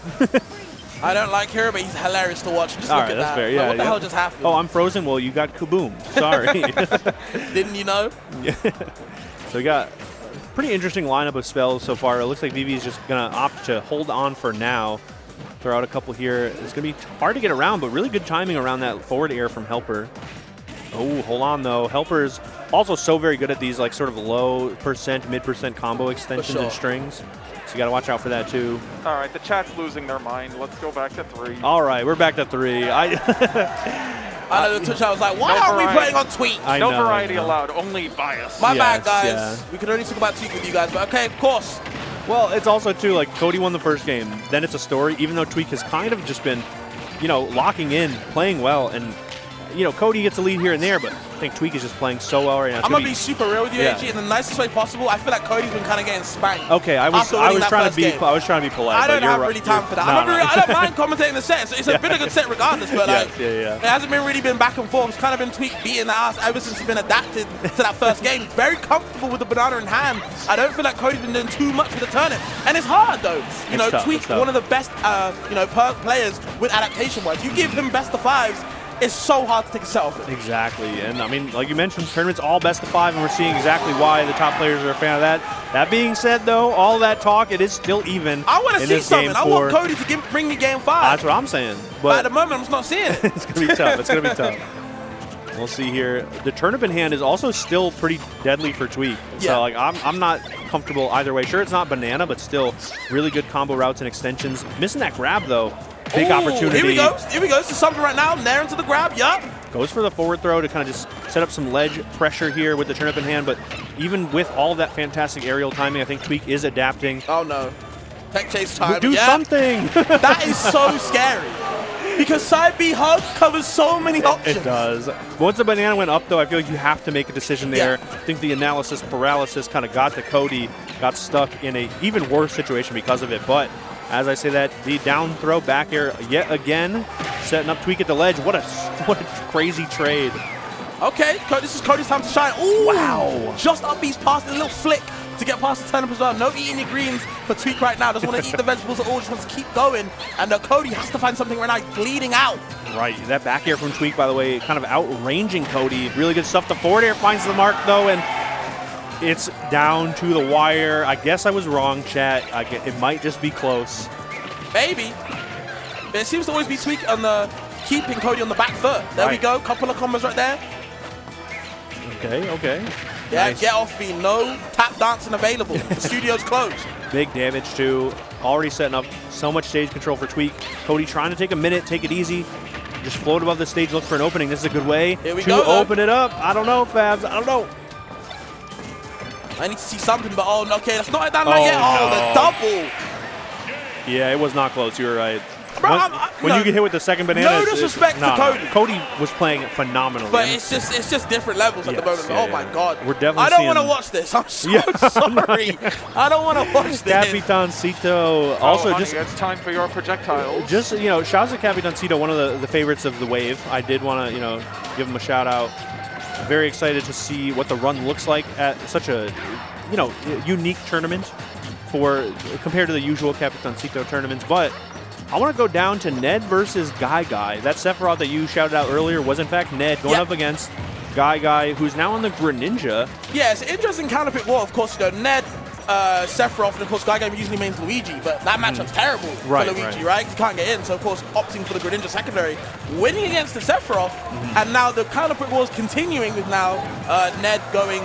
I don't like Hero, but he's hilarious to watch. Just look at that. Fair. Yeah, what the hell just happened? Oh, I'm frozen? Well, you got kaboom. Sorry. Didn't you know? Yeah. So we got a pretty interesting lineup of spells so far. It looks like Vivi is just going to opt to hold on for now. Throw out a couple here. It's going to be hard to get around, but really good timing around that forward air from Helper. Oh, hold on, though. Helper's also so very good at these like sort of low percent, mid-percent combo extensions and strings. So you got to watch out for that, too. All right, the chat's losing their mind. Let's go back to 3. All right, we're back to 3. I know the Twitch chat was like, why aren't we playing on Tweak? No variety allowed, only bias. My bad, guys. We could only talk about Tweak with you guys, but okay, of course. Well, it's also, too, like, Cody won the first game. Then it's a story, even though Tweak has kind of just been, locking in, playing well, and you know, Cody gets a lead here and there, but I think Tweak is just playing so well right now. I'm going to be super real with you, AG, in the nicest way possible. I feel like Cody's been kind of getting spanked. Okay, I was trying to be polite. I don't but have you're really time for that. I don't mind commentating the set. It's been a good set regardless, but like, it hasn't really been back and forth. It's kind of been Tweak beating the ass ever since he's been adapted to that first game. Very comfortable with the banana in hand. I don't feel like Cody's been doing too much with the turnip. And it's hard though. You know, Tweak, one of the best players with adaptation wise. You give him best of 5s, it's so hard to take a set off it. Exactly, and I mean, like you mentioned, tournaments all best of 5, and we're seeing exactly why the top players are a fan of that. That being said, though, all that talk, it is still even. I want to see something. I want Cody to bring me game 5. That's what I'm saying. But at the moment, I'm just not seeing it. It's going to be tough. It's going to be tough. We'll see here. The turnip in hand is also still pretty deadly for Tweak. So, like, I'm not comfortable either way. Sure, it's not banana, but still really good combo routes and extensions. Missing that grab, though. Big opportunity. Here we go. Here we go. This is something right now. Nair into the grab. Yup. Goes for the forward throw to kind of just set up some ledge pressure here with the turnip in hand. But even with all of that fantastic aerial timing, I think Tweak is adapting. Oh, no. Tech chase time. Do something. That is so scary. Because side B hug covers so many options. It does. Once the banana went up, though, I feel like you have to make a decision there. I think the analysis paralysis kind of got to Cody, got stuck in a even worse situation because of it. But as I say that, the down throw back air yet again, setting up Tweak at the ledge. What a crazy trade. Okay, this is Cody's time to shine. Ooh, wow. Just up B's past a little flick to get past the turnip as well. No eating your greens for Tweak right now. Doesn't want to eat the vegetables at all. Just wants to keep going. And Cody has to find something right now. He's bleeding out. Right. That back air from Tweak, by the way, kind of outranging Cody. Really good stuff. The forward air finds the mark, though, and it's down to the wire. I guess I was wrong, chat. It might just be close. Maybe. But it seems to always be Tweak on the keeping Cody on the back foot. There we go. Couple of combos right there. Okay. Yeah, nice. get off me. No tap dancing available. The studio's closed. Big damage, too. Already setting up so much stage control for Tweak. Cody trying to take a minute, take it easy. Just float above the stage, look for an opening. This is a good way to open it up. I don't know, Fabs. I don't know. I need to see something, but okay, that's not that yet. Oh, the double. Yeah, it was not close. You were right. Bro, when you get hit with the second banana, no disrespect to Cody. Cody was playing phenomenally. But it's just different levels at the moment. Yeah, my God. We're definitely I don't want to watch this. I'm so sorry. I don't want to watch this. Capitancito also honey, it's time for your projectile. Just, shouts to Capitancito, one of the favorites of the wave. I did want to, give him a shout out. Very excited to see what the run looks like at such a, unique tournament compared to the usual Capitancito tournaments. But I want to go down to Ned versus Guy. That Sephiroth that you shouted out earlier was in fact Ned going up against Guy, who's now on the Greninja. Yeah, it's an interesting counter pick war. Of course, Ned, Sephiroth, and of course Guy usually mains Luigi, but that matchup's terrible for Luigi, right? He can't get in, so of course opting for the Greninja secondary, winning against the Sephiroth, and now the counter pick war is continuing with now Ned going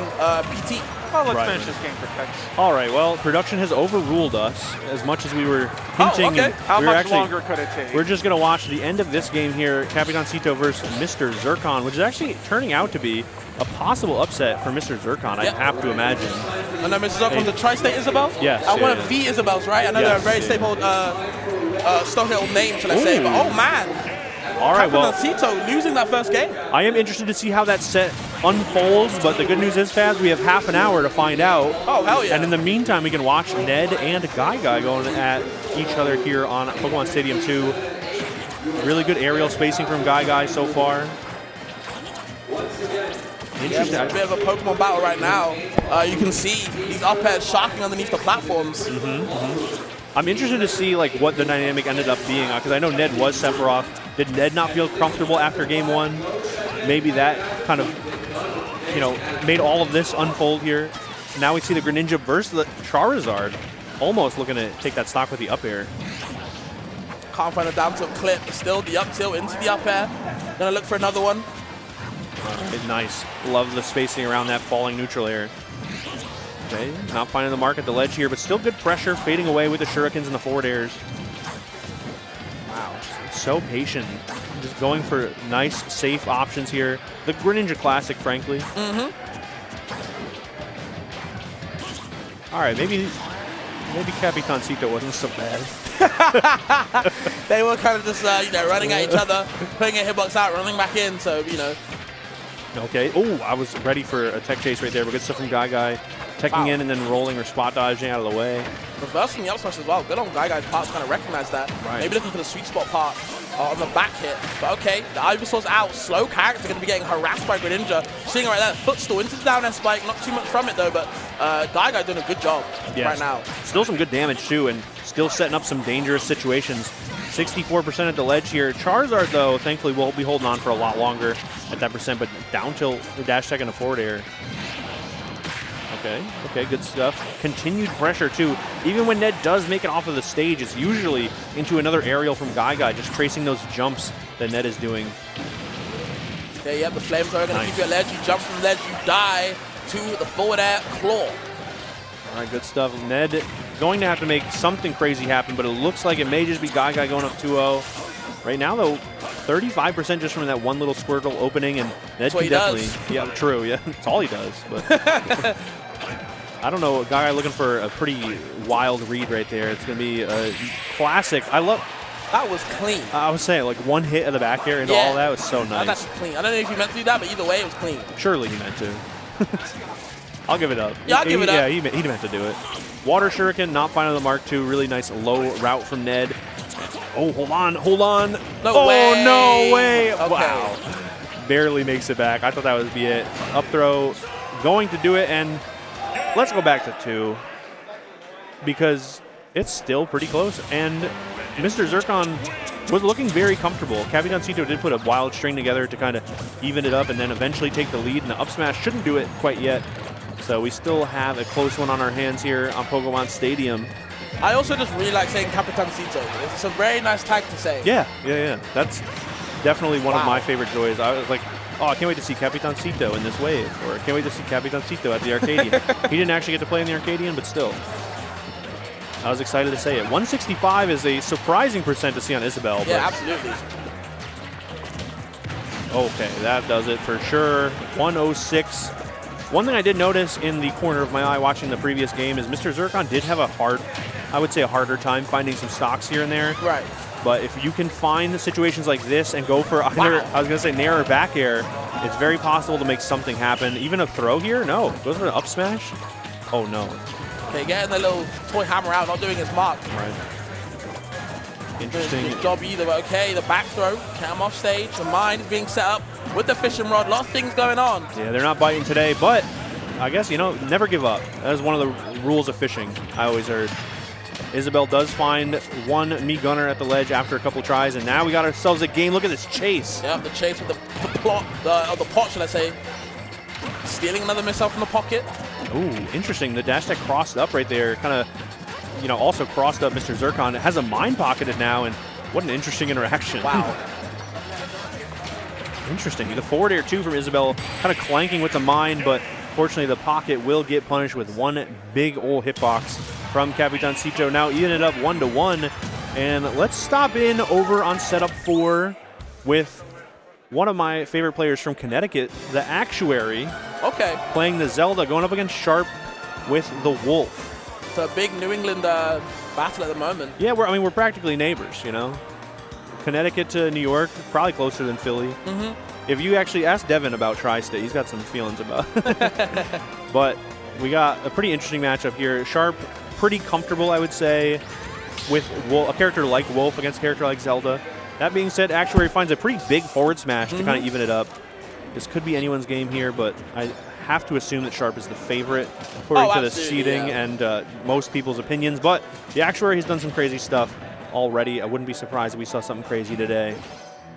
PT. Well, let's finish this game for Tex. All right, well, production has overruled us as much as we were hinting. How much longer could it take? We're just going to watch the end of this game here, Capitancito versus Mr. Zircon, which is actually turning out to be a possible upset for Mr. Zircon, I have to imagine. I know Mr. Zircon, the Tri-State Isabels? Yes. One of the Isabels, right? I know they're a very staple Stonehill name, shall I say, but oh man. All right, well, Capitancito losing that first game. I am interested to see how that set unfolds, but the good news is, Faz, we have half an hour to find out. Oh, hell yeah. And in the meantime, we can watch Ned and Guy going at each other here on Pokemon Stadium 2. Really good aerial spacing from Guy so far. Interesting. Yeah, it's a bit of a Pokemon battle right now. You can see these up airs shocking underneath the platforms. I'm interested to see what the dynamic ended up being, because I know Ned was Sephiroth. Did Ned not feel comfortable after game one? Maybe that kind of, made all of this unfold here. Now we see the Greninja versus the Charizard, almost looking to take that stock with the up air. Can't find a down tilt clip. Still the up tilt into the up air. Gonna look for another one. Nice. Love the spacing around that falling neutral air. Okay, not finding the mark at the ledge here, but still good pressure, fading away with the shurikens and the forward airs. Wow, so patient. Just going for nice, safe options here. The Greninja Classic, frankly. All right, maybe Capitancito wasn't so bad. They were kind of just, running at each other, putting a hitbox out, running back in. So, Okay. Oh, I was ready for a tech chase right there, but good stuff from Guy. Teching in and then rolling or spot dodging out of the way. Reversing the up smash as well. Good on Guy's part to kind of recognize that. Right. Maybe looking for the sweet spot part on the back hit. But okay, the Ivysaur's out. Slow character going to be getting harassed by Greninja. Seeing right there, footstool into the down air spike. Not too much from it though, but Guy doing a good job right now. Still some good damage too, and still setting up some dangerous situations. 64% at the ledge here. Charizard, though, thankfully will be holding on for a lot longer at that percent, but down tilt, the dash tech and a forward air. Okay, good stuff. Continued pressure, too. Even when Ned does make it off of the stage, it's usually into another aerial from Guy, just tracing those jumps that Ned is doing. Okay, yep, the flames are going to keep you at ledge. You jump from the ledge, you die to the forward air claw. All right, good stuff. Ned going to have to make something crazy happen, but it looks like it may just be Guy going up 2-0. Right now, though, 35% just from that one little Squirtle opening, and Ned can definitely... Yeah, true, yeah. That's all he does. But I don't know, Guy looking for a pretty wild read right there. It's going to be a classic. I love... That was clean. I was saying, like, one hit of the back air into all that was so nice. That's clean. I don't know if he meant to do that, but either way, it was clean. Surely he meant to. I'll give it up. Yeah, I'll give it up. Yeah, he meant to do it. Water Shuriken, not finding the mark 2. Really nice low route from Ned. Oh, hold on. No way. No way. Okay. Wow. Barely makes it back. I thought that would be it. Up throw, going to do it, and let's go back to 2 because it's still pretty close. And Mr. Zircon was looking very comfortable. Capitancito did put a wild string together to kind of even it up and then eventually take the lead, and the up smash shouldn't do it quite yet. So we still have a close one on our hands here on Pokemon Stadium. I also just really like saying Capitancito. It's a very nice tag to say. Yeah. That's definitely one of my favorite joys. I was like, oh, I can't wait to see Capitancito in this wave, or I can't wait to see Capitancito at the Arcadian. He didn't actually get to play in the Arcadian, but still. I was excited to say it. 165 is a surprising percent to see on Isabelle. Yeah, absolutely. Okay, that does it for sure. 106. One thing I did notice in the corner of my eye watching the previous game is Mr. Zircon did have a harder time finding some stocks here and there. Right. But if you can find situations like this and go for either, I was going to say nair or back air, it's very possible to make something happen. Even a throw here? No. Goes for an up smash? Oh, no. Okay, getting the little toy hammer out, not doing his mark. Right. Interesting. Good job either. Okay, the back throw, get him off stage. The mine is being set up with the fishing rod. Lots of things going on. Yeah, they're not biting today, but I guess, never give up. That is one of the rules of fishing, I always heard. Isabelle does find one Mii Gunner at the ledge after a couple tries, and now we got ourselves a game. Look at this chase. Yeah, the chase with the pot, should I say. Stealing another missile from the pocket. Ooh, interesting. The dash tech crossed up right there, kind of, also crossed up Mr. Zircon. It has a mine pocketed now, and what an interesting interaction. Wow. Interesting. The forward air, too, from Isabelle, kind of clanking with the mine, but fortunately the pocket will get punished with one big old hitbox from Capitancito. Now even it up 1-1, and let's stop in over on setup 4 with one of my favorite players from Connecticut, the Actuary. Okay. Playing the Zelda, going up against Sharp with the Wolf. It's a big New England battle at the moment. Yeah, we're practically neighbors, Connecticut to New York, probably closer than Philly. Mm-hmm. If you actually ask Devin about Tri-State, he's got some feelings about it. But we got a pretty interesting matchup here. Sharp, pretty comfortable, I would say, with a character like Wolf against a character like Zelda. That being said, Actuary finds a pretty big forward smash to kind of even it up. This could be anyone's game here, but I have to assume that Sharp is the favorite according to the seeding and most people's opinions. But the Actuary has done some crazy stuff already. I wouldn't be surprised if we saw something crazy today.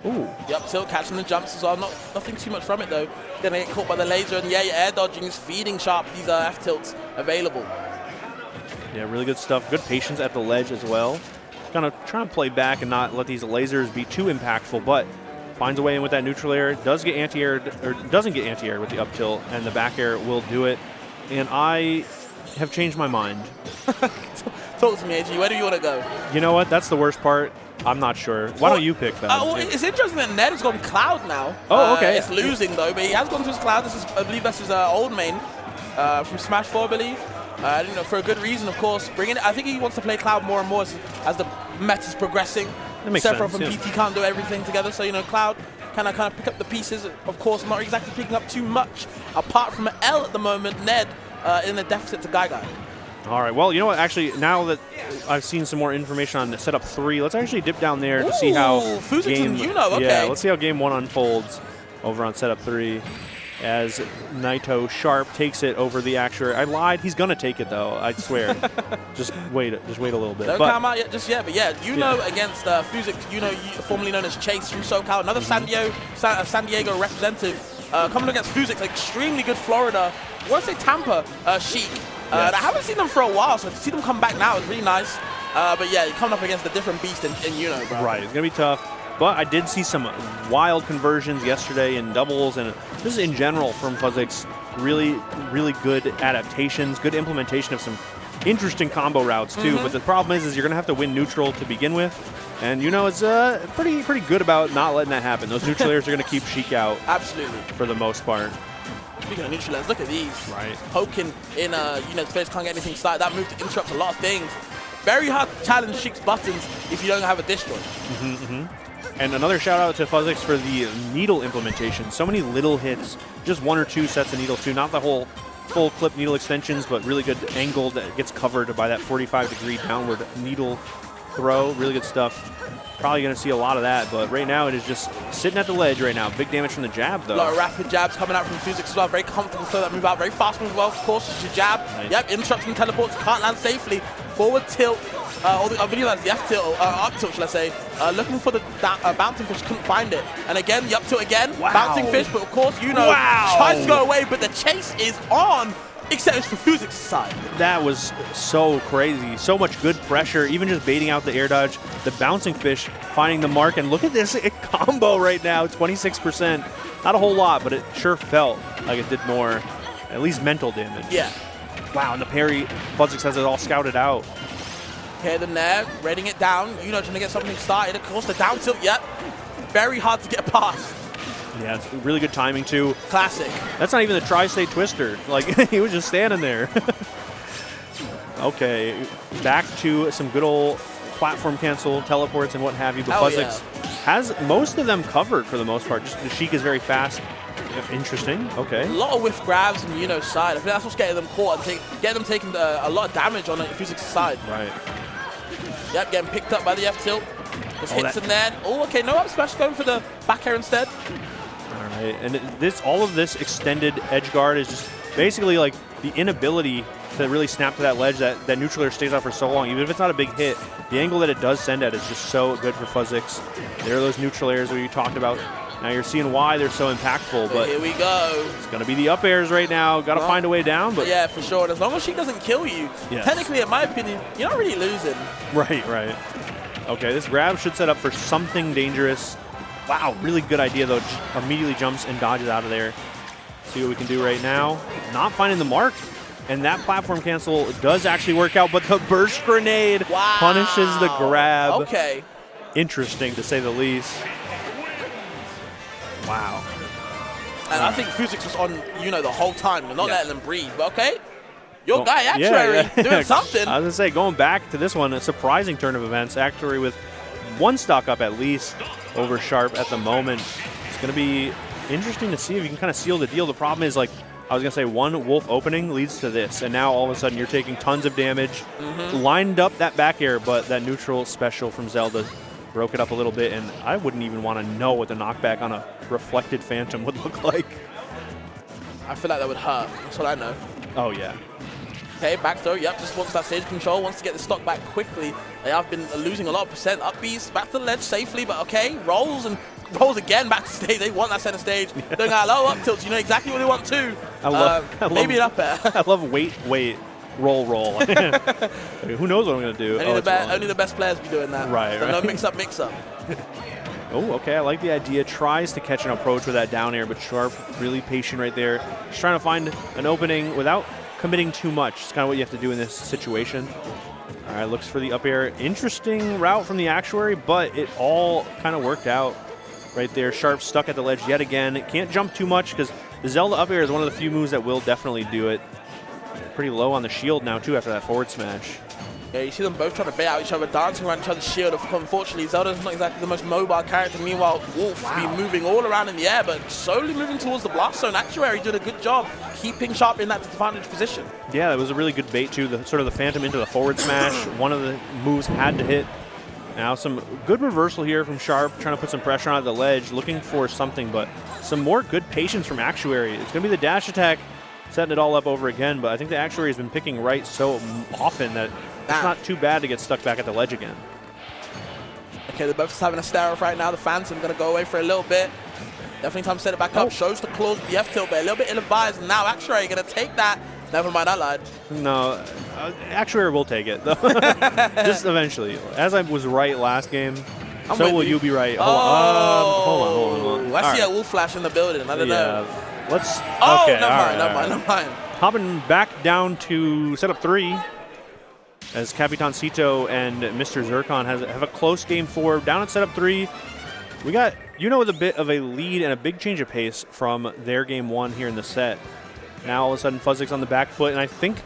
Ooh. Yep, still catching the jumps as well. Nothing too much from it, though. Gonna get caught by the laser, and yeah, your air dodging is feeding Sharp these F-tilts available. Yeah, really good stuff. Good patience at the ledge as well. Kind of trying to play back and not let these lasers be too impactful, but finds a way in with that neutral air. Does get anti-air, or doesn't get anti-air with the up tilt, and the back air will do it. And I have changed my mind. Talk to me, AG. Where do you want to go? You know what? That's the worst part. I'm not sure. Why don't you pick that? It's interesting that Ned has gone Cloud now. Oh, okay. It's losing, though, but he has gone to his Cloud. I believe that's his old main from Smash 4, I believe. For a good reason, of course. Bringing it, I think he wants to play Cloud more and more as the meta's progressing. That makes Sephiroth sense, and PT can't do everything together, so Cloud kind of pick up the pieces. Of course, not exactly picking up too much, apart from L at the moment. Ned in a deficit to Guy. All right. Well, you know what? Actually, now that I've seen some more information on setup 3, let's actually dip down there to see how game. Okay. Yeah, let's see how game 1 unfolds over on setup 3. As Naito Sharp takes it over the actuator. I lied. He's gonna take it though. I swear. just wait a little bit. Don't come out yet, just yet. But yeah, against Fusix, formerly known as Chase from SoCal, another San Diego representative, coming against Fusix, extremely good Florida. I want to say Tampa Sheik. I haven't seen them for a while, so to see them come back now is really nice. But yeah, you're coming up against a different beast in bro. Right. It's gonna be tough. But I did see some wild conversions yesterday in doubles and just in general from Fuzix. Really, really good adaptations, good implementation of some interesting combo routes too. But the problem is you're going to have to win neutral to begin with. And it's pretty good about not letting that happen. Those neutral layers are going to keep Sheik out. Absolutely. For the most part. Speaking of neutral layers, look at these. Right. Poking in, Fizz can't get anything started. That move to interrupt a lot of things. Very hard to challenge Sheik's buttons if you don't have a disjoint. And another shout out to Fuzix for the needle implementation. So many little hits, just 1 or 2 sets of needles too. Not the whole full clip needle extensions, but really good angle that gets covered by that 45-degree downward needle throw. Really good stuff. Probably going to see a lot of that, but right now it is just sitting at the ledge right now. Big damage from the jab, though. A lot of rapid jabs coming out from Fuzix as well. Very comfortable to throw that move out. Very fast move as well. Of course, it's your jab. Nice. Yep, interrupts and teleports. Can't land safely. Forward tilt. I believe that's the F tilt, or up tilt, shall I say. Looking for the bouncing fish, couldn't find it. And again, the up tilt again. Wow. Bouncing fish, but of course, tries to go away, but the chase is on. Except it's for Fuzix's side. That was so crazy. So much good pressure, even just baiting out the air dodge. The bouncing fish finding the mark. And look at this combo right now, 26%. Not a whole lot, but it sure felt like it did more, at least mental damage. Yeah. Wow, and the parry, Fuzix has it all scouted out. Okay, then there, raiding it down. Trying to get something started. Of course, the down tilt, yep. Very hard to get past. Yeah, it's really good timing, too. Classic. That's not even the tri-state twister. Like, he was just standing there. Okay, back to some good old platform cancel, teleports, and what have you. But Fuzix has most of them covered for the most part. Just the Sheik is very fast. Interesting. Okay. A lot of whiff grabs on Yuno's side. I think that's what's getting them caught and getting them taking a lot of damage on Fuzix's side. Right. Yep, getting picked up by the F tilt. Just hits in there. Oh, okay, no up smash, going for the back air instead. All right, and all of this extended edge guard is just basically like the inability to really snap to that ledge that neutral air stays out for so long. Even if it's not a big hit, the angle that it does send at is just so good for Fuzix. There are those neutral airs that you talked about. Now you're seeing why they're so impactful, but here we go. It's going to be the up airs right now. Got to find a way down. But yeah, for sure. And as long as she doesn't kill you, technically, in my opinion, you're not really losing. Right. Okay, this grab should set up for something dangerous. Wow, really good idea, though. Immediately jumps and dodges out of there. See what we can do right now. Not finding the mark. And that platform cancel does actually work out, but the burst grenade punishes the grab. Okay. Interesting, to say the least. Wow. And I think Fuzix was on, the whole time. Not letting them breathe. But okay. Your guy, Actuary, doing something. I was going to say, going back to this one, a surprising turn of events. Actuary with 1 stock up at least over Sharp at the moment. It's going to be interesting to see if you can kind of seal the deal. The problem is, like, I was going to say, 1 wolf opening leads to this. And now all of a sudden you're taking tons of damage. Lined up that back air, but that neutral special from Zelda broke it up a little bit. And I wouldn't even want to know what the knockback on a reflected Phantom would look like. I feel like that would hurt. That's what I know. Oh, yeah. Okay, back throw. Yep, just wants that stage control. Wants to get the stock back quickly. They have been losing a lot of percent. Up B's back to the ledge safely, but okay. Rolls again back to stage. They want that center stage. Doing our low up tilts. You know exactly what they want too. I love maybe an up air. I love wait, roll. Who knows what I'm going to do? Only the best players be doing that. Right. No mix up. Oh, okay. I like the idea. Tries to catch an approach with that down air, but Sharp really patient right there. Just trying to find an opening without committing too much. It's kind of what you have to do in this situation. All right, looks for the up air. Interesting route from the Actuary, but it all kind of worked out right there. Sharp stuck at the ledge yet again. Can't jump too much because the Zelda up air is one of the few moves that will definitely do it. pretty low on the shield now, too, after that forward smash. Yeah, you see them both trying to bait out each other, dancing around each other's shield. Unfortunately, Zelda's not exactly the most mobile character. Meanwhile, Wolf be moving all around in the air, but slowly moving towards the blast zone. Actuary did a good job keeping Sharp in that disadvantaged position. Yeah, that was a really good bait, too. Sort of the Phantom into the forward smash. One of the moves had to hit. Now some good reversal here from Sharp, trying to put some pressure on the ledge, looking for something, but some more good patience from Actuary. It's going to be the dash attack, setting it all up over again, but I think the Actuary has been picking right so often that it's not too bad to get stuck back at the ledge again. Okay, they're both having a stare off right now. The Phantom going to go away for a little bit. Definitely time to set it back up. Shows the claws with the F-tilt, but a little bit ill-advised. And now Actuary going to take that. Never mind, I lied. No, Actuary will take it, though. Just eventually. As I was right last game, so will you be right. Hold on. I see a Wolf Flash in the building. I don't know. Let's. Oh, okay, never mind. Hopping back down to setup 3. As Capitancito and Mr. Zircon have a close game 4. Down at setup 3, we got, with a bit of a lead and a big change of pace from their game 1 here in the set. Now all of a sudden Fuzzik's on the back foot, and I think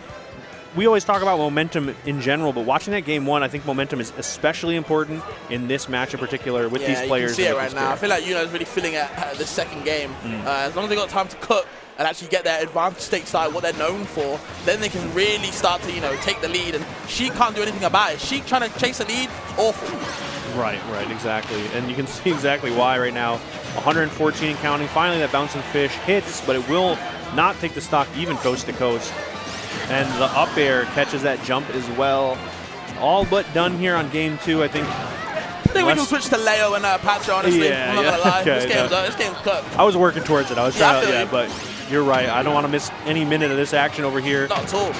we always talk about momentum in general, but watching that game 1, I think momentum is especially important in this match in particular with these players. You can see it right now. I feel like Yuno's really feeling it the second game. As long as they got time to cook and actually get their advantage stateside, what they're known for, then they can really start to, take the lead. And Sheik can't do anything about it. Sheik trying to chase the lead, awful. Right, exactly. And you can see exactly why right now. 114 and counting. Finally, that bouncing fish hits, but it will not take the stock even coast to coast. And the up air catches that jump as well. All but done here on game 2, I think. I think we can switch to Leo and Pacha, honestly. I'm not going to lie. Okay, this game's cooked. I was working towards it. I was trying to, but you're right. I don't want to miss any minute of this action over here. Not at all.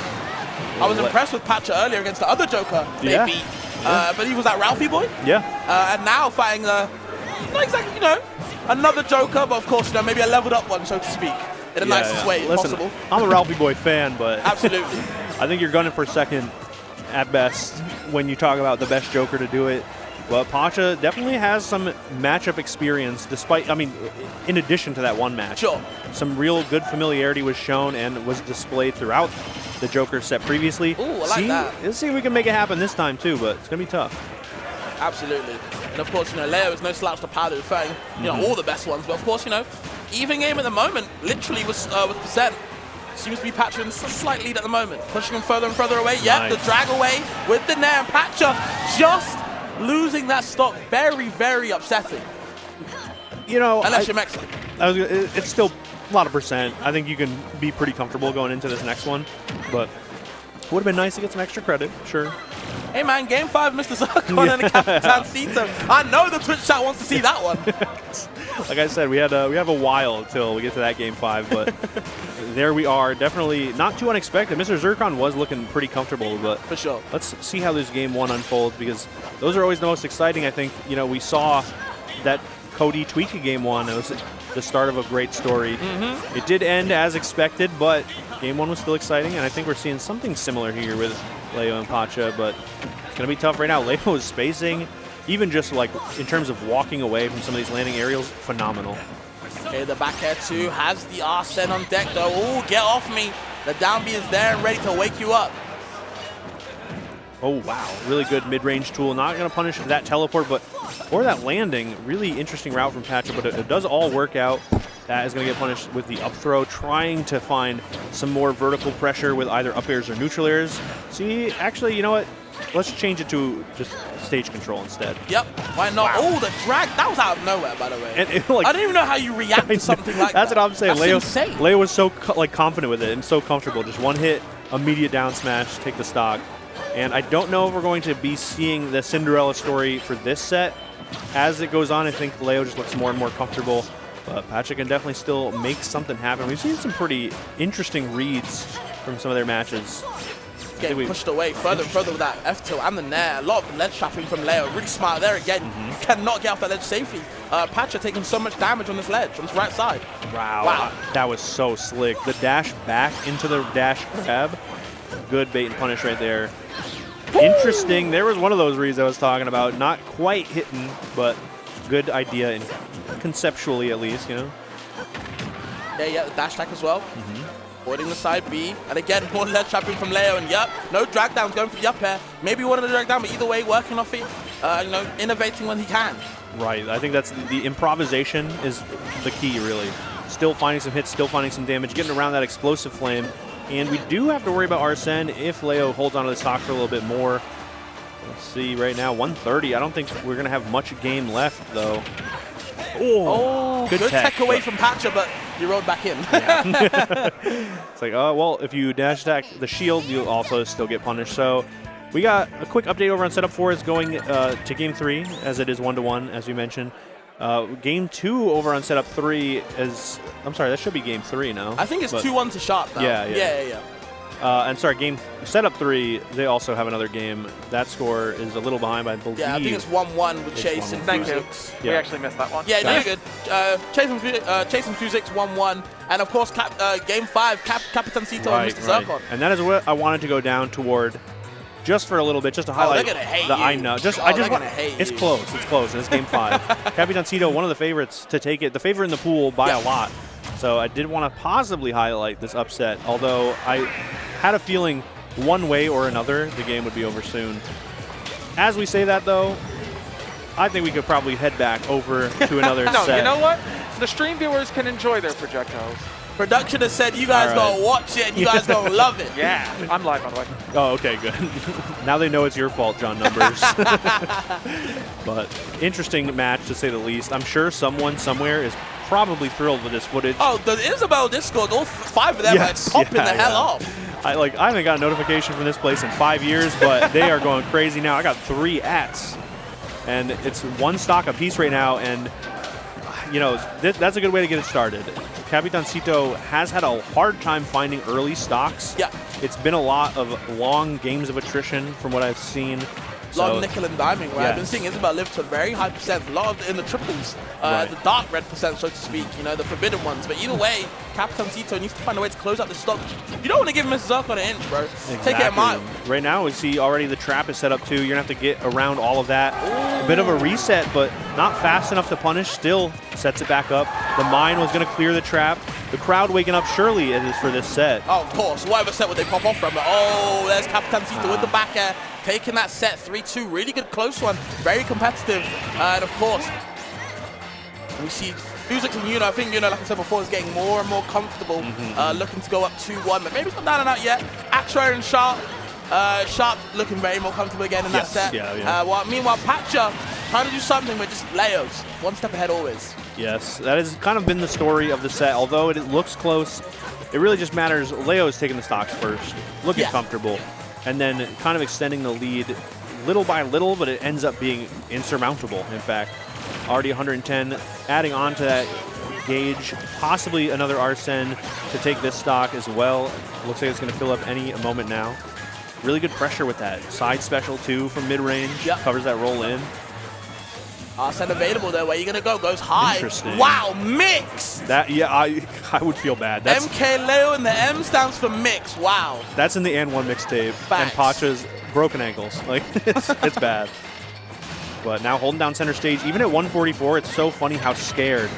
I was impressed with Pacha earlier against the other Joker they beat. But he was that Ralphie boy. Yeah. And now fighting, not exactly, another Joker, but of course, maybe a leveled up one, so to speak. In the nicest way possible. I'm a Ralphie boy fan, but absolutely. I think you're gunning for second at best when you talk about the best Joker to do it. But Pacha definitely has some matchup experience, despite, in addition to that one match. Sure. Some real good familiarity was shown and was displayed throughout the Joker set previously. Ooh, I like that. Let's see if we can make it happen this time, too, but it's going to be tough. Absolutely. And of course, Leo is no slouch to powder, fighting, all the best ones. But of course, even game at the moment, literally with percent, seems to be Pacha in a slight lead at the moment. Pushing him further and further away. Yep, the drag away with the Nair. And Pacha just losing that stock. Very, very upsetting. Unless you're Mexican. It's still a lot of percent. I think you can be pretty comfortable going into this next one. But it would have been nice to get some extra credit, sure. Hey man, game 5, Mr. Zircon and the Capitancito. I know the Twitch chat wants to see that one. Like I said, we have a while until we get to that game 5, but there we are. Definitely not too unexpected. Mr. Zircon was looking pretty comfortable, but for sure. Let's see how this game 1 unfolds, because those are always the most exciting. I think we saw that Cody Tweaka game 1. It was the start of a great story. It did end as expected, but game 1 was still exciting, and I think we're seeing something similar here with Leo and Pacha, but it's going to be tough right now. Leo is spacing, even just like in terms of walking away from some of these landing aerials, phenomenal. Okay, the back air 2 has the Arsene on deck though. Oh, get off me. The down B is there and ready to wake you up. Oh, wow. Really good mid-range tool. Not going to punish that teleport, but for that landing, really interesting route from Pacha, but it does all work out. That is going to get punished with the up throw, trying to find some more vertical pressure with either up airs or neutral airs. See, actually, you know what? Let's change it to just stage control instead. Yep, why not? Wow. Oh, the drag, that was out of nowhere, by the way. And I don't even know how you react to something like that. That's what I'm saying. That's Leo was so confident with it and so comfortable. Just one hit, immediate down smash, take the stock. And I don't know if we're going to be seeing the Cinderella story for this set. As it goes on, I think Leo just looks more and more comfortable. But Pacha can definitely still make something happen. We've seen some pretty interesting reads from some of their matches. Getting pushed away further and further with that F-tilt and the Nair. A lot of ledge trapping from Leo. Really smart there again. Cannot get off that ledge safely. Pacha taking so much damage on this ledge, on this right side. Wow. That was so slick. The dash back into the dash grab. Good bait and punish right there. Interesting. There was one of those reads I was talking about. Not quite hitting, but good idea, conceptually at least, Yeah, the dash attack as well. Avoiding the side B, and again, more ledge trapping from Leo, and yep, no drag downs going for the up air. Maybe one of the drag down, but either way, working off it, innovating when he can. Right, I think that's the improvisation is the key, really. Still finding some hits, still finding some damage, getting around that explosive flame. And we do have to worry about Arsene if Leo holds onto the stock for a little bit more. Let's see, right now, 130. I don't think we're going to have much game left, though. Oh, good tech away from Patcher, but you rolled back in. Yeah. It's like, oh, well, if you dash attack the shield, you'll also still get punished. So we got a quick update over on Setup 4 is going to Game 3, as it is 1-1, as we mentioned. Game 2 over on Setup 3 is, I'm sorry, that should be Game 3 now. I think it's 2-1 to Sharp now. Yeah. And sorry, Setup 3, they also have another game. That score is a little behind, I believe. Yeah, I think it's 1-1 with Chase and Fusix. We actually missed that one. Yeah, no, you're good. Chase and Fusix 1-1. And of course, Game 5, Capitancito and Mr. Zircon. And that is what I wanted to go down toward just for a little bit, just to highlight they're gonna hate the you. I know. It's close, and it's Game 5. Capitancito, one of the favorites to take it, the favorite in the pool by a lot. So I did want to positively highlight this upset, although I had a feeling one way or another the game would be over soon. As we say that, though, I think we could probably head back over to another No, set. you know what? The stream viewers can enjoy their projectiles. Production has said you guys gonna watch it and you guys gonna love it. Yeah, I'm live, by the way. Oh, okay, good. Now they know it's your fault, John Numbers. But interesting match, to say the least. I'm sure someone somewhere is probably thrilled with this footage. Oh, the Isabel Discord, all 5 of them are popping the hell off. I haven't got a notification from this place in 5 years, but they are going crazy now. I got 3 ats, and it's 1 stock apiece right now, and that's a good way to get it started. Capitancito has had a hard time finding early stocks. Yeah. It's been a lot of long games of attrition from what I've seen. Long nickel and diming, right? I've been seeing Isabel live to a very high percent, a lot in the triples, the dark red percent, so to speak, the forbidden ones. But either way, Capitancito needs to find a way to close out the stock. You don't want to give Mr. Zircon an inch, bro. Exactly. Take it a mile. Right now, we see already the trap is set up too. You're going to have to get around all of that. Ooh. A bit of a reset, but not fast enough to punish. Still sets it back up. The mine was going to clear the trap. The crowd waking up surely it is for this set. Oh, of course. Whatever set would they pop off from? But, oh, there's Capitancito with the back air. Taking that set 3-2. Really good close one. Very competitive. And, of course, we see Fusix and Yuno. I think Yuno, like I said before, is getting more and more comfortable. Looking to go up 2-1. But maybe it's not down and out yet. Atra and Sharp. Sharp looking very more comfortable again in that set. Meanwhile, Patcher trying to do something, but just Leos. One step ahead always. Yes, that has kind of been the story of the set. Although it looks close, it really just matters. Leo is taking the stocks first, looking comfortable, and then kind of extending the lead little by little, but it ends up being insurmountable, in fact. Already 110, adding on to that gauge, possibly another Arsene to take this stock as well. Looks like it's going to fill up any moment now. Really good pressure with that. Side special, too, from mid-range. Covers that roll in. Arsene available there. Where you going to go? Goes high. Interesting. Wow, mix! I would feel bad. That's, MK Leo, and the M stands for mix. Wow. That's in the And One mixtape. And Pacha's broken ankles. It's bad. But now holding down center stage. Even at 144, it's so funny how scared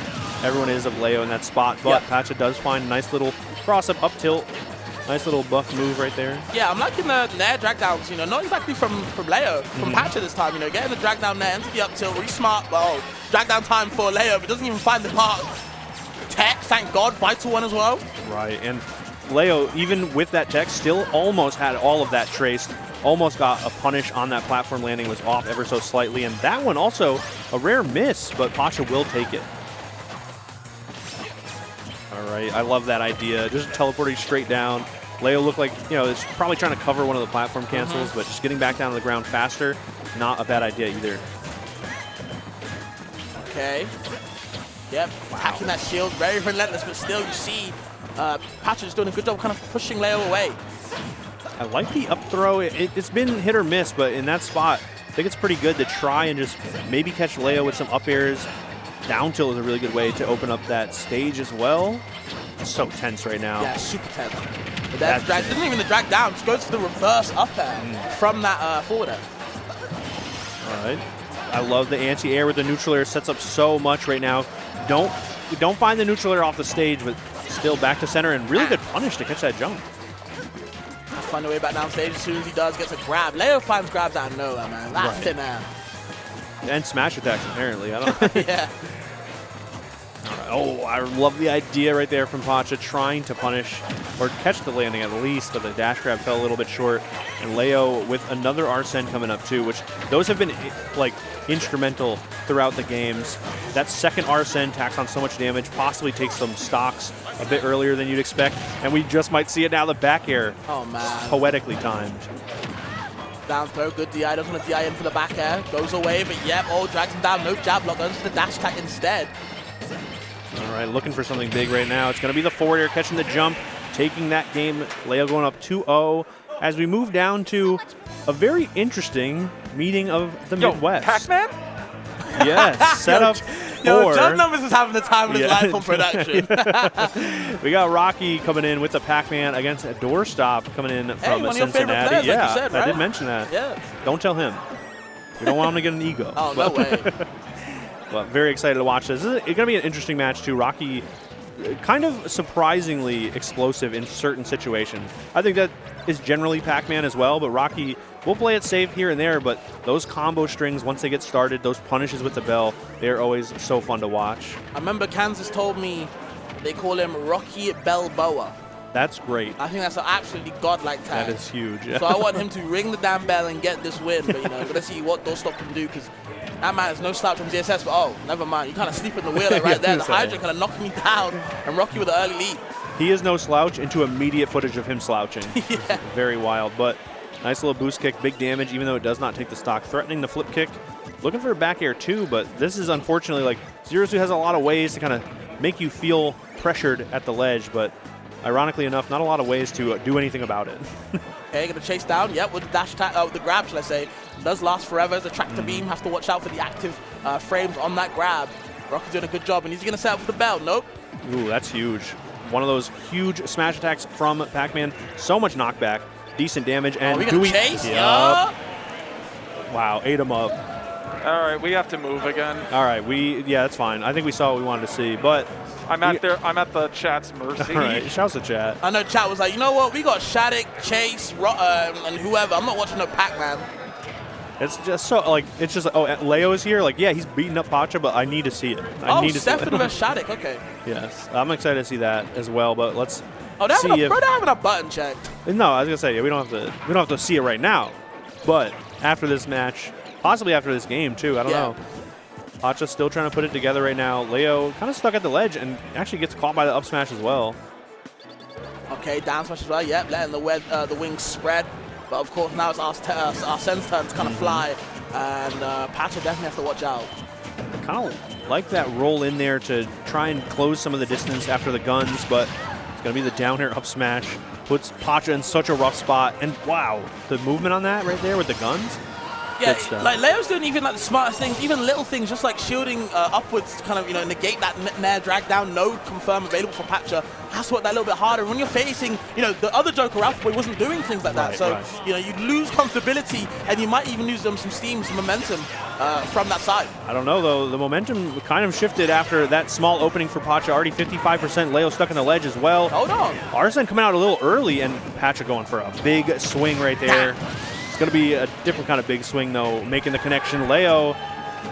everyone is of Leo in that spot. But Pacha does find a nice little cross-up, up-tilt. Nice little buff move right there. Yeah, I'm liking the nair drag downs, not exactly from Leo, from Patcher this time, getting the drag down nair into the up tilt, really smart. Well, drag down time for Leo, but doesn't even find the mark. Tech, thank God, vital one as well. Right, and Leo, even with that tech, still almost had all of that traced. Almost got a punish on that platform landing, was off ever so slightly, and that one also a rare miss, but Pacha will take it. All right, I love that idea. Just teleporting straight down. Leo looked like, is probably trying to cover one of the platform cancels, but just getting back down to the ground faster, not a bad idea either. Okay. Yep, attacking that shield, very relentless, but still you see Pacha's doing a good job kind of pushing Leo away. I like the up throw. It's been hit or miss, but in that spot, I think it's pretty good to try and just maybe catch Leo with some up airs. Down tilt is a really good way to open up that stage as well. It's so tense right now. Yeah, super tense. But that drag, doesn't even the drag down, just goes for the reverse up air from that forward air. All right. I love the anti-air with the neutral air. Sets up so much right now. Don't find the neutral air off the stage, but still back to center and really good punish to catch that jump. Find a way back down stage. As soon as he does, gets a grab. Leo finds grabs out of nowhere, man. That's thin air. And smash attacks, apparently. I don't know. Yeah. Oh, I love the idea right there from Pacha, trying to punish or catch the landing at least, but the dash grab fell a little bit short. And Leo with another Arsene coming up too, which those have been like instrumental throughout the games. That second Arsene tacks on so much damage, possibly takes some stocks a bit earlier than you'd expect, and we just might see it now. The back air, poetically timed. Down throw, good DI, doesn't want to DI in for the back air, goes away, but yep, drags him down, no jab block, goes to the dash attack instead. All right, looking for something big right now. It's going to be the forward air catching the jump, taking that game. Leo going up 2-0 as we move down to a very interesting meeting of the Midwest. Pac-Man? Yes, set up Yo, John Numbers is having the time of his life on production. We got Rocky coming in with the Pac-Man against a doorstop coming in from one of Cincinnati. your favorite players, like you said, right? I did mention that. Yeah. Don't tell him. We don't want him to get an ego. Oh, no way. But very excited to watch this. It's going to be an interesting match, too. Rocky kind of surprisingly explosive in certain situations. I think that is generally Pac-Man as well, but Rocky will play it safe here and there, but those combo strings, once they get started, those punishes with the bell, they're always so fun to watch. I remember Kansas told me they call him Rocky Balboa. That's great. I think that's an absolutely godlike tag. That is huge. So I want him to ring the damn bell and get this win, but let's see what Doorstop can do, because that man is no slouch from DSS, but never mind. You kind of sleep in the wheel right there. The Hydra kind of knocked me down and Rocky with an early lead. He is no slouch into immediate footage of him slouching. Yeah. Very wild, but nice little boost kick, big damage, even though it does not take the stock. Threatening the flip kick. Looking for a back air too, but this is unfortunately like Zero-Suit has a lot of ways to kind of make you feel pressured at the ledge, but ironically enough, not a lot of ways to do anything about it. Okay, gonna chase down. Yep, with the dash attack, the grab, should I say. Does last forever as a tractor beam. Have to watch out for the active frames on that grab. Rocky's doing a good job, and he's gonna set up for the bell. Nope. Ooh, that's huge. One of those huge smash attacks from Pac-Man. So much knockback, decent damage, and we gonna chase? Yep. Yeah. Wow, ate him up. All right, we have to move again. All right, yeah, that's fine. I think we saw what we wanted to see, but I'm at the chat's mercy. all right, shouts to chat. I know chat was like, you know what? We got Shattuck, Chase, and whoever. I'm not watching no Pac-Man. It's just so Leo is here. Like, yeah, he's beating up Pacha, but I need to see it. I need to see Stefan it. versus Shattuck. Okay. Yes, I'm excited to see that as well. But let's they're see they're having a button check. No, I was gonna say we don't have to see it right now, but after this match, possibly after this game too. I don't know. Pacha's still trying to put it together right now. Leo kind of stuck at the ledge and actually gets caught by the up smash as well. Okay, down smash as well. Yep, letting the wings spread. But of course now it's Arsene's turn to kind of fly, and Pacha definitely has to watch out. Kind of like that roll in there to try and close some of the distance after the guns, but it's going to be the down air up smash. Puts Pacha in such a rough spot, and wow, the movement on that right there with the guns. Yeah, like Leo's doing even like the smartest things, even little things, just like shielding upwards to kind of, negate that nair drag down, no confirm available for Pacha. Has to work that a little bit harder. And when you're facing, the other Joker, Alpha Boy, wasn't doing things like that. So, you lose comfortability, and you might even lose some steam, some momentum from that side. I don't know, though. The momentum kind of shifted after that small opening for Pacha. Already 55%. Leo stuck in the ledge as well. Hold on. Arsene coming out a little early, and Pacha going for a big swing right there. It's going to be a different kind of big swing, though, making the connection. Leo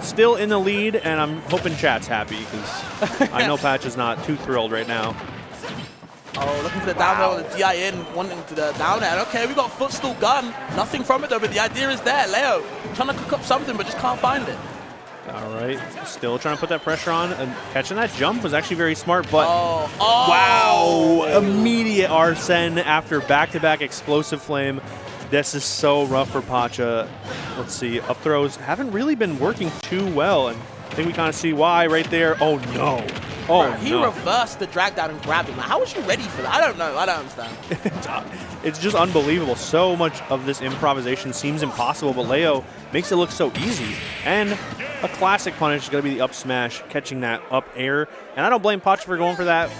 still in the lead, and I'm hoping chat's happy because I know Pacha's not too thrilled right now. Oh, looking for the down air with the DI in, wanting to the down air. Okay, we got footstool gun. Nothing from it, though, but the idea is there. Leo trying to cook up something, but just can't find it. All right, still trying to put that pressure on, and catching that jump was actually very smart, but wow, immediate Arsene after back-to-back explosive flame. This is so rough for Pacha. Let's see, up throws haven't really been working too well, and I think we kind of see why right there. Oh no. Oh, he reversed the drag down and grabbed him. How was you ready for that? I don't know. I don't understand. It's just unbelievable. So much of this improvisation seems impossible, but Leo makes it look so easy. And a classic punish is going to be the up smash, catching that up air. And I don't blame Pacha for going for that.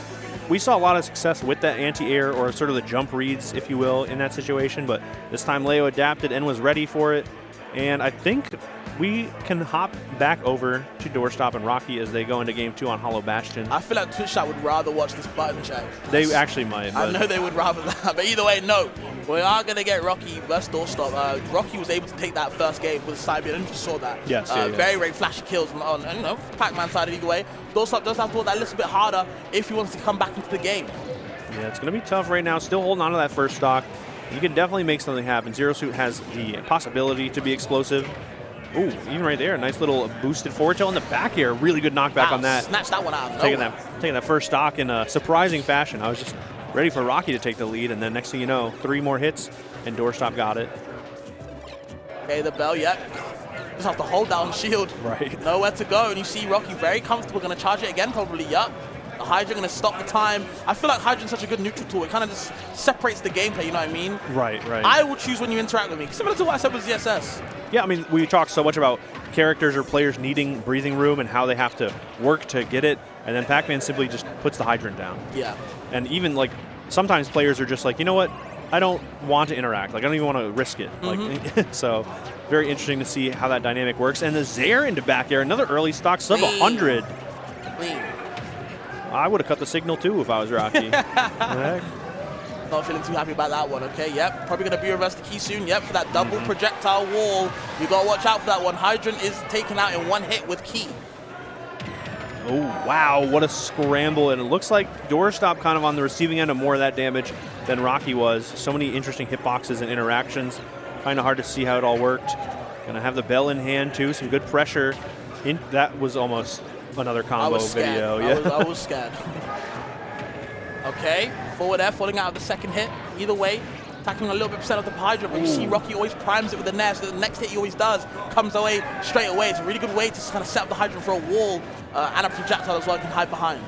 We saw a lot of success with that anti-air, or sort of the jump reads, if you will, in that situation. But this time Leo adapted and was ready for it. And I think we can hop back over to Doorstop and Rocky as they go into Game 2 on Hollow Bastion. I feel like Twitch chat would rather watch this button check. They actually might. I know they would rather that, but either way, no. We are going to get Rocky versus Doorstop. Rocky was able to take that first game with side B. I don't know if you saw that. Yes, Very, very flashy kills on Pac-Man side either way. Doorstop does have to work that a little bit harder if he wants to come back into the game. Yeah, it's going to be tough right now. Still holding on to that first stock. You can definitely make something happen. Zero Suit has the possibility to be explosive. Ooh, even right there, a nice little boosted forward tilt in the back air. Really good knockback on that. Snatch that one out. Taking that first stock in a surprising fashion. I was just ready for Rocky to take the lead, and then next thing you know, 3 more hits, and Doorstop got it. Okay, the bell, yep. Just have to hold down shield. Right. Nowhere to go, and you see Rocky very comfortable. Going to charge it again, probably, yep. The Hydra going to stop the time. I feel like Hydra's such a good neutral tool. It kind of just separates the gameplay, you know what I mean? Right. I will choose when you interact with me. Similar to what I said with ZSS. Yeah, I mean, we talk so much about characters or players needing breathing room and how they have to work to get it, and then Pac-Man simply just puts the hydrant down. Yeah. And even, like, sometimes players are just like, you know what? I don't want to interact. Like, I don't even want to risk it. Like, so, very interesting to see how that dynamic works. And the Zaire into back air, another early stock, sub 100. Clean. I would have cut the signal, too, if I was Rocky. Not feeling too happy about that one, okay? Yep, probably going to be reverse the key soon. Yep, for that double projectile wall. You got to watch out for that one. Hydrant is taken out in one hit with key. Oh, wow, what a scramble. And it looks like Doorstop kind of on the receiving end of more of that damage than Rocky was. So many interesting hitboxes and interactions. Kind of hard to see how it all worked. Going to have the bell in hand, too. Some good pressure. That was almost another combo video. I was scared. Okay, forward air, falling out of the second hit. Either way, attacking a little bit percent of the Hydra, but you see Rocky always primes it with the nair, so the next hit he always does comes away straight away. It's a really good way to kind of set up the Hydra for a wall and a projectile as well, you can hide behind.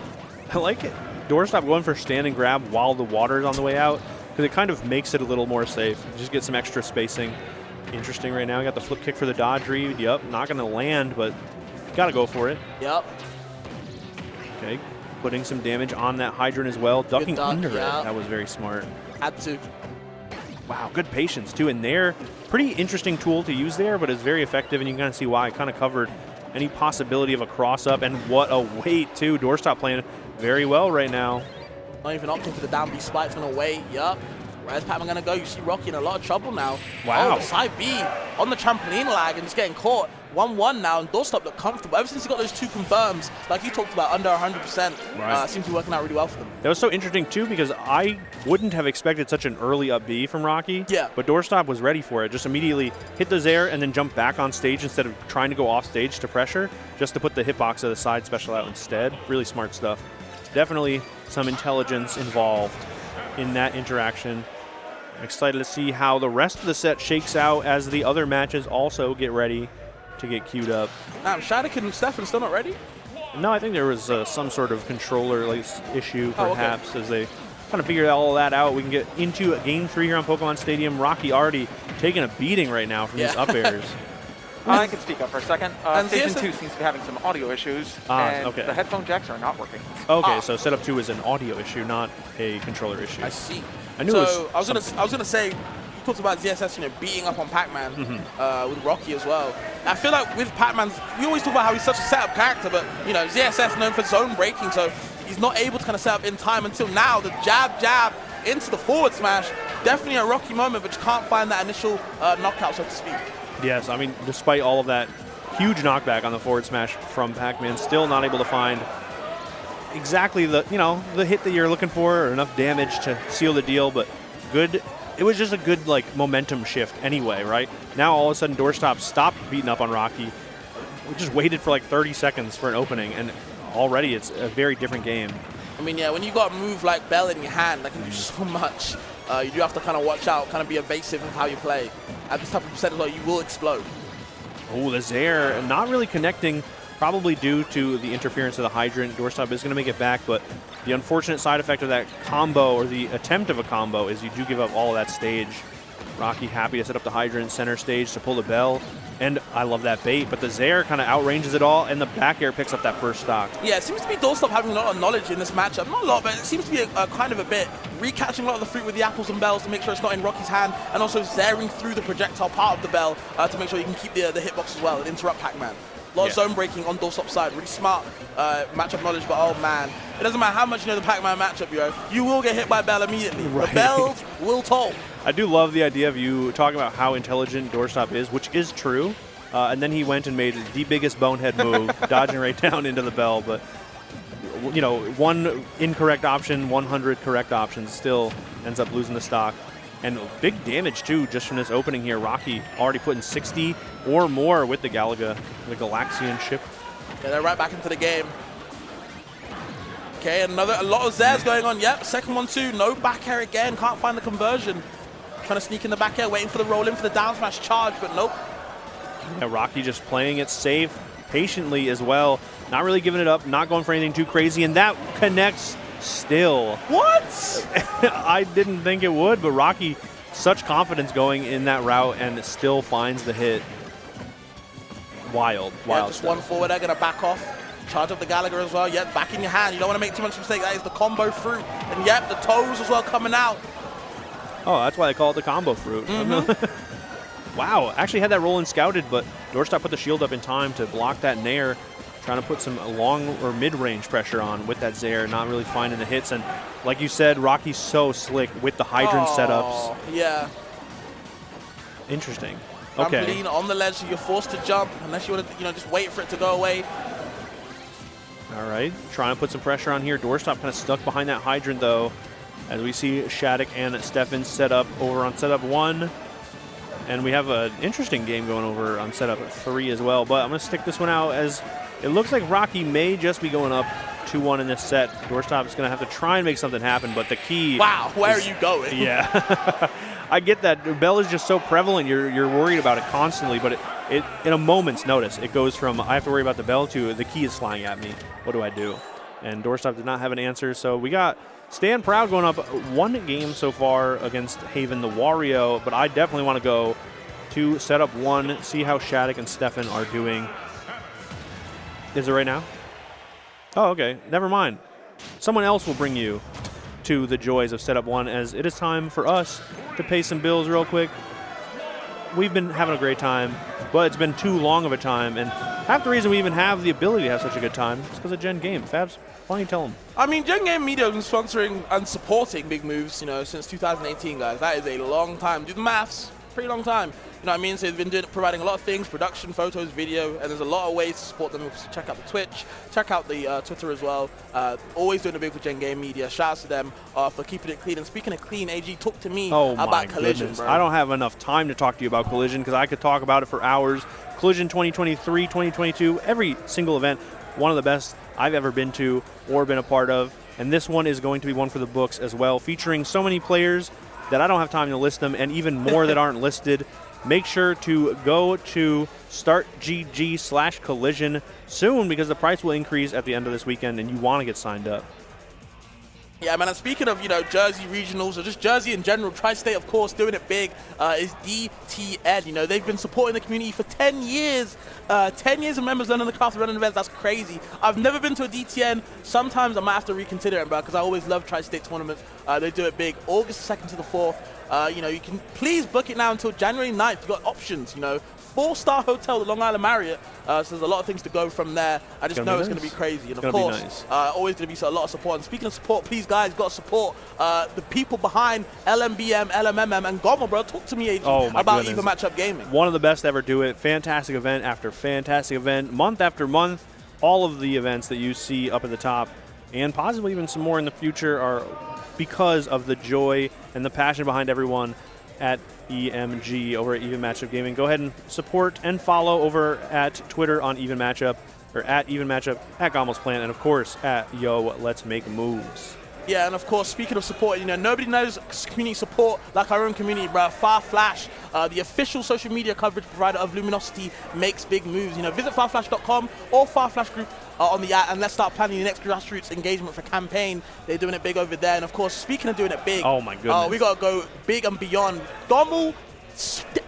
I like it. Doorstop going for stand and grab while the water is on the way out, because it kind of makes it a little more safe. Just get some extra spacing. Interesting right now. We got the flip kick for the dodge read. Yep, not going to land, but got to go for it. Yep. Okay, putting some damage on that hydrant as well. Ducking under it. That was very smart. Had to. Wow, good patience too. And there, pretty interesting tool to use there, but it's very effective, and you can kind of see why. It kind of covered any possibility of a cross up, and what a weight too. Doorstop playing very well right now. Not even opting for the down B spike's gonna wait. Yup. Where's Pac-Man gonna go? You see Rocky in a lot of trouble now. Wow. Oh, the side B on the trampoline lag and just getting caught. 1-1 now, and Doorstop look comfortable. Ever since he got those 2 confirms, like you talked about, under 100%, seems to be working out really well for them. That was so interesting, too, because I wouldn't have expected such an early up B from Rocky. Yeah. But Doorstop was ready for it. Just immediately hit the Zaire and then jump back on stage instead of trying to go off stage to pressure, just to put the hitbox of the side special out instead. Really smart stuff. Definitely some intelligence involved in that interaction. I'm excited to see how the rest of the set shakes out as the other matches also get ready to get queued up. Shattuck and Stefan still not ready? No, I think there was some sort of controller issue, perhaps, as they kind of figure all of that out. We can get into Game 3 here on Pokemon Stadium. Rocky already taking a beating right now from these up airs. I can speak up for a second. Station 2 seems to be having some audio issues, and the headphone jacks are not working. Okay, so setup 2 is an audio issue, not a controller issue. I see. I knew I was gonna say, you talked about ZSS, beating up on Pac-Man with Rocky as well. I feel like with Pac-Man, we always talk about how he's such a setup character, but ZSS known for zone breaking, so he's not able to kind of set up in time until now. The jab into the forward smash, definitely a Rocky moment, but you can't find that initial knockout, so to speak. Yes, I mean, despite all of that huge knockback on the forward smash from Pac-Man, still not able to find exactly the hit that you're looking for or enough damage to seal the deal, but good. It was just a good momentum shift anyway, right? Now all of a sudden Doorstop stopped beating up on Rocky. We just waited for 30 seconds for an opening, and already it's a very different game. I mean, yeah, when you got a move like Bell in your hand, that can do so much. You do have to kind of watch out, kind of be evasive of how you play. At this type of percentage, you will explode. Oh, the Zaire not really connecting, probably due to the interference of the hydrant. Doorstop is going to make it back, but the unfortunate side effect of that combo, or the attempt of a combo, is you do give up all of that stage. Rocky happy to set up the Hydrant center stage to pull the bell. And I love that bait, but the Zaire kind of outranges it all, and the back air picks up that first stock. Yeah, it seems to be Doorstop having a lot of knowledge in this matchup. Not a lot, but it seems to be a kind of a bit recatching a lot of the fruit with the apples and bells to make sure it's not in Rocky's hand, and also Zairing through the projectile part of the bell to make sure you can keep the hitbox as well and interrupt Pac-Man. A lot of zone breaking on Doorstop's side. Really smart matchup knowledge, but oh man, it doesn't matter how much you know the Pac-Man matchup, you will get hit by Bell immediately. Right. The bells will toll. I do love the idea of you talking about how intelligent Doorstop is, which is true. And then he went and made the biggest bonehead move, dodging right down into the bell. But, you know, one incorrect option, 100 correct options, still ends up losing the stock. And big damage, too, just from this opening here. Rocky already putting 60 or more with the Galaga, the Galaxian ship. Yeah, they're right back into the game. Okay, a lot of Zairs going on. Yep, second one, too. No back air again. Can't find the conversion. Trying to sneak in the back air, waiting for the roll in for the down smash charge, but nope. Yeah, Rocky just playing it safe, patiently as well. Not really giving it up, not going for anything too crazy, and that connects still. What? I didn't think it would, but Rocky, such confidence going in that route and still finds the hit. Wild Yeah, just stuff. one forward, they're going to back off. Charge up the Gallagher as well. Yep, back in your hand. You don't want to make too much mistake. That is the combo fruit. And yep, the toes as well coming out. Oh, that's why they call it the combo fruit. Wow, actually had that roll in scouted, but Doorstop put the shield up in time to block that Nair, trying to put some long or mid-range pressure on with that Zaire, not really finding the hits. And like you said, Rocky's so slick with the Hydrant setups. Yeah. Interesting. Okay. Trampoline on the ledge, so you're forced to jump unless you want to, just wait for it to go away. All right, trying to put some pressure on here. Doorstop kind of stuck behind that Hydrant, though, as we see Shattuck and Stefan set up over on setup 1. And we have an interesting game going over on setup 3 as well. But I'm going to stick this one out as it looks like Rocky may just be going up 2-1 in this set. Doorstop is going to have to try and make something happen, but the key... Wow, where are you going? Yeah. I get that. The bell is just so prevalent. You're worried about it constantly, but it in a moment's notice, it goes from I have to worry about the bell to the key is flying at me. What do I do? And Doorstop did not have an answer, so we got Stan Proud going up 1 game so far against Haven the Wario, but I definitely want to go to setup 1, see how Shattuck and Stefan are doing. Is it right now? Oh, okay. Never mind. Someone else will bring you to the joys of setup 1 as it is time for us to pay some bills real quick. We've been having a great time, but it's been too long of a time, and half the reason we even have the ability to have such a good time is because of Gen Game. Fabs, why don't you tell them? I mean, Gen Game Media has been sponsoring and supporting Big Moves, since 2018, guys. That is a long time. Do the maths. Pretty long time. You know what I mean? So they've been providing a lot of things, production, photos, video, and there's a lot of ways to support them. So check out the Twitch, check out the Twitter as well. Always doing a big with Gen Game Media. Shouts to them for keeping it clean. And speaking of clean, AG, talk to me about Collision, bro. I don't have enough time to talk to you about Collision because I could talk about it for hours. Collision 2023, 2022, every single event, one of the best I've ever been to or been a part of. And this one is going to be one for the books as well, featuring so many players that I don't have time to list them, and even more that aren't listed. Make sure to go to startgg/collision soon because the price will increase at the end of this weekend, and you want to get signed up. Yeah, man, and speaking of, Jersey regionals, or just Jersey in general, Tri-State, of course, doing it big, is DTN. They've been supporting the community for 10 years. 10 years of members learning the craft of running events, that's crazy. I've never been to a DTN. Sometimes I might have to reconsider it, bro, because I always love Tri-State tournaments. They do it big. August 2nd to the 4th. You can please book it now until January 9th. You've got options, 4-star hotel, the Long Island Marriott. So there's a lot of things to go from there. I just know it's going to be crazy. And of course, always going to be a lot of support. And speaking of support, please, guys, got to support the people behind LMBM, LMMM, and Gommel, bro. Talk to me, AG, about Even Matchup Gaming. One of the best ever do it. Fantastic event after fantastic event. Month after month, all of the events that you see up at the top, and possibly even some more in the future, are because of the joy and the passion behind everyone at EMG over at Even Matchup Gaming. Go ahead and support and follow over at Twitter on Even Matchup, or at Even Matchup, at Gommel's Plan, and of course at Yo Let's Make Moves. Yeah, and of course, speaking of support, nobody knows community support like our own community, bro. Farflash, the official social media coverage provider of Luminosity, makes big moves. Visit farflash.com or Farflash Group on the app, and let's start planning the next grassroots engagement for campaign. They're doing it big over there. And of course, speaking of doing it big, oh my goodness, we gotta go big and beyond. Gommel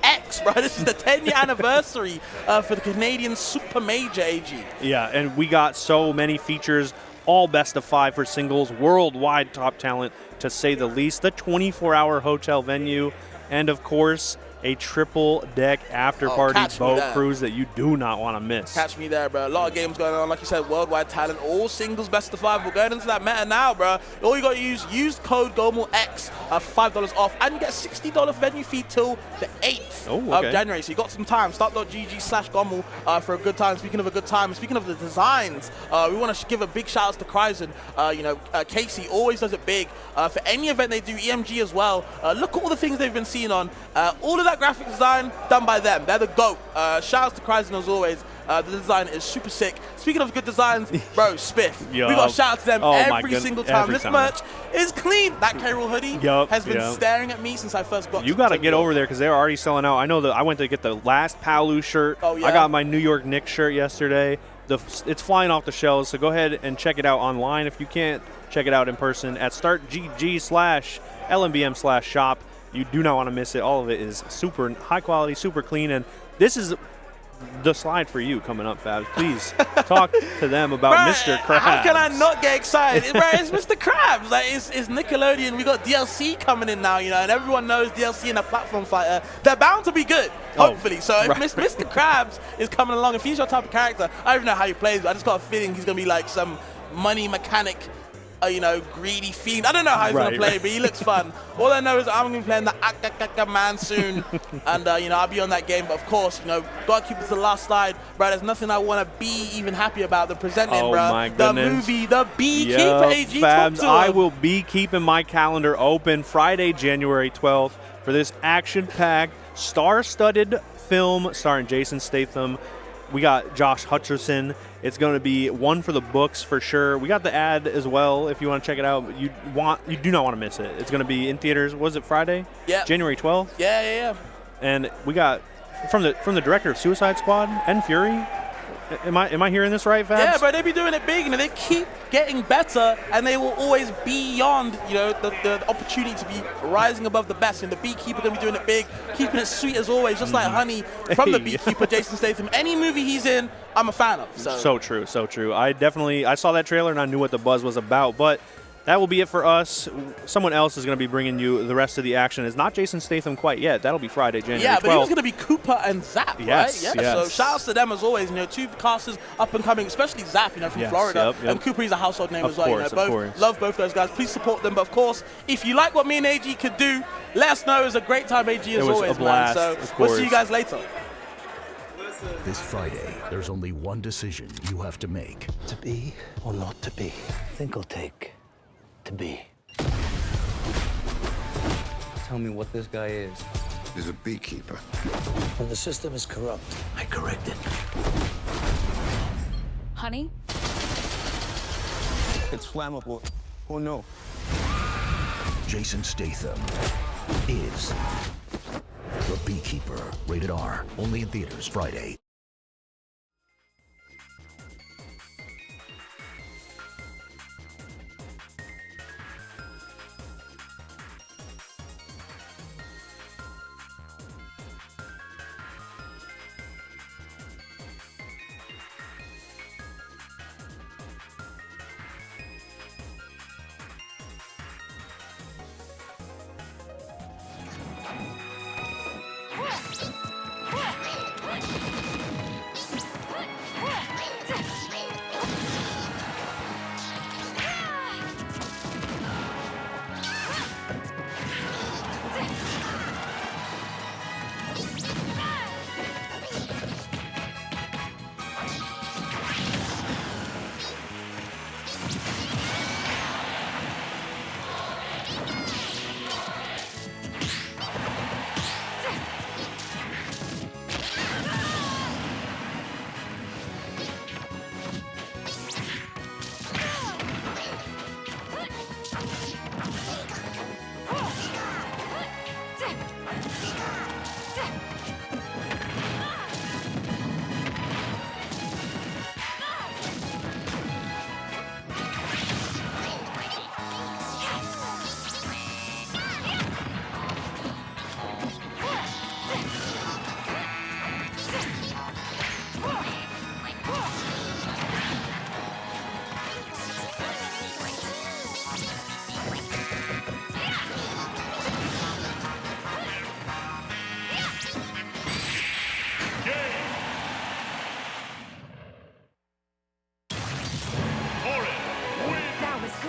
X, bro. This is the 10-year anniversary for the Canadian Super Major AG. Yeah, and we got so many features, all best of 5 for singles, worldwide top talent, to say the least, the 24-hour hotel venue, and of course, a triple-deck after-party boat cruise that you do not want to miss. Catch me there, bro. A lot of games going on. Like you said, worldwide talent, all singles, best of 5. We're going into that meta now, bro. All you got to use code GOMELX, $5 off, and you get $60 venue fee till the 8th of January. So you got some time. Start.gg/Gommel for a good time. Speaking of a good time, speaking of the designs, we want to give a big shout out to Kryzen. Casey always does it big. For any event they do, EMG as well. Look at all the things they've been seeing on. All of that graphic design done by them. They're the GOAT. Shout out to Kryzen as always. The design is super sick. Speaking of good designs, bro, Spiff. We got to shout out to them every single time. This merch is clean. That K-Rool hoodie has been staring at me since I first got it. You got to get over there because they're already selling out. I know that I went to get the last Palu shirt. Oh, yeah? I got my New York Knicks shirt yesterday. It's flying off the shelves, so go ahead and check it out online. If you can't, check it out in person at startgg/LMBM/shop. You do not want to miss it. All of it is super high quality, super clean, and this is the slide for you coming up, Fabs. Please talk to them about Mr. Krabs. How can I not get excited? It's Mr. Krabs. Like, it's Nickelodeon. We got DLC coming in now, and everyone knows DLC and a platform fighter. They're bound to be good, hopefully. So if Mr. Krabs is coming along, if he's your type of character, I don't even know how he plays, but I just got a feeling he's going to be like some money mechanic, greedy fiend. I don't know how he's going to play, but he looks fun. All I know is I'm going to be playing the Akakaka man soon, and, I'll be on that game. But, of course, got to keep it to the last slide. Bro, there's nothing I want to be even happy about than presenting, bro. My goodness. The movie, The Beekeeper AG. Fabs, I will be keeping my calendar open Friday, January 12th for this action-packed, star-studded film starring Jason Statham. We got Josh Hutcherson. It's going to be one for the books for sure. We got the ad as well if you want to check it out. You do not want to miss it. It's going to be in theaters. Was it Friday? Yeah. January 12th? Yeah. And we got from the director of Suicide Squad, N. Fury. Am I hearing this right, Fabs? Yeah, but they be doing it big, and they keep getting better, and they will always be beyond, the opportunity to be rising above the best. And the Beekeeper gonna be doing it big, keeping it sweet as always, just like honey from the Beekeeper, Jason Statham. Any movie he's in, I'm a fan of. So true. I saw that trailer and I knew what the buzz was about, but that will be it for us. Someone else is going to be bringing you the rest of the action. It's not Jason Statham quite yet. That'll be Friday, January 12th. Yeah, but it was going to be Cooper and Zap, yes, right? Yes. So shout outs to them as always. 2 casters up and coming, especially Zap, from Florida. Yep. And Cooper is a household name of as well. Course. Love both those guys. Please support them. But of course, if you like what me and AG could do, let us know. It was a great time, AG, as always, a blast, man. So we'll see you guys later. This Friday, there's only one decision you have to make. To be or not to be? I think I'll take to be. Tell me what this guy is. He's a beekeeper. When the system is corrupt, I correct it. Honey? It's flammable. Oh no. Jason Statham is The Beekeeper. Rated R. Only in theaters Friday.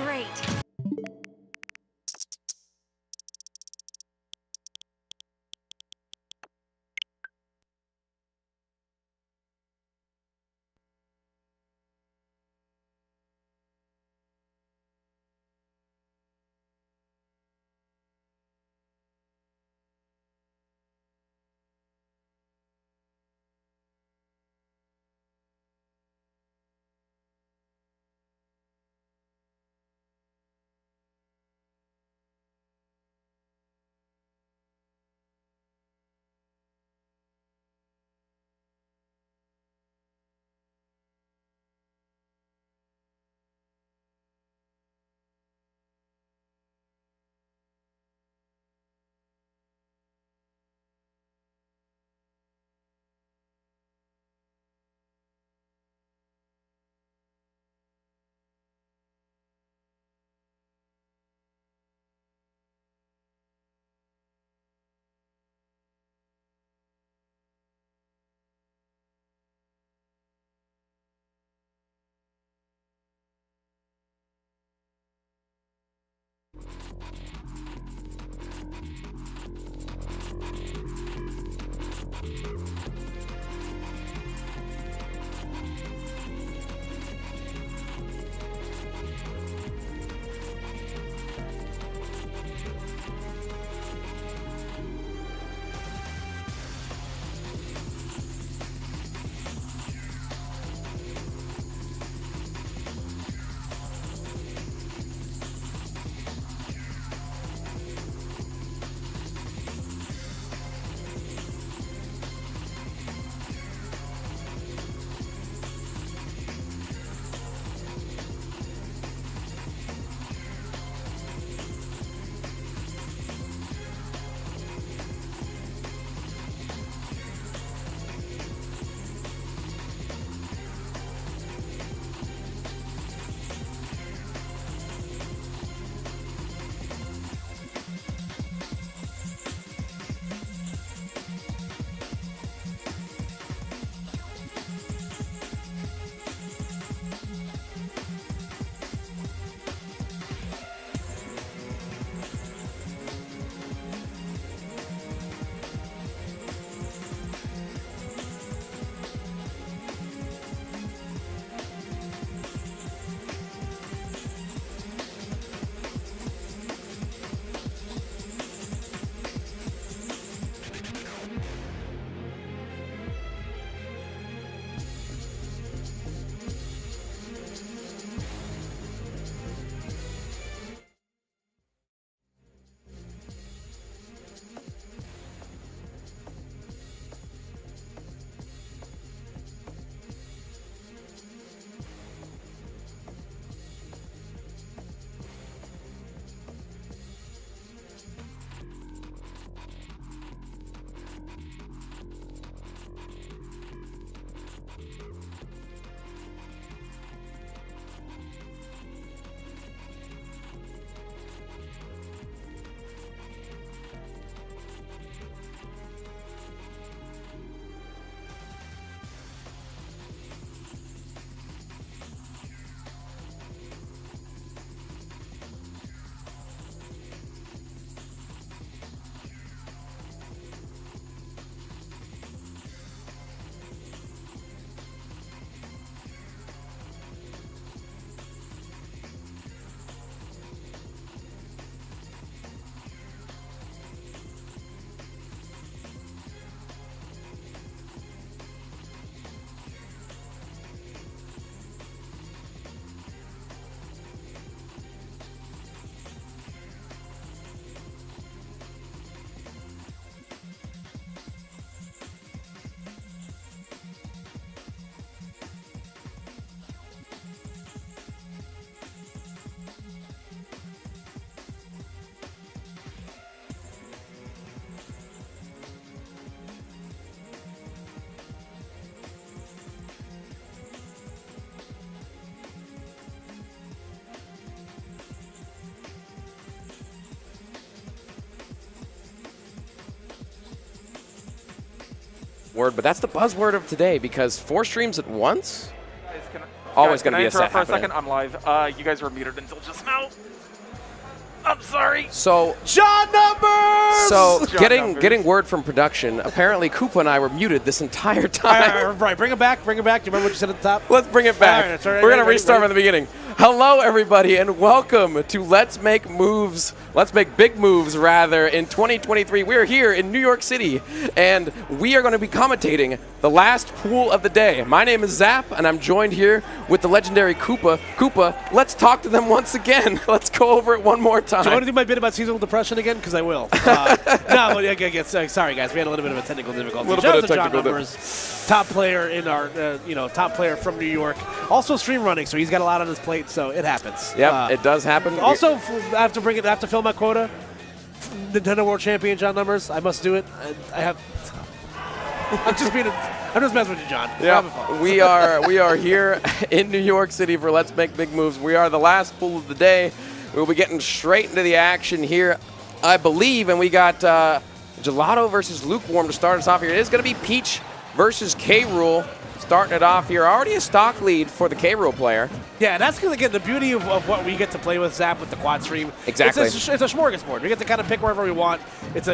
great. Word, but that's the buzzword of today because 4 streams at once? Always going to be a set for happening. a second? I'm live. You guys were muted until just now. Ow. I'm sorry. So John Numbers. So getting word from production. Apparently, Koopa and I were muted this entire time. Right, bring it back. Bring it back. Do you remember what you said at the top? Let's bring it back. All right, all right, We're gonna restart from the beginning. Hello, everybody, and welcome to Let's Make Moves. Let's make big moves, rather, in 2023. We're here in New York City, and we are going to be commentating the last pool of the day. My name is Zap, and I'm joined here with the legendary Koopa. Koopa, let's talk to them once again. Let's go over it one more time. Do you want to do my bit about seasonal depression again? Because I will. Sorry, guys. We had a little bit of a technical difficulty. Shout out to John Numbers, top player in our, top player from New York. Also stream running, so he's got a lot on his plate, so it happens. Yep, it does happen. Also, I have to fill my quota. Nintendo World Champion John Numbers. I must do it. I'm just messing with you, John. Yeah, we are here in New York City for Let's Make Big Moves. We are the last pool of the day. We'll be getting straight into the action here, I believe, and we got Gelato versus Lukewarm to start us off here. It is going to be Peach versus K-Rool starting it off here. Already a stock lead for the K-Rool player. Yeah, that's going to get the beauty of what we get to play with, Zap, with the quad stream. Exactly. It's a smorgasbord. We get to kind of pick wherever we want. It's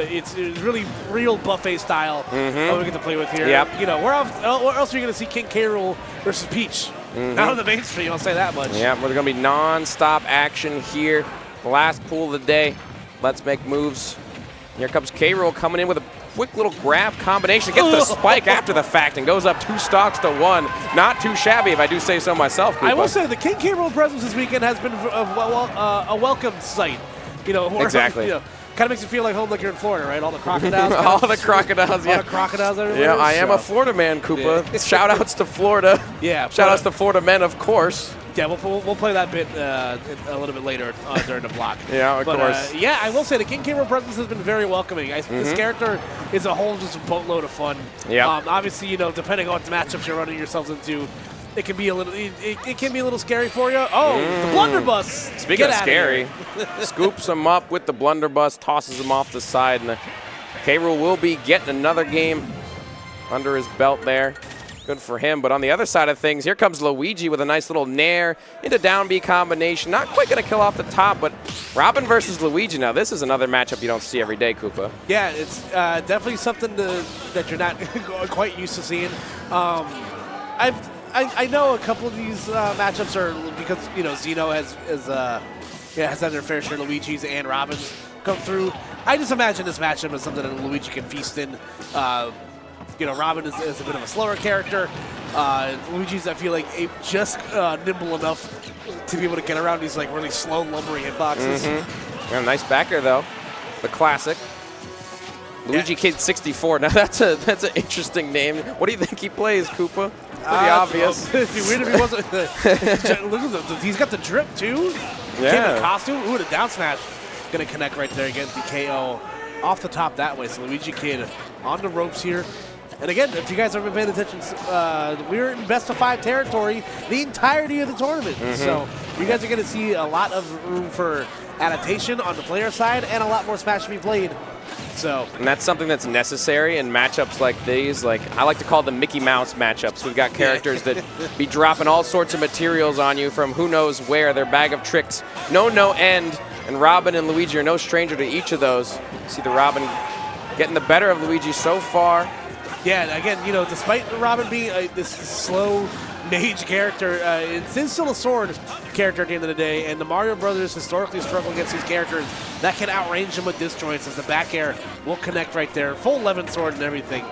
really real buffet style what we get to play with here. Yep. Where else are you going to see King K-Rool versus Peach? Not on the mainstream, I'll say that much. Yeah, we're going to be non-stop action here. The last pool of the day. Let's make moves. Here comes K-Rool coming in with a quick little grab combination. Gets the spike after the fact and goes up 2 stocks to 1. Not too shabby, if I do say so myself, Koopa. I will say the King K-Rool presence this weekend has been a welcome sight. Exactly. Kind of makes you feel like home, like you're in Florida, right? All the crocodiles. All the crocodiles, yeah. All the crocodiles everywhere. Yeah, I am a Florida man, Koopa. Yeah. Shout-outs to Florida. Yeah. Shout-outs to Florida men, of course. Yeah, we'll play that bit a little bit later during the block. Yeah, of course. Yeah, I will say the King K-Rool presence has been very welcoming. This character is a whole just boatload of fun. Yeah. Obviously, depending on what matchups you're running yourselves into, it can be a little scary for you. Oh, the blunderbuss! Speaking of scary, scoops him up with the blunderbuss, tosses him off the side, and K-Rool will be getting another game under his belt there. Good for him. But on the other side of things, here comes Luigi with a nice little nair into down B combination. Not quite going to kill off the top, but Robin versus Luigi. Now, this is another matchup you don't see every day, Koopa. Yeah, it's definitely something that you're not quite used to seeing. I know a couple of these matchups are because Zeno has had their fair share of Luigi's and Robins come through. I just imagine this matchup is something that Luigi can feast in. Robin is a bit of a slower character. Luigi's, I feel like, just nimble enough to be able to get around these really slow, lumbering hitboxes. Yeah, nice backer though, the classic. Luigi Kid 64. Now that's an interesting name. What do you think he plays, Koopa? Pretty obvious. It'd be weird if he wasn't. Look at he's got the drip too. Yeah. Came in the costume. Ooh, the down smash. Gonna connect right there against the KO off the top that way. So Luigi Kid on the ropes here. And again, if you guys haven't been paying attention, we're in best of 5 territory the entirety of the tournament. So you guys are going to see a lot of room for adaptation on the player side and a lot more Smash to be played. And that's something that's necessary in matchups like these. I like to call them Mickey Mouse matchups. We've got characters that be dropping all sorts of materials on you from who knows where, their bag of tricks. No end. And Robin and Luigi are no stranger to each of those. See the Robin getting the better of Luigi so far. Yeah, again, despite Robin being this slow mage character, it's still a sword character at the end of the day, and the Mario Brothers historically struggle against these characters that can outrange them with disjoints as the back air will connect right there. Full 11 sword and everything.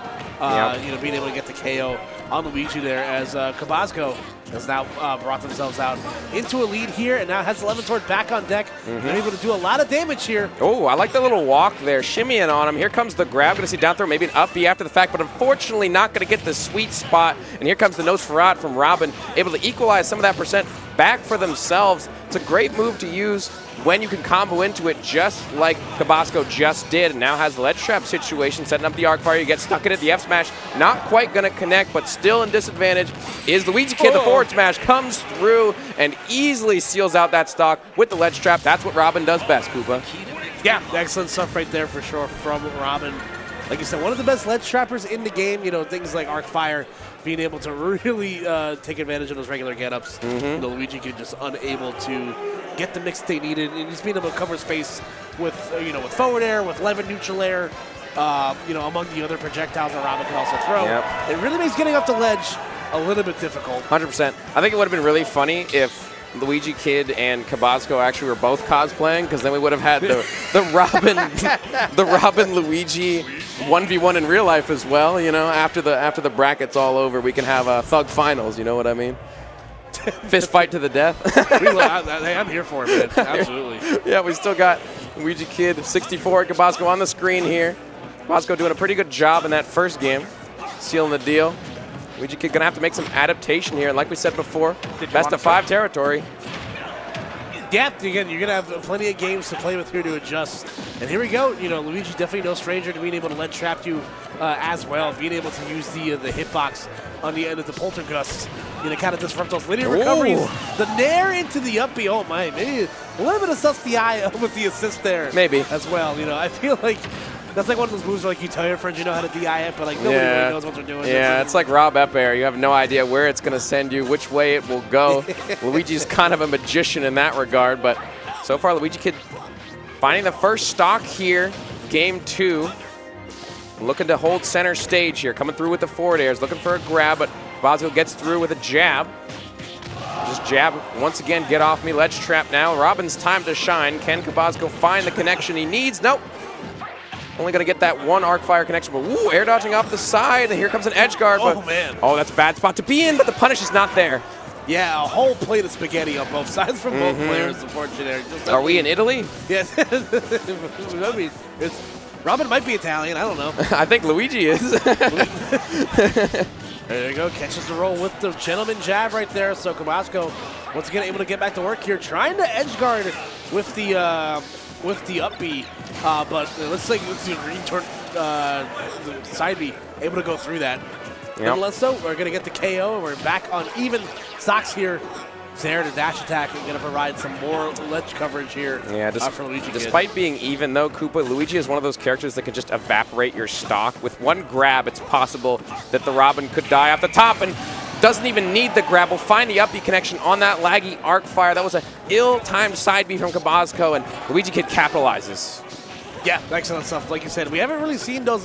Being able to get the KO on Luigi there as Cabasco has now brought themselves out into a lead here and now has 11 sword back on deck. They're able to do a lot of damage here. Oh, I like the little walk there, shimmying on him. Here comes the grab. Going to see down throw, maybe an up B after the fact, but unfortunately not going to get the sweet spot. And here comes the Nosferatu from Robin, able to equalize some of that percent back for themselves. It's a great move to use when you can combo into it just like Cabasco just did, and now has the ledge trap situation, setting up the arc fire. You get stuck in it, the F smash, not quite going to connect, but still in disadvantage is Luigi Kid. The forward smash comes through and easily seals out that stock with the ledge trap. That's what Robin does best, Koopa. Yeah, excellent stuff right there for sure from Robin. Like you said, one of the best ledge trappers in the game. Things like arc fire, being able to really take advantage of those regular get-ups. Luigi Kid just unable to get the mix they needed, and just being able to cover space with with forward air, with Levin neutral air, among the other projectiles that Robin can also throw. Yep. It really makes getting off the ledge a little bit difficult. 100%. I think it would have been really funny if Luigi Kid and Cabasco actually were both cosplaying, because then we would have had the Robin Luigi 1v1 in real life as well. After the brackets all over, we can have Thug Finals. You know what I mean? Fist fight to the death. I'm here for it, man. Absolutely. Yeah, we still got Luigi Kid 64 and Cabasco on the screen here. Cabasco doing a pretty good job in that first game, sealing the deal. Luigi Kid gonna have to make some adaptation here, and like we said before, best of 5 territory. Yeah, again, you're gonna have plenty of games to play with here to adjust. And here we go. Luigi definitely no stranger to being able to ledge trap you as well, being able to use the hitbox on the end of the Poltergust, kind of disrupt those linear recoveries. The nair into the up B. Oh my, maybe a little bit of sus the eye with the assist there. Maybe as well. I feel like that's like one of those moves where you tell your friends you know how to DI it, but nobody really knows what they're doing. Yeah, it's like Rob Epair. You have no idea where it's going to send you, which way it will go. Luigi's kind of a magician in that regard, but so far Luigi Kid finding the first stock here, game 2. Looking to hold center stage here, coming through with the forward airs, looking for a grab, but Cabasco gets through with a jab. Just jab, once again, get off me, ledge trap now. Robin's time to shine. Can Cabasco find the connection he needs? Nope. Only going to get that one arc fire connection, but air dodging off the side, and here comes an edge guard. Man. Oh, that's a bad spot to be in, but the punish is not there. Yeah, a whole plate of spaghetti on both sides from both players, unfortunately. Are we in Italy? Yes. Robin might be Italian, I don't know. I think Luigi is. There you go, catches the roll with the gentleman jab right there. So Cabasco, once again, able to get back to work here, trying to edge guard with the up B, but let's say the side B, able to go through that. Nonetheless, though, we're going to get the KO, and we're back on even stocks here. There to dash attack and going to provide some more ledge coverage here for Luigi Kid. Despite being even, though, Koopa, Luigi is one of those characters that can just evaporate your stock. With one grab, it's possible that the Robin could die off the top and doesn't even need the grab. Will find the up B connection on that laggy arc fire. That was an ill-timed side B from Cabasco, and Luigi Kid capitalizes. Yeah, excellent stuff. Like you said, we haven't really seen those,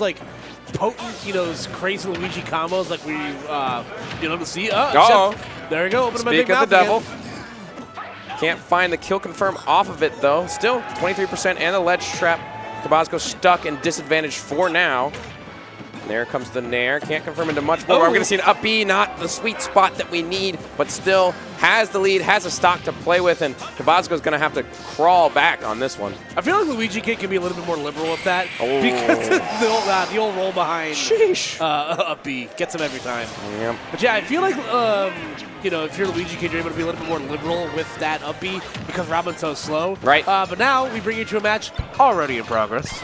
potent, crazy Luigi combos like we, to see. There you go. Open my big mouth Speak of the devil. Can't find the kill confirm off of it, though. Still 23% and the ledge trap. Cabasco stuck and disadvantaged for now. There comes the nair. Can't confirm into much more. We're going to see an up B, not the sweet spot that we need, but still has the lead, has a stock to play with, and Cabasco's going to have to crawl back on this one. I feel like Luigi Kid can be a little bit more liberal with that because the old roll behind up B gets him every time. Yep. But yeah, I feel like if you're Luigi Kid, you're able to be a little bit more liberal with that up B because Robin's so slow. Right. But now we bring you to a match already in progress.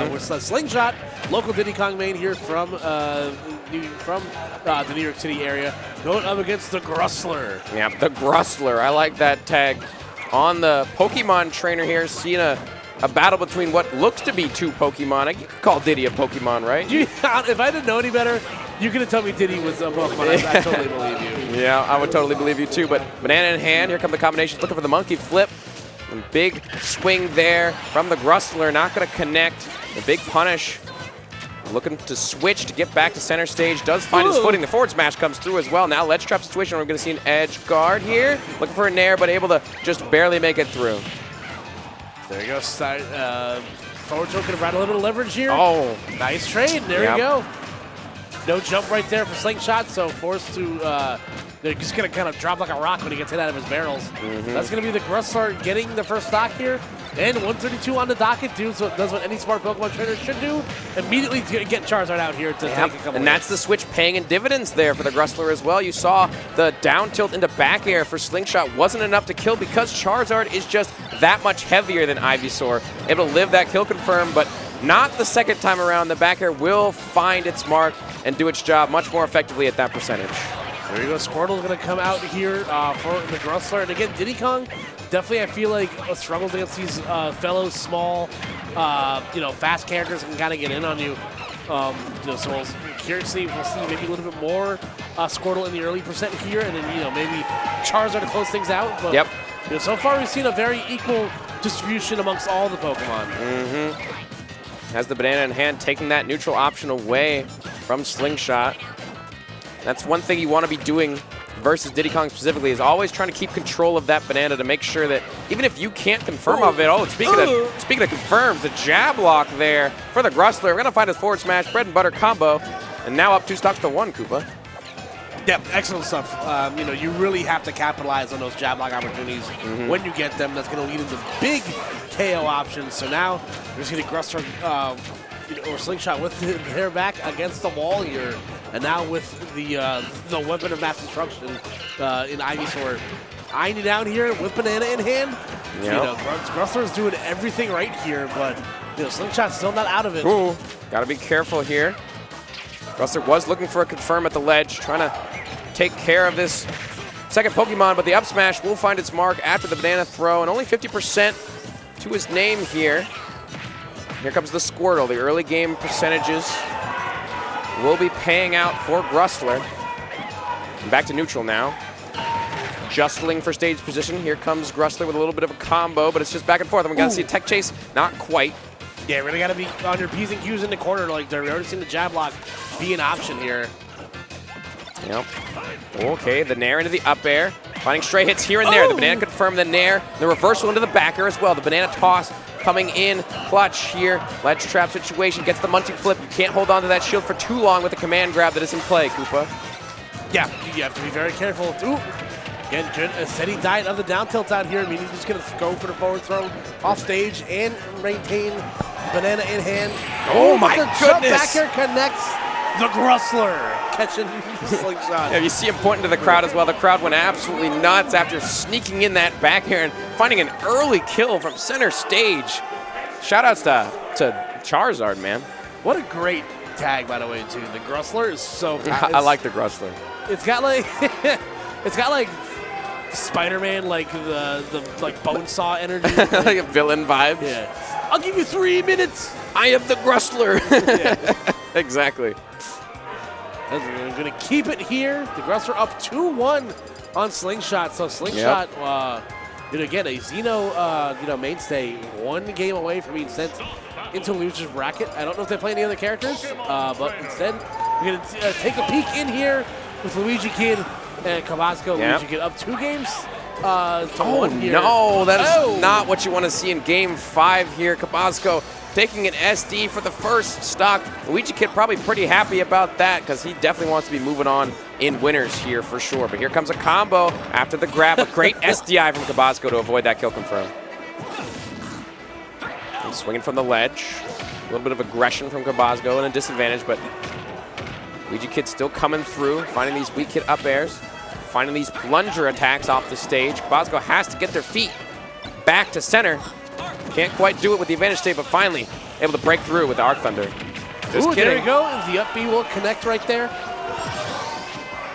With Slingshot, local Diddy Kong main here from the New York City area, going up against the Grustler. Yeah, the Grustler. I like that tag. On the Pokemon trainer here, seeing a battle between what looks to be 2 Pokemon. You could call Diddy a Pokemon, right? If I didn't know any better, you could have told me Diddy was a Pokemon. I totally believe you. Yeah, I would totally believe you too. But banana in hand, here come the combinations. Looking for the monkey flip. And big swing there from the Grustler. Not going to connect. The big punish. Looking to switch to get back to center stage. Does find his footing. The forward smash comes through as well. Now ledge trap situation. We're going to see an edge guard here. Looking for a nair, but able to just barely make it through. There you go. Forward tilt could have had a little bit of leverage here. Oh. Nice trade. There you go. No jump right there for Slingshot, so forced to they're just going to kind of drop like a rock when he gets hit out of his barrels. That's going to be the Grustler getting the first stock here. And 132 on the docket, does what any smart Pokemon trainer should do. Immediately get Charizard out here to take a couple And that's the switch paying in dividends there for the Grustler as well. You saw the down tilt into back air for Slingshot wasn't enough to kill because Charizard is just that much heavier than Ivysaur. Able to live that kill confirm, but not the second time around. The back air will find its mark and do its job much more effectively at that percentage. There you go. Squirtle's going to come out here for the Grustler. And again, Diddy Kong, definitely I feel like struggles against these fellow small, fast characters that can kind of get in on you. So curiously, we'll see maybe a little bit more Squirtle in the early percent here, and then maybe Charizard to close things out. But So far, we've seen a very equal distribution amongst all the Pokemon. Has the banana in hand, taking that neutral option away from Slingshot. That's one thing you want to be doing versus Diddy Kong specifically, is always trying to keep control of that banana to make sure that even if you can't confirm of it, speaking of confirms, the jab lock there for the Grustler. We're going to find his forward smash, bread and butter combo, and now up 2 stocks to 1, Koopa. Yep, excellent stuff. You really have to capitalize on those jab lock opportunities when you get them. That's going to lead into big KO options. So now we're just going to Grustler or Slingshot with their back against the wall here. And now with the weapon of mass destruction in Ivysaur eyeing it down here with banana in hand. Yep. Grustler's doing everything right here, but Slingshot's still not out of it. Ooh, gotta be careful here. Grustler was looking for a confirm at the ledge, trying to take care of this second Pokemon, but the up smash will find its mark after the banana throw, and only 50% to his name here. Here comes the Squirtle. The early game percentages will be paying out for Grustler. And back to neutral now. Justling for stage position. Here comes Grustler with a little bit of a combo, but it's just back and forth. And we got to see a tech chase. Not quite. Yeah, really got to be on your P's and Q's in the corner. Like, we already seen the jab lock be an option here. Yep. Okay, the Nair into the up air. Finding stray hits here and there. The banana confirmed the Nair. The reversal into the back air as well. The banana toss coming in clutch here. Ledge trap situation. Gets the munching flip. You can't hold on to that shield for too long with the command grab that is in play, Koopa. Yeah, you have to be very careful. Ooh. Again, a steady diet of the down tilt out here, meaning he's going to go for the forward throw off stage and maintain banana in hand. Oh my the goodness! Jump back air connects the Grustler, catching the Slingshot. Yeah, you see him pointing to the crowd as well. The crowd went absolutely nuts after sneaking in that back air and finding an early kill from center stage. Shoutouts to Charizard, man. What a great tag, by the way, too. The Grustler is so. I like the Grustler. It's got like, it's got like Spider-Man, like the like Bonesaw energy, like a villain vibe. Yeah, I'll give you 3 minutes. I am the Grustler. Yeah. Exactly. We're going to keep it here. The Grustler up 2-1 on Slingshot. So Slingshot, again, a Xeno, mainstay, 1 game away from being sent into loser's bracket. I don't know if they play any other characters, but instead we're going to take a peek in here with Luigi Kid and Tabasco. Yep. Luigi Kid up 2 games to 1 here. No, that is not what you want to see in Game 5 here. Tabasco taking an SD for the first stock. Luigi Kid probably pretty happy about that because he definitely wants to be moving on in winners here for sure. But here comes a combo after the grab. A great SDI from Tabasco to avoid that kill confirm. And swinging from the ledge. A little bit of aggression from Tabasco and a disadvantage, but Luigi Kid still coming through, finding these weak hit up airs, finding these plunger attacks off the stage. Tabasco has to get their feet back to center. Can't quite do it with the advantage state, but finally able to break through with the Arc Thunder. Just kidding. There you go. The up B will connect right there.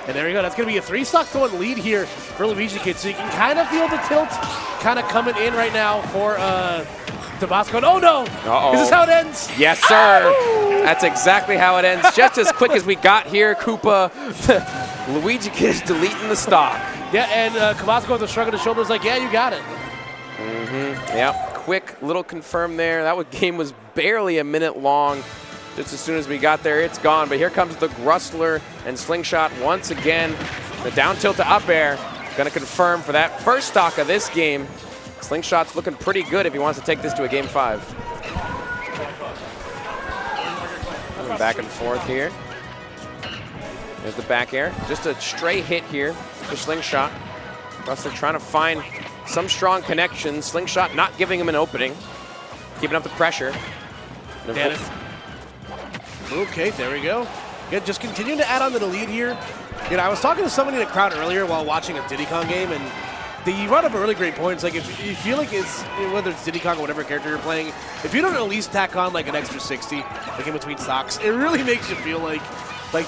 And there you go. That's going to be a 3-1 lead here for Luigi Kid. So you can kind of feel the tilt kind of coming in right now for Tabasco. Oh, no. Is this how it ends? Yes, sir. That's exactly how it ends. Just as quick as we got here, Koopa. Luigi Kid is deleting the stock. Yeah, and Tabasco with a shrug of the shoulders like, yeah, you got it. Yep, quick little confirm there. That game was barely a minute long. Just as soon as we got there, it's gone. But here comes the Grustler and Slingshot once again. The down tilt to up air. Gonna confirm for that first stock of this game. Slingshot's looking pretty good if he wants to take this to a Game 5. Back and forth here. There's the back air. Just a stray hit here for Slingshot. Grustler trying to find some strong connections. Slingshot not giving him an opening. Keeping up the pressure. Okay, there we go. Yeah, just continuing to add on to the lead here. I was talking to somebody in the crowd earlier while watching a Diddy Kong game, and you brought up a really great point. It's like if you feel like it's, whether it's Diddy Kong or whatever character you're playing, if you don't at least tack on like an extra 60, like in between stocks, it really makes you feel like,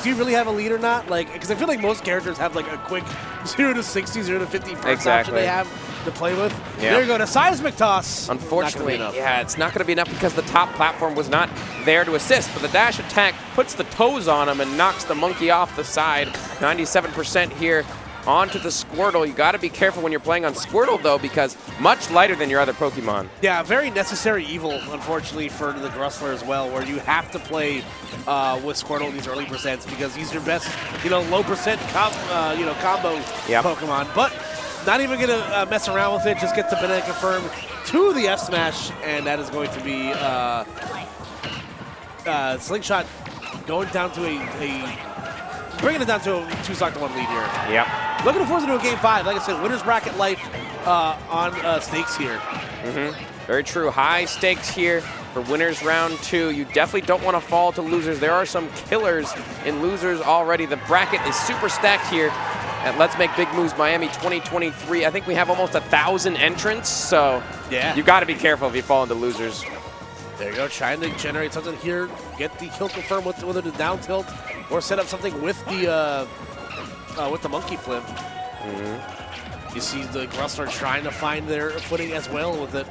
do you really have a lead or not? Because I feel like most characters have like a quick 0 to 60, 0 to 50 first option they have to play with. Yeah. There you go, to Seismic Toss. Unfortunately, it's not going to be enough because the top platform was not there to assist, but the dash attack puts the toes on him and knocks the monkey off the side. 97% here onto the Squirtle. You got to be careful when you're playing on Squirtle, though, because much lighter than your other Pokemon. Yeah, very necessary evil, unfortunately, for the Grussler as well, where you have to play with Squirtle in these early percents because he's your best, low percent combo Pokemon. But not even going to mess around with it. Just get the banana confirm to the F smash, and that is going to be Slingshot going down to bringing it down to a 2-stock to 1 lead here. Yep. Looking forward to a game 5. Like I said, winner's bracket life on stakes here. Very true. High stakes here for winners round 2. You definitely don't want to fall to losers. There are some killers in losers already. The bracket is super stacked here at Let's Make Big Moves Miami 2023. I think we have almost 1,000 entrants, so you got to be careful if you fall into losers. There you go, trying to generate something here, get the kill confirm with whether the down tilt, or set up something with the monkey flip. You see the Grussler trying to find their footing as well with it.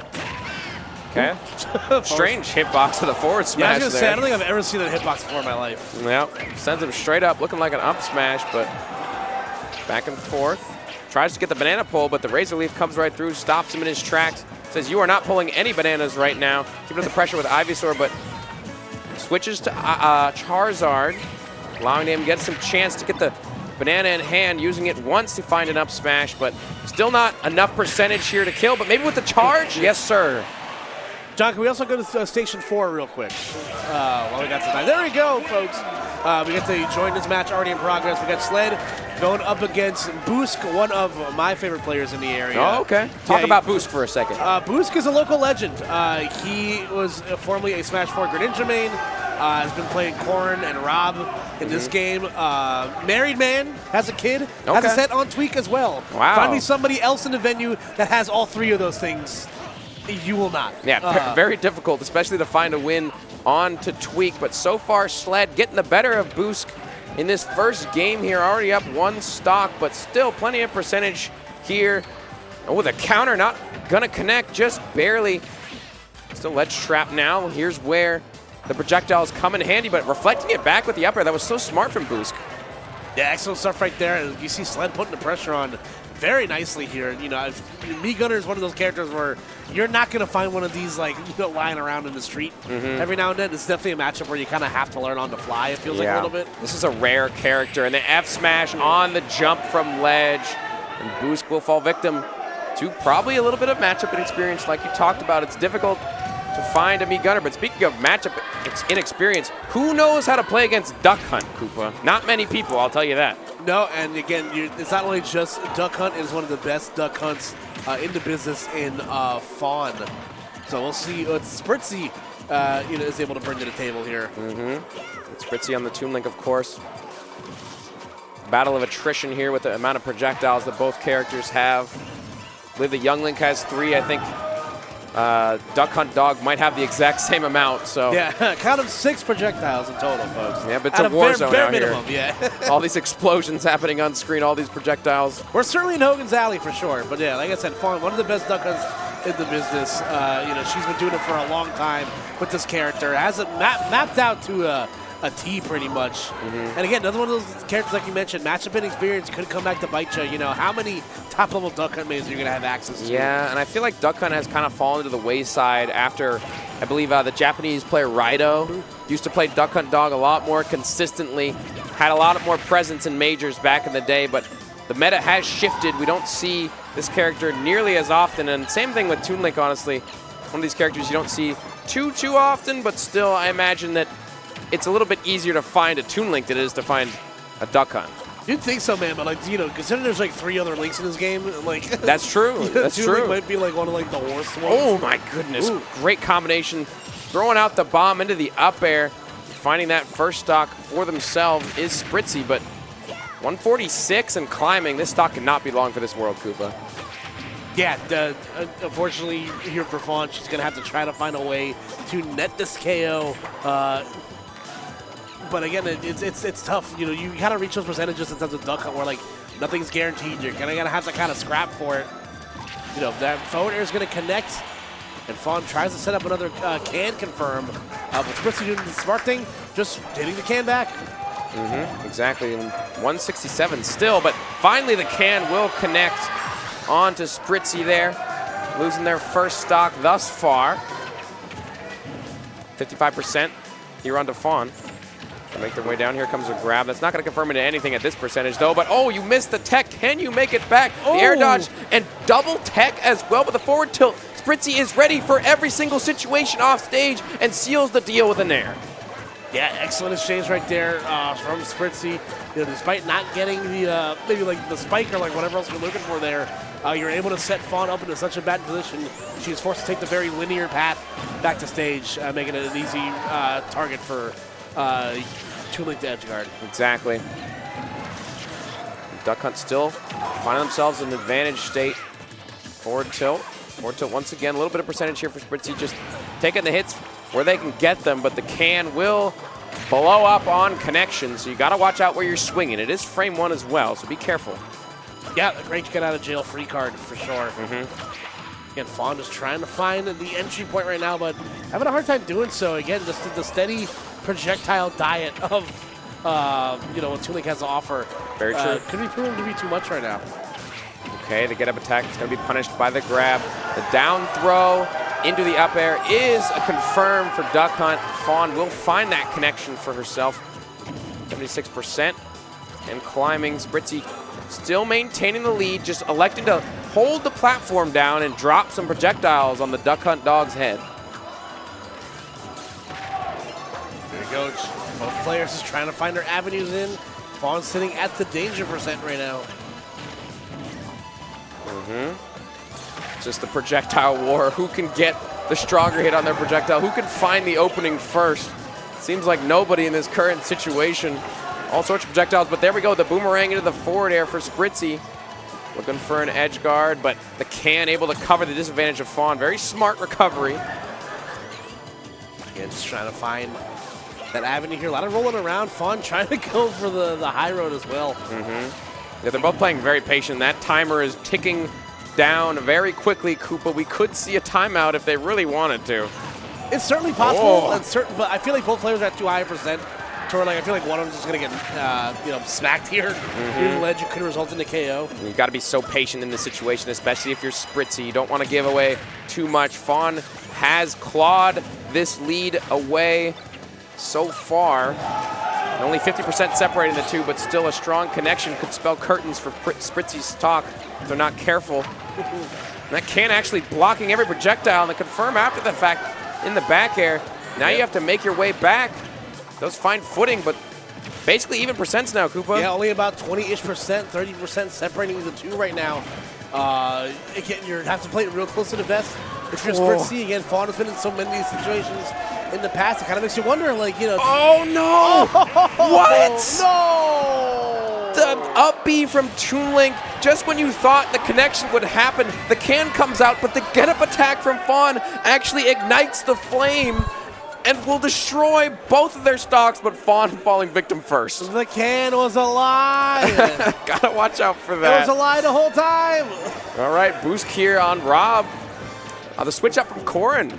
Okay. Strange hitbox with a forward smash. Yeah, I was gonna say, I don't think I've ever seen that hitbox before in my life. Yep. Sends him straight up, looking like an up smash, but back and forth. Tries to get the banana pull, but the Razor Leaf comes right through, stops him in his tracks. Says, you are not pulling any bananas right now. Keeping up the pressure with Ivysaur, but switches to Charizard, allowing him to get some chance to get the banana in hand, using it once to find an up smash, but still not enough percentage here to kill, but maybe with the charge? Yes, sir. John, can we also go to Station 4 real quick? While we got some time. There we go, folks. We get to join this match already in progress. We got Sled going up against Boosk, one of my favorite players in the area. Oh, okay. Talk about Boosk for a second. Boosk is a local legend. He was formerly a Smash 4 Greninja main. Has been playing Corrin and Rob in this game. Married man, has a kid, has a set on Tweak as well. Wow. Find me somebody else in the venue that has all 3 of those things. You will not. Yeah, very difficult, especially to find a win on to Tweak. But so far, Sled getting the better of Boosk in this first game here. Already up 1 stock, but still plenty of percentage here. Oh, with a counter, not going to connect, just barely. Still ledge trap now. Here's where the projectiles come in handy, but reflecting it back with the upper. That was so smart from Boosk. Yeah, excellent stuff right there. You see Sled putting the pressure on very nicely here. Mii Gunner is one of those characters where you're not going to find one of these lying around in the street every now and then. It's definitely a matchup where you kind of have to learn on the fly, it feels like a little bit. This is a rare character, and the F smash on the jump from ledge, and Boosk will fall victim to probably a little bit of matchup inexperience like you talked about. It's difficult to find a Mii Gunner, but speaking of matchup inexperience, who knows how to play against Duck Hunt, Koopa? Not many people, I'll tell you that. No, and again, it's not only just Duck Hunt. It is one of the best Duck Hunts in the business in Fawn. So we'll see what Spritzy is able to bring to the table here. Spritzy on the Toon Link, of course. Battle of attrition here with the amount of projectiles that both characters have. I believe the Young Link has 3, I think. Duck Hunt Dog might have the exact same amount, so. Yeah, count of 6 projectiles in total, folks. Yeah, but it's a war zone out minimum, here. Yeah. All these explosions happening on screen, all these projectiles. We're certainly in Hogan's Alley for sure, but yeah, like I said, Fawn, one of the best Duck Hunts in the business. She's been doing it for a long time with this character. Has it mapped out to a T pretty much. And again, another one of those characters like you mentioned, matchup inexperience could come back to bite you. How many top-level Duck Hunt mains are you going to have access to? Yeah, and I feel like Duck Hunt has kind of fallen to the wayside after, I believe, the Japanese player Raido used to play Duck Hunt Dog a lot more consistently, had a lot more presence in majors back in the day, but the meta has shifted. We don't see this character nearly as often, and same thing with Toon Link, honestly. One of these characters you don't see too often, but still, I imagine that it's a little bit easier to find a Toon Link than it is to find a Duck Hunt. You'd think so, man, but considering there's 3 other links in this game, that's true. That's Toon true. Link might be one of the worst ones. Oh my goodness! Ooh. Great combination, throwing out the bomb into the up air, finding that first stock for themselves is Spritzy, but 146 and climbing. This stock cannot be long for this world, Koopa. Yeah, unfortunately here for Fawn, she's gonna have to try to find a way to net this KO. But again, it's tough. You gotta reach those percentages in terms of Duck Hunt where nothing's guaranteed. You're gonna have to kind of scrap for it. That forward air is gonna connect, and Fawn tries to set up another can confirm. But Spritzy doing the smart thing, just hitting the can back. Exactly. And 167 still, but finally the can will connect onto Spritzy there, losing their first stock thus far. 55% here onto Fawn. To make their way down, here comes a grab. That's not going to confirm into anything at this percentage, though. But, oh, you missed the tech. Can you make it back? The air dodge and double tech as well with the forward tilt. Spritzy is ready for every single situation off stage and seals the deal with an air. Yeah, excellent exchange right there from Spritzy. You know, despite not getting the maybe like the spike or like whatever else you're looking for there, you're able to set Fawn up into such a bad position. She is forced to take the very linear path back to stage, making it an easy target for Toon Link to edge guard. Exactly. Duck Hunt still finding themselves in an advantage state. Forward tilt. Forward tilt once again. A little bit of percentage here for Spritzy, just taking the hits where they can get them, but the can will blow up on connection, so you got to watch out where you're swinging. It is frame 1 as well, so be careful. Yeah, a great get out of jail free card for sure. Again, Fawn is trying to find the entry point right now, but having a hard time doing so. Again, just the steady projectile diet of you know, what Toon Link has to offer. Very true. Could be proven to be too much right now. Okay, the get-up attack is going to be punished by the grab. The down throw into the up air is a confirm for Duck Hunt. Fawn will find that connection for herself. 76% and climbing. Spritzy still maintaining the lead, just electing to hold the platform down and drop some projectiles on the Duck Hunt dog's head. There he goes. Both players is trying to find their avenues in. Fawn sitting at the danger percent right now. Just the projectile war. Who can get the stronger hit on their projectile? Who can find the opening first? Seems like nobody in this current situation. All sorts of projectiles, but there we go. The boomerang into the forward air for Spritzy. Looking for an edge guard, but the can able to cover the disadvantage of Fawn. Very smart recovery. Again, just trying to find that avenue here. A lot of rolling around. Fawn trying to go for the high road as well. Yeah, they're both playing very patient. That timer is ticking down very quickly, Koopa. We could see a timeout if they really wanted to. It's certainly possible, but I feel like both players are at too high a percent. Like, I feel like one of them is just going to get you know, smacked here. Here's the ledge. It could result in a KO. You've got to be so patient in this situation, especially if you're Spritzy. You don't want to give away too much. Fawn has clawed this lead away so far. Only 50% separating the two, but still a strong connection could spell curtains for Spritzy's stock if they're not careful. And that can actually blocking every projectile, and the confirm after the fact in the back air. Now you have to make your way back. Those find footing, but basically even percents now, Koopa. Yeah, only about 20-ish percent, 30% separating the two right now. Again, you have to play it real close to the vest. If you're Spritzy, again, Fawn has been in so many of these situations in the past. It kind of makes you wonder, like, you know. Oh, no! What? No! The up B from Toon Link, just when you thought the connection would happen, the can comes out, but the get-up attack from Fawn actually ignites the flame and will destroy both of their stocks, but Fawn falling victim first. The can was a lie. Gotta watch out for that. It was a lie the whole time. All right, boost here on Rob. The switch up from Corrin,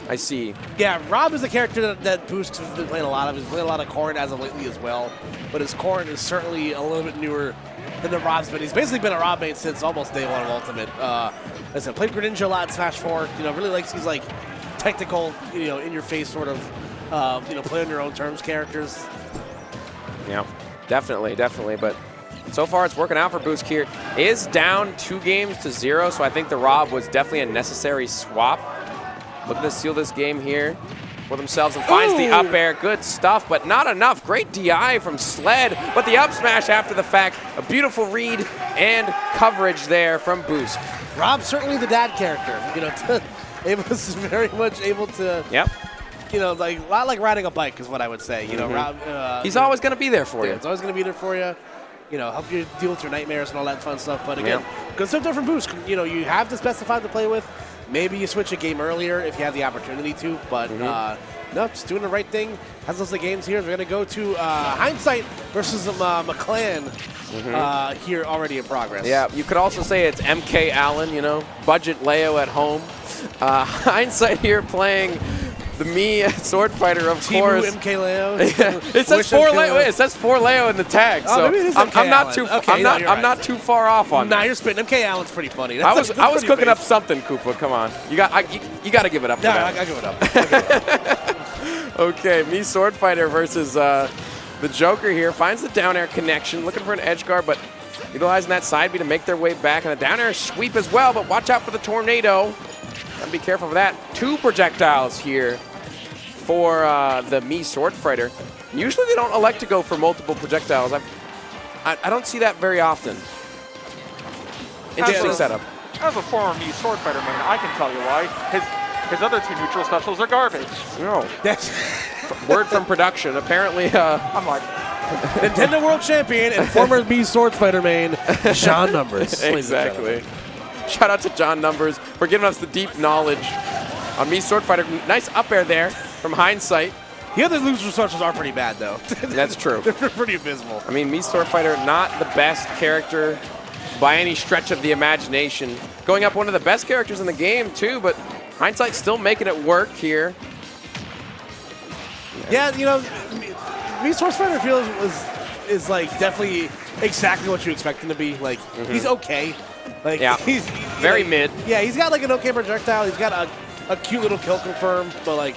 I see. Yeah, Rob is a character that Boost has been playing a lot of. He's played a lot of Corrin as of lately as well. But his Corrin is certainly a little bit newer than the Rob's been. He's basically been a Rob main since almost day one of Ultimate. As I said, played Greninja a lot in Smash 4. You know, really likes these like technical, you know, in your face sort of, you know, play on your own terms characters. Yeah, definitely. But so far it's working out for Boost here. Is down 2-0, so I think the Rob was definitely a necessary swap. Looking to seal this game here for themselves and finds the up air. Good stuff, but not enough. Great DI from Sled, but the up smash after the fact. A beautiful read and coverage there from Boost. Rob's certainly the dad character. You know, Amos is very much able to. Yep. You know, like a lot like riding a bike is what I would say. You know, Rob. He's always going to be there for you. It's always going to be there for you. You know, help you deal with your nightmares and all that fun stuff. But again, good stuff there from Boost. You know, you have to specify to play with. Maybe you switch a game earlier if you have the opportunity to. But no, just doing the right thing. Has us the games here. We're going to go to Hindsight versus McClan here already in progress. Yeah, you could also say it's MK Allen, you know, budget Leo at home. Hindsight here playing the me sword fighter, of course. MK Leo. It says four Leo in the tag, so I'm not too far off on that. Nah, you're spitting. MK Allen's pretty funny. I was cooking up something, Koopa. Come on, you got to give it up. Yeah, I give it up. Okay, me sword fighter versus the Joker here. Finds the down air connection, looking for an edge guard, but utilizing that side B to make their way back, and a down air sweep as well. But watch out for the tornado. Gotta be careful for that. 2 projectiles here for the me sword fighter. Usually they don't elect to go for multiple projectiles. I don't see that very often. Interesting setup. As a former me sword fighter main, I can tell you why. His other 2 neutral specials are garbage. No. Word from production. Apparently, I'm like, Nintendo World Champion and former me sword fighter main, John Numbers. Exactly. Shout out to John Numbers for giving us the deep knowledge on me sword fighter. Nice up air there from Hindsight. The other loser specials are pretty bad, though. That's true. They're pretty abysmal. I mean, me sword fighter, not the best character by any stretch of the imagination. Going up one of the best characters in the game, too, but Hindsight still making it work here. Yeah, you know, me sword fighter feels is like definitely exactly what you expect him to be. Like, he's okay. Like, yeah, he's very mid. Yeah, he's got like an okay projectile. He's got a cute little kill confirm, but like,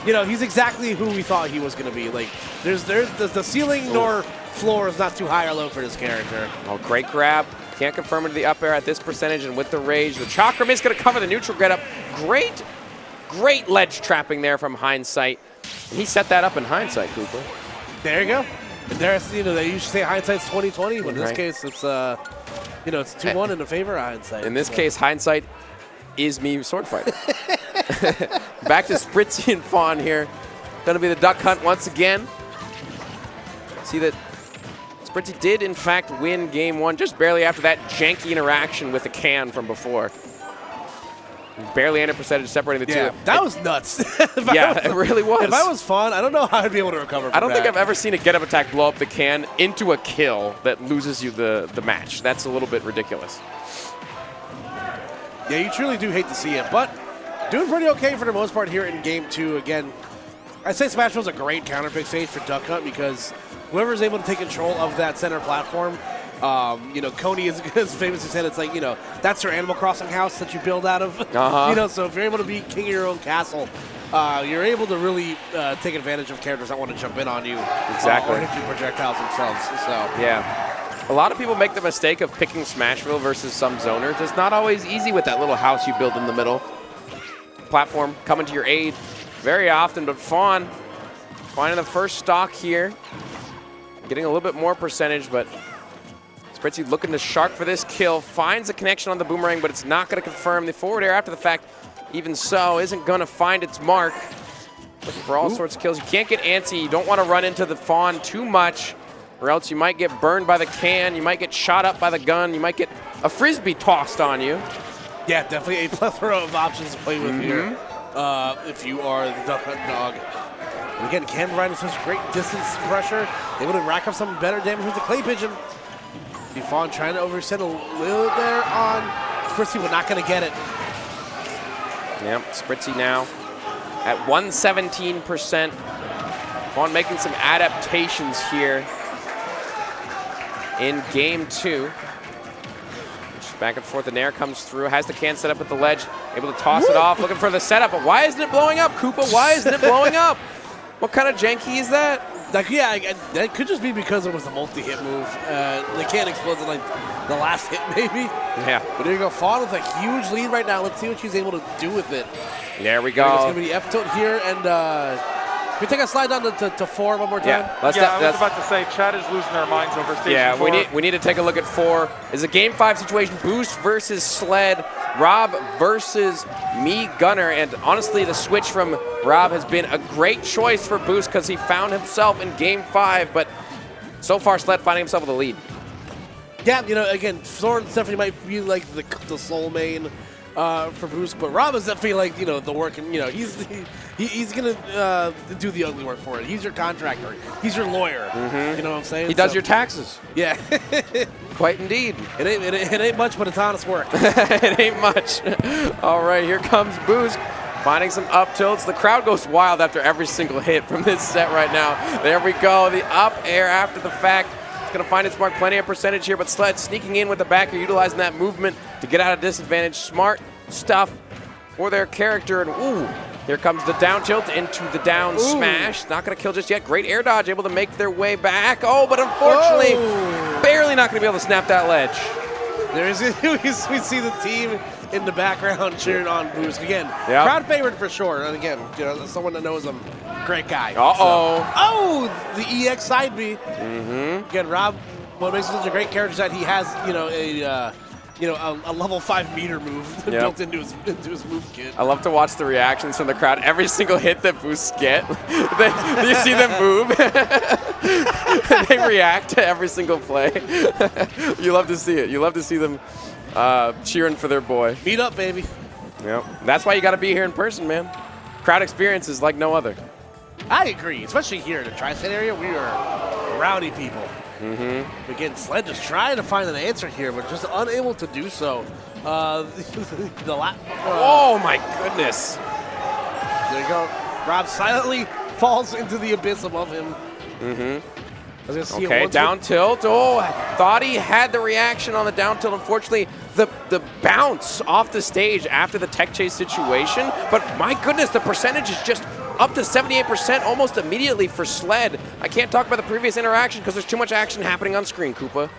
you know, he's exactly who we thought he was going to be. Like, there's the ceiling nor floor is not too high or low for this character. Oh, great grab. Can't confirm into the up air at this percentage, and with the rage, the Chakram is going to cover the neutral get up. Great ledge trapping there from Hindsight. He set that up in Hindsight, Cooper. There you go. And there's, you know, they usually say Hindsight's 20/20, but in this case, it's you know, it's 2-1 in the favor of Hindsight. In this case, Hindsight is me sword fighter. Back to Spritzy and Fawn here. Going to be the duck hunt once again. See that Spritzy did, in fact, win game 1 just barely after that janky interaction with the can from before. Barely any percentage separating the two. That was nuts. It really was. If I was Fawn, I don't know how I'd be able to recover from I don't think that. I've ever seen a get-up attack blow up the can into a kill that loses you the match. That's a little bit ridiculous. Yeah, you truly do hate to see it, but doing pretty okay for the most part here in game 2. Again, I'd say Smash Bros. A great counter pick stage for Duck Hunt because whoever's able to take control of that center platform, you know, Coney is famously said it's like, you know, that's your Animal Crossing house that you build out of. You know, so if you're able to be king of your own castle, you're able to really take advantage of characters that want to jump in on you. Exactly. Or hit you projectiles themselves. So yeah. A lot of people make the mistake of picking Smashville versus some zoners. It's not always easy with that little house you build in the middle. Platform coming to your aid very often, but Fawn finding the first stock here. Getting a little bit more percentage, but Spritzy looking to shark for this kill. Finds a connection on the boomerang, but it's not going to confirm the forward air after the fact. Even so, isn't going to find its mark. Looking for all sorts of kills. You can't get antsy. You don't want to run into the Fawn too much, or else you might get burned by the can. You might get shot up by the gun. You might get a Frisbee tossed on you. yeah, definitely a plethora of options to play with here if you are the Duck Hunt dog. And again, can provide such great distance pressure, able to rack up some better damage with the Clay Pigeon. Fawn trying to overextend a little there on Spritzy, but not going to get it. Yep, Spritzy now at 117%. Fawn making some adaptations here in game 2. Just back and forth, the Nair comes through, has the can set up at the ledge, able to toss it off, looking for the setup, but why isn't it blowing up, Koopa? Why isn't it blowing up? What kind of janky is that? Like, yeah, that could just be because it was a multi-hit move. They can't explode in, like, the last hit, maybe. Yeah. But there you go. Fawn with a huge lead right now. Let's see what she's able to do with it. There we go. It's going to be the F-tilt here, and can we take a slide down to 4 one more time? Yeah, I was about to say, Chad is losing their minds over station 4. we need to take a look at 4. It's a game 5 situation. Boost versus Sled. Rob versus me, Gunner. And honestly, the switch from Rob has been a great choice for Boost because he found himself in game 5. But so far, Sled finding himself with a lead. Yeah, you know, again, Soren definitely might be like the sole main for Boost, but Rob is definitely like, you know, the work, and, you know, he's gonna do the ugly work for it. He's your contractor. He's your lawyer. You know what I'm saying? He does your taxes. Yeah. Quite indeed. It ain't much, but it's honest work. It ain't much. All right, here comes Boost. Finding some up tilts. The crowd goes wild after every single hit from this set right now. There we go. The up air after the fact. It's going to find its mark. Plenty of percentage here, but Sled sneaking in with the back air, utilizing that movement to get out of disadvantage. Smart stuff for their character. And ooh, here comes the down tilt into the down smash. Not going to kill just yet. Great air dodge, able to make their way back. Oh, but unfortunately, barely not going to be able to snap that ledge. There is, we see the team in the background cheering on Boost. Again, Yep. crowd favorite for sure. And again, you know, someone that knows him, great guy. Uh-oh. So, oh, the EX side B. Again, Rob, what makes him such a great character is that he has, a level 5 meter move built into his move kit. I love to watch the reactions from the crowd. Every single hit that Boosts get, you see them move. They react to every single play. You love to see it. You love to see them cheering for their boy. Beat up, baby. Yep. That's why you got to be here in person, man. Crowd experience is like no other. I agree, especially here in the Tri-State area. We are rowdy people. Again, Sled just trying to find an answer here, but just unable to do so. Oh my goodness. There you go. Rob silently falls into the abyss above him. Okay, down tilt. Oh, I thought he had the reaction on the down tilt. Unfortunately, the bounce off the stage after the tech chase situation. But my goodness, the percentage is just up to 78% almost immediately for Sled. I can't talk about the previous interaction because there's too much action happening on screen, Koopa.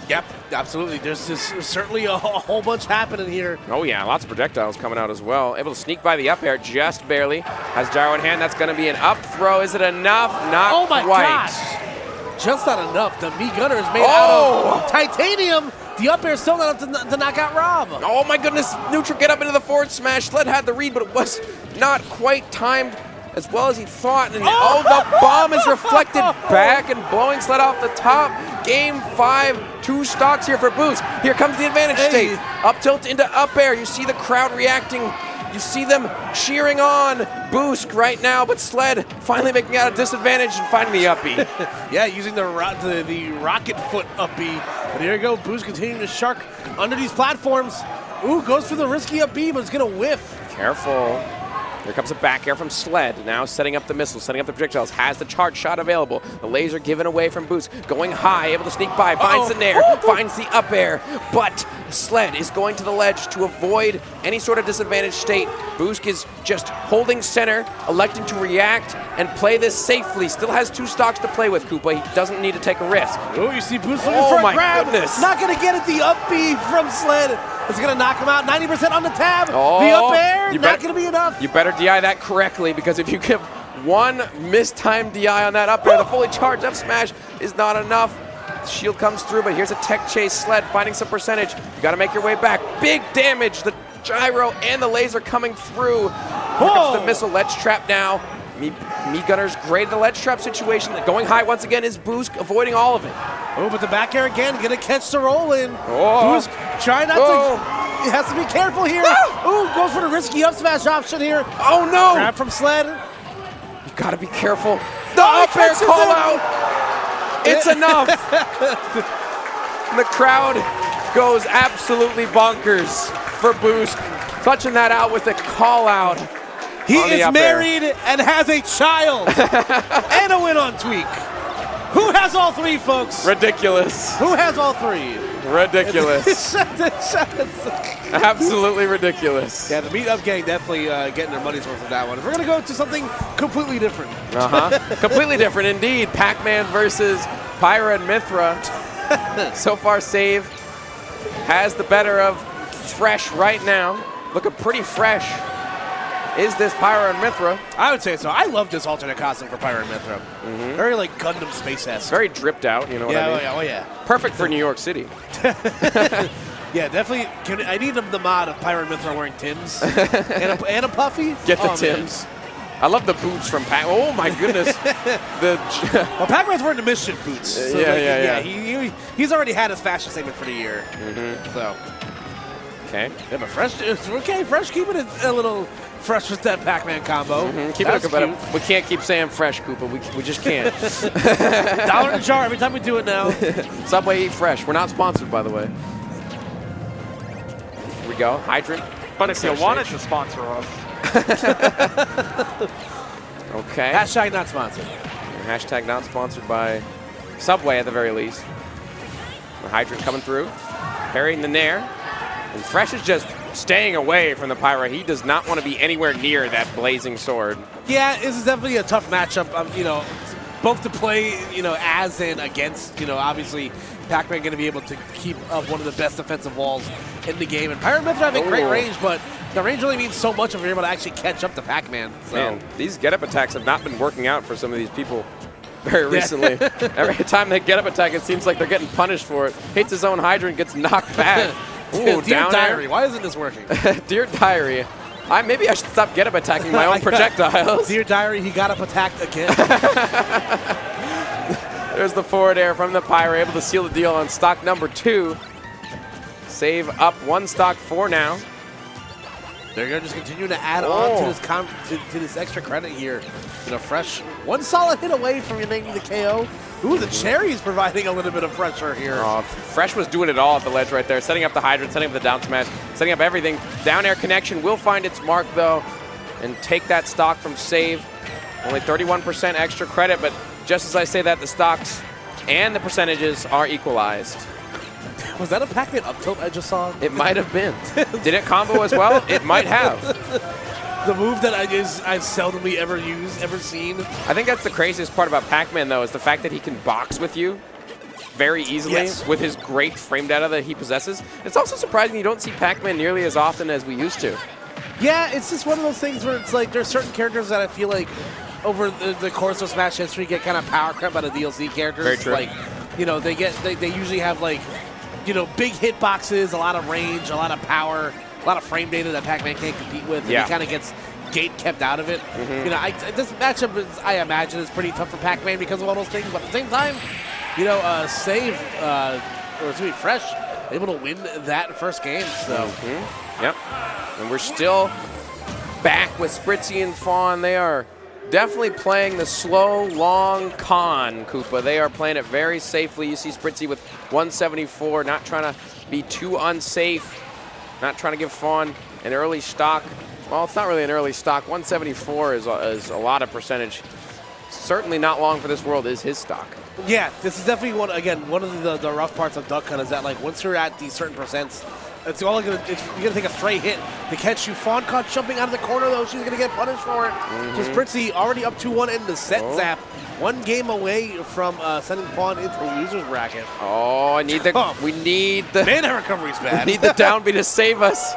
Yep, absolutely. There's certainly a whole bunch happening here. Oh yeah, lots of projectiles coming out as well. Able to sneak by the up air just barely. Has gyro in hand. That's going to be an up throw. Is it enough? Not oh my quite. gosh. Just not enough. The Mii Gunner is made out of titanium. The up air is still not enough to knock out Rob. Oh my goodness. Neutral get up into the forward smash. Sled had the read, but it was not quite timed as well as he thought. And the bomb is reflected back and blowing Sled off the top. Game 5, 2 stocks here for Boost. Here comes the advantage state. Up tilt into up air. You see the crowd reacting. You see them cheering on Boost right now, but Sled finally making out a disadvantage and finding the up B. Yeah, using the rocket foot up B. But here you go, Boost continuing to shark under these platforms. Ooh, goes for the risky up B, but it's gonna whiff. Careful. Here comes a back air from Sled, now setting up the missiles, setting up the projectiles, has the charge shot available. The laser given away from Boost, going high, able to sneak by, finds the nair, finds the up air, but Sled is going to the ledge to avoid any sort of disadvantage state. Boost is just holding center, electing to react and play this safely. Still has 2 stocks to play with, Koopa. He doesn't need to take a risk. Oh, you see Boost looking for a grab. Goodness. Not gonna get it, the up B from Sled. It's gonna knock him out, 90% on the tab. The Oh, up air, not gonna be enough. You better DI that correctly, because if you give one mistimed DI on that up air, the fully charged up smash is not enough. The shield comes through, but here's a tech chase. Sled finding some percentage. You gotta make your way back. Big damage, the gyro and the laser coming through. Here comes the missile ledge trap now. Mii Gunner's great at the ledge trap situation. Going high once again is Boost, avoiding all of it. Oh, but the back air again, gonna catch the roll in. Boost trying not to, he has to be careful here. Ooh, goes for the risky up smash option here. Oh no! Grab from Sled. You gotta be careful. The up air call out! It's enough! The crowd goes absolutely bonkers for Boost, clutching that out with a call out. He is married and has a child and a win on Tweak. Who has all 3, folks? Ridiculous. Who has all 3? Ridiculous. Absolutely ridiculous. Yeah, the meetup gang definitely getting their money's worth with that one. We're going to go to something completely different. Completely different indeed. Pac-Man versus Pyra and Mithra. So far, Save has the better of Fresh right now. Looking pretty fresh. Is this Pyra and Mithra? I would say so. I love this alternate costume for Pyra and Mithra. Very like Gundam Space-esque. Very dripped out, you know what I mean? Oh yeah. Perfect for New York City. Yeah, definitely. I need the mod of Pyra and Mithra wearing Tims and a puffy. Get the Tims. Man. I love the boots from Pac. Oh my goodness. Well, Pac-Man's wearing the mischief boots. So he's already had his fashion statement for the year. So. Okay. Yeah, but Fresh keeping it a little fresh with that Pac-Man combo. Keep it cute. We can't keep saying Fresh, Koopa. We just can't. $1 a jar every time we do it now. Subway Eat Fresh. We're not sponsored, by the way. Here we go. Hydrant. But if you wanted to sponsor us. Okay. Hashtag not sponsored. Hashtag not sponsored by Subway at the very least. The Hydrant coming through, parrying the Nair, and Fresh is just staying away from the Pyra. He does not want to be anywhere near that blazing sword. Yeah, this is definitely a tough matchup. You know, both to play, you know, as and against. You know, obviously, Pac-Man going to be able to keep up one of the best defensive walls in the game. And Pyra Method having great range, but the range only means so much if you're able to actually catch up to Pac-Man. So. Man, these get-up attacks have not been working out for some of these people very recently. Every time they get up attack, it seems like they're getting punished for it. Hits his own Hydrant, gets knocked back. Ooh, Dear down Diary, air. why isn't this working? Dear Diary. Maybe I should stop get up attacking my own projectiles. Dear Diary, he got up attacked again. There's the forward air from the Pyra, able to seal the deal on stock number 2. Save up 1 stock 4 now. They're going to just continue to add on to this extra credit here. You know, Fresh, one solid hit away from making the KO. Ooh, the cherry's providing a little bit of pressure here. Fresh was doing it all at the ledge right there, setting up the Hydrant, setting up the down smash, setting up everything. Down air connection will find its mark, though, and take that stock from Save. Only 31% extra credit, but just as I say that, the stocks and the percentages are equalized. Was that a Pac-Man up tilt I just saw? It might have been. Did it combo as well? It might have. The move that I've seldomly ever seen. I think that's the craziest part about Pac-Man, though, is the fact that he can box with you very easily with his great frame data that he possesses. It's also surprising you don't see Pac-Man nearly as often as we used to. Yeah, it's just one of those things where it's like there's certain characters that I feel like over the course of Smash history get kind of power crept by the DLC characters. Very true. Like, you know, they usually have like, you know, big hitboxes, a lot of range, a lot of power, a lot of frame data that Pac-Man can't compete with, and he kind of gets gate kept out of it. You know, this matchup, I imagine, is pretty tough for Pac-Man because of all those things, but at the same time, you know, Save, or excuse me, Fresh, able to win that first game, so. Yep, and we're still back with Spritzy and Fawn. They are definitely playing the slow, long con, Koopa. They are playing it very safely. You see Spritzy with 174, not trying to be too unsafe, not trying to give Fawn an early stock. Well, it's not really an early stock. 174 is a lot of percentage. Certainly not long for this world is his stock. Yeah, this is definitely one of the rough parts of Duck Hunt is that, like, once you're at these certain percents, you're gonna take a straight hit to catch you. Fawn caught jumping out of the corner, though. She's gonna get punished for it. So Spritzy already up 2-1 in the set zap. 1 game away from sending Fawn into the loser's bracket. Oh, we need the mana recovery's bad. We need the down B to save us.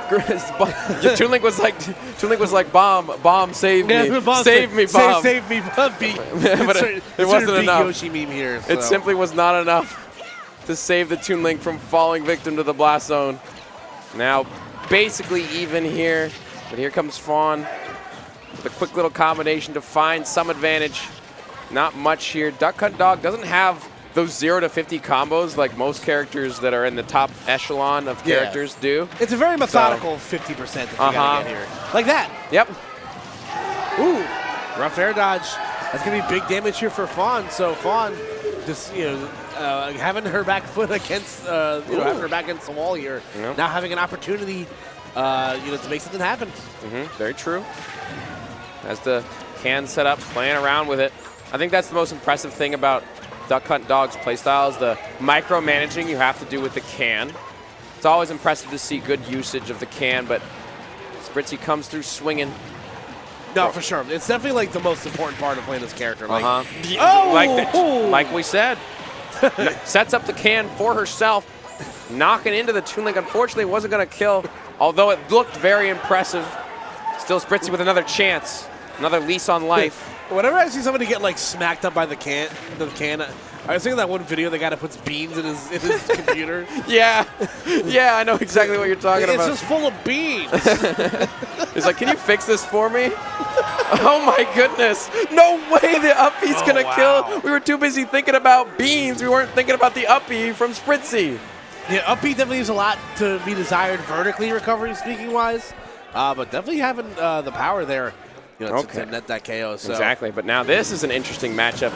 Toon Link was like, bomb, save me, save me, bomb, save me, Bomb. But it wasn't enough. Yoshi meme here. So. It simply was not enough to save the Toon Link from falling victim to the blast zone. Now, basically even here, but here comes Fawn with a quick little combination to find some advantage. Not much here. Duck Hunt Dog doesn't have those 0 to 50 combos like most characters that are in the top echelon of characters do. It's a very methodical 50% that you gotta get here. Like that. Yep. Ooh, rough air dodge. That's gonna be big damage here for Fawn. So Fawn, just having her back foot against, having her back against the wall here. Now having an opportunity, to make something happen. Very true. As the can set up, playing around with it. I think that's the most impressive thing about Duck Hunt Dog's playstyle is the micromanaging you have to do with the can. It's always impressive to see good usage of the can, but Spritzy comes through swinging. No, for sure. It's definitely like the most important part of playing this character. Like, like we said, sets up the can for herself, knocking into the Toon Link. Unfortunately, it wasn't going to kill, although it looked very impressive. Still Spritzy with another chance, another lease on life. Whenever I see somebody get like smacked up by the can, I was thinking that one video, the guy that puts beans in his computer. Yeah, I know exactly what you're talking about. It's just full of beans. He's like, can you fix this for me? Oh my goodness. No way the up B's gonna kill. We were too busy thinking about beans. We weren't thinking about the up B from Spritzy. Yeah, up B definitely leaves a lot to be desired vertically recovery speaking wise. But definitely having the power there. To net that KO. So. Exactly, but now this is an interesting matchup.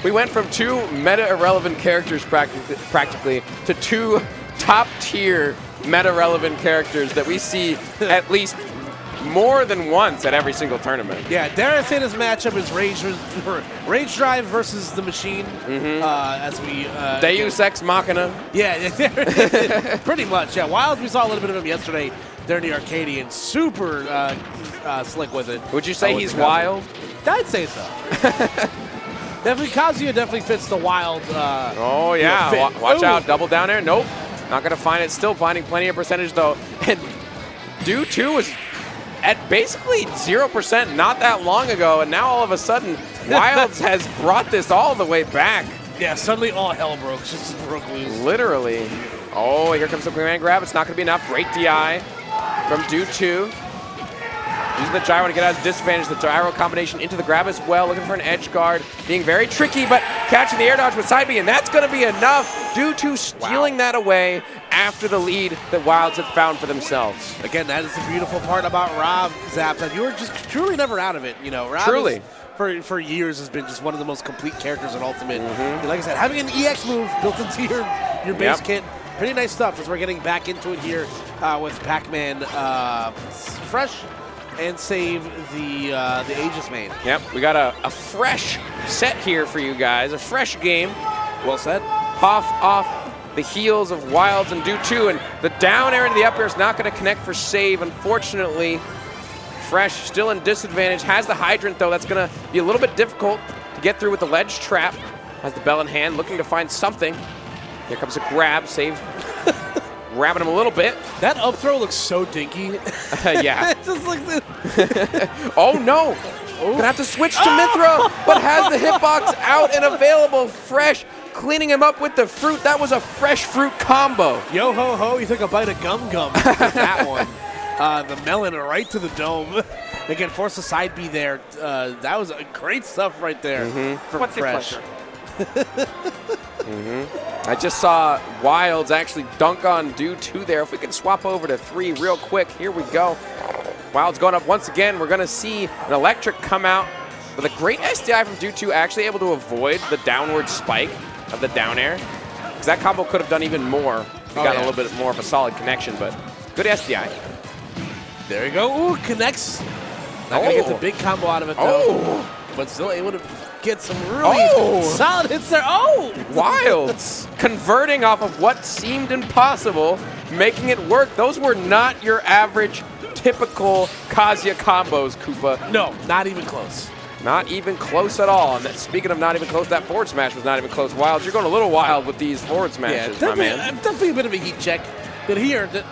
We went from 2 meta-irrelevant characters practically to 2 top-tier meta-relevant characters that we see at least more than once at every single tournament. Yeah, dare I say this matchup is Rage Drive versus the Machine. As we Deus Ex Machina. Yeah, pretty much. Yeah, Wilds, we saw a little bit of him yesterday during the Arcadian. Super slick with it. Would you say he's wild? I'd say so. Definitely, Kazuya definitely fits the wild. Oh yeah, watch out, double down air. Nope, not gonna find it. Still finding plenty of percentage though. And Do 2 was at basically 0% not that long ago, and now all of a sudden, Wilds has brought this all the way back. Yeah, suddenly all hell broke. Just broke loose. Literally. Oh, here comes the command grab. It's not going to be enough. Great DI from Do 2. Using the gyro to get out of disadvantage. The gyro combination into the grab as well. Looking for an edge guard. Being very tricky, but catching the air dodge with side B, and that's going to be enough. Do 2 stealing that away after the lead that Wilds had found for themselves. Again, that is the beautiful part about Rob, Zap, that you were just truly never out of it. You know, Rob truly. For years has been just one of the most complete characters in Ultimate. And like I said, having an EX move built into your base kit, pretty nice stuff as we're getting back into it here with Pac-Man Fresh and save the Aegis main. Yep, we got a fresh set here for you guys, a fresh game. Well said. Off the heels of Wilds and Do 2, and the down air into the up air is not going to connect for save, unfortunately. Fresh still in disadvantage, has the hydrant though. That's going to be a little bit difficult to get through with the ledge trap. Has the bell in hand, looking to find something. Here comes a grab, save. Grabbing him a little bit. That up throw looks so dinky. Yeah. It's just like this. Oh no! Gonna have to switch to Mithra, but has the hitbox out and available. Fresh cleaning him up with the fruit. That was a fresh fruit combo. Yo ho ho, he took a bite of gum with that one. The melon right to the dome. Again, force a side B there. That was great stuff right there from Fresh. I just saw Wilds actually dunk on Do 2 there. If we can swap over to 3 real quick, here we go. Wilds going up once again. We're going to see an electric come out with a great SDI from Do 2, actually able to avoid the downward spike of the down air. Because that combo could have done even more. We got a little bit more of a solid connection, but good SDI. There you go. Ooh, connects. Not going to get the big combo out of it, though. But still able to get some really solid hits there. Wilds converting off of what seemed impossible, making it work. Those were not your average, typical Kazuya combos, Koopa. No, not even close. Not even close at all. And speaking of not even close, that forward smash was not even close. Wilds, you're going a little wild with these forward smashes, my man. Definitely a bit of a heat check, but he earned it.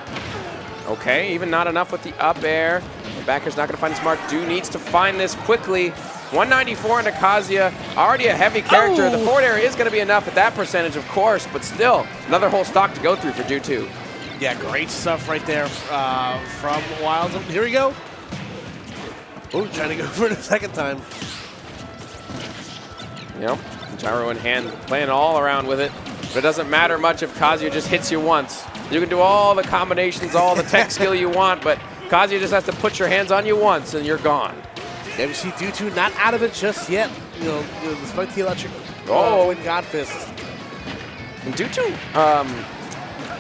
Okay, even not enough with the up air. The backer's not going to find his mark. Do needs to find this quickly. 194 into Kazuya, already a heavy character. The forward air is going to be enough at that percentage, of course, but still, another whole stock to go through for Do 2. Yeah, great stuff right there from Wilds. Here we go. Oh, trying to go for it a second time. Yep, gyro in hand, playing all around with it. But it doesn't matter much if Kazuya just hits you once. You can do all the combinations, all the tech skill you want, but Kazuya just has to put your hands on you once and you're gone. Yeah, we see Do 2 not out of it just yet. You know despite the electric and God Fist. And Do 2,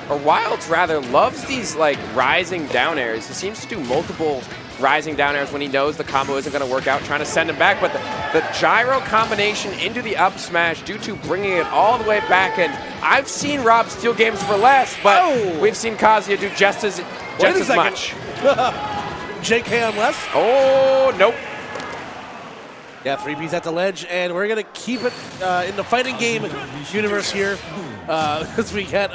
or Wilds rather, loves these like rising down airs. He seems to do multiple rising down airs when he knows the combo isn't going to work out, trying to send him back. But the gyro combination into the up smash, Do 2 bringing it all the way back. And I've seen Rob steal games for less, but we've seen Kazuya do just as much. JK on less? Oh, nope. Yeah, 3B's at the ledge, and we're going to keep it in the fighting game universe here as we get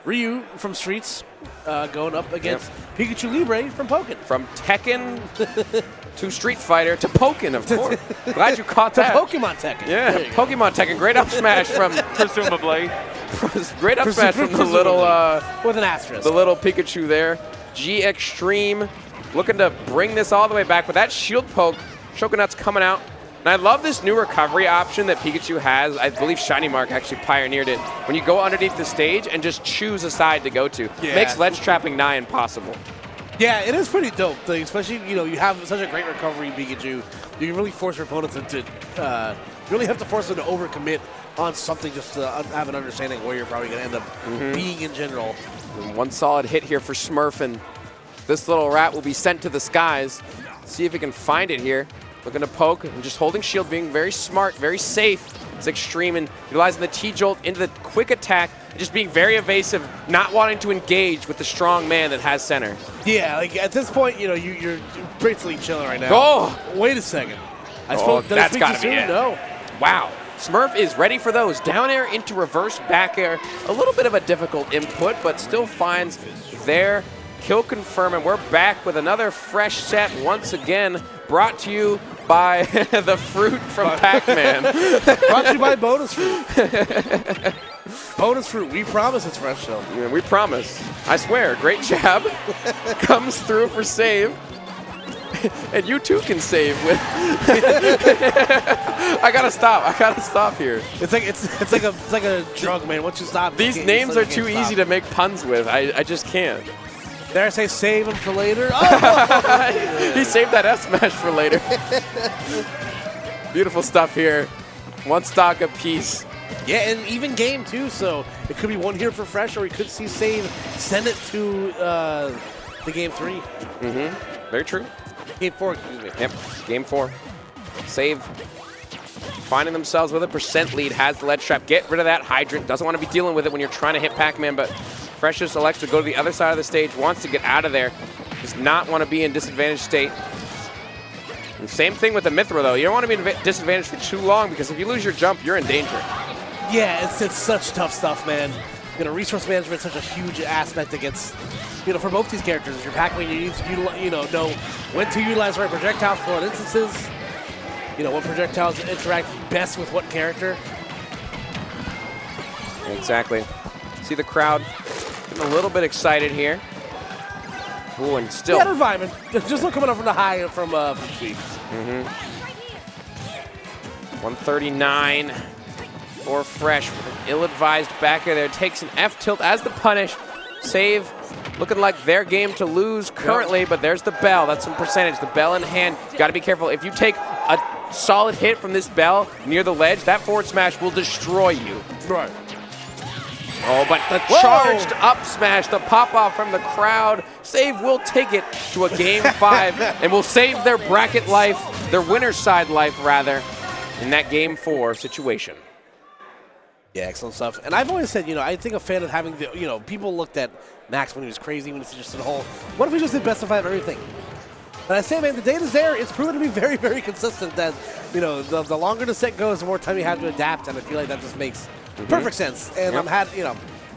Ryu from Streets going up against Pikachu Libre from Pokken. From Tekken to Street Fighter to Pokken, of course. Glad you caught that. To Pokemon Tekken. Yeah, Pokemon Tekken. Great up smash from... Presumably. Great up smash from the little... with an asterisk. The little Pikachu there. G Extreme looking to bring this all the way back, but that shield poke, Shokunat's coming out. And I love this new recovery option that Pikachu has. I believe Shiny Mark actually pioneered it. When you go underneath the stage and just choose a side to go to. Yeah. Makes ledge trapping nigh impossible. Yeah, it is pretty dope, especially, you have such a great recovery Pikachu. You can really force your opponents to you really have to force them to overcommit on something just to have an understanding where you're probably going to end up being in general. And one solid hit here for Smurfin. This little rat will be sent to the skies. See if he can find it here. Looking to poke and just holding shield, being very smart, very safe. It's Extreme and utilizing the T-Jolt into the quick attack and just being very evasive, not wanting to engage with the strong man that has center. Yeah, like at this point, you know, you're basically chilling right now. Oh! Wait a second. That's got to be it. No. Wow. Smurf is ready for those. Down air into reverse back air. A little bit of a difficult input, but still finds their kill confirm. And we're back with another fresh set once again, brought to you by the fruit from Pac-Man. Brought to you by Bonus Fruit. Bonus Fruit, we promise it's fresh though. Yeah, we promise. I swear, great jab. Comes through for save. And you too can save with. I gotta stop here. It's like a drug, man. Once you stop, these names are too easy to make puns with. I just can't. Dare I say save them for later? Oh! He saved that S smash for later. Beautiful stuff here. One stock apiece. Yeah, and even game too. So it could be one here for fresh, or we could see save send it to the game 3. Mm-hmm. Very true. Game 4, excuse me. Yep, game 4. Save. Finding themselves with a percent lead, has the ledge trap. Get rid of that hydrant. Doesn't want to be dealing with it when you're trying to hit Pac-Man, but Fresh just elects to go to the other side of the stage, wants to get out of there. Does not want to be in disadvantaged state. And same thing with the Mithra, though. You don't want to be in disadvantaged for too long, because if you lose your jump, you're in danger. Yeah, it's such tough stuff, man. You know, resource management is such a huge aspect against, you know, for both these characters. Your Pac-Man, you need to know when to utilize right projectiles for what instances. You know, what projectiles interact best with what character. Exactly. See the crowd getting a little bit excited here. Ooh, and still. Yeah, they're vibing. Just look coming up from the high from Sweep. Mm-hmm. 139 for Fresh with an ill-advised backer there. Takes an F tilt as the punish. Save looking like their game to lose currently, but there's the bell. That's some percentage. The bell in hand. Got to be careful. If you take a solid hit from this bell near the ledge, that forward smash will destroy you. Right. Oh, but the charged up smash, the pop-off from the crowd. Save will take it to a game 5 and will save their bracket life, their winner's side life, rather, in that game 4 situation. Yeah, excellent stuff. And I've always said, you know, I think a fan of having the, you know, people looked at Max when he was crazy, when he was just in the hole. What if we just did best of 5 everything? But I say, man, the data's there. It's proven to be very, very consistent that, you know, the longer the set goes, the more time you have to adapt. And I feel like that just makes perfect sense. And I'm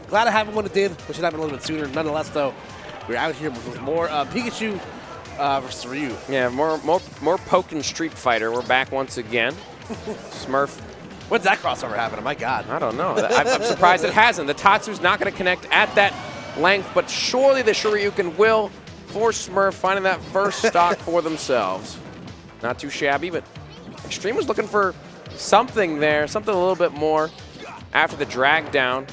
glad I haven't when it did. Wish it happened a little bit sooner. Nonetheless, though, we're out here with more Pikachu versus Ryu. Yeah, more poking Street Fighter. We're back once again. Smurf. When's that crossover happening? My God. I don't know. I'm surprised it hasn't. The Tatsu's not going to connect at that length, but surely the Shoryuken will force Smurf finding that first stock for themselves. Not too shabby, but Extreme was looking for something there, something a little bit more after the drag down.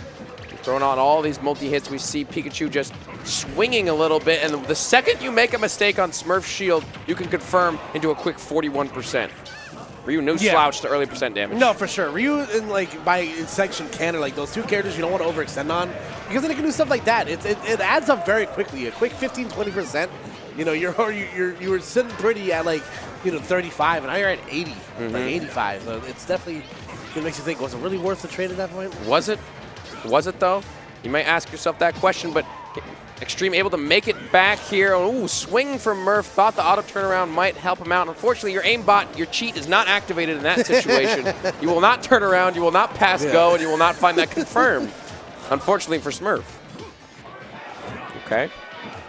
Throwing on all these multi-hits, we see Pikachu just swinging a little bit, and the second you make a mistake on Smurf's shield, you can confirm into a quick 41%. Ryu, no slouch to early percent damage. No, for sure. Ryu, in like by section canon, like those two characters you don't want to overextend on, because then it can do stuff like that. It adds up very quickly. A quick 15-20%. You know, you were sitting pretty at like 35, and now you're at 80, like 85. So it's definitely it makes you think, was it really worth the trade at that point? Was it? Was it though? You might ask yourself that question, but Extreme able to make it back here. Ooh, swing from Murph. Thought the auto turnaround might help him out. Unfortunately, your aimbot, your cheat is not activated in that situation. You will not turn around, you will not pass go, and you will not find that confirmed. Unfortunately for Smurf. Okay.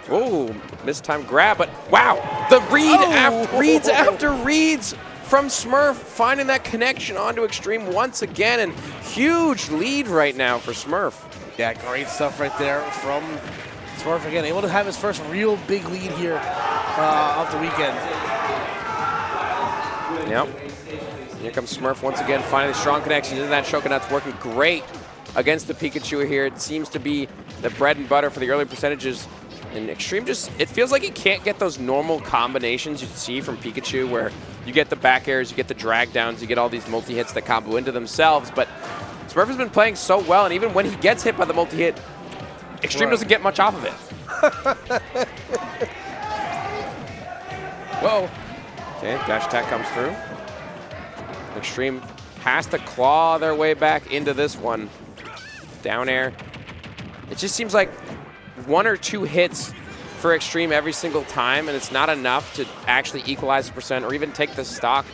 Ooh, missed time grab, but wow, the reads after reads from Smurf, finding that connection onto Extreme once again, and huge lead right now for Smurf. Yeah, great stuff right there from Smurf again, able to have his first real big lead here of the weekend. Yep. Here comes Smurf once again, finding the strong connection into that Shokunat's working great against the Pikachu here. It seems to be the bread and butter for the early percentages. And Extreme just, it feels like he can't get those normal combinations you see from Pikachu where you get the back airs, you get the drag downs, you get all these multi-hits that combo into themselves. But Smurf has been playing so well, and even when he gets hit by the multi-hit, Extreme doesn't get much off of it. Whoa. Okay, dash attack comes through. Extreme has to claw their way back into this one. Down air. It just seems like 1 or 2 hits for Extreme every single time, and it's not enough to actually equalize the percent or even take the stock.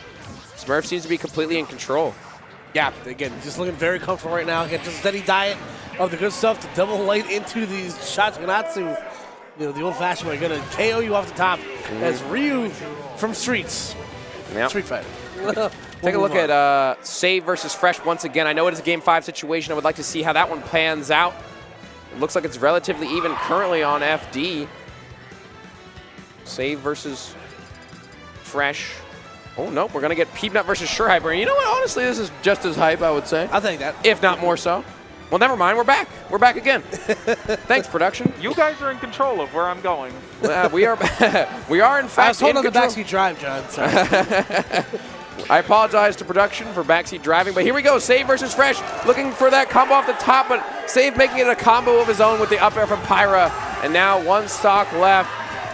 Smurf seems to be completely in control. Yeah, again, just looking very comfortable right now. Again, just a steady diet of the good stuff to double light into these shots. Ganatsu, the old-fashioned way, going to KO you off the top as Ryu from Streets. Yep. Street Fighter. Take a look at Save versus Fresh once again. I know it is a Game 5 situation. I would like to see how that one pans out. It looks like it's relatively even currently on FD. Save versus Fresh. Oh, no, we're going to get Peepnut versus Sure Hyper. And you know what? Honestly, this is just as hype, I would say. I'll take that. If not more so. Well, never mind. We're back. We're back again. Thanks, production. You guys are in control of where I'm going. We are, we are in fact, I was told on the control. backseat drive, John. Sorry. I apologize to production for backseat driving, but here we go. Save versus Fresh, looking for that combo off the top, but Save making it a combo of his own with the up air from Pyra. And now 1 stock left.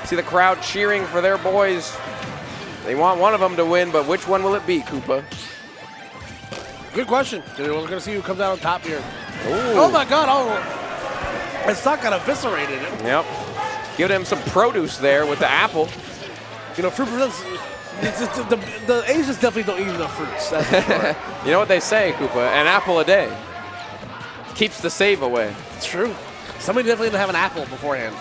See the crowd cheering for their boys. They want one of them to win, but which one will it be, Koopa? Good question. We're going to see who comes out on top here. Ooh. Oh, my God. Oh, his stock got eviscerated. Yep. Giving him some produce there with the apple. You know, fruit presents. The Asians definitely don't eat enough fruits. That's for sure. You know what they say, Koopa? An apple a day keeps the save away. It's true. Somebody definitely didn't have an apple beforehand.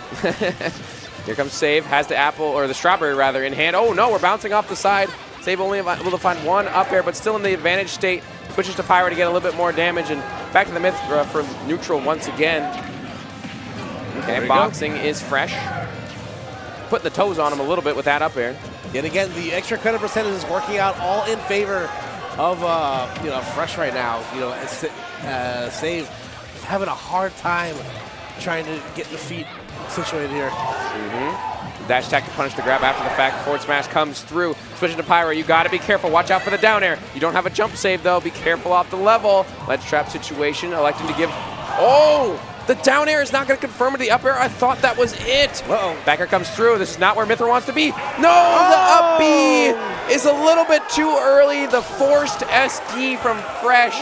Here comes Save, has the apple, or the strawberry rather, in hand. Oh no, we're bouncing off the side. Save only able to find 1 up air, but still in the advantage state. Switches to Pyra to get a little bit more damage, and back to the myth for neutral once again. Okay, boxing is Fresh. Putting the toes on him a little bit with that up air. Yet again, the extra credit percentage is working out all in favor of Fresh right now. Save having a hard time trying to get the feet situated here. Dash attack to punish the grab after the fact. Forward smash comes through. Switching to Pyra. You got to be careful. Watch out for the down air. You don't have a jump save though. Be careful off the level. Ledge trap situation. Electing to give. Oh! The down air is not going to confirm with the up air. I thought that was it. Back air comes through. This is not where Mythra wants to be. No, the up B is a little bit too early. The forced SD from Fresh,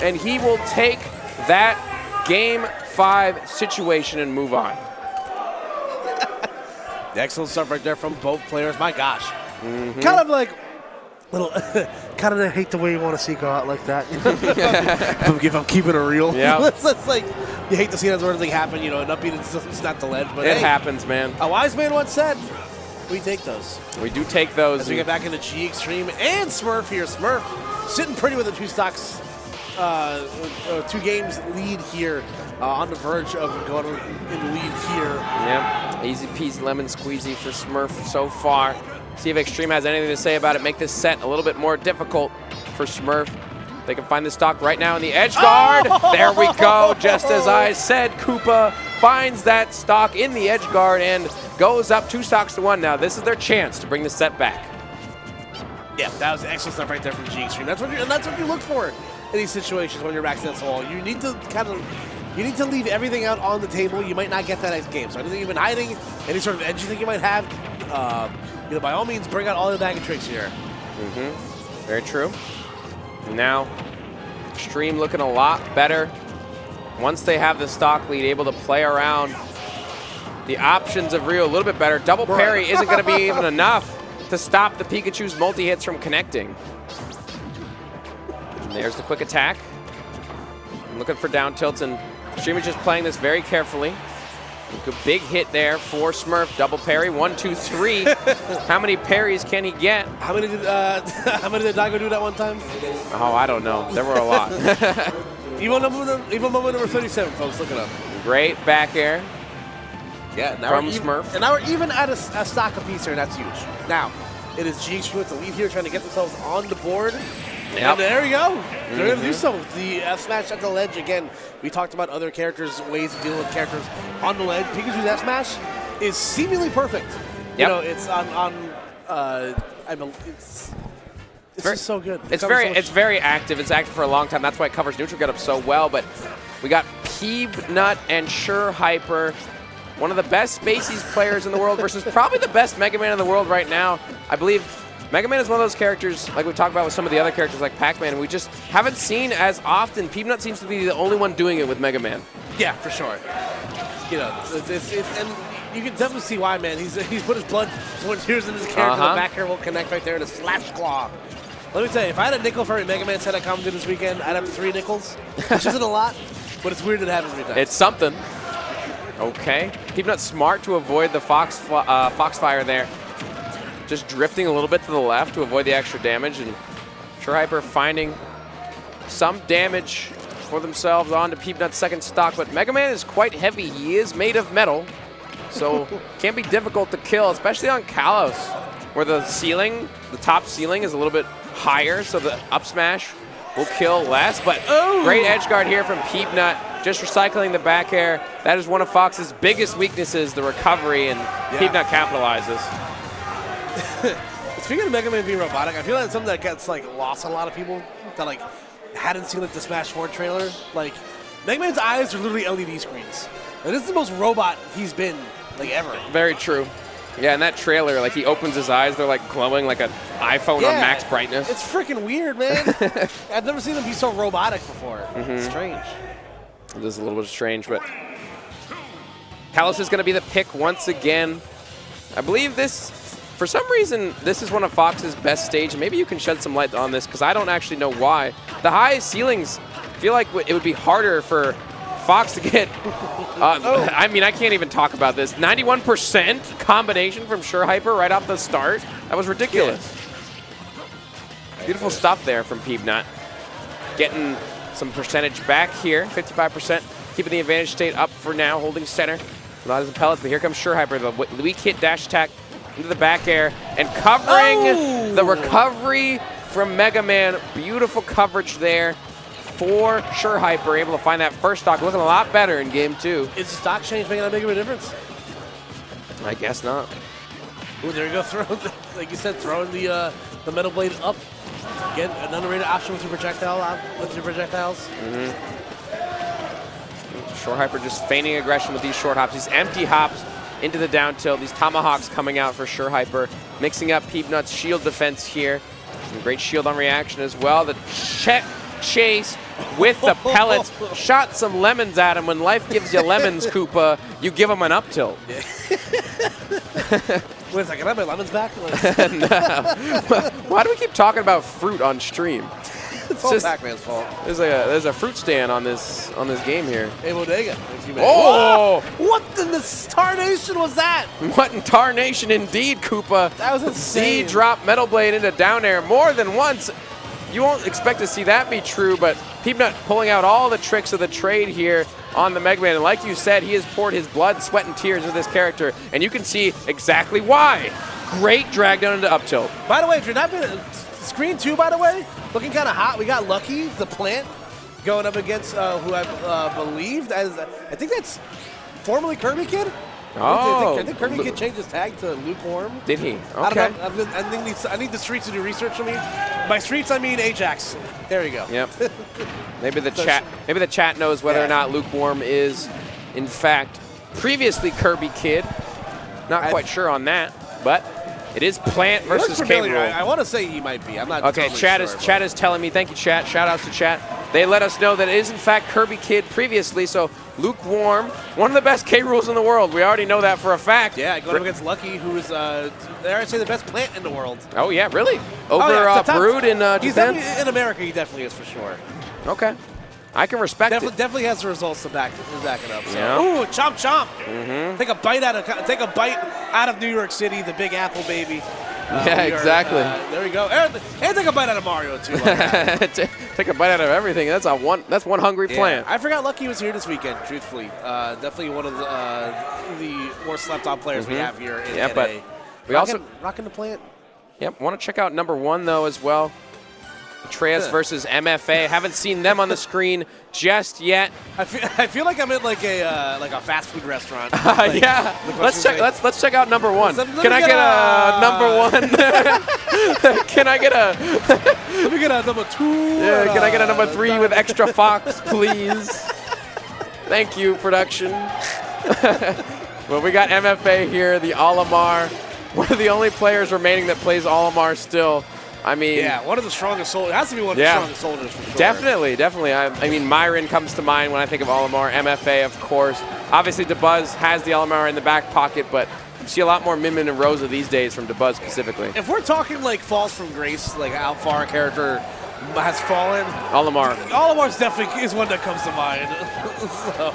and he will take that Game 5 situation and move on. Excellent stuff right there from both players. My gosh. Kind of like little, kind of hate the way you want to see go out like that. If I'm keeping it real. Yeah. It's like, you hate to see that sort of thing happen, an upbeat, it's not the ledge. But it happens, man. A wise man once said, we take those. We do take those. As we get back into G Extreme and Smurf here. Smurf sitting pretty with the 2 stocks, 2 games lead here. On the verge of going in the lead here. Yep, easy peasy lemon squeezy for Smurf so far. See if Extreme has anything to say about it. Make this set a little bit more difficult for Smurf. They can find the stock right now in the edge guard. Oh! There we go, just as I said. Koopa finds that stock in the edge guard and goes up 2 stocks to 1. Now this is their chance to bring the set back. Yeah, that was excellent stuff right there from G Extreme. That's what you look for in these situations when you're back against the wall. You need to leave everything out on the table. You might not get that next game. So anything you've been hiding, any sort of edge you think you might have, by all means, bring out all the bag of tricks here. Very true. Now, Extreme looking a lot better. Once they have the stock lead, able to play around the options of Ryu a little bit better. Double parry isn't going to be even enough to stop the Pikachu's multi-hits from connecting. And there's the quick attack. I'm looking for down tilts, and Extreme is just playing this very carefully. A big hit there for Smurf. Double parry. 1, 2, 3. How many parries can he get? How many did Daigo do that one time? Oh, I don't know. There were a lot. Even moment number 37, folks. Look it up. Great back air. Yeah, now from Smurf. And now we're even at a stock apiece here, and that's huge. Now, it is G Extreme with the lead here, trying to get themselves on the board. Yep. And there we go. They're going to do so. The F smash at the ledge again. We talked about other characters, ways to deal with characters on the ledge. Pikachu's F smash is seemingly perfect. Yep. It's it's just so good. It's very active. It's active for a long time. That's why it covers neutral get up so well. But we got Peebnut and Sure Hyper one of the best Spacies players in the world versus probably the best Mega Man in the world right now. I believe Mega Man is one of those characters, like we talked about with some of the other characters like Pac-Man, we just haven't seen as often. Peanut seems to be the only one doing it with Mega Man. Yeah, for sure. You know, and you can definitely see why, man. He's put his blood, sweat, and tears in his character. The back hair will connect right there in a slash claw. Let me tell you, if I had a nickel for every Mega Man set I commented this weekend, I'd have 3 nickels, which isn't a lot, but it's weird to have every time. It's something. Okay. Peanut smart to avoid the Foxfire there. Just drifting a little bit to the left to avoid the extra damage, and SureHyper finding some damage for themselves onto Peanut's second stock, but Mega Man is quite heavy. He is made of metal, so can be difficult to kill, especially on Kalos, where the ceiling, the top ceiling is a little bit higher, so the up smash will kill less, but great edge guard here from Peanut, just recycling the back air. That is one of Fox's biggest weaknesses, the recovery, and Peanut capitalizes. Speaking of Mega Man being robotic, I feel like it's something that gets like lost on a lot of people that like hadn't seen like the Smash 4 trailer. Like Mega Man's eyes are literally LED screens. And this is the most robot he's been like ever. Very true. Yeah, in that trailer, like he opens his eyes, they're like glowing like an iPhone on max brightness. It's freaking weird, man. I've never seen him be so robotic before. It's strange. It is a little bit strange, but Kalos is going to be the pick once again. I believe this, for some reason, this is one of Fox's best stage. Maybe you can shed some light on this, because I don't actually know why. The high ceilings feel like it would be harder for Fox to get. I mean, I can't even talk about this. 91% combination from SureHyper right off the start. That was ridiculous. Beautiful stuff there from Peanut. Getting some percentage back here, 55%. Keeping the advantage state up for now, holding center. Not as a pellet, but here comes SureHyper. The weak hit dash attack into the back air and covering the recovery from Mega Man. Beautiful coverage there for SureHyper, able to find that first stock. Looking a lot better in game 2. Is the stock change making that big of a difference? I guess not. Ooh, there you go. Like you said, throwing the metal blade up. Again, an underrated option with your projectiles. SureHyper just feigning aggression with these short hops, these empty hops into the down tilt, these tomahawks coming out for SureHyper, mixing up Peanut's shield defense here. Some great shield on reaction as well. The check chase with the pellets, shot some lemons at him. When life gives you lemons, Koopa, you give him an up tilt. Wait a second, can I have my lemons back? No. Why do we keep talking about fruit on stream? It's all Pac-Man's fault. There's a fruit stand on this game here. Hey, Bodega. Oh! What in the tarnation was that? What in tarnation indeed, Koopa. That was insane. C-drop Metal Blade into down air more than once. You won't expect to see that be true, but Peanut pulling out all the tricks of the trade here on the Mega Man. And like you said, he has poured his blood, sweat, and tears into this character, and you can see exactly why. Great drag down into up tilt. By the way, if you're not screen 2, by the way, looking kind of hot. We got Lucky, the plant, going up against who I believed as, I think that's formerly Kirby Kid. Oh. I think Kirby Kid changed his tag to Lukewarm. Did he? Okay. I don't know. I need the streets to do research for me. By streets, I mean Ajax. There you go. Yep. Maybe the chat knows whether or not Lukewarm is, in fact, previously Kirby Kid. Not quite sure on that, but it is Plant versus K-Rool. I want to say he might be. I'm not. Okay, totally chat is telling me. Thank you, chat. Shout outs to chat. They let us know that it is in fact Kirby Kid previously. So Lukewarm, one of the best K-Rools in the world. We already know that for a fact. Yeah, going up against Lucky, who's dare I say the best plant in the world. Oh yeah, really? Over Brood in Japan. In America, he definitely is for sure. Okay. I can respect it. Definitely has the results to back it up. So. Yeah. Ooh, chomp chomp. Take a bite out of New York City, the Big Apple baby. Yeah, exactly. There we go. And take a bite out of Mario too. Take a bite out of everything. That's one hungry plant. I forgot Lucky was here this weekend. Truthfully, definitely one of the more slept-on players we have here in NA. But we also rocking the plant. Yep. Want to check out number 1 though as well. Atreus versus MFA. Haven't seen them on the screen just yet. I feel like I'm in like a fast food restaurant. Yeah. Let's check out number 1. Can I get a number 1? Can I get a? Let me get a number 2. Yeah. Can I get a number 3 with extra Fox, please? Thank you, production. Well, we got MFA here, the Olimar. One of the only players remaining that plays Olimar still. I mean, yeah, one of the strongest soldiers. It has to be one of the strongest soldiers for sure. Definitely. I mean, Myron comes to mind when I think of Olimar. MFA, of course. Obviously, DeBuzz has the Olimar in the back pocket, but you see a lot more Min Min and Rosa these days from DeBuzz specifically. If we're talking like falls from grace, like how far a character has fallen, Olimar. Olimar's definitely is one that comes to mind. So.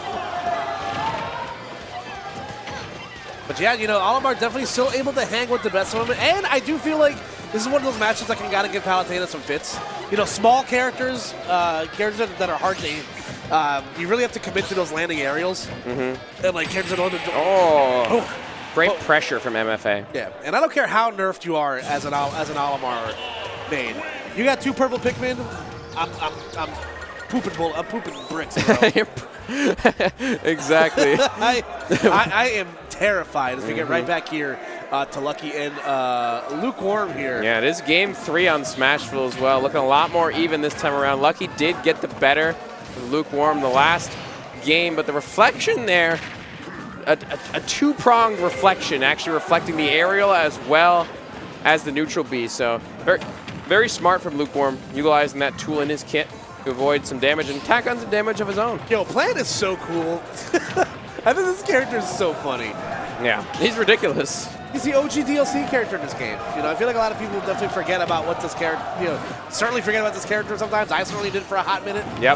But yeah, you know, Olimar definitely still able to hang with the best of them, and I do feel like this is one of those matches that can gotta give Palutena some fits. You know, small characters, characters that are hard to aim. You really have to commit to those landing aerials, and like characters that Great pressure from MFA. Yeah, and I don't care how nerfed you are as an Olimar main. You got 2 purple Pikmin, I'm pooping bricks, bro. Exactly. I am terrified as we get right back here to Lucky and Lukewarm here. Yeah, it is game 3 on Smashville as well. Looking a lot more even this time around. Lucky did get the better of Lukewarm the last game, but the reflection there, a two-pronged reflection, actually reflecting the aerial as well as the neutral B. So very, very smart from Lukewarm, utilizing that tool in his kit to avoid some damage and tack on some damage of his own. Yo, Plant is so cool. I think this character is so funny. Yeah, he's ridiculous. He's the OG DLC character in this game. You know, I feel like a lot of people definitely forget about what this character, you know, certainly forget about this character sometimes. I certainly did for a hot minute. Yep.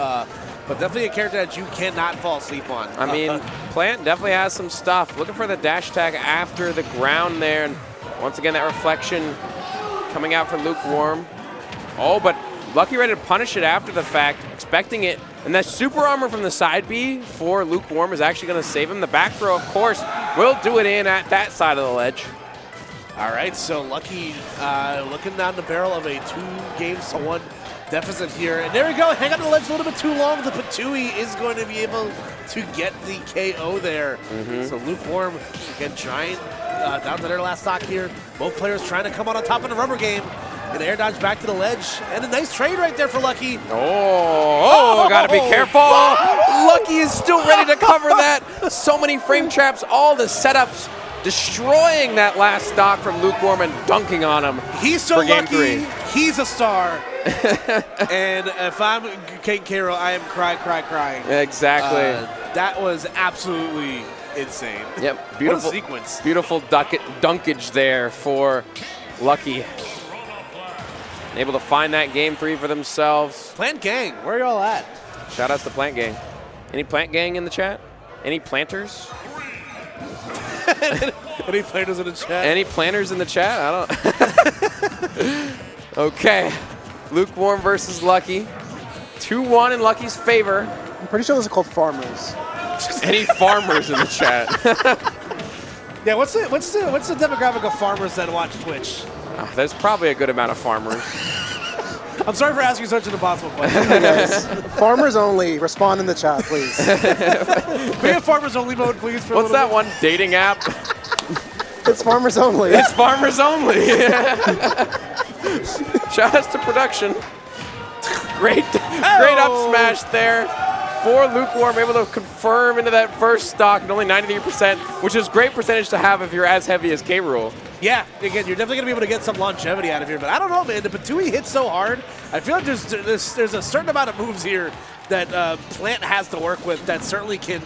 But definitely a character that you cannot fall asleep on. I mean, Plant definitely has some stuff. Looking for the dash tag after the ground there. And once again, that reflection coming out for Lukewarm. Oh, but Lucky ready to punish it after the fact, expecting it. And that super armor from the side B for Lukewarm is actually going to save him. The back throw, of course, will do it in at that side of the ledge. All right, so Lucky looking down the barrel of a 2-1 deficit here. And there we go, hang on the ledge a little bit too long. The Patui is going to be able to get the KO there. So Lukewarm, again, trying down to their last stock here. Both players trying to come on top of the rubber game. And air dodge back to the ledge. And a nice trade right there for Lucky. Gotta be careful. Lucky is still ready to cover that. So many frame traps, all the setups, destroying that last stock from Lukewarm and dunking on him. He's so lucky. He's a star. And if I'm Kate Caro, I am crying. Exactly. That was absolutely insane. Yep, beautiful What a sequence. Beautiful dunkage there for Lucky. Able to find that game 3 for themselves. Plant Gang, where are y'all at? Shout outs to Plant Gang. Any Plant Gang in the chat? Any planters? Any planters in the chat? Any planters in the chat? I don't. Okay. Lukewarm versus Lucky. 2-1 in Lucky's favor. I'm pretty sure those are called farmers. Any farmers in the chat? Yeah, what's the demographic of farmers that watch Twitch? There's probably a good amount of farmers. I'm sorry for asking such an impossible question. Farmers only. Respond in the chat, please. We have farmers only mode, please. For What's that one dating app? It's farmers only. It's farmers only. Shout outs to production. Great up smash there for Lukewarm, able to confirm into that first stock at only 93%, which is great percentage to have if you're as heavy as K-Rool. Yeah, again, you're definitely going to be able to get some longevity out of here, but I don't know, man. The Patui hits so hard. I feel like there's a certain amount of moves here that Plant has to work with that certainly can,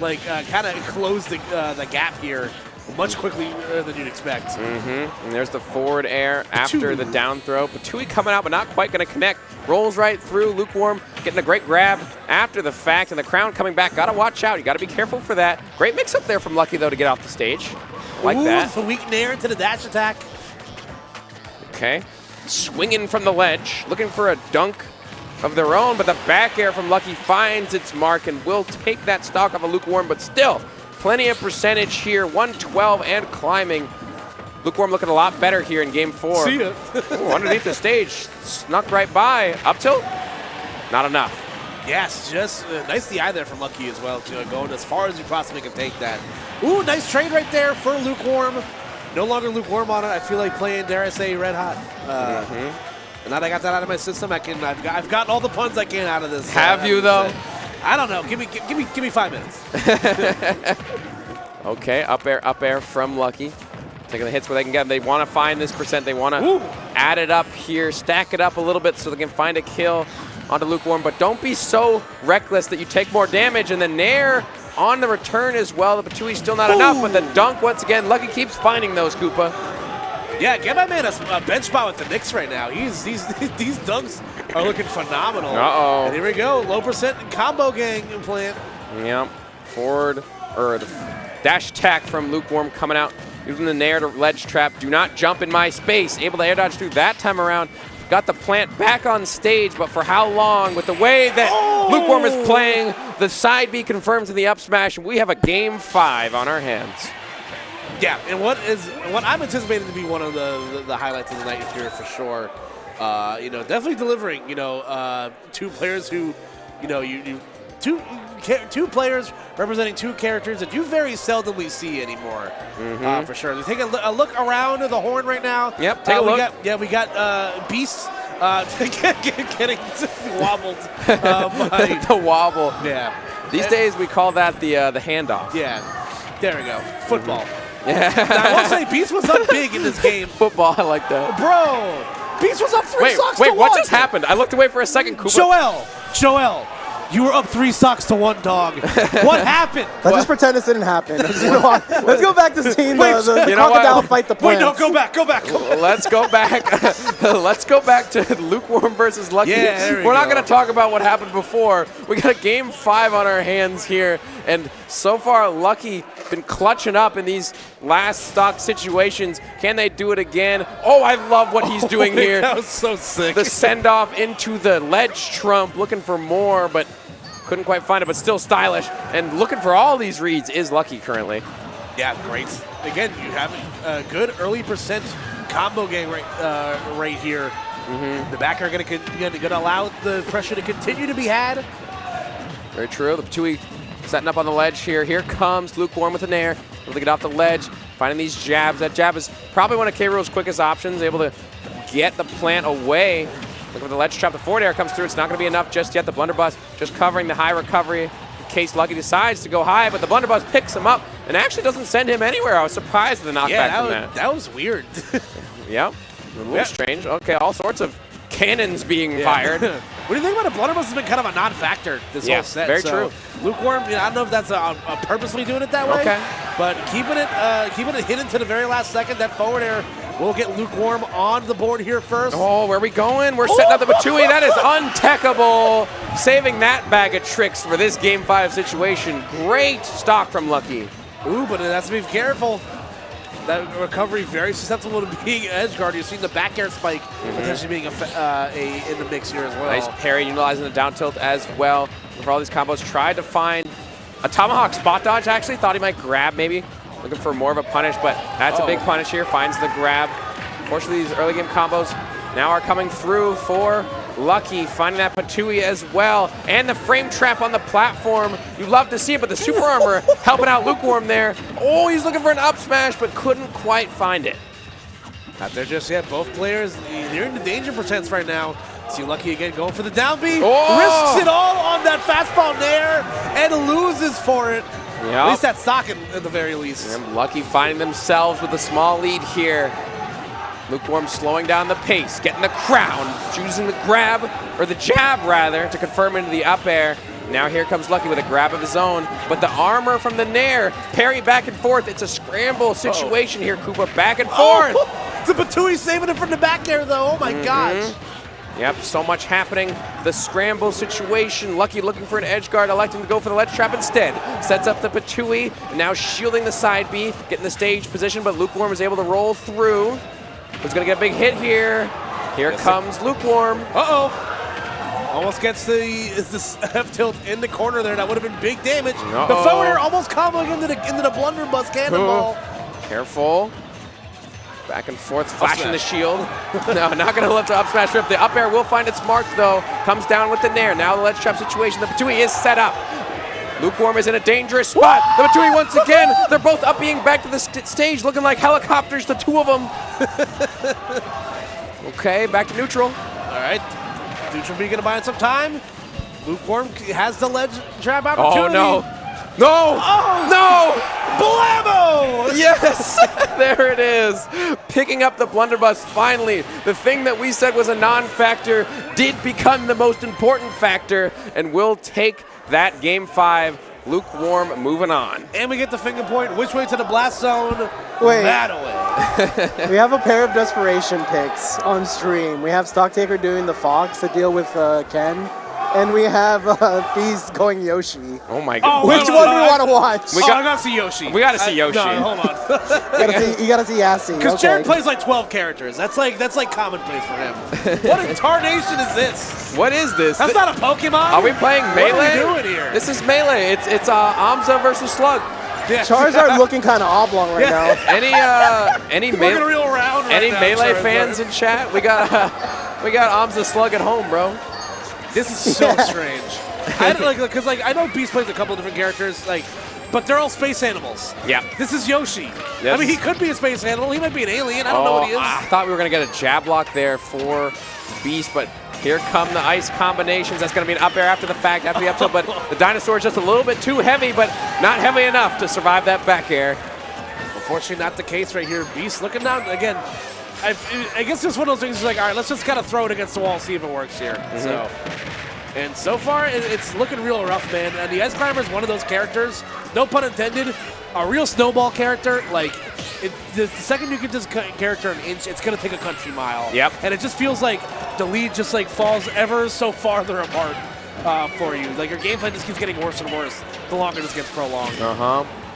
like, kind of close the gap here much quickly than you'd expect. And there's the forward air after the down throw. Patui coming out, but not quite going to connect. Rolls right through. Lukewarm getting a great grab after the fact, and the crown coming back. Got to watch out. You got to be careful for that. Great mix-up there from Lucky, though, to get off the stage. Like that. The weak nair into the dash attack. Okay. Swinging from the ledge, looking for a dunk of their own, but the back air from Lucky finds its mark and will take that stock off of Lukewarm, but still, plenty of percentage here, 112 and climbing. Lukewarm looking a lot better here in game 4. See ya. Ooh, underneath the stage, snuck right by. Up tilt? Not enough. Yes, just nice DI there from Lucky as well, going as far as you possibly can take that. Ooh, nice trade right there for Lukewarm. No longer Lukewarm on it. I feel like playing, dare I say, Red Hot. And now that I got that out of my system, I've gotten all the puns I can out of this. Have you though? I don't know. Give me 5 minutes. Okay, up air from Lucky. Taking the hits where they can get them. They want to find this percent. They want to add it up here, stack it up a little bit so they can find a kill onto Lukewarm. But don't be so reckless that you take more damage. And the Nair on the return as well. The Patui's still not enough, but the dunk once again. Lucky keeps finding those, Koopa. Yeah, get my man a bench spot with the Knicks right now. These dunks are looking phenomenal. Uh-oh. And here we go, low percent combo gang plant. Yep, forward, or the dash attack from Lukewarm coming out, using the Nair to ledge trap. Do not jump in my space. Able to air dodge through that time around. Got the plant back on stage, but for how long? With the way that Lukewarm is playing, the side B confirms in the up smash, and we have a game 5 on our hands. Yeah, and what I'm anticipating to be one of the highlights of the night here for sure. Definitely delivering. Two players who, two players representing two characters that you very seldomly see anymore. For sure. Let's take a look around the horn right now. Yep, take a look. We got Beast getting wobbled. By the wobble. Yeah. These days we call that the handoff. Yeah. There we go. Football. Yeah. Now, I will say Beast was up big in this game. Football, I like that. Bro, Beast was up 3 stocks to 1. Wait, what just happened? I looked away for a second, Koopa. Joel, you were up 3 stocks to 1, dog. What happened? Let's just pretend this didn't happen. Let's go back to seeing the crocodile fight the plants. Wait, no, go back. Let's go back. Let's go back to Lukewarm versus Lucky. Yeah, We're not going to talk about what happened before. We got a game 5 on our hands here, and so far Lucky been clutching up in these last stock situations. Can they do it again? Oh, I love what he's doing here. That was so sick. The send off into the ledge trump, looking for more, but couldn't quite find it, but still stylish. And looking for all these reads is Lucky currently. Yeah, great. Again, you have a good early percent combo game right here. The backer are going to allow the pressure to continue to be had. Very true. The Patui setting up on the ledge here. Here comes Lukewarm with an air. Able to get off the ledge, finding these jabs. That jab is probably one of K-Rool's quickest options, able to get the plant away. Look at the ledge trap. The forward air comes through. It's not going to be enough just yet. The blunderbuss just covering the high recovery in case Lucky decides to go high, but the blunderbuss picks him up and actually doesn't send him anywhere. I was surprised at the knockback from that. That was weird. Yep. A little strange. Okay, all sorts of cannons being fired. What do you think about it? Blunderbuss has been kind of a non-factor this whole set. Very true. Lukewarm, I don't know if that's purposely doing it that way. Okay. But keeping it hidden to the very last second. That forward air will get Lukewarm on the board here first. Oh, where are we going? We're setting up the Batui. That is untechable. Saving that bag of tricks for this Game 5 situation. Great stock from Lucky. Ooh, but it has to be careful. That recovery very susceptible to being edge guard. You've seen the back air spike potentially being in the mix here as well. Nice parry, utilizing the down tilt as well. For all these combos, tried to find a tomahawk spot dodge. Actually, thought he might grab maybe. Looking for more of a punish, but that's a big punish here. Finds the grab. Unfortunately, these early game combos now are coming through for Lucky, finding that Patui as well. And the frame trap on the platform. You love to see it, but the super armor helping out Lukewarm there. Oh, he's looking for an up smash, but couldn't quite find it. Not there just yet. Both players, they're in the danger percents right now. See Lucky again going for the down B. Oh! Risks it all on that fastball Nair and loses for it. Yep. At least that stock at the very least. And Lucky finding themselves with a small lead here. Lukewarm slowing down the pace, getting the crown, choosing the grab, or the jab rather, to confirm into the up air. Now here comes Lucky with a grab of his own, but the armor from the Nair, parry back and forth. It's a scramble situation here, Koopa, back and forth. The Patui saving it from the back air though, oh my gosh. Yep, so much happening. The scramble situation. Lucky looking for an edge guard, electing to go for the ledge trap instead. Sets up the Patui, now shielding the side B, getting the stage position, but Lukewarm is able to roll through. Who's gonna get a big hit here? Here comes Lukewarm. Almost gets the F tilt in the corner there. That would have been big damage. The forward air almost comboing into the blunderbuss cannonball. Careful. Back and forth, flashing the shield. No, not gonna let the up smash rip. The up air will find its mark though. Comes down with the Nair. Now the ledge trap situation. The Patui is set up. Lukewarm is in a dangerous spot. The Patui once again. They're both up being back to the stage, looking like helicopters, the two of them. Okay, back to neutral. All right, neutral B gonna buy some time. Lukewarm has the ledge trap opportunity. Oh no. No! Oh! No! Blammo! Yes! There it is. Picking up the blunderbuss finally. The thing that we said was a non-factor did become the most important factor and will take that Game 5 lukewarm moving on. And we get the finger point. Which way to the blast zone? Wait. That way. We have a pair of desperation picks on stream. We have Stocktaker doing the Fox to deal with Ken. And we have Beast going Yoshi. Oh my god. Which one do we want to watch? I gotta see Yoshi. We gotta see Yoshi. No, hold on. You gotta see Yassi. Because Jared plays like 12 characters. That's like commonplace for him. What in tarnation is this? What is this? That's not a Pokemon. Are we playing Melee? What are we doing here? This is Melee. It's Amza versus Slug. Yeah. Charizard looking kind of oblong right now. Any We're gonna reel around right any now, Melee Charizard. fans in chat? We got Amza Slug at home, bro. This is so strange. I don't because I know Beast plays a couple different characters, but they're all space animals. Yeah. This is Yoshi. Yes. I mean, he could be a space animal. He might be an alien. I don't know what he is. I thought we were gonna get a jab block there for Beast, but here come the ice combinations. That's gonna be an up air after the fact, after the up tilt, but the dinosaur is just a little bit too heavy, but not heavy enough to survive that back air. Unfortunately, not the case right here. Beast looking down again. I guess it's one of those things. All right, let's just kind of throw it against the wall, see if it works here. And so far, it's looking real rough, man. And the Ice Climber is one of those characters, no pun intended, a real snowball character. The second you get this character an inch, it's going to take a country mile. Yep. And it just feels like the lead just falls ever so farther apart for you. Your game plan just keeps getting worse and worse the longer this gets prolonged.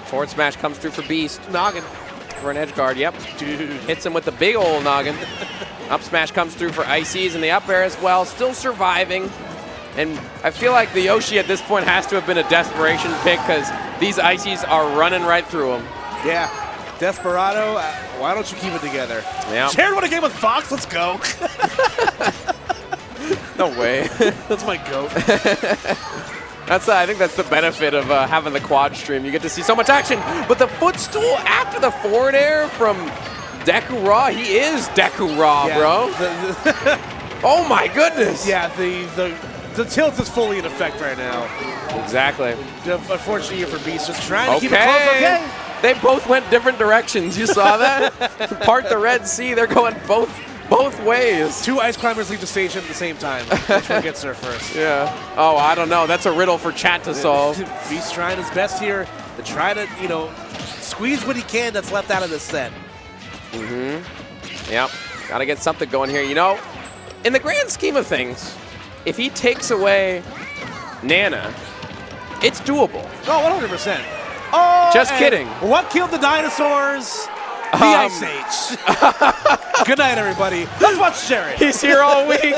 Forward smash comes through for Beast. Noggin. For an edge guard, yep. Dude. Hits him with the big old noggin. Up smash comes through for Ices in the up air as well. Still surviving. And I feel like the Yoshi at this point has to have been a desperation pick because these Ices are running right through him. Yeah. Desperado, why don't you keep it together? Yeah. Jared won a game with Fox, let's go. No way. That's my goat. I think that's the benefit of having the quad stream. You get to see so much action. But the footstool after the forward air from Deku Raw, he is Deku Raw, bro. Oh my goodness. Yeah, the tilt is fully in effect right now. Exactly. Unfortunately here for Beast, just trying to keep it close. Okay. They both went different directions. You saw that? Part the Red Sea. They're going both ways. Two Ice Climbers leave the station at the same time. Which one gets there first? Yeah. Oh, I don't know. That's a riddle for chat to solve. Beast trying his best here to try to, squeeze what he can that's left out of this set. Yep. Got to get something going here. In the grand scheme of things, if he takes away Nana, it's doable. Oh, 100%. Oh, just kidding. What killed the dinosaurs? The Ice Age. Good night, everybody. Let's watch Jared. He's here all week.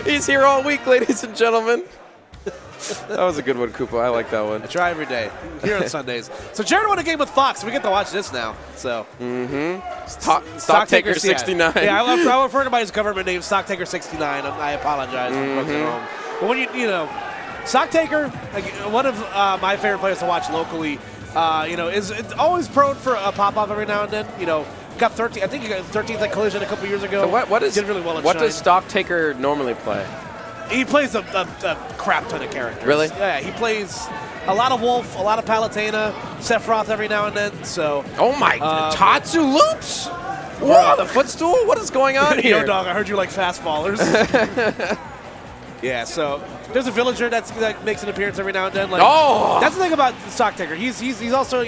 He's here all week, ladies and gentlemen. That was a good one, Koopa. I like that one. I try every day. Here on Sundays. So Jared won a game with Fox. We get to watch this now. So. Stocktaker 69. Yeah, I refer to his government name, Stocktaker 69. I apologize for folks at home. But when Stocktaker, one of my favorite players to watch locally, is always prone for a pop-off every now and then. Got 13. I think he got 13th at Collision a couple years ago. So did really well at what Shine. does Stocktaker normally play? He plays a crap ton of characters. Really? Yeah, he plays a lot of Wolf, a lot of Palutena, Sephiroth every now and then. So. Oh my! Tatsu loops. Whoa! The footstool. What is going on here? Yo, dog! I heard you like fastballers. Yeah, so there's a villager that makes an appearance every now and then. That's the thing about Stocktaker. He's also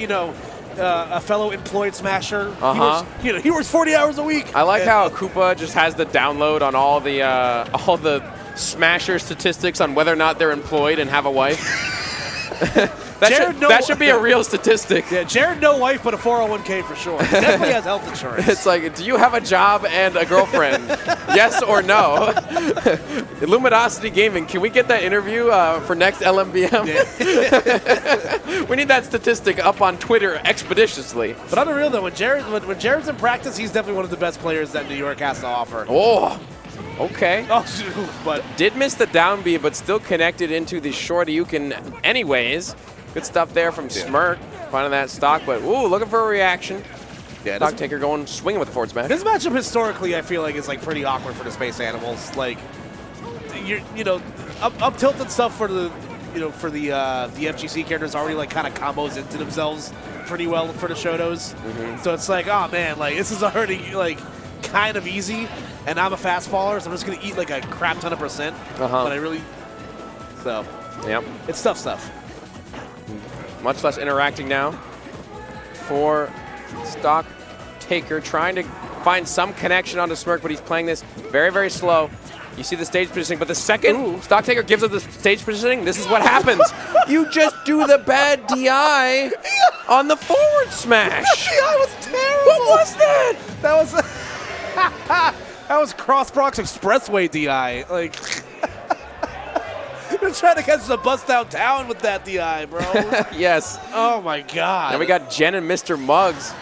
a fellow employed smasher. He works 40 hours a week. I like how Koopa just has the download on all the smasher statistics on whether or not they're employed and have a wife. That should be a real statistic. Yeah, Jared, no wife, but a 401k for sure. He definitely has health insurance. It's like, do you have a job and a girlfriend? Yes or no? Luminosity Gaming, can we get that interview for next LMBM? Yeah. We need that statistic up on Twitter expeditiously. But on the real though, when Jared's in practice, he's definitely one of the best players that New York has to offer. Oh. Okay. Oh, but did miss the down B, but still connected into the short Yukin anyways. Good stuff there from Smirk, finding that stock, but looking for a reaction. Yeah, Stocktaker going swinging with the forward smash. This matchup historically, I feel like, is pretty awkward for the space animals. Up tilted stuff for the for the FGC characters already like kind of combos into themselves pretty well for the Shotos. So it's like, oh man, like this is already like kind of easy, and I'm a fast faller, so I'm just gonna eat like a crap ton of %. But I really, so yep, it's tough stuff. Much less interacting now for Stock Taker, trying to find some connection onto Smirk, but he's playing this very, very slow. You see the stage positioning, but the second Stock Taker gives up the stage positioning, this is what happens. You just do the bad DI on the forward smash. That DI was terrible. What was that? That was that was Cross Bronx Expressway DI. Like you're trying to catch the bus downtown with that DI, bro. Yes. Oh my God. And we got Jen and Mr. Muggs.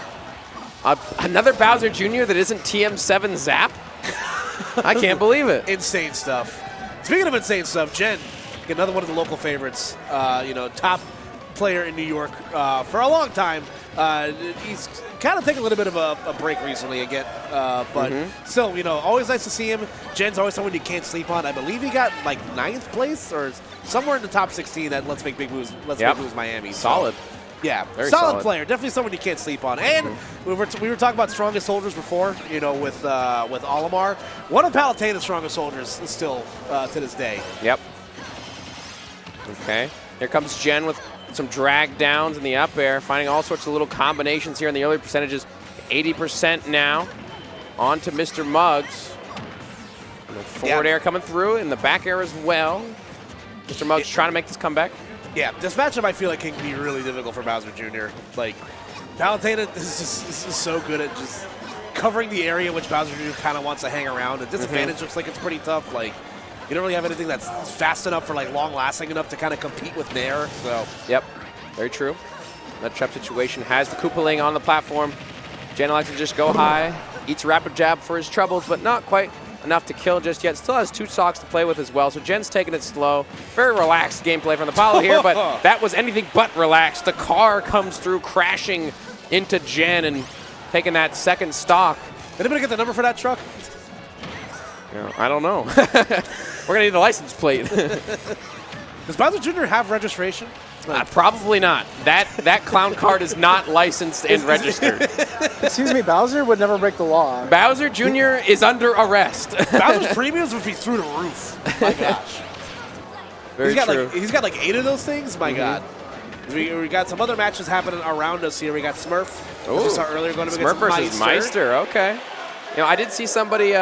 Another Bowser Jr. that isn't TM7 Zap. I can't believe it. Insane stuff. Speaking of insane stuff, Jen, another one of the local favorites. Top player in New York for a long time. He's kind of taken a little bit of a break recently again, but still, always nice to see him. Jen's always someone you can't sleep on. I believe he got like 9th place or somewhere in the top 16 at Let's Make Big Moves. Make Moves Miami. Solid. So, yeah, very solid player. Definitely someone you can't sleep on. And we were talking about strongest soldiers before, with Olimar. One of Palutena's strongest soldiers is still to this day. Yep. Okay. Here comes Jen with some drag downs in the up air, finding all sorts of little combinations here in the early percentages. 80% now. On to Mr. Muggs. And the forward air coming through, and the back air as well. Mr. Muggs trying to make this comeback. Yeah, this matchup I feel like can be really difficult for Bowser Jr. Like, Palutena is so good at just covering the area which Bowser Jr. kind of wants to hang around. The disadvantage looks like it's pretty tough. Like, you don't really have anything that's fast enough for like long-lasting enough to kind of compete with Nair. So. Yep, very true. That trap situation has the Koopaling on the platform. Jen likes to just go high, eats a rapid jab for his troubles, but not quite enough to kill just yet. Still has 2 stocks to play with as well, so Jen's taking it slow. Very relaxed gameplay from the Apollo here, but that was anything but relaxed. The car comes through crashing into Jen and taking that second stock. Anybody get the number for that truck? I don't know. We're going to need the license plate. Does Bowser Jr. have registration? Probably not. That clown card is not licensed and registered. Excuse me, Bowser would never break the law. Bowser Jr. is under arrest. Bowser's premiums would be through the roof. My gosh. Very true. He's got like 8 of those things. My God. We got some other matches happening around us here. We got Smurf, as we saw earlier, going up against Smurf versus Meister. Okay. I did see somebody.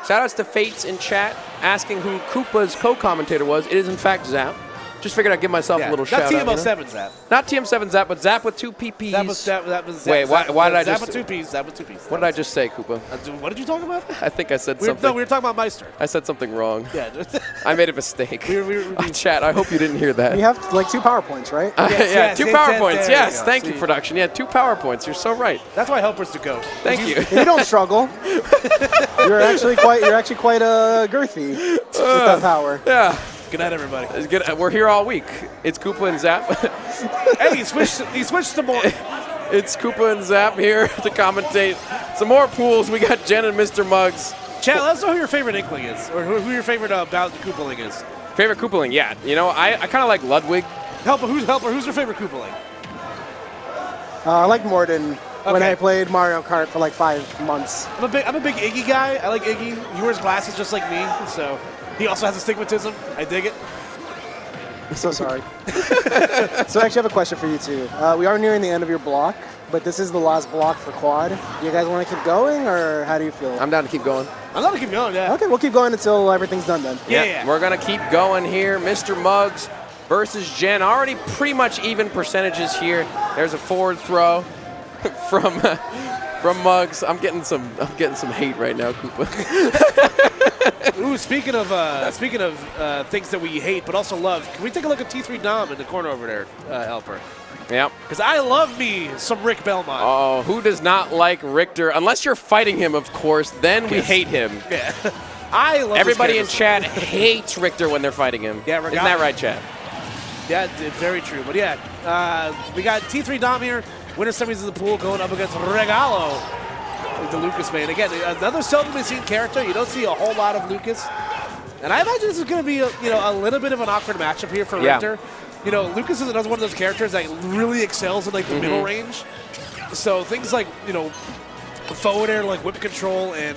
Shout-outs to Fates in chat asking who Koopa's co-commentator was. It is in fact Zap. Just figured I'd give myself a little shout-out. Not TM07 Zap. Not TM7 Zap, but Zap with 2 PPs. That was Zap. Wait, why did I just... Zap with 2 Ps. Zap with 2 Ps. What did I just say, Koopa? What did you talk about? I think I said something. No, we were talking about Meister. I said something wrong. Yeah. I made a mistake. Chat, I hope you didn't hear that. We have like 2 PowerPoints, right? Yes, 2 PowerPoints. Yes, thank you, production. Yeah, 2 PowerPoints. You're so right. That's why helpers to go. Thank you. You don't struggle. You're actually quite girthy with that power. Yeah. Good night, everybody. It's good. We're here all week. It's Koopa and Zap. Hey, he switched to more. It's Koopa and Zap here to commentate some more pools. We got Jen and Mr. Muggs. Chat, let us know who your favorite Inkling is, or who your favorite Koopaling is. Favorite Koopaling, yeah. I kind of like Ludwig. Who's your favorite Koopaling? I like Morden when I played Mario Kart for like 5 months. I'm a big Iggy guy. I like Iggy. He wears glasses just like me, so he also has astigmatism. I dig it. I'm so sorry. So I actually have a question for you two. We are nearing the end of your block, but this is the last block for quad. Do you guys want to keep going, or how do you feel? I'm down to keep going. I'm down to keep going, yeah. Okay, we'll keep going until everything's done then. Yeah. We're going to keep going here. Mr. Muggs versus Jen. Already pretty much even percentages here. There's a forward throw from Muggs. I'm getting some hate right now, Koopa. Ooh, speaking of things that we hate but also love, can we take a look at T3 Dom in the corner over there, Helper? Yep. Because I love me some Rick Belmont. Oh, who does not like Richter? Unless you're fighting him, of course, then we hate him. Yeah. I love Everybody in chat hates Richter when they're fighting him. Yeah, isn't that right, chat? Yeah, very true. But yeah, we got T3 Dom here. Winner semis of the pool going up against Regalo, the Lucas man. Again, another seldomly seen character. You don't see a whole lot of Lucas. And I imagine this is going to be a little bit of an awkward matchup here for Richter. You know, Lucas is another one of those characters that really excels in like the middle range. So things like, forward air, like whip control and,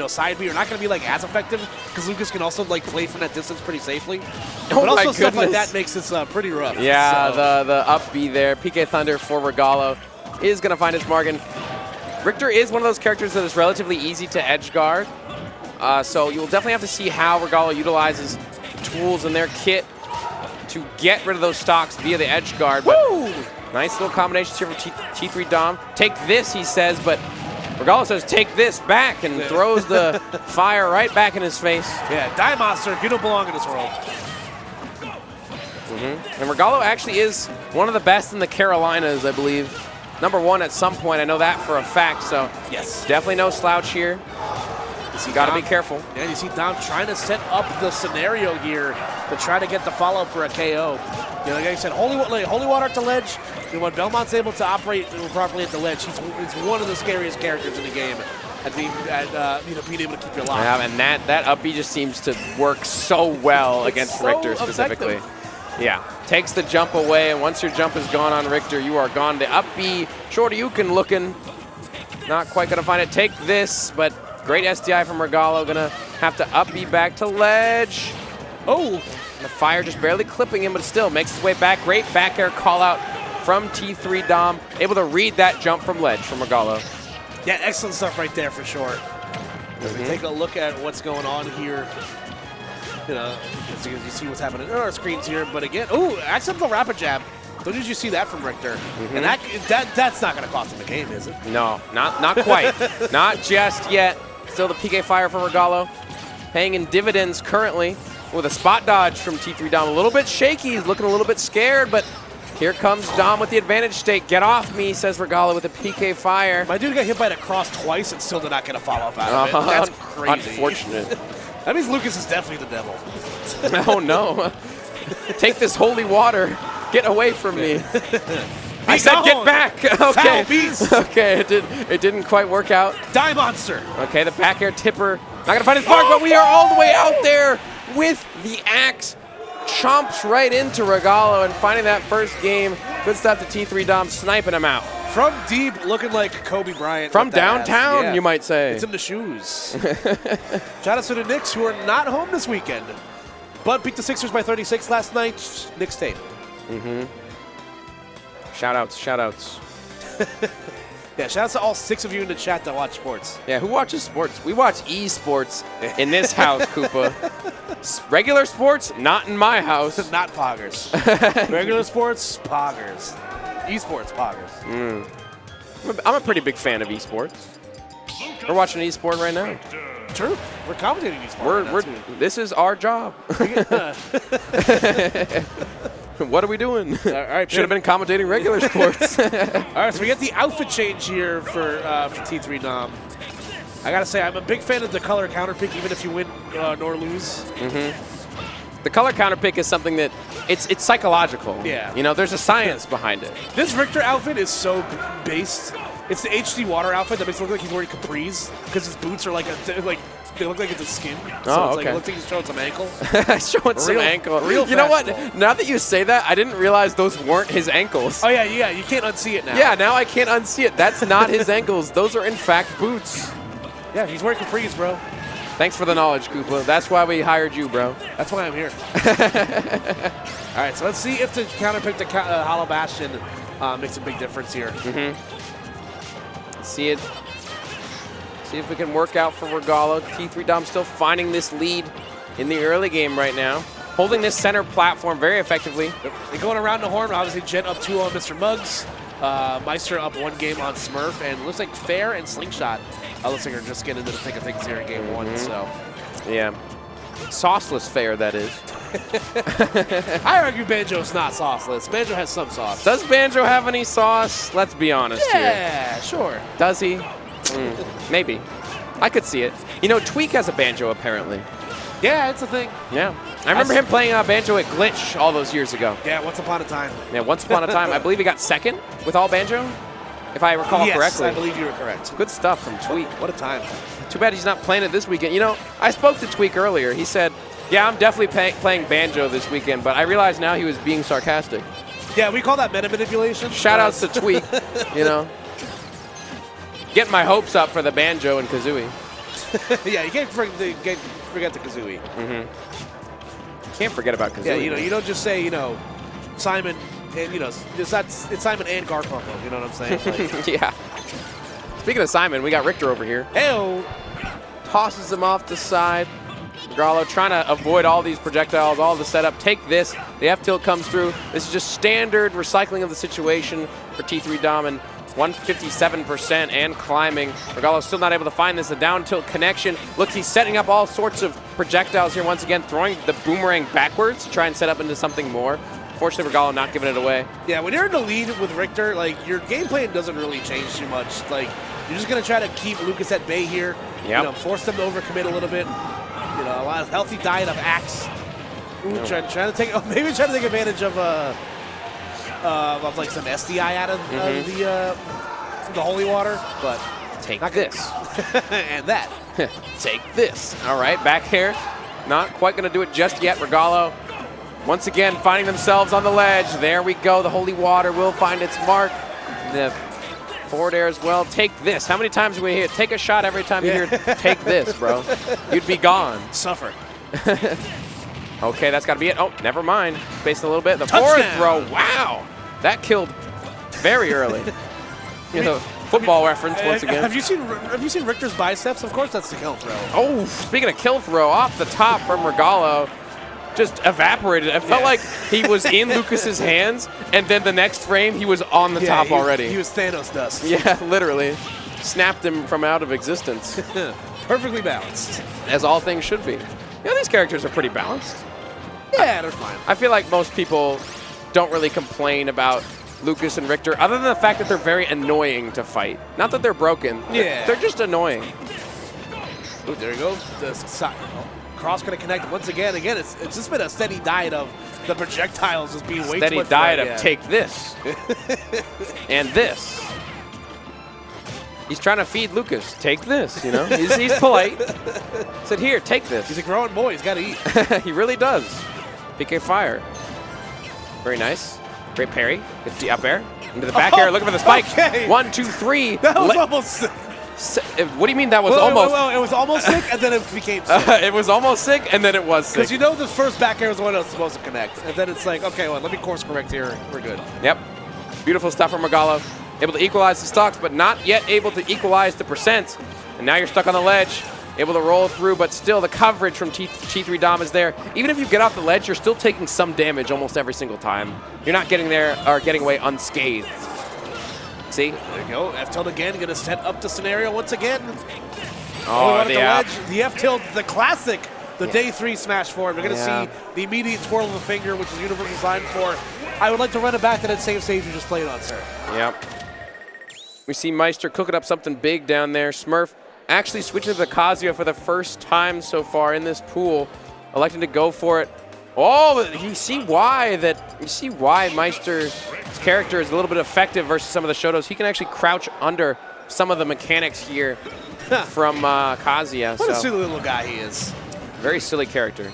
side B are not going to be like as effective because Lucas can also like play from that distance pretty safely. But also stuff like that makes this pretty rough. Yeah, so. the up B there, PK Thunder for Regalo is going to find his Margin. Richter is one of those characters that is relatively easy to edge guard. So you'll definitely have to see how Regalo utilizes tools in their kit to get rid of those stocks via the edge guard. But nice little combinations here from T3 Dom. Take this, he says, but Regalo says, take this back, and throws the fire right back in his face. Yeah, Die Monster, you don't belong in this world. And Regalo actually is one of the best in the Carolinas, I believe. #1 at some point, I know that for a fact, so yes, definitely no slouch here. You got to be careful. Yeah, you see Dom trying to set up the scenario here to try to get the follow-up for a KO. Like I said, Holy Water at the ledge. And when Belmont's able to operate properly at the ledge, he's one of the scariest characters in the game at being able to keep you alive. Yeah, and that up B just seems to work so well against Richter specifically. Effective. Yeah, takes the jump away, and once your jump is gone on Richter, you are gone. The up B, Shoryuken looking, not quite going to find it. Take this, but great SDI from Regalo, gonna have to up B back to ledge. Oh, the fire just barely clipping him, but still makes his way back. Great back air call out from T3 Dom, able to read that jump from ledge from Regalo. Yeah, excellent stuff right there for sure. As we take a look at what's going on here, as you see what's happening on our screens here, but again, accidental rapid jab. Don't you see that from Richter? And that's not gonna cost him the game, is it? No, not quite. Not just yet. Still the PK fire from Regalo, paying in dividends currently with a spot dodge from T3 Dom. A little bit shaky, he's looking a little bit scared, but here comes Dom with the advantage state. Get off me, says Regalo with a PK fire. My dude got hit by the cross twice and still did not get a follow-up out of it. That's crazy. Unfortunate. That means Lucas is definitely the devil. Oh no. Take this holy water. Get away from me. I said get back. Okay. Okay, it didn't quite work out. Die Monster. Okay, the back air tipper. Not gonna find his mark, but we are all the way out there with the axe. Chomps right into Regalo and finding that first game. Good stuff to T3 Dom, sniping him out. From deep, looking like Kobe Bryant. From downtown, you might say. It's in the shoes. Shout out to the Knicks, who are not home this weekend, but beat the Sixers by 36 last night. Knicks tape. Shout-outs, shout-outs. Yeah, shout out to all 6 of you in the chat that watch sports. Yeah, who watches sports? We watch esports in this house, Koopa. Regular sports, not in my house. Not poggers. Regular sports, poggers. Esports, poggers. I'm a pretty big fan of esports. We're watching an esport right now. True. We're commentating esports. This is our job. What are we doing? All right, should have been commentating regular sports. All right, so we get the outfit change here for T3 Dom. I gotta say, I'm a big fan of the color counter pick, even if you win nor lose. The color counter pick is something that it's psychological. Yeah. There's a science behind it. This Richter outfit is so based. It's the HD Water outfit that makes it look like he's wearing capris because his boots are they look like it's a skin. So it looks like he's showing some ankle. Showing some ankle. You know what? Now that you say that, I didn't realize those weren't his ankles. Oh, yeah, you can't unsee it now. Yeah, now I can't unsee it. That's not his ankles. Those are, in fact, boots. Yeah, he's wearing capris, bro. Thanks for the knowledge, Koopa. That's why we hired you, bro. That's why I'm here. All right, so let's see if the counter pick to Hollow Bastion makes a big difference here. See it. See if we can work out for Regalo. T3 Dom still finding this lead in the early game right now. Holding this center platform very effectively. They're going around the horn. Obviously, Jen up 2 on Mr. Muggs. Meister up 1 game on Smurf. And looks like Fair and Slingshot looks like they're just getting into the thick of things here in game 1. So, yeah. Sauceless Fair, that is. I argue Banjo's not sauceless. Banjo has some sauce. Does Banjo have any sauce? Let's be honest here. Yeah, sure. Does he? Maybe. I could see it. Tweak has a banjo, apparently. Yeah, it's a thing. Yeah. I remember him playing banjo at Glitch all those years ago. Yeah, once upon a time. Yeah, once upon a time. I believe he got 2nd with all banjo, if I recall correctly. Yes, I believe you were correct. Good stuff from Tweak. What a time. Too bad he's not playing it this weekend. You know, I spoke to Tweak earlier. He said, yeah, I'm definitely playing Banjo this weekend, but I realized now he was being sarcastic. Yeah, we call that meta manipulation. Shout-outs to Tweak, you know. Getting my hopes up for the Banjo and Kazooie. Yeah, you can't forget the Kazooie. Can't forget about Kazooie. Yeah, you don't just say, Simon and, it's Simon and Garfunkel, you know what I'm saying? Like, yeah. Speaking of Simon, we got Richter over here. Hey-o. Tosses him off the side. Gallo trying to avoid all these projectiles, all the setup. Take this. The F-tilt comes through. This is just standard recycling of the situation for T3 Dom, and 157% and climbing. Regalo's still not able to find this. A down tilt connection. Look, he's setting up all sorts of projectiles here once again, throwing the boomerang backwards to try and set up into something more. Fortunately, Regalo not giving it away. Yeah, when you're in the lead with Richter, like, your game plan doesn't really change too much. Like, you're just going to try to keep Lucas at bay here. Yep. Force them to overcommit a little bit. A lot of healthy diet of axe. Ooh, trying to take advantage of like some SDI out of the holy water, but take this and that. Take this. All right, back here, not quite going to do it just yet. Regalo once again finding themselves on the ledge. There we go. The holy water will find its mark. The forward air as well. Take this. How many times do we hear? Take a shot every time you hear take this, bro. You'd be gone. Suffer. Okay, that's got to be it. Oh, never mind. Spaced a little bit. The forward throw. Wow. That killed very early. Football reference once again. Have you seen Richter's biceps? Of course that's the kill throw. Oh, speaking of kill throw, off the top from Regalo. Just evaporated. It felt like he was in Lucas's hands, and then the next frame he was on the top already. He was Thanos dust. Yeah, literally. Snapped him from out of existence. Perfectly balanced. As all things should be. These characters are pretty balanced. Yeah, they're fine. I feel like most people don't really complain about Lucas and Richter, other than the fact that they're very annoying to fight. Not that they're broken. Yeah. They're just annoying. Ooh, there you go. Cross going to connect once again. Again, it's just been a steady diet of the projectiles just being way too much. Steady diet of take this and this. He's trying to feed Lucas. Take this, He's polite. Said, here, take this. He's a growing boy. He's got to eat. He really does. PK fire. Very nice. Great parry. Gets the up air. Into the back air. Looking for the spike. Okay. 1, 2, 3. That was almost... What do you mean that was almost? Well, it was almost sick, and then it became sick. It was almost sick, and then it was sick. Because the first back air was the one that was supposed to connect. And then it's like, okay, well, let me course correct here. We're good. Yep. Beautiful stuff from Regalo. Able to equalize the stocks, but not yet able to equalize the percent. And now you're stuck on the ledge. Able to roll through, but still the coverage from T3 Dom is there. Even if you get off the ledge, you're still taking some damage almost every single time. You're not getting there or getting away unscathed. See? There you go. F-tilt again, going to set up the scenario once again. Oh, the ledge. The F-tilt, the classic, day 3 smash forward. We're going to see the immediate twirl of the finger, which is universal designed for. I would like to run it back to that same stage you just played on, sir. Yep. We see Meister cooking up something big down there. Smurf actually switching to the Kazuya for the first time so far in this pool, electing to go for it. Oh, you see why Meister's character is a little bit effective versus some of the Shotos. He can actually crouch under some of the mechanics here from Kazuya. What a silly little guy he is. Very silly character.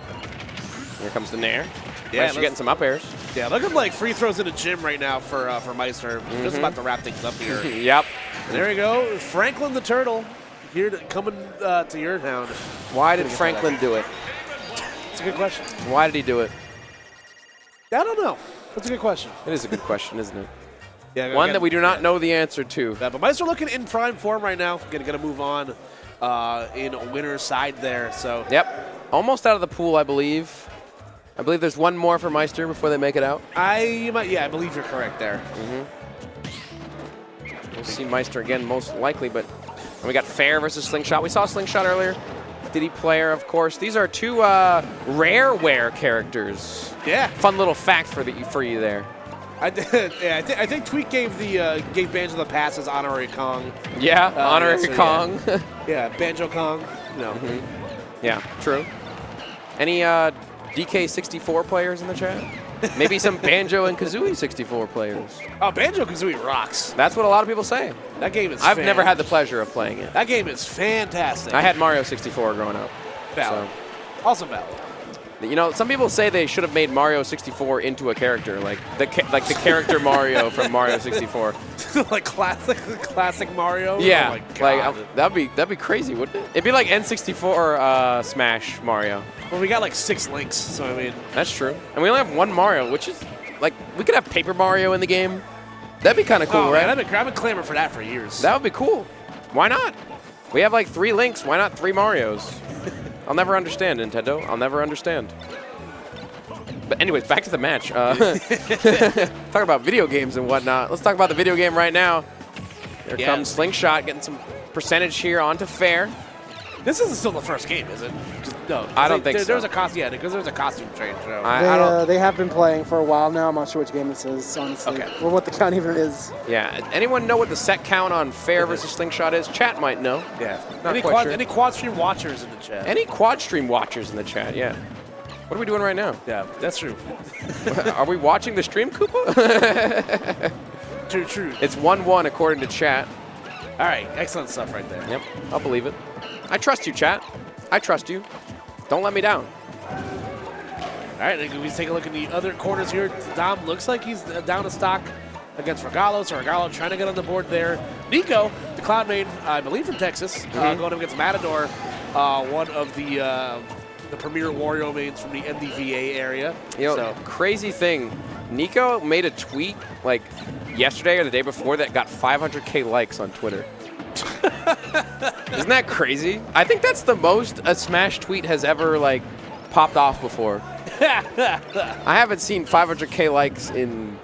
Here comes the Nair. Yeah, Meister getting some up airs. Yeah, look at like free throws in the gym right now for Meister. Just about to wrap things up here. Yep. There we go. Franklin the Turtle here coming to your town. Why did Franklin do it? It's a good question. Why did he do it? I don't know. That's a good question. It is a good question, isn't it? Yeah, one that we do not know the answer to. Yeah, but Meister looking in prime form right now. Gonna move on in a winner's side there. So. Yep. Almost out of the pool, I believe. I believe there's one more for Meister before they make it out. I believe you're correct there. We'll see Meister again, most likely, but we got Fair versus Slingshot. We saw Slingshot earlier. Diddy player, of course. These are two rareware characters. Yeah. Fun little fact for you there. I think Tweak gave Banjo the pass as Honorary Kong. Yeah, Honorary Kong. Yeah, Banjo Kong. No. Yeah, true. Any DK64 players in the chat? Maybe some Banjo and Kazooie 64 players. Oh, Banjo-Kazooie rocks. That's what a lot of people say. That game is I've never had the pleasure of playing it. That game is fantastic. I had Mario 64 growing up. Valid. Also valid. You know, some people say they should have made Mario 64 into a character, like the character Mario from Mario 64. Like classic Mario. Yeah, oh my God. like that'd be crazy, wouldn't it? It'd be like N64 Smash Mario. Well, we got like 6 Links, so I mean. That's true, and we only have one Mario, which is like we could have Paper Mario in the game. That'd be kind of cool, right? Man, I've been clamoring for that for years. That would be cool. Why not? We have like 3 Links. Why not 3 Marios? I'll never understand, Nintendo. I'll never understand. But anyways, back to the match. Talk about video games and whatnot. Let's talk about the video game right now. Here comes Slingshot, getting some percentage here onto Fair. This isn't still the first game, is it? No, I don't think so. There was a costume, because there was a costume change. So. They have been playing for a while now. I'm not sure which game this is, honestly, or what the count even is. Yeah. Anyone know what the set count on Fair versus Slingshot is? Chat might know. Yeah. Not quite sure. Any quad stream watchers in the chat? Any quad stream watchers in the chat? Yeah. What are we doing right now? Yeah, that's true. Are we watching the stream, Koopa? True. It's 1-1 according to chat. All right, excellent stuff right there. Yep, I'll believe it. I trust you, chat. I trust you. Don't let me down. All right, we take a look in the other corners here. Dom looks like he's down a stock against Regalo, so Regalo trying to get on the board there. Nico, the Cloud Maid, I believe from Texas, going up against Matador, one of the premier Wario mains from the MDVA area. You know, crazy thing, Nico made a tweet like yesterday or the day before that got 500K likes on Twitter. Isn't that crazy? I think that's the most a Smash tweet has ever like popped off before. I haven't seen 500K likes in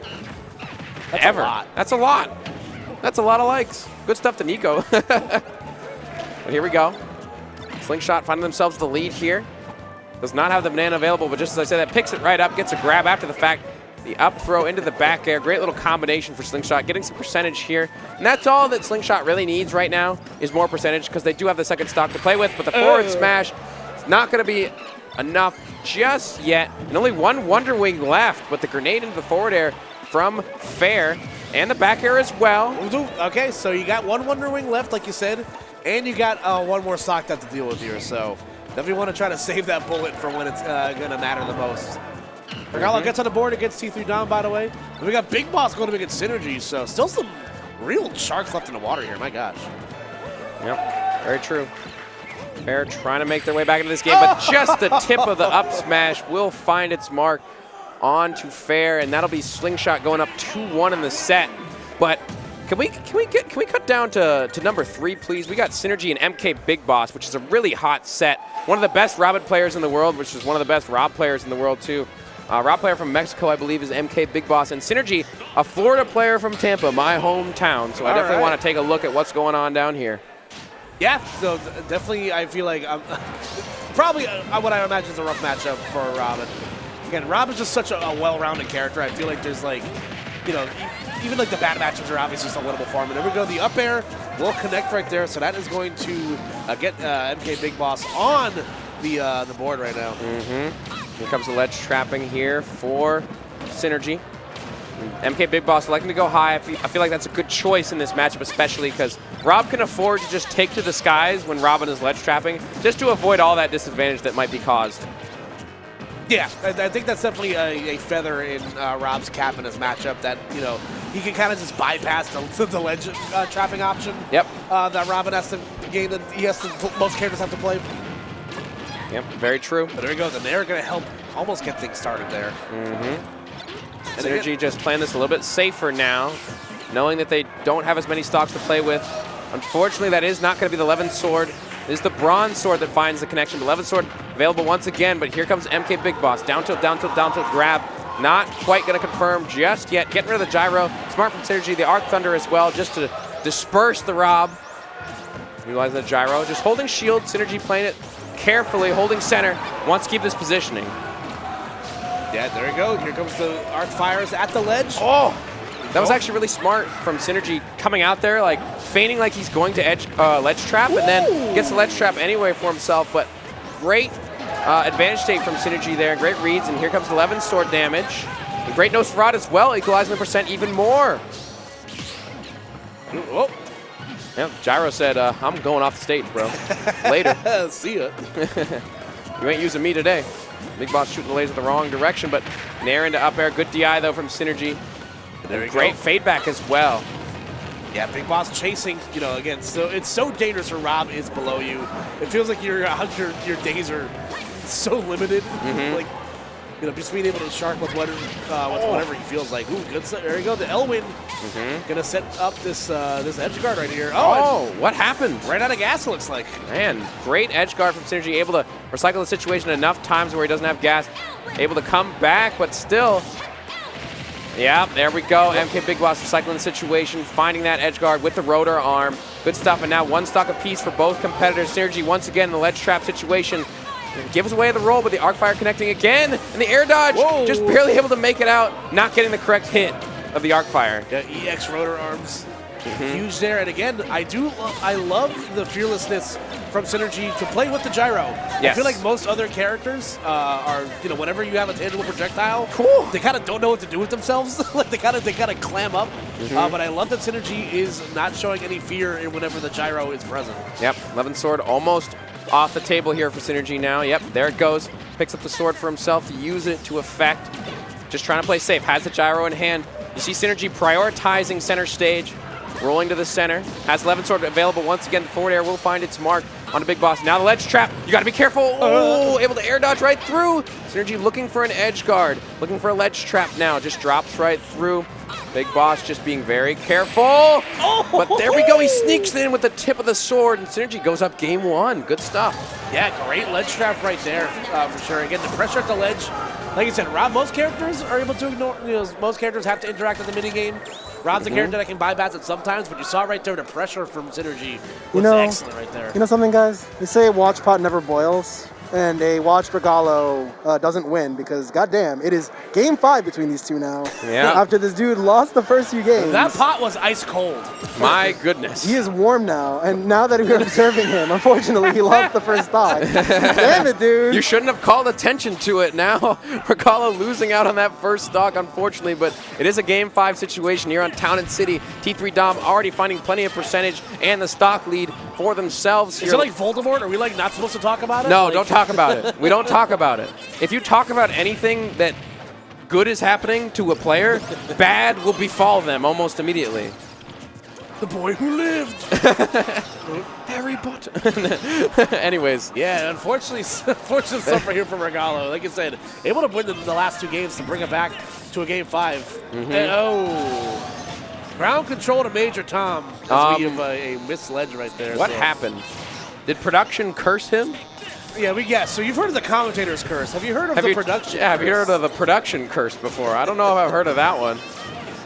ever. That's a lot. That's a lot of likes. Good stuff to Nico. But here we go. Slingshot finding themselves the lead here. Does not have the banana available, but just as I said, that picks it right up, gets a grab after the fact. The up throw into the back air. Great little combination for Slingshot, getting some percentage here. And that's all that Slingshot really needs right now is more percentage because they do have the second stock to play with, but the forward smash is not going to be enough just yet. And only one Wonder Wing left, but the grenade into the forward air from Fair and the back air as well. Okay, so you got one Wonder Wing left, like you said, and you got one more stock to have to deal with here, so definitely want to try to save that bullet for when it's going to matter the most. Regalo gets on the board against T3 Dom, by the way. And we got Big Boss going up against Synergy, so still some real sharks left in the water here, my gosh. Yep, very true. Fair trying to make their way back into this game, but just the tip of the up smash will find its mark onto Fair, and that'll be Slingshot going up 2-1 in the set. But can we cut down to number 3, please? We got Synergy and MK Big Boss, which is a really hot set. One of the best Robin players in the world, which is one of the best Rob players in the world too. Rob player from Mexico, I believe, is MK Big Boss. And Synergy, a Florida player from Tampa, my hometown. So I definitely want to take a look at what's going on down here. Yeah, so definitely I feel like probably what I imagine is a rough matchup for Robin. Again, Robin's just such a well-rounded character. I feel like there's like, you know, even like the bad matchups are obviously still winnable for him. And there we go, the up air will connect right there. So that is going to get MK Big Boss on the board right now. Here comes the ledge trapping here for Synergy. MK Big Boss electing to go high. I feel like that's a good choice in this matchup, especially because Rob can afford to just take to the skies when Robin is ledge trapping, just to avoid all that disadvantage that might be caused. Yeah, I think that's definitely a feather in Rob's cap in his matchup that, you know, he can kind of just bypass the ledge trapping option. Yep. That Robin has to gain, that he has to, most characters have to play. Yep, very true. But there he goes, and they're going to help almost get things started there. Synergy just playing this a little bit safer now, knowing that they don't have as many stocks to play with. Unfortunately, that is not going to be the 11 sword. It is the bronze sword that finds the connection. The 11 sword available once again, but here comes MK Big Boss. Down tilt, down tilt, down tilt, grab. Not quite going to confirm just yet. Getting rid of the gyro. Smart from Synergy. The Arc Thunder as well, just to disperse the Rob. Utilizing the gyro. Just holding shield. Synergy playing it carefully, holding center. Wants to keep this positioning. Yeah, there we go. Here comes the Arc Fires at the ledge. Oh! That was actually really smart from Synergy coming out there, like feigning like he's going to ledge trap, and then gets the ledge trap anyway for himself. But great advantage state from Synergy there, great reads, and here comes 11 sword damage. And great Nosferatu as well, equalizing the percent even more. Oh. Yeah, Gyro said, I'm going off the stage, bro. Later. See ya. You ain't using me today. Big Boss shooting the laser the wrong direction, but nair into up air. Good DI, though, from Synergy. There we Great go. fade back as well. Yeah, Big Boss chasing, again, so it's so dangerous when Rob is below you. It feels like your days are so limited. Like, just being able to shark with whatever he feels like. Ooh, good set. There you go. The Elwin gonna set up this edge guard right here. Oh, what happened? Right out of gas, it looks like. Man, great edge guard from Synergy, able to recycle the situation enough times where he doesn't have gas, able to come back, but still. Yeah, there we go. MK Big Boss recycling the situation, finding that edge guard with the rotor arm. Good stuff, and now one stock apiece for both competitors. Synergy once again in the ledge trap situation. Gives away the roll, but the arc fire connecting again, and the air dodge, just barely able to make it out, not getting the correct hit of the arc fire. Yeah, EX rotor arms, huge there, and again, I love the fearlessness from Synergy to play with the gyro. Yes. I feel like most other characters are, whenever you have a tangible projectile, they kind of don't know what to do with themselves. Like they kind of clam up. But I love that Synergy is not showing any fear whenever the gyro is present. Yep, 11 sword almost off the table here for Synergy now. Yep, there it goes. Picks up the sword for himself to use it to effect. Just trying to play safe. Has the gyro in hand. You see Synergy prioritizing center stage. Rolling to the center. Has 11 sword available once again. The forward air will find its mark on the Big Boss. Now the ledge trap. You got to be careful. Oh, able to air dodge right through. Synergy looking for an edge guard. Looking for a ledge trap now. Just drops right through. Big Boss just being very careful. But there we go. He sneaks in with the tip of the sword, and Synergy goes up game one. Good stuff. Yeah, great ledge trap right there for sure. Again, the pressure at the ledge. Like I said, Rob, most characters are able to ignore, most characters have to interact with the minigame. Rob's a character that can bypass it sometimes, but you saw right there the pressure from Synergy was excellent right there. You know something, guys? They say a watch pot never boils, and a watched regalo doesn't win because, goddamn, it is game 5 between these two now. Yeah. After this dude lost the first few games. That pot was ice cold. My goodness. He is warm now, and now that we're observing him, unfortunately, he lost the first stock. Damn it, dude. You shouldn't have called attention to it now. Regalo losing out on that first stock, unfortunately, but it is a game 5 situation here on Town and City. T3 Dom already finding plenty of percentage and the stock lead for themselves here. Is it like Voldemort? Are we like not supposed to talk about it? No, like, don't talk about it. We don't talk about it. If you talk about anything that good is happening to a player, bad will befall them almost immediately. The boy who lived. Harry Potter. Anyways. Yeah, unfortunately stuff right here from Regalo. Like I said, able to win the last 2 games to bring it back to a game 5. And, ground control to Major Tom. We have a missed ledge right there. What happened? Did production curse him? Yeah, we guess. So you've heard of the commentator's curse. Have you heard of the production curse? Yeah, have you heard of the production curse before? I don't know if I've heard of that one.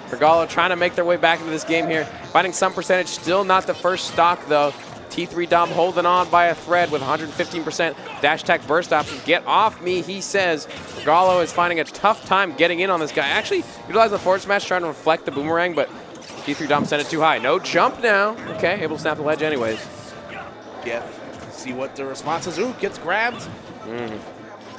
Regalo trying to make their way back into this game here. Finding some percentage. Still not the first stock, though. T3 Dom holding on by a thread with 115% dash attack burst option. Get off me, he says. Regalo is finding a tough time getting in on this guy. Actually, utilizing the forward smash, trying to reflect the boomerang, but T3 Dom sent it too high. No jump now. Okay, able to snap the ledge anyways. Yeah. See what the response is. Ooh, gets grabbed.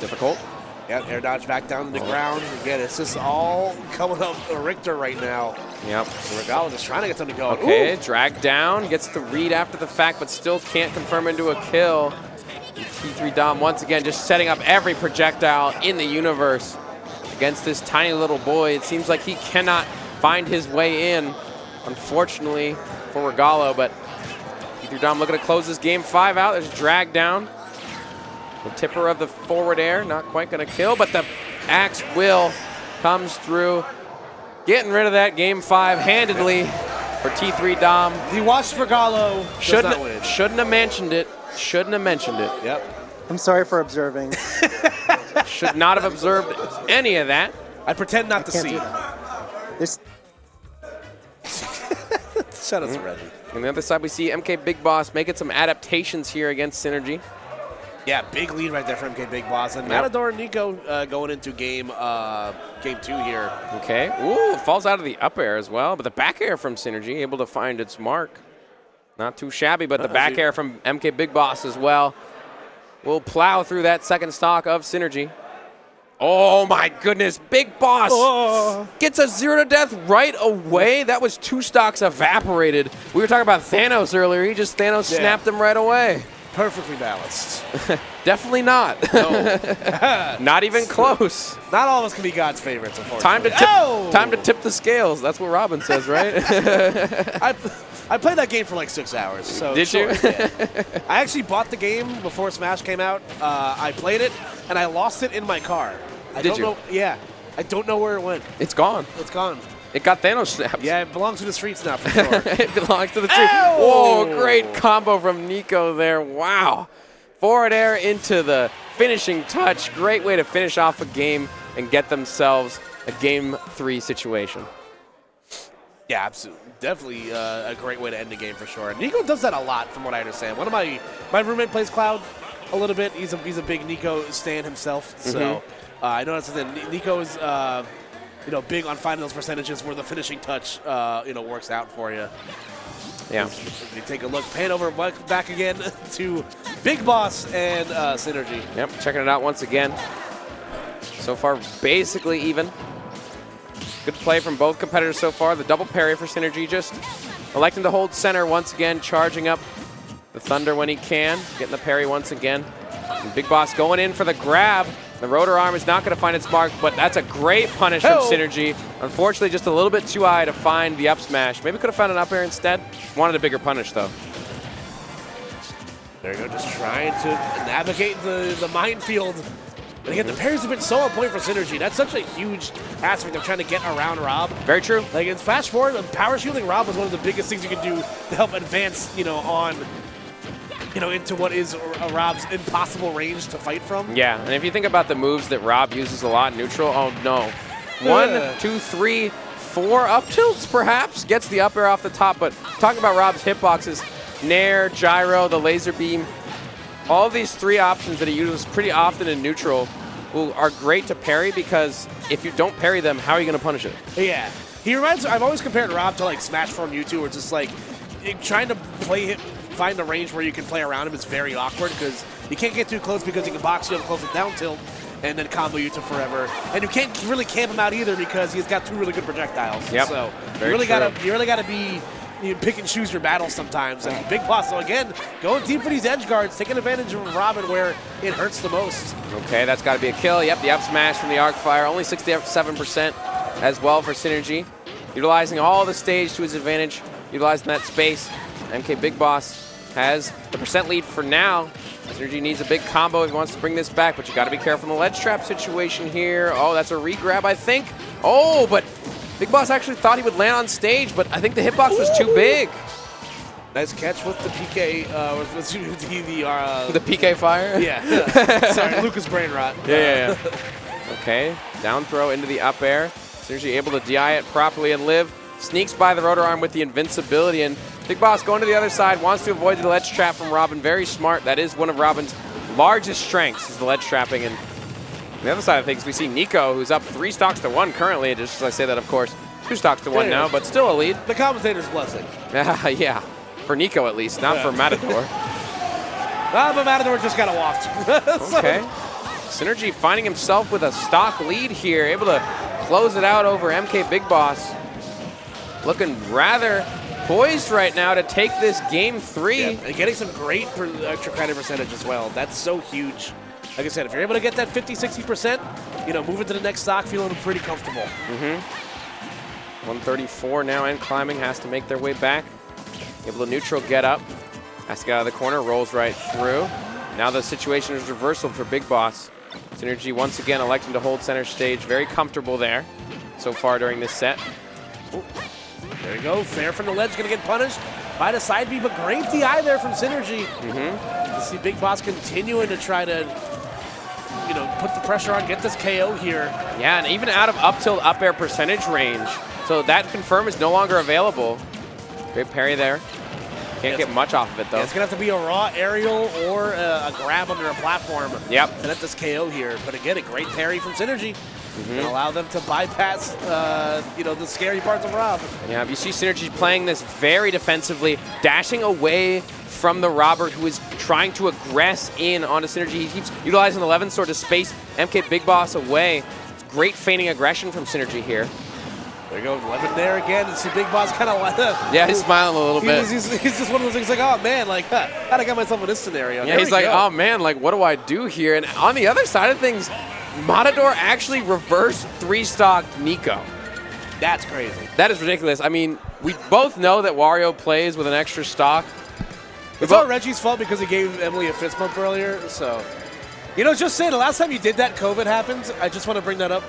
Difficult. Yeah, air dodge back down to the ground. Again, it's just all coming up a Richter right now. Yep. So Regalo just trying to get something going. Okay, Ooh. dragged down, gets the read after the fact, but still can't confirm into a kill. T3 Dom once again just setting up every projectile in the universe against this tiny little boy. It seems like he cannot find his way in, unfortunately, for Regalo, but T3 Dom looking to close this game 5 out. There's drag down. The tipper of the forward air, not quite going to kill, but the axe will comes through. Getting rid of that game 5 handedly for T3 Dom. He watched Regalo. Shouldn't have mentioned it. Shouldn't have mentioned it. Yep. I'm sorry for observing. Should not have observed any of that. I pretend not to see. Shut us, Reggie. On the other side, we see MK Big Boss making some adaptations here against Synergy. Yeah, big lead right there for MK Big Boss. And Matador and Nico going into game 2 here. Okay. Ooh, falls out of the up air as well. But the back air from Synergy able to find its mark. Not too shabby, but the back air from MK Big Boss as well will plow through that second stock of Synergy. Oh my goodness, Big Boss gets a 0 to death right away. That was 2 stocks evaporated. We were talking about Thanos earlier. Thanos snapped him right away. Perfectly balanced. Definitely not. No. Not even close. Not all of us can be God's favorites, unfortunately. Time to tip the scales. That's what Robin says, right? I played that game for like 6 hours. So Did you? Yeah. I actually bought the game before Smash came out. I played it, and I lost it in my car. I don't know. Yeah. I don't know where it went. It's gone. It's gone. It got Thanos snapped. Yeah, it belongs to the streets now, for sure. It belongs to the streets. Whoa, great combo from Nico there. Wow. Forward air into the finishing touch. Great way to finish off a game and get themselves a Game 3 situation. Yeah, absolutely. Definitely a great way to end the game for sure. Nico does that a lot, from what I understand. One of my roommate plays Cloud a little bit. He's a big Nico stan himself. So I noticed that Nico is big on finding those percentages where the finishing touch works out for you. Yeah. You take a look, pan over back again to Big Boss and Synergy. Yep, checking it out once again. So far, basically even. Good play from both competitors so far. The double parry for Synergy, just electing to hold center once again, charging up the Thunder when he can, getting the parry once again. And Big Boss going in for the grab. The rotor arm is not going to find its mark, but that's a great punish from Synergy. Unfortunately, just a little bit too high to find the up smash. Maybe could have found an up air instead. Wanted a bigger punish, though. There you go, just trying to navigate the minefield. And again, the parries have been so on point for Synergy. That's such a huge aspect of trying to get around Rob. Very true. Like, in Fast Forward, power shielding Rob was one of the biggest things you can do to help advance, into what is Rob's impossible range to fight from. Yeah, and if you think about the moves that Rob uses a lot in neutral, oh no. 1, 2, 3, 4 up tilts perhaps. Gets the up air off the top, but talking about Rob's hitboxes, Nair, Gyro, the laser beam, all of these 3 options that he uses pretty often in neutral are great to parry because if you don't parry them, how are you going to punish it? Yeah. I've always compared Rob to like Smash Form Mewtwo, where it's just like trying to find a range where you can play around him is very awkward because you can't get too close because he can box you up close with down tilt and then combo you to forever. And you can't really camp him out either because he's got 2 really good projectiles. Yep. So you really gotta be pick and choose your battles sometimes. And Big Boss, so again, going deep for these edge guards, taking advantage of Robin where it hurts the most. Okay, that's got to be a kill. Yep, the up smash from the arc fire, only 67% as well for Synergy. Utilizing all the stage to his advantage, utilizing that space. MK Big Boss has the percent lead for now. Synergy needs a big combo if he wants to bring this back, but you got to be careful in the ledge trap situation here. Oh, that's a re-grab, I think. Oh, but Big Boss actually thought he would land on stage, but I think the hitbox was too big. Nice catch with the PK, the PK fire? Yeah. Sorry, Lucas brain rot. Yeah. Okay, down throw into the up air. Synergy able to DI it properly and live. Sneaks by the rotor arm with the invincibility, and Big Boss going to the other side, wants to avoid the ledge trap from Robin. Very smart. That is one of Robin's largest strengths, is the ledge trapping. And on the other side of things, we see Nico, who's up 3 stocks to 1 currently. Just as I say that, of course, 2 stocks to 1 now, but still a lead. The commentator's blessing. Yeah, for Nico at least, not for Matador. But Matador just got a waft. Okay. Synergy finding himself with a stock lead here, able to close it out over MK Big Boss. Looking rather poised right now to take this Game 3. Yeah, and getting some great extra credit percentage as well. That's so huge. Like I said, if you're able to get that 50-60%, move it to the next stock feeling pretty comfortable. 134 now and climbing, has to make their way back. Able to neutral get up. Has to get out of the corner, rolls right through. Now the situation is reversal for Big Boss. Synergy once again electing to hold center stage. Very comfortable there so far during this set. Ooh. There you go, fair from the ledge, gonna get punished by the side B, but great DI there from Synergy. You see Big Boss continuing to try to, put the pressure on, get this KO here. Yeah, and even out of up tilt up air percentage range. So that confirm is no longer available. Great parry there. Can't get much off of it, though. Yeah, it's going to have to be a raw aerial or a grab under a platform Yep. to let this KO here. But again, a great parry from Synergy. And allow them to bypass, the scary parts of Rob. Yeah, you see Synergy playing this very defensively, dashing away from the robber who is trying to aggress in onto Synergy. He keeps utilizing the 11 sword to space MK Big Boss away. It's great feigning aggression from Synergy here. There you go, 11 there again. And see Big Boss kind of yeah, he's smiling a little bit. He's just one of those things like, oh man, like, how'd I get myself in this scenario? Yeah, he's like, oh man, like, what do I do here? And on the other side of things, Matador actually reverse 3-stocked Nico. That's crazy. That is ridiculous. I mean, we both know that Wario plays with an extra stock. It's all Reggie's fault because he gave Emily a fist bump earlier, so. Just saying, the last time you did that, COVID happened. I just want to bring that up.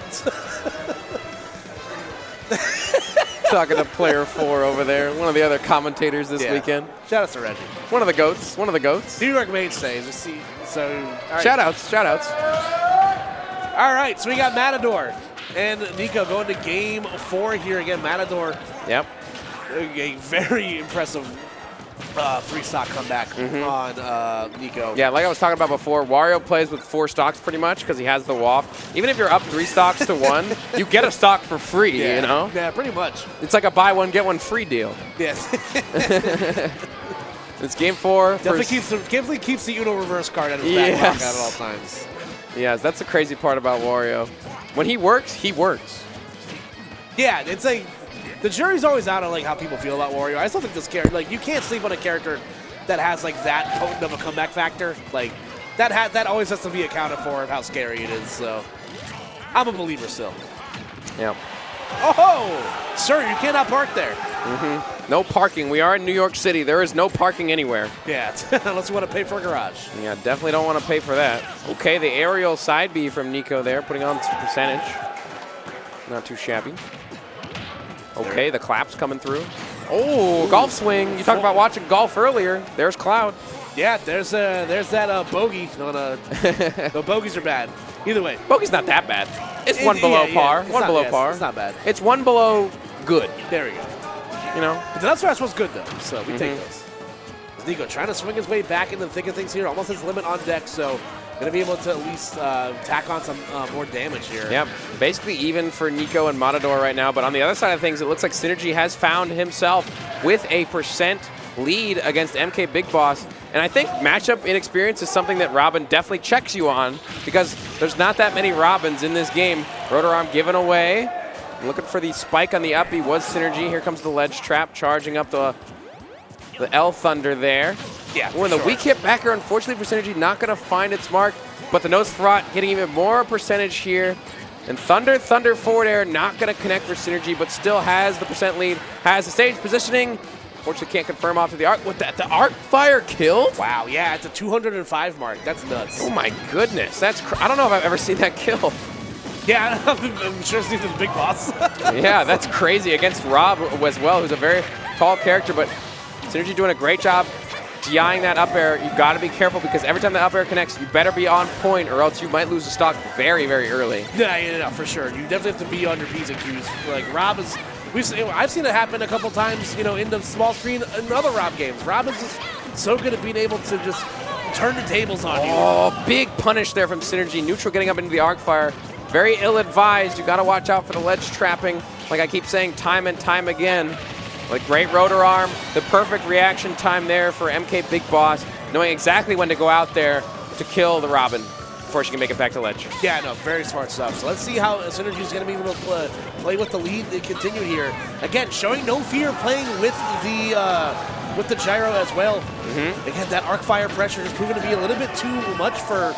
Talking to player 4 over there, one of the other commentators this weekend. Shout out to Reggie. One of the goats. One of the goats. New York mainstays. So, right. Shout outs. Shout outs. All right, so we got Matador and Nico going to game 4 here again. Matador. Yep. A very impressive 3-stock comeback on Nico. Yeah, like I was talking about before, Wario plays with 4 stocks pretty much because he has the WAF. Even if you're up 3 stocks to 1, you get a stock for free, yeah. you know? Yeah, pretty much. It's like a buy one, get one free deal. Yes. It's game 4. Definitely keeps the Uno reverse card at his back pocket at all times. Yes, that's the crazy part about Wario. When he works, he works. Yeah, it's like the jury's always out on like how people feel about Wario. I still think this character, like, you can't sleep on a character that has like that potent of a comeback factor. Like that always has to be accounted for of how scary it is. So I'm a believer still. Yeah. Oh, sir, you cannot park there. No parking. We are in New York City. There is no parking anywhere. Yeah, unless you want to pay for a garage. Yeah, definitely don't want to pay for that. Okay, the aerial side B from Nico there, putting on some percentage. Not too shabby. Okay, the claps coming through. Oh, golf swing. You talked about watching golf earlier. There's Cloud. Yeah, there's that bogey. The bogeys are bad. Either way. Bogey's not that bad. It's one below par. One below par. It's not bad. It's one below good. There we go. You know? But the nuts was good, though, so we take those. Nico trying to swing his way back into the thick of things here. Almost his limit on deck, so going to be able to at least tack on some more damage here. Yep, basically even for Nico and Matador right now. But on the other side of things, it looks like Synergy has found himself with a % lead against MK Big Boss. And I think matchup inexperience is something that Robin definitely checks you on because there's not that many Robins in this game. Rotor Arm given away. Looking for the spike on the uppy was Synergy. Here comes the ledge trap, charging up the L Thunder there. Yeah, when the weak hit backer, unfortunately for Synergy, not going to find its mark. But the nose front getting even more percentage here. And Thunder forward air, not going to connect for Synergy, but still has the % lead, has the stage positioning. Unfortunately, can't confirm off to the arc. What that? The arc fire killed? Wow, yeah, it's a 205 mark. That's nuts. Oh my goodness, that's I don't know if I've ever seen that kill. Yeah, I'm sure it's the Big Boss. Yeah, that's crazy against Rob as well, who's a very tall character, but Synergy doing a great job DIing that up air. You've got to be careful because every time the up air connects, you better be on point or else you might lose the stock very, very early. Yeah, for sure. You definitely have to be on your P's and Q's. Like Rob is, I've seen it happen a couple times, in the small screen in other Rob games. Rob is just so good at being able to just turn the tables on you. Oh, big punish there from Synergy. Neutral getting up into the arc fire. Very ill-advised. You got to watch out for the ledge trapping. Like I keep saying time and time again. Like great rotor arm. The perfect reaction time there for MK Big Boss. Knowing exactly when to go out there to kill the Robin before she can make it back to ledge. Yeah, no, very smart stuff. So let's see how Synergy is going to be able to play with the lead and continue here. Again, showing no fear playing with the gyro as well. Again, that arc fire pressure is proving to be a little bit too much for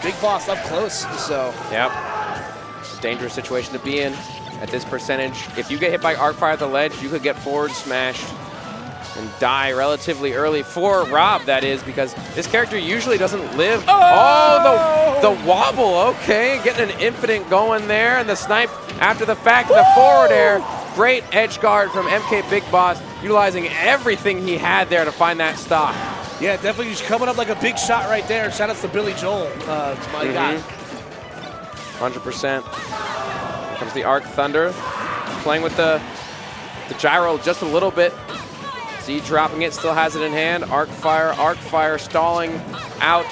Big Boss up close. So yep. Dangerous situation to be in at this percentage. If you get hit by arc fire at the ledge, you could get forward smashed and die relatively early for Rob, that is, because this character usually doesn't live. Oh, the wobble, okay. Getting an infinite going there, and the snipe after the fact, the forward air. Great edge guard from MK Big Boss, utilizing everything he had there to find that stock. Yeah, definitely just coming up like a big shot right there. Shout outs to Billy Joel, my God. 100%. Here comes the Arc Thunder. Playing with the gyro just a little bit. So Z dropping it, still has it in hand. Arc fire stalling out.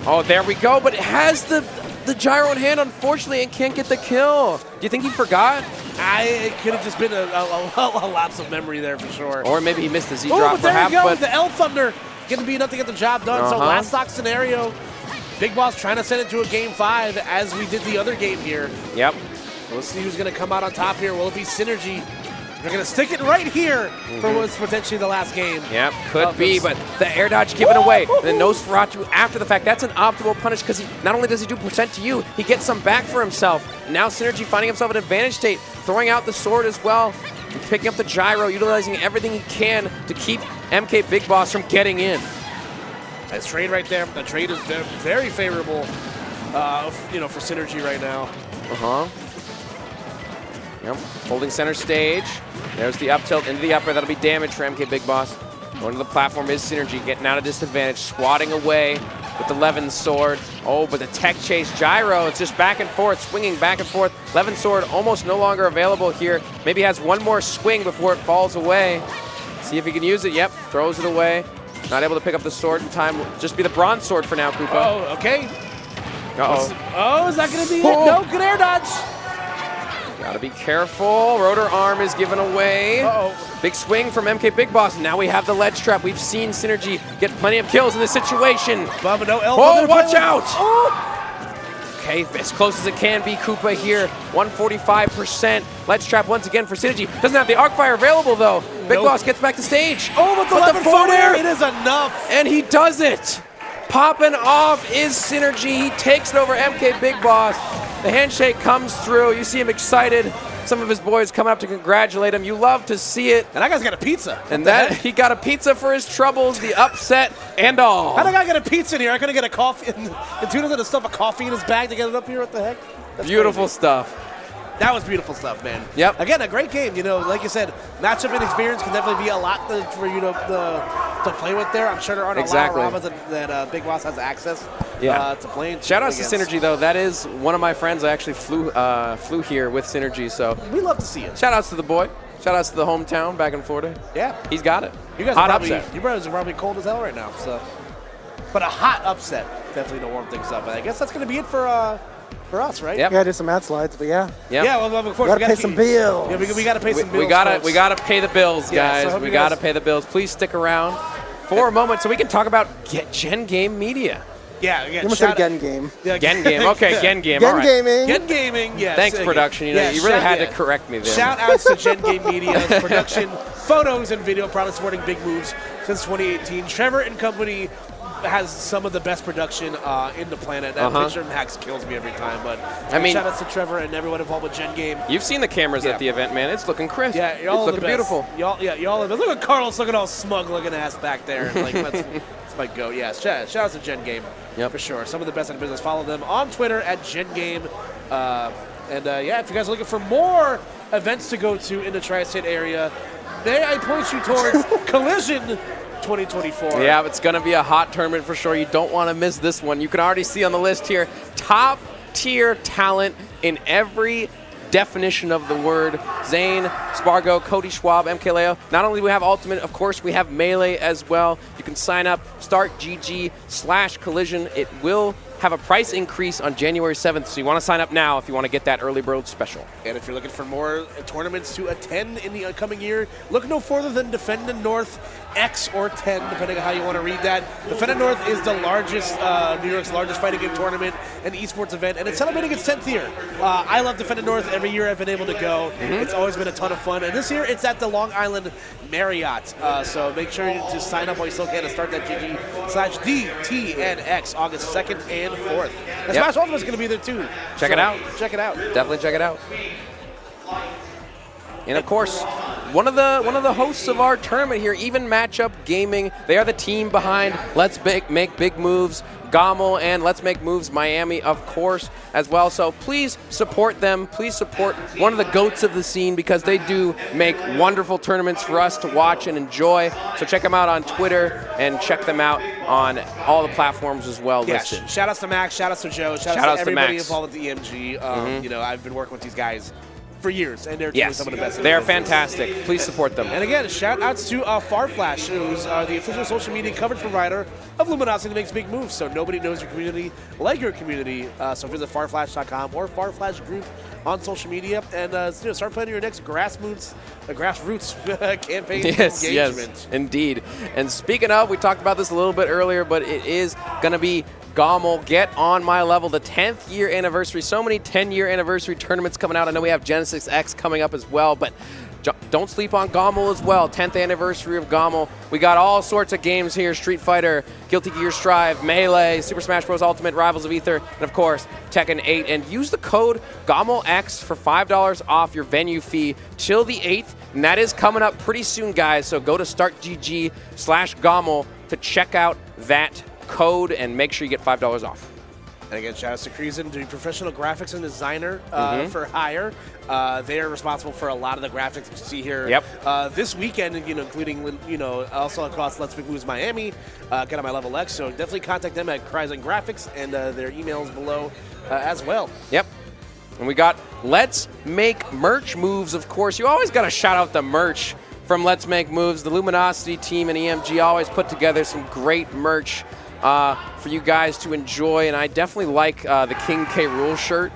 Oh, there we go, but it has the gyro in hand, unfortunately, and can't get the kill. Do you think he forgot? It could have just been a lapse of memory there for sure. Or maybe he missed the Z Oh, drop but there perhaps. you go. But The L Thunder going to be enough to get the job done. So last stock scenario, Big Boss trying to send it to a game 5 as we did the other game here. Yep. We'll see who's going to come out on top here. Will it be Synergy? They're going to stick it right here for what's potentially the last game. Yep, could be, but the air dodge given away. The Nosferatu after the fact. That's an optimal punish because not only does he do percent to you, he gets some back for himself. Now Synergy finding himself in advantage state, throwing out the sword as well, and picking up the gyro, utilizing everything he can to keep MK Big Boss from getting in. Nice trade right there. The trade is very favorable, for Synergy right now. Yep, holding center stage. There's the up tilt into the upper. That'll be damage for MK Big Boss. Going to the platform is Synergy, getting out of disadvantage, swatting away with the Levin sword. Oh, but the tech chase gyro, it's just back and forth, swinging back and forth. Levin sword almost no longer available here. Maybe has one more swing before it falls away. See if he can use it. Yep, throws it away. Not able to pick up the sword in time. Just be the bronze sword for now, Koopa. Oh, okay. Uh-oh. Is that going to be it? No, good air dodge. Gotta be careful. Rotor arm is given away. Big swing from MK Big Boss. Now we have the ledge trap. We've seen Synergy get plenty of kills in this situation. Oh, watch out! Okay, as close as it can be, Koopa here. 145%. Ledge trap once again for Synergy. Doesn't have the arc fire available though. Big Boss gets back to stage. Oh, but the forward air, it is enough. And he does it. Popping off is Synergy. He takes it over MK Big Boss. The handshake comes through. You see him excited. Some of his boys come up to congratulate him. You love to see it. And that guy's got a pizza. And that he got a pizza for his troubles, the upset, and all. How did that guy get a pizza in here? I couldn't get a coffee. And Tuna's gonna stuff a coffee in his bag to get it up here. What the heck? That's beautiful crazy. Stuff. That was beautiful stuff, man. Yep. Again, a great game. Like you said, matchup and experience can definitely be a lot for you to play with there. I'm sure there aren't a lot of Ramas that Big Boss has access to playing. Shout out to Synergy, though. That is one of my friends. I actually flew here with Synergy, so we love to see it. Shout outs to the boy. Shout outs to the hometown back in Florida. Yeah. He's got it. You guys hot are upset. You brothers are probably cold as hell right now. But a hot upset definitely to warm things up. And I guess that's going to be it for us, right? Yep. Yeah, do some mat slides, but yeah. Yeah, well, of course. We gotta pay some bills. Yeah, we got to pay some bills. We gotta pay the bills, guys. Yeah, so we gotta pay the bills. Please stick around for a moment so we can talk about Gen Game Media. Yeah, you almost said Gen Game. Yeah, Gen Game. Okay, Gen Game. Gen all right. Gaming. Gen Gaming. Yes. Thanks, production. You really had to correct me there. Shout outs to Gen Game Media's production, photos, and video products supporting big moves since 2018. Trevor and company has some of the best production in the planet. That picture of Max kills me every time. But I mean, shout outs to Trevor and everyone involved with Gen Game. You've seen the cameras at the event, man. It's looking crisp. Yeah, y'all it's looking beautiful. Y'all are the best. Look at Carlos looking all smug looking ass back there. Like that's my go. Yeah, shout outs to Gen Game. Yep. For sure. Some of the best in the business. Follow them on Twitter at Gen Game. If you guys are looking for more events to go to in the Tri-State area, may I point you towards Collision 2024. Yeah, it's going to be a hot tournament for sure. You don't want to miss this one. You can already see on the list here, top tier talent in every definition of the word. Zane, Spargo, Cody Schwab, MK Leo. Not only do we have Ultimate, of course, we have Melee as well. You can sign up, StartGG/Collision. It will have a price increase on January 7th, so you want to sign up now if you want to get that early bird special. And if you're looking for more tournaments to attend in the upcoming year, look no further than Defend the North X or 10, depending on how you want to read that. Defend the North is the largest, New York's largest fighting game tournament and esports event, and it's celebrating its 10th year. I love Defend the North. Every year I've been able to go. It's always been a ton of fun, and this year it's at the Long Island Marriott. So make sure to sign up while you still can to start that GG/DTNX August 2nd and 4th. And Smash Ultimate's going to be there too. Check it out. Check it out. Definitely check it out. And of course, one of the hosts of our tournament here, Even Matchup Gaming, they are the team behind Let's Make Big Moves, Gommel, and Let's Make Moves Miami, of course, as well. So please support them. Please support one of the GOATs of the scene because they do make wonderful tournaments for us to watch and enjoy. So check them out on Twitter and check them out on all the platforms as well listed. Shout outs to Max, shout outs to Joe, shout outs to everybody involved with the EMG. I've been working with these guys for years, and they're Yes, some of the best. they are fantastic. Please support them. And again, shout outs to Farflash, who's the official social media coverage provider of Luminosity that makes big moves. So nobody knows your community like your community. So visit farflash.com or Farflash Group on social media and start planning your next grassroots campaign engagement. Yes, indeed. And speaking of, we talked about this a little bit earlier, but it is going to be Gommel, Get On My Level, the 10th year anniversary. So many 10-year anniversary tournaments coming out. I know we have Genesis X coming up as well, but don't sleep on Gommel as well. 10th anniversary of Gommel. We got all sorts of games here. Street Fighter, Guilty Gear Strive, Melee, Super Smash Bros. Ultimate, Rivals of Ether, and of course, Tekken 8. And use the code GOMMELX for $5 off your venue fee till the 8th. And that is coming up pretty soon, guys. So go to startgg/Gommel to check out that code and make sure you get $5 off. And again, shout out to Creason, doing professional graphics and designer for hire. They are responsible for a lot of the graphics you see here. Yep. This weekend, including also across Let's Make Moves Miami, Get On My Level X. So definitely contact them at Creason Graphics, and their emails below as well. Yep. And we got Let's Make Merch Moves, of course. You always got to shout out the merch from Let's Make Moves. The Luminosity team and EMG always put together some great merch for you guys to enjoy, and I definitely like the King K. Rool shirt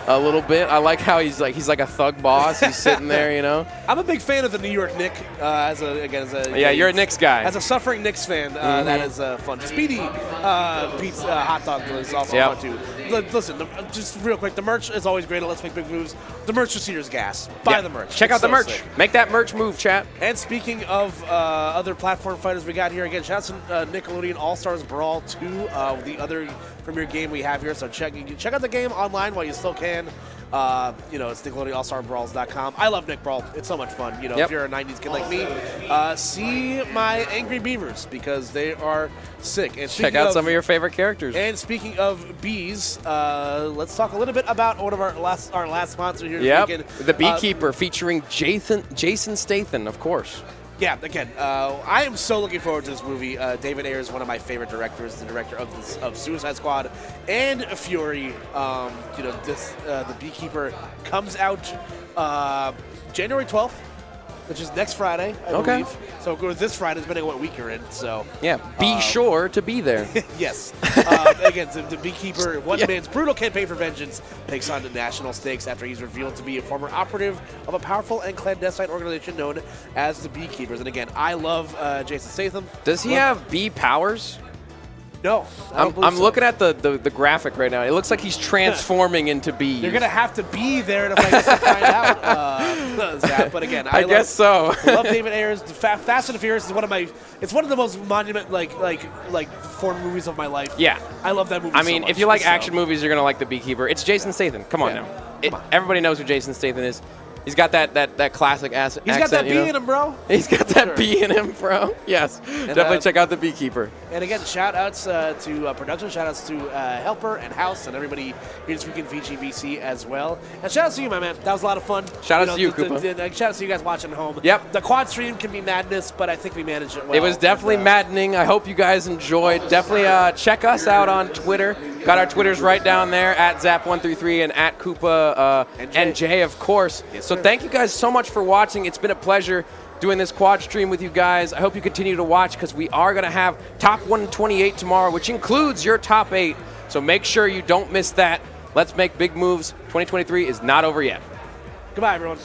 a little bit. I like how he's like a thug boss. He's sitting there, I'm a big fan of the New York Knicks. Yeah, you're a Knicks guy. As a suffering Knicks fan, that is fun. Speedy pizza hot dog is also fun too. Listen, just real quick, the merch is always great at Let's Make Big Moves. The merch this year is gas. Buy the merch. Check out the merch. Sick. Make that merch move, chat. And speaking of other platform fighters we got here, again, shout out to Nickelodeon All-Stars Brawl 2, the other premier game we have here. So check out the game online while you still can. It's NickelodeonAllStarBrawls.com. I love Nick Brawl. It's so much fun. If you're a 90s kid like me, see my Angry Beavers because they are sick. And check out some of your favorite characters. And speaking of bees, let's talk a little bit about one of our last sponsor here. Yep, the Beekeeper featuring Jason Statham, of course. Yeah, again, I am so looking forward to this movie. David Ayer is one of my favorite directors, the director of Suicide Squad and Fury. The Beekeeper comes out January 12th, which is next Friday, I believe. So this Friday, depending on what week you're in. So yeah, be sure to be there. Yes. Again, the Beekeeper, one man's brutal campaign for vengeance, takes on the national stakes after he's revealed to be a former operative of a powerful and clandestine organization known as the Beekeepers. And again, I love Jason Statham. Does he have bee powers? No, I'm looking at the graphic right now. It looks like he's transforming into bees. You're gonna have to be there to find out, Zach. But again, I guess so. I love David Ayers. Fast and the Furious is one of the most monument like foreign movies of my life. Yeah, I love that movie. I mean, if you like action movies, you're gonna like The Beekeeper. It's Jason Statham. Come on now. Everybody knows who Jason Statham is. He's got that classic accent. He's got that bee in him, bro. He's got that bee in him, bro. Yes. Definitely check out The Beekeeper. And again, shout-outs to production, shout-outs to Helper and House and everybody here this week in VGBC as well. And shout-outs to you, my man. That was a lot of fun. Shout-outs to you, Koopa. Shout-outs to you guys watching at home. Yep. The quad stream can be madness, but I think we managed it well. It was definitely maddening. I hope you guys enjoyed. Definitely check us out on Twitter. Got our Twitters right down there, at Zap133 and at Koopa NJ, of course. Yes, so thank you guys so much for watching. It's been a pleasure doing this quad stream with you guys. I hope you continue to watch because we are going to have Top 128 tomorrow, which includes your Top 8. So make sure you don't miss that. Let's Make Big Moves. 2023 is not over yet. Goodbye, everyone.